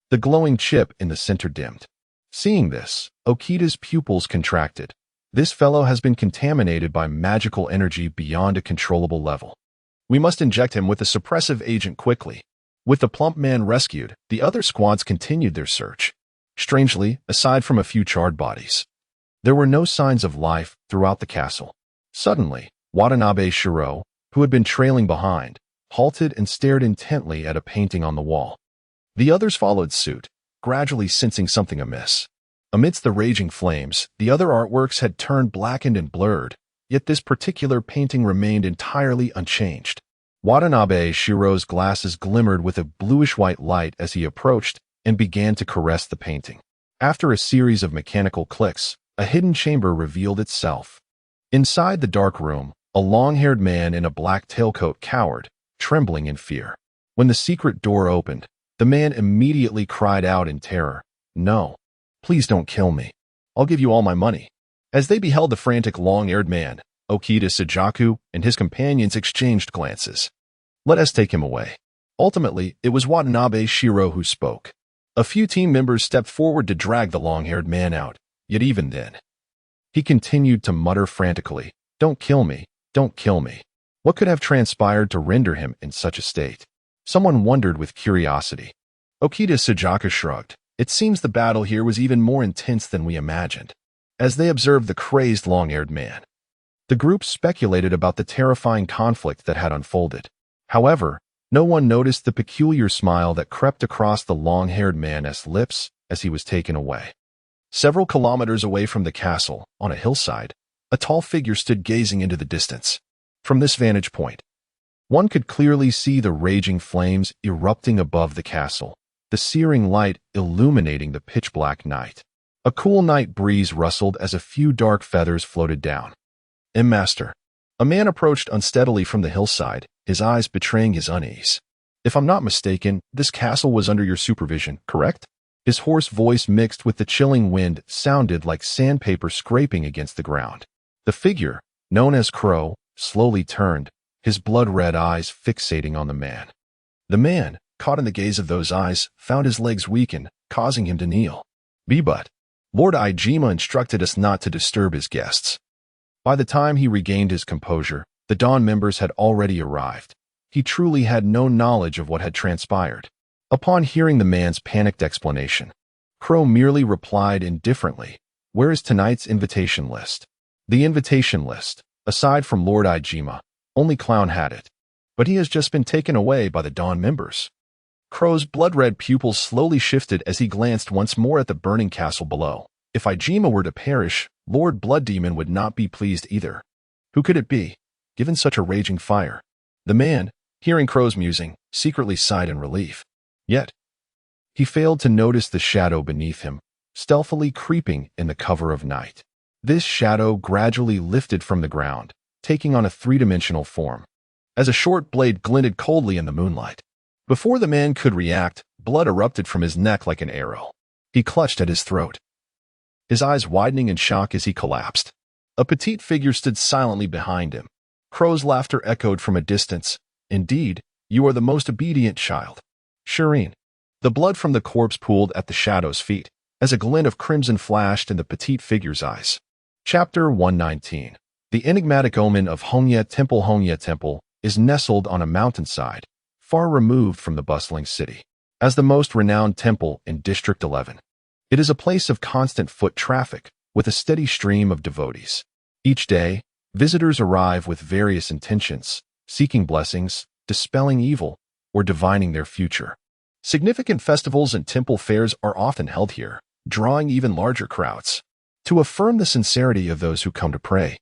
the glowing chip in the center dimmed. Seeing this, Okita's pupils contracted. This fellow has been contaminated by magical energy beyond a controllable level. We must inject him with a suppressive agent quickly. With the plump man rescued, the other squads continued their search. Strangely, aside from a few charred bodies, there were no signs of life throughout the castle. Suddenly, Watanabe Shiro, who had been trailing behind, halted and stared intently at a painting on the wall. The others followed suit, gradually sensing something amiss. Amidst the raging flames, the other artworks had turned blackened and blurred, yet this particular painting remained entirely unchanged. Watanabe Shiro's glasses glimmered with a bluish-white light as he approached and began to caress the painting. After a series of mechanical clicks, a hidden chamber revealed itself. Inside the dark room, A long-haired man in a black tailcoat cowered, trembling in fear. When the secret door opened, the man immediately cried out in terror, "No, please don't kill me. I'll give you all my money." As they beheld the frantic long-haired man, Okita Sajaku and his companions exchanged glances. "Let us take him away." Ultimately, it was Watanabe Shiro who spoke. A few team members stepped forward to drag the long-haired man out, yet even then, he continued to mutter frantically, "Don't kill me, don't kill me." What could have transpired to render him in such a state? Someone wondered with curiosity. Okita Sajaku shrugged. It seems the battle here was even more intense than we imagined. As they observed the crazed long-haired man, the group speculated about the terrifying conflict that had unfolded. However, no one noticed the peculiar smile that crept across the long-haired man's lips as he was taken away. Several kilometers away from the castle, on a hillside, a tall figure stood gazing into the distance. From this vantage point, one could clearly see the raging flames erupting above the castle, the searing light illuminating the pitch-black night. A cool night breeze rustled as a few dark feathers floated down. "Master." A man approached unsteadily from the hillside, his eyes betraying his unease. "If I'm not mistaken, this castle was under your supervision, correct?" His hoarse voice mixed with the chilling wind sounded like sandpaper scraping against the ground. The figure, known as Crow, slowly turned, his blood-red eyes fixating on the man. The man, caught in the gaze of those eyes, found his legs weaken, causing him to kneel. But Lord Ijima instructed us not to disturb his guests. By the time he regained his composure, the Dawn members had already arrived. He truly had no knowledge of what had transpired. Upon hearing the man's panicked explanation, Crow merely replied indifferently, "Where is tonight's invitation list?" The invitation list, aside from Lord Ijima, only Clown had it. But he has just been taken away by the Dawn members. Crow's blood-red pupils slowly shifted as he glanced once more at the burning castle below. If Ijima were to perish, Lord Blood Demon would not be pleased either. Who could it be, given such a raging fire? The man, hearing Crow's musing, secretly sighed in relief. Yet, he failed to notice the shadow beneath him, stealthily creeping in the cover of night. This shadow gradually lifted from the ground, taking on a three-dimensional form, as a short blade glinted coldly in the moonlight. Before the man could react, blood erupted from his neck like an arrow. He clutched at his throat, his eyes widening in shock as he collapsed. A petite figure stood silently behind him. Crow's laughter echoed from a distance. "Indeed, you are the most obedient child, Shireen." The blood from the corpse pooled at the shadow's feet, as a glint of crimson flashed in the petite figure's eyes. Chapter 119. The enigmatic omen of Hongye Temple. Hongye Temple is nestled on a mountainside, far removed from the bustling city. As the most renowned temple in District 11, it is a place of constant foot traffic, with a steady stream of devotees. Each day, visitors arrive with various intentions, seeking blessings, dispelling evil, or divining their future. Significant festivals and temple fairs are often held here, drawing even larger crowds. To affirm the sincerity of those who come to pray,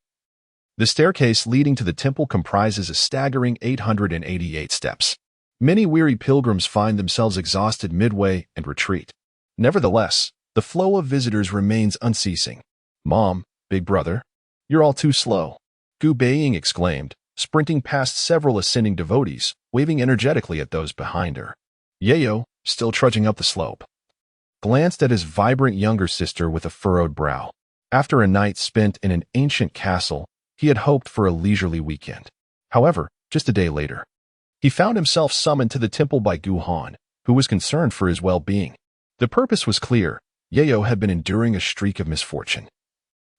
the staircase leading to the temple comprises a staggering 888 steps. Many weary pilgrims find themselves exhausted midway and retreat. Nevertheless, the flow of visitors remains unceasing. "Mom, big brother, you're all too slow," Gu Baiying exclaimed, sprinting past several ascending devotees, waving energetically at those behind her. Yayo, still trudging up the slope, glanced at his vibrant younger sister with a furrowed brow. After a night spent in an ancient castle, he had hoped for a leisurely weekend. However, just a day later, he found himself summoned to the temple by Gu Han, who was concerned for his well-being. The purpose was clear. Yayo had been enduring a streak of misfortune,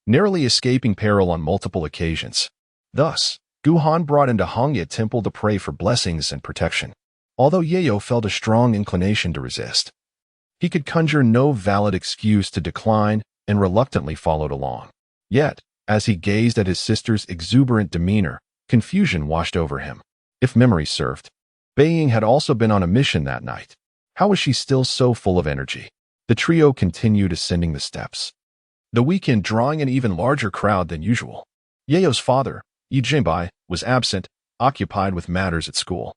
narrowly escaping peril on multiple occasions. Thus, Gu Han brought into Hongye Temple to pray for blessings and protection. Although Yayo felt a strong inclination to resist, he could conjure no valid excuse to decline and reluctantly followed along. Yet, as he gazed at his sister's exuberant demeanor, confusion washed over him. If memory served, Baiying had also been on a mission that night. How was she still so full of energy? The trio continued ascending the steps, the weekend drawing an even larger crowd than usual. Yayo's father, Yijinbai, was absent, occupied with matters at school.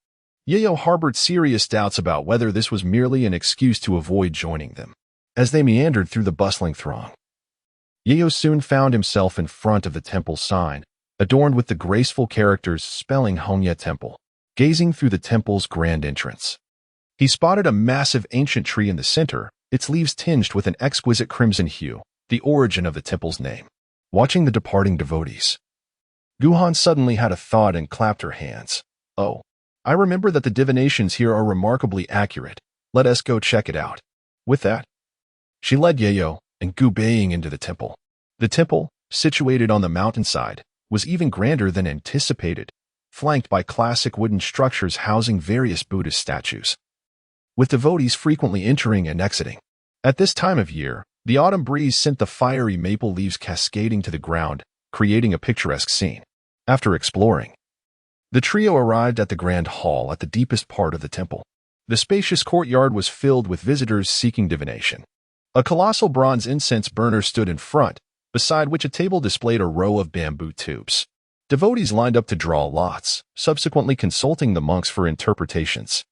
Yayo harbored serious doubts about whether this was merely an excuse to avoid joining them. As they meandered through the bustling throng, Yayo soon found himself in front of the temple sign, adorned with the graceful characters spelling Hongye Temple, gazing through the temple's grand entrance. He spotted a massive ancient tree in the center, its leaves tinged with an exquisite crimson hue, the origin of the temple's name. Watching the departing devotees, Guhan suddenly had a thought and clapped her hands. Oh, I remember that the divinations here are remarkably accurate. Let us go check it out. With that, she led Yayo and Gu Baiying into the temple. The temple, situated on the mountainside, was even grander than anticipated, flanked by classic wooden structures housing various Buddhist statues, with devotees frequently entering and exiting. At this time of year, the autumn breeze sent the fiery maple leaves cascading to the ground, creating a picturesque scene. After exploring, the trio arrived at the grand hall at the deepest part of the temple. The spacious courtyard was filled with visitors seeking divination. A colossal bronze incense burner stood in front, beside which a table displayed a row of bamboo tubes. Devotees lined up to draw lots, subsequently consulting the monks for interpretations.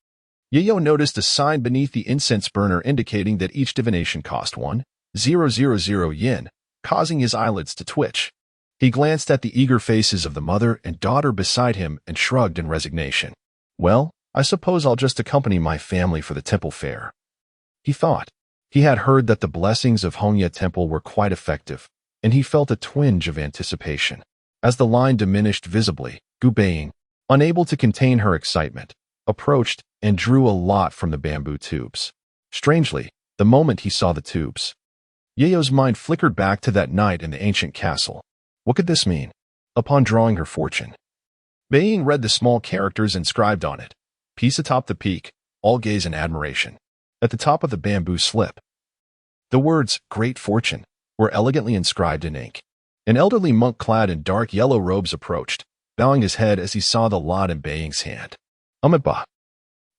Yayo noticed a sign beneath the incense burner indicating that each divination cost 1,000 yen, causing his eyelids to twitch. He glanced at the eager faces of the mother and daughter beside him and shrugged in resignation. Well, I suppose I'll just accompany my family for the temple fair, he thought. He had heard that the blessings of Hongye Temple were quite effective, and he felt a twinge of anticipation. As the line diminished visibly, Gu Baiying, unable to contain her excitement, approached and drew a lot from the bamboo tubes. Strangely, the moment he saw the tubes, Yayo's mind flickered back to that night in the ancient castle. What could this mean? Upon drawing her fortune, Baiying read the small characters inscribed on it. Peace atop the peak, all gaze in admiration. At the top of the bamboo slip, the words, Great Fortune, were elegantly inscribed in ink. An elderly monk clad in dark yellow robes approached, bowing his head as he saw the lot in Baiying's hand. Amitabha.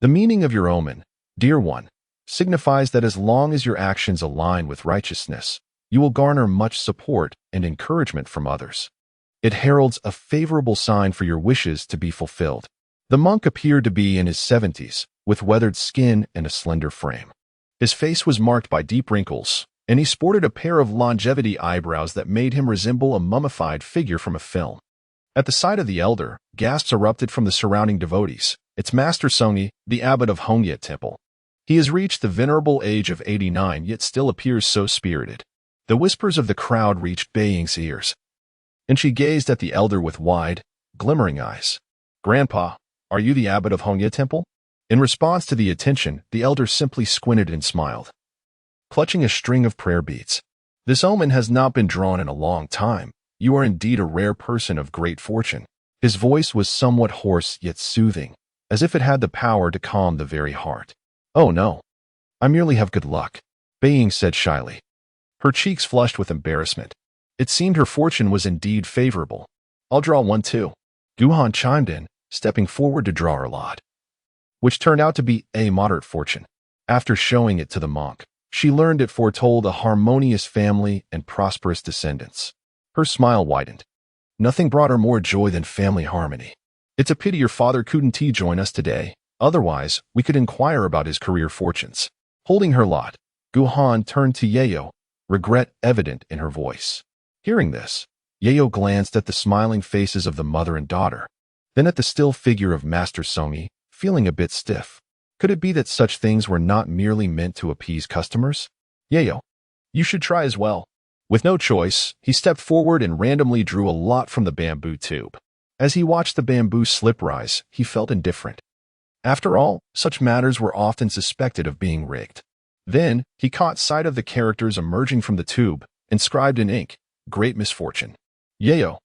The meaning of your omen, dear one, signifies that as long as your actions align with righteousness, you will garner much support and encouragement from others. It heralds a favorable sign for your wishes to be fulfilled. The monk appeared to be in his 70s, with weathered skin and a slender frame. His face was marked by deep wrinkles, and he sported a pair of longevity eyebrows that made him resemble a mummified figure from a film. At the sight of the elder, gasps erupted from the surrounding devotees. It's Master Songi, the abbot of Hongye Temple. He has reached the venerable age of 89 yet still appears so spirited. The whispers of the crowd reached Baiying's ears, and she gazed at the elder with wide, glimmering eyes. Grandpa, are you the abbot of Hongye Temple? In response to the attention, the elder simply squinted and smiled, clutching a string of prayer beads. This omen has not been drawn in a long time. You are indeed a rare person of great fortune. His voice was somewhat hoarse yet soothing, as if it had the power to calm the very heart. Oh no, I merely have good luck, Baiying said shyly. Her cheeks flushed with embarrassment. It seemed her fortune was indeed favorable. I'll draw one too. Guhan chimed in, stepping forward to draw her lot, which turned out to be a moderate fortune. After showing it to the monk, she learned it foretold a harmonious family and prosperous descendants. Her smile widened. Nothing brought her more joy than family harmony. It's a pity your father couldn't join us today. Otherwise, we could inquire about his career fortunes. Holding her lot, Guhan turned to Yayo, regret evident in her voice. Hearing this, Yayo glanced at the smiling faces of the mother and daughter, then at the still figure of Master Songi, feeling a bit stiff. Could it be that such things were not merely meant to appease customers? Yayo, you should try as well. With no choice, he stepped forward and randomly drew a lot from the bamboo tube. As he watched the bamboo slip rise, he felt indifferent. After all, such matters were often suspected of being rigged. Then, he caught sight of the characters emerging from the tube, inscribed in ink, Great Misfortune. Yayo,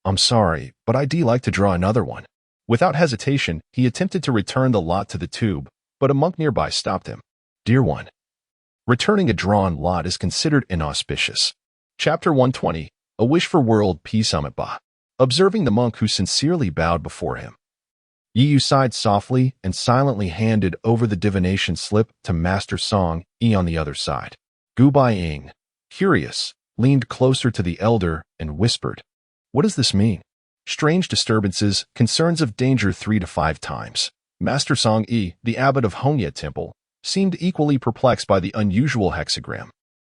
I'm sorry, but I'd like to draw another one. Without hesitation, he attempted to return the lot to the tube, but a monk nearby stopped him. Dear one, returning a drawn lot is considered inauspicious. Chapter 120, A Wish for World Peace. Amitabha. Observing the monk who sincerely bowed before him, Yiyu sighed softly and silently handed over the divination slip to Master Song E on the other side. Gu Baiying, curious, leaned closer to the elder and whispered, What does this mean? Strange disturbances, concerns of danger 3 to 5 times. Master Song E, the abbot of Hongye Temple, seemed equally perplexed by the unusual hexagram.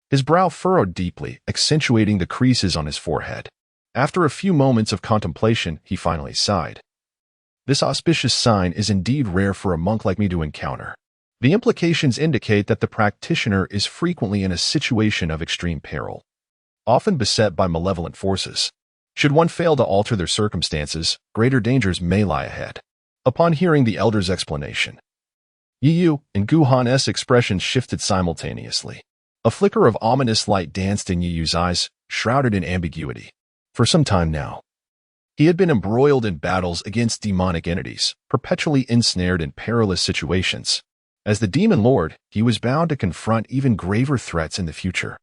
His brow furrowed deeply, accentuating the creases on his forehead. After a few moments of contemplation, he finally sighed. This auspicious sign is indeed rare for a monk like me to encounter. The implications indicate that the practitioner is frequently in a situation of extreme peril, often beset by malevolent forces. Should one fail to alter their circumstances, greater dangers may lie ahead. Upon hearing the elder's explanation, Yu and Gu Han's expressions shifted simultaneously. A flicker of ominous light danced in Yu's eyes, shrouded in ambiguity. For some time now, he had been embroiled in battles against demonic entities, perpetually ensnared in perilous situations. As the demon lord, he was bound to confront even graver threats in the future.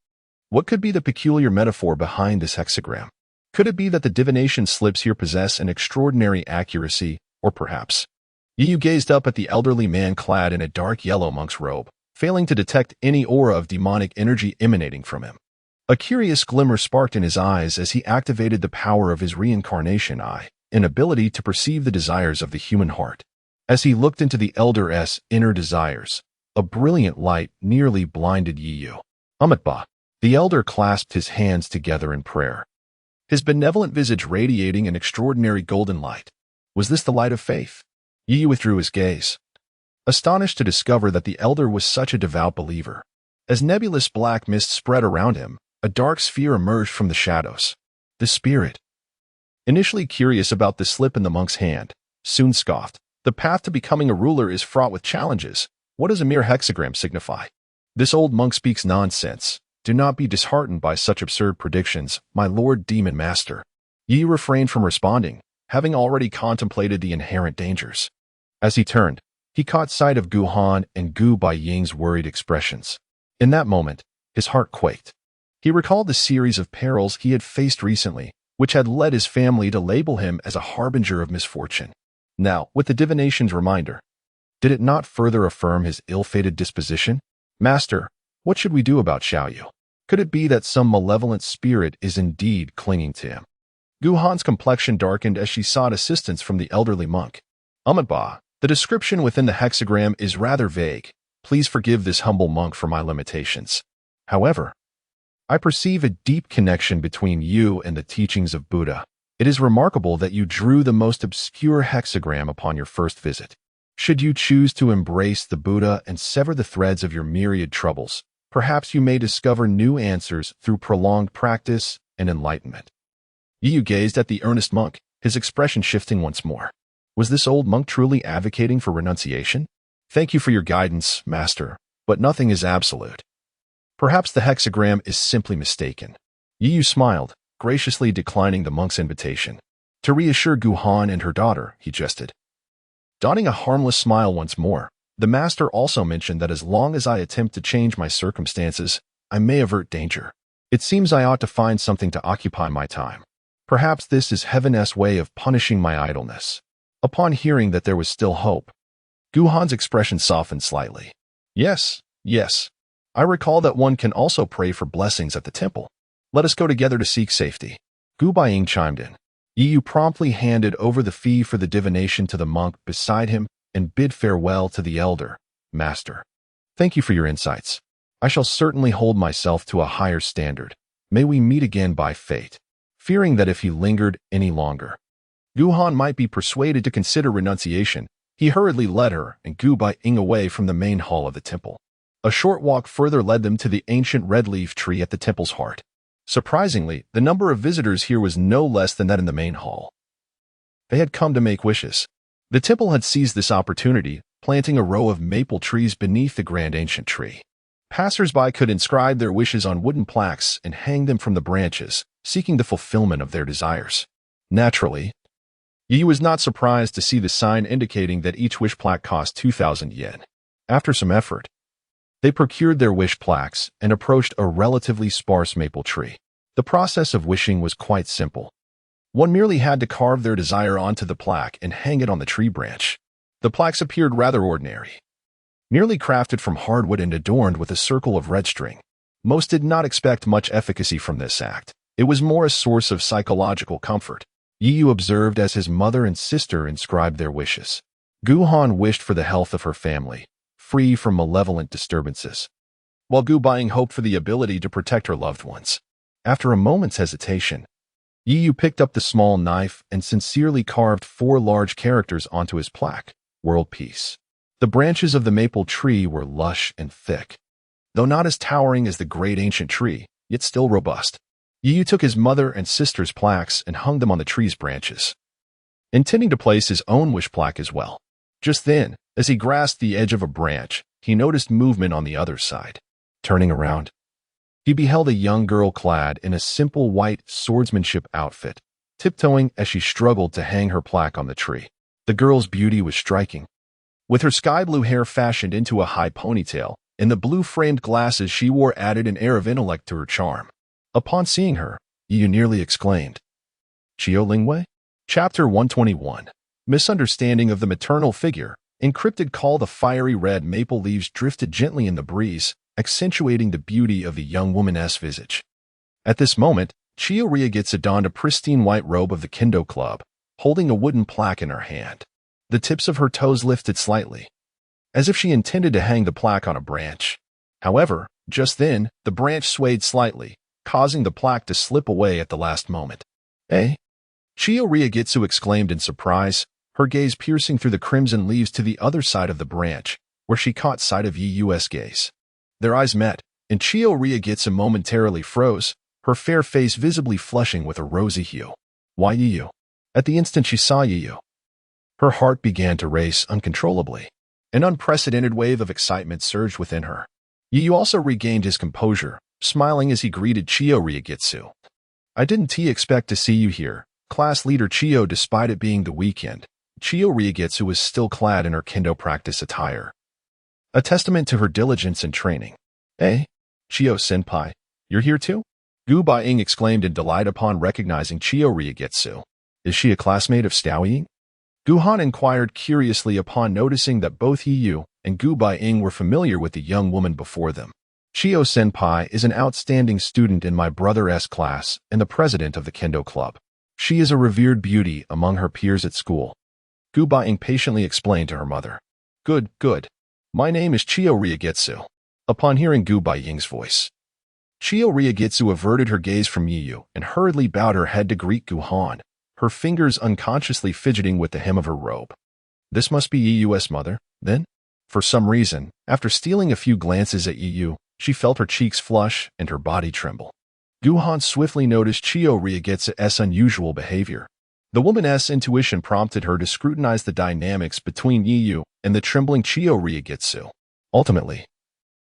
What could be the peculiar metaphor behind this hexagram? Could it be that the divination slips here possess an extraordinary accuracy, or perhaps? Yu gazed up at the elderly man clad in a dark yellow monk's robe, failing to detect any aura of demonic energy emanating from him. A curious glimmer sparked in his eyes as he activated the power of his Reincarnation Eye, an ability to perceive the desires of the human heart. As he looked into the elder's inner desires, a brilliant light nearly blinded Yu. Amitabha. The elder clasped his hands together in prayer, his benevolent visage radiating an extraordinary golden light. Was this the light of faith? Yu withdrew his gaze, astonished to discover that the elder was such a devout believer. As nebulous black mist spread around him, a dark sphere emerged from the shadows. The spirit. Initially curious about the slip in the monk's hand, soon scoffed. The path to becoming a ruler is fraught with challenges. What does a mere hexagram signify? This old monk speaks nonsense. Do not be disheartened by such absurd predictions, my lord demon master. Yu refrained from responding, having already contemplated the inherent dangers. As he turned, he caught sight of Gu and Gu Baiying's worried expressions. In that moment, his heart quaked. He recalled the series of perils he had faced recently, which had led his family to label him as a harbinger of misfortune. Now, with the divination's reminder, did it not further affirm his ill-fated disposition? Master, what should we do about Xiaoyu? Could it be that some malevolent spirit is indeed clinging to him? Gu Han's complexion darkened as she sought assistance from the elderly monk. Amitabha, the description within the hexagram is rather vague. Please forgive this humble monk for my limitations. However, I perceive a deep connection between you and the teachings of Buddha. It is remarkable that you drew the most obscure hexagram upon your first visit. Should you choose to embrace the Buddha and sever the threads of your myriad troubles, perhaps you may discover new answers through prolonged practice and enlightenment. Yu gazed at the earnest monk, his expression shifting once more. Was this old monk truly advocating for renunciation? Thank you for your guidance, master, but nothing is absolute. Perhaps the hexagram is simply mistaken. Yu smiled, graciously declining the monk's invitation. To reassure Gu and her daughter, he jested. Donning a harmless smile once more, the master also mentioned that as long as I attempt to change my circumstances, I may avert danger. It seems I ought to find something to occupy my time. Perhaps this is heaven's way of punishing my idleness. Upon hearing that there was still hope, Gu expression softened slightly. Yes. I recall that one can also pray for blessings at the temple. Let us go together to seek safety. Gu Baiying chimed in. Yu promptly handed over the fee for the divination to the monk beside him and bid farewell to the elder. Master, thank you for your insights. I shall certainly hold myself to a higher standard. May we meet again by fate. Fearing that if he lingered any longer, Gu might be persuaded to consider renunciation, he hurriedly led her and Gu Baiying away from the main hall of the temple. A short walk further led them to the ancient red leaf tree at the temple's heart. Surprisingly, the number of visitors here was no less than that in the main hall. They had come to make wishes. The temple had seized this opportunity, planting a row of maple trees beneath the grand ancient tree. Passers-by could inscribe their wishes on wooden plaques and hang them from the branches, seeking the fulfillment of their desires. Naturally, Yi was not surprised to see the sign indicating that each wish plaque cost 2,000 yen. After some effort, they procured their wish plaques and approached a relatively sparse maple tree. The process of wishing was quite simple. One merely had to carve their desire onto the plaque and hang it on the tree branch. The plaques appeared rather ordinary, merely crafted from hardwood and adorned with a circle of red string. Most did not expect much efficacy from this act. It was more a source of psychological comfort. Yu observed as his mother and sister inscribed their wishes. Gu wished for the health of her family, free from malevolent disturbances, while Gu Baiying hoped for the ability to protect her loved ones. After a moment's hesitation, Yu picked up the small knife and sincerely carved 4 large characters onto his plaque, World Peace. The branches of the maple tree were lush and thick. Though not as towering as the great ancient tree, yet still robust. Yu took his mother and sister's plaques and hung them on the tree's branches, intending to place his own wish plaque as well. Just then, as he grasped the edge of a branch, he noticed movement on the other side. Turning around, he beheld a young girl clad in a simple white swordsmanship outfit, tiptoeing as she struggled to hang her plaque on the tree. The girl's beauty was striking. With her sky-blue hair fashioned into a high ponytail, and the blue-framed glasses she wore added an air of intellect to her charm. Upon seeing her, Yu nearly exclaimed, "Qiu Lingwei?" Chapter 121. Misunderstanding of the maternal figure. Encrypted call. The fiery red maple leaves drifted gently in the breeze, accentuating the beauty of the young woman's visage. At this moment, Qiu Ryugetsu donned a pristine white robe of the Kendo Club, holding a wooden plaque in her hand. The tips of her toes lifted slightly, as if she intended to hang the plaque on a branch. However, just then, the branch swayed slightly, causing the plaque to slip away at the last moment. "Eh?" Qiu Ryugetsu exclaimed in surprise, her gaze piercing through the crimson leaves to the other side of the branch, where she caught sight of Yu's gaze. Their eyes met, and Qiu Ryugetsu momentarily froze, her fair face visibly flushing with a rosy hue. "Why Yu?" At the instant she saw Yu, her heart began to race uncontrollably. An unprecedented wave of excitement surged within her. Yu also regained his composure, smiling as he greeted Qiu Ryugetsu. "I didn't expect to see you here, class leader Qiu." Despite it being the weekend, Qiu Ryugetsu was still clad in her kendo practice attire, a testament to her diligence and training. "Eh? Qiu-senpai, you're here too?" Gu Baiying exclaimed in delight upon recognizing Qiu Ryugetsu. "Is she a classmate of Gu?" Guhan inquired curiously upon noticing that both Yu and Gu Baiying were familiar with the young woman before them. "Qiu-senpai is an outstanding student in my brother's class and the president of the Kendo Club. She is a revered beauty among her peers at school," Gu Baiying patiently explained to her mother. Good. My name is Qiu Ryugetsu." Upon hearing Gu Baiying's voice, Qiu Ryugetsu averted her gaze from Yu and hurriedly bowed her head to greet Guhan, her fingers unconsciously fidgeting with the hem of her robe. This must be Yu's mother, then? For some reason, after stealing a few glances at Yu, she felt her cheeks flush and her body tremble. Guhan swiftly noticed Qiu Ryugetsu's unusual behavior. The woman's intuition prompted her to scrutinize the dynamics between Yu and the trembling Qiu Ryugetsu. Ultimately,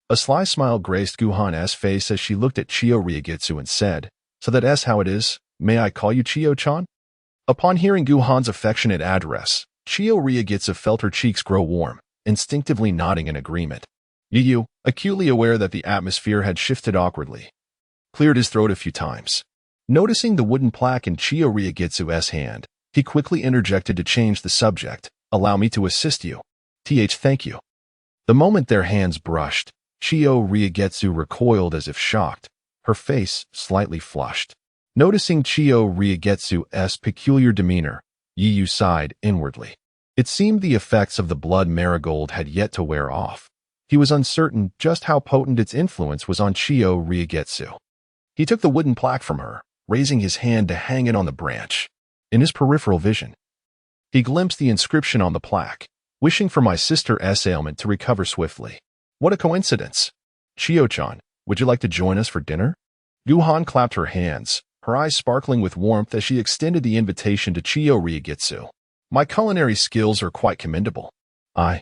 a sly smile graced Guhan's face as she looked at Qiu Ryugetsu and said, "So that's how it is. May I call you Qiu-chan?" Upon hearing Guhan's affectionate address, Qiu Ryugetsu felt her cheeks grow warm, instinctively nodding in agreement. Yu, acutely aware that the atmosphere had shifted awkwardly, cleared his throat a few times. Noticing the wooden plaque in Qiu Ryugetsu's hand, he quickly interjected to change the subject. "Allow me to assist you." Thank you." The moment their hands brushed, Qiu Ryugetsu recoiled as if shocked, her face slightly flushed. Noticing Qiu Ryugetsu's peculiar demeanor, Yu sighed inwardly. It seemed the effects of the blood marigold had yet to wear off. He was uncertain just how potent its influence was on Qiu Ryugetsu. He took the wooden plaque from her, raising his hand to hang it on the branch. In his peripheral vision, he glimpsed the inscription on the plaque, "Wishing for my sister's ailment to recover swiftly." What a coincidence! "Qiu-chan, would you like to join us for dinner?" Guhan clapped her hands, her eyes sparkling with warmth as she extended the invitation to Qiu Ryugetsu. "My culinary skills are quite commendable." Qiu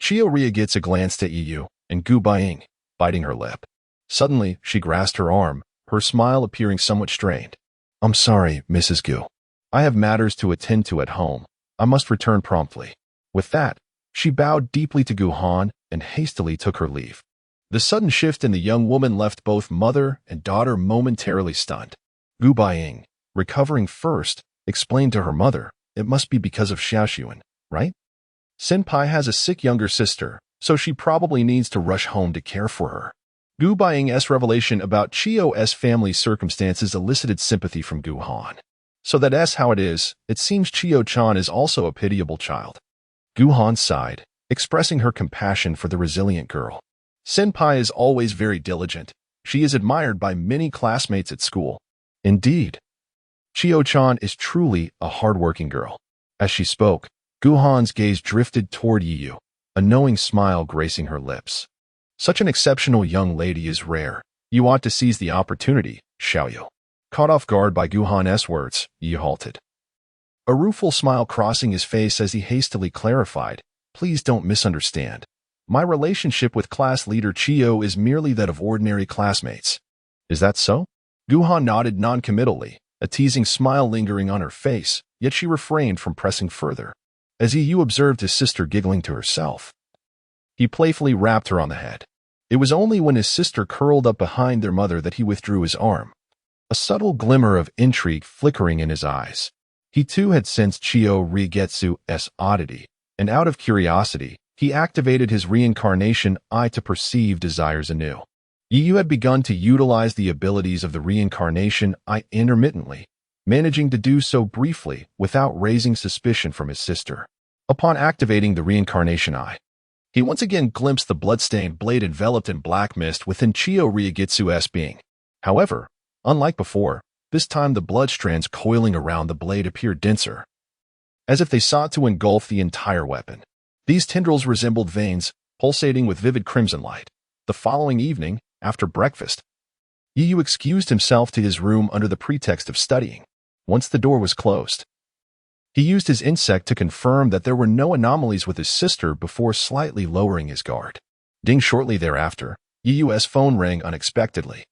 Ryugetsu glanced at Yu and Gu Baiying, biting her lip. Suddenly, she grasped her arm, her smile appearing somewhat strained. "I'm sorry, Mrs. Gu. I have matters to attend to at home. I must return promptly." With that, she bowed deeply to Guhan and hastily took her leave. The sudden shift in the young woman left both mother and daughter momentarily stunned. Gu Baiying, recovering first, explained to her mother, "It must be because of Xiaoxuan, right? Senpai has a sick younger sister, so she probably needs to rush home to care for her." Gu Baiying's revelation about Qiu's family circumstances elicited sympathy from Guhan. "So that's how it is. It seems Qiu-chan is also a pitiable child." Guhan sighed, expressing her compassion for the resilient girl. "Senpai is always very diligent. She is admired by many classmates at school." "Indeed." Chio-chan is truly a hardworking girl. As she spoke, Guhan's gaze drifted toward Yu, a knowing smile gracing her lips. Such an exceptional young lady is rare. You ought to seize the opportunity, Xiaoyu. Caught off guard by Guhan's words, Yu halted. A rueful smile crossing his face as he hastily clarified, "Please don't misunderstand. My relationship with class leader Chio is merely that of ordinary classmates." "Is that so?" Guhan nodded noncommittally, a teasing smile lingering on her face, yet she refrained from pressing further. As Yu observed his sister giggling to herself, he playfully rapped her on the head. It was only when his sister curled up behind their mother that he withdrew his arm, a subtle glimmer of intrigue flickering in his eyes. He too had sensed Chio Rigetsu's oddity, and out of curiosity, he activated his Reincarnation Eye to perceive desires anew. Yu had begun to utilize the abilities of the Reincarnation Eye intermittently, managing to do so briefly without raising suspicion from his sister. Upon activating the Reincarnation Eye, he once again glimpsed the bloodstained blade enveloped in black mist within Chio Rigetsu's being. However, unlike before, this time the blood strands coiling around the blade appeared denser, as if they sought to engulf the entire weapon. These tendrils resembled veins, pulsating with vivid crimson light. The following evening, after breakfast, Yu excused himself to his room under the pretext of studying. Once the door was closed, he used his insect to confirm that there were no anomalies with his sister before slightly lowering his guard. Ding shortly thereafter, Yu's phone rang unexpectedly.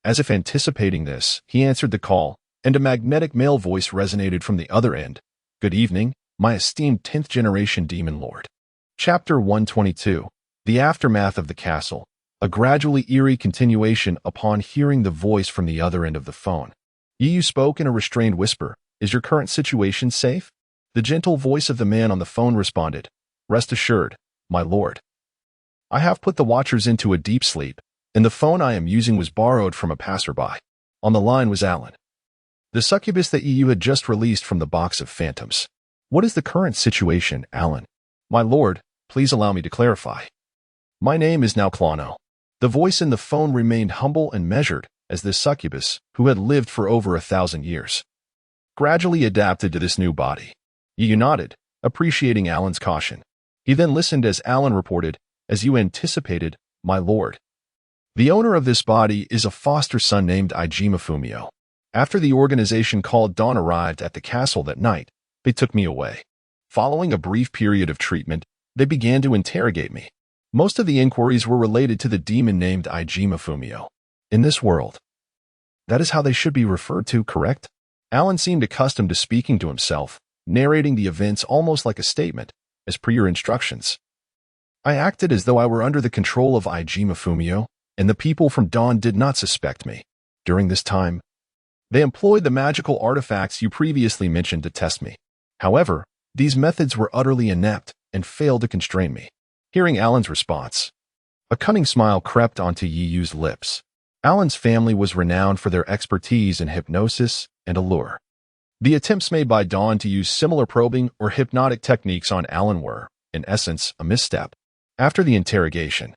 As if anticipating this, he answered the call, and a magnetic male voice resonated from the other end. "Good evening, my esteemed 10th generation demon lord." Chapter 122. The Aftermath of the Castle. A gradually eerie continuation upon hearing the voice from the other end of the phone. Yu spoke in a restrained whisper. "Is your current situation safe?" The gentle voice of the man on the phone responded, "Rest assured, my lord. I have put the watchers into a deep sleep, and the phone I am using was borrowed from a passerby." On the line was Alan, the succubus that Yu had just released from the box of phantoms. "What is the current situation, Alan?" "My lord, please allow me to clarify. My name is now Clano." The voice in the phone remained humble and measured, as this succubus, who had lived for over 1,000 years, gradually adapted to this new body. Yu nodded, appreciating Alan's caution. He then listened as Alan reported, "As you anticipated, my lord. The owner of this body is a foster son named Ijima Fumio. After the organization called Dawn arrived at the castle that night, they took me away. Following a brief period of treatment, they began to interrogate me. Most of the inquiries were related to the demon named Ijima Fumio. In this world, that is how they should be referred to, correct?" Alan seemed accustomed to speaking to himself, narrating the events almost like a statement, as per your instructions. "I acted as though I were under the control of Ijima Fumio, and the people from Dawn did not suspect me. During this time, they employed the magical artifacts you previously mentioned to test me. However, these methods were utterly inept and failed to constrain me." Hearing Alan's response, a cunning smile crept onto Yu's lips. Alan's family was renowned for their expertise in hypnosis and allure. The attempts made by Dawn to use similar probing or hypnotic techniques on Alan were, in essence, a misstep. After the interrogation,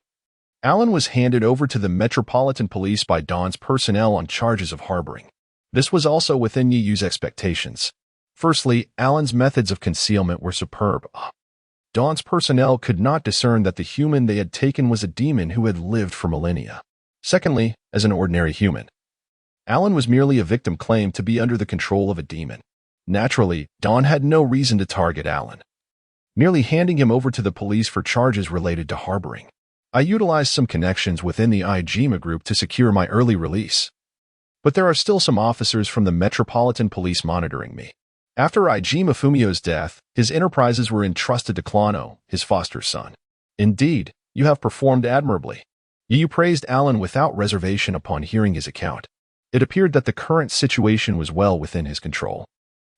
Alan was handed over to the Metropolitan Police by Dawn's personnel on charges of harboring. This was also within Yu's expectations. Firstly, Alan's methods of concealment were superb. Dawn's personnel could not discern that the human they had taken was a demon who had lived for millennia. Secondly, as an ordinary human, Alan was merely a victim claimed to be under the control of a demon. Naturally, Dawn had no reason to target Alan, merely handing him over to the police for charges related to harboring. I utilized some connections within the Ijima group to secure my early release, but there are still some officers from the Metropolitan Police monitoring me. After Ijima Fumio's death, his enterprises were entrusted to Clano, his foster son. "Indeed, you have performed admirably." Yu praised Alan without reservation upon hearing his account. It appeared that the current situation was well within his control.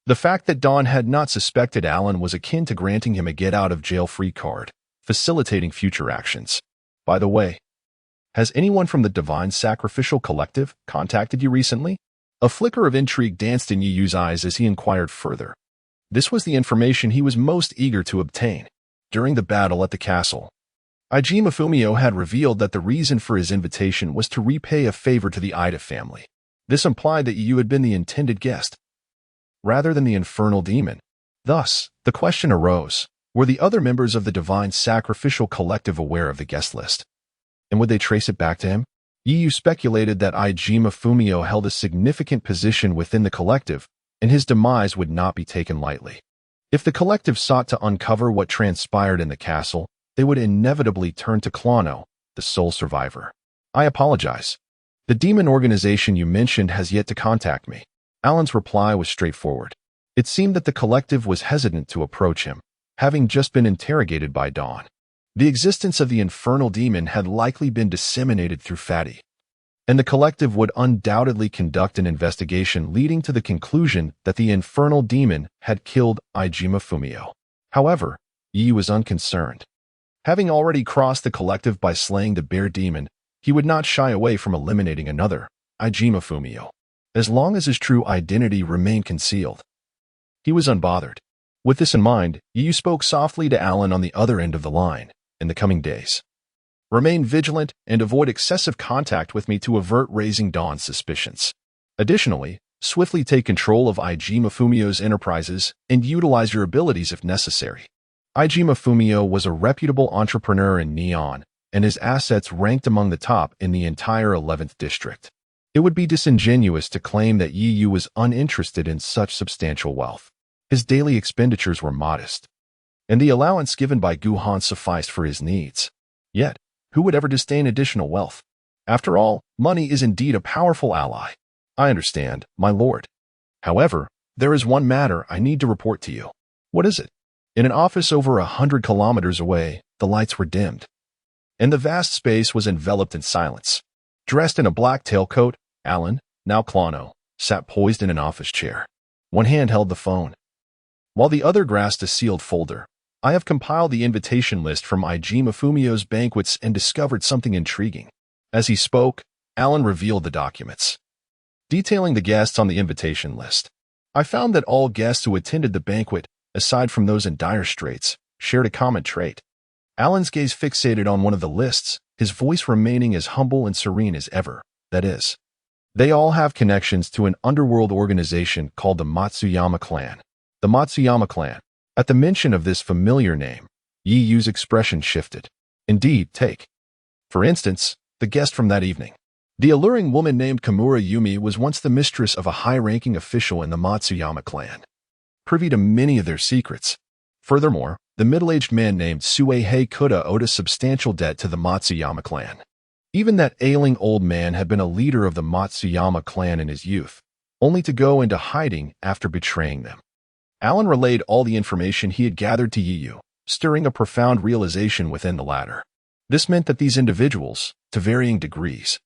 The fact that Dawn had not suspected Alan was akin to granting him a get-out-of-jail-free card, facilitating future actions. By the way, has anyone from the Divine Sacrificial Collective contacted you recently? A flicker of intrigue danced in Yu's eyes as he inquired further. This was the information he was most eager to obtain. During the battle at the castle, Ijima Fumio had revealed that the reason for his invitation was to repay a favor to the Ida family. This implied that Yu had been the intended guest. rather than the infernal demon. Thus, the question arose, were the other members of the divine sacrificial collective aware of the guest list? And would they trace it back to him? Yu speculated that Ijima Fumio held a significant position within the collective, and his demise would not be taken lightly. If the collective sought to uncover what transpired in the castle, they would inevitably turn to Klono, the sole survivor. I apologize. The demon organization you mentioned has yet to contact me. Alan's reply was straightforward. It seemed that the collective was hesitant to approach him, having just been interrogated by Dawn. The existence of the infernal demon had likely been disseminated through Fatty, and the collective would undoubtedly conduct an investigation leading to the conclusion that the infernal demon had killed Ijima Fumio. However, Yi was unconcerned. Having already crossed the collective by slaying the bear demon, he would not shy away from eliminating another, Ijima Fumio, as long as his true identity remained concealed. He was unbothered. With this in mind, Yi spoke softly to Alan on the other end of the line. In the coming days, remain vigilant and avoid excessive contact with me to avert raising Dawn's suspicions. Additionally, swiftly take control of Ijima Fumio's enterprises and utilize your abilities if necessary. Ijima Fumio was a reputable entrepreneur in Neon, and his assets ranked among the top in the entire 11th district. It would be disingenuous to claim that Yu was uninterested in such substantial wealth. His daily expenditures were modest, and the allowance given by Gu Han sufficed for his needs. Yet, who would ever disdain additional wealth? After all, money is indeed a powerful ally. I understand, my lord. However, there is one matter I need to report to you. What is it? In an office over 100 kilometers away, the lights were dimmed, and the vast space was enveloped in silence. Dressed in a black tailcoat, Alan, now Klono, sat poised in an office chair. One hand held the phone, while the other grasped a sealed folder. I have compiled the invitation list from Ijima Fumio's banquets and discovered something intriguing. As he spoke, Alan revealed the documents, detailing the guests on the invitation list. I found that all guests who attended the banquet, aside from those in dire straits, shared a common trait. Alan's gaze fixated on one of the lists, his voice remaining as humble and serene as ever. That is, they all have connections to an underworld organization called the Matsuyama clan. The Matsuyama clan. At the mention of this familiar name, Yi Yu's expression shifted. Indeed, take, for instance, the guest from that evening. The alluring woman named Kimura Yumi was once the mistress of a high-ranking official in the Matsuyama clan, privy to many of their secrets. Furthermore, the middle-aged man named Suehei Kuda owed a substantial debt to the Matsuyama clan. Even that ailing old man had been a leader of the Matsuyama clan in his youth, only to go into hiding after betraying them. Alan relayed all the information he had gathered to Yi Yu, stirring a profound realization within the latter. This meant that these individuals, to varying degrees,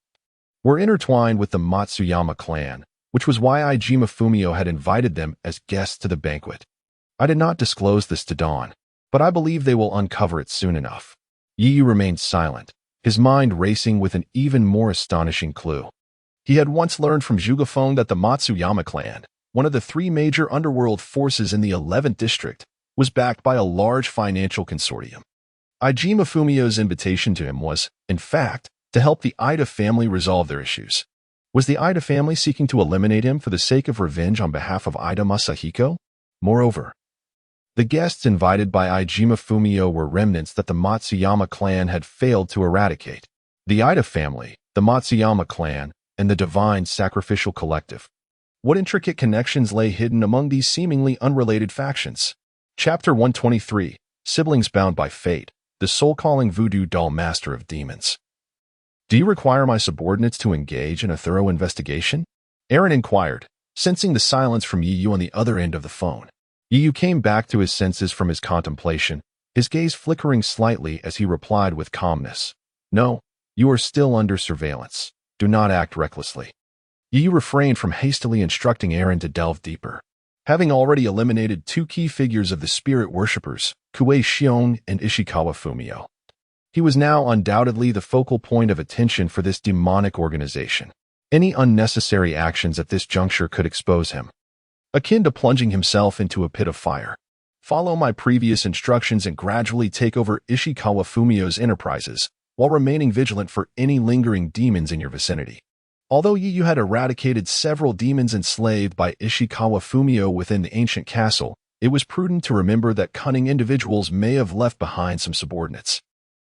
were intertwined with the Matsuyama clan, which was why Ijima Fumio had invited them as guests to the banquet. I did not disclose this to Dawn, but I believe they will uncover it soon enough. Yi Yu remained silent, his mind racing with an even more astonishing clue. He had once learned from Zhugafeng that the Matsuyama clan, one of the three major underworld forces in the 11th district, was backed by a large financial consortium. Ijima Fumio's invitation to him was, in fact, to help the Ida family resolve their issues. Was the Ida family seeking to eliminate him for the sake of revenge on behalf of Ida Masahiko? Moreover, the guests invited by Ijima Fumio were remnants that the Matsuyama clan had failed to eradicate. The Ida family, the Matsuyama clan, and the Divine Sacrificial Collective. What intricate connections lay hidden among these seemingly unrelated factions? Chapter 123, Siblings Bound by Fate, the soul-calling voodoo doll master of demons. Do you require my subordinates to engage in a thorough investigation? Aaron inquired, sensing the silence from Yi Yu on the other end of the phone. Yi Yu came back to his senses from his contemplation, his gaze flickering slightly as he replied with calmness. No, you are still under surveillance. Do not act recklessly. Yi Yu refrained from hastily instructing Aaron to delve deeper. Having already eliminated two key figures of the spirit worshippers, Kue Shion and Ishikawa Fumio, he was now undoubtedly the focal point of attention for this demonic organization. Any unnecessary actions at this juncture could expose him, akin to plunging himself into a pit of fire. Follow my previous instructions and gradually take over Ishikawa Fumio's enterprises, while remaining vigilant for any lingering demons in your vicinity. Although Yu had eradicated several demons enslaved by Ishikawa Fumio within the ancient castle, it was prudent to remember that cunning individuals may have left behind some subordinates.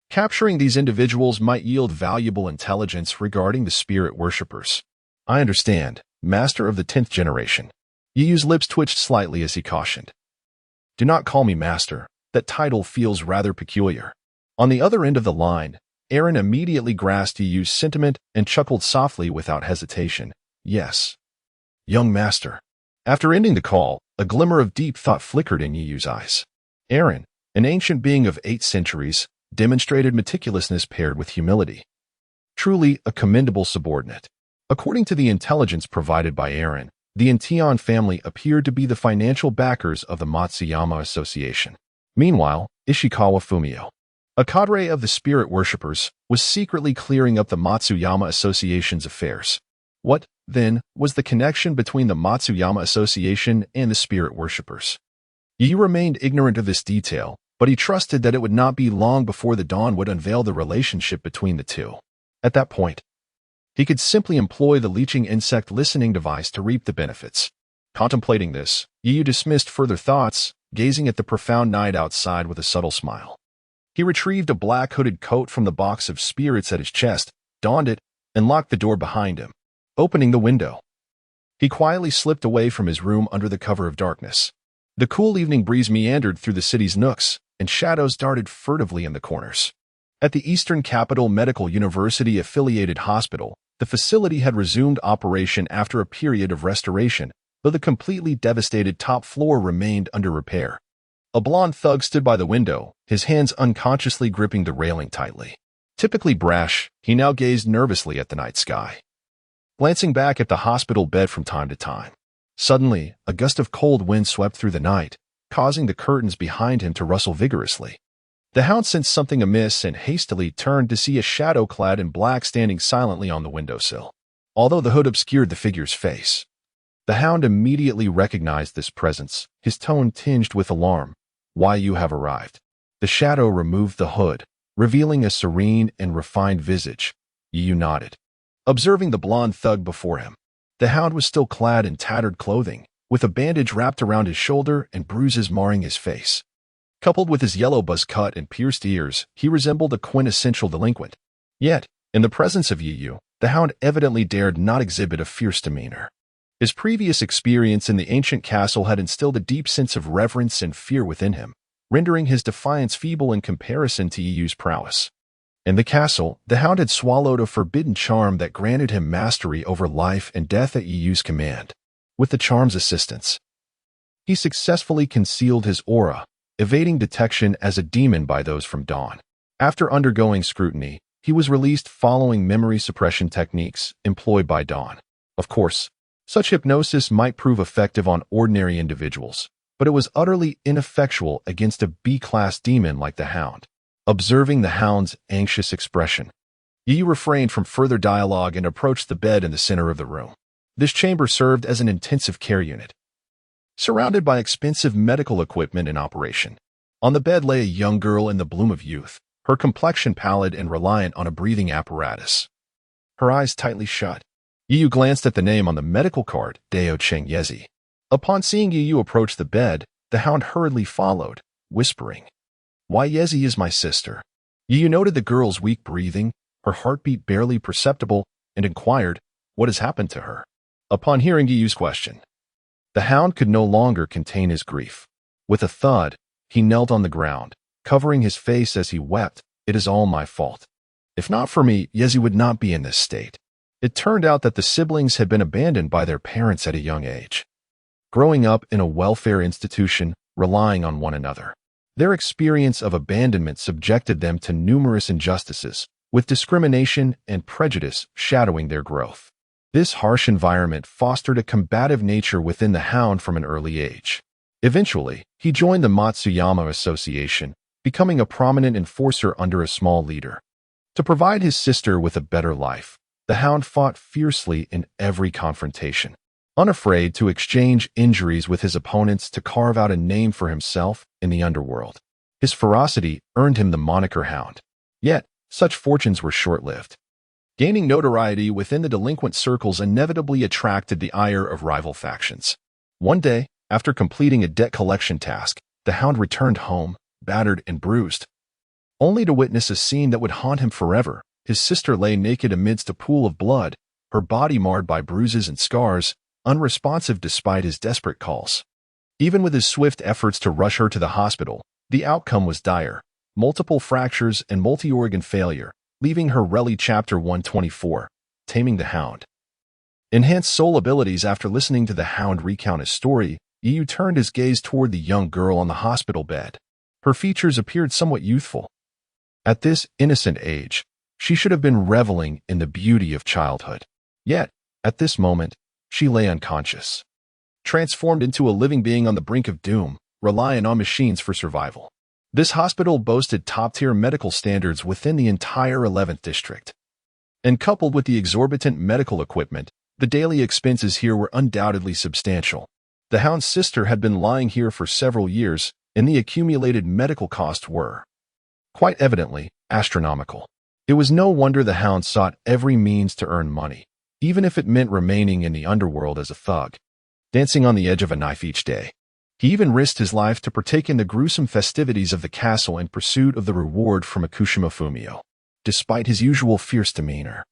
Capturing these individuals might yield valuable intelligence regarding the spirit worshippers. I understand, Master of the 10th generation. Yu's lips twitched slightly as he cautioned. Do not call me Master. That title feels rather peculiar. On the other end of the line, Aaron immediately grasped Yu's sentiment and chuckled softly without hesitation. Yes. Young Master. After ending the call, a glimmer of deep thought flickered in Yu's eyes. Aaron, an ancient being of 8 centuries, demonstrated meticulousness paired with humility. Truly a commendable subordinate. According to the intelligence provided by Aaron, the Intion family appeared to be the financial backers of the Matsuyama Association. Meanwhile, Ishikawa Fumio, a cadre of the spirit worshippers, was secretly clearing up the Matsuyama Association's affairs. What, then, was the connection between the Matsuyama Association and the spirit worshippers? Yu remained ignorant of this detail, but he trusted that it would not be long before the dawn would unveil the relationship between the two. At that point, he could simply employ the leeching insect listening device to reap the benefits. Contemplating this, Yu dismissed further thoughts, gazing at the profound night outside with a subtle smile. He retrieved a black hooded coat from the box of spirits at his chest, donned it, and locked the door behind him. Opening the window, he quietly slipped away from his room under the cover of darkness. The cool evening breeze meandered through the city's nooks, and shadows darted furtively in the corners. At the Eastern Capital Medical University-affiliated hospital, the facility had resumed operation after a period of restoration, though the completely devastated top floor remained under repair. A blond thug stood by the window, his hands unconsciously gripping the railing tightly. Typically brash, he now gazed nervously at the night sky, glancing back at the hospital bed from time to time. Suddenly, a gust of cold wind swept through the night, causing the curtains behind him to rustle vigorously. The hound sensed something amiss and hastily turned to see a shadow clad in black standing silently on the windowsill. Although the hood obscured the figure's face, the hound immediately recognized this presence, his tone tinged with alarm. Why, you have arrived. The shadow removed the hood, revealing a serene and refined visage. Yu nodded, observing the blond thug before him. The hound was still clad in tattered clothing, with a bandage wrapped around his shoulder and bruises marring his face. Coupled with his yellow buzz cut and pierced ears, he resembled a quintessential delinquent. Yet, in the presence of Yu, the hound evidently dared not exhibit a fierce demeanor. His previous experience in the ancient castle had instilled a deep sense of reverence and fear within him, rendering his defiance feeble in comparison to Yu's prowess. In the castle, the hound had swallowed a forbidden charm that granted him mastery over life and death at Yu's command. With the charm's assistance, he successfully concealed his aura, evading detection as a demon by those from Dawn. After undergoing scrutiny, he was released following memory suppression techniques employed by Dawn. Of course, such hypnosis might prove effective on ordinary individuals, but it was utterly ineffectual against a B-class demon like the hound. Observing the hound's anxious expression, Yu refrained from further dialogue and approached the bed in the center of the room. This chamber served as an intensive care unit, surrounded by expensive medical equipment in operation. On the bed lay a young girl in the bloom of youth, her complexion pallid and reliant on a breathing apparatus. Her eyes tightly shut. Yu glanced at the name on the medical card, Dao Cheng Yezi. Upon seeing Yu approach the bed, the hound hurriedly followed, whispering, "Why, Yezi is my sister." Yu noted the girl's weak breathing, her heartbeat barely perceptible, and inquired, "What has happened to her?" Upon hearing Yu's question, the hound could no longer contain his grief. With a thud, he knelt on the ground, covering his face as he wept. "It is all my fault. If not for me, Yezi would not be in this state." It turned out that the siblings had been abandoned by their parents at a young age, growing up in a welfare institution, relying on one another. Their experience of abandonment subjected them to numerous injustices, with discrimination and prejudice shadowing their growth. This harsh environment fostered a combative nature within the hound from an early age. Eventually, he joined the Matsuyama Association, becoming a prominent enforcer under a small leader. To provide his sister with a better life, the hound fought fiercely in every confrontation, unafraid to exchange injuries with his opponents to carve out a name for himself in the underworld. His ferocity earned him the moniker Hound. Yet, such fortunes were short-lived. Gaining notoriety within the delinquent circles inevitably attracted the ire of rival factions. One day, after completing a debt collection task, the Hound returned home, battered and bruised, only to witness a scene that would haunt him forever. His sister lay naked amidst a pool of blood, her body marred by bruises and scars, unresponsive despite his desperate calls. Even with his swift efforts to rush her to the hospital, the outcome was dire: multiple fractures and multi-organ failure, leaving her Relic Chapter 124, Taming the Hound. Enhanced soul abilities. After listening to the Hound recount his story, Yu turned his gaze toward the young girl on the hospital bed. Her features appeared somewhat youthful. At this innocent age, she should have been reveling in the beauty of childhood. Yet, at this moment, she lay unconscious, transformed into a living being on the brink of doom, relying on machines for survival. This hospital boasted top-tier medical standards within the entire 11th district. And coupled with the exorbitant medical equipment, the daily expenses here were undoubtedly substantial. The Hound's sister had been lying here for several years, and the accumulated medical costs were, quite evidently, astronomical. It was no wonder the Hound sought every means to earn money, even if it meant remaining in the underworld as a thug, dancing on the edge of a knife each day. He even risked his life to partake in the gruesome festivities of the castle in pursuit of the reward from Akushima Fumio. Despite his usual fierce demeanor,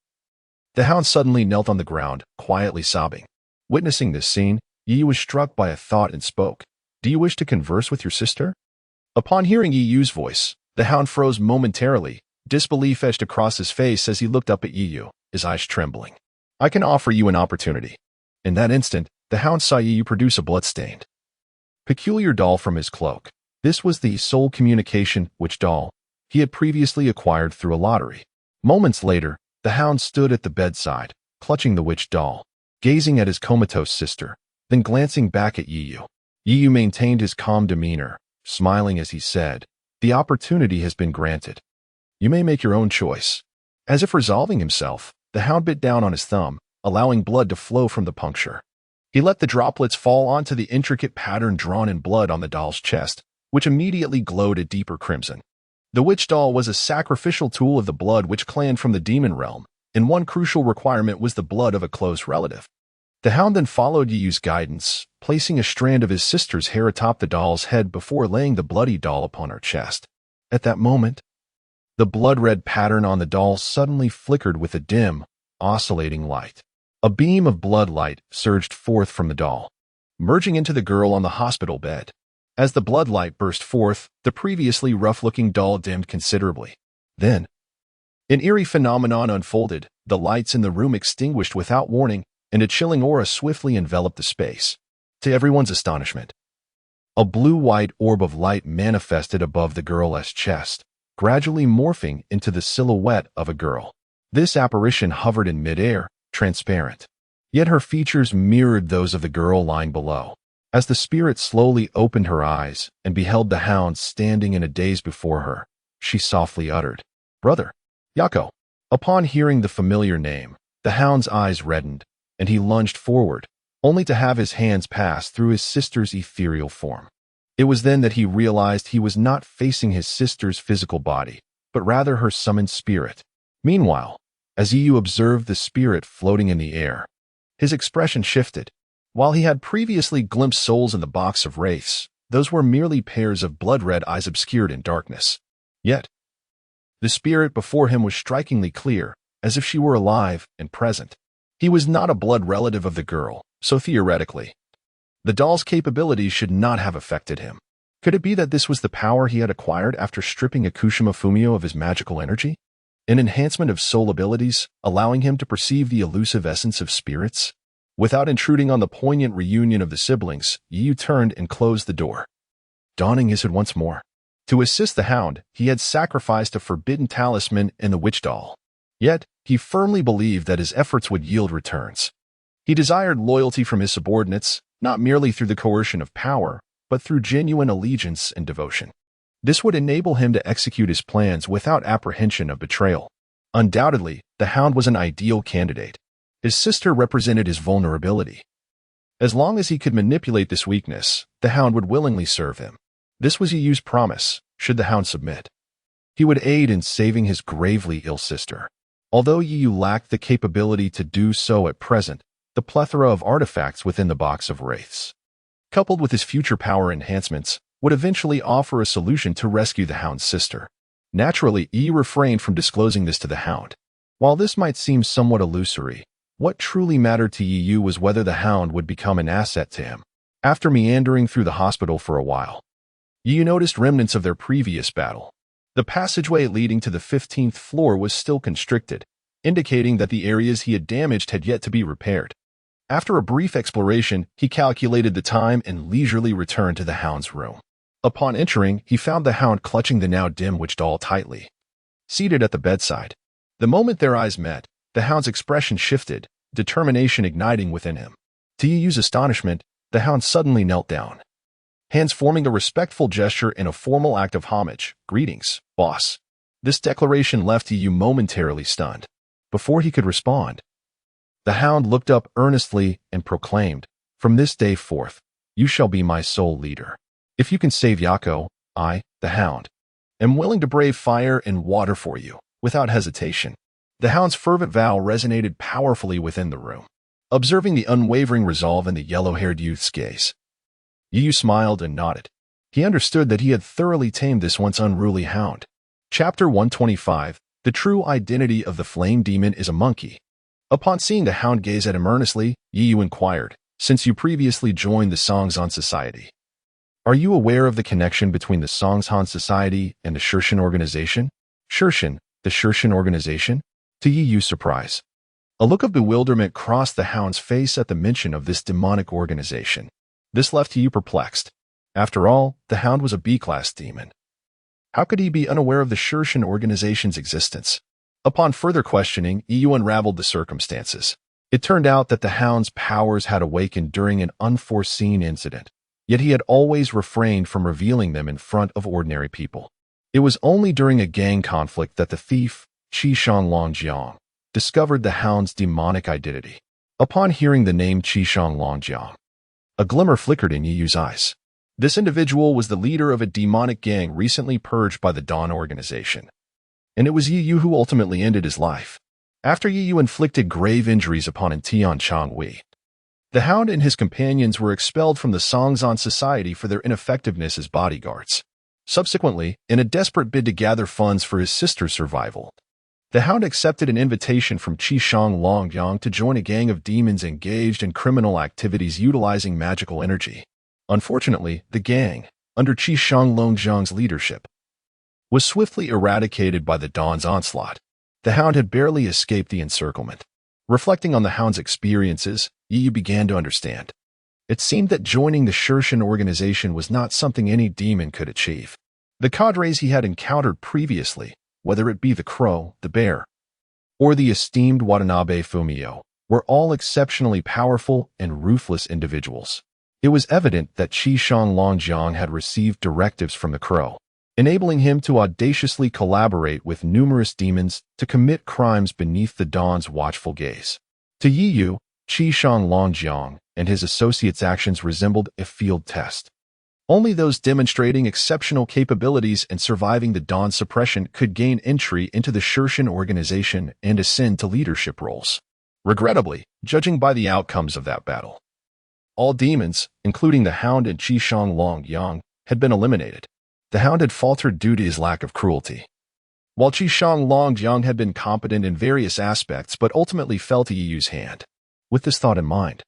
the Hound suddenly knelt on the ground, quietly sobbing. Witnessing this scene, Yi was struck by a thought and spoke. "Do you wish to converse with your sister?" Upon hearing Yu's voice, the Hound froze momentarily, disbelief etched across his face as he looked up at Yu, his eyes trembling. "I can offer you an opportunity." In that instant, the Hound saw Yu produce a bloodstained, peculiar doll from his cloak. This was the soul communication witch doll he had previously acquired through a lottery. Moments later, the Hound stood at the bedside, clutching the witch doll, gazing at his comatose sister, then glancing back at Yu. Yu maintained his calm demeanor, smiling as he said, "The opportunity has been granted. You may make your own choice." As if resolving himself, the Hound bit down on his thumb, allowing blood to flow from the puncture. He let the droplets fall onto the intricate pattern drawn in blood on the doll's chest, which immediately glowed a deeper crimson. The witch doll was a sacrificial tool of the blood witch clan from the demon realm, and one crucial requirement was the blood of a close relative. The Hound then followed Yu's guidance, placing a strand of his sister's hair atop the doll's head before laying the bloody doll upon her chest. At that moment, the blood-red pattern on the doll suddenly flickered with a dim, oscillating light. A beam of blood light surged forth from the doll, merging into the girl on the hospital bed. As the blood light burst forth, the previously rough-looking doll dimmed considerably. Then, an eerie phenomenon unfolded. The lights in the room extinguished without warning, and a chilling aura swiftly enveloped the space. To everyone's astonishment, a blue-white orb of light manifested above the girl's chest, gradually morphing into the silhouette of a girl. This apparition hovered in midair, transparent, yet her features mirrored those of the girl lying below. As the spirit slowly opened her eyes and beheld the Hound standing in a daze before her, she softly uttered, "Brother, Yako." Upon hearing the familiar name, the Hound's eyes reddened, and he lunged forward, only to have his hands pass through his sister's ethereal form. It was then that he realized he was not facing his sister's physical body, but rather her summoned spirit. Meanwhile, as Yu observed the spirit floating in the air, his expression shifted. While he had previously glimpsed souls in the box of wraiths, those were merely pairs of blood-red eyes obscured in darkness. Yet, the spirit before him was strikingly clear, as if she were alive and present. He was not a blood relative of the girl, so theoretically, the doll's capabilities should not have affected him. Could it be that this was the power he had acquired after stripping Akushima Fumio of his magical energy? An enhancement of soul abilities, allowing him to perceive the elusive essence of spirits? Without intruding on the poignant reunion of the siblings, Yu turned and closed the door, donning his hood once more. To assist the Hound, he had sacrificed a forbidden talisman in the witch doll. Yet, he firmly believed that his efforts would yield returns. He desired loyalty from his subordinates, not merely through the coercion of power, but through genuine allegiance and devotion. This would enable him to execute his plans without apprehension of betrayal. Undoubtedly, the Hound was an ideal candidate. His sister represented his vulnerability. As long as he could manipulate this weakness, the Hound would willingly serve him. This was Yu's promise, should the Hound submit. He would aid in saving his gravely ill sister. Although Yu lacked the capability to do so at present, the plethora of artifacts within the box of wraiths, coupled with his future power enhancements, would eventually offer a solution to rescue the Hound's sister. Naturally, Yu refrained from disclosing this to the Hound. While this might seem somewhat illusory, what truly mattered to Yu was whether the Hound would become an asset to him. After meandering through the hospital for a while, Yu noticed remnants of their previous battle. The passageway leading to the 15th floor was still constricted, indicating that the areas he had damaged had yet to be repaired. After a brief exploration, he calculated the time and leisurely returned to the Hound's room. Upon entering, he found the Hound clutching the now dim witch doll tightly, seated at the bedside. The moment their eyes met, the Hound's expression shifted, determination igniting within him. To Yu's astonishment, the Hound suddenly knelt down, hands forming a respectful gesture in a formal act of homage. "Greetings, boss." This declaration left Yu momentarily stunned. Before he could respond, the Hound looked up earnestly and proclaimed, "From this day forth, you shall be my sole leader. If you can save Yako, I, the Hound, am willing to brave fire and water for you, without hesitation." The Hound's fervent vow resonated powerfully within the room. Observing the unwavering resolve in the yellow-haired youth's gaze, Yu smiled and nodded. He understood that he had thoroughly tamed this once unruly Hound. Chapter 125, The True Identity of the Flame Demon is a Monkey. Upon seeing the Hound gaze at him earnestly, Yu inquired, "Since you previously joined the Songzhan Society, are you aware of the connection between the Songzhan Society and the Shirshan organization?" "Shirshan, the Shirshan organization?" To Yu's surprise, a look of bewilderment crossed the Hound's face at the mention of this demonic organization. This left Yu perplexed. After all, the Hound was a B-class demon. How could he be unaware of the Shirshan organization's existence? Upon further questioning, Yu unraveled the circumstances. It turned out that the Hound's powers had awakened during an unforeseen incident, yet he had always refrained from revealing them in front of ordinary people. It was only during a gang conflict that the thief, Qishang Longjiang, discovered the Hound's demonic identity. Upon hearing the name Qishang Longjiang, a glimmer flickered in Yu's eyes. This individual was the leader of a demonic gang recently purged by the Dawn organization, and it was Yu who ultimately ended his life. After Yu inflicted grave injuries upon Tian Changwei, the Hound and his companions were expelled from the Songzhan Society for their ineffectiveness as bodyguards. Subsequently, in a desperate bid to gather funds for his sister's survival, the Hound accepted an invitation from Qishang Longyang to join a gang of demons engaged in criminal activities utilizing magical energy. Unfortunately, the gang, under Qishang Longyang's leadership, was swiftly eradicated by the Dawn's onslaught. The Hound had barely escaped the encirclement. Reflecting on the Hound's experiences, Yu began to understand. It seemed that joining the Shirshan organization was not something any demon could achieve. The cadres he had encountered previously, whether it be the Crow, the Bear, or the esteemed Watanabe Fumio, were all exceptionally powerful and ruthless individuals. It was evident that Qishang Longjiang had received directives from the Crow, enabling him to audaciously collaborate with numerous demons to commit crimes beneath the Dawn's watchful gaze. To Yu, Qishang Longjiang and his associates' actions resembled a field test. Only those demonstrating exceptional capabilities and surviving the Dawn suppression could gain entry into the Shirshan organization and ascend to leadership roles. Regrettably, judging by the outcomes of that battle, all demons, including the Hound and Qishang Longyang, had been eliminated. The Hound had faltered due to his lack of cruelty, while Qishang Longyang had been competent in various aspects but ultimately fell to Yu's hand. With this thought in mind,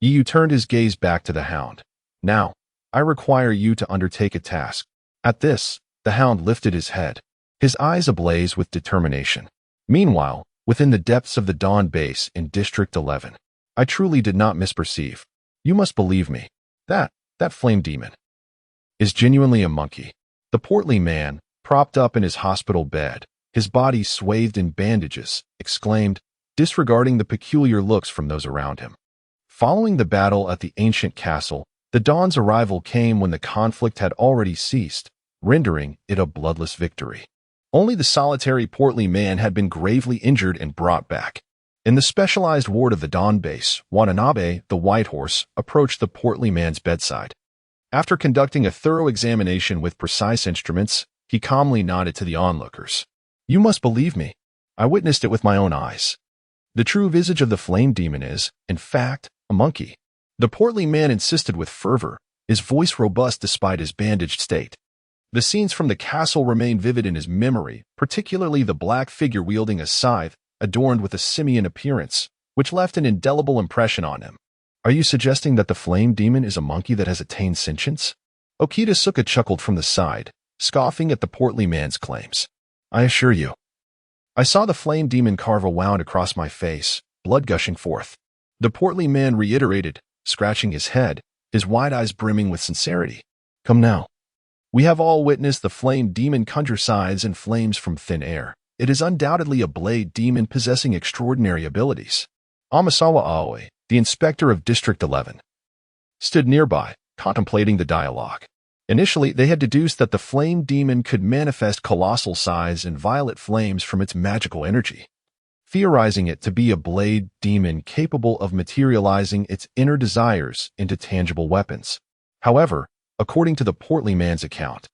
Yu turned his gaze back to the Hound. "Now, I require you to undertake a task." At this, the Hound lifted his head, his eyes ablaze with determination. Meanwhile, within the depths of the Dawn base in District 11, I truly did not misperceive. You must believe me. That flame demon is genuinely a monkey. The portly man, propped up in his hospital bed, his body swathed in bandages, exclaimed, disregarding the peculiar looks from those around him. Following the battle at the ancient castle, the Dawn's arrival came when the conflict had already ceased, rendering it a bloodless victory. Only the solitary portly man had been gravely injured and brought back. In the specialized ward of the Dawn base, Watanabe, the White Horse, approached the portly man's bedside. After conducting a thorough examination with precise instruments, he calmly nodded to the onlookers. "You must believe me. I witnessed it with my own eyes. The true visage of the flame demon is, in fact, a monkey. The portly man insisted with fervor, his voice robust despite his bandaged state. The scenes from the castle remain vivid in his memory, particularly the black figure wielding a scythe, adorned with a simian appearance, which left an indelible impression on him. Are you suggesting that the flame demon is a monkey that has attained sentience? Okita-suka chuckled from the side, scoffing at the portly man's claims. I assure you. I saw the flame demon carve a wound across my face, blood gushing forth. The portly man reiterated, scratching his head, his wide eyes brimming with sincerity. Come now. We have all witnessed the flame demon conjure scythes and flames from thin air. It is undoubtedly a blade demon possessing extraordinary abilities. Amasawa Aoi, the inspector of District 11, stood nearby, contemplating the dialogue. Initially, they had deduced that the flame demon could manifest colossal size and violet flames from its magical energy, theorizing it to be a blade demon capable of materializing its inner desires into tangible weapons. However, according to the portly man's account,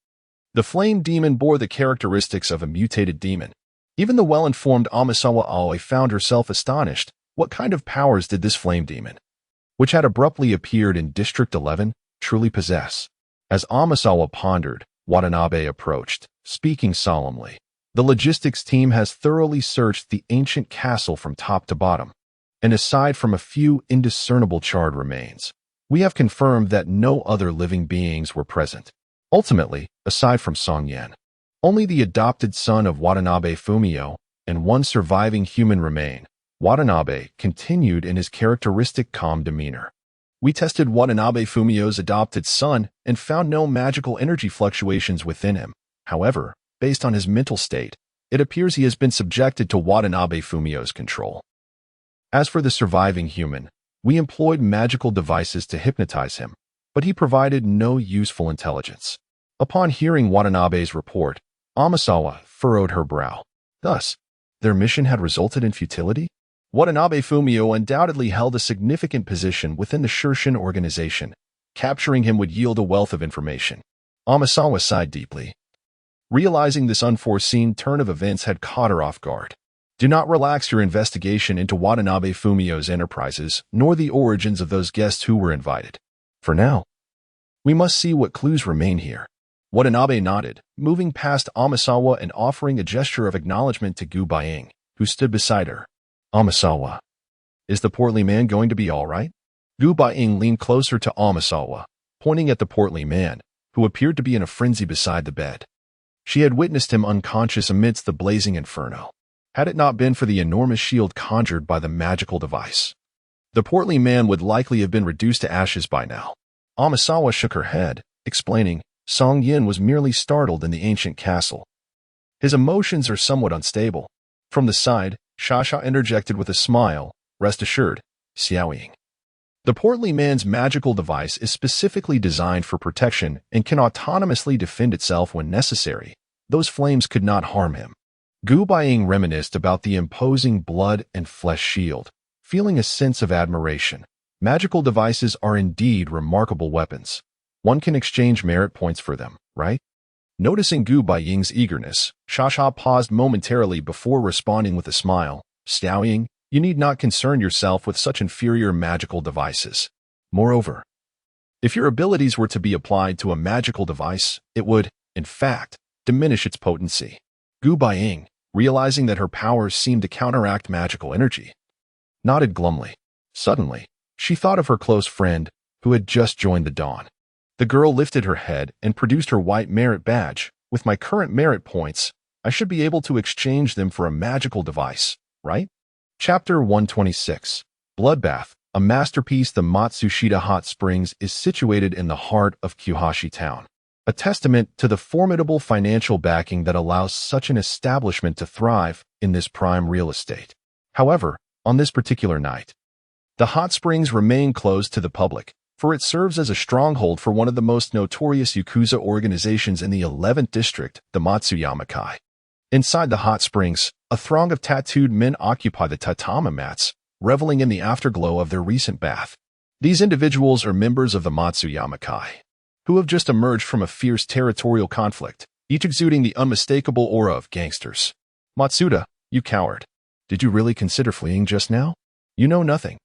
the flame demon bore the characteristics of a mutated demon. Even the well-informed Amasawa Aoi found herself astonished. What kind of powers did this flame demon, which had abruptly appeared in District 11, truly possess? As Amasawa pondered, Watanabe approached, speaking solemnly. The logistics team has thoroughly searched the ancient castle from top to bottom, and aside from a few indiscernible charred remains, we have confirmed that no other living beings were present. Ultimately, aside from Song Yan, only the adopted son of Watanabe Fumio and one surviving human remain. Watanabe continued in his characteristic calm demeanor. We tested Watanabe Fumio's adopted son and found no magical energy fluctuations within him. However, based on his mental state, it appears he has been subjected to Watanabe Fumio's control. As for the surviving human, we employed magical devices to hypnotize him, but he provided no useful intelligence. Upon hearing Watanabe's report, Amasawa furrowed her brow. Thus, their mission had resulted in futility? Watanabe Fumio undoubtedly held a significant position within the Shurshin organization. Capturing him would yield a wealth of information. Amasawa sighed deeply, realizing this unforeseen turn of events had caught her off guard. Do not relax your investigation into Watanabe Fumio's enterprises, nor the origins of those guests who were invited. For now, we must see what clues remain here. Watanabe nodded, moving past Amasawa and offering a gesture of acknowledgement to Gu Baiying, who stood beside her. Amasawa, is the portly man going to be all right? Gu Baiying leaned closer to Amasawa, pointing at the portly man, who appeared to be in a frenzy beside the bed. She had witnessed him unconscious amidst the blazing inferno, had it not been for the enormous shield conjured by the magical device. The portly man would likely have been reduced to ashes by now. Amasawa shook her head, explaining, Song Yin was merely startled in the ancient castle. His emotions are somewhat unstable. From the side, Shasha interjected with a smile, rest assured, Xiaoying. The portly man's magical device is specifically designed for protection and can autonomously defend itself when necessary. Those flames could not harm him. Gu Baiying reminisced about the imposing blood and flesh shield, feeling a sense of admiration. Magical devices are indeed remarkable weapons. One can exchange merit points for them, right? Noticing Gu Baiying's eagerness, Shasha paused momentarily before responding with a smile. Xiaoying, you need not concern yourself with such inferior magical devices. Moreover, if your abilities were to be applied to a magical device, it would, in fact, diminish its potency. Gu Baiying, realizing that her powers seemed to counteract magical energy, nodded glumly. Suddenly, she thought of her close friend, who had just joined the Dawn. The girl lifted her head and produced her white merit badge. With my current merit points, I should be able to exchange them for a magical device, right? Chapter 126. Bloodbath, a masterpiece. The Matsushita Hot Springs is situated in the heart of Kyuhashi Town, a testament to the formidable financial backing that allows such an establishment to thrive in this prime real estate. However, on this particular night, the hot springs remain closed to the public, for it serves as a stronghold for one of the most notorious Yakuza organizations in the 11th district, the Matsuyama Kai. Inside the hot springs, a throng of tattooed men occupy the tatami mats, reveling in the afterglow of their recent bath. These individuals are members of the Matsuyama Kai, who have just emerged from a fierce territorial conflict, each exuding the unmistakable aura of gangsters. Matsuda, You coward. Did you really consider fleeing just now? You know nothing.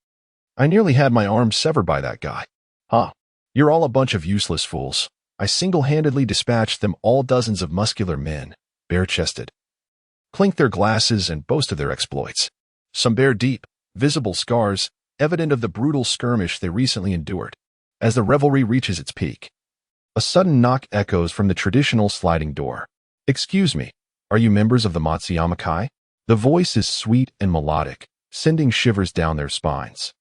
I nearly had my arm severed by that guy. Huh. You're all a bunch of useless fools. I single-handedly dispatched them all, dozens of muscular men, bare-chested, clink their glasses and boast of their exploits. Some bear deep, visible scars, evident of the brutal skirmish they recently endured. As the revelry reaches its peak, a sudden knock echoes from the traditional sliding door. Excuse me, are you members of the Matsuyama Kai? The voice is sweet and melodic, sending shivers down their spines,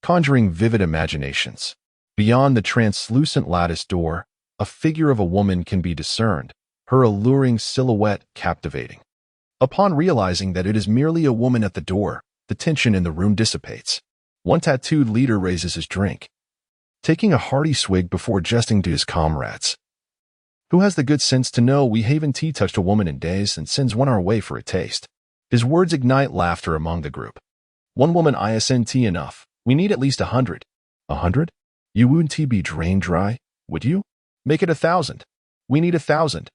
conjuring vivid imaginations. Beyond the translucent lattice door, a figure of a woman can be discerned, her alluring silhouette captivating. Upon realizing that it is merely a woman at the door, the tension in the room dissipates. One tattooed leader raises his drink, taking a hearty swig before jesting to his comrades. Who has the good sense to know we haven't touched a woman in days and sends one our way for a taste? His words ignite laughter among the group. One woman isn't enough. We need at least 100. 100? You wouldn't be drained dry, would you? Make it 1,000. We need 1,000.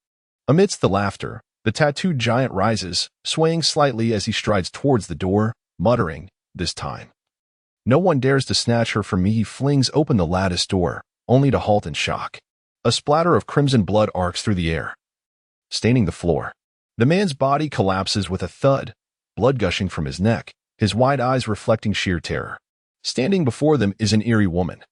Amidst the laughter, the tattooed giant rises, swaying slightly as he strides towards the door, muttering, "This time. No one dares to snatch her from me." He flings open the lattice door, only to halt in shock. A splatter of crimson blood arcs through the air, staining the floor. The man's body collapses with a thud, blood gushing from his neck, his wide eyes reflecting sheer terror. Standing before them is an eerie woman,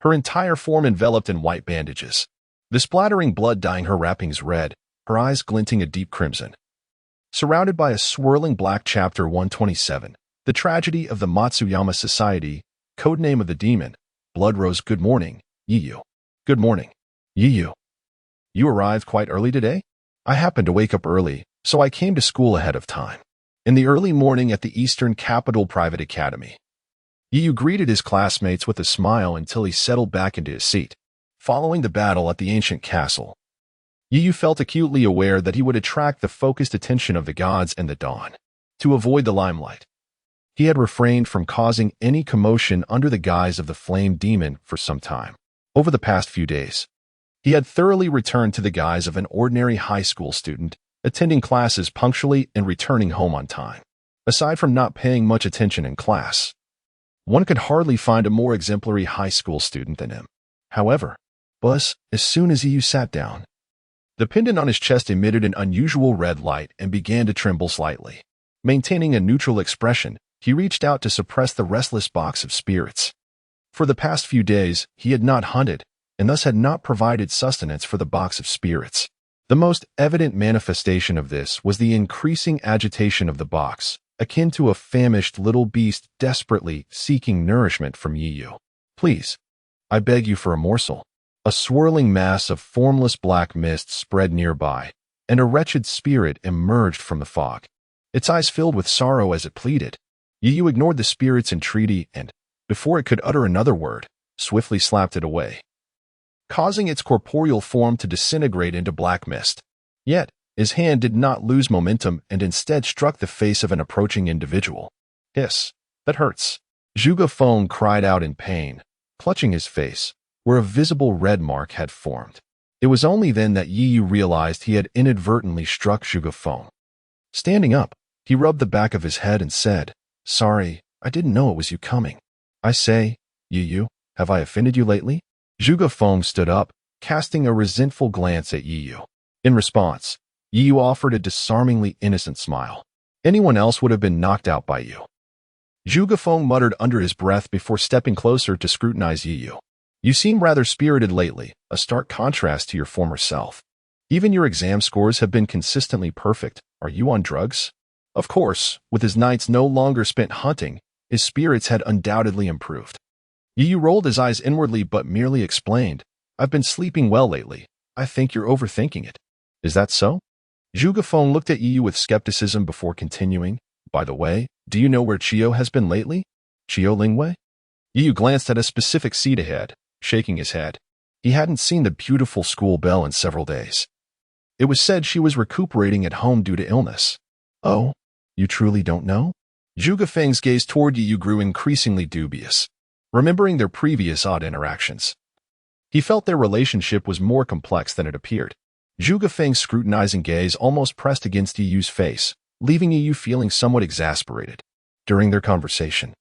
her entire form enveloped in white bandages, the splattering blood dyeing her wrappings red, her eyes glinting a deep crimson. Surrounded by a swirling black. Chapter 127, The Tragedy of the Matsuyama Society, Codename of the Demon, Blood Rose. Good morning, Yiyu. Good morning, Yiyu. You arrived quite early today? I happened to wake up early, so I came to school ahead of time. In the early morning at the Eastern Capital Private Academy, Yiyu greeted his classmates with a smile until he settled back into his seat. Following the battle at the ancient castle, Yiyu felt acutely aware that he would attract the focused attention of the gods and the dawn. To avoid the limelight, he had refrained from causing any commotion under the guise of the flame demon for some time. Over the past few days, he had thoroughly returned to the guise of an ordinary high school student, attending classes punctually and returning home on time. Aside from not paying much attention in class, one could hardly find a more exemplary high school student than him. However, as soon as Yiyu sat down, the pendant on his chest emitted an unusual red light and began to tremble slightly. Maintaining a neutral expression, he reached out to suppress the restless box of spirits. For the past few days, he had not hunted, and thus had not provided sustenance for the box of spirits. The most evident manifestation of this was the increasing agitation of the box, akin to a famished little beast desperately seeking nourishment from Yiyu. Please, I beg you for a morsel. A swirling mass of formless black mist spread nearby, and a wretched spirit emerged from the fog, its eyes filled with sorrow as it pleaded. Yiyu ignored the spirit's entreaty and, before it could utter another word, swiftly slapped it away, causing its corporeal form to disintegrate into black mist. Yet, his hand did not lose momentum and instead struck the face of an approaching individual. Hiss, that hurts. Gu Baiying cried out in pain, clutching his face, where a visible red mark had formed. It was only then that Yiyu realized he had inadvertently struck Gu Baiying. Standing up, he rubbed the back of his head and said, "Sorry, I didn't know it was you coming. I say, Yiyu, have I offended you lately?" Gu Baiying stood up, casting a resentful glance at Yiyu. In response, Yiyu offered a disarmingly innocent smile. Anyone else would have been knocked out by you. Gu Baiying muttered under his breath before stepping closer to scrutinize Yiyu. You seem rather spirited lately, a stark contrast to your former self. Even your exam scores have been consistently perfect. Are you on drugs? Of course, with his nights no longer spent hunting, his spirits had undoubtedly improved. Yiyu rolled his eyes inwardly but merely explained, I've been sleeping well lately. I think you're overthinking it. Is that so? Gu Baiying looked at Yiyu with skepticism before continuing, By the way, do you know where Chiyo has been lately? Chiyo Lingwei? Yiyu glanced at a specific seat ahead, shaking his head. He hadn't seen the beautiful school belle in several days. It was said she was recuperating at home due to illness. Oh, you truly don't know? Gu Baiying's gaze toward Yiyu grew increasingly dubious, remembering their previous odd interactions. He felt their relationship was more complex than it appeared. Gu Baiying's scrutinizing gaze almost pressed against Yiyu's face, leaving Yu feeling somewhat exasperated. During their conversation,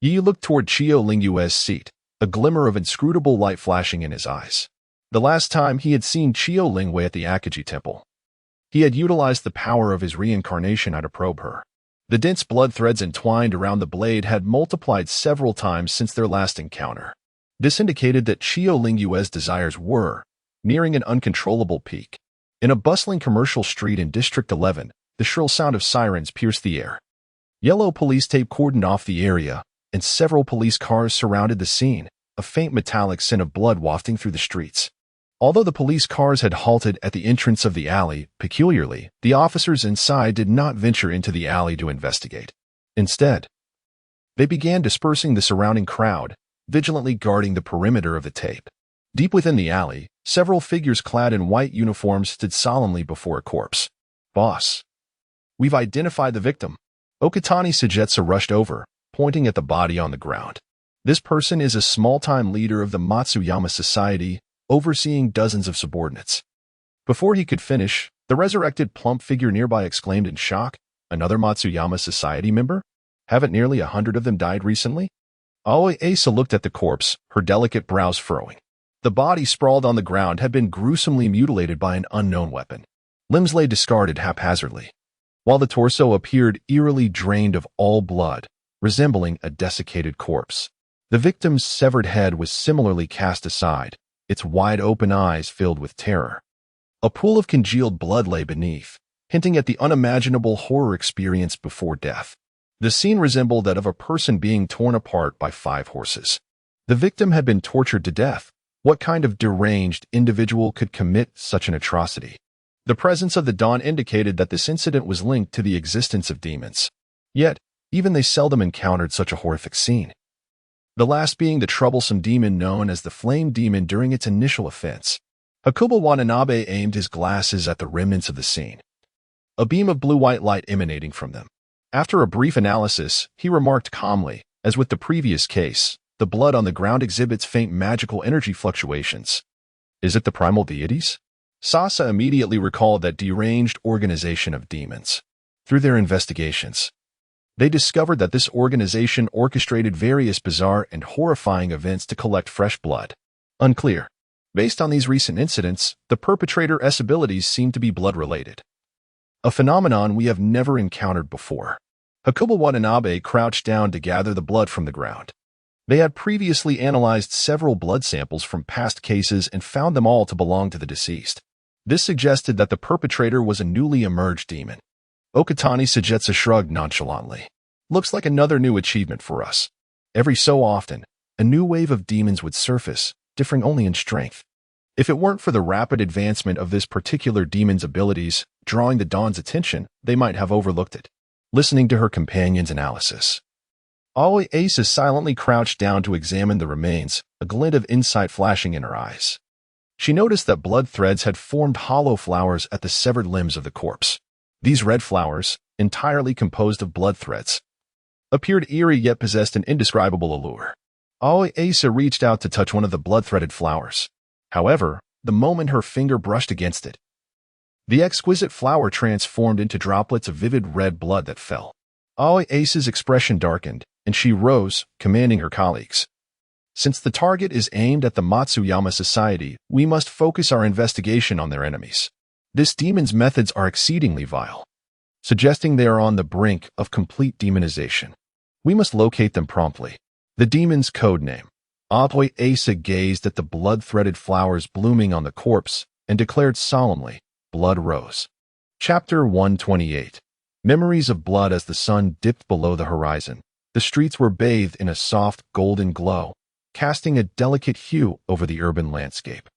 Yu looked toward Qiao Lingyue's seat, a glimmer of inscrutable light flashing in his eyes. The last time he had seen Qiao Lingyue at the Akaji Temple, he had utilized the power of his reincarnation eye to probe her. The dense blood threads entwined around the blade had multiplied several times since their last encounter. This indicated that Qiao Lingyue's desires were nearing an uncontrollable peak. In a bustling commercial street in District 11, the shrill sound of sirens pierced the air. Yellow police tape cordoned off the area, and several police cars surrounded the scene, a faint metallic scent of blood wafting through the streets. Although the police cars had halted at the entrance of the alley, peculiarly, the officers inside did not venture into the alley to investigate. Instead, they began dispersing the surrounding crowd, vigilantly guarding the perimeter of the tape. Deep within the alley, several figures clad in white uniforms stood solemnly before a corpse. "Boss, we've identified the victim." Okatani Sagetsu rushed over, pointing at the body on the ground. This person is a small-time leader of the Matsuyama Society, overseeing dozens of subordinates. Before he could finish, the resurrected plump figure nearby exclaimed in shock, "Another Matsuyama Society member? Haven't nearly 100 of them died recently?" Aoi Asa looked at the corpse, her delicate brows furrowing. The body sprawled on the ground had been gruesomely mutilated by an unknown weapon. Limbs lay discarded haphazardly, while the torso appeared eerily drained of all blood, resembling a desiccated corpse. The victim's severed head was similarly cast aside, its wide-open eyes filled with terror. A pool of congealed blood lay beneath, hinting at the unimaginable horror experienced before death. The scene resembled that of a person being torn apart by 5 horses. The victim had been tortured to death. What kind of deranged individual could commit such an atrocity? The presence of the dawn indicated that this incident was linked to the existence of demons. Yet, even they seldom encountered such a horrific scene. The last being the troublesome demon known as the Flame Demon during its initial offense. Hakuba Watanabe aimed his glasses at the remnants of the scene, a beam of blue-white light emanating from them. After a brief analysis, he remarked calmly, as with the previous case, the blood on the ground exhibits faint magical energy fluctuations. Is it the primal deities? Sasa immediately recalled that deranged organization of demons. Through their investigations, they discovered that this organization orchestrated various bizarre and horrifying events to collect fresh blood. Unclear. Based on these recent incidents, the perpetrator's abilities seem to be blood-related, a phenomenon we have never encountered before. Hakuba Watanabe crouched down to gather the blood from the ground. They had previously analyzed several blood samples from past cases and found them all to belong to the deceased. This suggested that the perpetrator was a newly emerged demon. Okatani Sagetsu shrugged nonchalantly. "Looks like another new achievement for us. Every so often, a new wave of demons would surface, differing only in strength. If it weren't for the rapid advancement of this particular demon's abilities, drawing the Dawn's attention, they might have overlooked it." Listening to her companion's analysis, Aoi Asa silently crouched down to examine the remains, a glint of insight flashing in her eyes. She noticed that blood threads had formed hollow flowers at the severed limbs of the corpse. These red flowers, entirely composed of blood threads, appeared eerie yet possessed an indescribable allure. Aoi Asa reached out to touch one of the blood-threaded flowers. However, the moment her finger brushed against it, the exquisite flower transformed into droplets of vivid red blood that fell. Aoi Asa's expression darkened, and she rose, commanding her colleagues. "Since the target is aimed at the Matsuyama Society, we must focus our investigation on their enemies. This demon's methods are exceedingly vile, suggesting they are on the brink of complete demonization. We must locate them promptly." The demon's code name. Aoi Asa gazed at the blood-threaded flowers blooming on the corpse and declared solemnly, "Blood Rose." Chapter 128. Memories of blood. As the sun dipped below the horizon, the streets were bathed in a soft golden glow, casting a delicate hue over the urban landscape.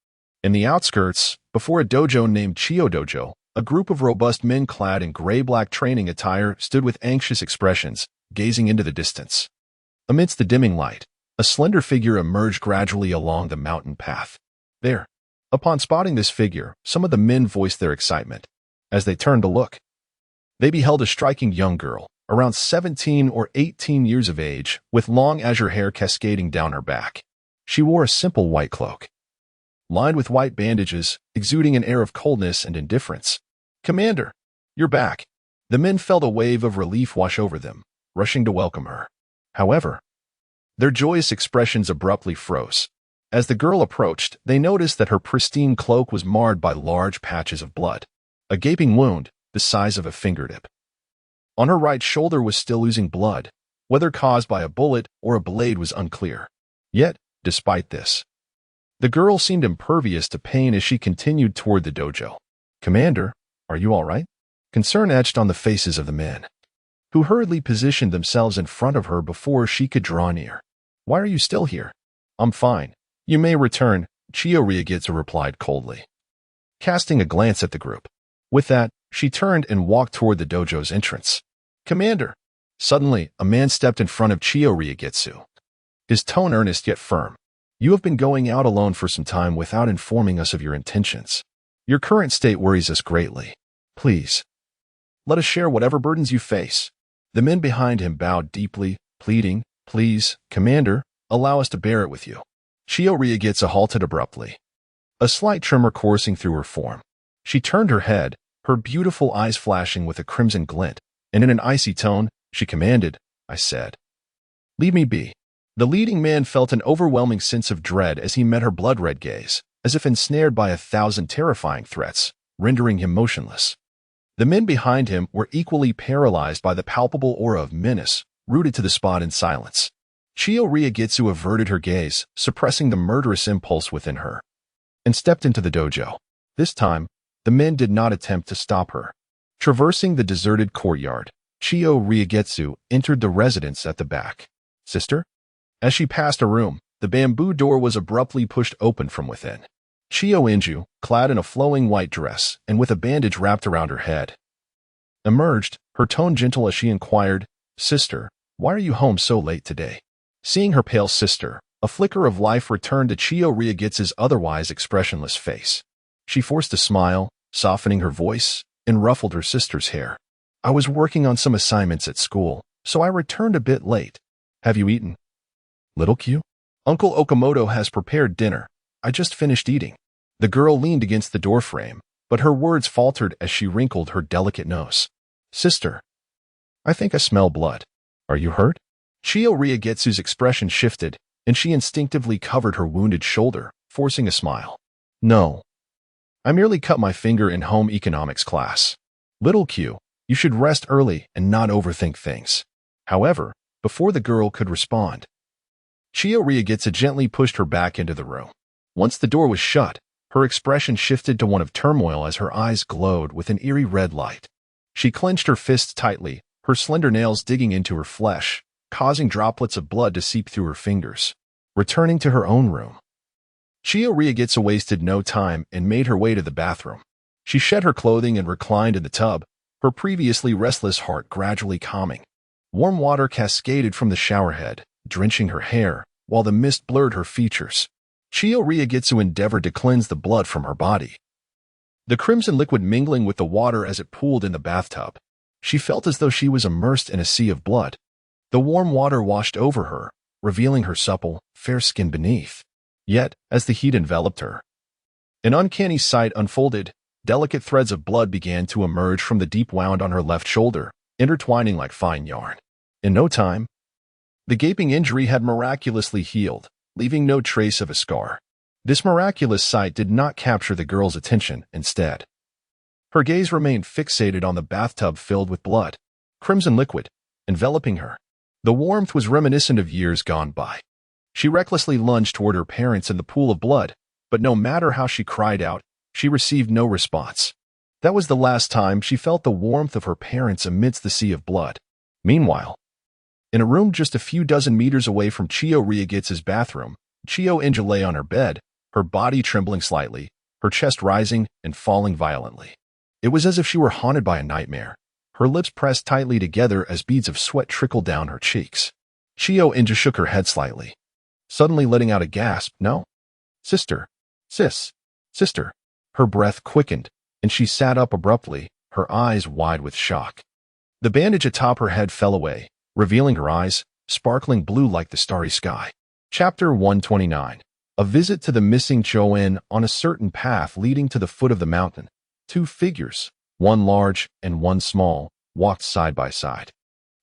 In the outskirts, before a dojo named Chio Dojo, a group of robust men clad in gray-black training attire stood with anxious expressions, gazing into the distance. Amidst the dimming light, a slender figure emerged gradually along the mountain path. There. Upon spotting this figure, some of the men voiced their excitement. As they turned to look, they beheld a striking young girl, around 17 or 18 years of age, with long azure hair cascading down her back. She wore a simple white cloak, lined with white bandages, exuding an air of coldness and indifference. "Commander, you're back." The men felt a wave of relief wash over them, rushing to welcome her. However, their joyous expressions abruptly froze. As the girl approached, they noticed that her pristine cloak was marred by large patches of blood, a gaping wound the size of a fingertip. On her right shoulder was still oozing blood, whether caused by a bullet or a blade was unclear. Yet, despite this, the girl seemed impervious to pain as she continued toward the dojo. "Commander, are you all right?" Concern etched on the faces of the men, who hurriedly positioned themselves in front of her before she could draw near. "Why are you still here?" "I'm fine. You may return," Chiyo Ryugetsu replied coldly, casting a glance at the group. With that, she turned and walked toward the dojo's entrance. "Commander!" Suddenly, a man stepped in front of Chiyo Ryugetsu, his tone earnest yet firm. "You have been going out alone for some time without informing us of your intentions. Your current state worries us greatly. Please, let us share whatever burdens you face." The men behind him bowed deeply, pleading, "Please, Commander, allow us to bear it with you." Chiyo Ryugetsu halted abruptly, a slight tremor coursing through her form. She turned her head, her beautiful eyes flashing with a crimson glint, and in an icy tone, she commanded, "I said, leave me be." The leading man felt an overwhelming sense of dread as he met her blood-red gaze, as if ensnared by 1,000 terrifying threats, rendering him motionless. The men behind him were equally paralyzed by the palpable aura of menace, rooted to the spot in silence. Chiyo Ryugetsu averted her gaze, suppressing the murderous impulse within her, and stepped into the dojo. This time, the men did not attempt to stop her. Traversing the deserted courtyard, Chiyo Ryugetsu entered the residence at the back. "Sister?" As she passed a room, the bamboo door was abruptly pushed open from within. Chiyo Inju, clad in a flowing white dress and with a bandage wrapped around her head, emerged, her tone gentle as she inquired, "Sister, why are you home so late today?" Seeing her pale sister, a flicker of life returned to Chiyo Ryugetsu's otherwise expressionless face. She forced a smile, softening her voice, and ruffled her sister's hair. "I was working on some assignments at school, so I returned a bit late. Have you eaten?" "Little Q? Uncle Okamoto has prepared dinner. I just finished eating." The girl leaned against the doorframe, but her words faltered as she wrinkled her delicate nose. "Sister, I think I smell blood. Are you hurt?" Chiyo Ryugetsu's expression shifted, and she instinctively covered her wounded shoulder, forcing a smile. "No. I merely cut my finger in home economics class. Little Q, you should rest early and not overthink things." However, before the girl could respond, Chiyo Ryugetsu gently pushed her back into the room. Once the door was shut, her expression shifted to one of turmoil as her eyes glowed with an eerie red light. She clenched her fists tightly, her slender nails digging into her flesh, causing droplets of blood to seep through her fingers. Returning to her own room, Chiyo Ryugetsu wasted no time and made her way to the bathroom. She shed her clothing and reclined in the tub, her previously restless heart gradually calming. Warm water cascaded from the showerhead, drenching her hair, while the mist blurred her features. Chiyo Ryugetsu endeavored to cleanse the blood from her body, the crimson liquid mingling with the water as it pooled in the bathtub. She felt as though she was immersed in a sea of blood. The warm water washed over her, revealing her supple, fair skin beneath. Yet, as the heat enveloped her, an uncanny sight unfolded. Delicate threads of blood began to emerge from the deep wound on her left shoulder, intertwining like fine yarn. In no time, the gaping injury had miraculously healed, leaving no trace of a scar. This miraculous sight did not capture the girl's attention. Instead, her gaze remained fixated on the bathtub filled with blood, crimson liquid, enveloping her. The warmth was reminiscent of years gone by. She recklessly lunged toward her parents in the pool of blood, but no matter how she cried out, she received no response. That was the last time she felt the warmth of her parents amidst the sea of blood. Meanwhile, in a room just a few dozen meters away from Chiyo Ryugetsu's bathroom, Chiyo Inja lay on her bed, her body trembling slightly, her chest rising and falling violently. It was as if she were haunted by a nightmare, her lips pressed tightly together as beads of sweat trickled down her cheeks. Chiyo Inja shook her head slightly, suddenly letting out a gasp. "No? Sister. Sister." Her breath quickened, and she sat up abruptly, her eyes wide with shock. The bandage atop her head fell away, revealing her eyes, sparkling blue like the starry sky. Chapter 129. A visit to the missing Choen. On a certain path leading to the foot of the mountain, two figures, one large and one small, walked side by side.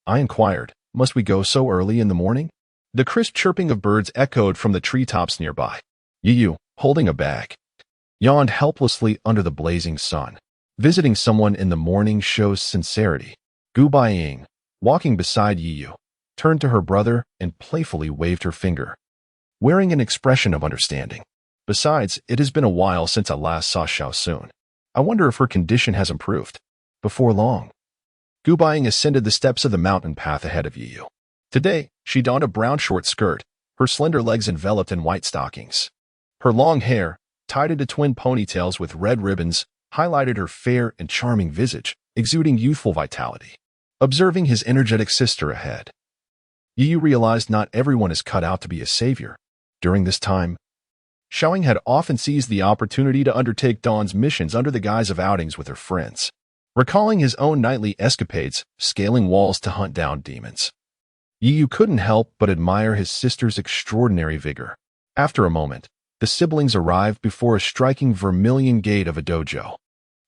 I inquired, "Must we go so early in the morning?" The crisp chirping of birds echoed from the treetops nearby. Yu, holding a bag, yawned helplessly under the blazing sun. Visiting someone in the morning shows sincerity. Gu Baiying, walking beside Yu, turned to her brother and playfully waved her finger, wearing an expression of understanding. "Besides, it has been a while since I last saw Xiaosun. I wonder if her condition has improved." Before long, Gu Baiying ascended the steps of the mountain path ahead of Yu. Today, she donned a brown short skirt, her slender legs enveloped in white stockings. Her long hair, tied into twin ponytails with red ribbons, highlighted her fair and charming visage, exuding youthful vitality. Observing his energetic sister ahead, Yu realized not everyone is cut out to be a savior. During this time, Xiaoying had often seized the opportunity to undertake Dawn's missions under the guise of outings with her friends, recalling his own nightly escapades, scaling walls to hunt down demons. Yu couldn't help but admire his sister's extraordinary vigor. After a moment, the siblings arrived before a striking vermilion gate of a dojo.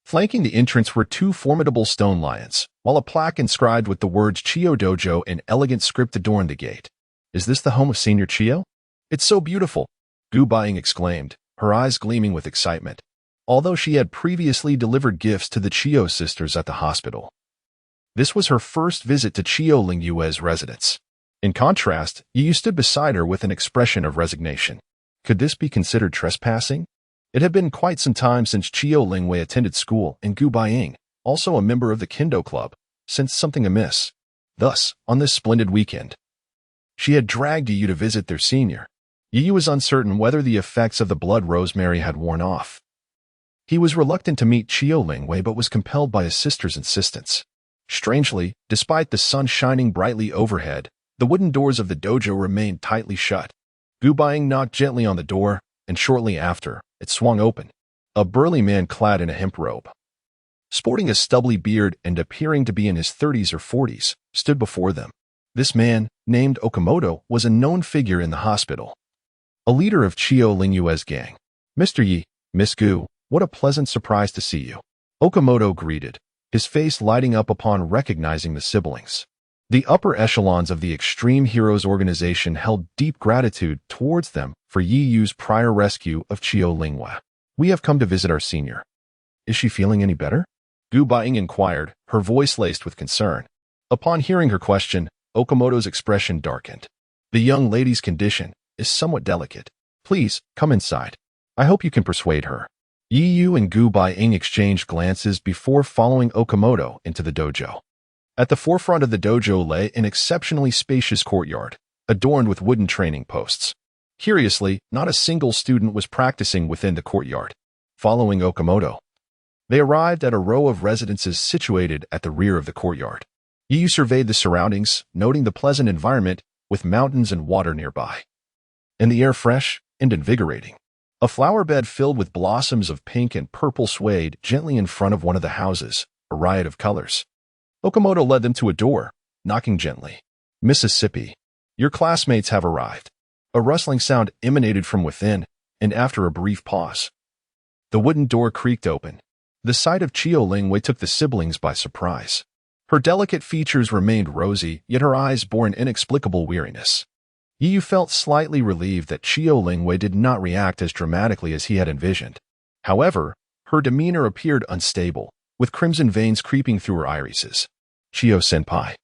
Flanking the entrance were two formidable stone lions, while a plaque inscribed with the words Chio Dojo in elegant script adorned the gate. "Is this the home of Senior Chio? It's so beautiful," Gu Baiying exclaimed, her eyes gleaming with excitement, although she had previously delivered gifts to the Chio sisters at the hospital. This was her first visit to Chio Lingyue's residence. In contrast, Yu stood beside her with an expression of resignation. Could this be considered trespassing? It had been quite some time since Chio Lingyue attended school, and Gu Baiying, also a member of the Kendo Club, sensed something amiss. Thus, on this splendid weekend, she had dragged Yu to visit their senior. Yu was uncertain whether the effects of the blood rosemary had worn off. He was reluctant to meet Chio Lingyue but was compelled by his sister's insistence. Strangely, despite the sun shining brightly overhead, the wooden doors of the dojo remained tightly shut. Gu Baiying knocked gently on the door, and shortly after, it swung open. A burly man clad in a hemp robe, sporting a stubbly beard and appearing to be in his 30s or 40s, stood before them. This man, named Okamoto, was a known figure in the hospital, a leader of Chio Lingyue's gang. "Mr. Yi, Miss Gu, what a pleasant surprise to see you," Okamoto greeted, his face lighting up upon recognizing the siblings. The upper echelons of the Extreme Heroes organization held deep gratitude towards them for Yi Yu's prior rescue of Chio Lingyue. "We have come to visit our senior. Is she feeling any better?" Gu Baiying inquired, her voice laced with concern. Upon hearing her question, Okamoto's expression darkened. "The young lady's condition is somewhat delicate. Please, come inside. I hope you can persuade her." Yi Yu and Gu Baiying exchanged glances before following Okamoto into the dojo. At the forefront of the dojo lay an exceptionally spacious courtyard, adorned with wooden training posts. Curiously, not a single student was practicing within the courtyard. Following Okamoto, they arrived at a row of residences situated at the rear of the courtyard. Yu surveyed the surroundings, noting the pleasant environment with mountains and water nearby, and the air fresh and invigorating. A flower bed filled with blossoms of pink and purple swayed gently in front of one of the houses, a riot of colors. Okamoto led them to a door, knocking gently. "Mississippi, your classmates have arrived." A rustling sound emanated from within, and after a brief pause, the wooden door creaked open. The sight of Chio Lingyue took the siblings by surprise. Her delicate features remained rosy, yet her eyes bore an inexplicable weariness. Yu felt slightly relieved that Chio Lingyue did not react as dramatically as he had envisioned. However, her demeanor appeared unstable, with crimson veins creeping through her irises. "Chio-senpai,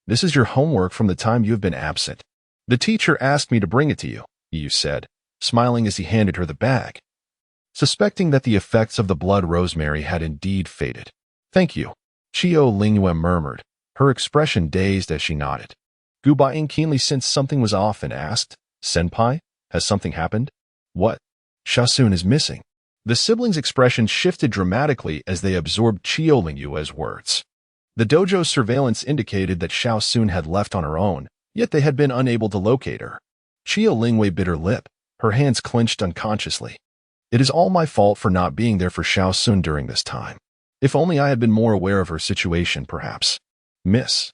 this is your homework from the time you have been absent. The teacher asked me to bring it to you," Yu said, smiling as he handed her the bag, suspecting that the effects of the blood rosemary had indeed faded. "Thank you," Chio Lingyue murmured, her expression dazed as she nodded. Gu Baiying keenly sensed something was off and asked, "Senpai, has something happened?" "What?" "Xiaosun is missing." The siblings' expression shifted dramatically as they absorbed Chio Lingyue's words. The dojo's surveillance indicated that Xiaosun had left on her own, yet they had been unable to locate her. Chio Lingyue bit her lip, her hands clenched unconsciously. "It is all my fault for not being there for Xiaosun during this time. If only I had been more aware of her situation, perhaps." "Miss,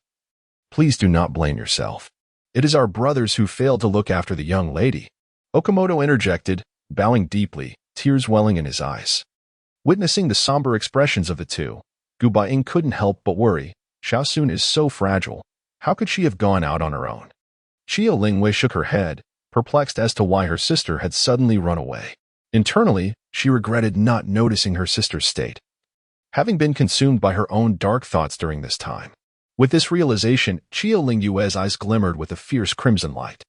please do not blame yourself. It is our brothers who failed to look after the young lady," Okamoto interjected, bowing deeply, tears welling in his eyes. Witnessing the somber expressions of the two, Gu Baiying couldn't help but worry, Xiaosun is so fragile. How could she have gone out on her own? Qio Lingwei shook her head, perplexed as to why her sister had suddenly run away. Internally, she regretted not noticing her sister's state, having been consumed by her own dark thoughts during this time. With this realization, Qio Lingyue's eyes glimmered with a fierce crimson light.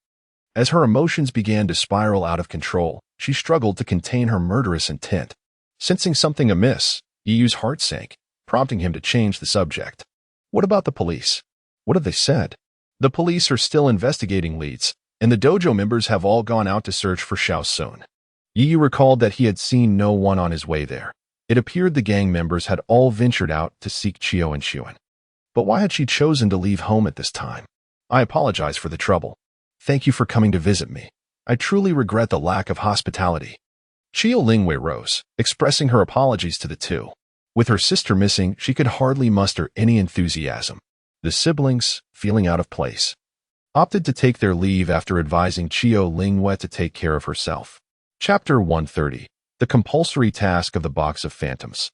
As her emotions began to spiral out of control, she struggled to contain her murderous intent. Sensing something amiss, Yiyu's heart sank, prompting him to change the subject. What about the police? What have they said? The police are still investigating leads, and the dojo members have all gone out to search for Xiaosun. Yiyu recalled that he had seen no one on his way there. It appeared the gang members had all ventured out to seek Qio and Xuan. But why had she chosen to leave home at this time? I apologize for the trouble. Thank you for coming to visit me. I truly regret the lack of hospitality. Qio Lingwei rose, expressing her apologies to the two. With her sister missing, she could hardly muster any enthusiasm. The siblings, feeling out of place, opted to take their leave after advising Qio Lingwei to take care of herself. Chapter 130. The compulsory task of the Box of Phantoms.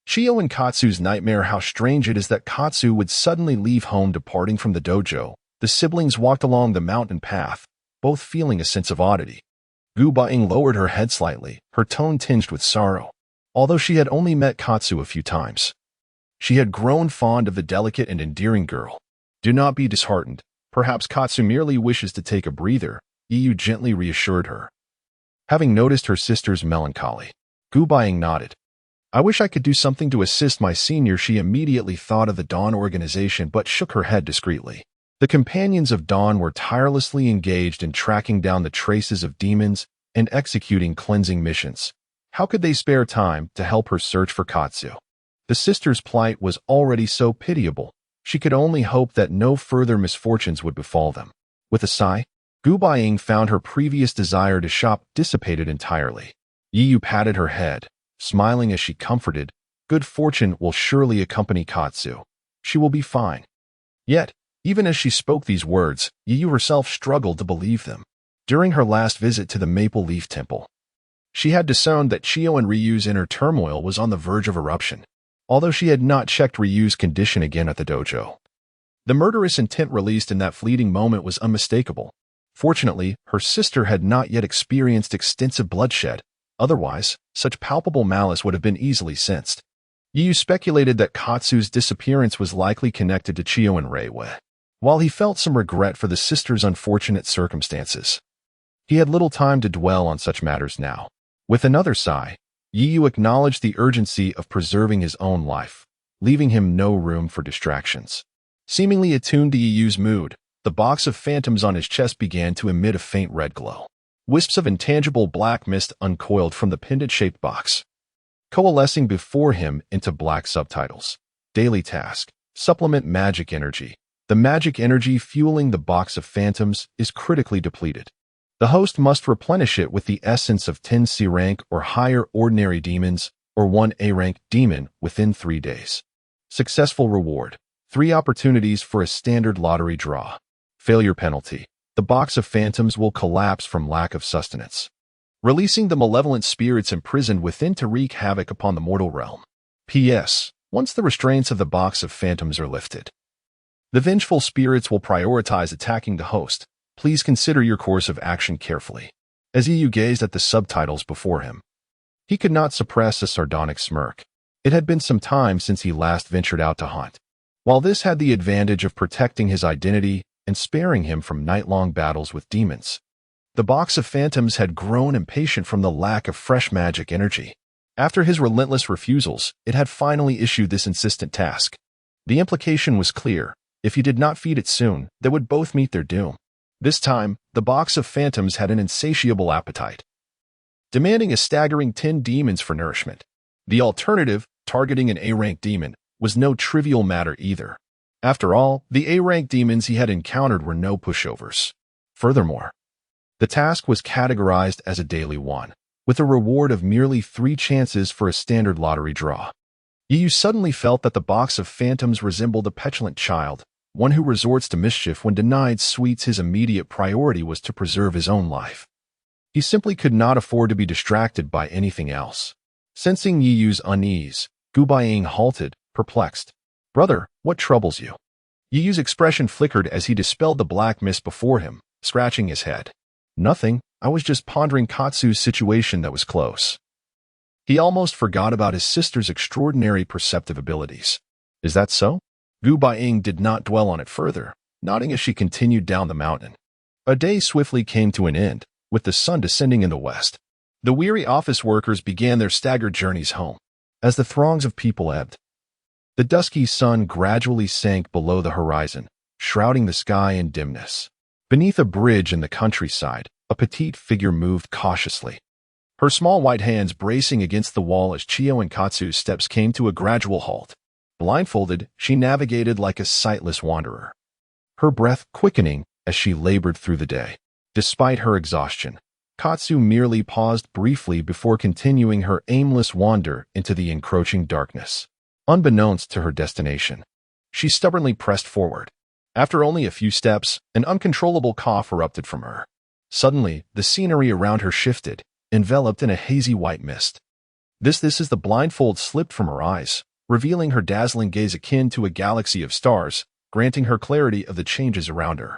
Qio and Katsu's nightmare. How strange it is that Katsu would suddenly leave home departing from the dojo. The siblings walked along the mountain path, both feeling a sense of oddity. Gu Baiying lowered her head slightly, her tone tinged with sorrow. Although she had only met Katsu a few times, she had grown fond of the delicate and endearing girl. Do not be disheartened. Perhaps Katsu merely wishes to take a breather, Yiyu gently reassured her. Having noticed her sister's melancholy, Gu Baiying nodded. I wish I could do something to assist my senior. She immediately thought of the Dawn organization but shook her head discreetly. The companions of Dawn were tirelessly engaged in tracking down the traces of demons and executing cleansing missions. How could they spare time to help her search for Katsu? The sister's plight was already so pitiable. She could only hope that no further misfortunes would befall them. With a sigh, Gu Baiying found her previous desire to shop dissipated entirely. Yiyu patted her head, smiling as she comforted, good fortune will surely accompany Katsu. She will be fine. Yet, even as she spoke these words, Yiyu herself struggled to believe them. During her last visit to the Maple Leaf Temple, she had discerned that Qio and Ryu's inner turmoil was on the verge of eruption, although she had not checked Ryu's condition again at the dojo. The murderous intent released in that fleeting moment was unmistakable. Fortunately, her sister had not yet experienced extensive bloodshed. Otherwise, such palpable malice would have been easily sensed. Yiyu speculated that Katsu's disappearance was likely connected to Qio and Reiwei. While he felt some regret for the sister's unfortunate circumstances, he had little time to dwell on such matters now. With another sigh, Yiyu acknowledged the urgency of preserving his own life, leaving him no room for distractions. Seemingly attuned to Yiyu's mood, the box of phantoms on his chest began to emit a faint red glow. Wisps of intangible black mist uncoiled from the pendant-shaped box, coalescing before him into black subtitles. Daily task. Supplement magic energy. The magic energy fueling the box of phantoms is critically depleted. The host must replenish it with the essence of 10 C rank or higher ordinary demons or 1 A rank demon within 3 days. Successful reward. 3 opportunities for a standard lottery draw. Failure penalty. The box of phantoms will collapse from lack of sustenance, releasing the malevolent spirits imprisoned within to wreak havoc upon the mortal realm. P.S. Once the restraints of the box of phantoms are lifted, the vengeful spirits will prioritize attacking the host. Please consider your course of action carefully. As Yiyu gazed at the subtitles before him, he could not suppress a sardonic smirk. It had been some time since he last ventured out to hunt. While this had the advantage of protecting his identity and sparing him from night-long battles with demons, the box of phantoms had grown impatient from the lack of fresh magic energy. After his relentless refusals, it had finally issued this insistent task. The implication was clear. If he did not feed it soon, they would both meet their doom. This time, the box of phantoms had an insatiable appetite, demanding a staggering 10 demons for nourishment. The alternative, targeting an A-rank demon, was no trivial matter either. After all, the A-rank demons he had encountered were no pushovers. Furthermore, the task was categorized as a daily one, with a reward of merely 3 chances for a standard lottery draw. Yiyu suddenly felt that the box of phantoms resembled a petulant child, one who resorts to mischief when denied sweets. His immediate priority was to preserve his own life. He simply could not afford to be distracted by anything else. Sensing Yiyu's unease, Gu Baiying halted, perplexed. "Brother, what troubles you?" Yu's expression flickered as he dispelled the black mist before him, scratching his head. "Nothing. I was just pondering Katsu's situation that was close." He almost forgot about his sister's extraordinary perceptive abilities. "Is that so?" Gu Baiying did not dwell on it further, nodding as she continued down the mountain. A day swiftly came to an end, with the sun descending in the west. The weary office workers began their staggered journeys home. As the throngs of people ebbed, the dusky sun gradually sank below the horizon, shrouding the sky in dimness. Beneath a bridge in the countryside, a petite figure moved cautiously, her small white hands bracing against the wall as Chiyo and Katsu's steps came to a gradual halt. Blindfolded, she navigated like a sightless wanderer, her breath quickening as she labored through the day. Despite her exhaustion, Katsu merely paused briefly before continuing her aimless wander into the encroaching darkness. Unbeknownst to her destination, she stubbornly pressed forward. After only a few steps, an uncontrollable cough erupted from her. Suddenly, the scenery around her shifted, enveloped in a hazy white mist. This as the blindfold slipped from her eyes, revealing her dazzling gaze akin to a galaxy of stars, granting her clarity of the changes around her.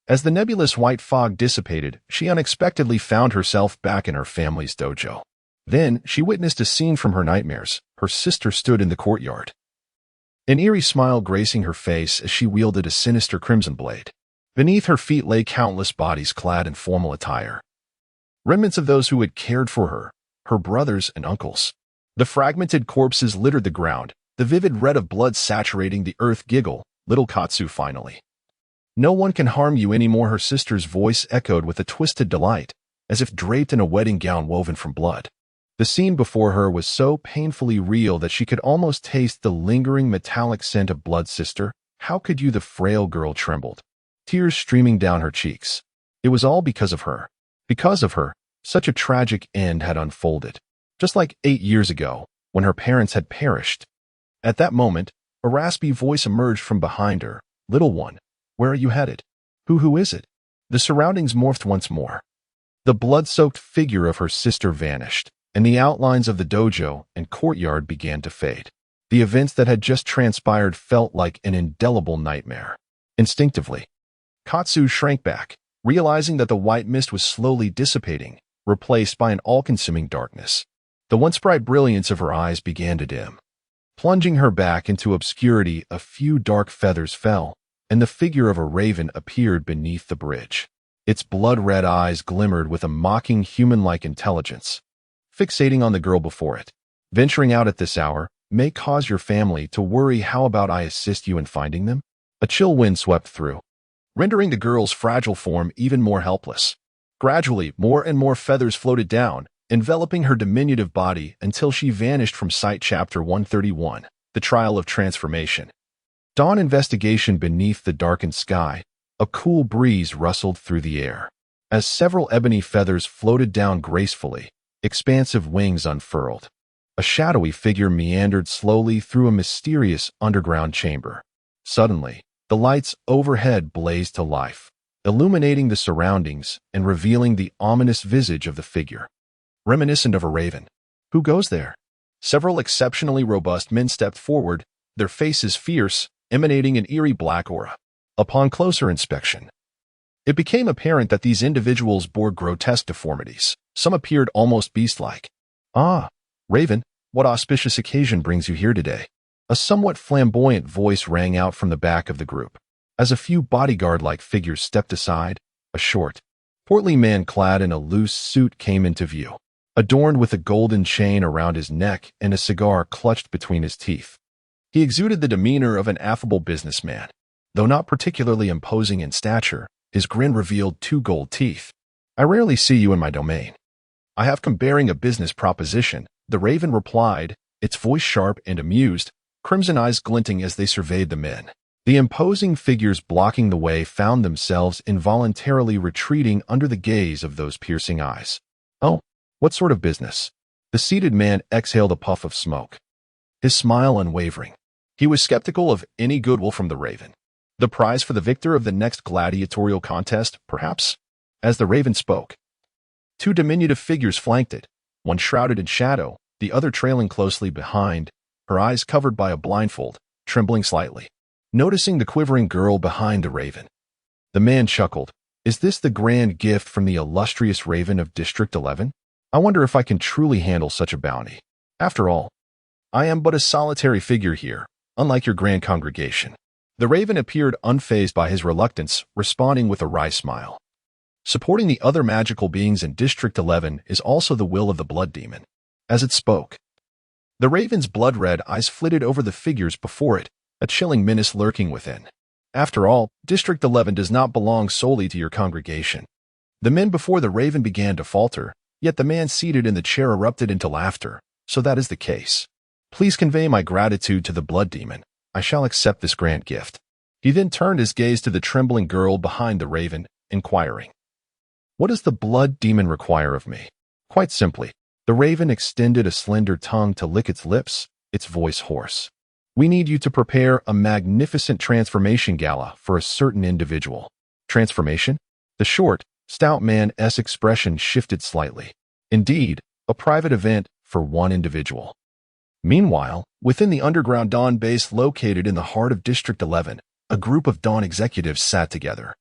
As the nebulous white fog dissipated, she unexpectedly found herself back in her family's dojo. Then, she witnessed a scene from her nightmares. Her sister stood in the courtyard, an eerie smile gracing her face as she wielded a sinister crimson blade. Beneath her feet lay countless bodies clad in formal attire, remnants of those who had cared for her, her brothers and uncles. The fragmented corpses littered the ground, the vivid red of blood saturating the earth. "Giggle, little Katsu, finally. No one can harm you anymore," her sister's voice echoed with a twisted delight, as if draped in a wedding gown woven from blood. The scene before her was so painfully real that she could almost taste the lingering metallic scent of blood. "Sister, how could you?" The frail girl trembled, tears streaming down her cheeks. It was all because of her. Because of her, such a tragic end had unfolded. Just like 8 years ago, when her parents had perished. At that moment, a raspy voice emerged from behind her. "Little one, where are you headed? Who is it?" The surroundings morphed once more. The blood-soaked figure of her sister vanished, and the outlines of the dojo and courtyard began to fade. The events that had just transpired felt like an indelible nightmare. Instinctively, Katsu shrank back, realizing that the white mist was slowly dissipating, replaced by an all-consuming darkness. The once bright brilliance of her eyes began to dim. Plunging her back into obscurity, a few dark feathers fell, and the figure of a raven appeared beneath the bridge. Its blood-red eyes glimmered with a mocking human-like intelligence, fixating on the girl before it. "Venturing out at this hour may cause your family to worry. How about I assist you in finding them?" A chill wind swept through, rendering the girl's fragile form even more helpless. Gradually, more and more feathers floated down, enveloping her diminutive body until she vanished from sight. Chapter 131, The Trial of Transformation. Dawn investigation. Beneath the darkened sky, a cool breeze rustled through the air. As several ebony feathers floated down gracefully, expansive wings unfurled. A shadowy figure meandered slowly through a mysterious underground chamber. Suddenly, the lights overhead blazed to life, illuminating the surroundings and revealing the ominous visage of the figure. Reminiscent of a raven. "Who goes there?" Several exceptionally robust men stepped forward, their faces fierce, emanating an eerie black aura. Upon closer inspection, it became apparent that these individuals bore grotesque deformities. Some appeared almost beast-like. "Ah, Raven, what auspicious occasion brings you here today?" A somewhat flamboyant voice rang out from the back of the group. As a few bodyguard-like figures stepped aside, a short, portly man clad in a loose suit came into view, adorned with a golden chain around his neck and a cigar clutched between his teeth. He exuded the demeanor of an affable businessman. Though not particularly imposing in stature, his grin revealed 2 gold teeth. "I rarely see you in my domain. I have come bearing a business proposition," the raven replied, its voice sharp and amused, crimson eyes glinting as they surveyed the men. The imposing figures blocking the way found themselves involuntarily retreating under the gaze of those piercing eyes. "Oh, what sort of business?" The seated man exhaled a puff of smoke, his smile unwavering. He was skeptical of any goodwill from the raven. The prize for the victor of the next gladiatorial contest, perhaps? As the raven spoke, 2 diminutive figures flanked it, one shrouded in shadow, the other trailing closely behind, her eyes covered by a blindfold, trembling slightly, noticing the quivering girl behind the raven. The man chuckled. Is this the grand gift from the illustrious raven of District 11? I wonder if I can truly handle such a bounty. After all, I am but a solitary figure here, unlike your grand congregation. The raven appeared unfazed by his reluctance, responding with a wry smile. Supporting the other magical beings in District 11 is also the will of the blood demon. As it spoke, the raven's blood-red eyes flitted over the figures before it, a chilling menace lurking within. After all, District 11 does not belong solely to your congregation. The men before the raven began to falter, yet the man seated in the chair erupted into laughter. So that is the case. Please convey my gratitude to the blood demon. I shall accept this grand gift. He then turned his gaze to the trembling girl behind the raven, inquiring, what does the blood demon require of me? Quite simply, the raven extended a slender tongue to lick its lips, its voice hoarse. We need you to prepare a magnificent transformation gala for a certain individual. Transformation? The short, stout man's expression shifted slightly. Indeed, a private event for one individual. Meanwhile, within the underground Dawn base located in the heart of District 11, a group of Dawn executives sat together.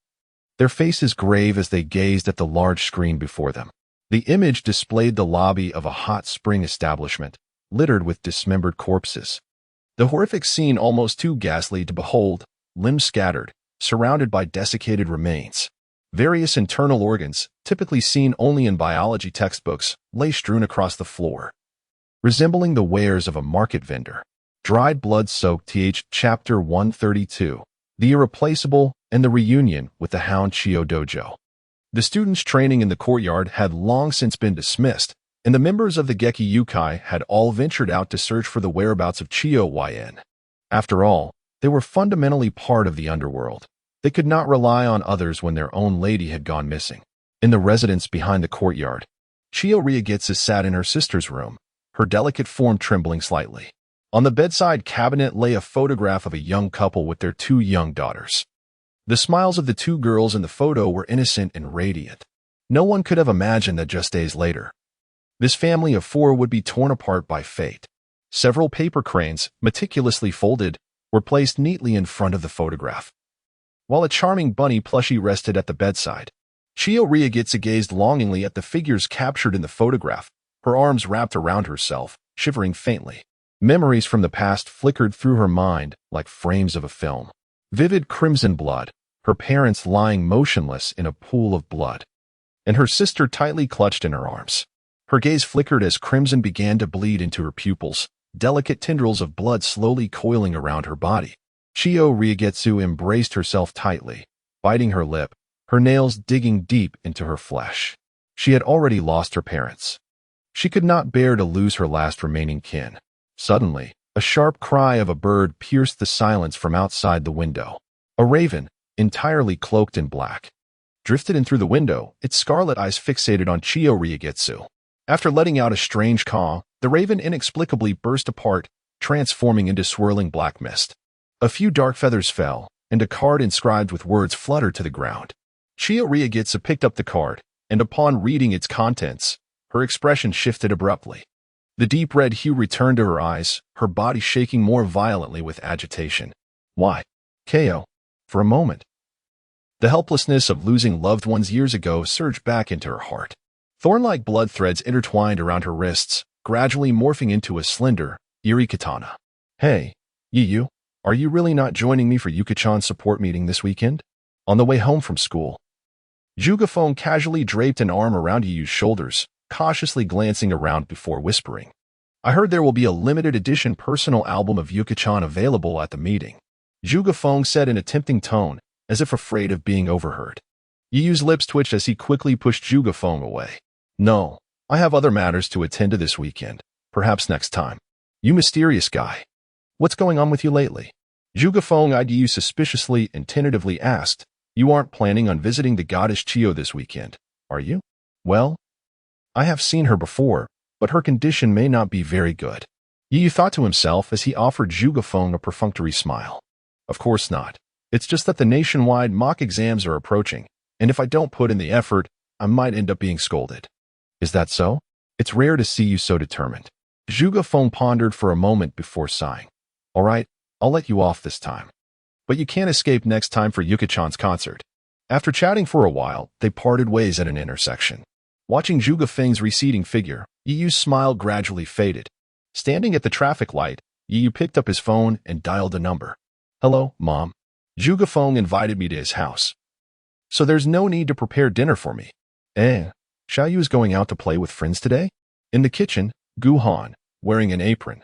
Their faces grave as they gazed at the large screen before them. The image displayed the lobby of a hot spring establishment, littered with dismembered corpses. The horrific scene almost too ghastly to behold, limbs scattered, surrounded by desiccated remains. Various internal organs, typically seen only in biology textbooks, lay strewn across the floor, resembling the wares of a market vendor. Dried blood-soaked Chapter 132, The Irreplaceable and the Reunion with the Hound Chio Dojo. The students training in the courtyard had long since been dismissed, and the members of the Geki Yukai had all ventured out to search for the whereabouts of Chio Yen. After all, they were fundamentally part of the underworld. They could not rely on others when their own lady had gone missing. In the residence behind the courtyard, Chio Ryugetsu sat in her sister's room, her delicate form trembling slightly. On the bedside cabinet lay a photograph of a young couple with their two young daughters. The smiles of the two girls in the photo were innocent and radiant. No one could have imagined that just days later, this family of four would be torn apart by fate. Several paper cranes, meticulously folded, were placed neatly in front of the photograph. While a charming bunny plushie rested at the bedside, Chio Ryugetsu gazed longingly at the figures captured in the photograph, her arms wrapped around herself, shivering faintly. Memories from the past flickered through her mind like frames of a film. Vivid crimson blood, her parents lying motionless in a pool of blood, and her sister tightly clutched in her arms. Her gaze flickered as crimson began to bleed into her pupils, delicate tendrils of blood slowly coiling around her body. Chio Ryugetsu embraced herself tightly, biting her lip, her nails digging deep into her flesh. She had already lost her parents. She could not bear to lose her last remaining kin. Suddenly, a sharp cry of a bird pierced the silence from outside the window. A raven, entirely cloaked in black, drifted in through the window, its scarlet eyes fixated on Chio Ryugetsu. After letting out a strange caw, the raven inexplicably burst apart, transforming into swirling black mist. A few dark feathers fell, and a card inscribed with words fluttered to the ground. Chio Ryugetsu picked up the card, and upon reading its contents, her expression shifted abruptly. The deep red hue returned to her eyes, her body shaking more violently with agitation. Why? KO. For a moment, the helplessness of losing loved ones years ago surged back into her heart. Thorn-like blood threads intertwined around her wrists, gradually morphing into a slender, eerie katana. Hey, Yu, are you really not joining me for Yuka-chan's support meeting this weekend? On the way home from school, Jugafone casually draped an arm around Yu's shoulders, cautiously glancing around before whispering. I heard there will be a limited edition personal album of Yuka-chan available at the meeting. Jugafone said in a tempting tone, as if afraid of being overheard. Yu's lips twitched as he quickly pushed Jugafone away. No, I have other matters to attend to this weekend. Perhaps next time. You mysterious guy. What's going on with you lately? Jugafone eyed Yu suspiciously and tentatively asked, You aren't planning on visiting the goddess Chio this weekend, are you? Well, I have seen her before, but her condition may not be very good. Yu thought to himself as he offered Jugafone a perfunctory smile. Of course not. It's just that the nationwide mock exams are approaching, and if I don't put in the effort, I might end up being scolded. Is that so? It's rare to see you so determined. Jugafone pondered for a moment before sighing. All right, I'll let you off this time. But you can't escape next time for Yuki-chan's concert. After chatting for a while, they parted ways at an intersection. Watching Gu Baiying's receding figure, Yiyu's smile gradually faded. Standing at the traffic light, Yiyu picked up his phone and dialed a number. Hello, Mom. Gu Baiying invited me to his house. So there's no need to prepare dinner for me. Xiaoyu is going out to play with friends today? In the kitchen, Gu Han, wearing an apron,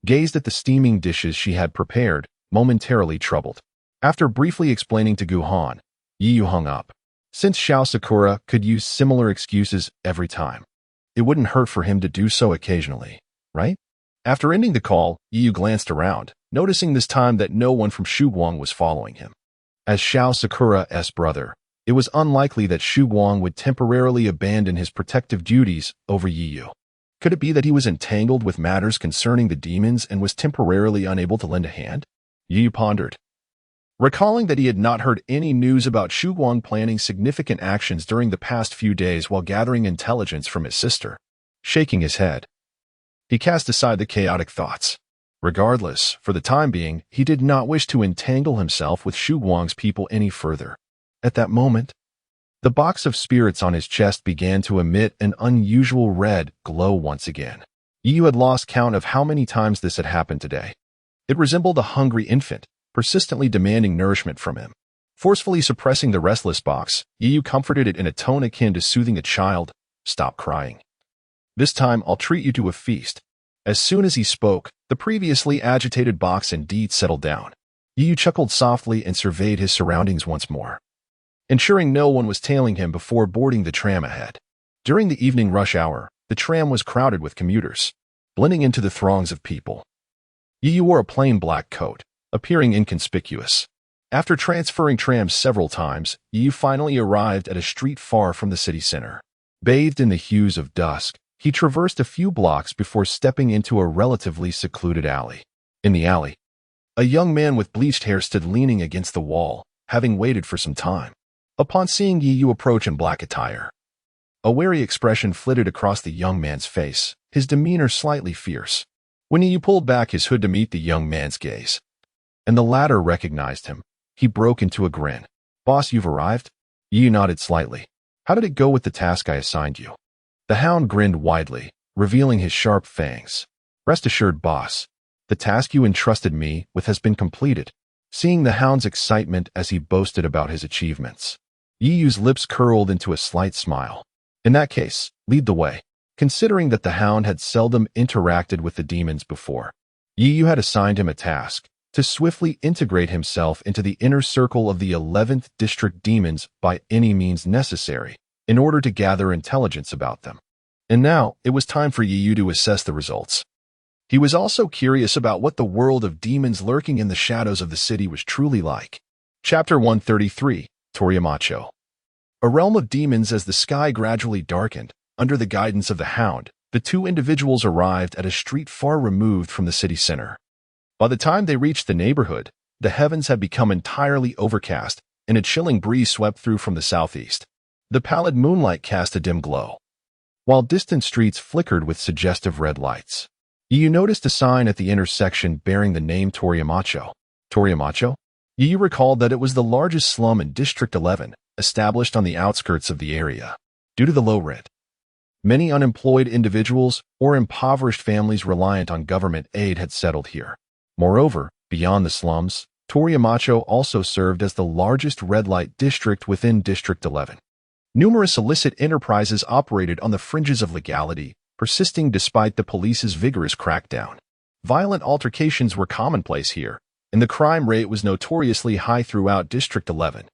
gazed at the steaming dishes she had prepared, momentarily troubled. After briefly explaining to Gu Han, Yiyu hung up. Since Xiao Sakura could use similar excuses every time, it wouldn't hurt for him to do so occasionally, right? After ending the call, Yiyu glanced around, noticing this time that no one from Shu Guang was following him. As Xiao Sakura's brother, it was unlikely that Shu Guang would temporarily abandon his protective duties over Yiyu. Could it be that he was entangled with matters concerning the demons and was temporarily unable to lend a hand? Yiyu pondered. Recalling that he had not heard any news about Shu Guang planning significant actions during the past few days while gathering intelligence from his sister. Shaking his head, he cast aside the chaotic thoughts. Regardless, for the time being, he did not wish to entangle himself with Shu Guang's people any further. At that moment, the box of spirits on his chest began to emit an unusual red glow once again. Yiyu had lost count of how many times this had happened today. It resembled a hungry infant, persistently demanding nourishment from him. Forcefully suppressing the restless box, Yiyu comforted it in a tone akin to soothing a child. Stop crying. This time I'll treat you to a feast. As soon as he spoke, the previously agitated box indeed settled down. Yiyu chuckled softly and surveyed his surroundings once more, ensuring no one was tailing him before boarding the tram ahead. During the evening rush hour, the tram was crowded with commuters, blending into the throngs of people. Yiyu wore a plain black coat, appearing inconspicuous. After transferring trams several times, Yiyu finally arrived at a street far from the city center. Bathed in the hues of dusk, he traversed a few blocks before stepping into a relatively secluded alley. In the alley, a young man with bleached hair stood leaning against the wall, having waited for some time. Upon seeing Yiyu approach in black attire, a wary expression flitted across the young man's face, his demeanor slightly fierce. When Yiyu pulled back his hood to meet the young man's gaze, and the latter recognized him, he broke into a grin. Boss, you've arrived? Yiyu nodded slightly. How did it go with the task I assigned you? The hound grinned widely, revealing his sharp fangs. Rest assured, boss, the task you entrusted me with has been completed. Seeing the hound's excitement as he boasted about his achievements, Yiyu's lips curled into a slight smile. In that case, lead the way. Considering that the hound had seldom interacted with the demons before, Yiyu had assigned him a task to swiftly integrate himself into the inner circle of the 11th District demons by any means necessary in order to gather intelligence about them. And now, it was time for Yiyu to assess the results. He was also curious about what the world of demons lurking in the shadows of the city was truly like. Chapter 133, Toriamacho. A realm of demons. As the sky gradually darkened, under the guidance of the hound, the two individuals arrived at a street far removed from the city center. By the time they reached the neighborhood, the heavens had become entirely overcast, and a chilling breeze swept through from the southeast. The pallid moonlight cast a dim glow, while distant streets flickered with suggestive red lights. Yiyu noticed a sign at the intersection bearing the name Toriamacho. Toriamacho? Yiyu recalled that it was the largest slum in District 11, established on the outskirts of the area. Due to the low rent, many unemployed individuals or impoverished families reliant on government aid had settled here. Moreover, beyond the slums, Toriamacho also served as the largest red light district within District 11. Numerous illicit enterprises operated on the fringes of legality, persisting despite the police's vigorous crackdown. Violent altercations were commonplace here, and the crime rate was notoriously high throughout District 11.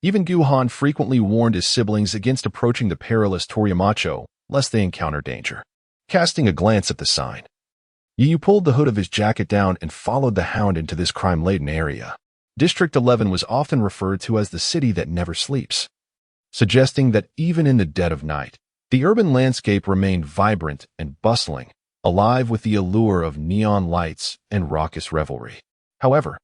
Even Gu Han frequently warned his siblings against approaching the perilous Toriamacho, lest they encounter danger. Casting a glance at the sign, Yiyu pulled the hood of his jacket down and followed the hound into this crime-laden area. District 11 was often referred to as the city that never sleeps, suggesting that even in the dead of night, the urban landscape remained vibrant and bustling, alive with the allure of neon lights and raucous revelry. However,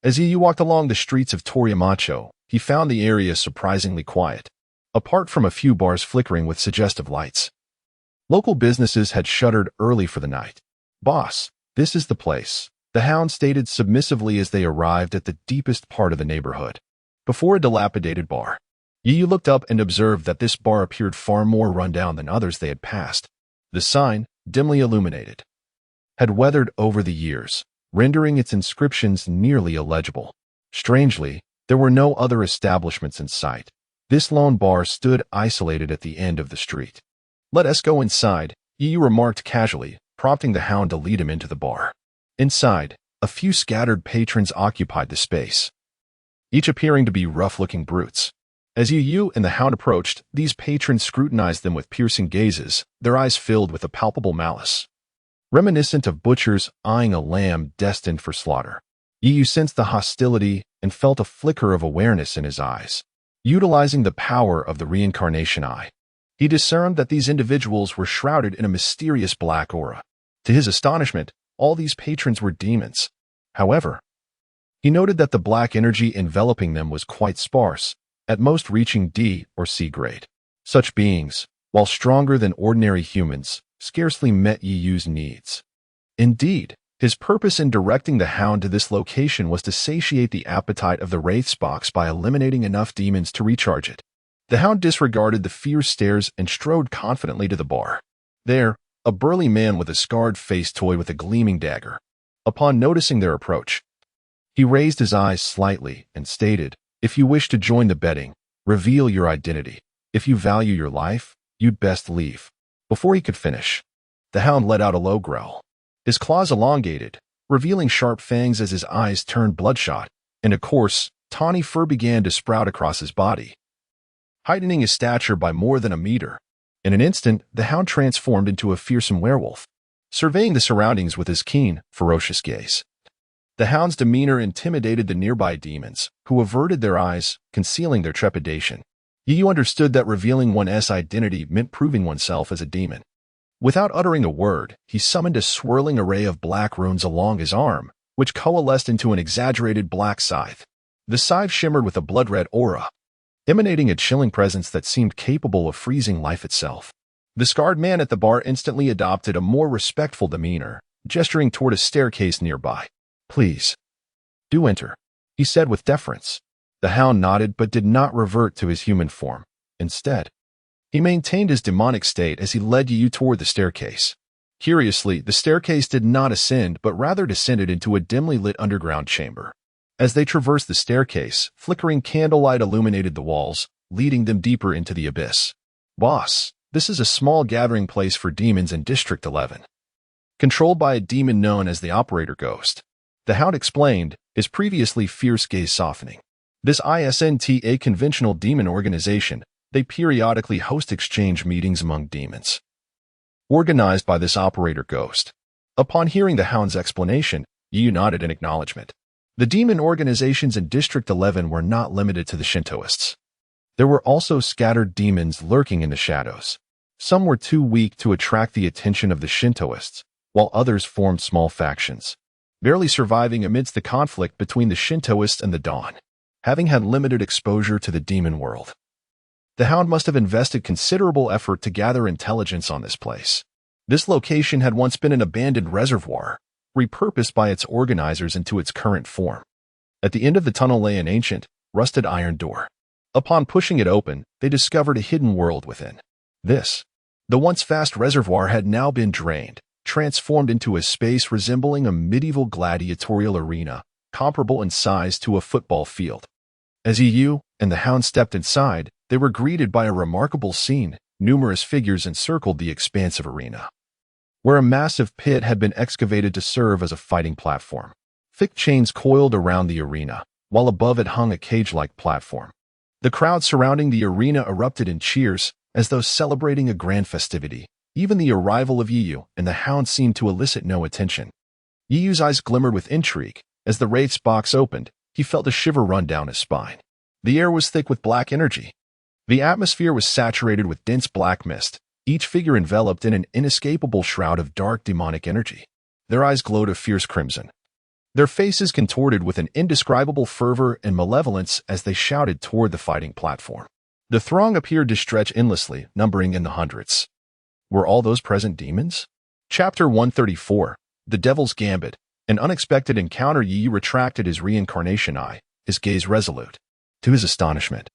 as Yiyu walked along the streets of Toriamacho, he found the area surprisingly quiet, apart from a few bars flickering with suggestive lights. Local businesses had shuttered early for the night. Boss, this is the place, the hound stated submissively as they arrived at the deepest part of the neighborhood. Before a dilapidated bar, Yu looked up and observed that this bar appeared far more rundown than others they had passed. The sign, dimly illuminated, had weathered over the years, rendering its inscriptions nearly illegible. Strangely, there were no other establishments in sight. This lone bar stood isolated at the end of the street. "Let us go inside," Yu remarked casually, prompting the hound to lead him into the bar. Inside, a few scattered patrons occupied the space, each appearing to be rough-looking brutes. As Yu and the hound approached, these patrons scrutinized them with piercing gazes, their eyes filled with a palpable malice, reminiscent of butchers eyeing a lamb destined for slaughter. Yu sensed the hostility and felt a flicker of awareness in his eyes. Utilizing the power of the Reincarnation Eye, he discerned that these individuals were shrouded in a mysterious black aura. To his astonishment, all these patrons were demons. However, he noted that the black energy enveloping them was quite sparse, at most reaching D or C grade. Such beings, while stronger than ordinary humans, scarcely met Yu's needs. Indeed, his purpose in directing the hound to this location was to satiate the appetite of the Wraith Box by eliminating enough demons to recharge it. The hound disregarded the fierce stares and strode confidently to the bar. There, a burly man with a scarred face toyed with a gleaming dagger. Upon noticing their approach, he raised his eyes slightly and stated, "If you wish to join the betting, reveal your identity. If you value your life, you'd best leave." Before he could finish, the hound let out a low growl. His claws elongated, revealing sharp fangs as his eyes turned bloodshot, and a coarse, tawny fur began to sprout across his body, heightening his stature by more than a meter. In an instant, the hound transformed into a fearsome werewolf, surveying the surroundings with his keen, ferocious gaze. The hound's demeanor intimidated the nearby demons, who averted their eyes, concealing their trepidation. Yu understood that revealing one's identity meant proving oneself as a demon. Without uttering a word, he summoned a swirling array of black runes along his arm, which coalesced into an exaggerated black scythe. The scythe shimmered with a blood-red aura, emanating a chilling presence that seemed capable of freezing life itself. The scarred man at the bar instantly adopted a more respectful demeanor, gesturing toward a staircase nearby. "Please, do enter," he said with deference. The hound nodded but did not revert to his human form. Instead, he maintained his demonic state as he led Yu toward the staircase. Curiously, the staircase did not ascend but rather descended into a dimly lit underground chamber. As they traversed the staircase, flickering candlelight illuminated the walls, leading them deeper into the abyss. "Boss, this is a small gathering place for demons in District 11. Controlled by a demon known as the Operator Ghost," the hound explained, his previously fierce gaze softening. "This isn't a conventional demon organization. They periodically host exchange meetings among demons, organized by this Operator Ghost." Upon hearing the hound's explanation, Yu nodded in acknowledgement. The demon organizations in District 11 were not limited to the Shintoists. There were also scattered demons lurking in the shadows. Some were too weak to attract the attention of the Shintoists, while others formed small factions, barely surviving amidst the conflict between the Shintoists and the Dawn. Having had limited exposure to the demon world, the hound must have invested considerable effort to gather intelligence on this place. This location had once been an abandoned reservoir, repurposed by its organizers into its current form. At the end of the tunnel lay an ancient, rusted iron door. Upon pushing it open, they discovered a hidden world within. The once vast reservoir had now been drained, transformed into a space resembling a medieval gladiatorial arena, comparable in size to a football field. As Yu and the hound stepped inside, they were greeted by a remarkable scene. Numerous figures encircled the expansive arena, where a massive pit had been excavated to serve as a fighting platform. Thick chains coiled around the arena, while above it hung a cage-like platform. The crowd surrounding the arena erupted in cheers, as though celebrating a grand festivity. Even the arrival of Yu and the hound seemed to elicit no attention. Yu's eyes glimmered with intrigue. As the Wraith's box opened, he felt a shiver run down his spine. The air was thick with black energy. The atmosphere was saturated with dense black mist, each figure enveloped in an inescapable shroud of dark demonic energy. Their eyes glowed a fierce crimson, their faces contorted with an indescribable fervor and malevolence as they shouted toward the fighting platform. The throng appeared to stretch endlessly, numbering in the hundreds. Were all those present demons? Chapter 134, The Devil's Gambit, An unexpected encounter. Yi retracted his reincarnation eye, his gaze resolute. To his astonishment,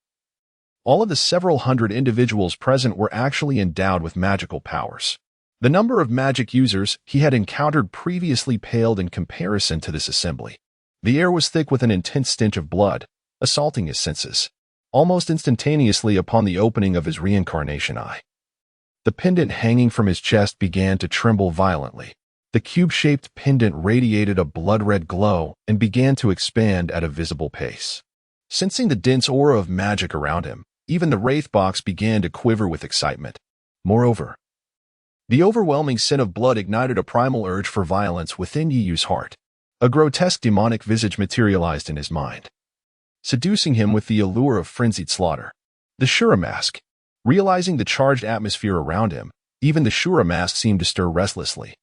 all of the several hundred individuals present were actually endowed with magical powers. The number of magic users he had encountered previously paled in comparison to this assembly. The air was thick with an intense stench of blood, assaulting his senses. Almost instantaneously upon the opening of his reincarnation eye, the pendant hanging from his chest began to tremble violently. The cube-shaped pendant radiated a blood-red glow and began to expand at a visible pace. Sensing the dense aura of magic around him, even the Wraith Box began to quiver with excitement. Moreover, the overwhelming scent of blood ignited a primal urge for violence within Yiyu's heart. A grotesque demonic visage materialized in his mind, seducing him with the allure of frenzied slaughter. The Shura mask. Realizing the charged atmosphere around him, even the Shura mask seemed to stir restlessly.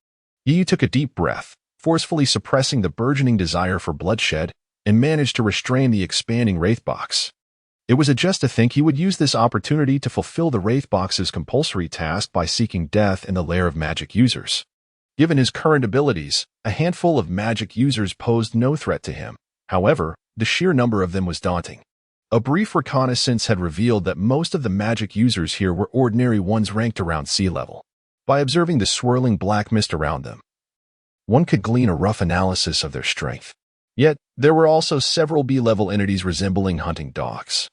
Yiyu took a deep breath, forcefully suppressing the burgeoning desire for bloodshed, and managed to restrain the expanding Wraith Box. It was a just to think he would use this opportunity to fulfill the Wraith Box's compulsory task by seeking death in the lair of magic users. Given his current abilities, a handful of magic users posed no threat to him. However, the sheer number of them was daunting. A brief reconnaissance had revealed that most of the magic users here were ordinary ones ranked around sea level. By observing the swirling black mist around them, one could glean a rough analysis of their strength. Yet, there were also several B-level entities resembling hunting dogs,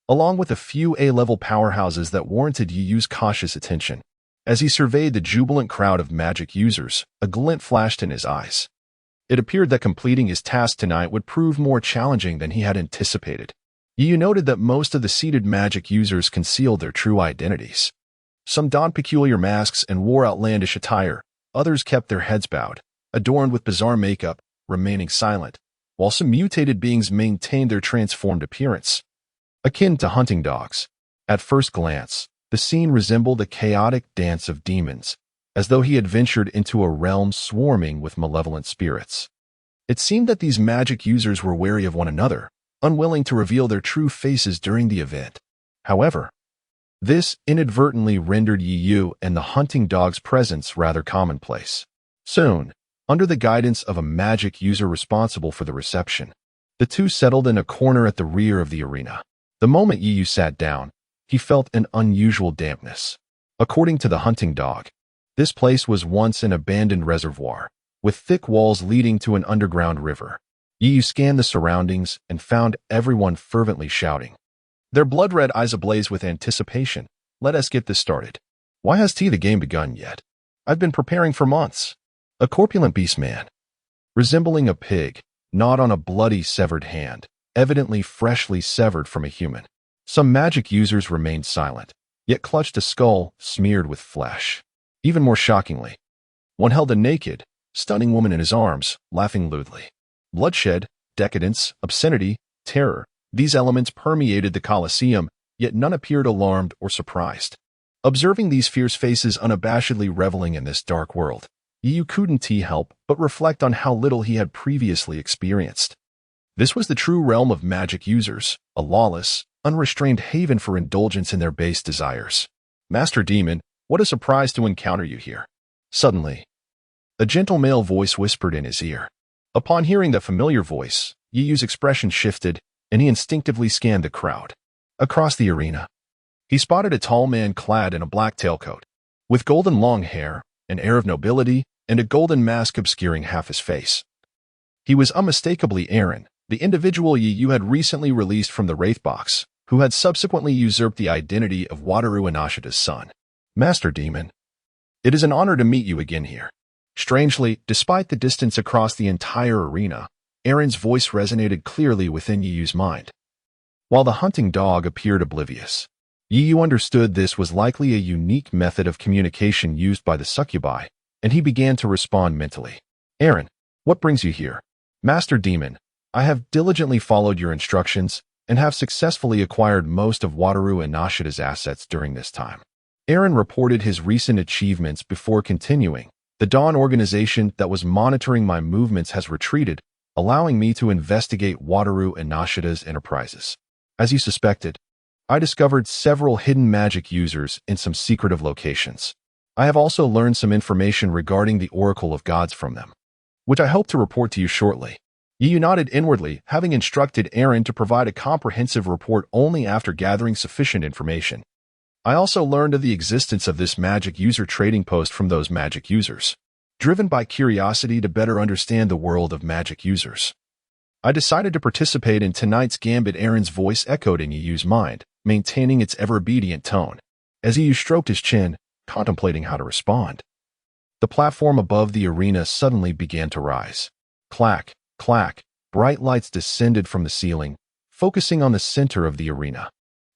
along with a few A-level powerhouses that warranted Yiyu's cautious attention. As he surveyed the jubilant crowd of magic users, a glint flashed in his eyes. It appeared that completing his task tonight would prove more challenging than he had anticipated. Yiyu noted that most of the seated magic users concealed their true identities. Some donned peculiar masks and wore outlandish attire, others kept their heads bowed, adorned with bizarre makeup, remaining silent, while some mutated beings maintained their transformed appearance, akin to hunting dogs. At first glance, the scene resembled a chaotic dance of demons, as though he had ventured into a realm swarming with malevolent spirits. It seemed that these magic users were wary of one another, unwilling to reveal their true faces during the event. However, this inadvertently rendered Yiyu and the hunting dog's presence rather commonplace. Soon, under the guidance of a magic user responsible for the reception, the two settled in a corner at the rear of the arena. The moment Yiyu sat down, he felt an unusual dampness. According to the hunting dog, this place was once an abandoned reservoir, with thick walls leading to an underground river. Yiyu scanned the surroundings and found everyone fervently shouting, their blood-red eyes ablaze with anticipation. Let us get this started. Why has the game begun yet? I've been preparing for months. A corpulent beast man, resembling a pig, gnawed on a bloody severed hand, evidently freshly severed from a human. Some magic users remained silent, yet clutched a skull smeared with flesh. Even more shockingly, one held a naked, stunning woman in his arms, laughing lewdly. Bloodshed, decadence, obscenity, terror, these elements permeated the Colosseum, yet none appeared alarmed or surprised. Observing these fierce faces unabashedly reveling in this dark world, Yiyu couldn't help but reflect on how little he had previously experienced. This was the true realm of magic users, a lawless, unrestrained haven for indulgence in their base desires. Master Demon, what a surprise to encounter you here. Suddenly, a gentle male voice whispered in his ear. Upon hearing the familiar voice, Yiyu's expression shifted, and he instinctively scanned the crowd. Across the arena, he spotted a tall man clad in a black tailcoat, with golden long hair, an air of nobility, and a golden mask obscuring half his face. He was unmistakably Aaron, the individual Yiyu had recently released from the Wraith Box, who had subsequently usurped the identity of Wataru Inashida's son. Master Demon, it is an honor to meet you again here. Strangely, despite the distance across the entire arena, Aaron's voice resonated clearly within Yiyu's mind. While the hunting dog appeared oblivious, Yiyu understood this was likely a unique method of communication used by the succubi, and he began to respond mentally. Aaron, what brings you here? Master Demon, I have diligently followed your instructions and have successfully acquired most of Wataru Inashida's assets during this time. Aaron reported his recent achievements before continuing. The Dawn organization that was monitoring my movements has retreated, allowing me to investigate Wataru Inashida's enterprises. As you suspected, I discovered several hidden magic users in some secretive locations. I have also learned some information regarding the Oracle of Gods from them. which I hope to report to you shortly. Yu nodded inwardly, having instructed Aaron to provide a comprehensive report only after gathering sufficient information. I also learned of the existence of this magic user trading post from those magic users. Driven by curiosity to better understand the world of magic users, I decided to participate in tonight's gambit. Aaron's voice echoed in Yu's mind, maintaining its ever-obedient tone, as Yu stroked his chin, contemplating how to respond. The platform above the arena suddenly began to rise. Clack, clack, bright lights descended from the ceiling, focusing on the center of the arena.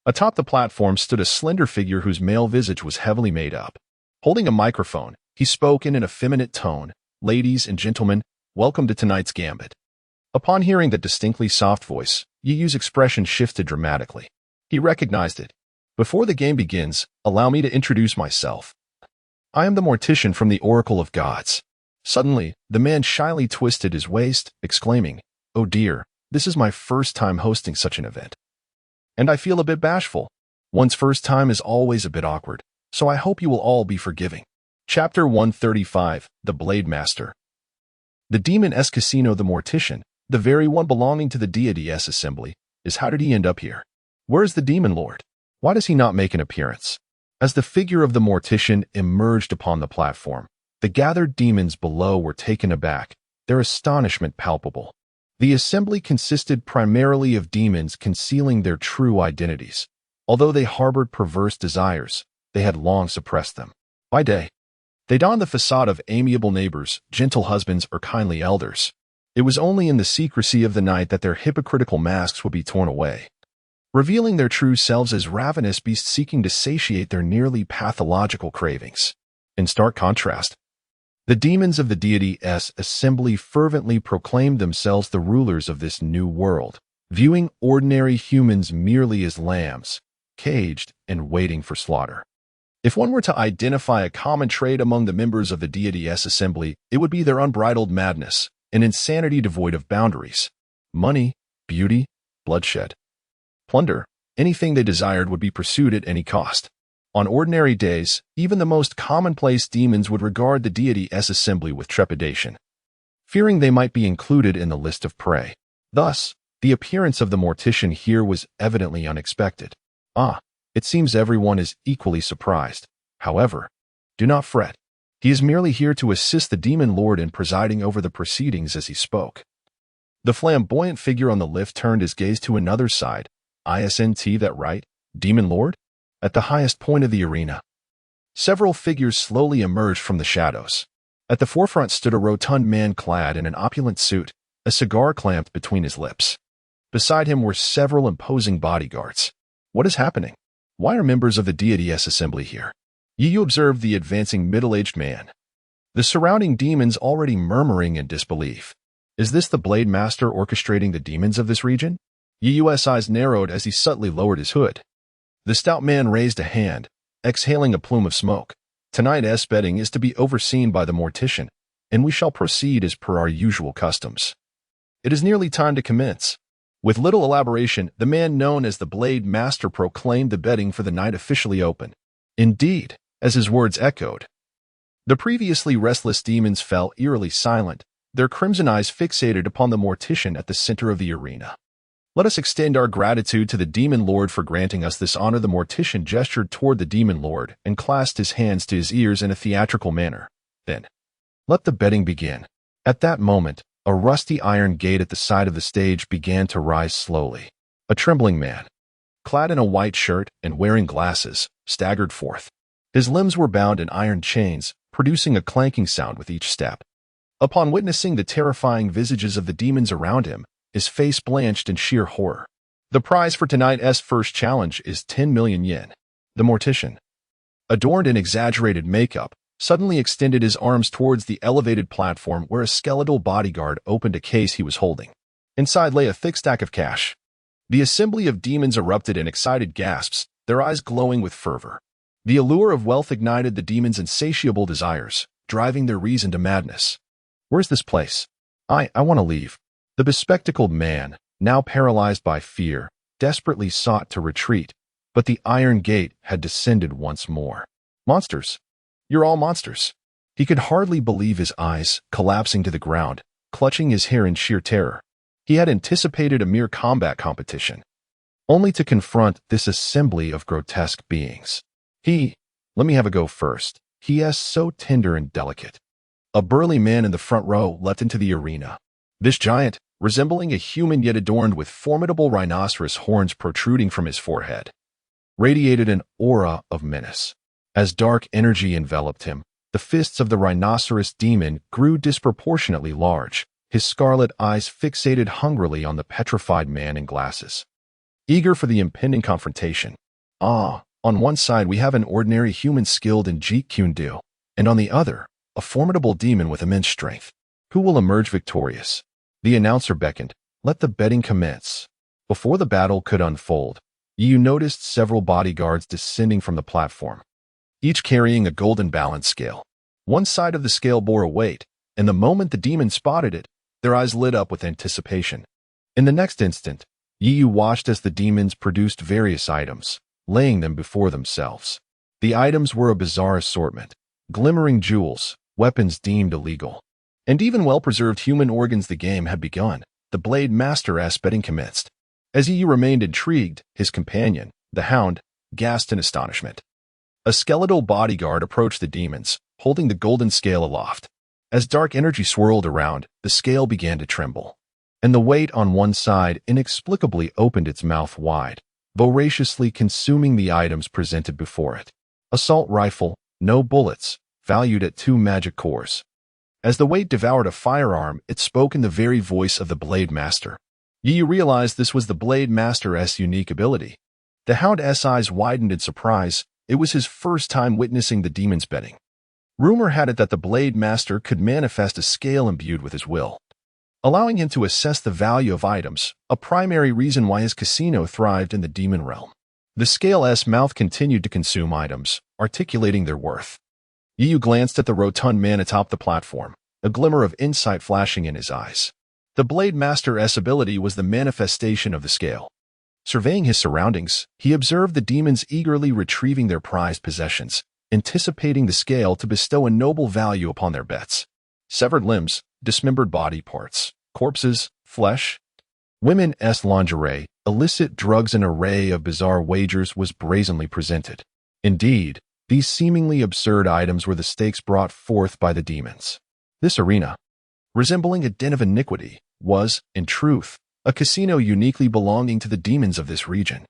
Atop the platform stood a slender figure whose male visage was heavily made up. Holding a microphone, he spoke in an effeminate tone, "Ladies and gentlemen, welcome to tonight's gambit." Upon hearing that distinctly soft voice, Yu's expression shifted dramatically. He recognized it. "Before the game begins, allow me to introduce myself. I am the Mortician from the Oracle of Gods." Suddenly, the man shyly twisted his waist, exclaiming, "Oh dear, this is my first time hosting such an event. And I feel a bit bashful. One's first time is always a bit awkward, so I hope you will all be forgiving." Chapter 135, The Blade Master. The Demon S Casino, the Mortician, the very one belonging to the Deity S Assembly, is how did he end up here? Where is the Demon Lord? Why does he not make an appearance? As the figure of the Mortician emerged upon the platform, the gathered demons below were taken aback, their astonishment palpable. The assembly consisted primarily of demons concealing their true identities. Although they harbored perverse desires, they had long suppressed them. By day, they donned the facade of amiable neighbors, gentle husbands, or kindly elders. It was only in the secrecy of the night that their hypocritical masks would be torn away, revealing their true selves as ravenous beasts seeking to satiate their nearly pathological cravings. In stark contrast, the demons of the Deity S Assembly fervently proclaimed themselves the rulers of this new world, viewing ordinary humans merely as lambs, caged and waiting for slaughter. If one were to identify a common trait among the members of the Deity S Assembly, it would be their unbridled madness, an insanity devoid of boundaries. Money, beauty, bloodshed, plunder, anything they desired would be pursued at any cost. On ordinary days, even the most commonplace demons would regard the Deity S Assembly with trepidation, fearing they might be included in the list of prey. Thus, the appearance of the Mortician here was evidently unexpected. It seems everyone is equally surprised. However, do not fret. He is merely here to assist the Demon Lord in presiding over the proceedings. As he spoke, the flamboyant figure on the lift turned his gaze to another side. "Isn't that right, Demon Lord?" At the highest point of the arena, several figures slowly emerged from the shadows. At the forefront stood a rotund man clad in an opulent suit, a cigar clamped between his lips. Beside him were several imposing bodyguards. What is happening? Why are members of the Deity S Assembly here? Yu observed the advancing middle-aged man, the surrounding demons already murmuring in disbelief. Is this the Blade Master orchestrating the demons of this region? Yu's eyes narrowed as he subtly lowered his hood. The stout man raised a hand, exhaling a plume of smoke. "Tonight's betting is to be overseen by the Mortician, and we shall proceed as per our usual customs. It is nearly time to commence." With little elaboration, the man known as the Blade Master proclaimed the betting for the night officially open. Indeed, as his words echoed, the previously restless demons fell eerily silent, their crimson eyes fixated upon the Mortician at the center of the arena. "Let us extend our gratitude to the Demon Lord for granting us this honor." The Mortician gestured toward the Demon Lord and clasped his hands to his ears in a theatrical manner. "Then, let the betting begin." At that moment, a rusty iron gate at the side of the stage began to rise slowly. A trembling man, clad in a white shirt and wearing glasses, staggered forth. His limbs were bound in iron chains, producing a clanking sound with each step. Upon witnessing the terrifying visages of the demons around him, his face blanched in sheer horror. "The prize for tonight's first challenge is 10 million yen. The Mortician, adorned in exaggerated makeup, suddenly extended his arms towards the elevated platform where a skeletal bodyguard opened a case he was holding. Inside lay a thick stack of cash. The assembly of demons erupted in excited gasps, their eyes glowing with fervor. The allure of wealth ignited the demons' insatiable desires, driving their reason to madness. "Where's this place? I want to leave." The bespectacled man, now paralyzed by fear, desperately sought to retreat, but the iron gate had descended once more. "Monsters! You're all monsters. He could hardly believe his eyes, collapsing to the ground, clutching his hair in sheer terror. He had anticipated a mere combat competition, only to confront this assembly of grotesque beings. Let me have a go first, he asked, so tender and delicate. A burly man in the front row leapt into the arena. This giant, resembling a human yet adorned with formidable rhinoceros horns protruding from his forehead, radiated an aura of menace. As dark energy enveloped him, the fists of the rhinoceros demon grew disproportionately large, his scarlet eyes fixated hungrily on the petrified man in glasses, eager for the impending confrontation. On one side we have an ordinary human skilled in Jeet Kune Do, and on the other, a formidable demon with immense strength. Who will emerge victorious? The announcer beckoned. Let the betting commence. Before the battle could unfold, you noticed several bodyguards descending from the platform, each carrying a golden balance scale. One side of the scale bore a weight, and the moment the demon spotted it, their eyes lit up with anticipation. In the next instant, Yu watched as the demons produced various items, laying them before themselves. The items were a bizarre assortment: glimmering jewels, weapons deemed illegal, and even well-preserved human organs. The game had begun. The Blade Master-esque betting commenced. As Yu remained intrigued, his companion, the Hound, gasped in astonishment. A skeletal bodyguard approached the demons, holding the golden scale aloft. As dark energy swirled around, the scale began to tremble, and the weight on one side inexplicably opened its mouth wide, voraciously consuming the items presented before it. Assault rifle, no bullets, valued at 2 magic cores. As the weight devoured a firearm, it spoke in the very voice of the Blade Master. Yu realized this was the Blade Master's unique ability. The Hound's eyes widened in surprise. It was his first time witnessing the demon's betting. Rumor had it that the Blade Master could manifest a scale imbued with his will, allowing him to assess the value of items, a primary reason why his casino thrived in the demon realm. The scale's mouth continued to consume items, articulating their worth. Yu glanced at the rotund man atop the platform, a glimmer of insight flashing in his eyes. The Blade Master's ability was the manifestation of the scale. Surveying his surroundings, he observed the demons eagerly retrieving their prized possessions, anticipating the scale to bestow a noble value upon their bets. Severed limbs, dismembered body parts, corpses, flesh, women's lingerie, illicit drugs, an array of bizarre wagers was brazenly presented. Indeed, these seemingly absurd items were the stakes brought forth by the demons. This arena, resembling a den of iniquity, was, in truth, a casino uniquely belonging to the demons of this region.